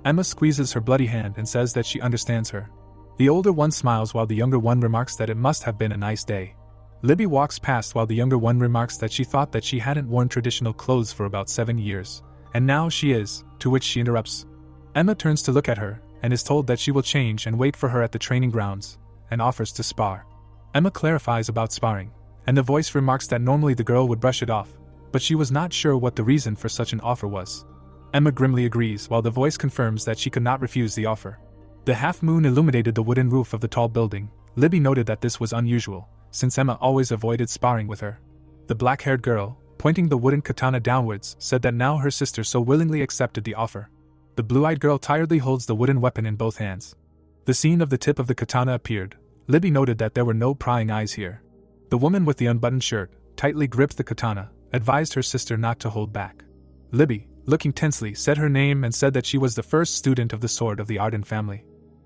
Emma squeezes her bloody hand and says that she understands her. The older one smiles while the younger one remarks that it must have been a nice day. Libby walks past while the younger one remarks that she thought that she hadn't worn traditional clothes for about 7 years, and now she is, to which she interrupts. Emma turns to look at her, and is told that she will change and wait for her at the training grounds, and offers to spar. Emma clarifies about sparring, and the voice remarks that normally the girl would brush it off, but she was not sure what the reason for such an offer was. Emma grimly agrees while the voice confirms that she could not refuse the offer. The half-moon illuminated the wooden roof of the tall building. Libby noted that this was unusual, since Emma always avoided sparring with her. The black-haired girl, pointing the wooden katana downwards, said that now her sister so willingly accepted the offer. The blue-eyed girl tiredly holds the wooden weapon in both hands. The scene of the tip of the katana appeared. Libby noted that there were no prying eyes here. The woman with the unbuttoned shirt tightly gripped the katana, advised her sister not to hold back. Libby, looking tensely, said her name and said that she was the first student of the Sword of the Arden family.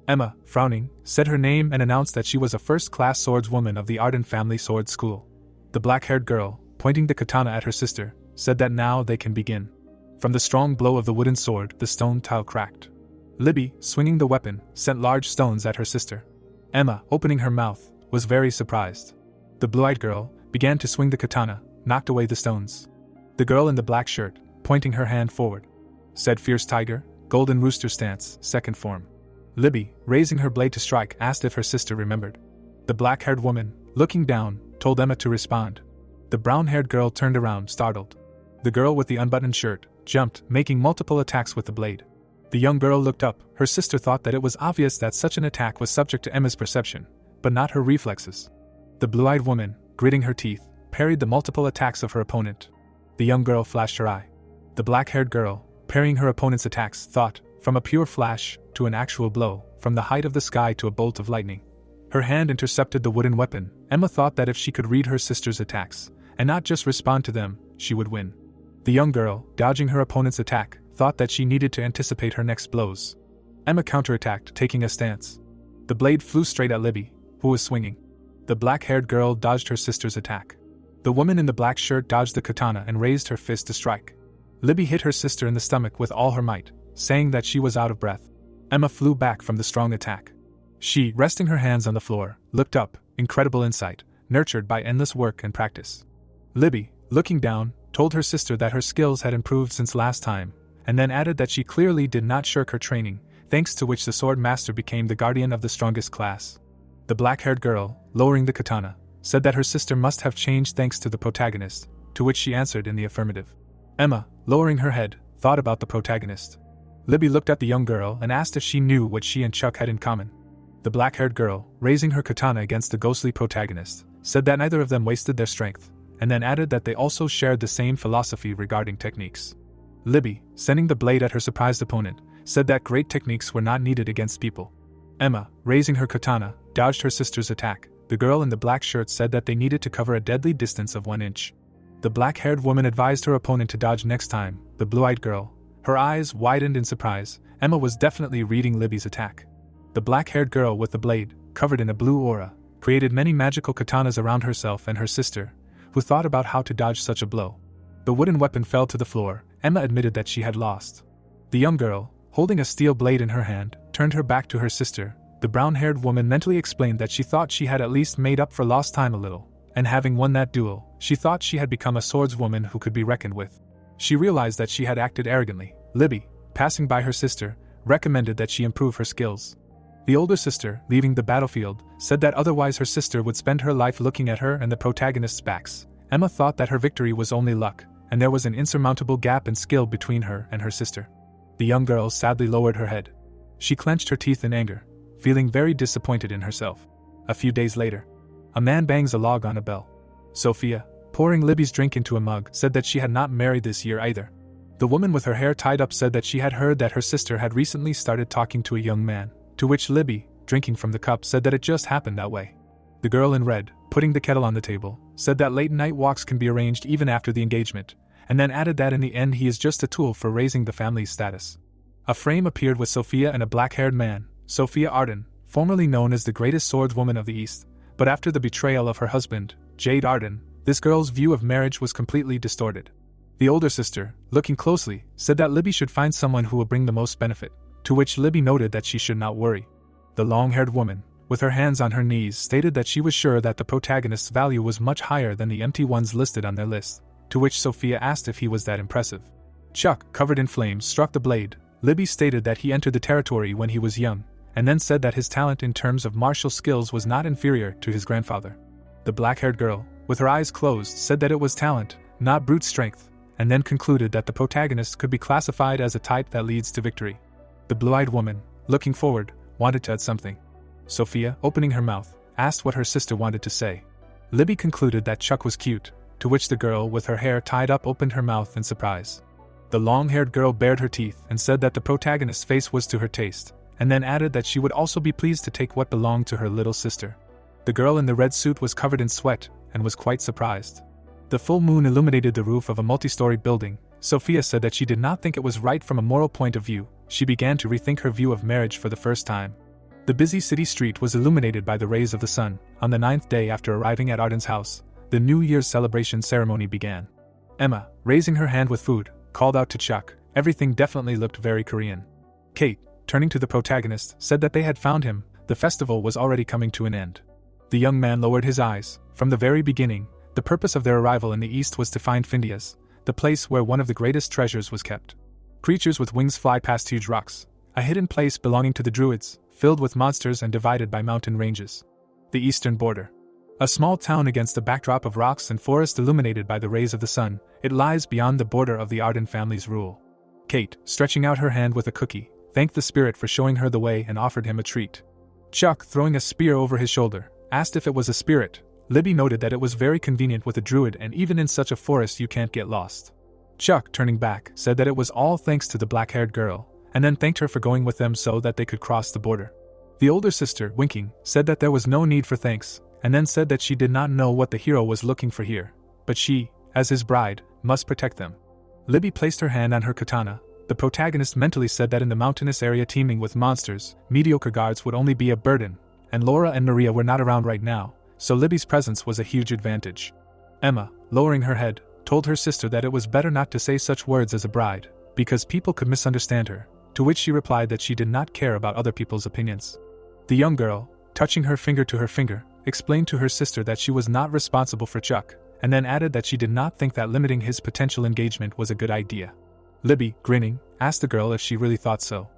Emma, frowning, said her name and announced that she was a first-class swordswoman of the Arden family sword school. The black-haired girl, pointing the katana at her sister, said that now they can begin. From the strong blow of the wooden sword, the stone tile cracked. Libby, swinging the weapon, sent large stones at her sister. Emma, opening her mouth, was very surprised. The blue-eyed girl began to swing the katana, knocked away the stones. The girl in the black shirt, pointing her hand forward, said fierce tiger, golden rooster stance, second form. Libby, raising her blade to strike, asked if her sister remembered. The black-haired woman, looking down, told Emma to respond. The brown-haired girl turned around, startled. The girl with the unbuttoned shirt jumped, making multiple attacks with the blade. The young girl looked up. Her sister thought that it was obvious that such an attack was subject to Emma's perception, but not her reflexes. The blue-eyed woman, gritting her teeth, parried the multiple attacks of her opponent. The young girl flashed her eye. The black-haired girl, parrying her opponent's attacks, thought, from a pure flash to an actual blow, from the height of the sky to a bolt of lightning. Her hand intercepted the wooden weapon. Emma thought that if she could read her sister's attacks, and not just respond to them, she would win. The young girl, dodging her opponent's attack, thought that she needed to anticipate her next blows. Emma counterattacked, taking a stance. The blade flew straight at Libby, who was swinging. The black-haired girl dodged her sister's attack. The woman in the black shirt dodged the katana and raised her fist to strike. Libby hit her sister in the stomach with all her might, saying that she was out of breath. Emma flew back from the strong attack. She, resting her hands on the floor, looked up, incredible insight, nurtured by endless work and practice. Libby, looking down, told her sister that her skills had improved since last time, and then added that she clearly did not shirk her training, thanks to which the sword master became the guardian of the strongest class. The black-haired girl, lowering the katana, said that her sister must have changed thanks to the protagonist, to which she answered in the affirmative. Emma, lowering her head, thought about the protagonist. Libby looked at the young girl and asked if she knew what she and Chuck had in common. The black-haired girl, raising her katana against the ghostly protagonist, said that neither of them wasted their strength, and then added that they also shared the same philosophy regarding techniques. Libby, sending the blade at her surprised opponent, said that great techniques were not needed against people. Emma, raising her katana, dodged her sister's attack. The girl in the black shirt said that they needed to cover a deadly distance of 1 inch. The black-haired woman advised her opponent to dodge next time. The blue-eyed girl, her eyes widened in surprise. Emma was definitely reading Libby's attack. The black-haired girl with the blade, covered in a blue aura, created many magical katanas around herself and her sister, who thought about how to dodge such a blow. The wooden weapon fell to the floor. Emma admitted that she had lost. The young girl, holding a steel blade in her hand, turned her back to her sister. The brown-haired woman mentally explained that she thought she had at least made up for lost time a little, and having won that duel, she thought she had become a swordswoman who could be reckoned with. She realized that she had acted arrogantly. Libby, passing by her sister, recommended that she improve her skills. The older sister, leaving the battlefield, said that otherwise her sister would spend her life looking at her and the protagonist's backs. Emma thought that her victory was only luck, and there was an insurmountable gap in skill between her and her sister. The young girl sadly lowered her head. She clenched her teeth in anger, feeling very disappointed in herself. A few days later, a man bangs a log on a bell. Sophia, pouring Libby's drink into a mug, said that she had not married this year either. The woman with her hair tied up said that she had heard that her sister had recently started talking to a young man, to which Libby, drinking from the cup, said that it just happened that way. The girl in red, putting the kettle on the table, said that late-night walks can be arranged even after the engagement, and then added that in the end he is just a tool for raising the family's status. A frame appeared with Sophia and a black-haired man, Sophia Arden, formerly known as the greatest swordswoman of the East, but after the betrayal of her husband, Jade Arden, this girl's view of marriage was completely distorted. The older sister, looking closely, said that Libby should find someone who will bring the most benefit, to which Libby noted that she should not worry. The long-haired woman, with her hands on her knees, stated that she was sure that the protagonist's value was much higher than the empty ones listed on their list, to which Sophia asked if he was that impressive. Chuck, covered in flames, struck the blade. Libby stated that he entered the territory when he was young, and then said that his talent in terms of martial skills was not inferior to his grandfather. The black-haired girl, with her eyes closed, said that it was talent, not brute strength, and then concluded that the protagonist could be classified as a type that leads to victory. The blue-eyed woman, looking forward, wanted to add something. Sophia, opening her mouth, asked what her sister wanted to say. Libby concluded that Chuck was cute, to which the girl with her hair tied up opened her mouth in surprise. The long-haired girl bared her teeth and said that the protagonist's face was to her taste, and then added that she would also be pleased to take what belonged to her little sister. The girl in the red suit was covered in sweat and was quite surprised. The full moon illuminated the roof of a multi-story building. Sophia said that she did not think it was right from a moral point of view. She began to rethink her view of marriage for the first time. The busy city street was illuminated by the rays of the sun. On the 9th day after arriving at Arden's house, the New Year's celebration ceremony began. Emma, raising her hand with food, called out to Chuck. Everything definitely looked very Korean. Kate, turning to the protagonist, said that they had found him. The festival was already coming to an end. The young man lowered his eyes. From the very beginning, the purpose of their arrival in the east was to find Findias, the place where one of the greatest treasures was kept. Creatures with wings fly past huge rocks, a hidden place belonging to the Druids, filled with monsters and divided by mountain ranges. The eastern border. A small town against a backdrop of rocks and forest illuminated by the rays of the sun, it lies beyond the border of the Arden family's rule. Kate, stretching out her hand with a cookie, thanked the spirit for showing her the way and offered him a treat. Chuck, throwing a spear over his shoulder, asked if it was a spirit. Libby noted that it was very convenient with a druid, and even in such a forest you can't get lost. Chuck, turning back, said that it was all thanks to the black-haired girl, and then thanked her for going with them so that they could cross the border. The older sister, winking, said that there was no need for thanks, and then said that she did not know what the hero was looking for here, but she, as his bride, must protect them. Libby placed her hand on her katana. The protagonist mentally said that in the mountainous area teeming with monsters, mediocre guards would only be a burden, and Laura and Maria were not around right now, so Libby's presence was a huge advantage. Emma, lowering her head, told her sister that it was better not to say such words as a bride, because people could misunderstand her, to which she replied that she did not care about other people's opinions. The young girl, touching her finger to her finger, explained to her sister that she was not responsible for Chuck, and then added that she did not think that limiting his potential engagement was a good idea. Libby, grinning, asked the girl if she really thought so.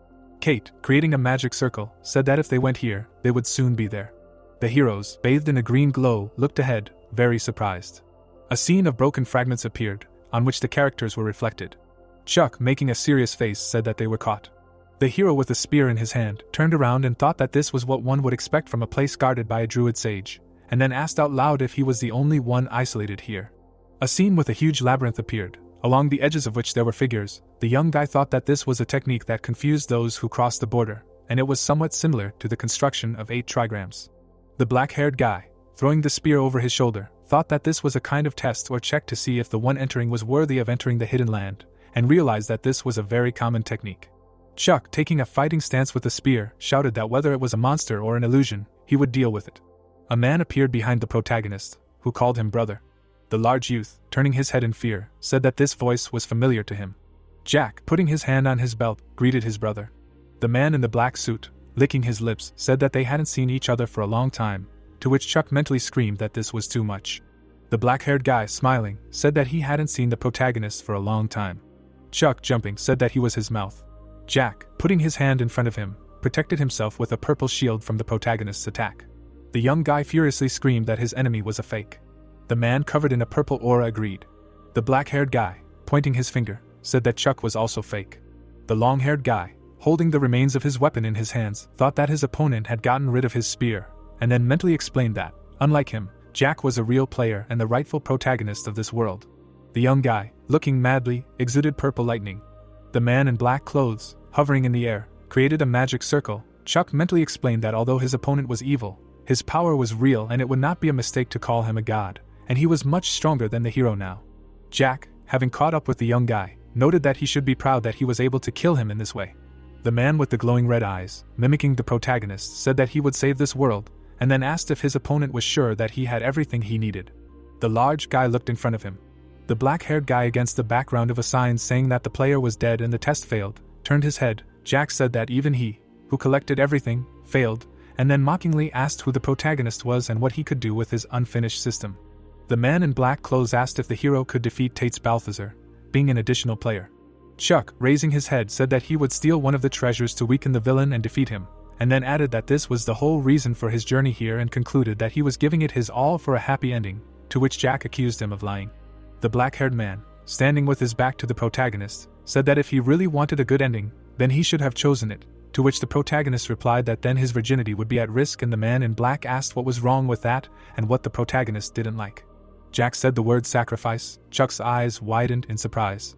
Kate, creating a magic circle, said that if they went here, they would soon be there. The heroes, bathed in a green glow, looked ahead, very surprised. A scene of broken fragments appeared, on which the characters were reflected. Chuck, making a serious face, said that they were caught. The hero with a spear in his hand turned around and thought that this was what one would expect from a place guarded by a druid sage, and then asked out loud if he was the only one isolated here. A scene with a huge labyrinth appeared, along the edges of which there were figures. The young guy thought that this was a technique that confused those who crossed the border, and it was somewhat similar to the construction of 8 trigrams. The black-haired guy, throwing the spear over his shoulder, thought that this was a kind of test or check to see if the one entering was worthy of entering the hidden land, and realized that this was a very common technique. Chuck, taking a fighting stance with the spear, shouted that whether it was a monster or an illusion, he would deal with it. A man appeared behind the protagonist, who called him brother. The large youth, turning his head in fear, said that this voice was familiar to him. Jack, putting his hand on his belt, greeted his brother. The man in the black suit, licking his lips, said that they hadn't seen each other for a long time, to which Chuck mentally screamed that this was too much. The black-haired guy, smiling, said that he hadn't seen the protagonist for a long time. Chuck, jumping, said that he was his mouth. Jack, putting his hand in front of him, protected himself with a purple shield from the protagonist's attack. The young guy furiously screamed that his enemy was a fake. The man covered in a purple aura agreed. The black-haired guy, pointing his finger, said that Chuck was also fake. The long-haired guy, holding the remains of his weapon in his hands, thought that his opponent had gotten rid of his spear, and then mentally explained that, unlike him, Jack was a real player and the rightful protagonist of this world. The young guy, looking madly, exuded purple lightning. The man in black clothes, hovering in the air, created a magic circle. Chuck mentally explained that although his opponent was evil, his power was real and it would not be a mistake to call him a god, and he was much stronger than the hero now. Jack, having caught up with the young guy, noted that he should be proud that he was able to kill him in this way. The man with the glowing red eyes, mimicking the protagonist, said that he would save this world, and then asked if his opponent was sure that he had everything he needed. The large guy looked in front of him. The black-haired guy, against the background of a sign saying that the player was dead and the test failed, turned his head. Jack said that even he, who collected everything, failed, and then mockingly asked who the protagonist was and what he could do with his unfinished system. The man in black clothes asked if the hero could defeat Tate's Balthazar, being an additional player. Chuck, raising his head, said that he would steal one of the treasures to weaken the villain and defeat him, and then added that this was the whole reason for his journey here and concluded that he was giving it his all for a happy ending, to which Jack accused him of lying. The black-haired man, standing with his back to the protagonist, said that if he really wanted a good ending, then he should have chosen it, to which the protagonist replied that then his virginity would be at risk, and the man in black asked what was wrong with that and what the protagonist didn't like. Jack said the word sacrifice. Chuck's eyes widened in surprise.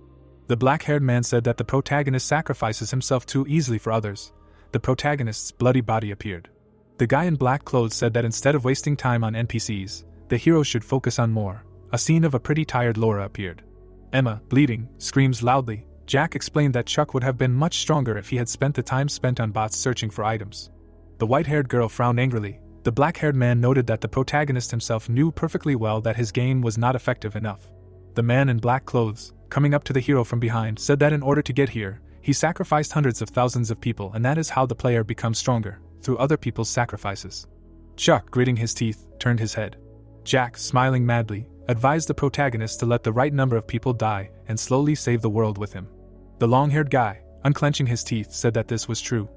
The black-haired man said that the protagonist sacrifices himself too easily for others. The protagonist's bloody body appeared. The guy in black clothes said that instead of wasting time on NPCs, the hero should focus on more. A scene of a pretty tired Laura appeared. Emma, bleeding, screams loudly. Jack explained that Chuck would have been much stronger if he had spent the time spent on bots searching for items. The white-haired girl frowned angrily. The black-haired man noted that the protagonist himself knew perfectly well that his game was not effective enough. The man in black clothes, coming up to the hero from behind, said that in order to get here, he sacrificed hundreds of thousands of people, and that is how the player becomes stronger, through other people's sacrifices. Chuck, gritting his teeth, turned his head. Jack, smiling madly, advised the protagonist to let the right number of people die and slowly save the world with him. The long-haired guy, unclenching his teeth, said that this was true.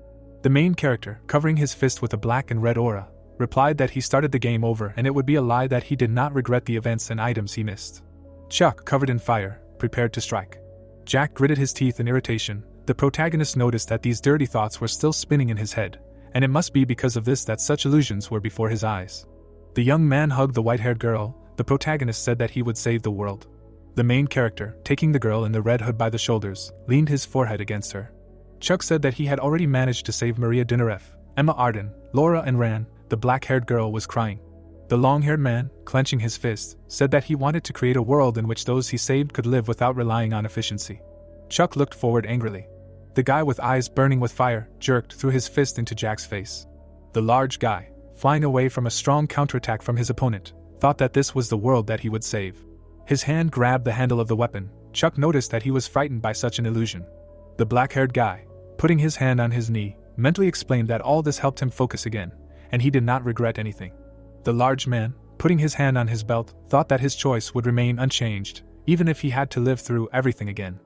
The main character, covering his fist with a black and red aura, replied that he started the game over and it would be a lie that he did not regret the events and items he missed. Chuck, covered in fire, prepared to strike. Jack gritted his teeth in irritation. The protagonist noticed that these dirty thoughts were still spinning in his head, and it must be because of this that such illusions were before his eyes. The young man hugged the white-haired girl. The protagonist said that he would save the world. The main character, taking the girl in the red hood by the shoulders, leaned his forehead against her. Chuck said that he had already managed to save Maria Dinareff, Emma Arden, Laura and Ran. The black-haired girl was crying. The long-haired man, clenching his fist, said that he wanted to create a world in which those he saved could live without relying on efficiency. Chuck looked forward angrily. The guy with eyes burning with fire jerked through his fist into Jack's face. The large guy, flying away from a strong counterattack from his opponent, thought that this was the world that he would save. His hand grabbed the handle of the weapon. Chuck noticed that he was frightened by such an illusion. The black-haired guy, putting his hand on his knee, mentally explained that all this helped him focus again, and he did not regret anything. The large man, putting his hand on his belt, thought that his choice would remain unchanged, even if he had to live through everything again.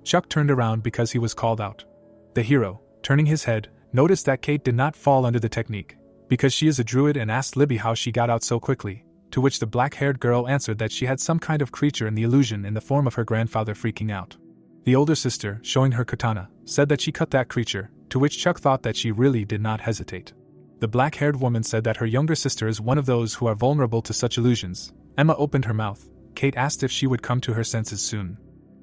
Chuck turned around because he was called out. The hero, turning his head, noticed that Kate did not fall under the technique, because she is a druid, and asked Libby how she got out so quickly, to which the black-haired girl answered that she had some kind of creature in the illusion in the form of her grandfather freaking out. The older sister, showing her katana, said that she cut that creature, to which Chuck thought that she really did not hesitate. The black-haired woman said that her younger sister is one of those who are vulnerable to such illusions. Emma opened her mouth. Kate asked if she would come to her senses soon.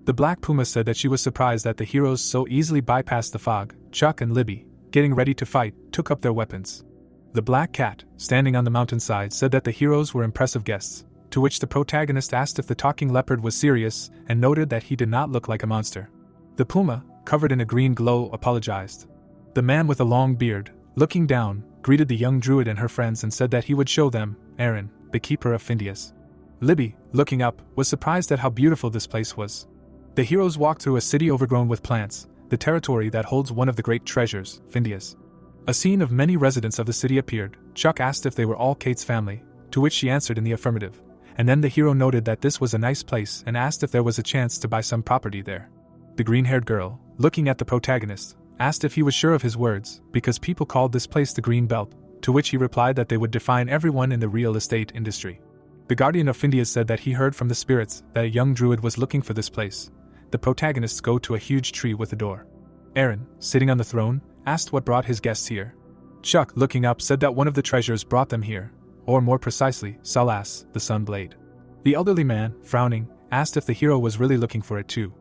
The Black Puma said that she was surprised that the heroes so easily bypassed the fog. Chuck and Libby, getting ready to fight, took up their weapons. The Black Cat, standing on the mountainside, said that the heroes were impressive guests, to which the protagonist asked if the talking leopard was serious and noted that he did not look like a monster. The Puma, covered in a green glow, apologized. The man with a long beard, looking down, greeted the young druid and her friends and said that he would show them Aaron, the keeper of Findias. Libby, looking up, was surprised at how beautiful this place was. The heroes walked through a city overgrown with plants, the territory that holds one of the great treasures, Findias. A scene of many residents of the city appeared. Chuck asked if they were all Kate's family, to which she answered in the affirmative, and then the hero noted that this was a nice place and asked if there was a chance to buy some property there. The green-haired girl, looking at the protagonist, asked if he was sure of his words, because people called this place the Green Belt, to which he replied that they would define everyone in the real estate industry. The guardian of Findias said that he heard from the spirits that a young druid was looking for this place. The protagonists go to a huge tree with a door. Aaron, sitting on the throne, asked what brought his guests here. Chuck, looking up, said that one of the treasures brought them here, or more precisely, Salas, the Sun Blade. The elderly man, frowning, asked if the hero was really looking for it too.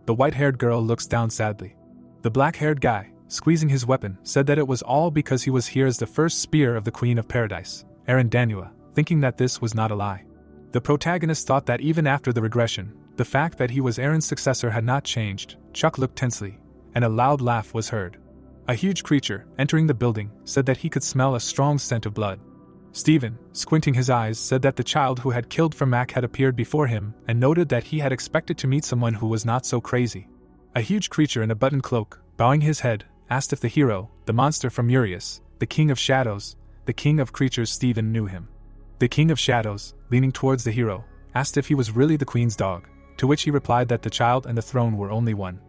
The white-haired girl looks down sadly. The black-haired guy, squeezing his weapon, said that it was all because he was here as the first spear of the Queen of Paradise, Aaron Danua, thinking that this was not a lie. The protagonist thought that even after the regression, the fact that he was Aaron's successor had not changed. Chuck looked tensely, and a loud laugh was heard. A huge creature, entering the building, said that he could smell a strong scent of blood. Stephen, squinting his eyes, said that the child who had killed Mac had appeared before him and noted that he had expected to meet someone who was not so crazy. A huge creature in a button cloak, bowing his head, asked if the hero, the monster from Urias, the King of Shadows, the King of Creatures, Stephen knew him. The King of Shadows, leaning towards the hero, asked if he was really the Queen's dog, to which he replied that the child and the throne were only one.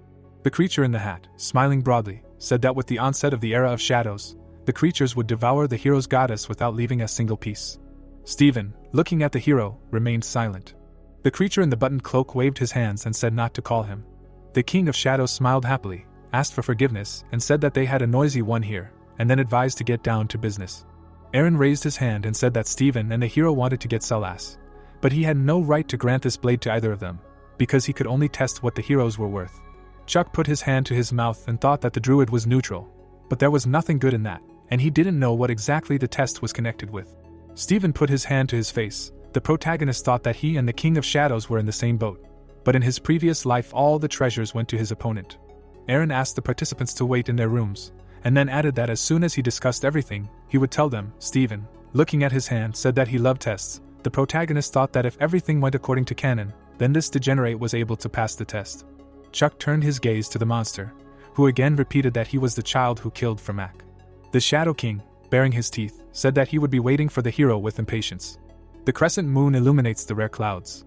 The creature in the hat, smiling broadly, said that with the onset of the era of shadows, the creatures would devour the hero's goddess without leaving a single piece. Stephen, looking at the hero, remained silent. The creature in the buttoned cloak waved his hands and said not to call him. The King of Shadows smiled happily, asked for forgiveness, and said that they had a noisy one here, and then advised to get down to business. Aaron raised his hand and said that Stephen and the hero wanted to get Salas, but he had no right to grant this blade to either of them, because he could only test what the heroes were worth. Chuck put his hand to his mouth and thought that the druid was neutral, but there was nothing good in that, and he didn't know what exactly the test was connected with. Stephen put his hand to his face. The protagonist thought that he and the King of Shadows were in the same boat, but in his previous life all the treasures went to his opponent. Aaron asked the participants to wait in their rooms, and then added that as soon as he discussed everything, he would tell them. Stephen, looking at his hand, said that he loved tests. The protagonist thought that if everything went according to canon, then this degenerate was able to pass the test. Chuck turned his gaze to the monster, who again repeated that he was the child who killed Mac. The Shadow King, baring his teeth, said that he would be waiting for the hero with impatience. The crescent moon illuminates the rare clouds.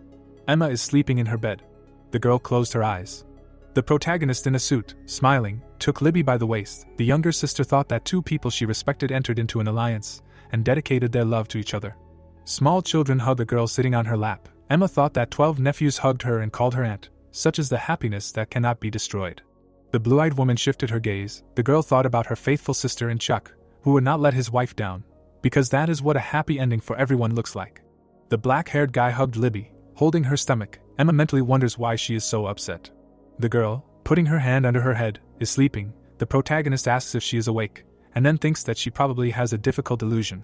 Emma is sleeping in her bed. The girl closed her eyes. The protagonist in a suit, smiling, took Libby by the waist. The younger sister thought that two people she respected entered into an alliance and dedicated their love to each other. Small children hugged the girl sitting on her lap. Emma thought that 12 nephews hugged her and called her aunt. Such is the happiness that cannot be destroyed. The blue-eyed woman shifted her gaze. The girl thought about her faithful sister and Chuck, who would not let his wife down, because that is what a happy ending for everyone looks like. The black-haired guy hugged Libby, holding her stomach. Emma mentally wonders why she is so upset. The girl, putting her hand under her head, is sleeping. The protagonist asks if she is awake, and then thinks that she probably has a difficult illusion.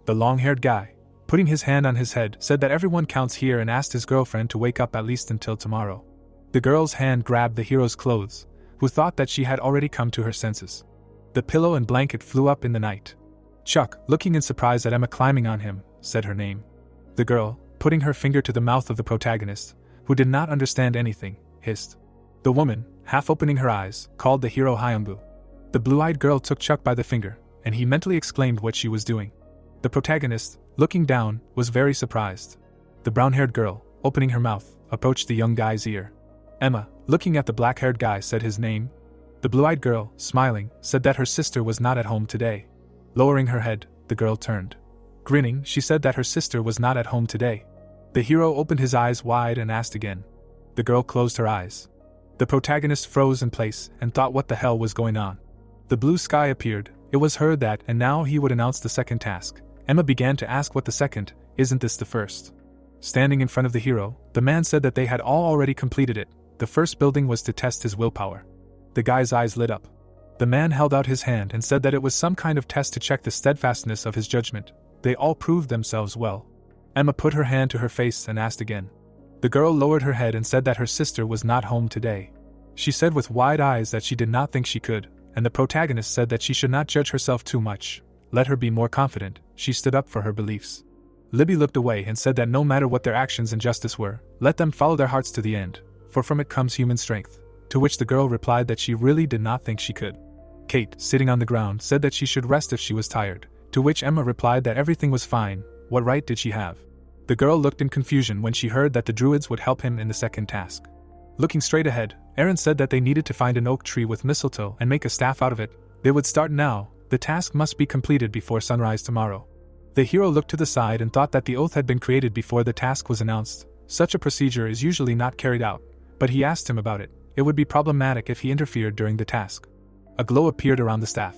The long-haired guy, putting his hand on his head, said that everyone counts here and asked his girlfriend to wake up at least until tomorrow. The girl's hand grabbed the hero's clothes, who thought that she had already come to her senses. The pillow and blanket flew up in the night. Chuck, looking in surprise at Emma climbing on him, said her name. The girl, putting her finger to the mouth of the protagonist, who did not understand anything, hissed. The woman, half opening her eyes, called the hero Hyunbu. The blue-eyed girl took Chuck by the finger, and he mentally exclaimed what she was doing. The protagonist, looking down, was very surprised. The brown-haired girl, opening her mouth, approached the young guy's ear. Emma, looking at the black-haired guy, said his name. The blue-eyed girl, smiling, said that her sister was not at home today. Lowering her head, the girl turned. Grinning, she said that her sister was not at home today. The hero opened his eyes wide and asked again. The girl closed her eyes. The protagonist froze in place and thought what the hell was going on. The blue sky appeared, it was heard that, and now he would announce the second task. Emma began to ask what the second, isn't this the first? Standing in front of the hero, the man said that they had all already completed it. The first building was to test his willpower. The guy's eyes lit up. The man held out his hand and said that it was some kind of test to check the steadfastness of his judgment. They all proved themselves well. Emma put her hand to her face and asked again. The girl lowered her head and said that her sister was not home today. She said with wide eyes that she did not think she could, and the protagonist said that she should not judge herself too much. Let her be more confident. She stood up for her beliefs. Libby looked away and said that no matter what their actions and justice were, let them follow their hearts to the end, for from it comes human strength. To which the girl replied that she really did not think she could. Kate, sitting on the ground, said that she should rest if she was tired, to which Emma replied that everything was fine. What right did she have? The girl looked in confusion when she heard that the druids would help him in the second task. Looking straight ahead, Aaron said that they needed to find an oak tree with mistletoe and make a staff out of it. They would start now. The task must be completed before sunrise tomorrow. The hero looked to the side and thought that the oath had been created before the task was announced. Such a procedure is usually not carried out, but he asked him about it. It would be problematic if he interfered during the task. A glow appeared around the staff.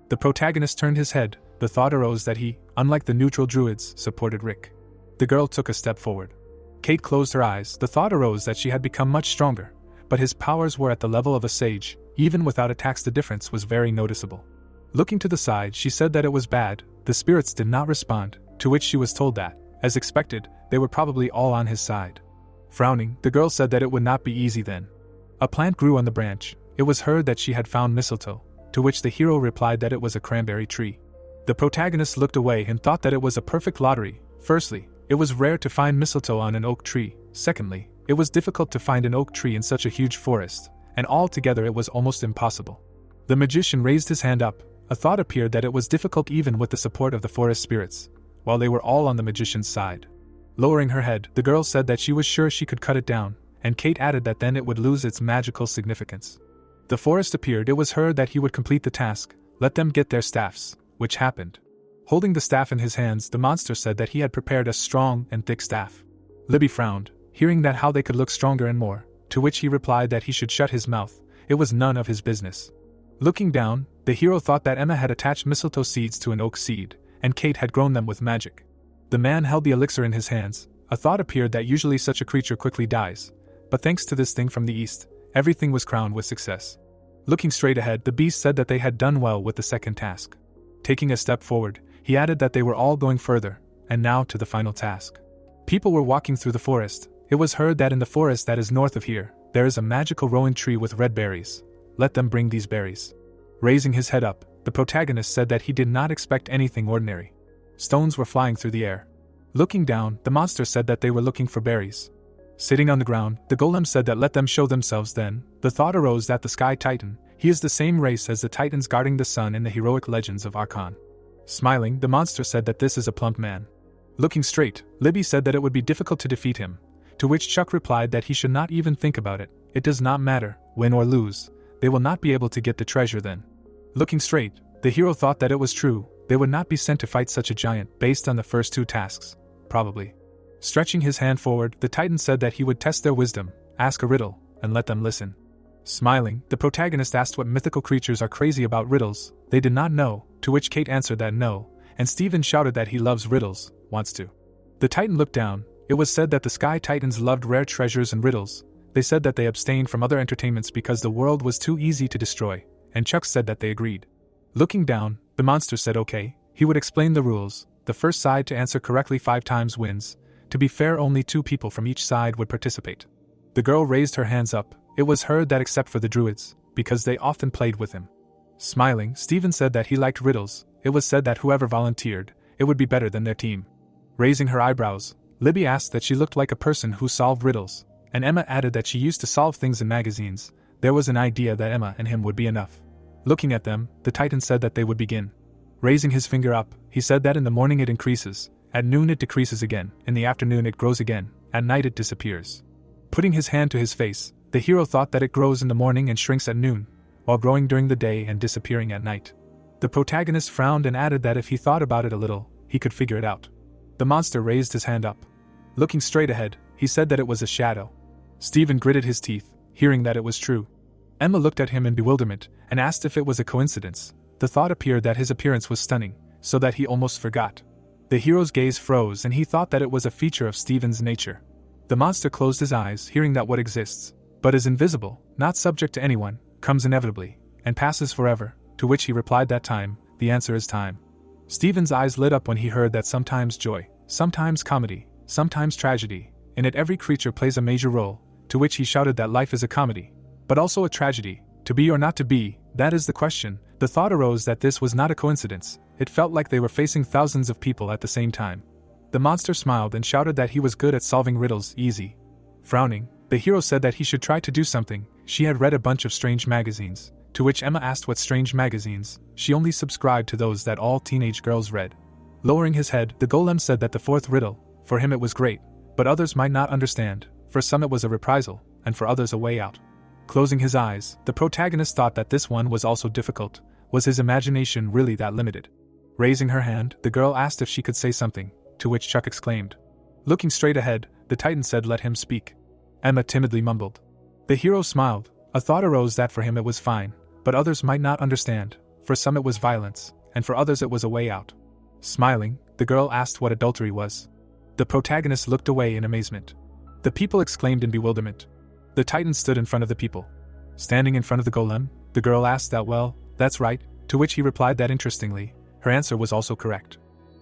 The protagonist turned his head. The thought arose that he, unlike the neutral druids, supported Rick. The girl took a step forward. Kate closed her eyes. The thought arose that she had become much stronger, but his powers were at the level of a sage. Even without attacks, the difference was very noticeable. Looking to the side, she said that it was bad. The spirits did not respond, to which she was told that, as expected, they were probably all on his side. Frowning, the girl said that it would not be easy then. A plant grew on the branch. It was heard that she had found mistletoe, to which the hero replied that it was a cranberry tree. The protagonist looked away and thought that it was a perfect lottery. Firstly, it was rare to find mistletoe on an oak tree. Secondly, it was difficult to find an oak tree in such a huge forest, and altogether it was almost impossible. The magician raised his hand up. A thought appeared that it was difficult even with the support of the forest spirits, while they were all on the magician's side. Lowering her head, the girl said that she was sure she could cut it down, and Kate added that then it would lose its magical significance. The forest appeared. It was heard that he would complete the task. Let them get their staffs, which happened. Holding the staff in his hands, the monster said that he had prepared a strong and thick staff. Libby frowned, hearing that how they could look stronger and more, to which he replied that he should shut his mouth. It was none of his business. Looking down, the hero thought that Emma had attached mistletoe seeds to an oak seed, and Kate had grown them with magic. The man held the elixir in his hands. A thought appeared that usually such a creature quickly dies, but thanks to this thing from the east, everything was crowned with success. Looking straight ahead, the beast said that they had done well with the second task. Taking a step forward, he added that they were all going further, and now to the final task. People were walking through the forest. It was heard that in the forest that is north of here, there is a magical rowan tree with red berries. Let them bring these berries. Raising his head up, the protagonist said that he did not expect anything ordinary. Stones were flying through the air. Looking down, the monster said that they were looking for berries. Sitting on the ground, the golem said that let them show themselves then. The thought arose that the Sky Titan, he is the same race as the Titans guarding the sun in the heroic legends of Archon. Smiling, the monster said that this is a plump man. Looking straight, Libby said that it would be difficult to defeat him, to which Chuck replied that he should not even think about it. It does not matter, win or lose. They will not be able to get the treasure then. Looking straight, the hero thought that it was true. They would not be sent to fight such a giant based on the first two tasks, probably. Stretching his hand forward, the Titan said that he would test their wisdom, ask a riddle, and let them listen. Smiling, the protagonist asked what mythical creatures are crazy about riddles. They did not know, to which Kate answered that no, and Steven shouted that he loves riddles, wants to. The Titan looked down. It was said that the Sky Titans loved rare treasures and riddles. They said that they abstained from other entertainments because the world was too easy to destroy, and Chuck said that they agreed. Looking down, the monster said okay, he would explain the rules. The first side to answer correctly 5 times wins. To be fair, only 2 people from each side would participate. The girl raised her hands up. It was heard that except for the druids, because they often played with him. Smiling, Steven said that he liked riddles. it was said that whoever volunteered, it would be better than their team. Raising her eyebrows, Libby asked that she looked like a person who solved riddles, and Emma added that she used to solve things in magazines. There was an idea that Emma and him would be enough. Looking at them, the Titan said that they would begin. Raising his finger up, he said that in the morning it increases, at noon it decreases again, in the afternoon it grows again, at night it disappears. Putting his hand to his face, the hero thought that it grows in the morning and shrinks at noon, while growing during the day and disappearing at night. The protagonist frowned and added that if he thought about it a little, he could figure it out. The monster raised his hand up. Looking straight ahead, he said that it was a shadow. Stephen gritted his teeth, hearing that it was true. Emma looked at him in bewilderment and asked if it was a coincidence. The thought appeared that his appearance was stunning, so that he almost forgot. The hero's gaze froze and he thought that it was a feature of Stephen's nature. The monster closed his eyes, hearing that what exists, but is invisible, not subject to anyone, comes inevitably, and passes forever, to which he replied that time, the answer is time. Stephen's eyes lit up when he heard that sometimes joy, sometimes comedy, sometimes tragedy, in it every creature plays a major role, to which he shouted that life is a comedy, but also a tragedy, to be or not to be, that is the question. The thought arose that this was not a coincidence, it felt like they were facing thousands of people at the same time. The monster smiled and shouted that he was good at solving riddles, easy. Frowning, the hero said that he should try to do something. She had read a bunch of strange magazines, to which Emma asked what strange magazines. She only subscribed to those that all teenage girls read. Lowering his head, the golem said that the fourth riddle, for him it was great, but others might not understand. For some it was a reprisal, and for others a way out. Closing his eyes, the protagonist thought that this one was also difficult. Was his imagination really that limited? Raising her hand, the girl asked if she could say something, to which Chuck exclaimed. Looking straight ahead, the Titan said let him speak. Emma timidly mumbled. The hero smiled. A thought arose that for him it was fine, but others might not understand. For some it was violence, and for others it was a way out. Smiling, the girl asked what adultery was. The protagonist looked away in amazement. The people exclaimed in bewilderment. The Titan stood in front of the people. Standing in front of the golem, the girl asked that well, that's right, to which he replied that interestingly, her answer was also correct.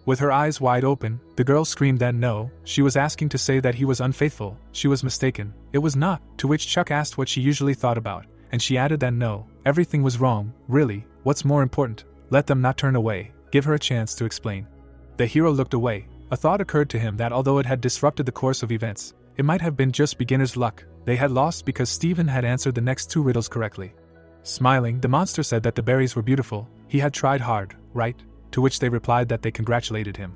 With her eyes wide open, the girl screamed that no, she was asking to say that he was unfaithful, she was mistaken, it was not, to which Chuck asked what she usually thought about, and she added that no, everything was wrong, really, what's more important, let them not turn away, give her a chance to explain. The hero looked away. A thought occurred to him that although it had disrupted the course of events, it might have been just beginner's luck. They had lost because Stephen had answered the next two riddles correctly. Smiling, the monster said that the berries were beautiful, he had tried hard, right? To which they replied that they congratulated him.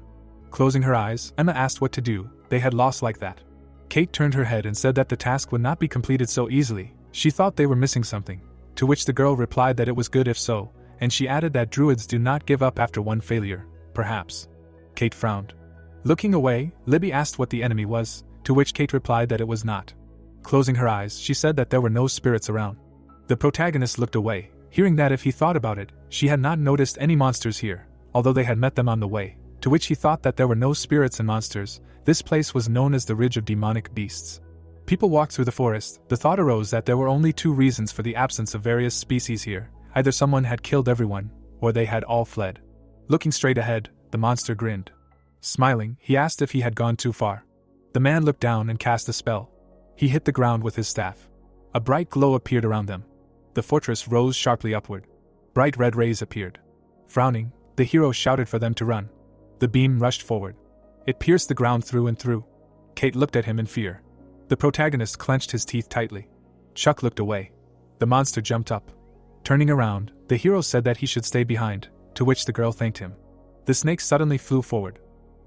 Closing her eyes, Emma asked what to do. They had lost like that. Kate turned her head and said that the task would not be completed so easily. She thought they were missing something, to which the girl replied that it was good if so, and she added that druids do not give up after one failure, perhaps. Kate frowned. Looking away, Libby asked what the enemy was, to which Kate replied that it was not. Closing her eyes, she said that there were no spirits around. The protagonist looked away, hearing that if he thought about it, she had not noticed any monsters here, although they had met them on the way, to which he thought that there were no spirits and monsters. This place was known as the Ridge of Demonic Beasts. People walked through the forest. The thought arose that there were only two reasons for the absence of various species here. Either someone had killed everyone, or they had all fled. Looking straight ahead, the monster grinned. Smiling, he asked if he had gone too far. The man looked down and cast a spell. He hit the ground with his staff. A bright glow appeared around them. The fortress rose sharply upward. Bright red rays appeared. Frowning, the hero shouted for them to run. The beam rushed forward. It pierced the ground through and through. Kate looked at him in fear. The protagonist clenched his teeth tightly. Chuck looked away. The monster jumped up. Turning around, the hero said that he should stay behind, to which the girl thanked him. The snake suddenly flew forward.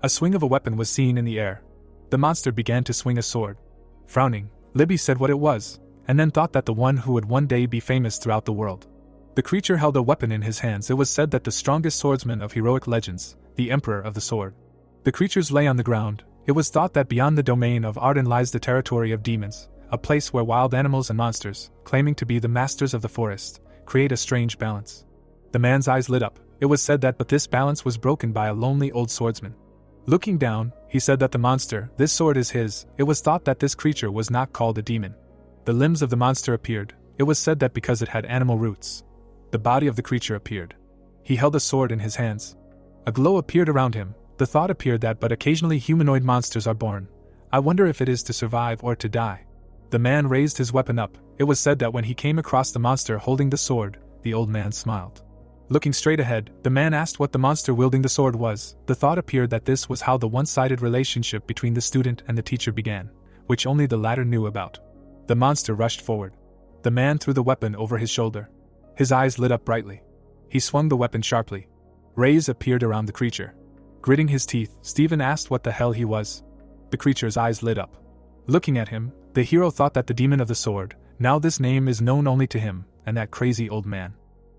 A swing of a weapon was seen in the air. The monster began to swing a sword. Frowning, Libby said what it was, and then thought that the one who would one day be famous throughout the world. The creature held a weapon in his hands. It was said that the strongest swordsman of heroic legends, the Emperor of the Sword. The creatures lay on the ground. It was thought that beyond the domain of Arden lies the territory of demons, a place where wild animals and monsters, claiming to be the masters of the forest, create a strange balance. The man's eyes lit up. It was said that but this balance was broken by a lonely old swordsman. Looking down, he said that the monster, this sword is his. It was thought that this creature was not called a demon. The limbs of the monster appeared. It was said that because it had animal roots. The body of the creature appeared. He held a sword in his hands. A glow appeared around him. The thought appeared that but occasionally humanoid monsters are born. I wonder if it is to survive or to die. The man raised his weapon up. It was said that when he came across the monster holding the sword, the old man smiled. Looking straight ahead, the man asked what the monster wielding the sword was. The thought appeared that this was how the one-sided relationship between the student and the teacher began, which only the latter knew about. The monster rushed forward. The man threw the weapon over his shoulder. His eyes lit up brightly. He swung the weapon sharply. Rays appeared around the creature. Gritting his teeth, Stephen asked what the hell he was. The creature's eyes lit up. Looking at him, the hero thought that the demon of the sword, now this name is known only to him, and that crazy old man.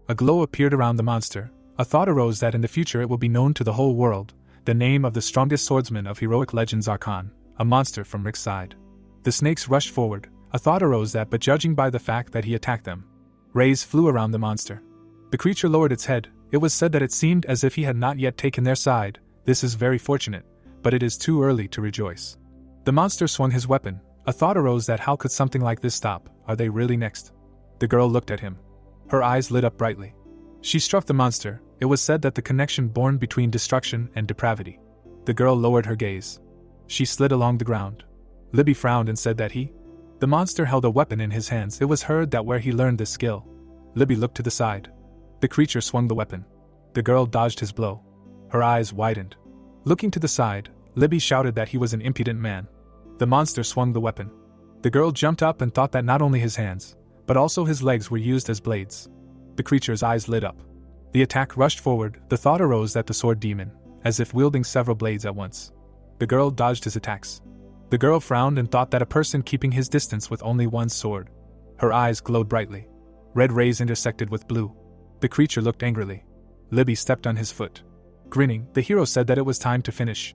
A glow appeared around the monster. A thought arose that in the future it will be known to the whole world, the name of the strongest swordsman of heroic legends Archon, a monster from Rick's side. The snakes rushed forward. A thought arose that, but judging by the fact that he attacked them, rays flew around the monster. The creature lowered its head. It was said that it seemed as if he had not yet taken their side. This is very fortunate, but it is too early to rejoice. The monster swung his weapon. A thought arose that how could something like this stop? Are they really next? The girl looked at him. Her eyes lit up brightly. She struck the monster. It was said that the connection born between destruction and depravity. The girl lowered her gaze. She slid along the ground. Libby frowned and said that the monster held a weapon in his hands. It was heard that where he learned this skill. Libby looked to the side. The creature swung the weapon. The girl dodged his blow. Her eyes widened. Looking to the side, Libby shouted that he was an impudent man. The monster swung the weapon. The girl jumped up and thought that not only his hands, but also his legs were used as blades. The creature's eyes lit up. The attack rushed forward. The thought arose that the sword demon, as if wielding several blades at once. The girl dodged his attacks. The girl frowned and thought that a person keeping his distance with only one sword. Her eyes glowed brightly. Red rays intersected with blue. The creature looked angrily. Libby stepped on his foot. Grinning, the hero said that it was time to finish.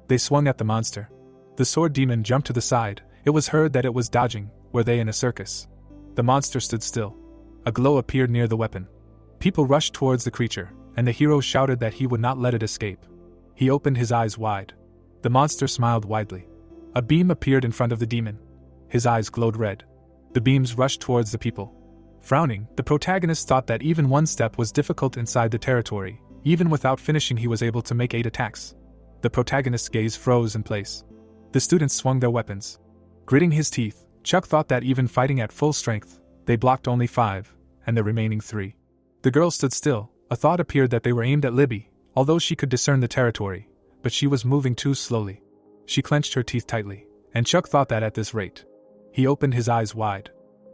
They swung at the monster. The sword demon jumped to the side. It was heard that it was dodging. Were they in a circus? The monster stood still. A glow appeared near the weapon. People rushed towards the creature, and the hero shouted that he would not let it escape. He opened his eyes wide. The monster smiled widely. A beam appeared in front of the demon. His eyes glowed red. The beams rushed towards the people. Frowning, the protagonist thought that even one step was difficult inside the territory. Even without finishing, he was able to make 8 attacks. The protagonist's gaze froze in place. The students swung their weapons. Gritting his teeth, Chuck thought that even fighting at full strength, they blocked only 5, and the remaining 3. The girl stood still. A thought appeared that they were aimed at Libby, although she could discern the territory, but she was moving too slowly. She clenched her teeth tightly, and Chuck thought that at this rate. He opened his eyes wide.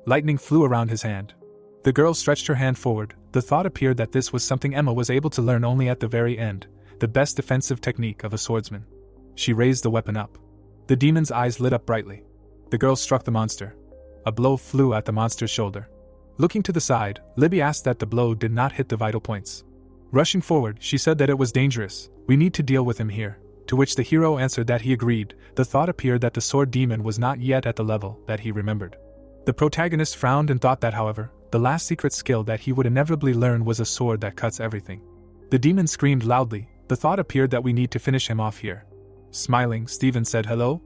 Lightning flew around his hand. The girl stretched her hand forward. The thought appeared that this was something Emma was able to learn only at the very end, the best defensive technique of a swordsman. She raised the weapon up. The demon's eyes lit up brightly. The girl struck the monster. A blow flew at the monster's shoulder. Looking to the side, Libby asked that the blow did not hit the vital points. Rushing forward, she said that it was dangerous. We need to deal with him here. To which the hero answered that he agreed. The thought appeared that the sword demon was not yet at the level that he remembered. The protagonist frowned and thought that, however, the last secret skill that he would inevitably learn was a sword that cuts everything. The demon screamed loudly. The thought appeared that we need to finish him off here. Smiling, Stephen said hello.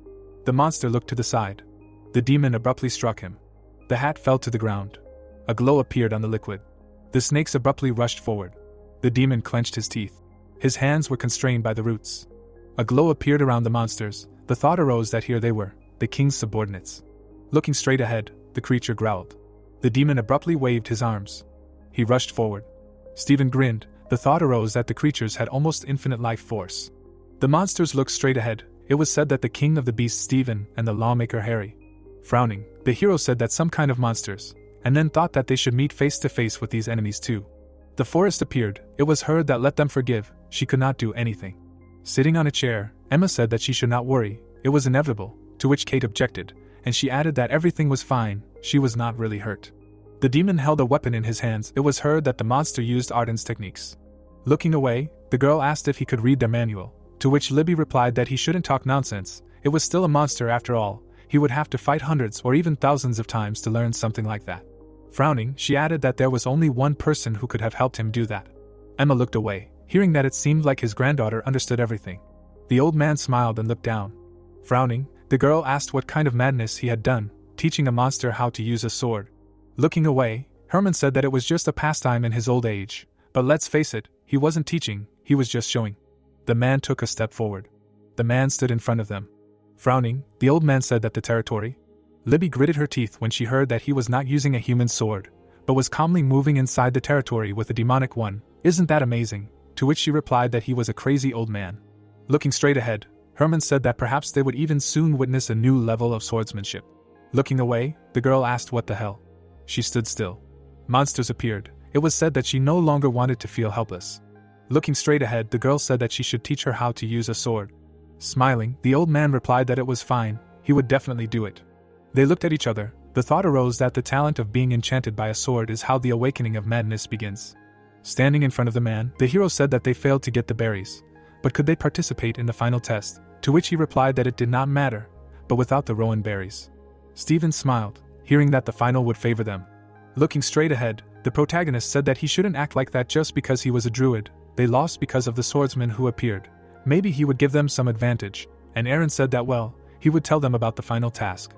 The monster looked to the side. The demon abruptly struck him. The hat fell to the ground. A glow appeared on the liquid. The snakes abruptly rushed forward. The demon clenched his teeth. His hands were constrained by the roots. A glow appeared around the monsters. The thought arose that here they were, the king's subordinates. Looking straight ahead, the creature growled. The demon abruptly waved his arms. He rushed forward. Stephen grinned. The thought arose that the creatures had almost infinite life force. The monsters looked straight ahead. It was said that the king of the beasts Stephen and the lawmaker Harry. Frowning, the hero said that some kind of monsters, and then thought that they should meet face to face with these enemies too. The forest appeared. It was heard that let them forgive. She could not do anything. Sitting on a chair, Emma said that she should not worry. It was inevitable, to which Kate objected, and she added that everything was fine. She was not really hurt. The demon held a weapon in his hands. It was heard that the monster used Arden's techniques. Looking away, the girl asked if he could read their manual, to which Libby replied that he shouldn't talk nonsense. It was still a monster after all. He would have to fight hundreds or even thousands of times to learn something like that. Frowning, she added that there was only one person who could have helped him do that. Emma looked away, hearing that it seemed like his granddaughter understood everything. The old man smiled and looked down. Frowning, the girl asked what kind of madness he had done, teaching a monster how to use a sword. Looking away, Herman said that it was just a pastime in his old age. But let's face it, he wasn't teaching, he was just showing. The man took a step forward. The man stood in front of them. Frowning, the old man said that the territory. Libby gritted her teeth when she heard that he was not using a human sword, but was calmly moving inside the territory with a demonic one. Isn't that amazing? To which she replied that he was a crazy old man. Looking straight ahead, Herman said that perhaps they would even soon witness a new level of swordsmanship. Looking away, the girl asked what the hell. She stood still. Monsters appeared. It was said that she no longer wanted to feel helpless. Looking straight ahead, the girl said that she should teach her how to use a sword. Smiling, the old man replied that it was fine, he would definitely do it. They looked at each other. The thought arose that the talent of being enchanted by a sword is how the awakening of madness begins. Standing in front of the man, the hero said that they failed to get the berries. But could they participate in the final test? To which he replied that it did not matter, but without the rowan berries. Steven smiled, hearing that the final would favor them. Looking straight ahead, the protagonist said that he shouldn't act like that just because he was a druid. They lost because of the swordsman who appeared. Maybe he would give them some advantage, and Aaron said that he would tell them about the final task.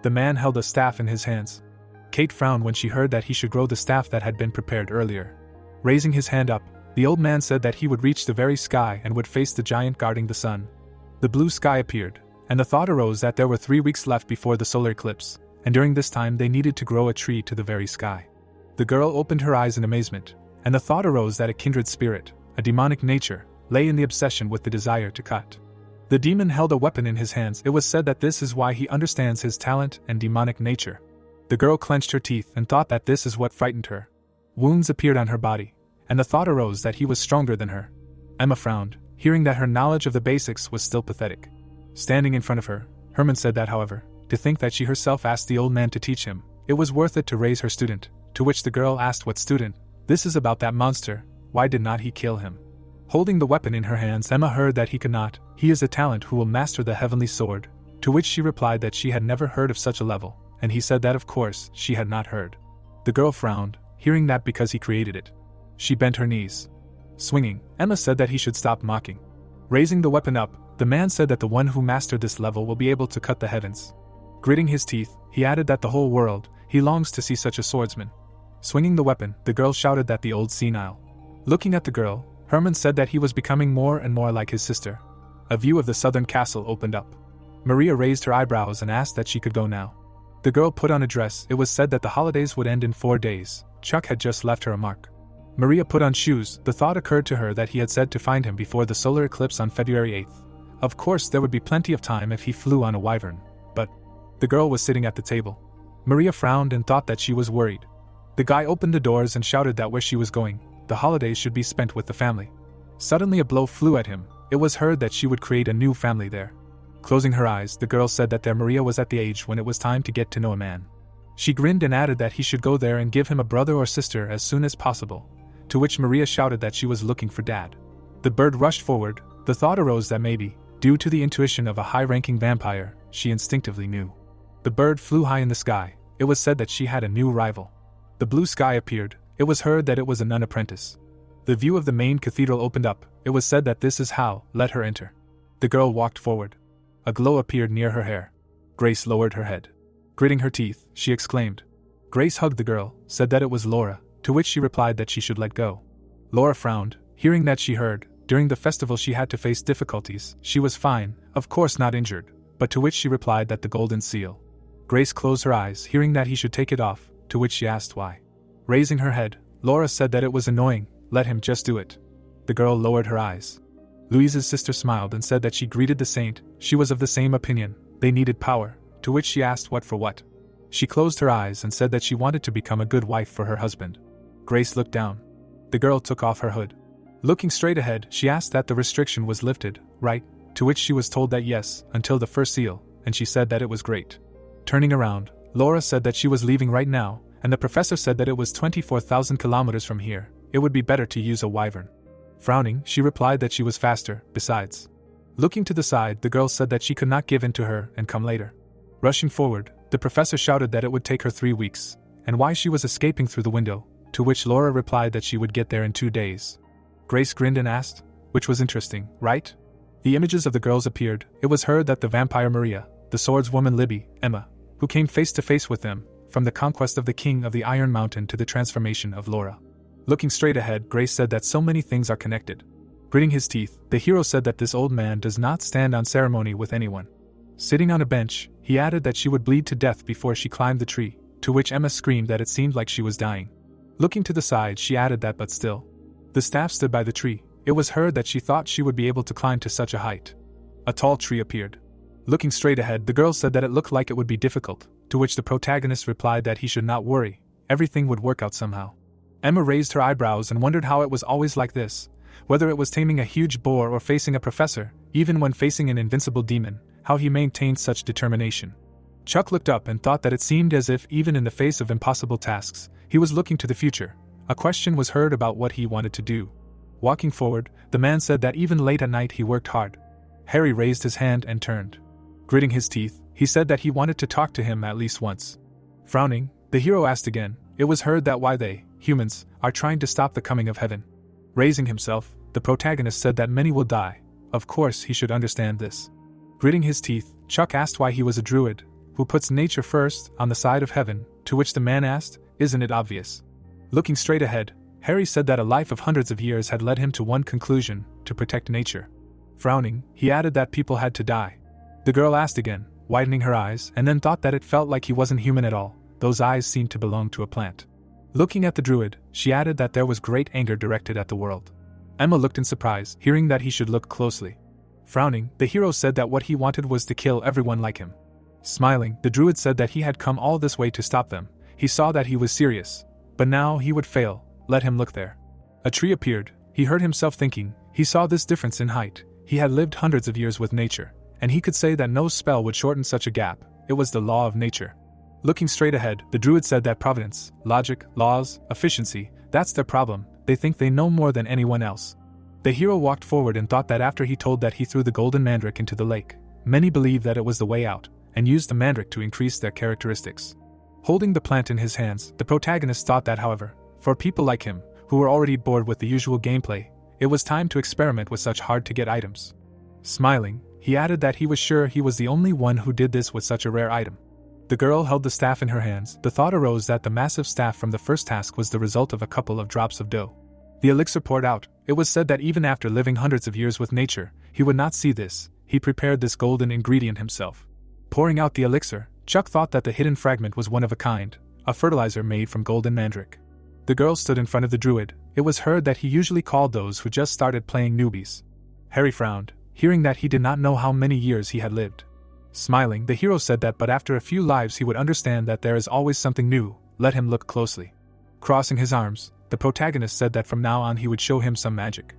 The man held a staff in his hands. Kate frowned when she heard that he should grow the staff that had been prepared earlier. Raising his hand up, the old man said that he would reach the very sky and would face the giant guarding the sun. The blue sky appeared, and the thought arose that there were 3 weeks left before the solar eclipse, and during this time they needed to grow a tree to the very sky. The girl opened her eyes in amazement, and the thought arose that a kindred spirit, a demonic nature, lay in the obsession with the desire to cut. The demon held a weapon in his hands. It was said that this is why he understands his talent and demonic nature. The girl clenched her teeth and thought that this is what frightened her. Wounds appeared on her body, and the thought arose that he was stronger than her. Emma frowned, hearing that her knowledge of the basics was still pathetic. Standing in front of her, Herman said that, however, to think that she herself asked the old man to teach him, it was worth it to raise her student, to which the girl asked what student. This is about that monster, why did not he kill him? Holding the weapon in her hands, Emma heard that he could not. He is a talent who will master the heavenly sword, to which she replied that she had never heard of such a level, and he said that of course she had not heard. The girl frowned, hearing that because he created it. She bent her knees. Swinging, Emma said that he should stop mocking. Raising the weapon up, the man said that the one who mastered this level will be able to cut the heavens. Gritting his teeth, he added that the whole world, he longs to see such a swordsman. Swinging the weapon, the girl shouted that the old senile. Looking at the girl, Herman said that he was becoming more and more like his sister. A view of the southern castle opened up. Maria raised her eyebrows and asked that she could go now. The girl put on a dress. It was said that the holidays would end in 4 days. Chuck had just left her a mark. Maria put on shoes. The thought occurred to her that he had said to find him before the solar eclipse on February 8th. Of course there would be plenty of time if he flew on a wyvern, but the girl was sitting at the table. Maria frowned and thought that she was worried. The guy opened the doors and shouted that where she was going, the holidays should be spent with the family. Suddenly a blow flew at him. It was heard that she would create a new family there. Closing her eyes, the girl said that their Maria was at the age when it was time to get to know a man. She grinned and added that he should go there and give him a brother or sister as soon as possible, to which Maria shouted that she was looking for Dad. The bird rushed forward. The thought arose that maybe, due to the intuition of a high-ranking vampire, she instinctively knew. The bird flew high in the sky. It was said that she had a new rival. The blue sky appeared. It was heard that it was a nun apprentice. The view of the main cathedral opened up. It was said that this is how, let her enter. The girl walked forward. A glow appeared near her hair. Grace lowered her head. Gritting her teeth, she exclaimed. Grace hugged the girl, said that it was Laura, to which she replied that she should let go. Laura frowned, hearing that she heard, during the festival she had to face difficulties. She was fine, of course not injured, but to which she replied that the golden seal. Grace closed her eyes, hearing that he should take it off, to which she asked why. Raising her head, Laura said that it was annoying, let him just do it. The girl lowered her eyes. Louise's sister smiled and said that she greeted the saint. She was of the same opinion, they needed power, to which she asked what for what. She closed her eyes and said that she wanted to become a good wife for her husband. Grace looked down. The girl took off her hood. Looking straight ahead, she asked that the restriction was lifted, right? To which she was told that yes, until the first seal, and she said that it was great. Turning around, Laura said that she was leaving right now, and the professor said that it was 24,000 kilometers from here. It would be better to use a wyvern. Frowning, she replied that she was faster, besides. Looking to the side, the girl said that she could not give in to her and come later. Rushing forward, the professor shouted that it would take her 3 weeks, and why she was escaping through the window, to which Laura replied that she would get there in 2 days. Grace grinned and asked, which was interesting, right? The images of the girls appeared. It was heard that the vampire Maria, the swordswoman Libby, Emma, who came face to face with them, from the conquest of the king of the Iron Mountain to the transformation of Laura. Looking straight ahead, Grace said that so many things are connected. Gritting his teeth, the hero said that this old man does not stand on ceremony with anyone. Sitting on a bench, he added that she would bleed to death before she climbed the tree, to which Emma screamed that it seemed like she was dying. Looking to the side, she added that but still. The staff stood by the tree. It was heard that she thought she would be able to climb to such a height. A tall tree appeared. Looking straight ahead, the girl said that it looked like it would be difficult, to which the protagonist replied that he should not worry, everything would work out somehow. Emma raised her eyebrows and wondered how it was always like this, whether it was taming a huge boar or facing a professor, even when facing an invincible demon, how he maintained such determination. Chuck looked up and thought that it seemed as if, even in the face of impossible tasks, he was looking to the future. A question was heard about what he wanted to do. Walking forward, the man said that even late at night he worked hard. Harry raised his hand and turned. Gritting his teeth, he said that he wanted to talk to him at least once. Frowning, the hero asked again. It was heard that why they, humans, are trying to stop the coming of heaven. Raising himself, the protagonist said that many will die. Of course he should understand this. Gritting his teeth, Chuck asked why he was a druid, who puts nature first, on the side of heaven, to which the man asked, isn't it obvious? Looking straight ahead, Harry said that a life of hundreds of years had led him to one conclusion, to protect nature. Frowning, he added that people had to die. The girl asked again, widening her eyes, and then thought that it felt like he wasn't human at all. Those eyes seemed to belong to a plant. Looking at the druid, she added that there was great anger directed at the world. Emma looked in surprise, hearing that he should look closely. Frowning, the hero said that what he wanted was to kill everyone like him. Smiling, the druid said that he had come all this way to stop them. He saw that he was serious. But now he would fail. Let him look there. A tree appeared. He heard himself thinking. He saw this difference in height. He had lived hundreds of years with nature, and he could say that no spell would shorten such a gap. It was the law of nature. Looking straight ahead, the druid said that providence, logic, laws, efficiency, that's their problem. They think they know more than anyone else. The hero walked forward and thought that after he told that he threw the golden mandrake into the lake, many believed that it was the way out, and used the mandrake to increase their characteristics. Holding the plant in his hands, the protagonist thought that, however, for people like him, who were already bored with the usual gameplay, it was time to experiment with such hard-to-get items. Smiling, he added that he was sure he was the only one who did this with such a rare item. The girl held the staff in her hands. The thought arose that the massive staff from the first task was the result of a couple of drops of dough. The elixir poured out. It was said that even after living hundreds of years with nature, he would not see this. He prepared this golden ingredient himself. Pouring out the elixir, Chuck thought that the hidden fragment was one of a kind, a fertilizer made from golden mandrake. The girl stood in front of the druid. It was heard that he usually called those who just started playing newbies. Harry frowned, hearing that he did not know how many years he had lived. Smiling, the hero said that but after a few lives he would understand that there is always something new. Let him look closely. Crossing his arms, the protagonist said that from now on he would show him some magic.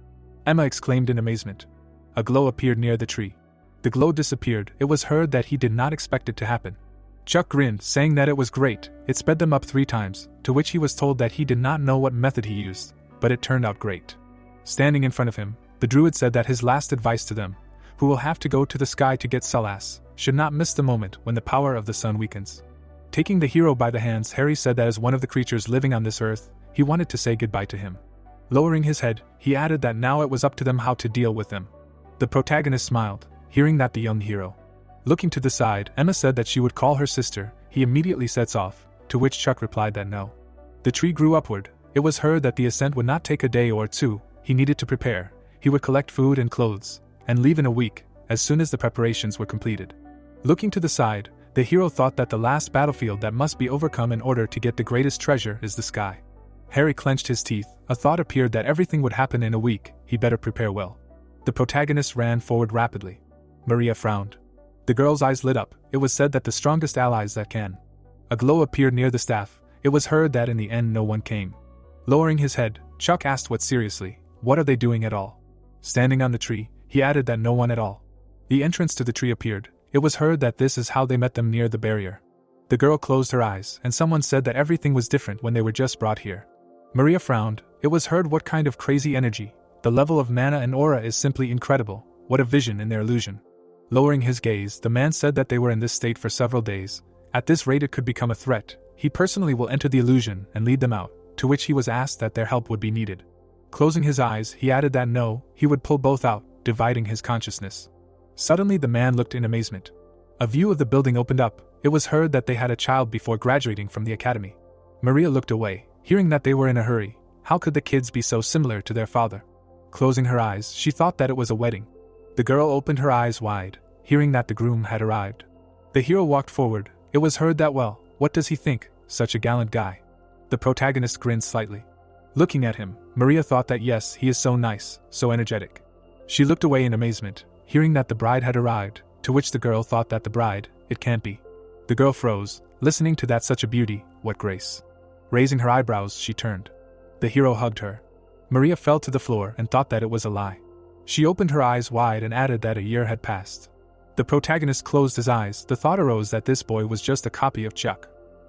Emma exclaimed in amazement. A glow appeared near the tree. The glow disappeared. It was heard that he did not expect it to happen. Chuck grinned, saying that it was great. It sped them up 3 times, to which he was told that he did not know what method he used, but it turned out great. Standing in front of him, the druid said that his last advice to them, who will have to go to the sky to get Solace, should not miss the moment when the power of the sun weakens. Taking the hero by the hands, Harry said that as one of the creatures living on this earth, he wanted to say goodbye to him. Lowering his head, he added that now it was up to them how to deal with them. The protagonist smiled, hearing that the young hero. Looking to the side, Emma said that she would call her sister. He immediately sets off, to which Chuck replied that no. The tree grew upward. It was heard that the ascent would not take a day or 2. He needed to prepare. He would collect food and clothes, and leave in a week, as soon as the preparations were completed. Looking to the side, the hero thought that the last battlefield that must be overcome in order to get the greatest treasure is the sky. Harry clenched his teeth. A thought appeared that everything would happen in a week. He better prepare well. The protagonist ran forward rapidly. Maria frowned. The girl's eyes lit up. It was said that the strongest allies that can. A glow appeared near the staff. It was heard that in the end no one came. Lowering his head, Chuck asked what seriously, what are they doing at all? Standing on the tree, he added that no one at all. The entrance to the tree appeared. It was heard that this is how they met them near the barrier. The girl closed her eyes, and someone said that everything was different when they were just brought here. Maria frowned. It was heard what kind of crazy energy. The level of mana and aura is simply incredible. What a vision in their illusion. Lowering his gaze, the man said that they were in this state for several days. At this rate it could become a threat. He personally will enter the illusion and lead them out, to which he was asked that their help would be needed. Closing his eyes, he added that no, he would pull both out, dividing his consciousness. Suddenly the man looked in amazement. A view of the building opened up. It was heard that they had a child before graduating from the academy. Maria looked away, hearing that they were in a hurry. How could the kids be so similar to their father? Closing her eyes, she thought that it was a wedding. The girl opened her eyes wide, hearing that the groom had arrived. The hero walked forward. It was heard that well, what does he think, such a gallant guy? The protagonist grinned slightly. Looking at him, Maria thought that yes, he is so nice, so energetic. She looked away in amazement, hearing that the bride had arrived, to which the girl thought that the bride, it can't be. The girl froze, listening to that such a beauty, what grace. Raising her eyebrows, she turned. The hero hugged her. Maria fell to the floor and thought that it was a lie. She opened her eyes wide and added that a year had passed. The protagonist closed his eyes. The thought arose that this boy was just a copy of Chuck.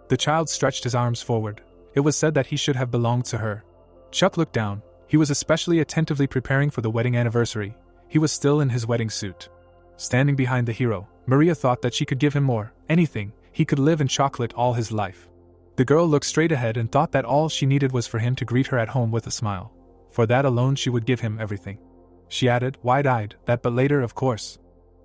The child stretched his arms forward. It was said that he should have belonged to her. Chuck looked down. He was especially attentively preparing for the wedding anniversary. He was still in his wedding suit. Standing behind the hero, Maria thought that she could give him more, anything. He could live in chocolate all his life. The girl looked straight ahead and thought that all she needed was for him to greet her at home with a smile. For that alone she would give him everything. She added, wide-eyed, that but later, of course.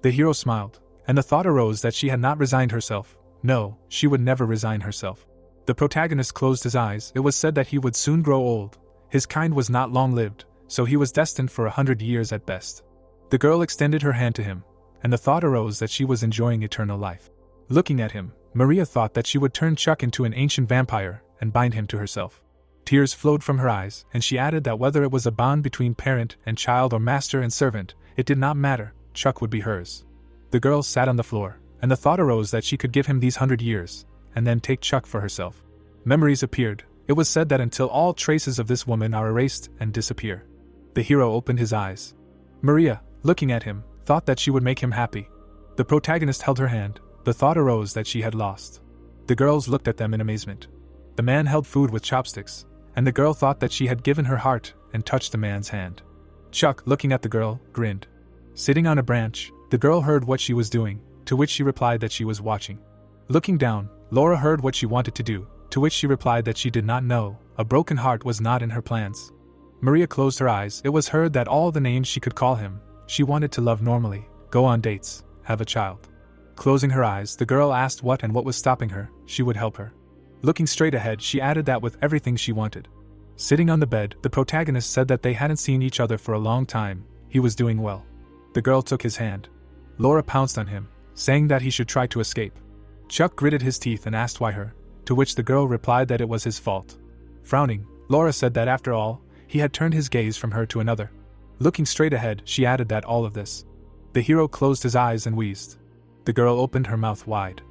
The hero smiled, and the thought arose that she had not resigned herself. No, she would never resign herself. The protagonist closed his eyes. It was said that he would soon grow old. His kind was not long-lived, so he was destined for 100 years at best. The girl extended her hand to him, and the thought arose that she was enjoying eternal life. Looking at him, Maria thought that she would turn Chuck into an ancient vampire and bind him to herself. Tears flowed from her eyes, and she added that whether it was a bond between parent and child or master and servant, it did not matter, Chuck would be hers. The girl sat on the floor, and the thought arose that she could give him these 100 years, and then take Chuck for herself. Memories appeared. It was said that until all traces of this woman are erased and disappear. The hero opened his eyes. Maria, looking at him, thought that she would make him happy. The protagonist held her hand. The thought arose that she had lost. The girls looked at them in amazement. The man held food with chopsticks, and the girl thought that she had given her heart and touched the man's hand. Chuck, looking at the girl, grinned. Sitting on a branch, the girl heard what she was doing, to which she replied that she was watching. Looking down, Laura heard what she wanted to do, to which she replied that she did not know. A broken heart was not in her plans. Maria closed her eyes. It was heard that all the names she could call him. She wanted to love normally, go on dates, have a child. Closing her eyes, the girl asked what was stopping her. She would help her. Looking straight ahead, she added that with everything she wanted. Sitting on the bed, the protagonist said that they hadn't seen each other for a long time. He was doing well. The girl took his hand. Laura pounced on him, saying that he should try to escape. Chuck gritted his teeth and asked why her, to which the girl replied that it was his fault. Frowning, Laura said that after all, he had turned his gaze from her to another. Looking straight ahead, she added that all of this. The hero closed his eyes and wheezed. The girl opened her mouth wide.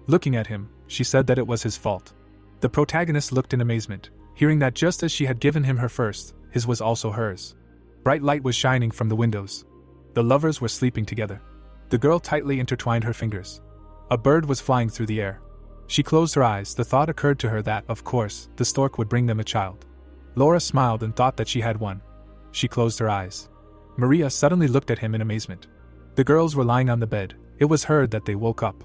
Looking at him, she said that it was his fault. The protagonist looked in amazement, hearing that just as she had given him her first, his was also hers. Bright light was shining from the windows. The lovers were sleeping together. The girl tightly intertwined her fingers. A bird was flying through the air. She closed her eyes. The thought occurred to her that, of course, the stork would bring them a child. Laura smiled and thought that she had one. She closed her eyes. Maria suddenly looked at him in amazement. The girls were lying on the bed. It was heard that they woke up.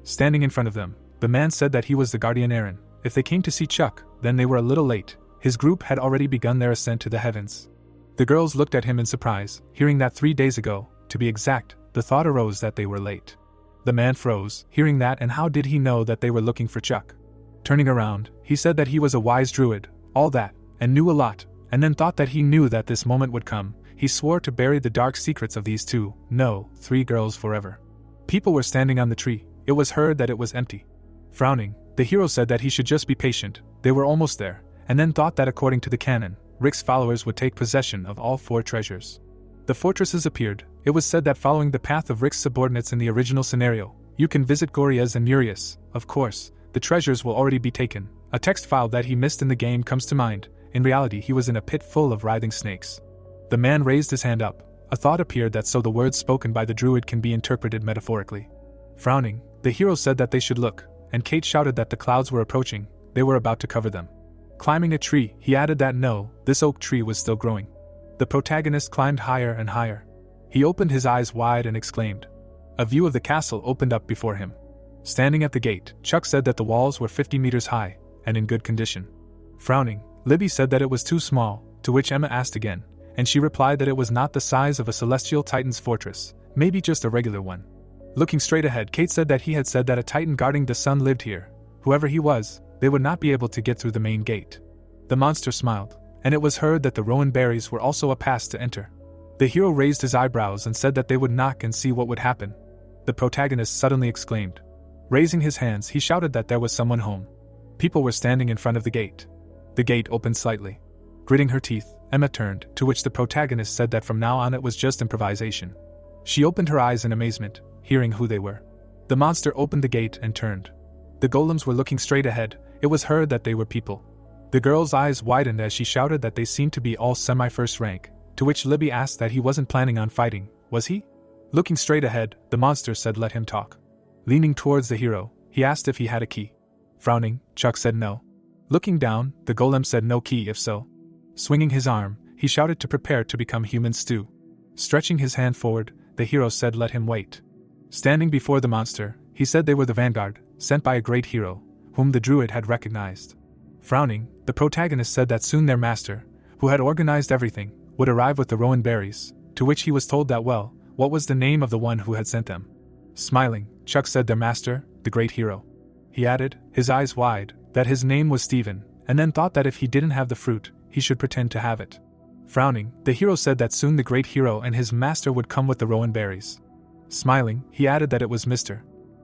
Standing in front of them, the man said that he was the guardian Aaron. If they came to see Chuck, then they were a little late. His group had already begun their ascent to the heavens. The girls looked at him in surprise, hearing that 3 days ago, to be exact, the thought arose that they were late. The man froze, hearing that, and how did he know that they were looking for Chuck? Turning around, he said that he was a wise druid, all that, and knew a lot, and then thought that he knew that this moment would come. He swore to bury the dark secrets of these 3 girls forever. People were standing on the tree. It was heard that it was empty. Frowning, the hero said that he should just be patient. They were almost there, and then thought that according to the canon, Rick's followers would take possession of all 4 treasures. The fortresses appeared. It was said that following the path of Rick's subordinates in the original scenario, you can visit Gorias and Nereus. Of course, the treasures will already be taken. A text file that he missed in the game comes to mind. In reality, he was in a pit full of writhing snakes. The man raised his hand up. A thought appeared that so the words spoken by the druid can be interpreted metaphorically. Frowning, the hero said that they should look, and Kate shouted that the clouds were approaching. They were about to cover them. Climbing a tree, he added that no, this oak tree was still growing. The protagonist climbed higher and higher. He opened his eyes wide and exclaimed. A view of the castle opened up before him. Standing at the gate, Chuck said that the walls were 50 meters high, and in good condition. Frowning, Libby said that it was too small, to which Emma asked again, and she replied that it was not the size of a celestial titan's fortress, maybe just a regular one. Looking straight ahead, Kate said that he had said that a titan guarding the sun lived here. Whoever he was, they would not be able to get through the main gate. The monster smiled, and it was heard that the rowan berries were also a pass to enter. The hero raised his eyebrows and said that they would knock and see what would happen. The protagonist suddenly exclaimed. Raising his hands, he shouted that there was someone home. People were standing in front of the gate. The gate opened slightly. Gritting her teeth, Emma turned, to which the protagonist said that from now on it was just improvisation. She opened her eyes in amazement, hearing who they were. The monster opened the gate and turned. The golems were looking straight ahead. It was heard that they were people. The girl's eyes widened as she shouted that they seemed to be all semi-first rank, to which Libby asked that he wasn't planning on fighting, was he? Looking straight ahead, the monster said let him talk. Leaning towards the hero, he asked if he had a key. Frowning, Chuck said no. Looking down, the golem said no key if so. Swinging his arm, he shouted to prepare to become human stew. Stretching his hand forward, the hero said let him wait. Standing before the monster, he said they were the vanguard, sent by a great hero, whom the druid had recognized. Frowning, the protagonist said that soon their master, who had organized everything, would arrive with the rowan berries, to which he was told that what was the name of the one who had sent them? Smiling, Chuck said their master, the great hero. He added, his eyes wide, that his name was Stephen, and then thought that if he didn't have the fruit, he should pretend to have it. Frowning, the hero said that soon the great hero and his master would come with the rowan berries. Smiling, he added that it was Mr.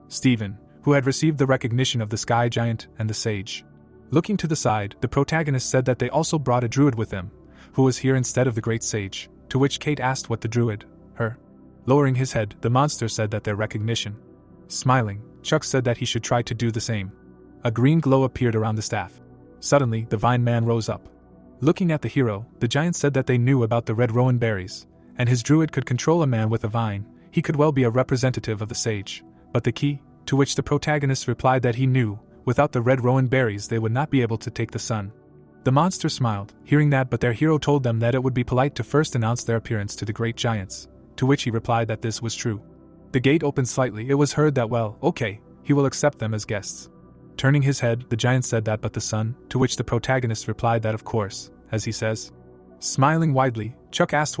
Stephen, who had received the recognition of the sky giant and the sage. Looking to the side, the protagonist said that they also brought a druid with them, who was here instead of the great sage, to which Kate asked what the druid, her. Lowering his head, the monster said that their recognition. Smiling, Chuck said that he should try to do the same. A green glow appeared around the staff. Suddenly, the vine man rose up. Looking at the hero, the giant said that they knew about the red rowan berries, and his druid could control a man with a vine. He could well be a representative of the sage, but the key, to which the protagonist replied that he knew, without the red rowan berries they would not be able to take the sun. The monster smiled, hearing that, but their hero told them that it would be polite to first announce their appearance to the great giants, to which he replied that this was true. The gate opened slightly. It was heard that okay, he will accept them as guests. Turning his head, the giant said that but the sun, to which the protagonist replied that of course, as he says. Smiling widely, Chuck asked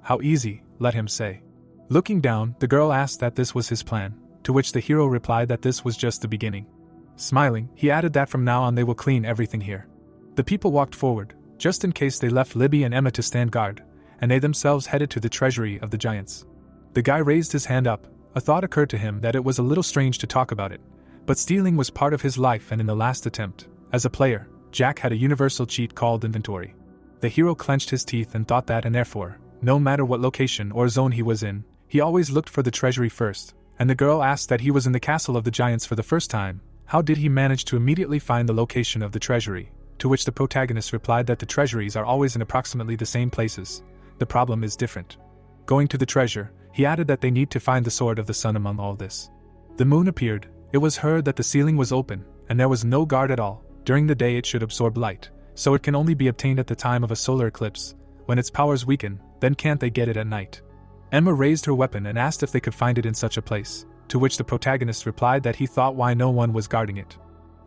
how easy, let him say. Looking down, the girl asked that this was his plan, to which the hero replied that this was just the beginning. Smiling, he added that from now on they will clean everything here. The people walked forward, just in case they left Libby and Emma to stand guard, and they themselves headed to the treasury of the giants. The guy raised his hand up. A thought occurred to him that it was a little strange to talk about it, but stealing was part of his life, and in the last attempt, as a player, Jack had a universal cheat called inventory. The hero clenched his teeth and thought that, and therefore, no matter what location or zone he was in, he always looked for the treasury first, and the girl asked that he was in the castle of the giants for the first time. How did he manage to immediately find the location of the treasury? To which the protagonist replied that the treasuries are always in approximately the same places. The problem is different. Going to the treasure, he added that they need to find the sword of the sun among all this. The moon appeared. It was heard that the ceiling was open, and there was no guard at all. During the day it should absorb light, so it can only be obtained at the time of a solar eclipse. When its powers weaken, then can't they get it at night? Emma raised her weapon and asked if they could find it in such a place, to which the protagonist replied that he thought why no one was guarding it.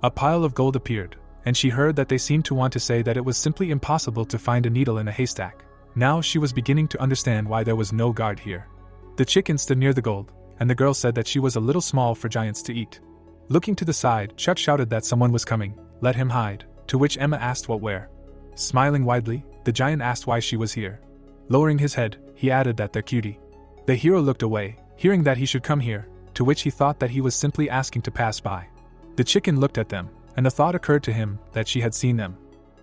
A pile of gold appeared, and she heard that they seemed to want to say that it was simply impossible to find a needle in a haystack. Now she was beginning to understand why there was no guard here. The chicken stood near the gold, and the girl said that she was a little small for giants to eat. Looking to the side, Chuck shouted that someone was coming. Let him hide, to which Emma asked where. Smiling widely, the giant asked why she was here. Lowering his head, he added that they're cutie. The hero looked away, hearing that he should come here, to which he thought that he was simply asking to pass by. The chicken looked at them, and a thought occurred to him that she had seen them.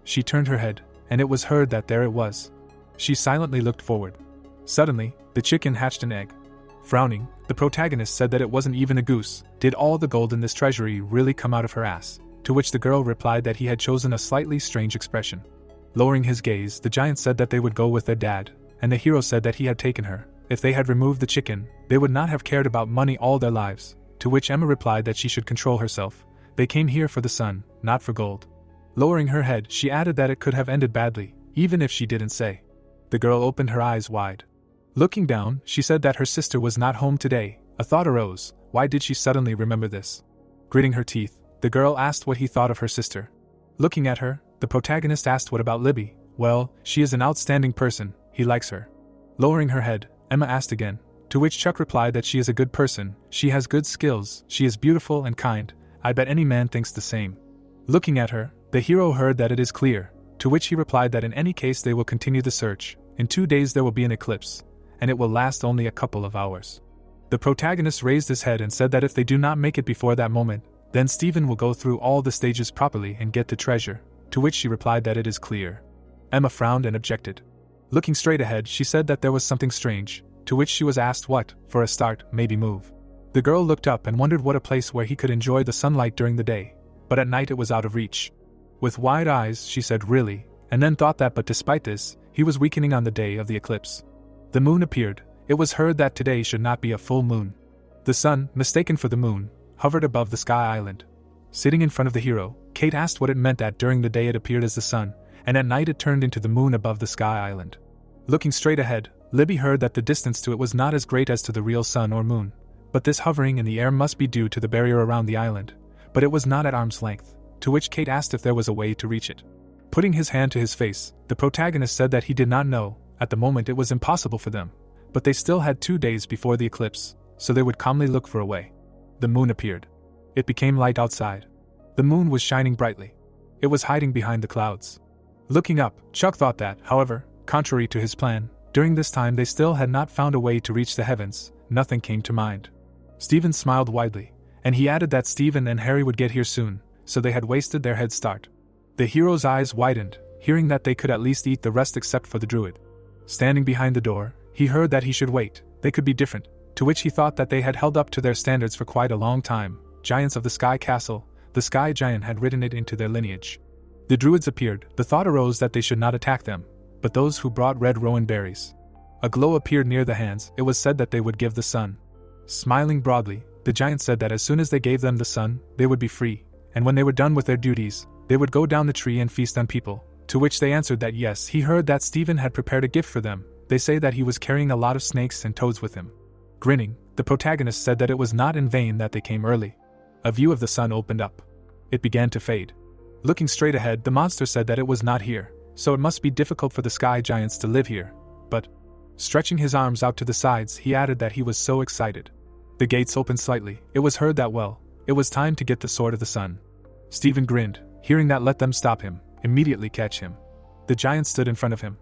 She turned her head, and it was heard that there it was. She silently looked forward. Suddenly, the chicken hatched an egg. Frowning, the protagonist said that it wasn't even a goose. Did all the gold in this treasury really come out of her ass? To which the girl replied that he had chosen a slightly strange expression. Lowering his gaze, the giant said that they would go with their dad, and the hero said that he had taken her. If they had removed the chicken, they would not have cared about money all their lives. To which Emma replied that she should control herself. They came here for the sun, not for gold. Lowering her head, she added that it could have ended badly, even if she didn't say. The girl opened her eyes wide. Looking down, she said that her sister was not home today. A thought arose. Why did she suddenly remember this? Gritting her teeth, the girl asked what he thought of her sister. Looking at her, the protagonist asked what about Libby. Well, she is an outstanding person, he likes her. Lowering her head, Emma asked again, to which Chuck replied that she is a good person, she has good skills, she is beautiful and kind. I bet any man thinks the same. Looking at her, the hero heard that it is clear, to which he replied that in any case they will continue the search. In 2 days there will be an eclipse, and it will last only a couple of hours. The protagonist raised his head and said that if they do not make it before that moment, then Stephen will go through all the stages properly and get the treasure, to which she replied that it is clear. Emma frowned and objected. Looking straight ahead, she said that there was something strange, to which she was asked what, for a start, maybe move. The girl looked up and wondered what a place where he could enjoy the sunlight during the day, but at night it was out of reach. With wide eyes, she said really, and then thought that but despite this, he was weakening on the day of the eclipse. The moon appeared. It was heard that today should not be a full moon. The sun, mistaken for the moon, hovered above the sky island. Sitting in front of the hero, Kate asked what it meant that during the day it appeared as the sun, and at night it turned into the moon above the sky island. Looking straight ahead, Libby heard that the distance to it was not as great as to the real sun or moon, but this hovering in the air must be due to the barrier around the island, but it was not at arm's length, to which Kate asked if there was a way to reach it. Putting his hand to his face, the protagonist said that he did not know. At the moment it was impossible for them, but they still had 2 days before the eclipse, so they would calmly look for a way. The moon appeared. It became light outside. The moon was shining brightly. It was hiding behind the clouds. Looking up, Chuck thought that, however, contrary to his plan, during this time they still had not found a way to reach the heavens. Nothing came to mind. Stephen smiled widely, and he added that Stephen and Harry would get here soon, so they had wasted their head start. The hero's eyes widened, hearing that they could at least eat the rest except for the druid. Standing behind the door, he heard that he should wait, they could be different, to which he thought that they had held up to their standards for quite a long time. Giants of the Sky Castle, the Sky Giant had written it into their lineage. The druids appeared. The thought arose that they should not attack them, but those who brought red rowan berries. A glow appeared near the hands. It was said that they would give the sun. Smiling broadly, the giant said that as soon as they gave them the sun, they would be free, and when they were done with their duties, they would go down the tree and feast on people, to which they answered that yes, he heard that Stephen had prepared a gift for them. They say that he was carrying a lot of snakes and toads with him. Grinning, the protagonist said that it was not in vain that they came early. A view of the sun opened up. It began to fade. Looking straight ahead, the monster said that it was not here, so it must be difficult for the sky giants to live here, but, stretching his arms out to the sides, he added that he was so excited. The gates opened slightly. It was heard that it was time to get the sword of the sun. Stephen grinned, hearing that let them stop him, immediately catch him. The giant stood in front of him.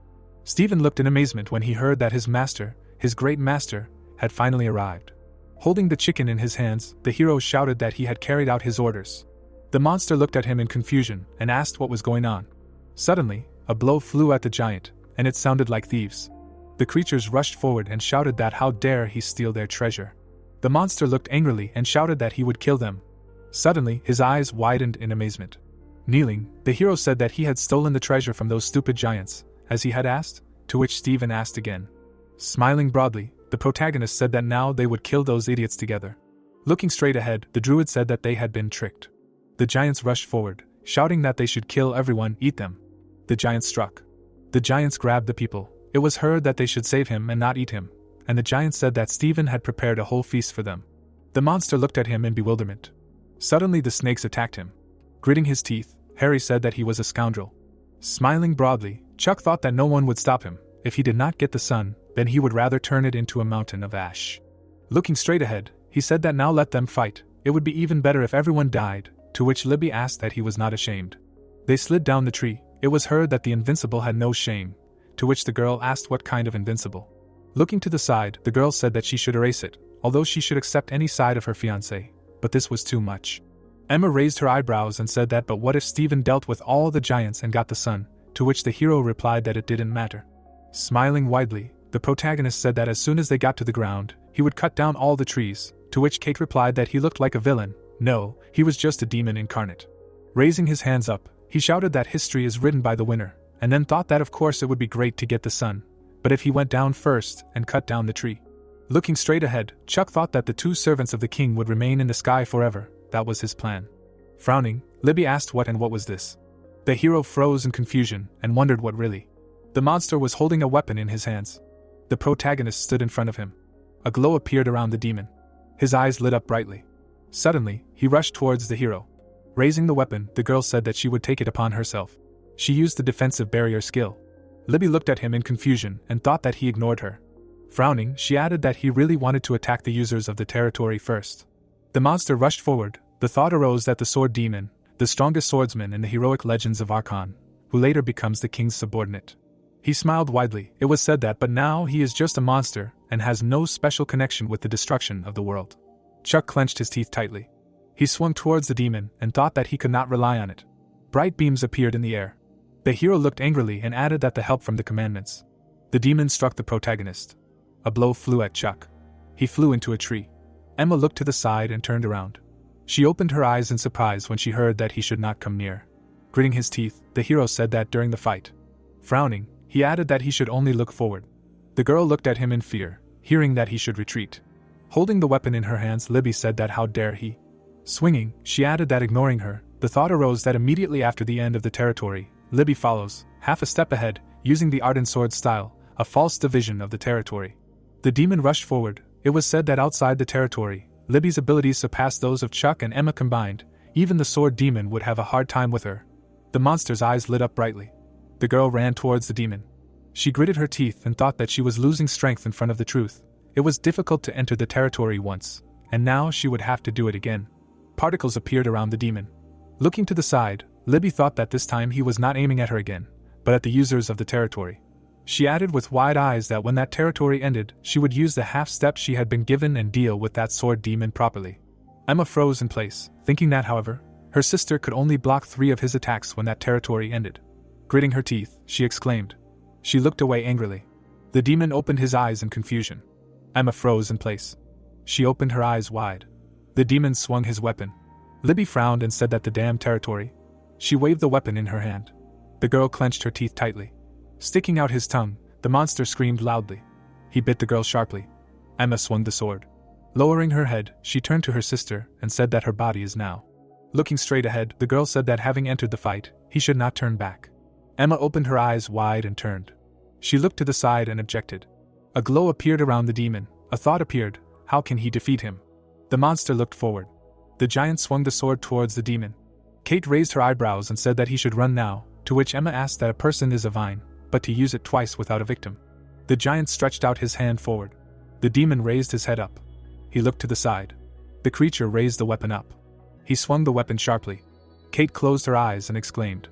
Stephen looked in amazement when he heard that his master, his great master, had finally arrived. Holding the chicken in his hands, the hero shouted that he had carried out his orders. The monster looked at him in confusion and asked what was going on. Suddenly, a blow flew at the giant, and it sounded like thieves. The creatures rushed forward and shouted that how dare he steal their treasure. The monster looked angrily and shouted that he would kill them. Suddenly, his eyes widened in amazement. Kneeling, the hero said that he had stolen the treasure from those stupid giants, as he had asked, to which Stephen asked again. Smiling broadly, the protagonist said that now they would kill those idiots together. Looking straight ahead, the druid said that they had been tricked. The giants rushed forward, shouting that they should kill everyone, eat them. The giants struck. The giants grabbed the people. It was heard that they should save him and not eat him, and the giants said that Stephen had prepared a whole feast for them. The monster looked at him in bewilderment. Suddenly the snakes attacked him. Gritting his teeth, Harry said that he was a scoundrel. Smiling broadly, Chuck thought that no one would stop him. If he did not get the sun, then he would rather turn it into a mountain of ash. Looking straight ahead, he said that now let them fight. It would be even better if everyone died, to which Libby asked that he was not ashamed. They slid down the tree. It was heard that the invincible had no shame, to which the girl asked what kind of invincible. Looking to the side, the girl said that she should erase it, although she should accept any side of her fiancé, but this was too much. Emma raised her eyebrows and said that but what if Stephen dealt with all the giants and got the sun, to which the hero replied that it didn't matter. Smiling widely, the protagonist said that as soon as they got to the ground, he would cut down all the trees, to which Kate replied that he looked like a villain. No, he was just a demon incarnate. Raising his hands up, he shouted that history is written by the winner, and then thought that of course it would be great to get the sun, but if he went down first and cut down the tree. Looking straight ahead, Chuck thought that the 2 servants of the king would remain in the sky forever. That was his plan. Frowning, Libby asked what and what was this. The hero froze in confusion and wondered what really. The monster was holding a weapon in his hands. The protagonist stood in front of him. A glow appeared around the demon. His eyes lit up brightly. Suddenly, he rushed towards the hero. Raising the weapon, the girl said that she would take it upon herself. She used the defensive barrier skill. Libby looked at him in confusion and thought that he ignored her. Frowning, she added that he really wanted to attack the users of the territory first. The monster rushed forward. The thought arose that the sword demon, the strongest swordsman in the heroic legends of Archon, who later becomes the king's subordinate. He smiled widely. It was said that but now he is just a monster and has no special connection with the destruction of the world. Chuck clenched his teeth tightly. He swung towards the demon and thought that he could not rely on it. Bright beams appeared in the air. The hero looked angrily and added that the help from the commandments. The demon struck the protagonist. A blow flew at Chuck. He flew into a tree. Emma looked to the side and turned around. She opened her eyes in surprise when she heard that he should not come near. Gritting his teeth, the hero said that during the fight. Frowning, he added that he should only look forward. The girl looked at him in fear, hearing that he should retreat. Holding the weapon in her hands, Libby said that how dare he. Swinging, she added that ignoring her, the thought arose that immediately after the end of the territory, Libby follows, half a step ahead, using the ardent sword style, a false division of the territory. The demon rushed forward. It was said that outside the territory, Libby's abilities surpassed those of Chuck and Emma combined. Even the sword demon would have a hard time with her. The monster's eyes lit up brightly. The girl ran towards the demon. She gritted her teeth and thought that she was losing strength in front of the truth. It was difficult to enter the territory once, and now she would have to do it again. Particles appeared around the demon. Looking to the side, Libby thought that this time he was not aiming at her again, but at the users of the territory. She added with wide eyes that when that territory ended, she would use the half-step she had been given and deal with that sword demon properly. Emma froze in place, thinking that, however, her sister could only block 3 of his attacks when that territory ended. Gritting her teeth, she exclaimed. She looked away angrily. The demon opened his eyes in confusion. Emma froze in place. She opened her eyes wide. The demon swung his weapon. Libby frowned and said that the damn territory. She waved the weapon in her hand. The girl clenched her teeth tightly. Sticking out his tongue, the monster screamed loudly. He bit the girl sharply. Emma swung the sword. Lowering her head, she turned to her sister and said that her body is now. Looking straight ahead, the girl said that having entered the fight, he should not turn back. Emma opened her eyes wide and turned. She looked to the side and objected. A glow appeared around the demon. A thought appeared. How can he defeat him? The monster looked forward. The giant swung the sword towards the demon. Kate raised her eyebrows and said that he should run now, to which Emma asked that a person is a vine, but to use it twice without a victim. The giant stretched out his hand forward. The demon raised his head up. He looked to the side. The creature raised the weapon up. He swung the weapon sharply. Kate closed her eyes and exclaimed.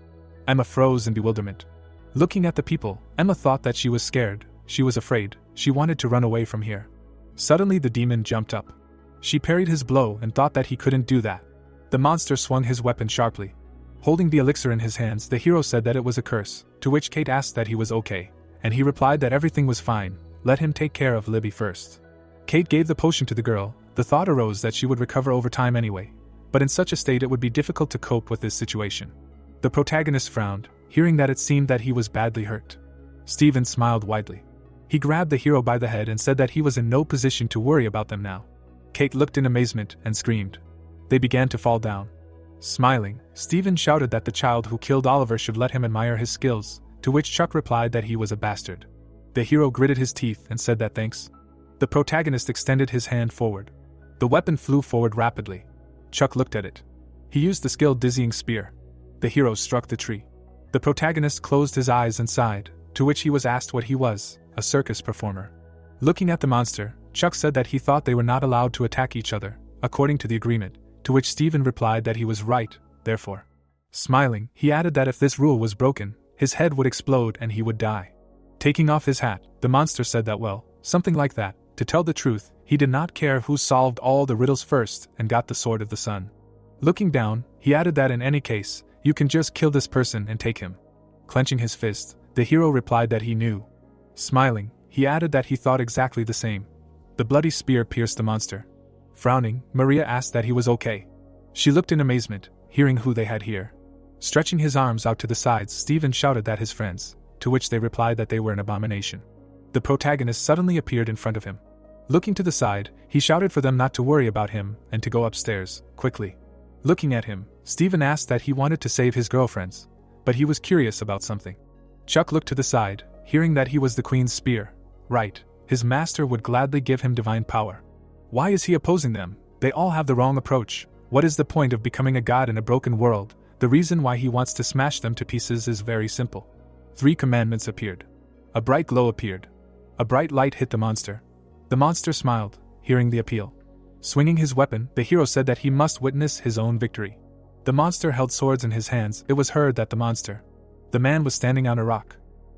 Emma froze in bewilderment. Looking at the people, Emma thought that she was scared. She was afraid. She wanted to run away from here. Suddenly the demon jumped up. She parried his blow and thought that he couldn't do that. The monster swung his weapon sharply. Holding the elixir in his hands, the hero said that it was a curse, to which Kate asked that he was okay, and he replied that everything was fine. Let him take care of Libby first. Kate gave the potion to the girl. The thought arose that she would recover over time anyway, but in such a state it would be difficult to cope with this situation. The protagonist frowned, hearing that it seemed that he was badly hurt. Steven smiled widely. He grabbed the hero by the head and said that he was in no position to worry about them now. Kate looked in amazement and screamed. They began to fall down. Smiling, Steven shouted that the child who killed Oliver should let him admire his skills, to which Chuck replied that he was a bastard. The hero gritted his teeth and said that thanks. The protagonist extended his hand forward. The weapon flew forward rapidly. Chuck looked at it. He used the skill Dizzying Spear. The hero struck the tree. The protagonist closed his eyes and sighed, to which he was asked what he was, a circus performer. Looking at the monster, Chuck said that he thought they were not allowed to attack each other, according to the agreement, to which Steven replied that he was right, therefore. Smiling, he added that if this rule was broken, his head would explode and he would die. Taking off his hat, the monster said that well, something like that, to tell the truth, he did not care who solved all the riddles first and got the Sword of the Sun. Looking down, he added that in any case, you can just kill this person and take him. Clenching his fist, the hero replied that he knew. Smiling, he added that he thought exactly the same. The bloody spear pierced the monster. Frowning, Maria asked that he was okay. She looked in amazement, hearing who they had here. Stretching his arms out to the sides, Steven shouted at his friends, to which they replied that they were an abomination. The protagonist suddenly appeared in front of him. Looking to the side, he shouted for them not to worry about him and to go upstairs, quickly. Looking at him, Steven asked that he wanted to save his girlfriends, but he was curious about something. Chuck looked to the side, hearing that he was the Queen's spear. Right, his master would gladly give him divine power. Why is he opposing them? They all have the wrong approach. What is the point of becoming a god in a broken world? The reason why he wants to smash them to pieces is very simple. 3 commandments appeared. A bright glow appeared. A bright light hit the monster. The monster smiled, hearing the appeal. Swinging his weapon, the hero said that he must witness his own victory. The monster held swords in his hands. It was heard that the man was standing on a rock.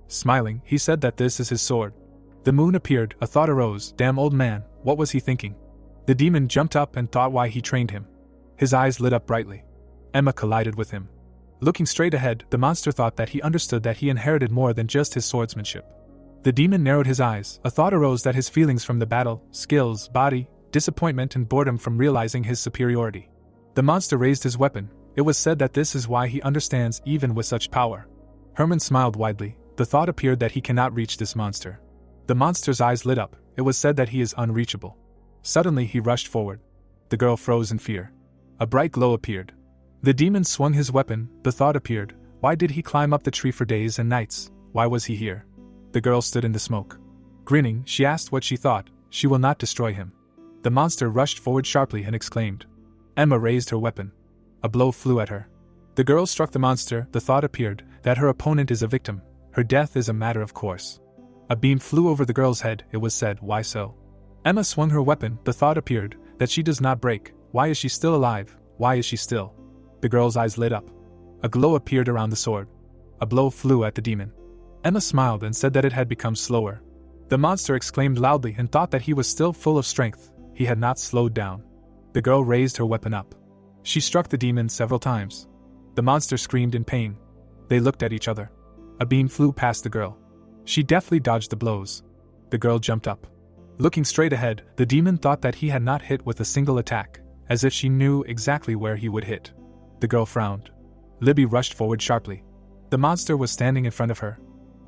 Smiling, he said that this is his sword. The moon appeared. A thought arose. Damn old man, what was he thinking? The demon jumped up and thought why he trained him. His eyes lit up brightly. Emma collided with him. Looking straight ahead, the monster thought that he understood that he inherited more than just his swordsmanship. The demon narrowed his eyes. A thought arose that his feelings from the battle, skills, body, disappointment and boredom from realizing his superiority. The monster raised his weapon. It was said that this is why he understands even with such power. Herman smiled widely. The thought appeared that he cannot reach this monster. The monster's eyes lit up. It was said that he is unreachable. Suddenly he rushed forward. The girl froze in fear. A bright glow appeared. The demon swung his weapon. The thought appeared. Why did he climb up the tree for days and nights? Why was he here? The girl stood in the smoke. Grinning, she asked what she thought. She will not destroy him. The monster rushed forward sharply and exclaimed. Emma raised her weapon. A blow flew at her. The girl struck the monster. The thought appeared that her opponent is a victim. Her death is a matter of course. A beam flew over the girl's head. It was said, why so? Emma swung her weapon. The thought appeared that she does not break. Why is she still alive? Why is she still? The girl's eyes lit up. A glow appeared around the sword. A blow flew at the demon. Emma smiled and said that it had become slower. The monster exclaimed loudly and thought that he was still full of strength. He had not slowed down. The girl raised her weapon up. She struck the demon several times. The monster screamed in pain. They looked at each other. A beam flew past the girl. She deftly dodged the blows. The girl jumped up. Looking straight ahead, the demon thought that he had not hit with a single attack, as if she knew exactly where he would hit. The girl frowned. Libby rushed forward sharply. The monster was standing in front of her.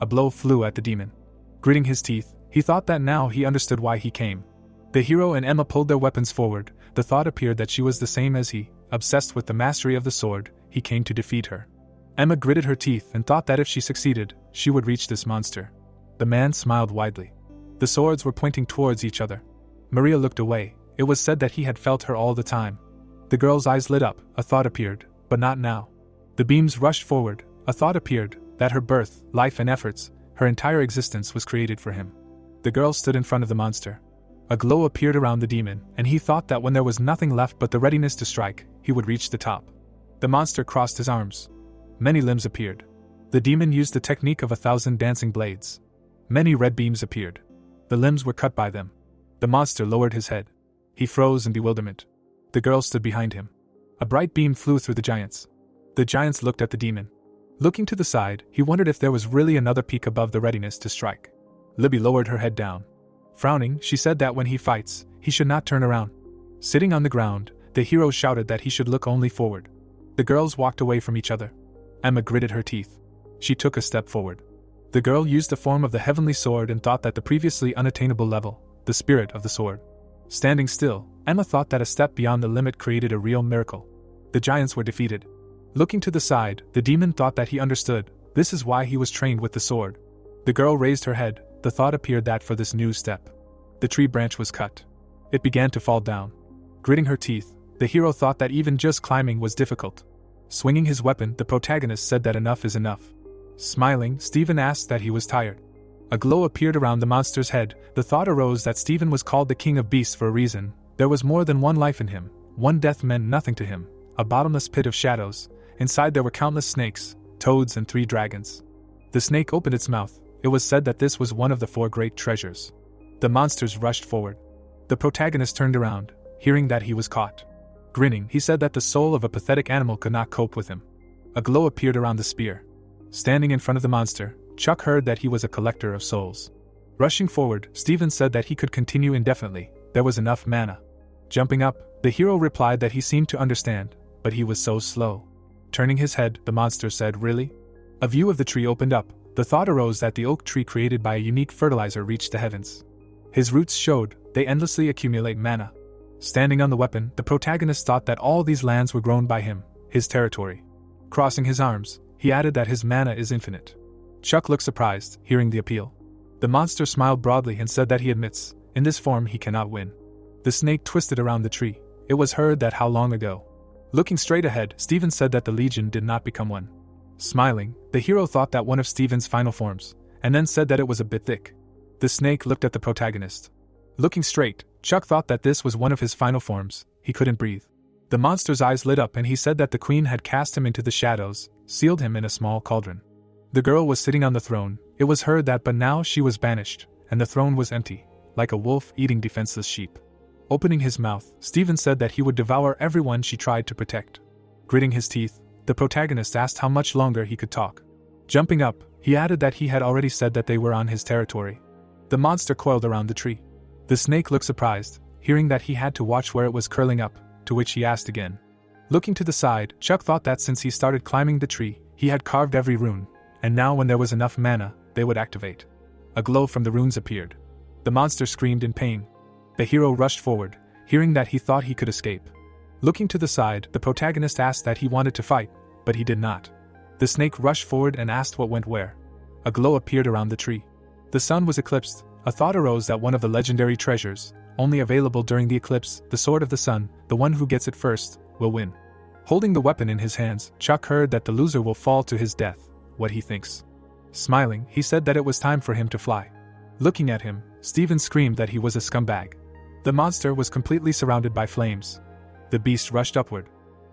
A blow flew at the demon. Gritting his teeth, he thought that now he understood why he came. The hero and Emma pulled their weapons forward. The thought appeared that she was the same as he, obsessed with the mastery of the sword. He came to defeat her. Emma gritted her teeth and thought that if she succeeded, she would reach this monster. The man smiled widely. The swords were pointing towards each other. Maria looked away. It was said that he had felt her all the time. The girl's eyes lit up. A thought appeared, but not now. The beams rushed forward. A thought appeared that her birth, life and efforts, her entire existence was created for him. The girl stood in front of the monster. A glow appeared around the demon, and he thought that when there was nothing left but the readiness to strike, he would reach the top. The monster crossed his arms. Many limbs appeared. The demon used the technique of 1,000 dancing blades. Many red beams appeared. The limbs were cut by them. The monster lowered his head. He froze in bewilderment. The girl stood behind him. A bright beam flew through the giants. The giants looked at the demon. Looking to the side, he wondered if there was really another peak above the readiness to strike. Libby lowered her head down. Frowning, she said that when he fights, he should not turn around. Sitting on the ground, the hero shouted that he should look only forward. The girls walked away from each other. Emma gritted her teeth. She took a step forward. The girl used the form of the heavenly sword and thought that the previously unattainable level, the spirit of the sword. Standing still, Emma thought that a step beyond the limit created a real miracle. The giants were defeated. Looking to the side, the demon thought that he understood. This is why he was trained with the sword. The girl raised her head. The thought appeared that for this new step, the tree branch was cut. It began to fall down. Gritting her teeth, the hero thought that even just climbing was difficult. Swinging his weapon, the protagonist said that enough is enough. Smiling, Stephen asked that he was tired. A glow appeared around the monster's head. The thought arose that Stephen was called the king of beasts for a reason. There was more than one life in him. One death meant nothing to him. A bottomless pit of shadows. Inside there were countless snakes, toads and 3 dragons. The snake opened its mouth. It was said that this was one of the 4 great treasures. The monsters rushed forward. The protagonist turned around, hearing that he was caught. Grinning, he said that the soul of a pathetic animal could not cope with him. A glow appeared around the spear. Standing in front of the monster, Chuck heard that he was a collector of souls. Rushing forward, Stephen said that he could continue indefinitely. There was enough mana. Jumping up, the hero replied that he seemed to understand, but he was so slow. Turning his head, the monster said, "Really?" A view of the tree opened up. The thought arose that the oak tree created by a unique fertilizer reached the heavens. His roots showed, they endlessly accumulate mana. Standing on the weapon, the protagonist thought that all these lands were grown by him, his territory. Crossing his arms, he added that his mana is infinite. Chuck looked surprised, hearing the appeal. The monster smiled broadly and said that he admits, in this form he cannot win. The snake twisted around the tree. It was heard that how long ago. Looking straight ahead, Stephen said that the Legion did not become one. Smiling, the hero thought that one of Stephen's final forms, and then said that it was a bit thick. The snake looked at the protagonist. Looking straight, Chuck thought that this was one of his final forms. He couldn't breathe. The monster's eyes lit up and he said that the queen had cast him into the shadows, sealed him in a small cauldron. The girl was sitting on the throne. It was heard that but now she was banished, and the throne was empty, like a wolf eating defenseless sheep. Opening his mouth, Stephen said that he would devour everyone she tried to protect. Gritting his teeth, The protagonist asked how much longer he could talk. Jumping up, he added that he had already said that they were on his territory. The monster coiled around the tree. The snake looked surprised, hearing that he had to watch where it was curling up, to which he asked again. Looking to the side, Chuck thought that since he started climbing the tree, he had carved every rune, and now when there was enough mana, they would activate. A glow from the runes appeared. The monster screamed in pain. The hero rushed forward, hearing that he thought he could escape. Looking to the side, the protagonist asked that he wanted to fight, but he did not. The snake rushed forward and asked what went where. A glow appeared around the tree. The sun was eclipsed. A thought arose that one of the legendary treasures, only available during the eclipse, the Sword of the Sun, the one who gets it first, will win. Holding the weapon in his hands, Chuck heard that the loser will fall to his death, what he thinks. Smiling, he said that it was time for him to fly. Looking at him, Steven screamed that he was a scumbag. The monster was completely surrounded by flames. The beast rushed upward.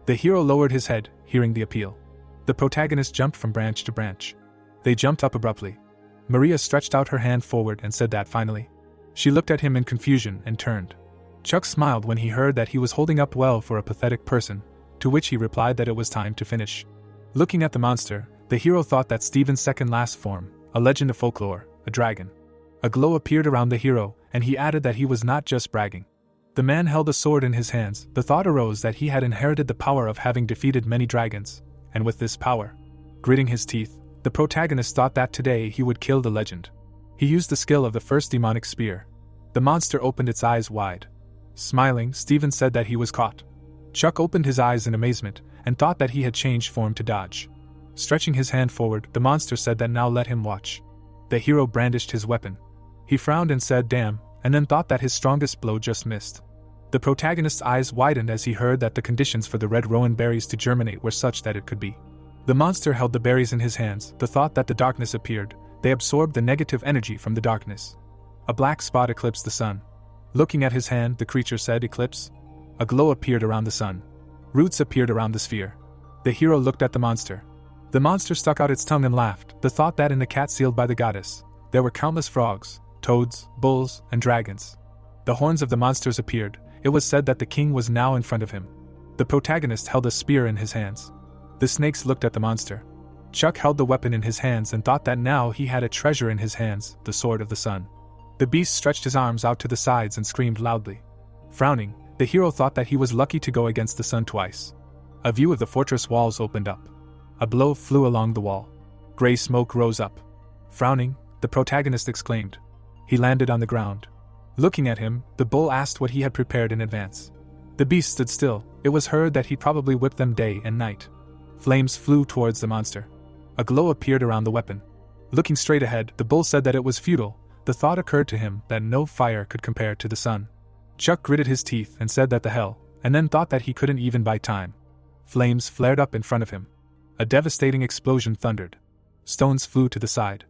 The hero lowered his head, hearing the appeal. The protagonist jumped from branch to branch. They jumped up abruptly. Maria stretched out her hand forward and said that finally. She looked at him in confusion and turned. Chuck smiled when he heard that he was holding up well for a pathetic person, to which he replied that it was time to finish. Looking at the monster, the hero thought that Steven's second last form, a legend of folklore, a dragon. A glow appeared around the hero, and he added that he was not just bragging. The man held a sword in his hands. The thought arose that he had inherited the power of having defeated many dragons, and with this power, gritting his teeth, the protagonist thought that today he would kill the legend. He used the skill of the first demonic spear. The monster opened its eyes wide. Smiling, Steven said that he was caught. Chuck opened his eyes in amazement, and thought that he had changed form to dodge. Stretching his hand forward, the monster said that now let him watch. The hero brandished his weapon. He frowned and said damn, and then thought that his strongest blow just missed. The protagonist's eyes widened as he heard that the conditions for the red rowan berries to germinate were such that it could be. The monster held the berries in his hands. The thought that the darkness appeared, they absorbed the negative energy from the darkness. A black spot eclipsed the sun. Looking at his hand, the creature said eclipse. A glow appeared around the sun. Roots appeared around the sphere. The hero looked at the monster. The monster stuck out its tongue and laughed. The thought that in the cat sealed by the goddess, there were countless frogs, toads, bulls, and dragons. The horns of the monsters appeared. It was said that the king was now in front of him. The protagonist held a spear in his hands. The snakes looked at the monster. Chuck held the weapon in his hands and thought that now he had a treasure in his hands, the Sword of the Sun. The beast stretched his arms out to the sides and screamed loudly. Frowning, the hero thought that he was lucky to go against the sun twice. A view of the fortress walls opened up. A blow flew along the wall. Gray smoke rose up. Frowning, the protagonist exclaimed. He landed on the ground. Looking at him, the bull asked what he had prepared in advance. The beast stood still. It was heard that he probably whipped them day and night. Flames flew towards the monster. A glow appeared around the weapon. Looking straight ahead, the bull said that it was futile. The thought occurred to him that no fire could compare to the sun. Chuck gritted his teeth and said that the hell, and then thought that he couldn't even buy time. Flames flared up in front of him. A devastating explosion thundered. Stones flew to the side.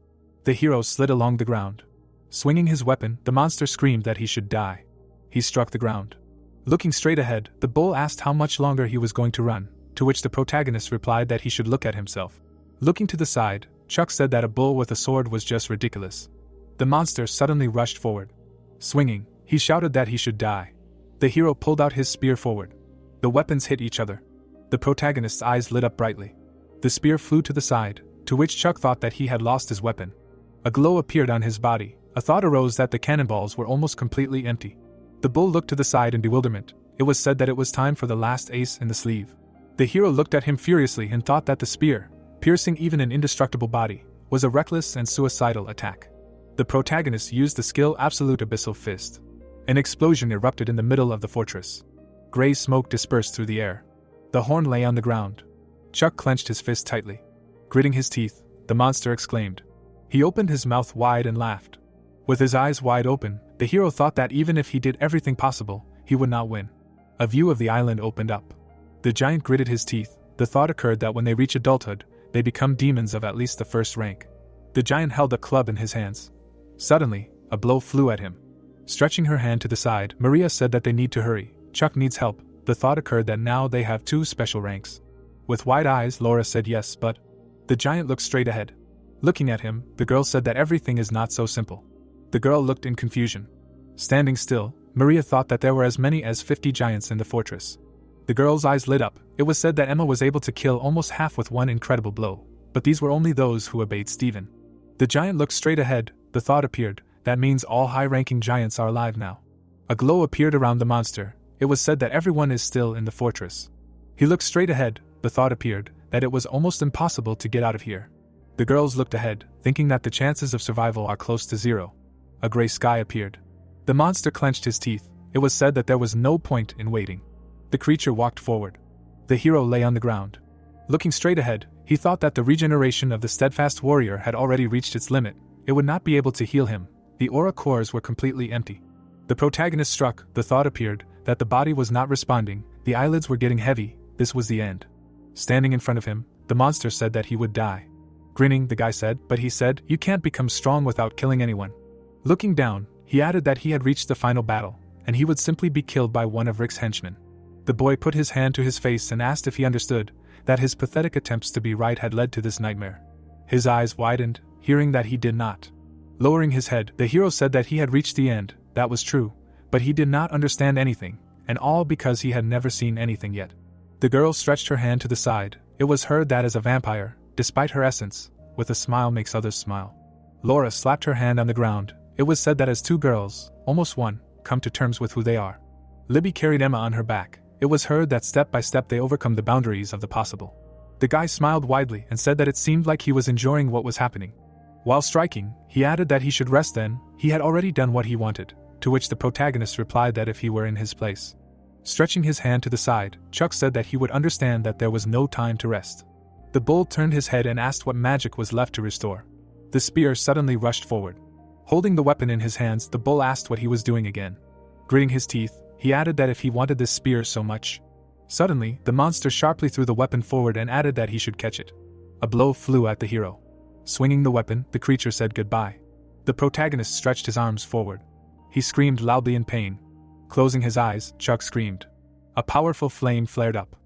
The hero slid along the ground. Swinging his weapon, the monster screamed that he should die. He struck the ground. Looking straight ahead, the bull asked how much longer he was going to run, to which the protagonist replied that he should look at himself. Looking to the side, Chuck said that a bull with a sword was just ridiculous. The monster suddenly rushed forward. Swinging, he shouted that he should die. The hero pulled out his spear forward. The weapons hit each other. The protagonist's eyes lit up brightly. The spear flew to the side, to which Chuck thought that he had lost his weapon. A glow appeared on his body. A thought arose that the cannonballs were almost completely empty. The bull looked to the side in bewilderment. It was said that it was time for the last ace in the sleeve. The hero looked at him furiously and thought that the spear, piercing even an indestructible body, was a reckless and suicidal attack. The protagonist used the skill Absolute Abyssal Fist. An explosion erupted in the middle of the fortress. Gray smoke dispersed through the air. The horn lay on the ground. Chuck clenched his fist tightly. Gritting his teeth, the monster exclaimed. He opened his mouth wide and laughed. With his eyes wide open, the hero thought that even if he did everything possible, he would not win. A view of the island opened up. The giant gritted his teeth. The thought occurred that when they reach adulthood, they become demons of at least the first rank. The giant held a club in his hands. Suddenly, a blow flew at him. Stretching her hand to the side, Maria said that they need to hurry. Chuck needs help. The thought occurred that now they have 2 special ranks. With wide eyes, Laura said yes, but... The giant looked straight ahead. Looking at him, the girl said that everything is not so simple. The girl looked in confusion. Standing still, Maria thought that there were as many as 50 giants in the fortress. The girl's eyes lit up. It was said that Emma was able to kill almost half with one incredible blow, but these were only those who obeyed Stephen. The giant looked straight ahead. The thought appeared, that means all high-ranking giants are alive now. A glow appeared around the monster. It was said that everyone is still in the fortress. He looked straight ahead. The thought appeared, that it was almost impossible to get out of here. The girls looked ahead, thinking that the chances of survival are close to zero. A gray sky appeared. The monster clenched his teeth. It was said that there was no point in waiting. The creature walked forward. The hero lay on the ground. Looking straight ahead, he thought that the regeneration of the steadfast warrior had already reached its limit. It would not be able to heal him. The aura cores were completely empty. The protagonist struck. The thought appeared, that the body was not responding. The eyelids were getting heavy. This was the end. Standing in front of him, the monster said that he would die. Grinning, the guy said, but he said, "You can't become strong without killing anyone." Looking down, he added that he had reached the final battle, and he would simply be killed by one of Rick's henchmen. The boy put his hand to his face and asked if he understood that his pathetic attempts to be right had led to this nightmare. His eyes widened, hearing that he did not. Lowering his head, the hero said that he had reached the end. That was true, but he did not understand anything, and all because he had never seen anything yet. The girl stretched her hand to the side. It was heard that as a vampire, despite her essence, with a smile makes others smile. Laura slapped her hand on the ground. It was said that as two girls, almost one, come to terms with who they are. Libby carried Emma on her back. It was heard that step by step they overcome the boundaries of the possible. The guy smiled widely and said that it seemed like he was enjoying what was happening. While striking, he added that he should rest then. He had already done what he wanted, to which the protagonist replied that if he were in his place. Stretching his hand to the side, Chuck said that he would understand that there was no time to rest. The bull turned his head and asked what magic was left to restore. The spear suddenly rushed forward. Holding the weapon in his hands, the bull asked what he was doing again. Gritting his teeth, he added that if he wanted this spear so much. Suddenly, the monster sharply threw the weapon forward and added that he should catch it. A blow flew at the hero. Swinging the weapon, the creature said goodbye. The protagonist stretched his arms forward. He screamed loudly in pain. Closing his eyes, Chuck screamed. A powerful flame flared up.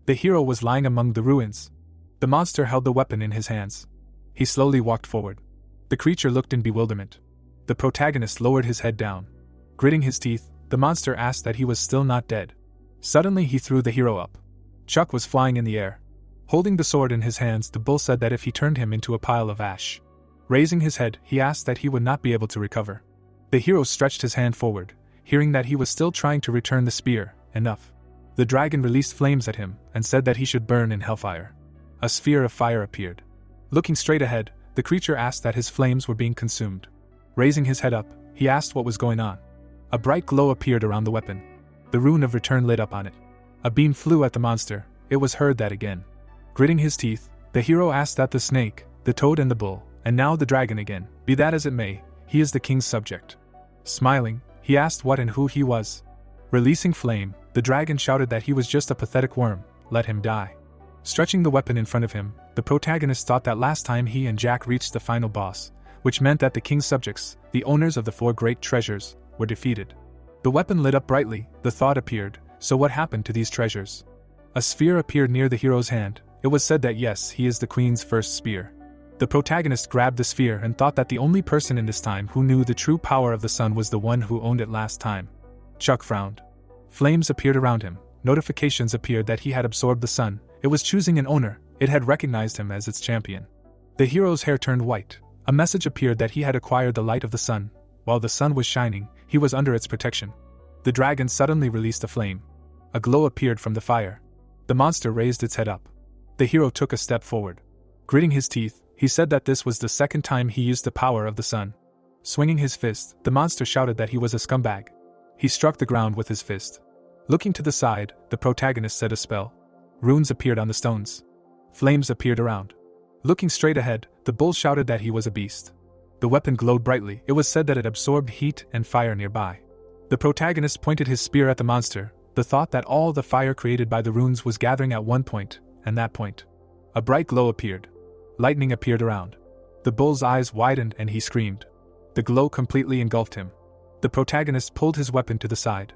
The hero was lying among the ruins. The monster held the weapon in his hands. He slowly walked forward. The creature looked in bewilderment. The protagonist lowered his head down. Gritting his teeth, the monster asked that he was still not dead. Suddenly he threw the hero up. Chuck was flying in the air. Holding the sword in his hands, the bull said that if he turned him into a pile of ash. Raising his head, he asked that he would not be able to recover. The hero stretched his hand forward, hearing that he was still trying to return the spear. Enough. The dragon released flames at him and said that he should burn in hellfire. A sphere of fire appeared. Looking straight ahead, the creature asked that his flames were being consumed. Raising his head up, he asked what was going on. A bright glow appeared around the weapon. The rune of return lit up on it. A beam flew at the monster. It was heard that again. Gritting his teeth, the hero asked that the snake, the toad and the bull, and now the dragon again, be that as it may, he is the king's subject. Smiling, he asked what and who he was. Releasing flame, the dragon shouted that he was just a pathetic worm, let him die. Stretching the weapon in front of him, the protagonist thought that last time he and Jack reached the final boss, which meant that the king's subjects, the owners of the 4 great treasures, were defeated. The weapon lit up brightly. The thought appeared, so what happened to these treasures? A sphere appeared near the hero's hand. It was said that yes, he is the queen's first spear. The protagonist grabbed the sphere and thought that the only person in this time who knew the true power of the sun was the one who owned it last time. Chuck frowned. Flames appeared around him. Notifications appeared that he had absorbed the sun. It was choosing an owner. It had recognized him as its champion. The hero's hair turned white. A message appeared that he had acquired the light of the sun. While the sun was shining, he was under its protection. The dragon suddenly released a flame. A glow appeared from the fire. The monster raised its head up. The hero took a step forward. Gritting his teeth, he said that this was the second time he used the power of the sun. Swinging his fist, the monster shouted that he was a scumbag. He struck the ground with his fist. Looking to the side, the protagonist said a spell. Runes appeared on the stones. Flames appeared around. Looking straight ahead, the bull shouted that he was a beast. The weapon glowed brightly. It was said that it absorbed heat and fire nearby. The protagonist pointed his spear at the monster. The thought that all the fire created by the runes was gathering at one point, and that point. A bright glow appeared. Lightning appeared around. The bull's eyes widened and he screamed. The glow completely engulfed him. The protagonist pulled his weapon to the side.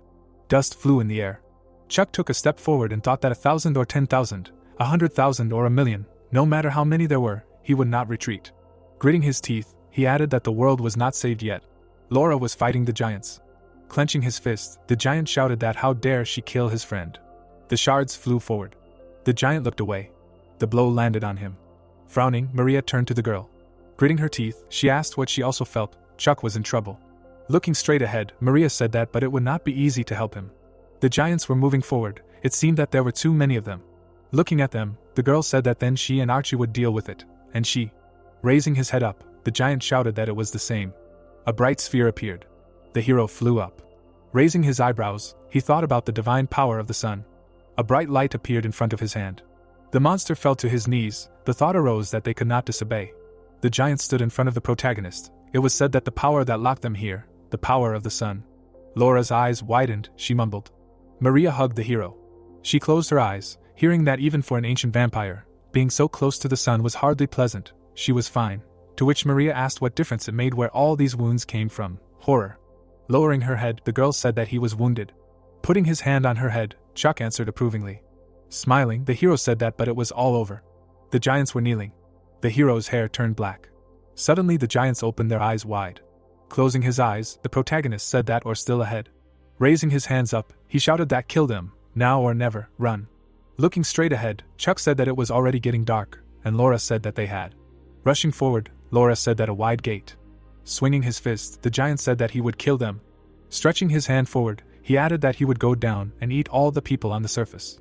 Dust flew in the air. Chuck took a step forward and thought that 1,000 or 10,000, 100,000 or 1,000,000, no matter how many there were, he would not retreat. Gritting his teeth, he added that the world was not saved yet. Laura was fighting the giants. Clenching his fist, the giant shouted that how dare she kill his friend. The shards flew forward. The giant looked away. The blow landed on him. Frowning, Maria turned to the girl. Gritting her teeth, she asked what she also felt. Chuck was in trouble. Looking straight ahead, Maria said that, but it would not be easy to help him. The giants were moving forward. It seemed that there were too many of them. Looking at them, the girl said that then she and Archie would deal with it, and she. Raising his head up, the giant shouted that it was the same. A bright sphere appeared. The hero flew up. Raising his eyebrows, he thought about the divine power of the sun. A bright light appeared in front of his hand. The monster fell to his knees. The thought arose that they could not disobey. The giant stood in front of the protagonist. It was said that the power that locked them here, the power of the sun. Laura's eyes widened, she mumbled. Maria hugged the hero. She closed her eyes, hearing that even for an ancient vampire, being so close to the sun was hardly pleasant. She was fine. To which Maria asked what difference it made where all these wounds came from. Horror. Lowering her head, the girl said that he was wounded. Putting his hand on her head, Chuck answered approvingly. Smiling, the hero said that, but it was all over. The giants were kneeling. The hero's hair turned black. Suddenly the giants opened their eyes wide. Closing his eyes, the protagonist said that or still ahead. Raising his hands up, he shouted that kill them, now or never, run. Looking straight ahead, Chuck said that it was already getting dark, and Laura said that they had. Rushing forward, Laura said that a wide gate. Swinging his fist, the giant said that he would kill them. Stretching his hand forward, he added that he would go down and eat all the people on the surface.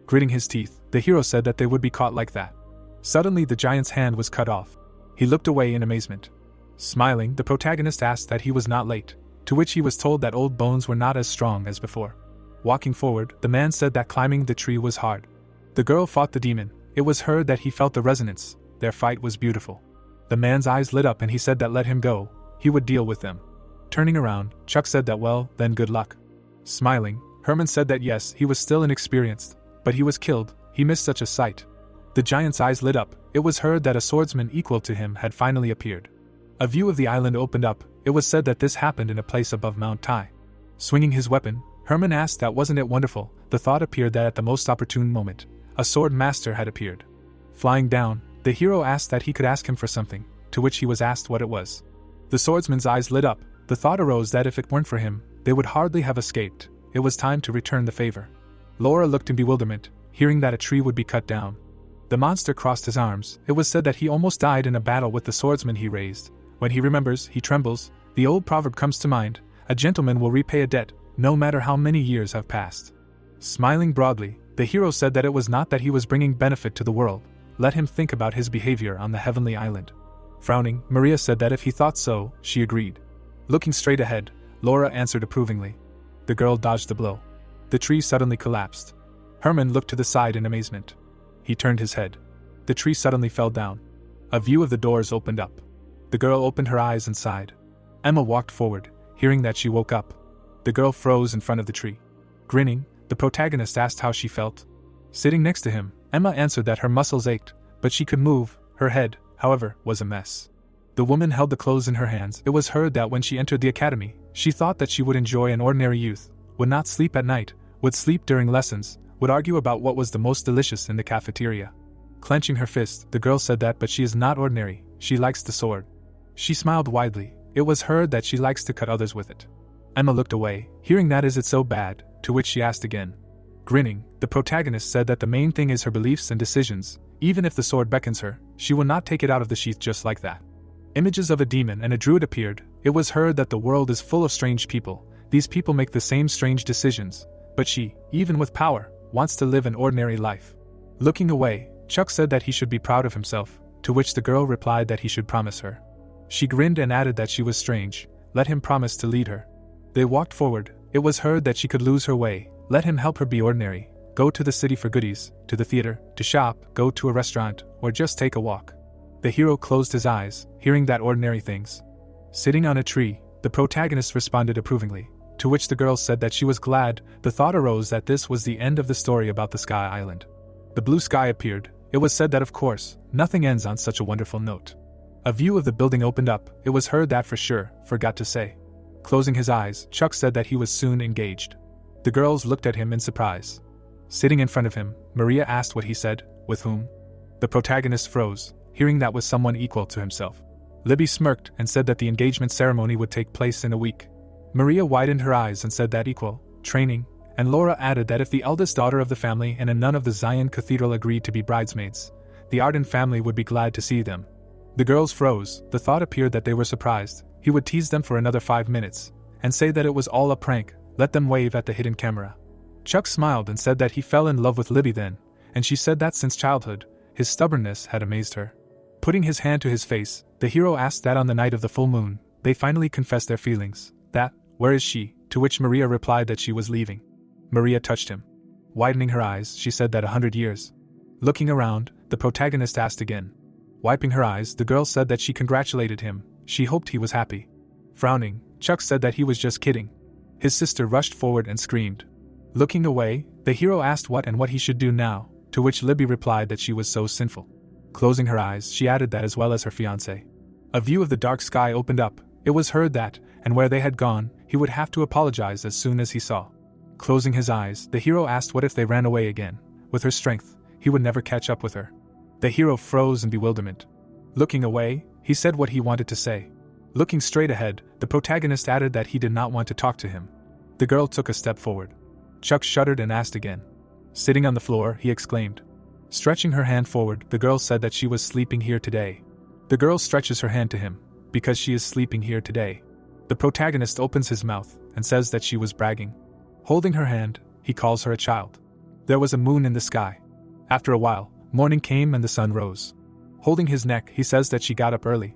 Gritting his teeth, the hero said that they would be caught like that. Suddenly the giant's hand was cut off. He looked away in amazement. Smiling, the protagonist asked that he was not late, to which he was told that old bones were not as strong as before. Walking forward, the man said that climbing the tree was hard. The girl fought the demon. It was heard that he felt the resonance. Their fight was beautiful. The man's eyes lit up and he said that let him go, he would deal with them. Turning around, Chuck said that well, then good luck. Smiling, Herman said that yes, he was still inexperienced, but he was killed, he missed such a sight. The giant's eyes lit up. It was heard that a swordsman equal to him had finally appeared. A view of the island opened up. It was said that this happened in a place above Mount Tai. Swinging his weapon, Herman asked that wasn't it wonderful. The thought appeared that at the most opportune moment, a sword master had appeared. Flying down, the hero asked that he could ask him for something, to which he was asked what it was. The swordsman's eyes lit up. The thought arose that if it weren't for him, they would hardly have escaped. It was time to return the favor. Laura looked in bewilderment, hearing that a tree would be cut down. The monster crossed his arms. It was said that he almost died in a battle with the swordsman he raised. When he remembers, he trembles. The old proverb comes to mind, a gentleman will repay a debt, no matter how many years have passed. Smiling broadly, the hero said that it was not that he was bringing benefit to the world. Let him think about his behavior on the heavenly island. Frowning, Maria said that if he thought so, she agreed. Looking straight ahead, Laura answered approvingly. The girl dodged the blow. The tree suddenly collapsed. Herman looked to the side in amazement. He turned his head. The tree suddenly fell down. A view of the doors opened up. The girl opened her eyes and sighed. Emma walked forward, hearing that she woke up. The girl froze in front of the tree. Grinning, the protagonist asked how she felt. Sitting next to him, Emma answered that her muscles ached, but she could move. Her head, however, was a mess. The woman held the clothes in her hands. It was heard that when she entered the academy, she thought that she would enjoy an ordinary youth, would not sleep at night, would sleep during lessons, would argue about what was the most delicious in the cafeteria. Clenching her fist, the girl said that but she is not ordinary, she likes the sword. She smiled widely. It was heard that she likes to cut others with it. Emma looked away, hearing that is it so bad, to which she asked again. Grinning, the protagonist said that the main thing is her beliefs and decisions. Even if the sword beckons her, she will not take it out of the sheath just like that. Images of a demon and a druid appeared. It was heard that the world is full of strange people. These people make the same strange decisions, but she, even with power, wants to live an ordinary life. Looking away, Chuck said that he should be proud of himself, to which the girl replied that he should promise her. She grinned and added that she was strange. Let him promise to lead her. They walked forward. It was heard that she could lose her way. Let him help her be ordinary. Go to the city for goodies, to the theater, to shop, go to a restaurant, or just take a walk. The hero closed his eyes, hearing that ordinary things. Sitting on a tree, the protagonist responded approvingly, to which the girl said that she was glad. The thought arose that this was the end of the story about the Sky Island. The blue sky appeared. It was said that of course, nothing ends on such a wonderful note. A view of the building opened up. It was heard that for sure, forgot to say. Closing his eyes, Chuck said that he was soon engaged. The girls looked at him in surprise. Sitting in front of him, Maria asked what he said, with whom? The protagonist froze, hearing that was someone equal to himself. Libby smirked and said that the engagement ceremony would take place in a week. Maria widened her eyes and said that equal, training, and Laura added that if the eldest daughter of the family and a nun of the Zion Cathedral agreed to be bridesmaids, the Arden family would be glad to see them. The girls froze. The thought appeared that they were surprised. He would tease them for another 5 minutes, and say that it was all a prank, let them wave at the hidden camera. Chuck smiled and said that he fell in love with Libby then, and she said that since childhood, his stubbornness had amazed her. Putting his hand to his face, the hero asked that on the night of the full moon, they finally confessed their feelings, that, where is she, to which Maria replied that she was leaving. Maria touched him. Widening her eyes, she said that 100 years. Looking around, the protagonist asked again. Wiping her eyes, the girl said that she congratulated him, she hoped he was happy. Frowning, Chuck said that he was just kidding. His sister rushed forward and screamed. Looking away, the hero asked what he should do now, to which Libby replied that she was so sinful. Closing her eyes, she added that as well as her fiancé. A view of the dark sky opened up. It was heard that, and where they had gone, he would have to apologize as soon as he saw. Closing his eyes, the hero asked what if they ran away again. With her strength, he would never catch up with her. The hero froze in bewilderment. Looking away, he said what he wanted to say. Looking straight ahead, the protagonist added that he did not want to talk to him. The girl took a step forward. Chuck shuddered and asked again. Sitting on the floor, he exclaimed. Stretching her hand forward, the girl said that she was sleeping here today. The girl stretches her hand to him, because she is sleeping here today. The protagonist opens his mouth and says that she was bragging. Holding her hand, he calls her a child. There was a moon in the sky. After a while, morning came and the sun rose. Holding his neck, he says that she got up early.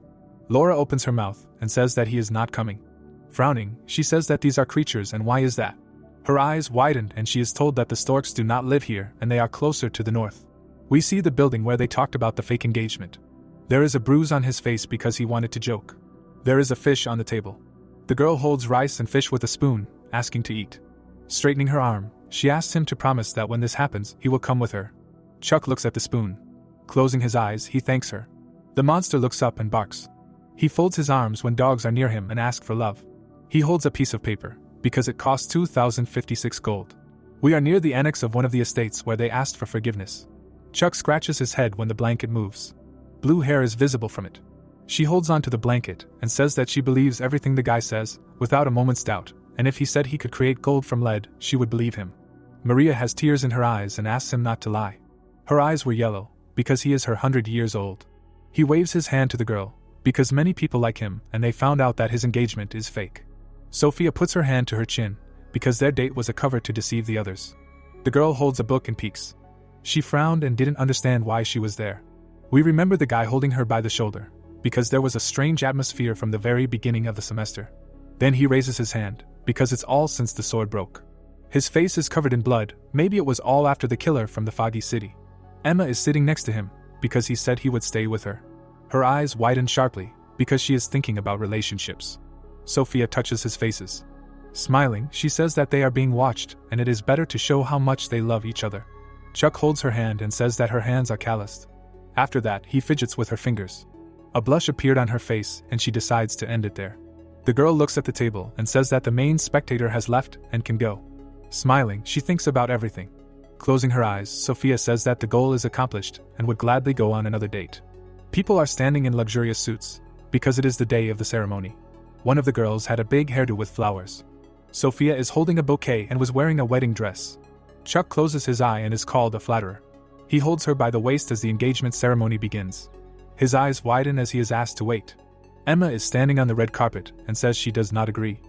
Laura opens her mouth and says that he is not coming. Frowning, she says that these are creatures and why is that? Her eyes widened and she is told that the storks do not live here and they are closer to the north. We see the building where they talked about the fake engagement. There is a bruise on his face because he wanted to joke. There is a fish on the table. The girl holds rice and fish with a spoon, asking to eat. Straightening her arm, she asks him to promise that when this happens, he will come with her. Chuck looks at the spoon. Closing his eyes, he thanks her. The monster looks up and barks. He folds his arms when dogs are near him and asks for love. He holds a piece of paper, because it costs 2,056 gold. We are near the annex of one of the estates where they asked for forgiveness. Chuck scratches his head when the blanket moves. Blue hair is visible from it. She holds onto the blanket and says that she believes everything the guy says, without a moment's doubt, and if he said he could create gold from lead, she would believe him. Maria has tears in her eyes and asks him not to lie. Her eyes were yellow, because he is her 100 years old. He waves his hand to the girl, because many people like him and they found out that his engagement is fake. Sophia puts her hand to her chin, because their date was a cover to deceive the others. The girl holds a book and peeks. She frowned and didn't understand why she was there. We remember the guy holding her by the shoulder, because there was a strange atmosphere from the very beginning of the semester. Then he raises his hand, because it's all since the sword broke. His face is covered in blood, maybe it was all after the killer from the foggy city. Emma is sitting next to him, because he said he would stay with her. Her eyes widen sharply, because she is thinking about relationships. Sophia touches his faces. Smiling, she says that they are being watched, and it is better to show how much they love each other. Chuck holds her hand and says that her hands are calloused. After that, he fidgets with her fingers. A blush appeared on her face, and she decides to end it there. The girl looks at the table and says that the main spectator has left and can go. Smiling, she thinks about everything. Closing her eyes, Sophia says that the goal is accomplished and would gladly go on another date. People are standing in luxurious suits, because it is the day of the ceremony. One of the girls had a big hairdo with flowers. Sophia is holding a bouquet and was wearing a wedding dress. Chuck closes his eye and is called a flatterer. He holds her by the waist as the engagement ceremony begins. His eyes widen as he is asked to wait. Emma is standing on the red carpet and says she does not agree.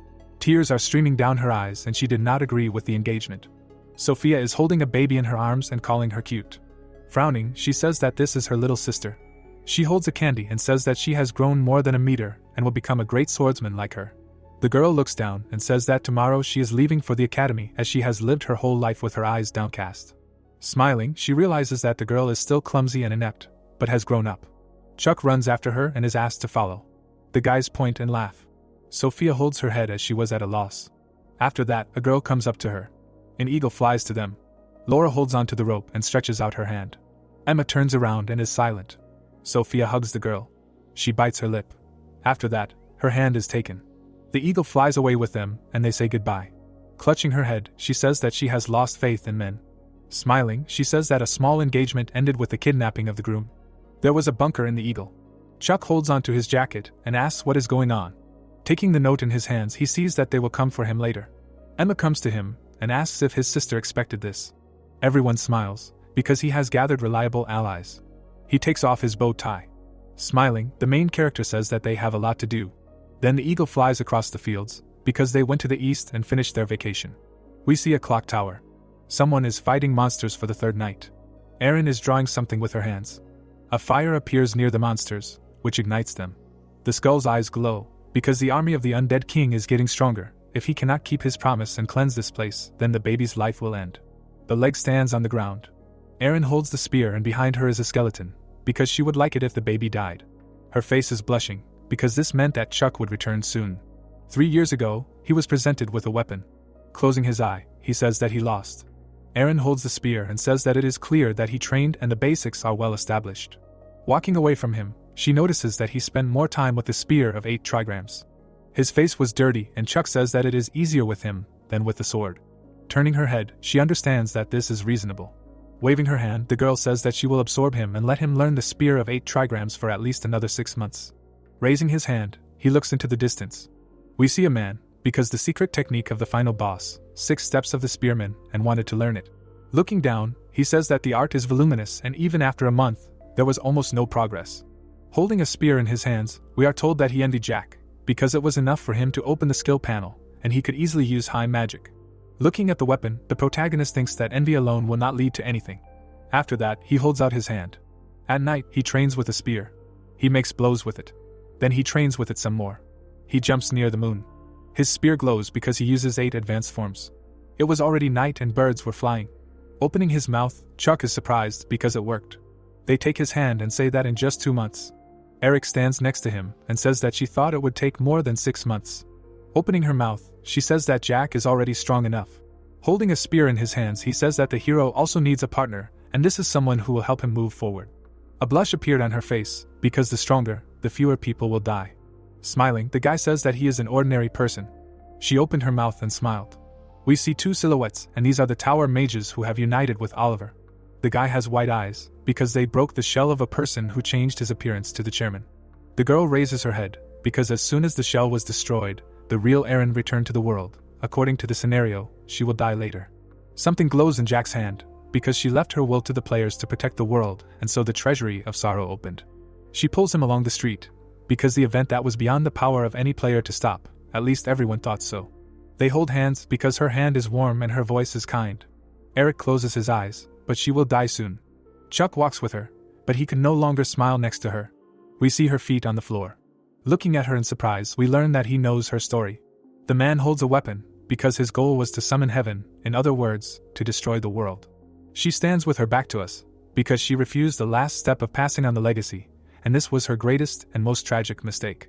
Tears are streaming down her eyes and she did not agree with the engagement. Sophia is holding a baby in her arms and calling her cute. Frowning, she says that this is her little sister. She holds a candy and says that she has grown more than a meter and will become a great swordsman like her. The girl looks down and says that tomorrow she is leaving for the academy as she has lived her whole life with her eyes downcast. Smiling, she realizes that the girl is still clumsy and inept, but has grown up. Chuck runs after her and is asked to follow. The guys point and laugh. Sophia holds her head as she was at a loss. After that, a girl comes up to her. An eagle flies to them. Laura holds onto the rope and stretches out her hand. Emma turns around and is silent. Sophia hugs the girl. She bites her lip. After that, her hand is taken. The eagle flies away with them, and they say goodbye. Clutching her head, she says that she has lost faith in men. Smiling, she says that a small engagement ended with the kidnapping of the groom. There was a bunker in the eagle. Chuck holds onto his jacket and asks what is going on. Taking the note in his hands, he sees that they will come for him later. Emma comes to him and asks if his sister expected this. Everyone smiles, because he has gathered reliable allies. He takes off his bow tie. Smiling, the main character says that they have a lot to do. Then the eagle flies across the fields, because they went to the east and finished their vacation. We see a clock tower. Someone is fighting monsters for the third night. Eren is drawing something with her hands. A fire appears near the monsters, which ignites them. The skull's eyes glow, because the army of the undead king is getting stronger. If he cannot keep his promise and cleanse this place, then the baby's life will end. The leg stands on the ground. Eren holds the spear and behind her is a skeleton, because she would like it if the baby died. Her face is blushing, because this meant that Chuck would return soon. 3 years ago, he was presented with a weapon. Closing his eye, he says that he lost. Eren holds the spear and says that it is clear that he trained and the basics are well established. Walking away from him, she notices that he spent more time with the spear of 8 trigrams. His face was dirty and Chuck says that it is easier with him than with the sword. Turning her head, she understands that this is reasonable. Waving her hand, the girl says that she will absorb him and let him learn the spear of 8 trigrams for at least another 6 months. Raising his hand, he looks into the distance. We see a man, because the secret technique of the final boss, 6 steps of the spearman, and wanted to learn it. Looking down, he says that the art is voluminous and even after a month, there was almost no progress. Holding a spear in his hands, we are told that he envied Jack, because it was enough for him to open the skill panel, and he could easily use high magic. Looking at the weapon, the protagonist thinks that envy alone will not lead to anything. After that, he holds out his hand. At night, he trains with a spear. He makes blows with it. Then he trains with it some more. He jumps near the moon. His spear glows because he uses 8 advanced forms. It was already night and birds were flying. Opening his mouth, Chuck is surprised because it worked. They take his hand and say that in just 2 months. Eric stands next to him and says that she thought it would take more than 6 months. Opening her mouth, she says that Jack is already strong enough. Holding a spear in his hands, he says that the hero also needs a partner, and this is someone who will help him move forward. A blush appeared on her face, because the stronger, the fewer people will die. Smiling, the guy says that he is an ordinary person. She opened her mouth and smiled. We see 2 silhouettes, and these are the tower mages who have united with Oliver. The guy has white eyes, because they broke the shell of a person who changed his appearance to the chairman. The girl raises her head, because as soon as the shell was destroyed, the real Eren returned to the world. According to the scenario, she will die later. Something glows in Jack's hand, because she left her will to the players to protect the world, and so the treasury of sorrow opened. She pulls him along the street, because the event that was beyond the power of any player to stop, at least everyone thought so. They hold hands because her hand is warm and her voice is kind. Eric closes his eyes, but she will die soon. Chuck walks with her, but he can no longer smile next to her. We see her feet on the floor. Looking at her in surprise, we learn that he knows her story. The man holds a weapon, because his goal was to summon heaven, in other words, to destroy the world. She stands with her back to us, because she refused the last step of passing on the legacy, and this was her greatest and most tragic mistake.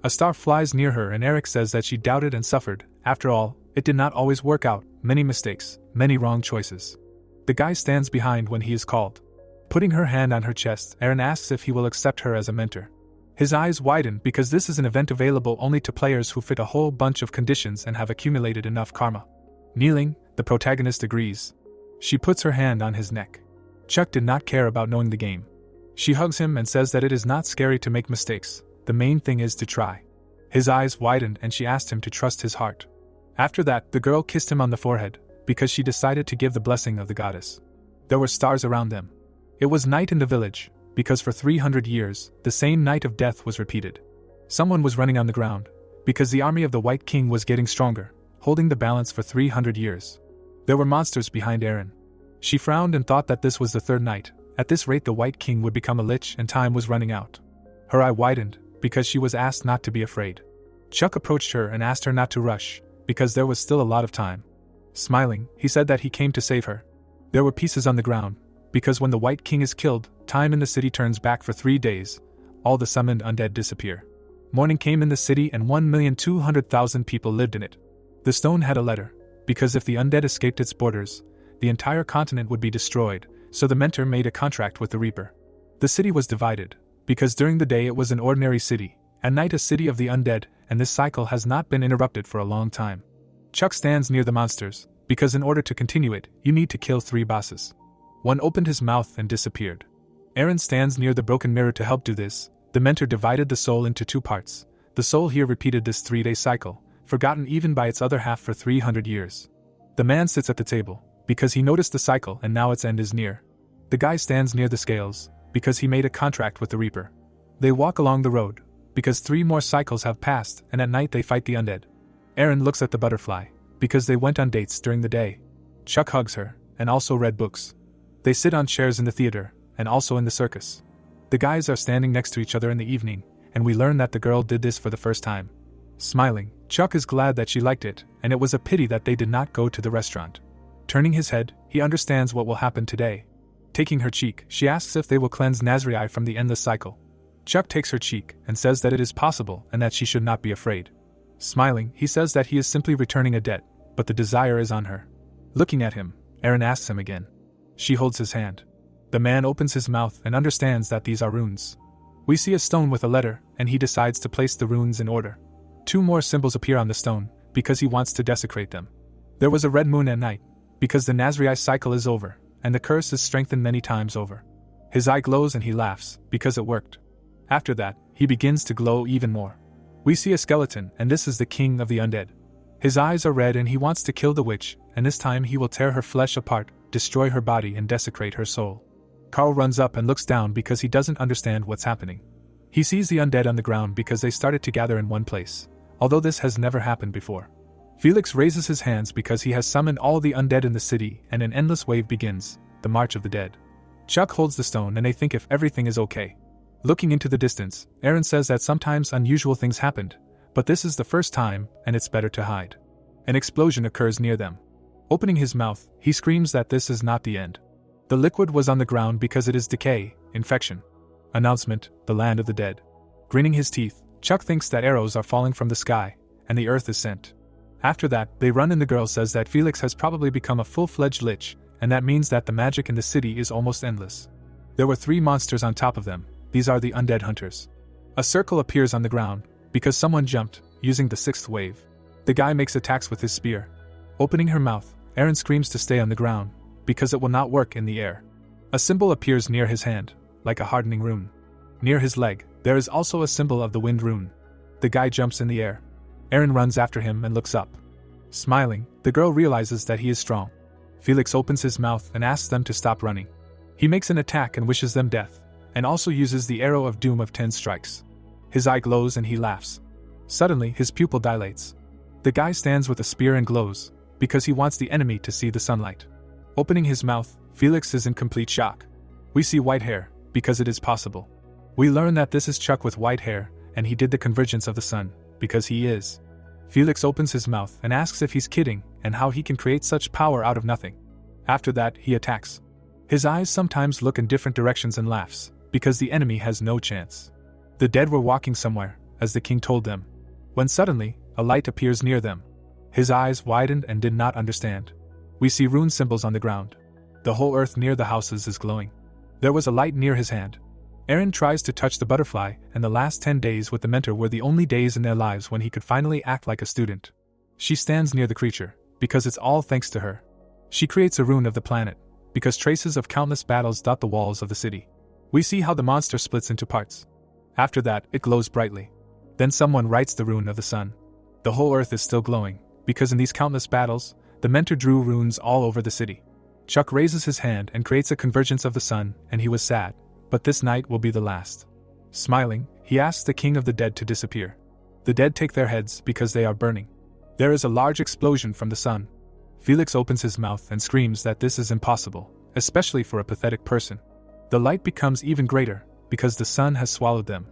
A star flies near her and Eric says that she doubted and suffered. After all, it did not always work out, many mistakes, many wrong choices. The guy stands behind when he is called. Putting her hand on her chest, Eren asks if he will accept her as a mentor. His eyes widen because this is an event available only to players who fit a whole bunch of conditions and have accumulated enough karma. Kneeling, the protagonist agrees. She puts her hand on his neck. Chuck did not care about knowing the game. She hugs him and says that it is not scary to make mistakes, the main thing is to try. His eyes widened and she asked him to trust his heart. After that, the girl kissed him on the forehead, because she decided to give the blessing of the goddess. There were stars around them. It was night in the village, because for 300 years, the same night of death was repeated. Someone was running on the ground, because the army of the White King was getting stronger, holding the balance for 300 years. There were monsters behind Eren. She frowned and thought that this was the third night. At this rate the White King would become a Lich and time was running out. Her eye widened, because she was asked not to be afraid. Chuck approached her and asked her not to rush, because there was still a lot of time. Smiling, he said that he came to save her. There were pieces on the ground, because when the White King is killed, time in the city turns back for 3 days. All the summoned undead disappear. Morning came in the city and 1,200,000 people lived in it. The stone had a letter, because if the undead escaped its borders, the entire continent would be destroyed, so the mentor made a contract with the Reaper. The city was divided, because during the day it was an ordinary city, at night a city of the undead, and this cycle has not been interrupted for a long time. Chuck stands near the monsters, because in order to continue it, you need to kill 3 bosses. One opened his mouth and disappeared. Eren stands near the broken mirror to help do this. The mentor divided the soul into 2 parts. The soul here repeated this 3-day cycle, forgotten even by its other half for 300 years. The man sits at the table, because he noticed the cycle and now its end is near. The guy stands near the scales, because he made a contract with the Reaper. They walk along the road, because 3 more cycles have passed, and at night they fight the undead. Aaron looks at the butterfly, because they went on dates during the day. Chuck hugs her, and also read books. They sit on chairs in the theater, and also in the circus. The guys are standing next to each other in the evening, and we learn that the girl did this for the first time. Smiling, Chuck is glad that she liked it, and it was a pity that they did not go to the restaurant. Turning his head, he understands what will happen today. Taking her cheek, she asks if they will cleanse Nazrii from the endless cycle. Chuck takes her cheek and says that it is possible and that she should not be afraid. Smiling, he says that he is simply returning a debt, but the desire is on her. Looking at him, Aaron asks him again. She holds his hand. The man opens his mouth and understands that these are runes. We see a stone with a letter, and he decides to place the runes in order. 2 more symbols appear on the stone, because he wants to desecrate them. There was a red moon at night, because the Nazrii cycle is over, and the curse is strengthened many times over. His eye glows and he laughs, because it worked. After that, he begins to glow even more. We see a skeleton, and this is the king of the undead. His eyes are red and he wants to kill the witch, and this time he will tear her flesh apart, destroy her body and desecrate her soul. Carl runs up and looks down because he doesn't understand what's happening. He sees the undead on the ground because they started to gather in one place, although this has never happened before. Felix raises his hands because he has summoned all the undead in the city, and an endless wave begins, the March of the Dead. Chuck holds the stone and they think if everything is okay. Looking into the distance, Aaron says that sometimes unusual things happened, but this is the first time, and it's better to hide. An explosion occurs near them. Opening his mouth, he screams that this is not the end. The liquid was on the ground because it is decay, infection. Announcement, the land of the dead. Grinning his teeth, Chuck thinks that arrows are falling from the sky, and the earth is sent. After that, they run and the girl says that Felix has probably become a full-fledged Lich, and that means that the magic in the city is almost endless. There were 3 monsters on top of them. These are the undead hunters. A circle appears on the ground, because someone jumped, using the 6th wave. The guy makes attacks with his spear. Opening her mouth, Aaron screams to stay on the ground, because it will not work in the air. A symbol appears near his hand, like a hardening rune. Near his leg, there is also a symbol of the wind rune. The guy jumps in the air. Aaron runs after him and looks up. Smiling, the girl realizes that he is strong. Felix opens his mouth and asks them to stop running. He makes an attack and wishes them death, and also uses the arrow of doom of 10 strikes. His eye glows and he laughs. Suddenly, his pupil dilates. The guy stands with a spear and glows, because he wants the enemy to see the sunlight. Opening his mouth, Felix is in complete shock. We see white hair, because it is possible. We learn that this is Chuck with white hair, and he did the convergence of the sun, because he is. Felix opens his mouth and asks if he's kidding, and how he can create such power out of nothing. After that, he attacks. His eyes sometimes look in different directions and laughs, because the enemy has no chance. The dead were walking somewhere, as the king told them. When suddenly, a light appears near them. His eyes widened and did not understand. We see rune symbols on the ground. The whole earth near the houses is glowing. There was a light near his hand. Aaron tries to touch the butterfly, and the last 10 days with the mentor were the only days in their lives when he could finally act like a student. She stands near the creature, because it's all thanks to her. She creates a rune of the planet, because traces of countless battles dot the walls of the city. We see how the monster splits into parts. After that, it glows brightly. Then someone writes the rune of the sun. The whole earth is still glowing, because in these countless battles, the mentor drew runes all over the city. Chuck raises his hand and creates a convergence of the sun, and he was sad, but this night will be the last. Smiling, he asks the king of the dead to disappear. The dead take their heads because they are burning. There is a large explosion from the sun. Felix opens his mouth and screams that this is impossible, especially for a pathetic person. The light becomes even greater, because the sun has swallowed them.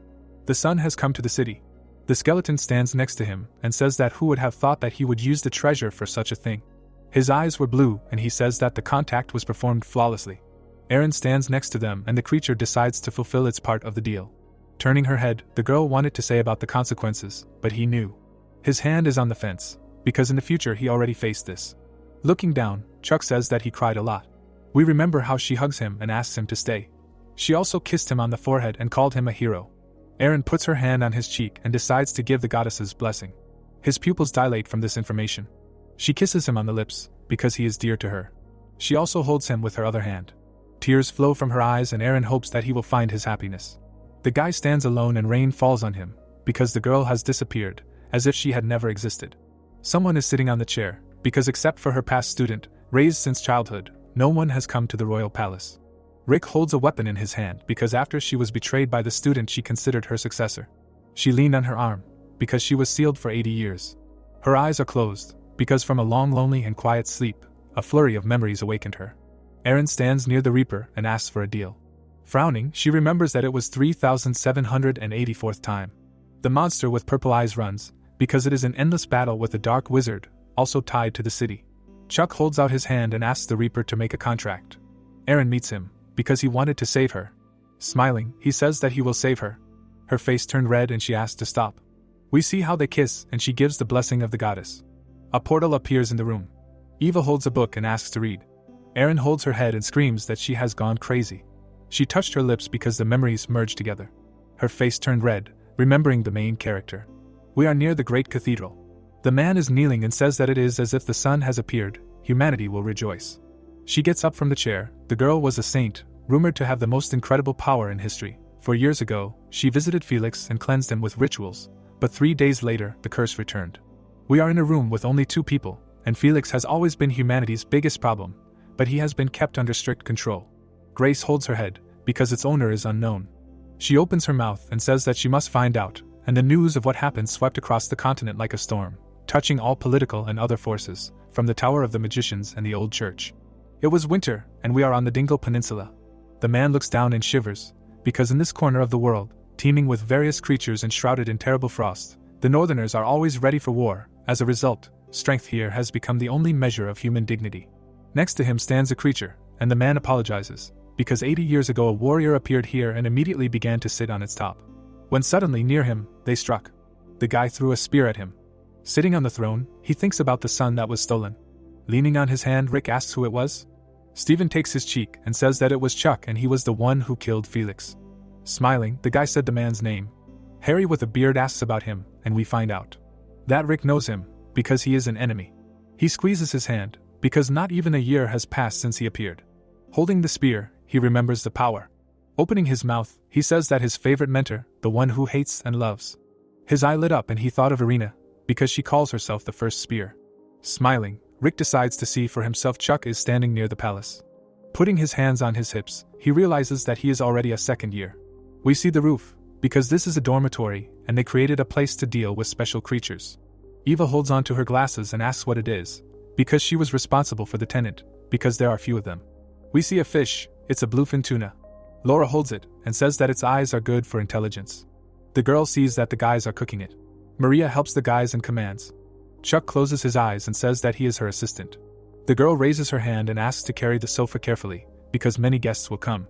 The sun has come to the city. The skeleton stands next to him and says that who would have thought that he would use the treasure for such a thing. His eyes were blue and he says that the contact was performed flawlessly. Aaron stands next to them and the creature decides to fulfill its part of the deal. Turning her head, the girl wanted to say about the consequences, but he knew. His hand is on the fence, because in the future he already faced this. Looking down, Chuck says that he cried a lot. We remember how she hugs him and asks him to stay. She also kissed him on the forehead and called him a hero. Aaron puts her hand on his cheek and decides to give the goddess's blessing. His pupils dilate from this information. She kisses him on the lips, because he is dear to her. She also holds him with her other hand. Tears flow from her eyes and Aaron hopes that he will find his happiness. The guy stands alone and rain falls on him, because the girl has disappeared, as if she had never existed. Someone is sitting on the chair, because except for her past student, raised since childhood, no one has come to the royal palace. Rick holds a weapon in his hand because after she was betrayed by the student she considered her successor. She leaned on her arm, because she was sealed for 80 years. Her eyes are closed, because from a long lonely and quiet sleep, a flurry of memories awakened her. Erin stands near the Reaper and asks for a deal. Frowning, she remembers that it was 3,784th time. The monster with purple eyes runs, because it is an endless battle with a dark wizard, also tied to the city. Chuck holds out his hand and asks the Reaper to make a contract. Erin meets him, because he wanted to save her. Smiling, he says that he will save her. Her face turned red and she asks to stop. We see how they kiss and she gives the blessing of the goddess. A portal appears in the room. Eva holds a book and asks to read. Erin holds her head and screams that she has gone crazy. She touched her lips because the memories merged together. Her face turned red, remembering the main character. We are near the great cathedral. The man is kneeling and says that it is as if the sun has appeared, humanity will rejoice. She gets up from the chair. The girl was a saint, rumored to have the most incredible power in history. 4 years ago, she visited Felix and cleansed him with rituals, but 3 days later, the curse returned. We are in a room with only 2 people, and Felix has always been humanity's biggest problem, but he has been kept under strict control. Grace holds her head, because its owner is unknown. She opens her mouth and says that she must find out, and the news of what happened swept across the continent like a storm, touching all political and other forces, from the Tower of the Magicians and the Old Church. It was winter, and we are on the Dingle Peninsula. The man looks down and shivers, because in this corner of the world, teeming with various creatures and shrouded in terrible frost, the Northerners are always ready for war. As a result, strength here has become the only measure of human dignity. Next to him stands a creature, and the man apologizes, because 80 years ago a warrior appeared here and immediately began to sit on its top. When suddenly near him, they struck. The guy threw a spear at him. Sitting on the throne, he thinks about the son that was stolen. Leaning on his hand, Rick asks who it was. Stephen takes his cheek and says that it was Chuck and he was the one who killed Felix. Smiling, the guy said the man's name. Harry with a beard asks about him, and we find out that Rick knows him, because he is an enemy. He squeezes his hand, because not even a year has passed since he appeared. Holding the spear, he remembers the power. Opening his mouth, he says that his favorite mentor, the one who hates and loves. His eye lit up and he thought of Irina, because she calls herself the first spear. Smiling, Rick decides to see for himself. Chuck is standing near the palace. Putting his hands on his hips, he realizes that he is already a second year. We see the roof, because this is a dormitory, and they created a place to deal with special creatures. Eva holds on to her glasses and asks what it is, because she was responsible for the tenant, because there are few of them. We see a fish, it's a bluefin tuna. Laura holds it, and says that its eyes are good for intelligence. The girl sees that the guys are cooking it. Maria helps the guys and commands. Chuck closes his eyes and says that he is her assistant. The girl raises her hand and asks to carry the sofa carefully, because many guests will come.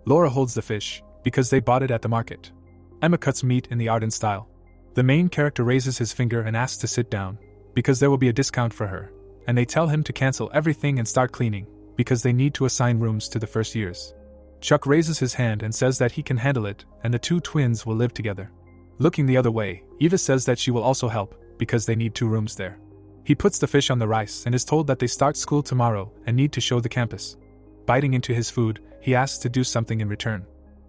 Laura holds the fish, because they bought it at the market. Emma cuts meat in the Arden style. The main character raises his finger and asks to sit down, because there will be a discount for her, and they tell him to cancel everything and start cleaning, because they need to assign rooms to the first years. Chuck raises his hand and says that he can handle it, and the 2 twins will live together. Looking the other way, Eva says that she will also help, because they need 2 rooms there. He puts the fish on the rice and is told that they start school tomorrow and need to show the campus. Biting into his food, he asks to do something in return.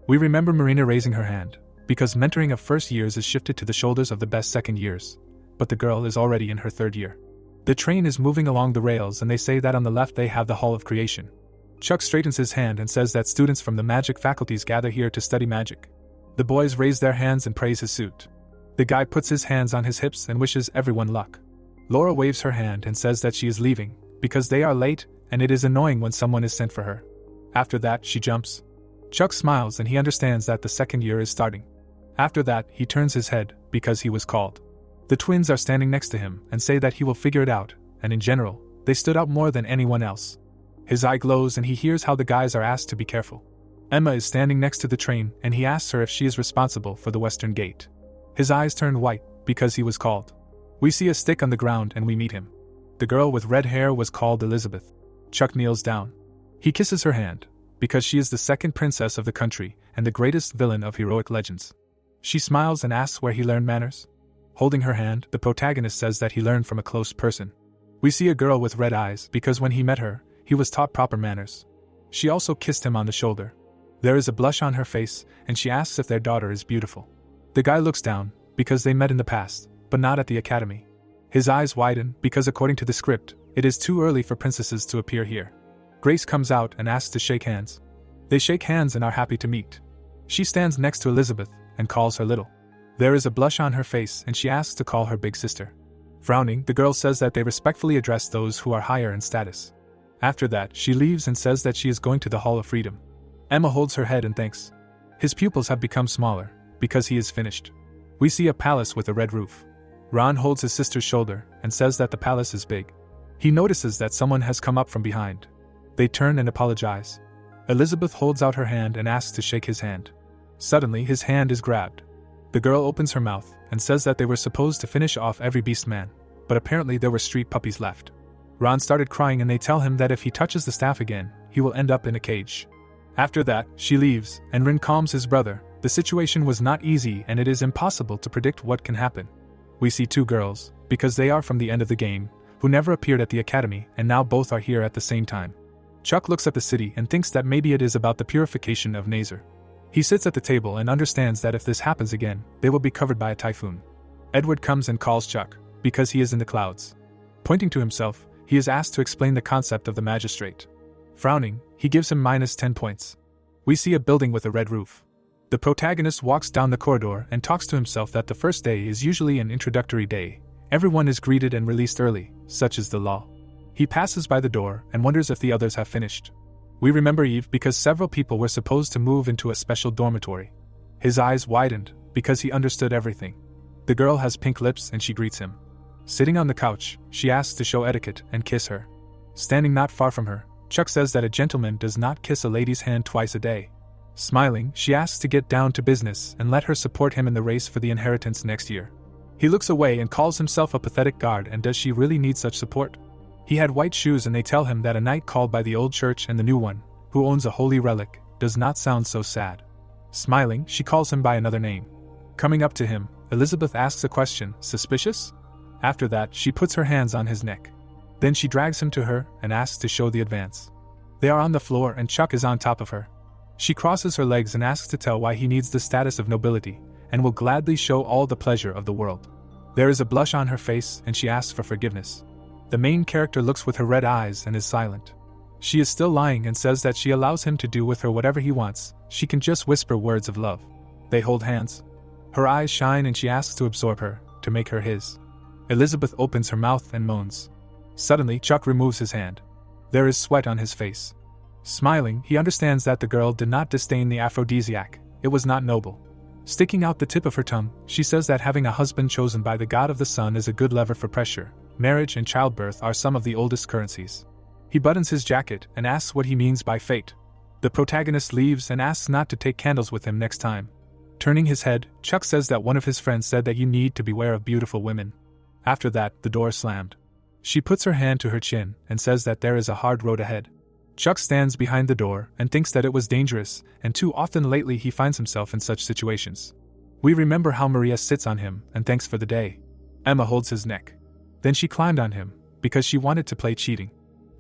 We remember Marina raising her hand, because mentoring of first years is shifted to the shoulders of the best second years, but the girl is already in her 3rd year. The train is moving along the rails and they say that on the left they have the Hall of Creation. Chuck straightens his hand and says that students from the magic faculties gather here to study magic. The boys raise their hands and praise his suit. The guy puts his hands on his hips and wishes everyone luck. Laura waves her hand and says that she is leaving, because they are late and it is annoying when someone is sent for her. After that, she jumps. Chuck smiles and he understands that the second year is starting. After that, he turns his head, because he was called. The twins are standing next to him and say that he will figure it out, and in general, they stood out more than anyone else. His eye glows and he hears how the guys are asked to be careful. Emma is standing next to the train and he asks her if she is responsible for the western gate. His eyes turn white, because he was called. We see a stick on the ground and we meet him. The girl with red hair was called Elizabeth. Chuck kneels down. He kisses her hand, because she is the second princess of the country and the greatest villain of heroic legends. She smiles and asks where he learned manners. Holding her hand, the protagonist says that he learned from a close person. We see a girl with red eyes, because when he met her, he was taught proper manners. She also kissed him on the shoulder. There is a blush on her face, and she asks if their daughter is beautiful. The guy looks down, because they met in the past, but not at the academy. His eyes widen, because according to the script, It is too early for princesses to appear here. Grace comes out and asks to shake hands. They shake hands and are happy to meet. She stands next to Elizabeth and calls her little. There is a blush on her face and she asks to call her big sister. Frowning, the girl says that they respectfully address those who are higher in status. After that, she leaves and says that she is going to the Hall of Freedom. Emma holds her head and thinks. His pupils have become smaller, because he is finished. We see a palace with a red roof. Ron holds his sister's shoulder and says that the palace is big. He notices that someone has come up from behind. They turn and apologize. Elizabeth holds out her hand and asks to shake his hand. Suddenly, his hand is grabbed. The girl opens her mouth and says that they were supposed to finish off every beast man, but apparently there were street puppies left. Ron started crying and they tell him that if he touches the staff again, he will end up in a cage. After that, she leaves, and Rune calms his brother. The situation was not easy and it is impossible to predict what can happen. We see two girls, because they are from the end of the game, who never appeared at the academy and now both are here at the same time. Chuck looks at the city and thinks that maybe it is about the purification of Nazar. He sits at the table and understands that if this happens again, they will be covered by a typhoon. Edward comes and calls Chuck, because he is in the clouds. Pointing to himself, he is asked to explain the concept of the magistrate. Frowning, he gives him -10 points. We see a building with a red roof. The protagonist walks down the corridor and talks to himself that the first day is usually an introductory day. Everyone is greeted and released early, such is the law. He passes by the door and wonders if the others have finished. We remember Eve because several people were supposed to move into a special dormitory. His eyes widened, because he understood everything. The girl has pink lips and she greets him. Sitting on the couch, she asks to show etiquette and kiss her. Standing not far from her, Chuck says that a gentleman does not kiss a lady's hand twice a day. Smiling, she asks to get down to business and let her support him in the race for the inheritance next year. He looks away and calls himself a pathetic guard, and does she really need such support? He had white shoes and they tell him that a knight called by the old church and the new one, who owns a holy relic, does not sound so sad. Smiling, she calls him by another name. Coming up to him, Elizabeth asks a question, suspicious? After that, she puts her hands on his neck. Then she drags him to her and asks to show the advance. They are on the floor and Chuck is on top of her. She crosses her legs and asks to tell why he needs the status of nobility, and will gladly show all the pleasure of the world. There is a blush on her face and she asks for forgiveness. The main character looks with her red eyes and is silent. She is still lying and says that she allows him to do with her whatever he wants, she can just whisper words of love. They hold hands. Her eyes shine and she asks to absorb her, to make her his. Elizabeth opens her mouth and moans. Suddenly, Chuck removes his hand. There is sweat on his face. Smiling, he understands that the girl did not disdain the aphrodisiac, it was not noble. Sticking out the tip of her tongue, she says that having a husband chosen by the god of the sun is a good lever for pressure. Marriage and childbirth are some of the oldest currencies. He buttons his jacket and asks what he means by fate. The protagonist leaves and asks not to take candles with him next time. Turning his head, Chuck says that one of his friends said that you need to beware of beautiful women. After that, the door slammed. She puts her hand to her chin and says that there is a hard road ahead. Chuck stands behind the door and thinks that it was dangerous, and too often lately he finds himself in such situations. We remember how Maria sits on him and thanks for the day. Emma holds his neck. Then she climbed on him, because she wanted to play cheating.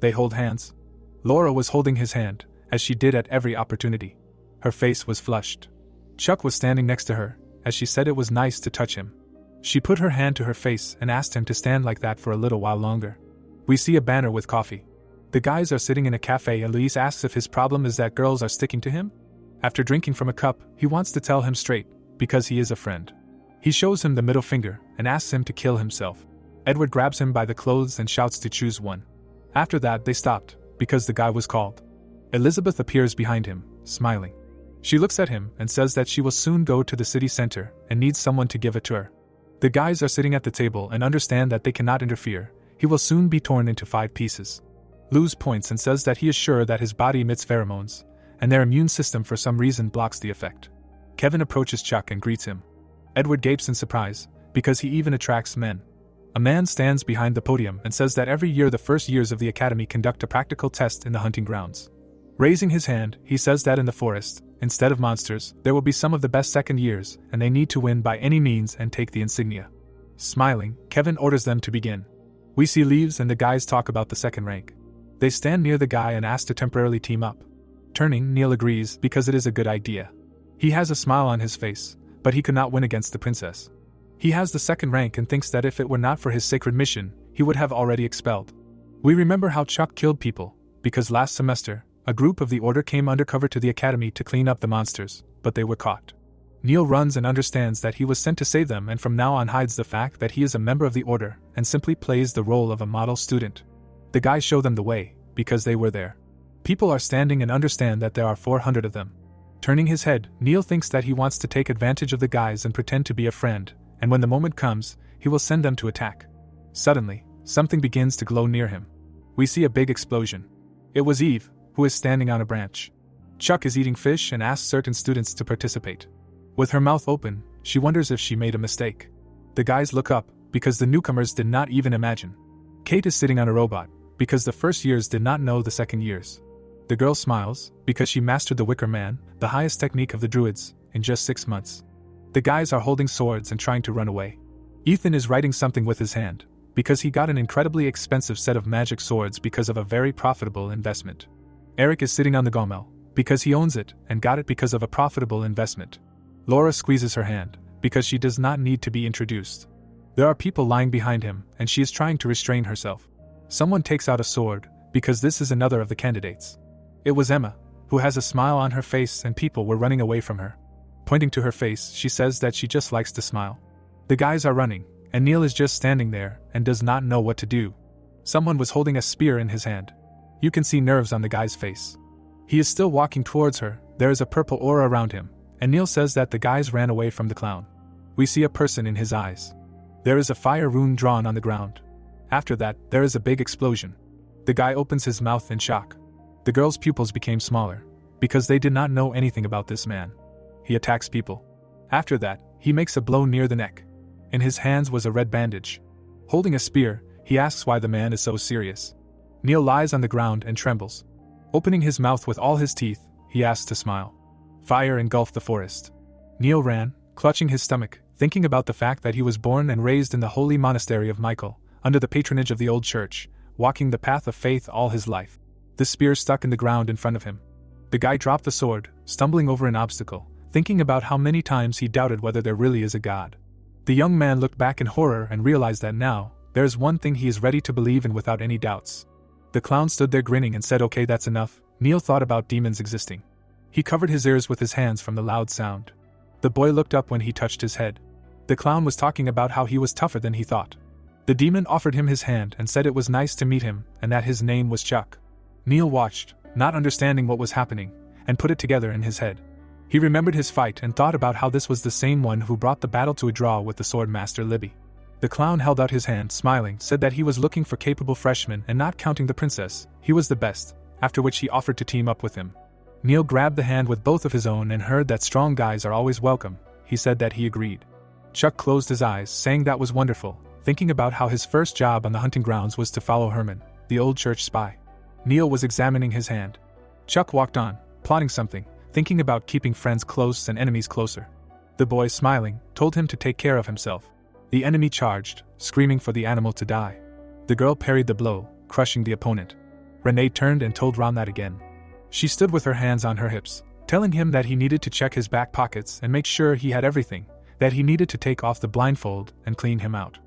They hold hands. Laura was holding his hand, as she did at every opportunity. Her face was flushed. Chuck was standing next to her, as she said it was nice to touch him. She put her hand to her face and asked him to stand like that for a little while longer. We see a banner with coffee. The guys are sitting in a cafe and Luis asks if his problem is that girls are sticking to him. After drinking from a cup, he wants to tell him straight, because he is a friend. He shows him the middle finger and asks him to kill himself. Edward grabs him by the clothes and shouts to choose one. After that, they stopped, because the guy was called. Elizabeth appears behind him, smiling. She looks at him and says that she will soon go to the city center and needs someone to give it to her. The guys are sitting at the table and understand that they cannot interfere. He will soon be torn into 5 pieces. Luz points and says that he is sure that his body emits pheromones, and their immune system for some reason blocks the effect. Kevin approaches Chuck and greets him. Edward gapes in surprise, because he even attracts men. A man stands behind the podium and says that every year the first years of the academy conduct a practical test in the hunting grounds. Raising his hand, he says that in the forest, instead of monsters, there will be some of the best second years, and they need to win by any means and take the insignia. Smiling, Kevin orders them to begin. We see Leaves and the guys talk about the second rank. They stand near the guy and ask to temporarily team up. Turning, Neil agrees because it is a good idea. He has a smile on his face, but he could not win against the princess. He has the second rank and thinks that if it were not for his sacred mission, he would have already expelled. We remember how Chuck killed people, because last semester, a group of the Order came undercover to the academy to clean up the monsters, but they were caught. Neil runs and understands that he was sent to save them and from now on hides the fact that he is a member of the Order and simply plays the role of a model student. The guys show them the way, because they were there. People are standing and understand that there are 400 of them. Turning his head, Neil thinks that he wants to take advantage of the guys and pretend to be a friend, and when the moment comes, he will send them to attack. Suddenly, something begins to glow near him. We see a big explosion. It was Eve, who is standing on a branch. Chuck is eating fish and asks certain students to participate. With her mouth open, she wonders if she made a mistake. The guys look up, because the newcomers did not even imagine. Kate is sitting on a robot, because the first years did not know the second years. The girl smiles, because she mastered the Wicker Man, the highest technique of the Druids, in just 6 months. The guys are holding swords and trying to run away. Ethan is writing something with his hand, because he got an incredibly expensive set of magic swords because of a very profitable investment. Eric is sitting on the Gomel, because he owns it and got it because of a profitable investment. Laura squeezes her hand, because she does not need to be introduced. There are people lying behind him, and she is trying to restrain herself. Someone takes out a sword, because this is another of the candidates. It was Emma, who has a smile on her face and people were running away from her. Pointing to her face, she says that she just likes to smile. The guys are running, and Neil is just standing there and does not know what to do. Someone was holding a spear in his hand. You can see nerves on the guy's face. He is still walking towards her, there is a purple aura around him, and Neil says that the guys ran away from the clown. We see a person in his eyes. There is a fire rune drawn on the ground. After that, there is a big explosion. The guy opens his mouth in shock. The girl's pupils became smaller, because they did not know anything about this man. He attacks people. After that, he makes a blow near the neck. In his hands was a red bandage. Holding a spear, he asks why the man is so serious. Neil lies on the ground and trembles. Opening his mouth with all his teeth, he asks to smile. Fire engulfed the forest. Neil ran, clutching his stomach, thinking about the fact that he was born and raised in the holy monastery of Michael, under the patronage of the old church, walking the path of faith all his life. The spear stuck in the ground in front of him. The guy dropped the sword, stumbling over an obstacle, thinking about how many times he doubted whether there really is a God. The young man looked back in horror and realized that now, there is one thing he is ready to believe in without any doubts. The clown stood there grinning and said, "Okay, that's enough." Neil thought about demons existing. He covered his ears with his hands from the loud sound. The boy looked up when he touched his head. The clown was talking about how he was tougher than he thought. The demon offered him his hand and said it was nice to meet him and that his name was Chuck. Neil watched, not understanding what was happening, and put it together in his head. He remembered his fight and thought about how this was the same one who brought the battle to a draw with the sword master Libby. The clown held out his hand, smiling, said that he was looking for capable freshmen and not counting the princess, he was the best, after which he offered to team up with him. Neil grabbed the hand with both of his own and heard that strong guys are always welcome. He said that he agreed. Chuck closed his eyes, saying that was wonderful, thinking about how his first job on the hunting grounds was to follow Herman, the old church spy. Neil was examining his hand. Chuck walked on, plotting something, thinking about keeping friends close and enemies closer. The boy, smiling, told him to take care of himself. The enemy charged, screaming for the animal to die. The girl parried the blow, crushing the opponent. Rene turned and told Ron that again. She stood with her hands on her hips, telling him that he needed to check his back pockets and make sure he had everything, that he needed to take off the blindfold and clean him out.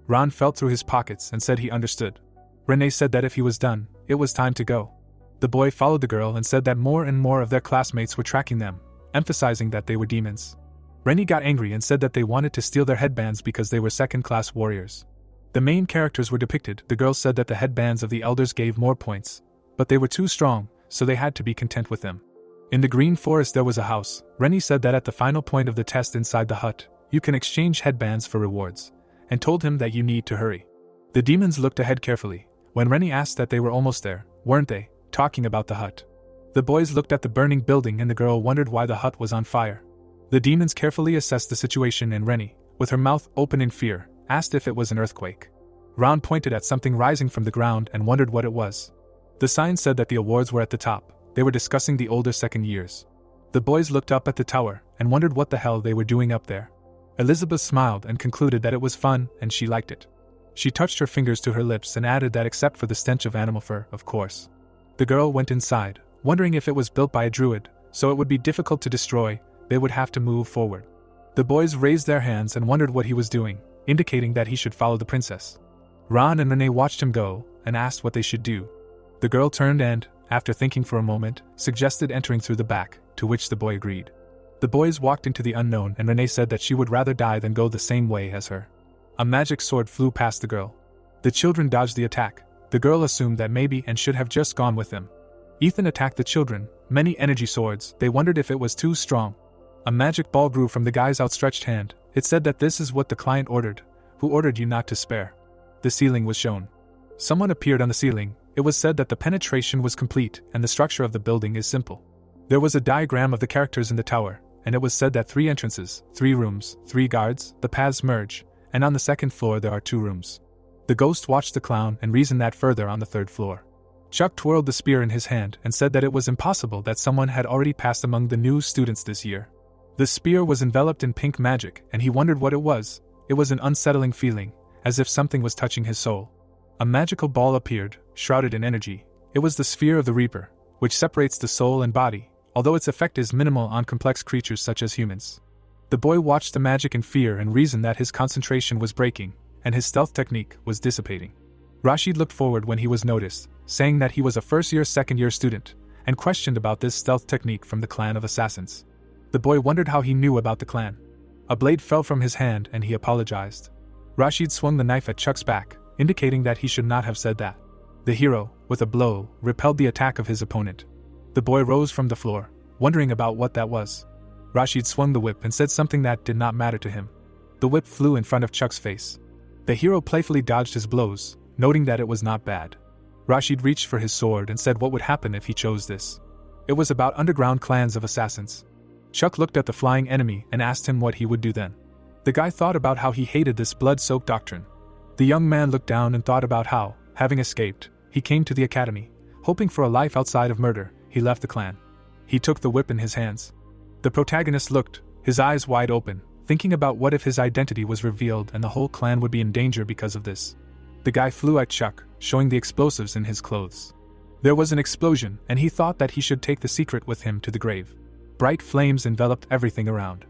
Ron felt through his pockets and said he understood. Rene said that if he was done, it was time to go. The boy followed the girl and said that more and more of their classmates were tracking them, emphasizing that they were demons. Rene got angry and said that they wanted to steal their headbands because they were second-class warriors. The main characters were depicted. The girls said that the headbands of the elders gave more points, but they were too strong, so they had to be content with them. In the green forest there was a house. Rene said that at the final point of the test inside the hut, you can exchange headbands for rewards, and told him that you need to hurry. The demons looked ahead carefully. When Rene asked that they were almost there, weren't they, talking about the hut. The boys looked at the burning building and the girl wondered why the hut was on fire. The demons carefully assessed the situation and Rene, with her mouth open in fear, asked if it was an earthquake. Ron pointed at something rising from the ground and wondered what it was. The sign said that the awards were at the top. They were discussing the older second years. The boys looked up at the tower and wondered what the hell they were doing up there. Elizabeth smiled and concluded that it was fun and she liked it. She touched her fingers to her lips and added that except for the stench of animal fur, of course. The girl went inside, wondering if it was built by a druid, so it would be difficult to destroy, they would have to move forward. The boys raised their hands and wondered what he was doing, indicating that he should follow the princess. Ron and Rene watched him go and asked what they should do. The girl turned and, after thinking for a moment, suggested entering through the back, to which the boy agreed. The boys walked into the unknown and Rene said that she would rather die than go the same way as her. A magic sword flew past the girl. The children dodged the attack. The girl assumed that maybe and should have just gone with them. Ethan attacked the children, many energy swords, they wondered if it was too strong. A magic ball grew from the guy's outstretched hand. It said that this is what the client ordered, who ordered you not to spare. The ceiling was shown. Someone appeared on the ceiling. It was said that the penetration was complete and the structure of the building is simple. There was a diagram of the characters in the tower, and it was said that 3 entrances, 3 rooms, 3 guards, the paths merge, and on the 2nd floor there are 2 rooms. The ghost watched the clown and reasoned that further on the 3rd floor. Chuck twirled the spear in his hand and said that it was impossible that someone had already passed among the new students this year. The spear was enveloped in pink magic and he wondered what it was. It was an unsettling feeling, as if something was touching his soul. A magical ball appeared, shrouded in energy. It was the sphere of the Reaper, which separates the soul and body, although its effect is minimal on complex creatures such as humans. The boy watched the magic in fear and reasoned that his concentration was breaking, and his stealth technique was dissipating. Rashid looked forward when he was noticed, saying that he was a first-year, second-year student, and questioned about this stealth technique from the clan of assassins. The boy wondered how he knew about the clan. A blade fell from his hand and he apologized. Rashid swung the knife at Chuck's back, indicating that he should not have said that. The hero, with a blow, repelled the attack of his opponent. The boy rose from the floor, wondering about what that was. Rashid swung the whip and said something that did not matter to him. The whip flew in front of Chuck's face. The hero playfully dodged his blows, noting that it was not bad. Rashid reached for his sword and said what would happen if he chose this. It was about underground clans of assassins. Chuck looked at the flying enemy and asked him what he would do then. The guy thought about how he hated this blood-soaked doctrine. The young man looked down and thought about how, having escaped, he came to the academy. Hoping for a life outside of murder, he left the clan. He took the whip in his hands. The protagonist looked, his eyes wide open, thinking about what if his identity was revealed and the whole clan would be in danger because of this. The guy flew at Chuck, showing the explosives in his clothes. There was an explosion, and he thought that he should take the secret with him to the grave. Bright flames enveloped everything around.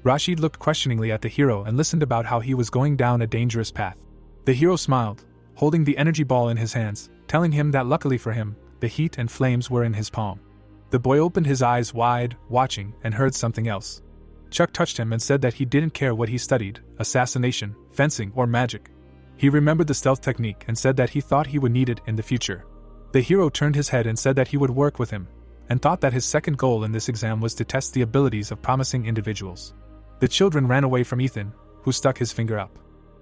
Rashid looked questioningly at the hero and listened about how he was going down a dangerous path. The hero smiled, holding the energy ball in his hands, telling him that luckily for him, the heat and flames were in his palm. The boy opened his eyes wide, watching, and heard something else. Chuck touched him and said that he didn't care what he studied, assassination, fencing, or magic. He remembered the stealth technique and said that he thought he would need it in the future. The hero turned his head and said that he would work with him, and thought that his second goal in this exam was to test the abilities of promising individuals. The children ran away from Ethan, who stuck his finger up.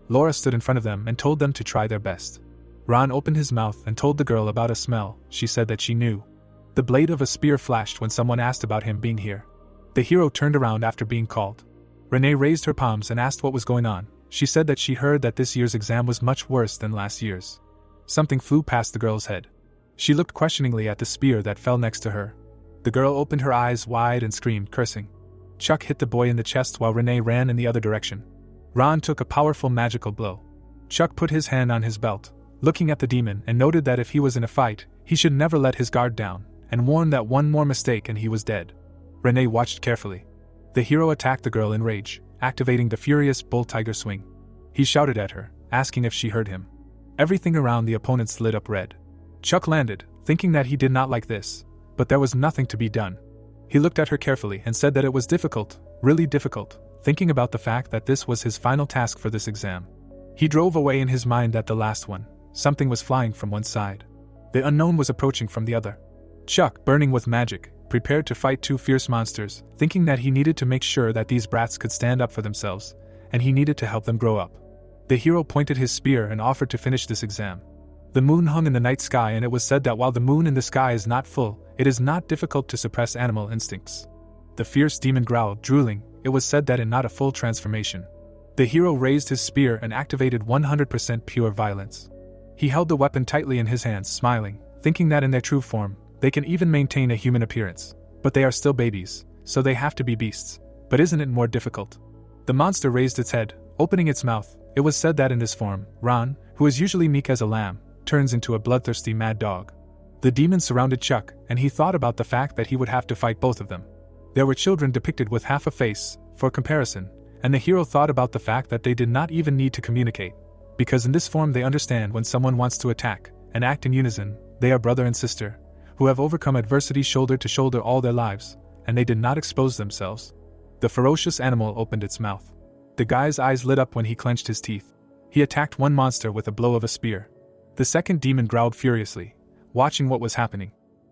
Laura stood in front of them and told them to try their best. Ron opened his mouth and told the girl about a smell. She said that she knew. The blade of a spear flashed when someone asked about him being here. The hero turned around after being called. Renee raised her palms and asked what was going on. She said that she heard that this year's exam was much worse than last year's. Something flew past the girl's head. She looked questioningly at the spear that fell next to her. The girl opened her eyes wide and screamed, cursing. Chuck hit the boy in the chest while Renee ran in the other direction. Ron took a powerful magical blow. Chuck put his hand on his belt, looking at the demon, and noted that if he was in a fight, he should never let his guard down, and warned that one more mistake and he was dead. Renee watched carefully. The hero attacked the girl in rage, activating the furious bull tiger swing. He shouted at her, asking if she heard him. Everything around the opponents lit up red. Chuck landed, thinking that he did not like this, but there was nothing to be done. He looked at her carefully and said that it was difficult, really difficult, thinking about the fact that this was his final task for this exam. He drove away in his mind at the last one. Something was flying from one side. The unknown was approaching from the other. Chuck, burning with magic, prepared to fight 2 fierce monsters, thinking that he needed to make sure that these brats could stand up for themselves, and he needed to help them grow up. The hero pointed his spear and offered to finish this exam. The moon hung in the night sky, and it was said that while the moon in the sky is not full, it is not difficult to suppress animal instincts. The fierce demon growled, drooling. It was said that in not a full transformation. The hero raised his spear and activated 100% pure violence. He held the weapon tightly in his hands, smiling, thinking that in their true form, they can even maintain a human appearance. But they are still babies, so they have to be beasts. But isn't it more difficult? The monster raised its head, opening its mouth. It was said that in this form, Ron, who is usually meek as a lamb, turns into a bloodthirsty mad dog. The demon surrounded Chuck, and he thought about the fact that he would have to fight both of them. There were children depicted with half a face, for comparison, and the hero thought about the fact that they did not even need to communicate, because in this form they understand when someone wants to attack and act in unison. They are brother and sister, who have overcome adversity shoulder to shoulder all their lives, and they did not expose themselves. The ferocious animal opened its mouth. The guy's eyes lit up when he clenched his teeth. He attacked one monster with a blow of a spear. The second demon growled furiously, watching what was happening.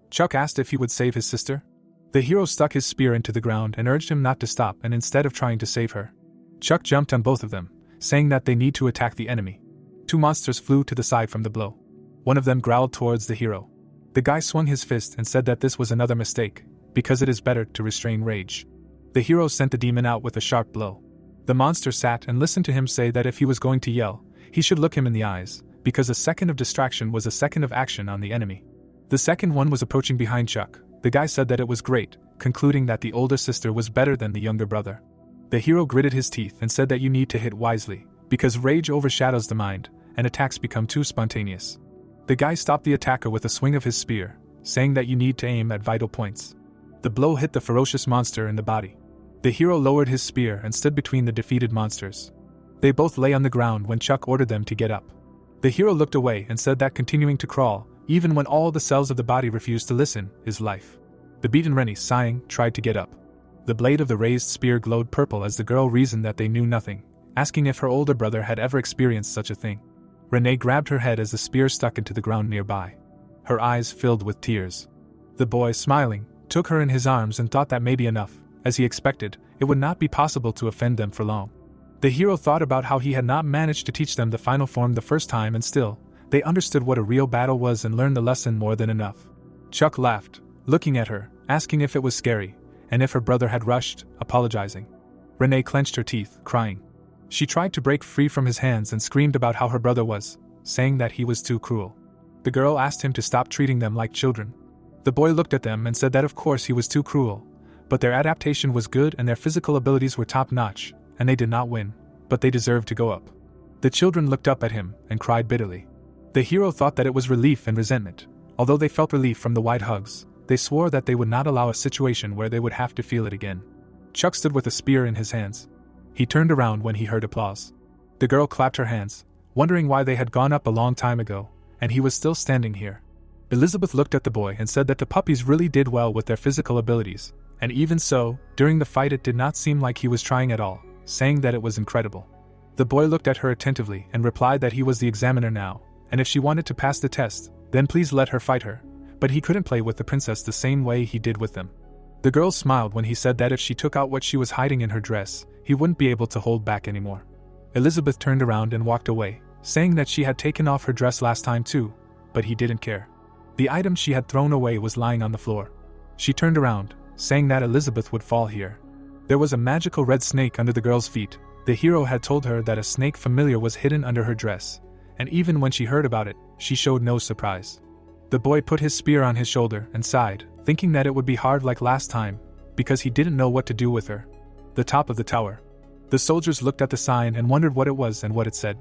Chuck asked if he would save his sister. The hero stuck his spear into the ground and urged him not to stop, and instead of trying to save her, Chuck jumped on both of them, saying that they need to attack the enemy. Two monsters flew to the side from the blow. One of them growled towards the hero. The guy swung his fist and said that this was another mistake, because it is better to restrain rage. The hero sent the demon out with a sharp blow. The monster sat and listened to him say that if he was going to yell, he should look him in the eyes, because a second of distraction was a second of action on the enemy. The second one was approaching behind Chuck. The guy said that it was great, concluding that the older sister was better than the younger brother. The hero gritted his teeth and said that you need to hit wisely, because rage overshadows the mind, and attacks become too spontaneous. The guy stopped the attacker with a swing of his spear, saying that you need to aim at vital points. The blow hit the ferocious monster in the body. The hero lowered his spear and stood between the defeated monsters. They both lay on the ground when Chuck ordered them to get up. The hero looked away and said that continuing to crawl, even when all the cells of the body refused to listen, is life. The beaten Rene, sighing, tried to get up. The blade of the raised spear glowed purple as the girl reasoned that they knew nothing, asking if her older brother had ever experienced such a thing. Rene grabbed her head as the spear stuck into the ground nearby. Her eyes filled with tears. The boy, smiling, took her in his arms and thought that maybe enough. As he expected, it would not be possible to offend them for long. The hero thought about how he had not managed to teach them the final form the first time, and still, they understood what a real battle was and learned the lesson more than enough. Chuck laughed, looking at her, asking if it was scary, and if her brother had rushed, apologizing. Rene clenched her teeth, crying. She tried to break free from his hands and screamed about how her brother was, saying that he was too cruel. The girl asked him to stop treating them like children. The boy looked at them and said that of course he was too cruel, but their adaptation was good and their physical abilities were top-notch, and they did not win, but they deserved to go up. The children looked up at him and cried bitterly. The hero thought that it was relief and resentment. Although they felt relief from the wide hugs, they swore that they would not allow a situation where they would have to feel it again. Chuck stood with a spear in his hands. He turned around when he heard applause. The girl clapped her hands, wondering why they had gone up a long time ago, and he was still standing here. Elizabeth looked at the boy and said that the puppies really did well with their physical abilities, and even so, during the fight it did not seem like he was trying at all, saying that it was incredible. The boy looked at her attentively and replied that he was the examiner now, and if she wanted to pass the test, then please let her fight her, but he couldn't play with the princess the same way he did with them. The girl smiled when he said that if she took out what she was hiding in her dress, he wouldn't be able to hold back anymore. Elizabeth turned around and walked away, saying that she had taken off her dress last time too, but he didn't care. The item she had thrown away was lying on the floor. She turned around, saying that Elizabeth would fall here. There was a magical red snake under the girl's feet. The hero had told her that a snake familiar was hidden under her dress, and even when she heard about it, she showed no surprise. The boy put his spear on his shoulder and sighed, thinking that it would be hard like last time, because he didn't know what to do with her. The top of the tower. The soldiers looked at the sign and wondered what it was and what it said.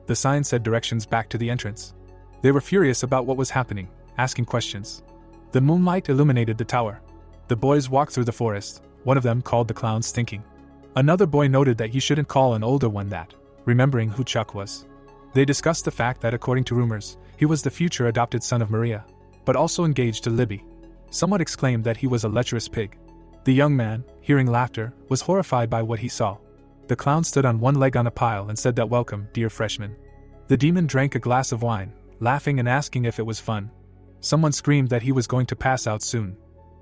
The sign said directions back to the entrance. They were furious about what was happening, asking questions. The moonlight illuminated the tower. The boys walked through the forest. One of them called the clown stinking. Another boy noted that he shouldn't call an older one that, remembering who Chuck was. They discussed the fact that according to rumors, he was the future adopted son of Maria, but also engaged to Libby. Someone exclaimed that he was a lecherous pig. The young man, hearing laughter, was horrified by what he saw. The clown stood on one leg on a pile and said that welcome, dear freshman. The demon drank a glass of wine, laughing and asking if it was fun. Someone screamed that he was going to pass out soon.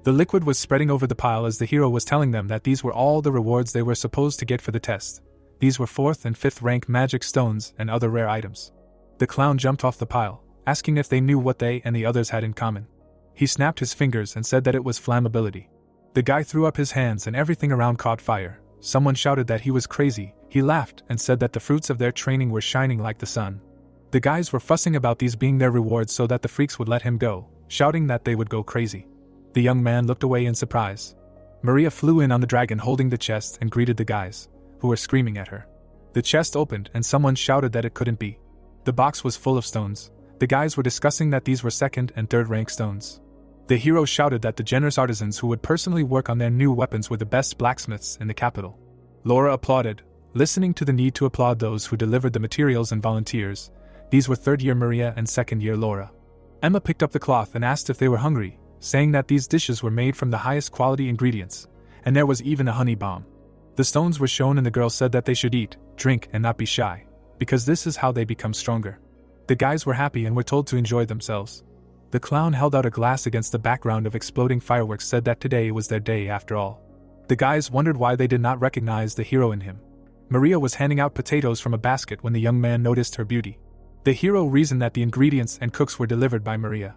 The liquid was spreading over the pile as the hero was telling them that these were all the rewards they were supposed to get for the test. These were 4th and 5th rank magic stones and other rare items. The clown jumped off the pile, asking if they knew what they and the others had in common. He snapped his fingers and said that it was flammability. The guy threw up his hands and everything around caught fire. Someone shouted that he was crazy. He laughed and said that the fruits of their training were shining like the sun. The guys were fussing about these being their rewards so that the freaks would let him go, shouting that they would go crazy. The young man looked away in surprise. Maria flew in on the dragon holding the chest and greeted the guys, who were screaming at her. The chest opened and someone shouted that it couldn't be. The box was full of stones. The guys were discussing that these were 2nd and 3rd rank stones. The hero shouted that the generous artisans who would personally work on their new weapons were the best blacksmiths in the capital. Laura applauded, listening to the need to applaud those who delivered the materials and volunteers. These were third-year Maria and second-year Laura. Emma picked up the cloth and asked if they were hungry, saying that these dishes were made from the highest quality ingredients, and there was even a honey bomb. The stones were shown and the girl said that they should eat, drink, and not be shy, because this is how they become stronger. The guys were happy and were told to enjoy themselves. The clown held out a glass against the background of exploding fireworks, said that today was their day after all. The guys wondered why they did not recognize the hero in him. Maria was handing out potatoes from a basket when the young man noticed her beauty. The hero reasoned that the ingredients and cooks were delivered by Maria.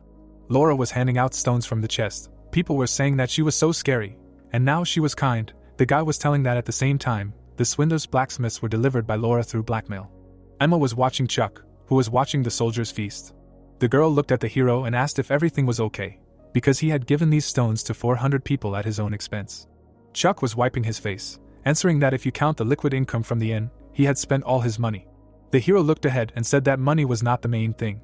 Laura was handing out stones from the chest. People were saying that she was so scary, and now she was kind. The guy was telling that at the same time, the swindler's blacksmiths were delivered by Laura through blackmail. Emma was watching Chuck, who was watching the soldiers' feast. The girl looked at the hero and asked if everything was okay, because he had given these stones to 400 people at his own expense. Chuck was wiping his face, answering that if you count the liquid income from the inn, he had spent all his money. The hero looked ahead and said that money was not the main thing.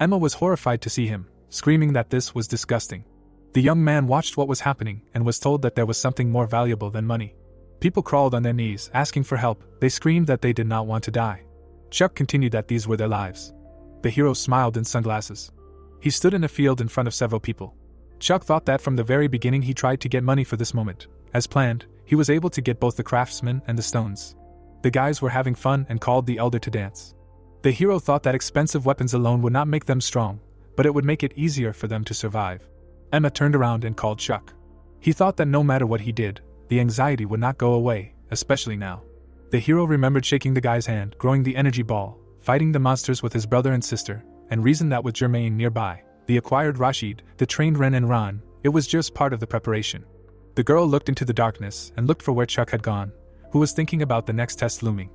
Emma was horrified to see him, screaming that this was disgusting. The young man watched what was happening and was told that there was something more valuable than money. People crawled on their knees, asking for help. They screamed that they did not want to die. Chuck continued that these were their lives. The hero smiled in sunglasses. He stood in a field in front of several people. Chuck thought that from the very beginning he tried to get money for this moment. As planned, he was able to get both the craftsmen and the stones. The guys were having fun and called the elder to dance. The hero thought that expensive weapons alone would not make them strong, but it would make it easier for them to survive. Emma turned around and called Chuck. He thought that no matter what he did, the anxiety would not go away, especially now. The hero remembered shaking the guy's hand, growing the energy ball, fighting the monsters with his brother and sister, and reasoned that with Germain nearby, the acquired Rashid, the trained Ren and Ran, it was just part of the preparation. The girl looked into the darkness and looked for where Chuck had gone, who was thinking about the next test looming.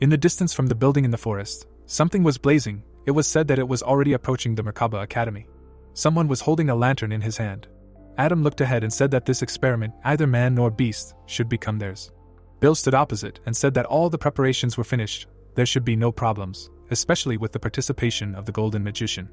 In the distance from the building in the forest, something was blazing. It was said that it was already approaching the Merkaba Academy. Someone was holding a lantern in his hand. Adam looked ahead and said that this experiment, either man nor beast, should become theirs. Bill stood opposite and said that all the preparations were finished. There should be no problems, especially with the participation of the Golden Magician.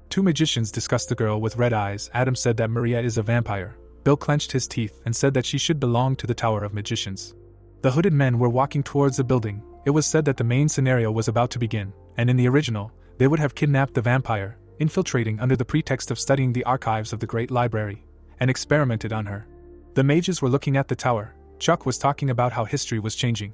Two magicians discussed the girl with red eyes. Adam said that Maria is a vampire. Bill clenched his teeth and said that she should belong to the Tower of Magicians. The hooded men were walking towards the building. It was said that the main scenario was about to begin, and in the original, they would have kidnapped the vampire, infiltrating under the pretext of studying the archives of the Great Library, and experimented on her. The mages were looking at the tower. Chuck was talking about how history was changing.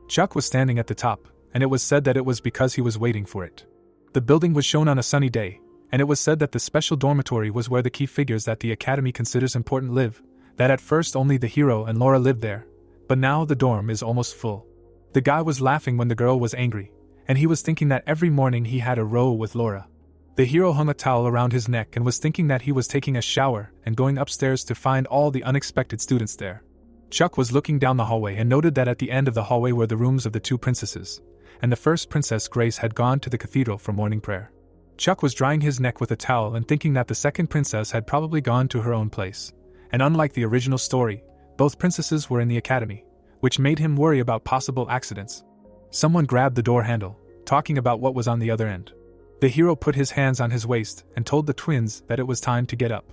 Chuck was standing at the top, and it was said that it was because he was waiting for it. The building was shown on a sunny day, and it was said that the special dormitory was where the key figures that the Academy considers important live, that at first only the hero and Laura lived there, but now the dorm is almost full. The guy was laughing when the girl was angry, and he was thinking that every morning he had a row with Laura. The hero hung a towel around his neck and was thinking that he was taking a shower and going upstairs to find all the unexpected students there. Chuck was looking down the hallway and noted that at the end of the hallway were the rooms of the two princesses, and the first princess, Grace, had gone to the cathedral for morning prayer. Chuck was drying his neck with a towel and thinking that the second princess had probably gone to her own place, and unlike the original story, both princesses were in the academy, which made him worry about possible accidents. Someone grabbed the door handle, talking about what was on the other end. The hero put his hands on his waist and told the twins that it was time to get up.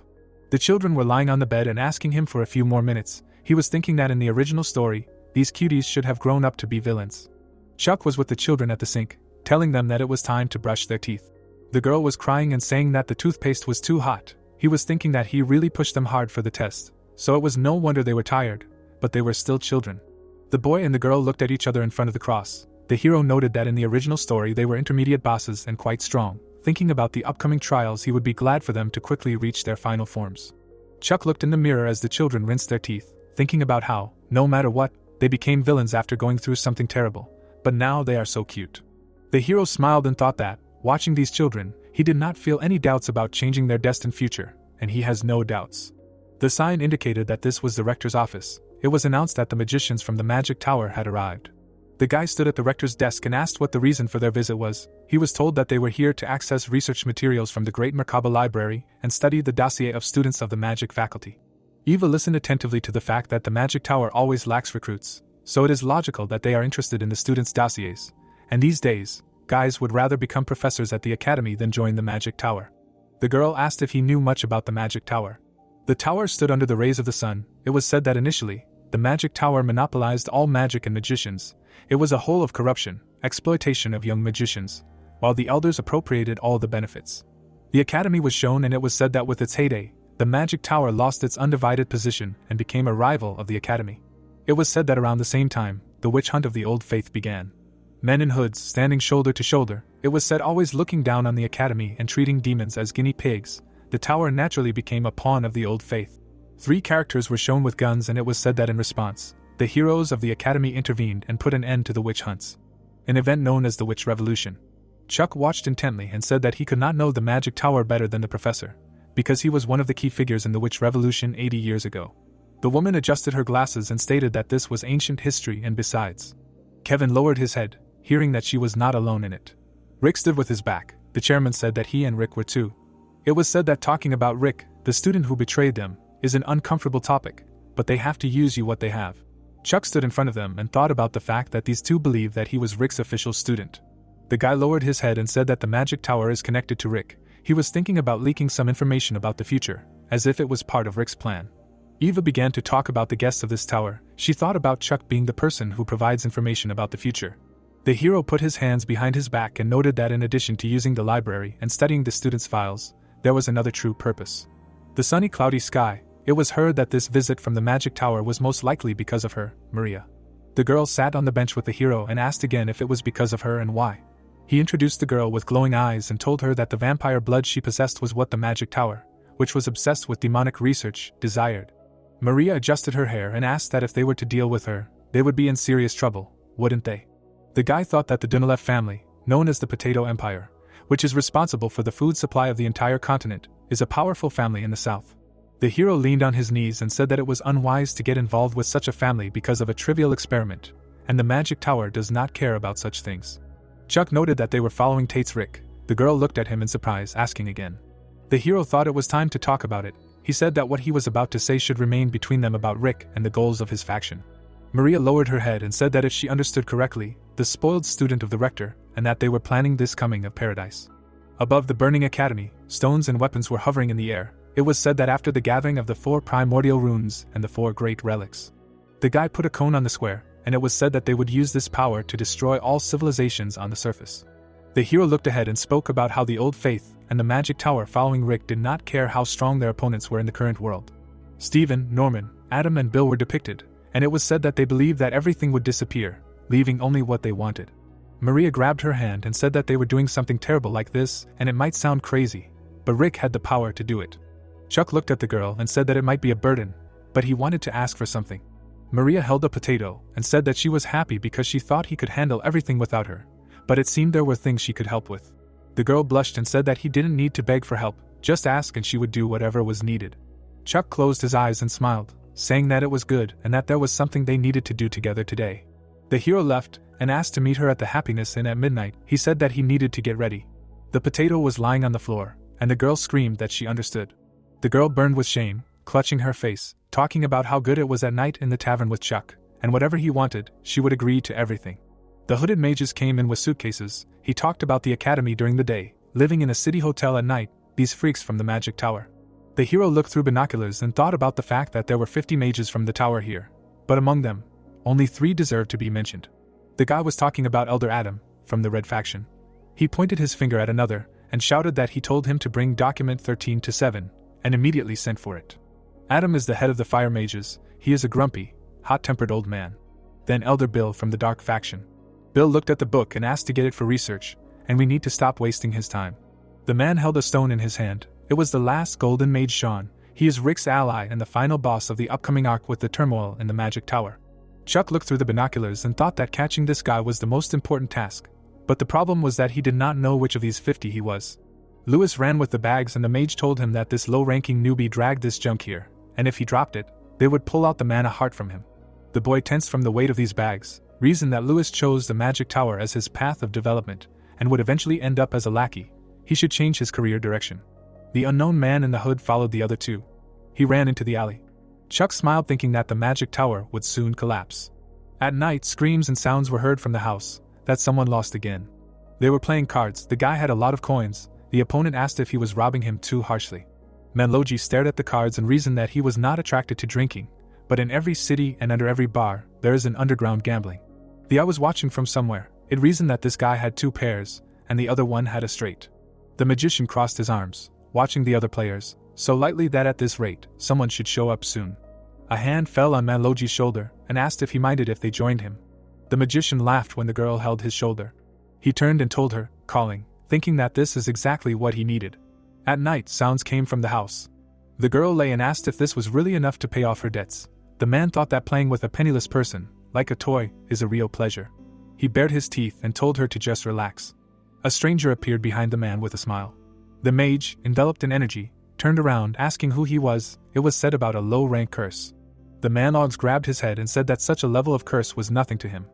The children were lying on the bed and asking him for a few more minutes. He was thinking that in the original story, these cuties should have grown up to be villains. Chuck was with the children at the sink, telling them that it was time to brush their teeth. The girl was crying and saying that the toothpaste was too hot. He was thinking that he really pushed them hard for the test, so it was no wonder they were tired, but they were still children. The boy and the girl looked at each other in front of the cross. The hero noted that in the original story they were intermediate bosses and quite strong. Thinking about the upcoming trials, he would be glad for them to quickly reach their final forms. Chuck looked in the mirror as the children rinsed their teeth, thinking about how, no matter what, they became villains after going through something terrible, but now they are so cute. The hero smiled and thought that, watching these children, he did not feel any doubts about changing their destined future, and he has no doubts. The sign indicated that this was the rector's office. It was announced that the magicians from the Magic Tower had arrived. The guy stood at the rector's desk and asked what the reason for their visit was. He was told that they were here to access research materials from the Great Merkaba Library and study the dossier of students of the magic faculty. Eva listened attentively to the fact that the Magic Tower always lacks recruits, so it is logical that they are interested in the students' dossiers, and these days, guys would rather become professors at the academy than join the Magic Tower. The girl asked if he knew much about the Magic Tower. The tower stood under the rays of the sun. It was said that initially, the Magic Tower monopolized all magic and magicians, It was a hole of corruption, exploitation of young magicians, while the elders appropriated all the benefits. The academy was shown, and it was said that with its heyday, the magic tower lost its undivided position and became a rival of the academy. It was said that around the same time, the witch hunt of the old faith began. Men in hoods standing shoulder to shoulder, it was said always looking down on the academy and treating demons as guinea pigs, the tower naturally became a pawn of the old faith. 3 characters were shown with guns, and it was said that in response, the heroes of the academy intervened and put an end to the witch hunts. An event known as the Witch Revolution. Chuck watched intently and said that he could not know the magic tower better than the professor, because he was one of the key figures in the Witch Revolution 80 years ago. The woman adjusted her glasses and stated that this was ancient history, and besides. Kevin lowered his head, hearing that she was not alone in it. Rick stood with his back. The chairman said that he and Rick were too. It was said that talking about Rick, the student who betrayed them, is an uncomfortable topic, but they have to use you what they have. Chuck stood in front of them and thought about the fact that these two believed that he was Rick's official student. The guy lowered his head and said that the magic tower is connected to Rick. He was thinking about leaking some information about the future, as if it was part of Rick's plan. Eva began to talk about the guests of this tower. She thought about Chuck being the person who provides information about the future. The hero put his hands behind his back and noted that in addition to using the library and studying the students' files, there was another true purpose. The sunny cloudy sky. It was heard that this visit from the magic tower was most likely because of her, Maria. The girl sat on the bench with the hero and asked again if it was because of her and why. He introduced the girl with glowing eyes and told her that the vampire blood she possessed was what the magic tower, which was obsessed with demonic research, desired. Maria adjusted her hair and asked that if they were to deal with her, they would be in serious trouble, wouldn't they? The guy thought that the Dunelev family, known as the Potato Empire, which is responsible for the food supply of the entire continent, is a powerful family in the south. The hero leaned on his knees and said that it was unwise to get involved with such a family because of a trivial experiment, and the magic tower does not care about such things. Chuck noted that they were following Tate's Rick. The girl looked at him in surprise, asking again. The hero thought it was time to talk about it. He said that what he was about to say should remain between them about Rick and the goals of his faction. Maria lowered her head and said that if she understood correctly, the spoiled student of the rector, and that they were planning this coming of paradise. Above the burning academy, stones and weapons were hovering in the air. It was said that after the gathering of the 4 primordial runes and the 4 great relics, the guy put a cone on the square, and it was said that they would use this power to destroy all civilizations on the surface. The hero looked ahead and spoke about how the old faith and the magic tower following Rick did not care how strong their opponents were in the current world. Stephen, Norman, Adam and Bill were depicted, and it was said that they believed that everything would disappear, leaving only what they wanted. Maria grabbed her hand and said that they were doing something terrible like this, and it might sound crazy, but Rick had the power to do it. Chuck looked at the girl and said that it might be a burden, but he wanted to ask for something. Maria held a potato and said that she was happy because she thought he could handle everything without her, but it seemed there were things she could help with. The girl blushed and said that he didn't need to beg for help, just ask and she would do whatever was needed. Chuck closed his eyes and smiled, saying that it was good and that there was something they needed to do together today. The hero left and asked to meet her at the Happiness Inn at midnight. He said that he needed to get ready. The potato was lying on the floor, and the girl screamed that she understood. The girl burned with shame, clutching her face, talking about how good it was at night in the tavern with Chuck, and whatever he wanted, she would agree to everything. The hooded mages came in with suitcases. He talked about the academy during the day, living in a city hotel at night, these freaks from the magic tower. The hero looked through binoculars and thought about the fact that there were 50 mages from the tower here, but among them, only 3 deserved to be mentioned. The guy was talking about Elder Adam, from the Red faction. He pointed his finger at another, and shouted that he told him to bring document 13-7, and immediately sent for it. Adam is the head of the fire mages. He is a grumpy, hot-tempered old man. Then Elder Bill from the Dark faction. Bill looked at the book and asked to get it for research, and we need to stop wasting his time. The man held a stone in his hand. It was the last golden mage Sean. He is Rick's ally and the final boss of the upcoming arc with the turmoil in the magic tower. Chuck looked through the binoculars and thought that catching this guy was the most important task, but the problem was that he did not know which of these 50 he was. Lewis ran with the bags and the mage told him that this low-ranking newbie dragged this junk here, and if he dropped it, they would pull out the mana heart from him. The boy tensed from the weight of these bags, reasoned that Lewis chose the magic tower as his path of development, and would eventually end up as a lackey. He should change his career direction. The unknown man in the hood followed the other 2. He ran into the alley. Chuck smiled, thinking that the magic tower would soon collapse. At night, screams and sounds were heard from the house, that someone lost again. They were playing cards. The guy had a lot of coins. The opponent asked if he was robbing him too harshly. Manloji stared at the cards and reasoned that he was not attracted to drinking, but in every city and under every bar, there is an underground gambling. The eye was watching from somewhere. It reasoned that this guy had two pairs, and the other one had a straight. The magician crossed his arms, watching the other players, so lightly that at this rate, someone should show up soon. A hand fell on Manloji's shoulder, and asked if he minded if they joined him. The magician laughed when the girl held his shoulder. He turned and told her, calling, thinking that this is exactly what he needed. At night, sounds came from the house. The girl lay and asked if this was really enough to pay off her debts. The man thought that playing with a penniless person, like a toy, is a real pleasure. He bared his teeth and told her to just relax. A stranger appeared behind the man with a smile. The mage, enveloped in energy, turned around asking who he was. It was said about a low-rank curse. The man grabbed his head and said that such a level of curse was nothing to him.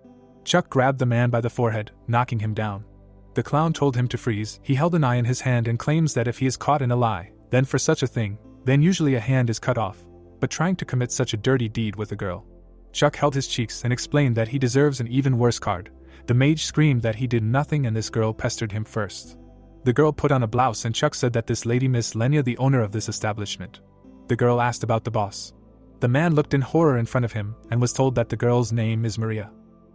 Chuck grabbed the man by the forehead, knocking him down. The clown told him to freeze. He held an eye in his hand and claims that if he is caught in a lie, then for such a thing, then usually a hand is cut off. But trying to commit such a dirty deed with a girl. Chuck held his cheeks and explained that he deserves an even worse card. The mage screamed that he did nothing and this girl pestered him first. The girl put on a blouse and Chuck said that this lady Miss Lenya, the owner of this establishment. The girl asked about the boss. The man looked in horror in front of him and was told that the girl's name is Maria.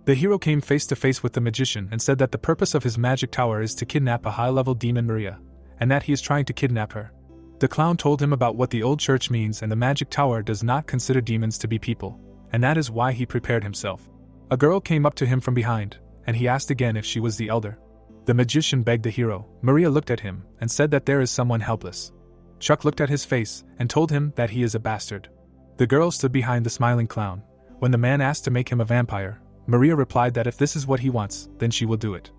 The hero came face to face with the magician and said that the purpose of his magic tower is to kidnap a high-level demon Maria, and that he is trying to kidnap her. The clown told him about what the old church means and the magic tower does not consider demons to be people, and that is why he prepared himself. A girl came up to him from behind, and he asked again if she was the elder. The magician begged the hero. Maria looked at him and said that there is someone helpless. Chuck looked at his face and told him that he is a bastard. The girl stood behind the smiling clown. When the man asked to make him a vampire, Maria replied that if this is what he wants, then she will do it.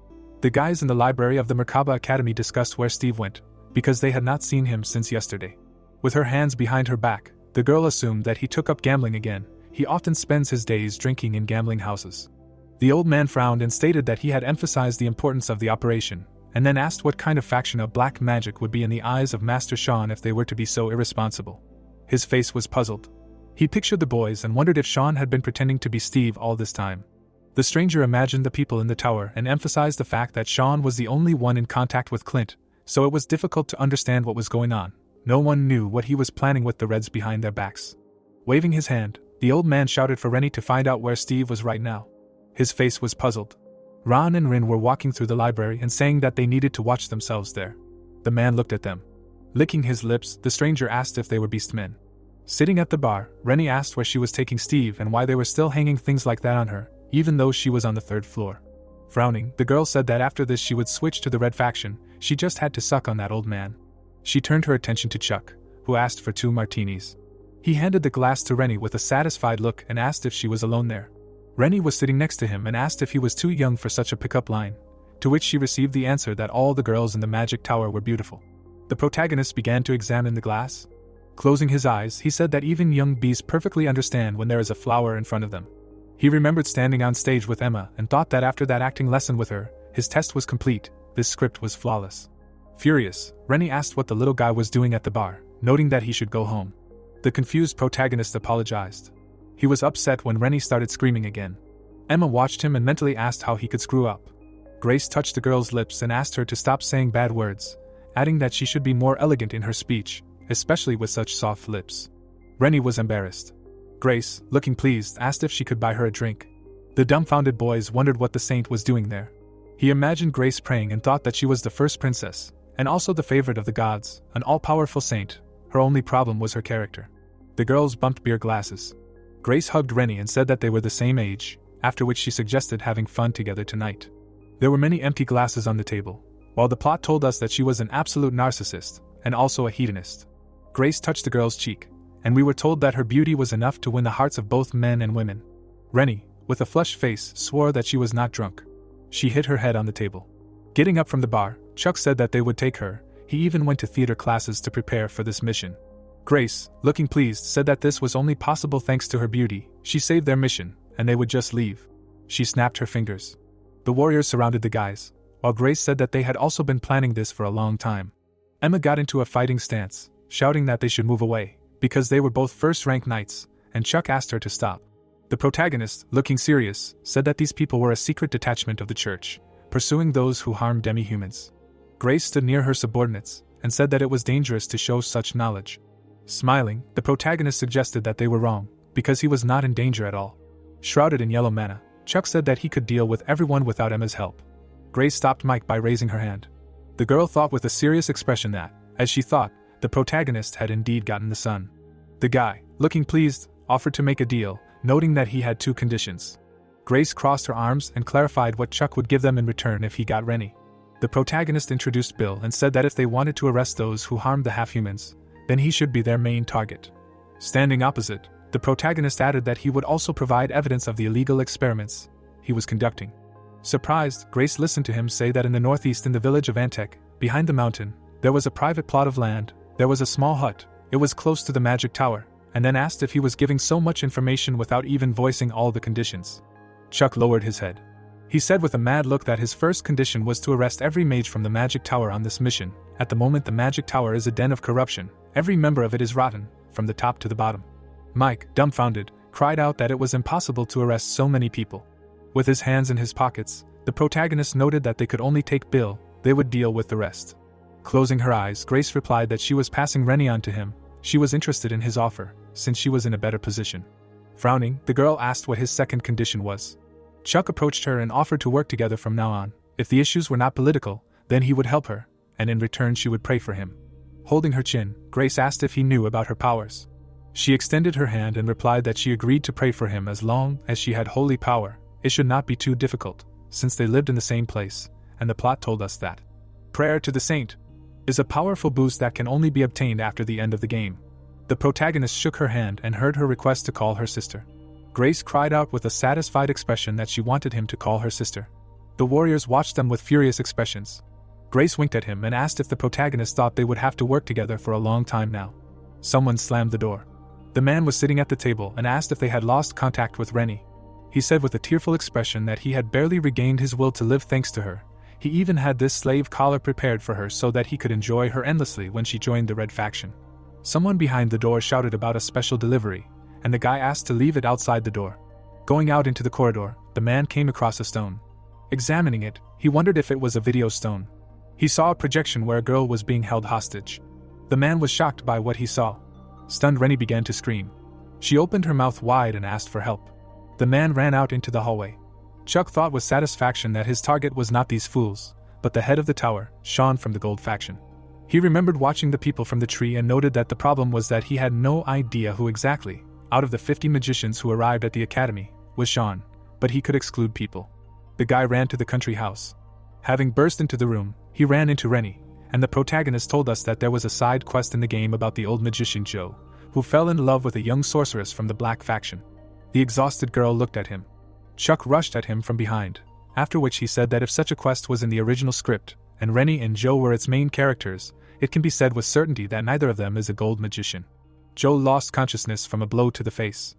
The guys in the library of the Merkaba Academy discussed where Steve went, because they had not seen him since yesterday. With her hands behind her back, the girl assumed that he took up gambling again. He often spends his days drinking in gambling houses. The old man frowned and stated that he had emphasized the importance of the operation, and then asked what kind of faction of black magic would be in the eyes of Master Sean if they were to be so irresponsible. His face was puzzled. He pictured the boys and wondered if Sean had been pretending to be Steve all this time. The stranger imagined the people in the tower and emphasized the fact that Sean was the only one in contact with Clint, so it was difficult to understand what was going on. No one knew what he was planning with the Reds behind their backs. Waving his hand, the old man shouted for Rennie to find out where Steve was right now. His face was puzzled. Ron and Rune were walking through the library and saying that they needed to watch themselves there. The man looked at them. Licking his lips, the stranger asked if they were beastmen. Sitting at the bar, Rennie asked where she was taking Steve and why they were still hanging things like that on her, even though she was on the third floor. Frowning, the girl said that after this she would switch to the red faction. She just had to suck on that old man. She turned her attention to Chuck, who asked for 2 martinis. He handed the glass to Rennie with a satisfied look and asked if she was alone there. Rennie was sitting next to him and asked if he was too young for such a pickup line, to which she received the answer that all the girls in the magic tower were beautiful. The protagonist began to examine the glass. Closing his eyes, he said that even young bees perfectly understand when there is a flower in front of them. He remembered standing on stage with Emma and thought that after that acting lesson with her, his test was complete. This script was flawless. Furious, Rennie asked what the little guy was doing at the bar, noting that he should go home. The confused protagonist apologized. He was upset when Rennie started screaming again. Emma watched him and mentally asked how he could screw up. Grace touched the girl's lips and asked her to stop saying bad words, adding that she should be more elegant in her speech, especially with such soft lips. Rennie was embarrassed. Grace, looking pleased, asked if she could buy her a drink. The dumbfounded boys wondered what the saint was doing there. He imagined Grace praying and thought that she was the first princess, and also the favorite of the gods, an all-powerful saint. Her only problem was her character. The girls bumped beer glasses. Grace hugged Rennie and said that they were the same age, after which she suggested having fun together tonight. There were many empty glasses on the table, while the plot told us that she was an absolute narcissist, and also a hedonist. Grace touched the girl's cheek, and we were told that her beauty was enough to win the hearts of both men and women. Rennie, with a flushed face, swore that she was not drunk. She hit her head on the table. Getting up from the bar, Chuck said that they would take her. He even went to theater classes to prepare for this mission. Grace, looking pleased, said that this was only possible thanks to her beauty. She saved their mission, and they would just leave. She snapped her fingers. The warriors surrounded the guys, while Grace said that they had also been planning this for a long time. Emma got into a fighting stance, shouting that they should move away, because they were both first-rank knights, and Chuck asked her to stop. The protagonist, looking serious, said that these people were a secret detachment of the church, pursuing those who harmed demi-humans. Grace stood near her subordinates, and said that it was dangerous to show such knowledge. Smiling, the protagonist suggested that they were wrong, because he was not in danger at all. Shrouded in yellow mana, Chuck said that he could deal with everyone without Emma's help. Grace stopped Mike by raising her hand. The girl thought with a serious expression that, as she thought, the protagonist had indeed gotten the son. The guy, looking pleased, offered to make a deal, noting that he had 2 conditions. Grace crossed her arms and clarified what Chuck would give them in return if he got Rennie. The protagonist introduced Bill and said that if they wanted to arrest those who harmed the half-humans, then he should be their main target. Standing opposite, the protagonist added that he would also provide evidence of the illegal experiments he was conducting. Surprised, Grace listened to him say that in the northeast in the village of Antec, behind the mountain, there was a private plot of land, there was a small hut, it was close to the magic tower, and then asked if he was giving so much information without even voicing all the conditions. Chuck lowered his head. He said with a mad look that his first condition was to arrest every mage from the magic tower on this mission. At the moment the magic tower is a den of corruption, every member of it is rotten, from the top to the bottom. Mike, dumbfounded, cried out that it was impossible to arrest so many people. With his hands in his pockets, the protagonist noted that they could only take Bill, they would deal with the rest. Closing her eyes, Grace replied that she was passing Rennie on to him, she was interested in his offer, since she was in a better position. Frowning, the girl asked what his second condition was. Chuck approached her and offered to work together from now on. If the issues were not political, then he would help her, and in return she would pray for him. Holding her chin, Grace asked if he knew about her powers. She extended her hand and replied that she agreed to pray for him as long as she had holy power. It should not be too difficult, since they lived in the same place, and the plot told us that prayer to the saint is a powerful boost that can only be obtained after the end of the game. The protagonist shook her hand and heard her request to call her sister. Grace cried out with a satisfied expression that she wanted him to call her sister. The warriors watched them with furious expressions. Grace winked at him and asked if the protagonist thought they would have to work together for a long time now. Someone slammed the door. The man was sitting at the table and asked if they had lost contact with Rennie. He said with a tearful expression that he had barely regained his will to live thanks to her. He even had this slave collar prepared for her so that he could enjoy her endlessly when she joined the Red faction. Someone behind the door shouted about a special delivery, and the guy asked to leave it outside the door. Going out into the corridor, the man came across a stone. Examining it, he wondered if it was a video stone. He saw a projection where a girl was being held hostage. The man was shocked by what he saw. Stunned, Rennie began to scream. She opened her mouth wide and asked for help. The man ran out into the hallway. Chuck thought with satisfaction that his target was not these fools, but the head of the tower, Sean from the Gold faction. He remembered watching the people from the tree and noted that the problem was that he had no idea who exactly, out of the 50 magicians who arrived at the academy, was Sean, but he could exclude people. The guy ran to the country house. Having burst into the room, he ran into Rennie, and the protagonist told us that there was a side quest in the game about the old magician Joe, who fell in love with a young sorceress from the Black faction. The exhausted girl looked at him. Chuck rushed at him from behind, after which he said that if such a quest was in the original script, and Rennie and Joe were its main characters, it can be said with certainty that neither of them is a gold magician. Joe lost consciousness from a blow to the face.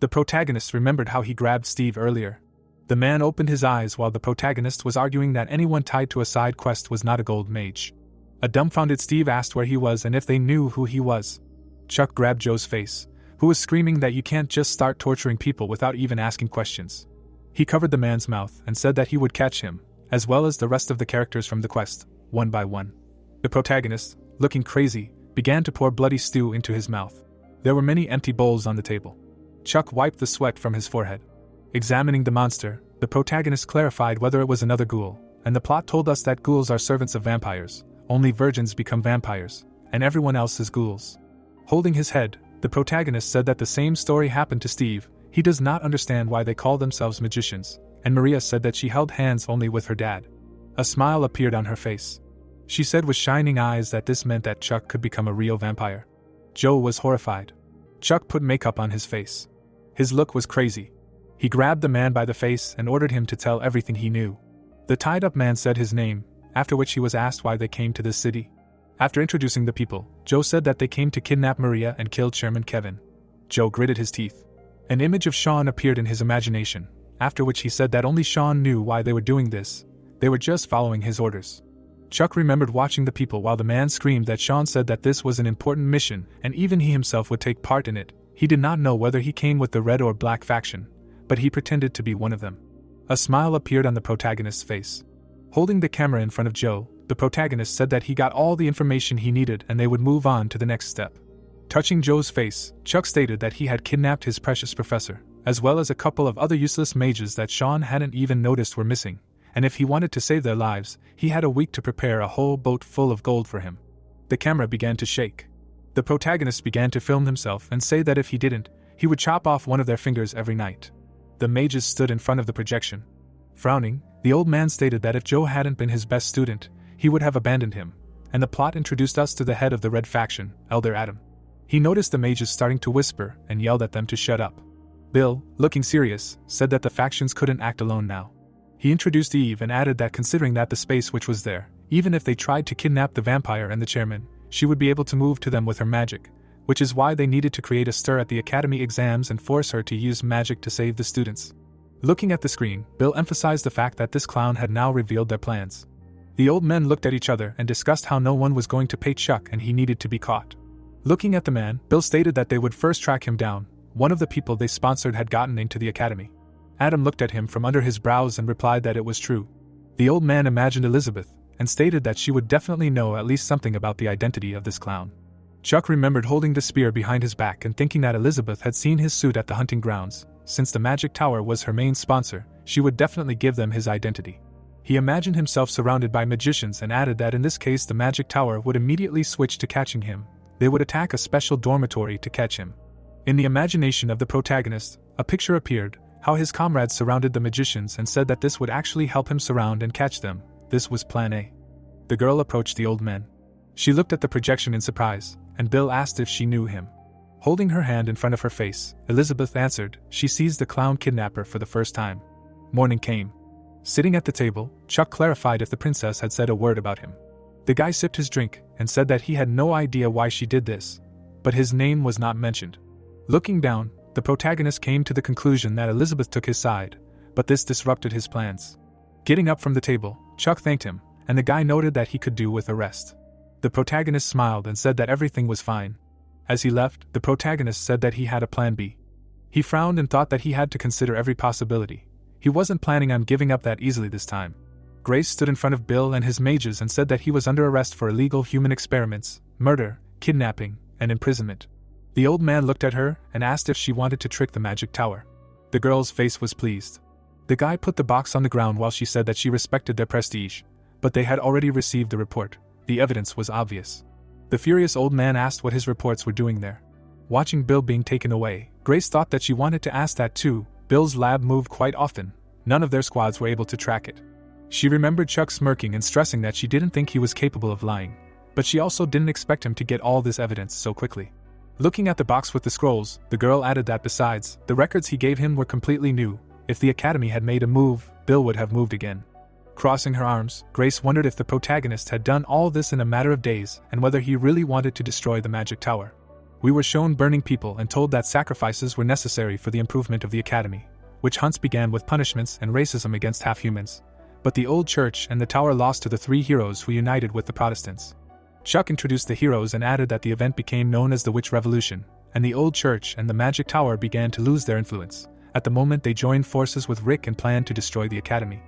The protagonist remembered how he grabbed Steve earlier. The man opened his eyes while the protagonist was arguing that anyone tied to a side quest was not a gold mage. A dumbfounded Steve asked where he was and if they knew who he was. Chuck grabbed Joe's face, who was screaming that you can't just start torturing people without even asking questions. He covered the man's mouth and said that he would catch him, as well as the rest of the characters from the quest, one by one. The protagonist, looking crazy, began to pour bloody stew into his mouth. There were many empty bowls on the table. Chuck wiped the sweat from his forehead. Examining the monster, the protagonist clarified whether it was another ghoul, and the plot told us that ghouls are servants of vampires, only virgins become vampires, and everyone else is ghouls. Holding his head, the protagonist said that the same story happened to Steve. He does not understand why they call themselves magicians, and Maria said that she held hands only with her dad. A smile appeared on her face. She said with shining eyes that this meant that Chuck could become a real vampire. Joe was horrified. Chuck put makeup on his face. His look was crazy. He grabbed the man by the face and ordered him to tell everything he knew. The tied-up man said his name, after which he was asked why they came to this city. After introducing the people, Joe said that they came to kidnap Maria and kill Chairman Kevin. Joe gritted his teeth. An image of Sean appeared in his imagination, after which he said that only Sean knew why they were doing this. They were just following his orders. Chuck remembered watching the people while the man screamed that Sean said that this was an important mission and even he himself would take part in it. He did not know whether he came with the Red or Black faction, but he pretended to be one of them. A smile appeared on the protagonist's face. Holding the camera in front of Joe, the protagonist said that he got all the information he needed and they would move on to the next step. Touching Joe's face, Chuck stated that he had kidnapped his precious professor, as well as a couple of other useless mages that Sean hadn't even noticed were missing, and if he wanted to save their lives, he had a week to prepare a whole boat full of gold for him. The camera began to shake. The protagonist began to film himself and say that if he didn't, he would chop off one of their fingers every night. The mages stood in front of the projection. Frowning, the old man stated that if Joe hadn't been his best student, he would have abandoned him, and the plot introduced us to the head of the Red faction, Elder Adam. He noticed the mages starting to whisper and yelled at them to shut up. Bill, looking serious, said that the factions couldn't act alone now. He introduced Eve and added that considering that the space which was there, even if they tried to kidnap the vampire and the chairman, she would be able to move to them with her magic, which is why they needed to create a stir at the academy exams and force her to use magic to save the students. Looking at the screen, Bill emphasized the fact that this clown had now revealed their plans. The old men looked at each other and discussed how no one was going to pay Chuck and he needed to be caught. Looking at the man, Bill stated that they would first track him down. One of the people they sponsored had gotten into the academy. Adam looked at him from under his brows and replied that it was true. The old man imagined Elizabeth, and stated that she would definitely know at least something about the identity of this clown. Chuck remembered holding the spear behind his back and thinking that Elizabeth had seen his suit at the hunting grounds. Since the Magic Tower was her main sponsor, she would definitely give them his identity. He imagined himself surrounded by magicians and added that in this case the Magic Tower would immediately switch to catching him. They would attack a special dormitory to catch him. In the imagination of the protagonist, a picture appeared, how his comrades surrounded the magicians and said that this would actually help him surround and catch them. This was Plan A. The girl approached the old men. She looked at the projection in surprise, and Bill asked if she knew him. Holding her hand in front of her face, Elizabeth answered, she sees the clown kidnapper for the first time. Morning came. Sitting at the table, Chuck clarified if the princess had said a word about him. The guy sipped his drink and said that he had no idea why she did this, but his name was not mentioned. Looking down, the protagonist came to the conclusion that Elizabeth took his side, but this disrupted his plans. Getting up from the table, Chuck thanked him, and the guy noted that he could do with a rest. The protagonist smiled and said that everything was fine. As he left, the protagonist said that he had a plan B. He frowned and thought that he had to consider every possibility. He wasn't planning on giving up that easily this time. Grace stood in front of Bill and his mages and said that he was under arrest for illegal human experiments, murder, kidnapping, and imprisonment. The old man looked at her and asked if she wanted to trick the Magic Tower. The girl's face was pleased. The guy put the box on the ground while she said that she respected their prestige, but they had already received the report. The evidence was obvious. The furious old man asked what his reports were doing there. Watching Bill being taken away, Grace thought that she wanted to ask that too. Bill's lab moved quite often. None of their squads were able to track it. She remembered Chuck smirking and stressing that she didn't think he was capable of lying, but she also didn't expect him to get all this evidence so quickly. Looking at the box with the scrolls, the girl added that besides, the records he gave him were completely new. If the academy had made a move, Bill would have moved again. Crossing her arms, Grace wondered if the protagonist had done all this in a matter of days and whether he really wanted to destroy the Magic Tower. We were shown burning people and told that sacrifices were necessary for the improvement of the academy. Witch hunts began with punishments and racism against half-humans. But the old church and the tower lost to the three heroes who united with the Protestants. Chuck introduced the heroes and added that the event became known as the Witch Revolution, and the old church and the Magic Tower began to lose their influence. At the moment they joined forces with Rick and planned to destroy the academy.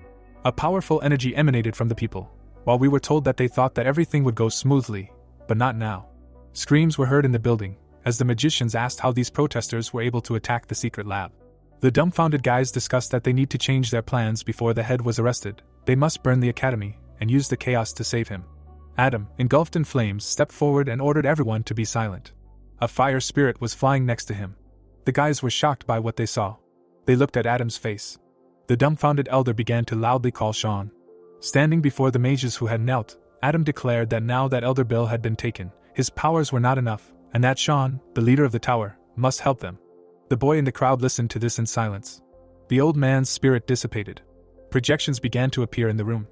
A powerful energy emanated from the people, while we were told that they thought that everything would go smoothly, but not now. Screams were heard in the building, as the magicians asked how these protesters were able to attack the secret lab. The dumbfounded guys discussed that they need to change their plans before the head was arrested. They must burn the academy, and use the chaos to save him. Adam, engulfed in flames, stepped forward and ordered everyone to be silent. A fire spirit was flying next to him. The guys were shocked by what they saw. They looked at Adam's face. The dumbfounded elder began to loudly call Sean. Standing before the mages who had knelt, Adam declared that now that Elder Bill had been taken, his powers were not enough, and that Sean, the leader of the tower, must help them. The boy in the crowd listened to this in silence. The old man's spirit dissipated. Projections began to appear in the room.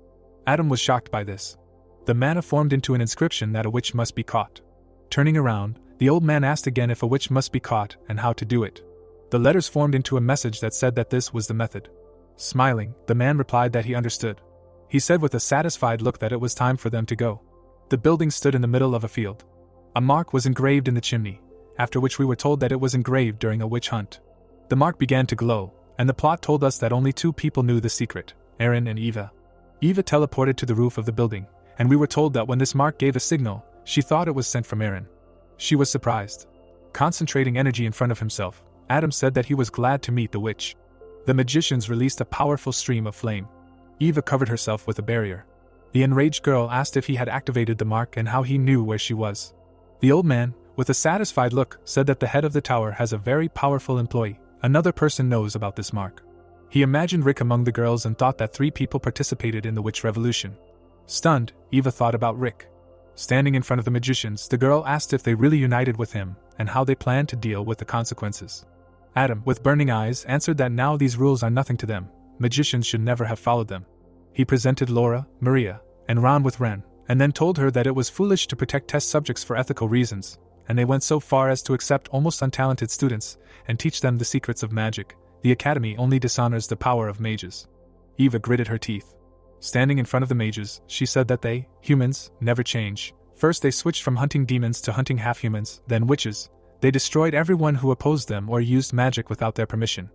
Adam was shocked by this. The mana formed into an inscription that a witch must be caught. Turning around, the old man asked again if a witch must be caught and how to do it. The letters formed into a message that said that this was the method. Smiling, the man replied that he understood. He said with a satisfied look that it was time for them to go. The building stood in the middle of a field. A mark was engraved in the chimney, after which we were told that it was engraved during a witch hunt. The mark began to glow, and the plot told us that only two people knew the secret, Aaron and Eva. Eva teleported to the roof of the building, and we were told that when this mark gave a signal, she thought it was sent from Aaron. She was surprised. Concentrating energy in front of himself, Adam said that he was glad to meet the witch. The magicians released a powerful stream of flame. Eva covered herself with a barrier. The enraged girl asked if he had activated the mark and how he knew where she was. The old man, with a satisfied look, said that the head of the tower has a very powerful employee. Another person knows about this mark. He imagined Rick among the girls and thought that 3 people participated in the witch revolution. Stunned, Eva thought about Rick. Standing in front of the magicians, the girl asked if they really united with him and how they planned to deal with the consequences. Adam, with burning eyes, answered that now these rules are nothing to them. Magicians should never have followed them. He presented Laura, Maria, and Ron with Ren, and then told her that it was foolish to protect test subjects for ethical reasons, and they went so far as to accept almost untalented students and teach them the secrets of magic. The academy only dishonors the power of mages. Eva gritted her teeth. Standing in front of the mages, she said that they, humans, never change. First they switched from hunting demons to hunting half-humans, then witches. They destroyed everyone who opposed them or used magic without their permission.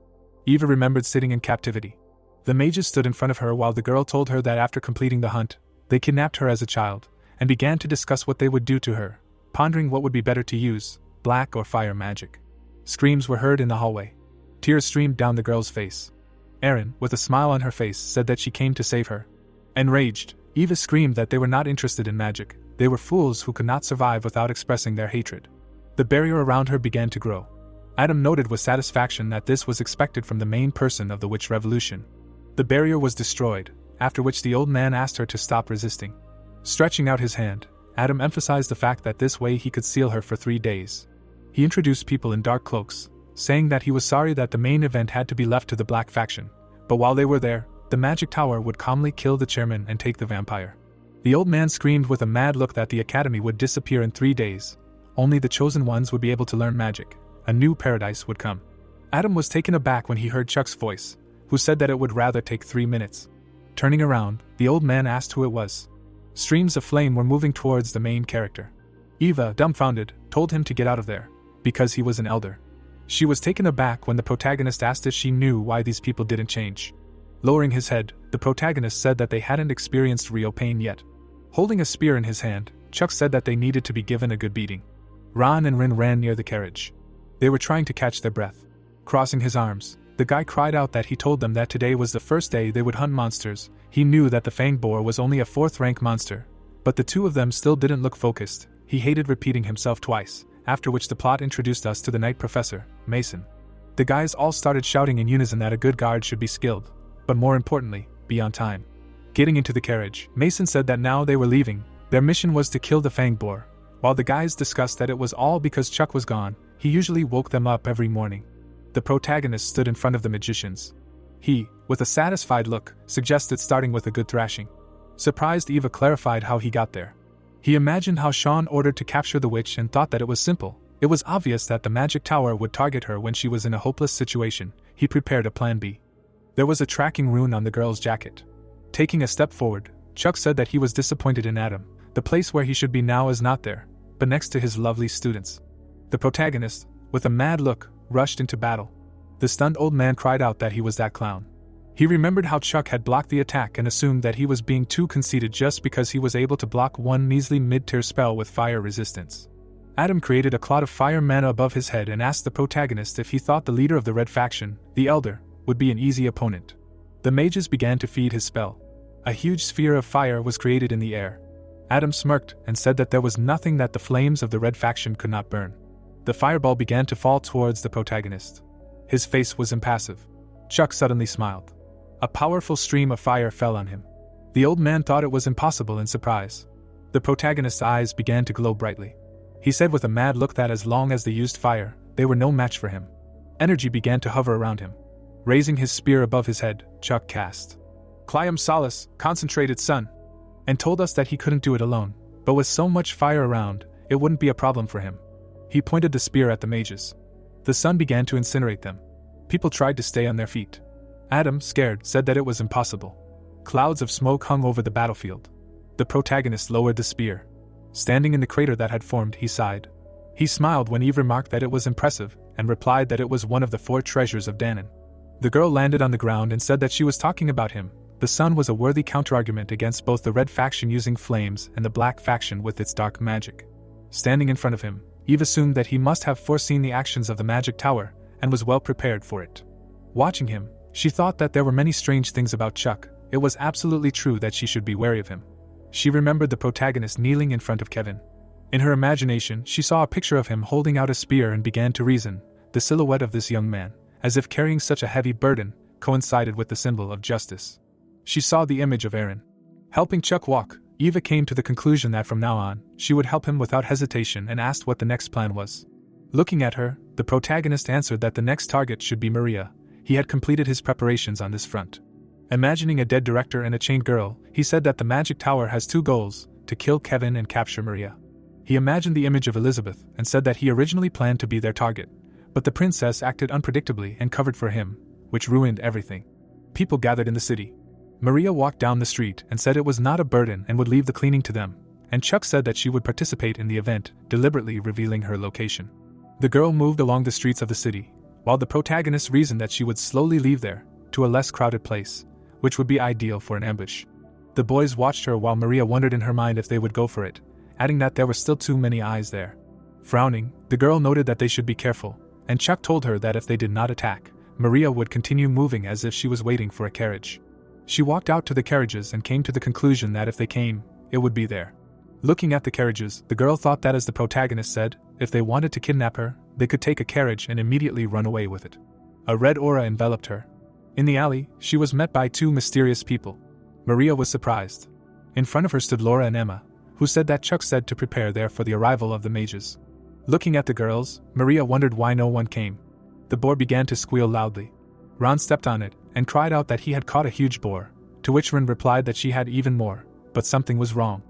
Eva remembered sitting in captivity. The mages stood in front of her while the girl told her that after completing the hunt, they kidnapped her as a child, and began to discuss what they would do to her, pondering what would be better to use, black or fire magic. Screams were heard in the hallway. Tears streamed down the girl's face. Erin, with a smile on her face, said that she came to save her. Enraged, Eva screamed that they were not interested in magic. They were fools who could not survive without expressing their hatred. The barrier around her began to grow. Adam noted with satisfaction that this was expected from the main person of the witch revolution. The barrier was destroyed, after which the old man asked her to stop resisting. Stretching out his hand, Adam emphasized the fact that this way he could seal her for 3 days. He introduced people in dark cloaks, saying that he was sorry that the main event had to be left to the black faction, but while they were there, the magic tower would calmly kill the chairman and take the vampire. The old man screamed with a mad look that the academy would disappear in 3 days. Only the chosen ones would be able to learn magic. A new paradise would come. Adam was taken aback when he heard Chuck's voice, who said that it would rather take 3 minutes. Turning around, the old man asked who it was. Streams of flame were moving towards the main character. Eva, dumbfounded, told him to get out of there, because he was an elder. She was taken aback when the protagonist asked if she knew why these people didn't change. Lowering his head, the protagonist said that they hadn't experienced real pain yet. Holding a spear in his hand, Chuck said that they needed to be given a good beating. Ron and Rin ran near the carriage. They were trying to catch their breath. Crossing his arms, the guy cried out that he told them that today was the first day they would hunt monsters. He knew that the fanged boar was only a 4th-rank monster, but the 2 of them still didn't look focused. He hated repeating himself twice, after which the plot introduced us to the night professor, Mason. The guys all started shouting in unison that a good guard should be skilled, but more importantly, be on time. Getting into the carriage, Mason said that now they were leaving, their mission was to kill the fanged boar. While the guys discussed that it was all because Chuck was gone, he usually woke them up every morning. The protagonist stood in front of the magicians. He, with a satisfied look, suggested starting with a good thrashing. Surprised, Eva clarified how he got there. He imagined how Sean ordered to capture the witch and thought that it was simple. It was obvious that the magic tower would target her when she was in a hopeless situation. He prepared a plan B. There was a tracking rune on the girl's jacket. Taking a step forward, Chuck said that he was disappointed in Adam. The place where he should be now is not there, but next to his lovely students. The protagonist, with a mad look, rushed into battle. The stunned old man cried out that he was that clown. He remembered how Chuck had blocked the attack and assumed that he was being too conceited just because he was able to block one measly mid-tier spell with fire resistance. Adam created a cloud of fire mana above his head and asked the protagonist if he thought the leader of the red faction, the Elder, would be an easy opponent. The mages began to feed his spell. A huge sphere of fire was created in the air. Adam smirked and said that there was nothing that the flames of the red faction could not burn. The fireball began to fall towards the protagonist. His face was impassive. Chuck suddenly smiled. A powerful stream of fire fell on him. The old man thought it was impossible in surprise. The protagonist's eyes began to glow brightly. He said with a mad look that as long as they used fire, they were no match for him. Energy began to hover around him. Raising his spear above his head, Chuck cast Clium Solace, Concentrated Sun, and told us that he couldn't do it alone, but with so much fire around, it wouldn't be a problem for him. He pointed the spear at the mages. The sun began to incinerate them. People tried to stay on their feet. Adam, scared, said that it was impossible. Clouds of smoke hung over the battlefield. The protagonist lowered the spear. Standing in the crater that had formed, he sighed. He smiled when Eve remarked that it was impressive, and replied that it was one of the 4 treasures of Danon. The girl landed on the ground and said that she was talking about him. The sun was a worthy counterargument against both the red faction using flames and the black faction with its dark magic. Standing in front of him, Eve assumed that he must have foreseen the actions of the magic tower, and was well prepared for it. Watching him, she thought that there were many strange things about Chuck. It was absolutely true that she should be wary of him. She remembered the protagonist kneeling in front of Kevin. In her imagination, she saw a picture of him holding out a spear and began to reason. The silhouette of this young man, as if carrying such a heavy burden, coincided with the symbol of justice. She saw the image of Aaron helping Chuck walk. Eva came to the conclusion that from now on, she would help him without hesitation and asked what the next plan was. Looking at her, the protagonist answered that the next target should be Maria. He had completed his preparations on this front. Imagining a dead director and a chained girl, he said that the magic tower has two goals: to kill Kevin and capture Maria. He imagined the image of Elizabeth and said that he originally planned to be their target, but the princess acted unpredictably and covered for him, which ruined everything. People gathered in the city. Maria walked down the street and said it was not a burden and would leave the cleaning to them, and Chuck said that she would participate in the event, deliberately revealing her location. The girl moved along the streets of the city, while the protagonist reasoned that she would slowly leave there, to a less crowded place, which would be ideal for an ambush. The boys watched her while Maria wondered in her mind if they would go for it, adding that there were still too many eyes there. Frowning, the girl noted that they should be careful, and Chuck told her that if they did not attack, Maria would continue moving as if she was waiting for a carriage. She walked out to the carriages and came to the conclusion that if they came, it would be there. Looking at the carriages, the girl thought that as the protagonist said, if they wanted to kidnap her, they could take a carriage and immediately run away with it. A red aura enveloped her. In the alley, she was met by two mysterious people. Maria was surprised. In front of her stood Laura and Emma, who said that Chuck said to prepare there for the arrival of the mages. Looking at the girls, Maria wondered why no one came. The boar began to squeal loudly. Ron stepped on it and cried out that he had caught a huge boar, to which Rune replied that she had even more, but something was wrong.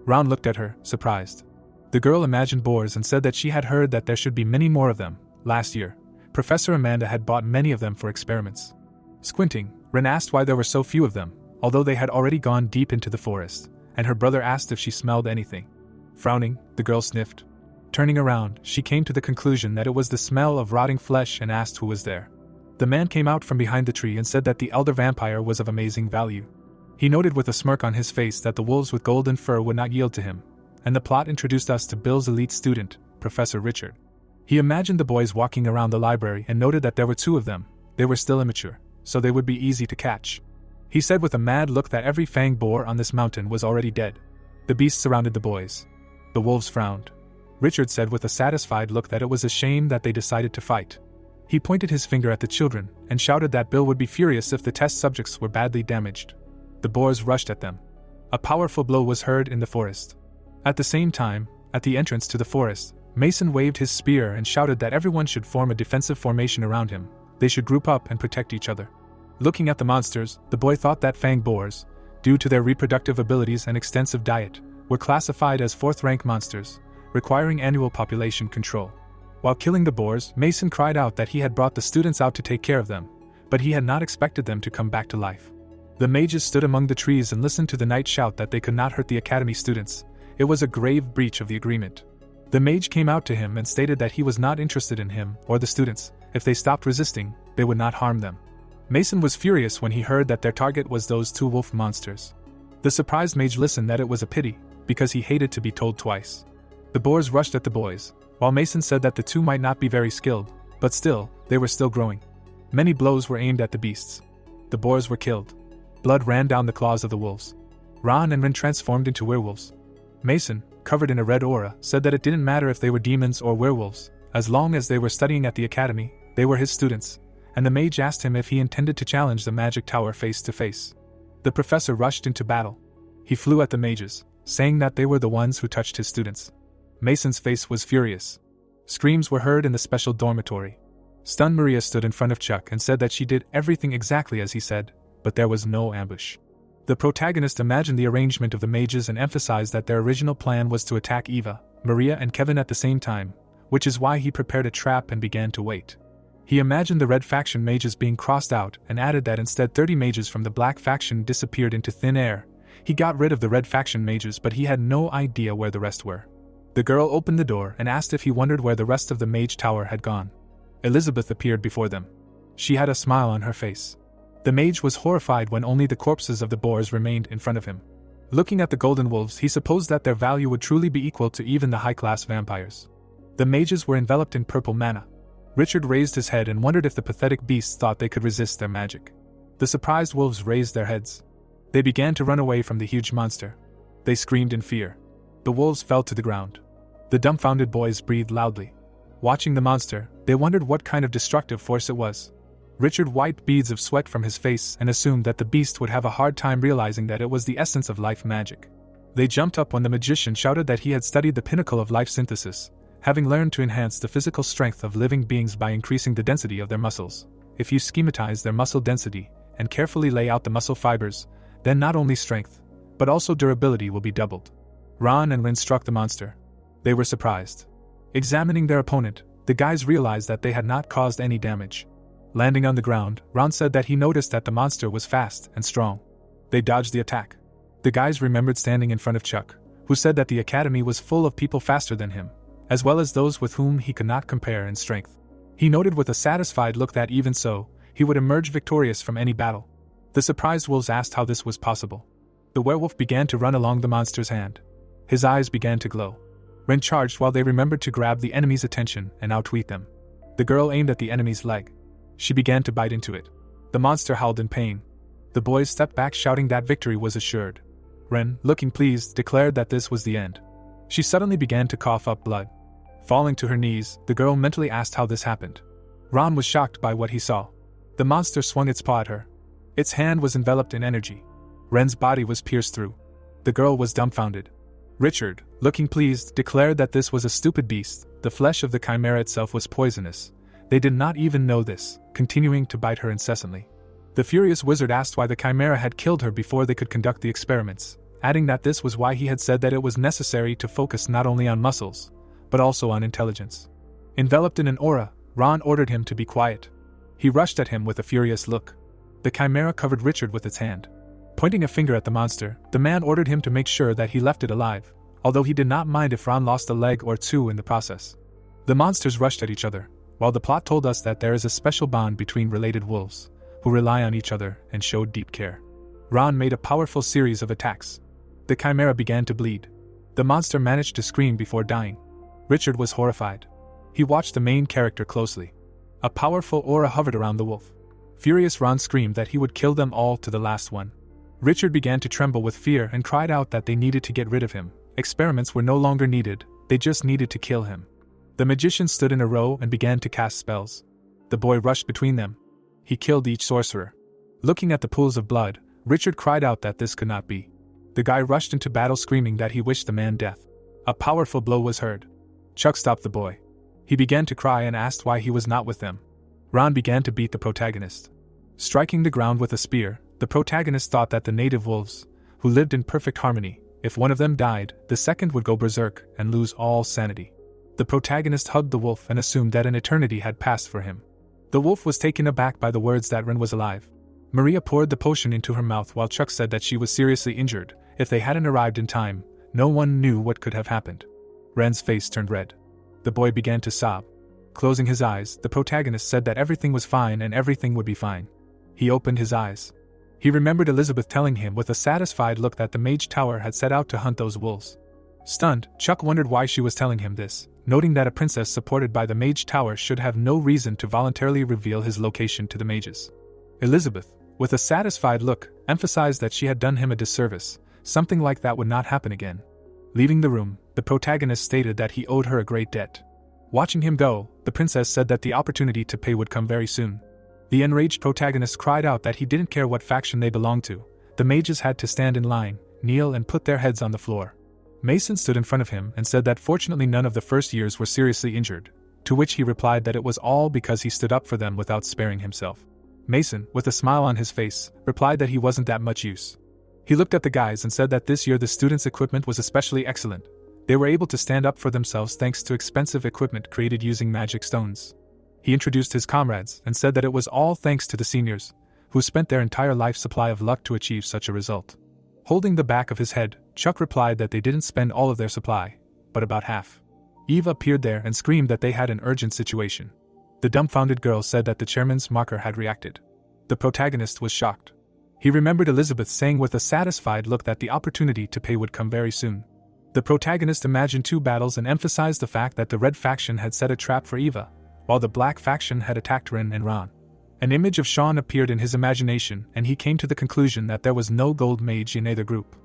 Ron looked at her, surprised. The girl imagined boars and said that she had heard that there should be many more of them. Last year, Professor Amanda had bought many of them for experiments. Squinting, Rune asked why there were so few of them, although they had already gone deep into the forest, and her brother asked if she smelled anything. Frowning, the girl sniffed. Turning around, she came to the conclusion that it was the smell of rotting flesh and asked who was there. The man came out from behind the tree and said that the elder vampire was of amazing value. He noted with a smirk on his face that the wolves with golden fur would not yield to him, and the plot introduced us to Bill's elite student, Professor Richard. He imagined the boys walking around the library and noted that there were two of them. They were still immature, so they would be easy to catch. He said with a mad look that every fanged boar on this mountain was already dead. The beasts surrounded the boys. The wolves frowned. Richard said with a satisfied look that it was a shame that they decided to fight. He pointed his finger at the children and shouted that Bill would be furious if the test subjects were badly damaged. The boars rushed at them. A powerful blow was heard in the forest. At the same time, at the entrance to the forest, Mason waved his spear and shouted that everyone should form a defensive formation around him. They should group up and protect each other. Looking at the monsters, the boy thought that fang boars, due to their reproductive abilities and extensive diet, were classified as fourth-rank monsters, requiring annual population control. While killing the boars, Mason cried out that he had brought the students out to take care of them, but he had not expected them to come back to life. The mages stood among the trees and listened to the knight shout that they could not hurt the academy students. It was a grave breach of the agreement. The mage came out to him and stated that he was not interested in him or the students. If they stopped resisting, they would not harm them. Mason was furious when he heard that their target was those two wolf monsters. The surprised mage listened that it was a pity, because he hated to be told twice. The boars rushed at the boys, while Mason said that the two might not be very skilled, but still, they were still growing. Many blows were aimed at the beasts. The boars were killed. Blood ran down the claws of the wolves. Ron and Rune transformed into werewolves. Mason, covered in a red aura, said that it didn't matter if they were demons or werewolves, as long as they were studying at the academy, they were his students, and the mage asked him if he intended to challenge the magic tower face to face. The professor rushed into battle. He flew at the mages, saying that they were the ones who touched his students. Mason's face was furious. Screams were heard in the special dormitory. Stunned Maria stood in front of Chuck and said that she did everything exactly as he said, but there was no ambush. The protagonist imagined the arrangement of the mages and emphasized that their original plan was to attack Eva, Maria and Kevin at the same time, which is why he prepared a trap and began to wait. He imagined the red faction mages being crossed out and added that instead 30 mages from the black faction disappeared into thin air. He got rid of the red faction mages, but he had no idea where the rest were. The girl opened the door and asked if he wondered where the rest of the mage tower had gone. Elizabeth appeared before them. She had a smile on her face. The mage was horrified when only the corpses of the boars remained in front of him. Looking at the golden wolves, he supposed that their value would truly be equal to even the high-class vampires. The mages were enveloped in purple mana. Richard raised his head and wondered if the pathetic beasts thought they could resist their magic. The surprised wolves raised their heads. They began to run away from the huge monster. They screamed in fear. The wolves fell to the ground. The dumbfounded boys breathed loudly. Watching the monster, they wondered what kind of destructive force it was. Richard wiped beads of sweat from his face and assumed that the beast would have a hard time realizing that it was the essence of life magic. They jumped up when the magician shouted that he had studied the pinnacle of life synthesis, having learned to enhance the physical strength of living beings by increasing the density of their muscles. If you schematize their muscle density and carefully lay out the muscle fibers, then not only strength, but also durability will be doubled. Ron and Rune struck the monster. They were surprised. Examining their opponent, the guys realized that they had not caused any damage. Landing on the ground, Ron said that he noticed that the monster was fast and strong. They dodged the attack. The guys remembered standing in front of Chuck, who said that the academy was full of people faster than him, as well as those with whom he could not compare in strength. He noted with a satisfied look that even so, he would emerge victorious from any battle. The surprised wolves asked how this was possible. The werewolf began to run along the monster's hand. His eyes began to glow. Rune charged while they remembered to grab the enemy's attention and outwit them. The girl aimed at the enemy's leg. She began to bite into it. The monster howled in pain. The boys stepped back shouting that victory was assured. Rune, looking pleased, declared that this was the end. She suddenly began to cough up blood. Falling to her knees, the girl mentally asked how this happened. Ron was shocked by what he saw. The monster swung its paw at her. Its hand was enveloped in energy. Rune's body was pierced through. The girl was dumbfounded. Richard, looking pleased, declared that this was a stupid beast. The flesh of the chimera itself was poisonous. They did not even know this, continuing to bite her incessantly. The furious wizard asked why the chimera had killed her before they could conduct the experiments, adding that this was why he had said that it was necessary to focus not only on muscles, but also on intelligence. Enveloped in an aura, Ron ordered him to be quiet. He rushed at him with a furious look. The chimera covered Richard with its hand. Pointing a finger at the monster, the man ordered him to make sure that he left it alive, although he did not mind if Ron lost a leg or two in the process. The monsters rushed at each other, while the plot told us that there is a special bond between related wolves, who rely on each other and showed deep care. Ron made a powerful series of attacks. The chimera began to bleed. The monster managed to scream before dying. Richard was horrified. He watched the main character closely. A powerful aura hovered around the wolf. Furious Ron screamed that he would kill them all to the last one. Richard began to tremble with fear and cried out that they needed to get rid of him. Experiments were no longer needed, they just needed to kill him. The magician stood in a row and began to cast spells. The boy rushed between them. He killed each sorcerer. Looking at the pools of blood, Richard cried out that this could not be. The guy rushed into battle screaming that he wished the man death. A powerful blow was heard. Chuck stopped the boy. He began to cry and asked why he was not with them. Ron began to beat the protagonist. Striking the ground with a spear, the protagonist thought that the native wolves, who lived in perfect harmony, if one of them died, the second would go berserk and lose all sanity. The protagonist hugged the wolf and assumed that an eternity had passed for him. The wolf was taken aback by the words that Rune was alive. Maria poured the potion into her mouth while Chuck said that she was seriously injured. If they hadn't arrived in time, no one knew what could have happened. Rune's face turned red. The boy began to sob. Closing his eyes, the protagonist said that everything was fine and everything would be fine. He opened his eyes. He remembered Elizabeth telling him with a satisfied look that the mage tower had set out to hunt those wolves. Stunned, Chuck wondered why she was telling him this, noting that a princess supported by the mage tower should have no reason to voluntarily reveal his location to the mages. Elizabeth, with a satisfied look, emphasized that she had done him a disservice. Something like that would not happen again. Leaving the room, the protagonist stated that he owed her a great debt. Watching him go, the princess said that the opportunity to pay would come very soon. The enraged protagonist cried out that he didn't care what faction they belonged to. The mages had to stand in line, kneel and put their heads on the floor. Mason stood in front of him and said that fortunately none of the first years were seriously injured, to which he replied that it was all because he stood up for them without sparing himself. Mason, with a smile on his face, replied that he wasn't that much use. He looked at the guys and said that this year the students' equipment was especially excellent. They were able to stand up for themselves thanks to expensive equipment created using magic stones. He introduced his comrades and said that it was all thanks to the seniors, who spent their entire life supply of luck to achieve such a result. Holding the back of his head, Chuck replied that they didn't spend all of their supply, but about half. Eve appeared there and screamed that they had an urgent situation. The dumbfounded girl said that the chairman's marker had reacted. The protagonist was shocked. He remembered Elizabeth saying with a satisfied look that the opportunity to pay would come very soon. The protagonist imagined two battles and emphasized the fact that the red faction had set a trap for Eva, while the black faction had attacked Rune and Rune. An image of Sean appeared in his imagination, and he came to the conclusion that there was no gold mage in either group.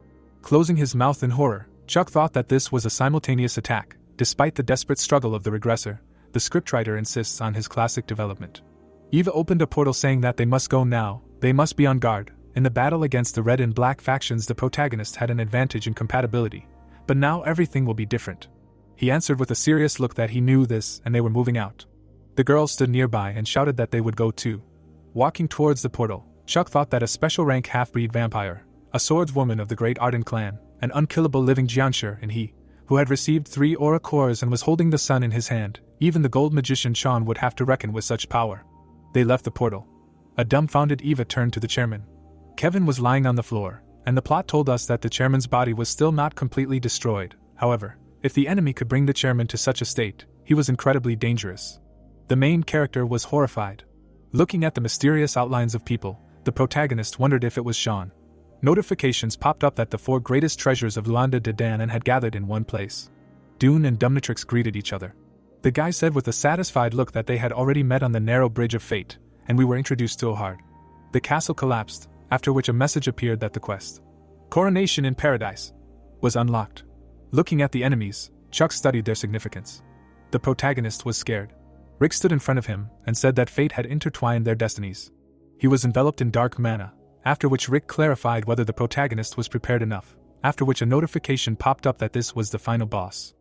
Closing his mouth in horror, Chuck thought that this was a simultaneous attack. Despite the desperate struggle of the regressor, the scriptwriter insists on his classic development. Eva opened a portal saying that they must go now, they must be on guard. In the battle against the red and black factions, the protagonist had an advantage in compatibility, but now everything will be different. He answered with a serious look that he knew this, and they were moving out. The girls stood nearby and shouted that they would go too. Walking towards the portal, Chuck thought that a special rank half-breed vampire, a swordswoman of the Great Arden clan, an unkillable living Jianshi, and he, who had received 3 aura cores and was holding the sun in his hand, even the gold magician Sean would have to reckon with such power. They left the portal. A dumbfounded Eva turned to the chairman. Kevin was lying on the floor, and the plot told us that the chairman's body was still not completely destroyed. However, if the enemy could bring the chairman to such a state, he was incredibly dangerous. The main character was horrified. Looking at the mysterious outlines of people, the protagonist wondered if it was Sean. Notifications popped up that the 4 greatest treasures of Luanda de Danan had gathered in one place. Dune and Dominatrix greeted each other. The guy said with a satisfied look that they had already met on the narrow bridge of fate, and we were introduced to Ohard. The castle collapsed, after which a message appeared that the quest, Coronation in Paradise, was unlocked. Looking at the enemies, Chuck studied their significance. The protagonist was scared. Rick stood in front of him and said that fate had intertwined their destinies. He was enveloped in dark mana, after which Rick clarified whether the protagonist was prepared enough, after which a notification popped up that this was the final boss.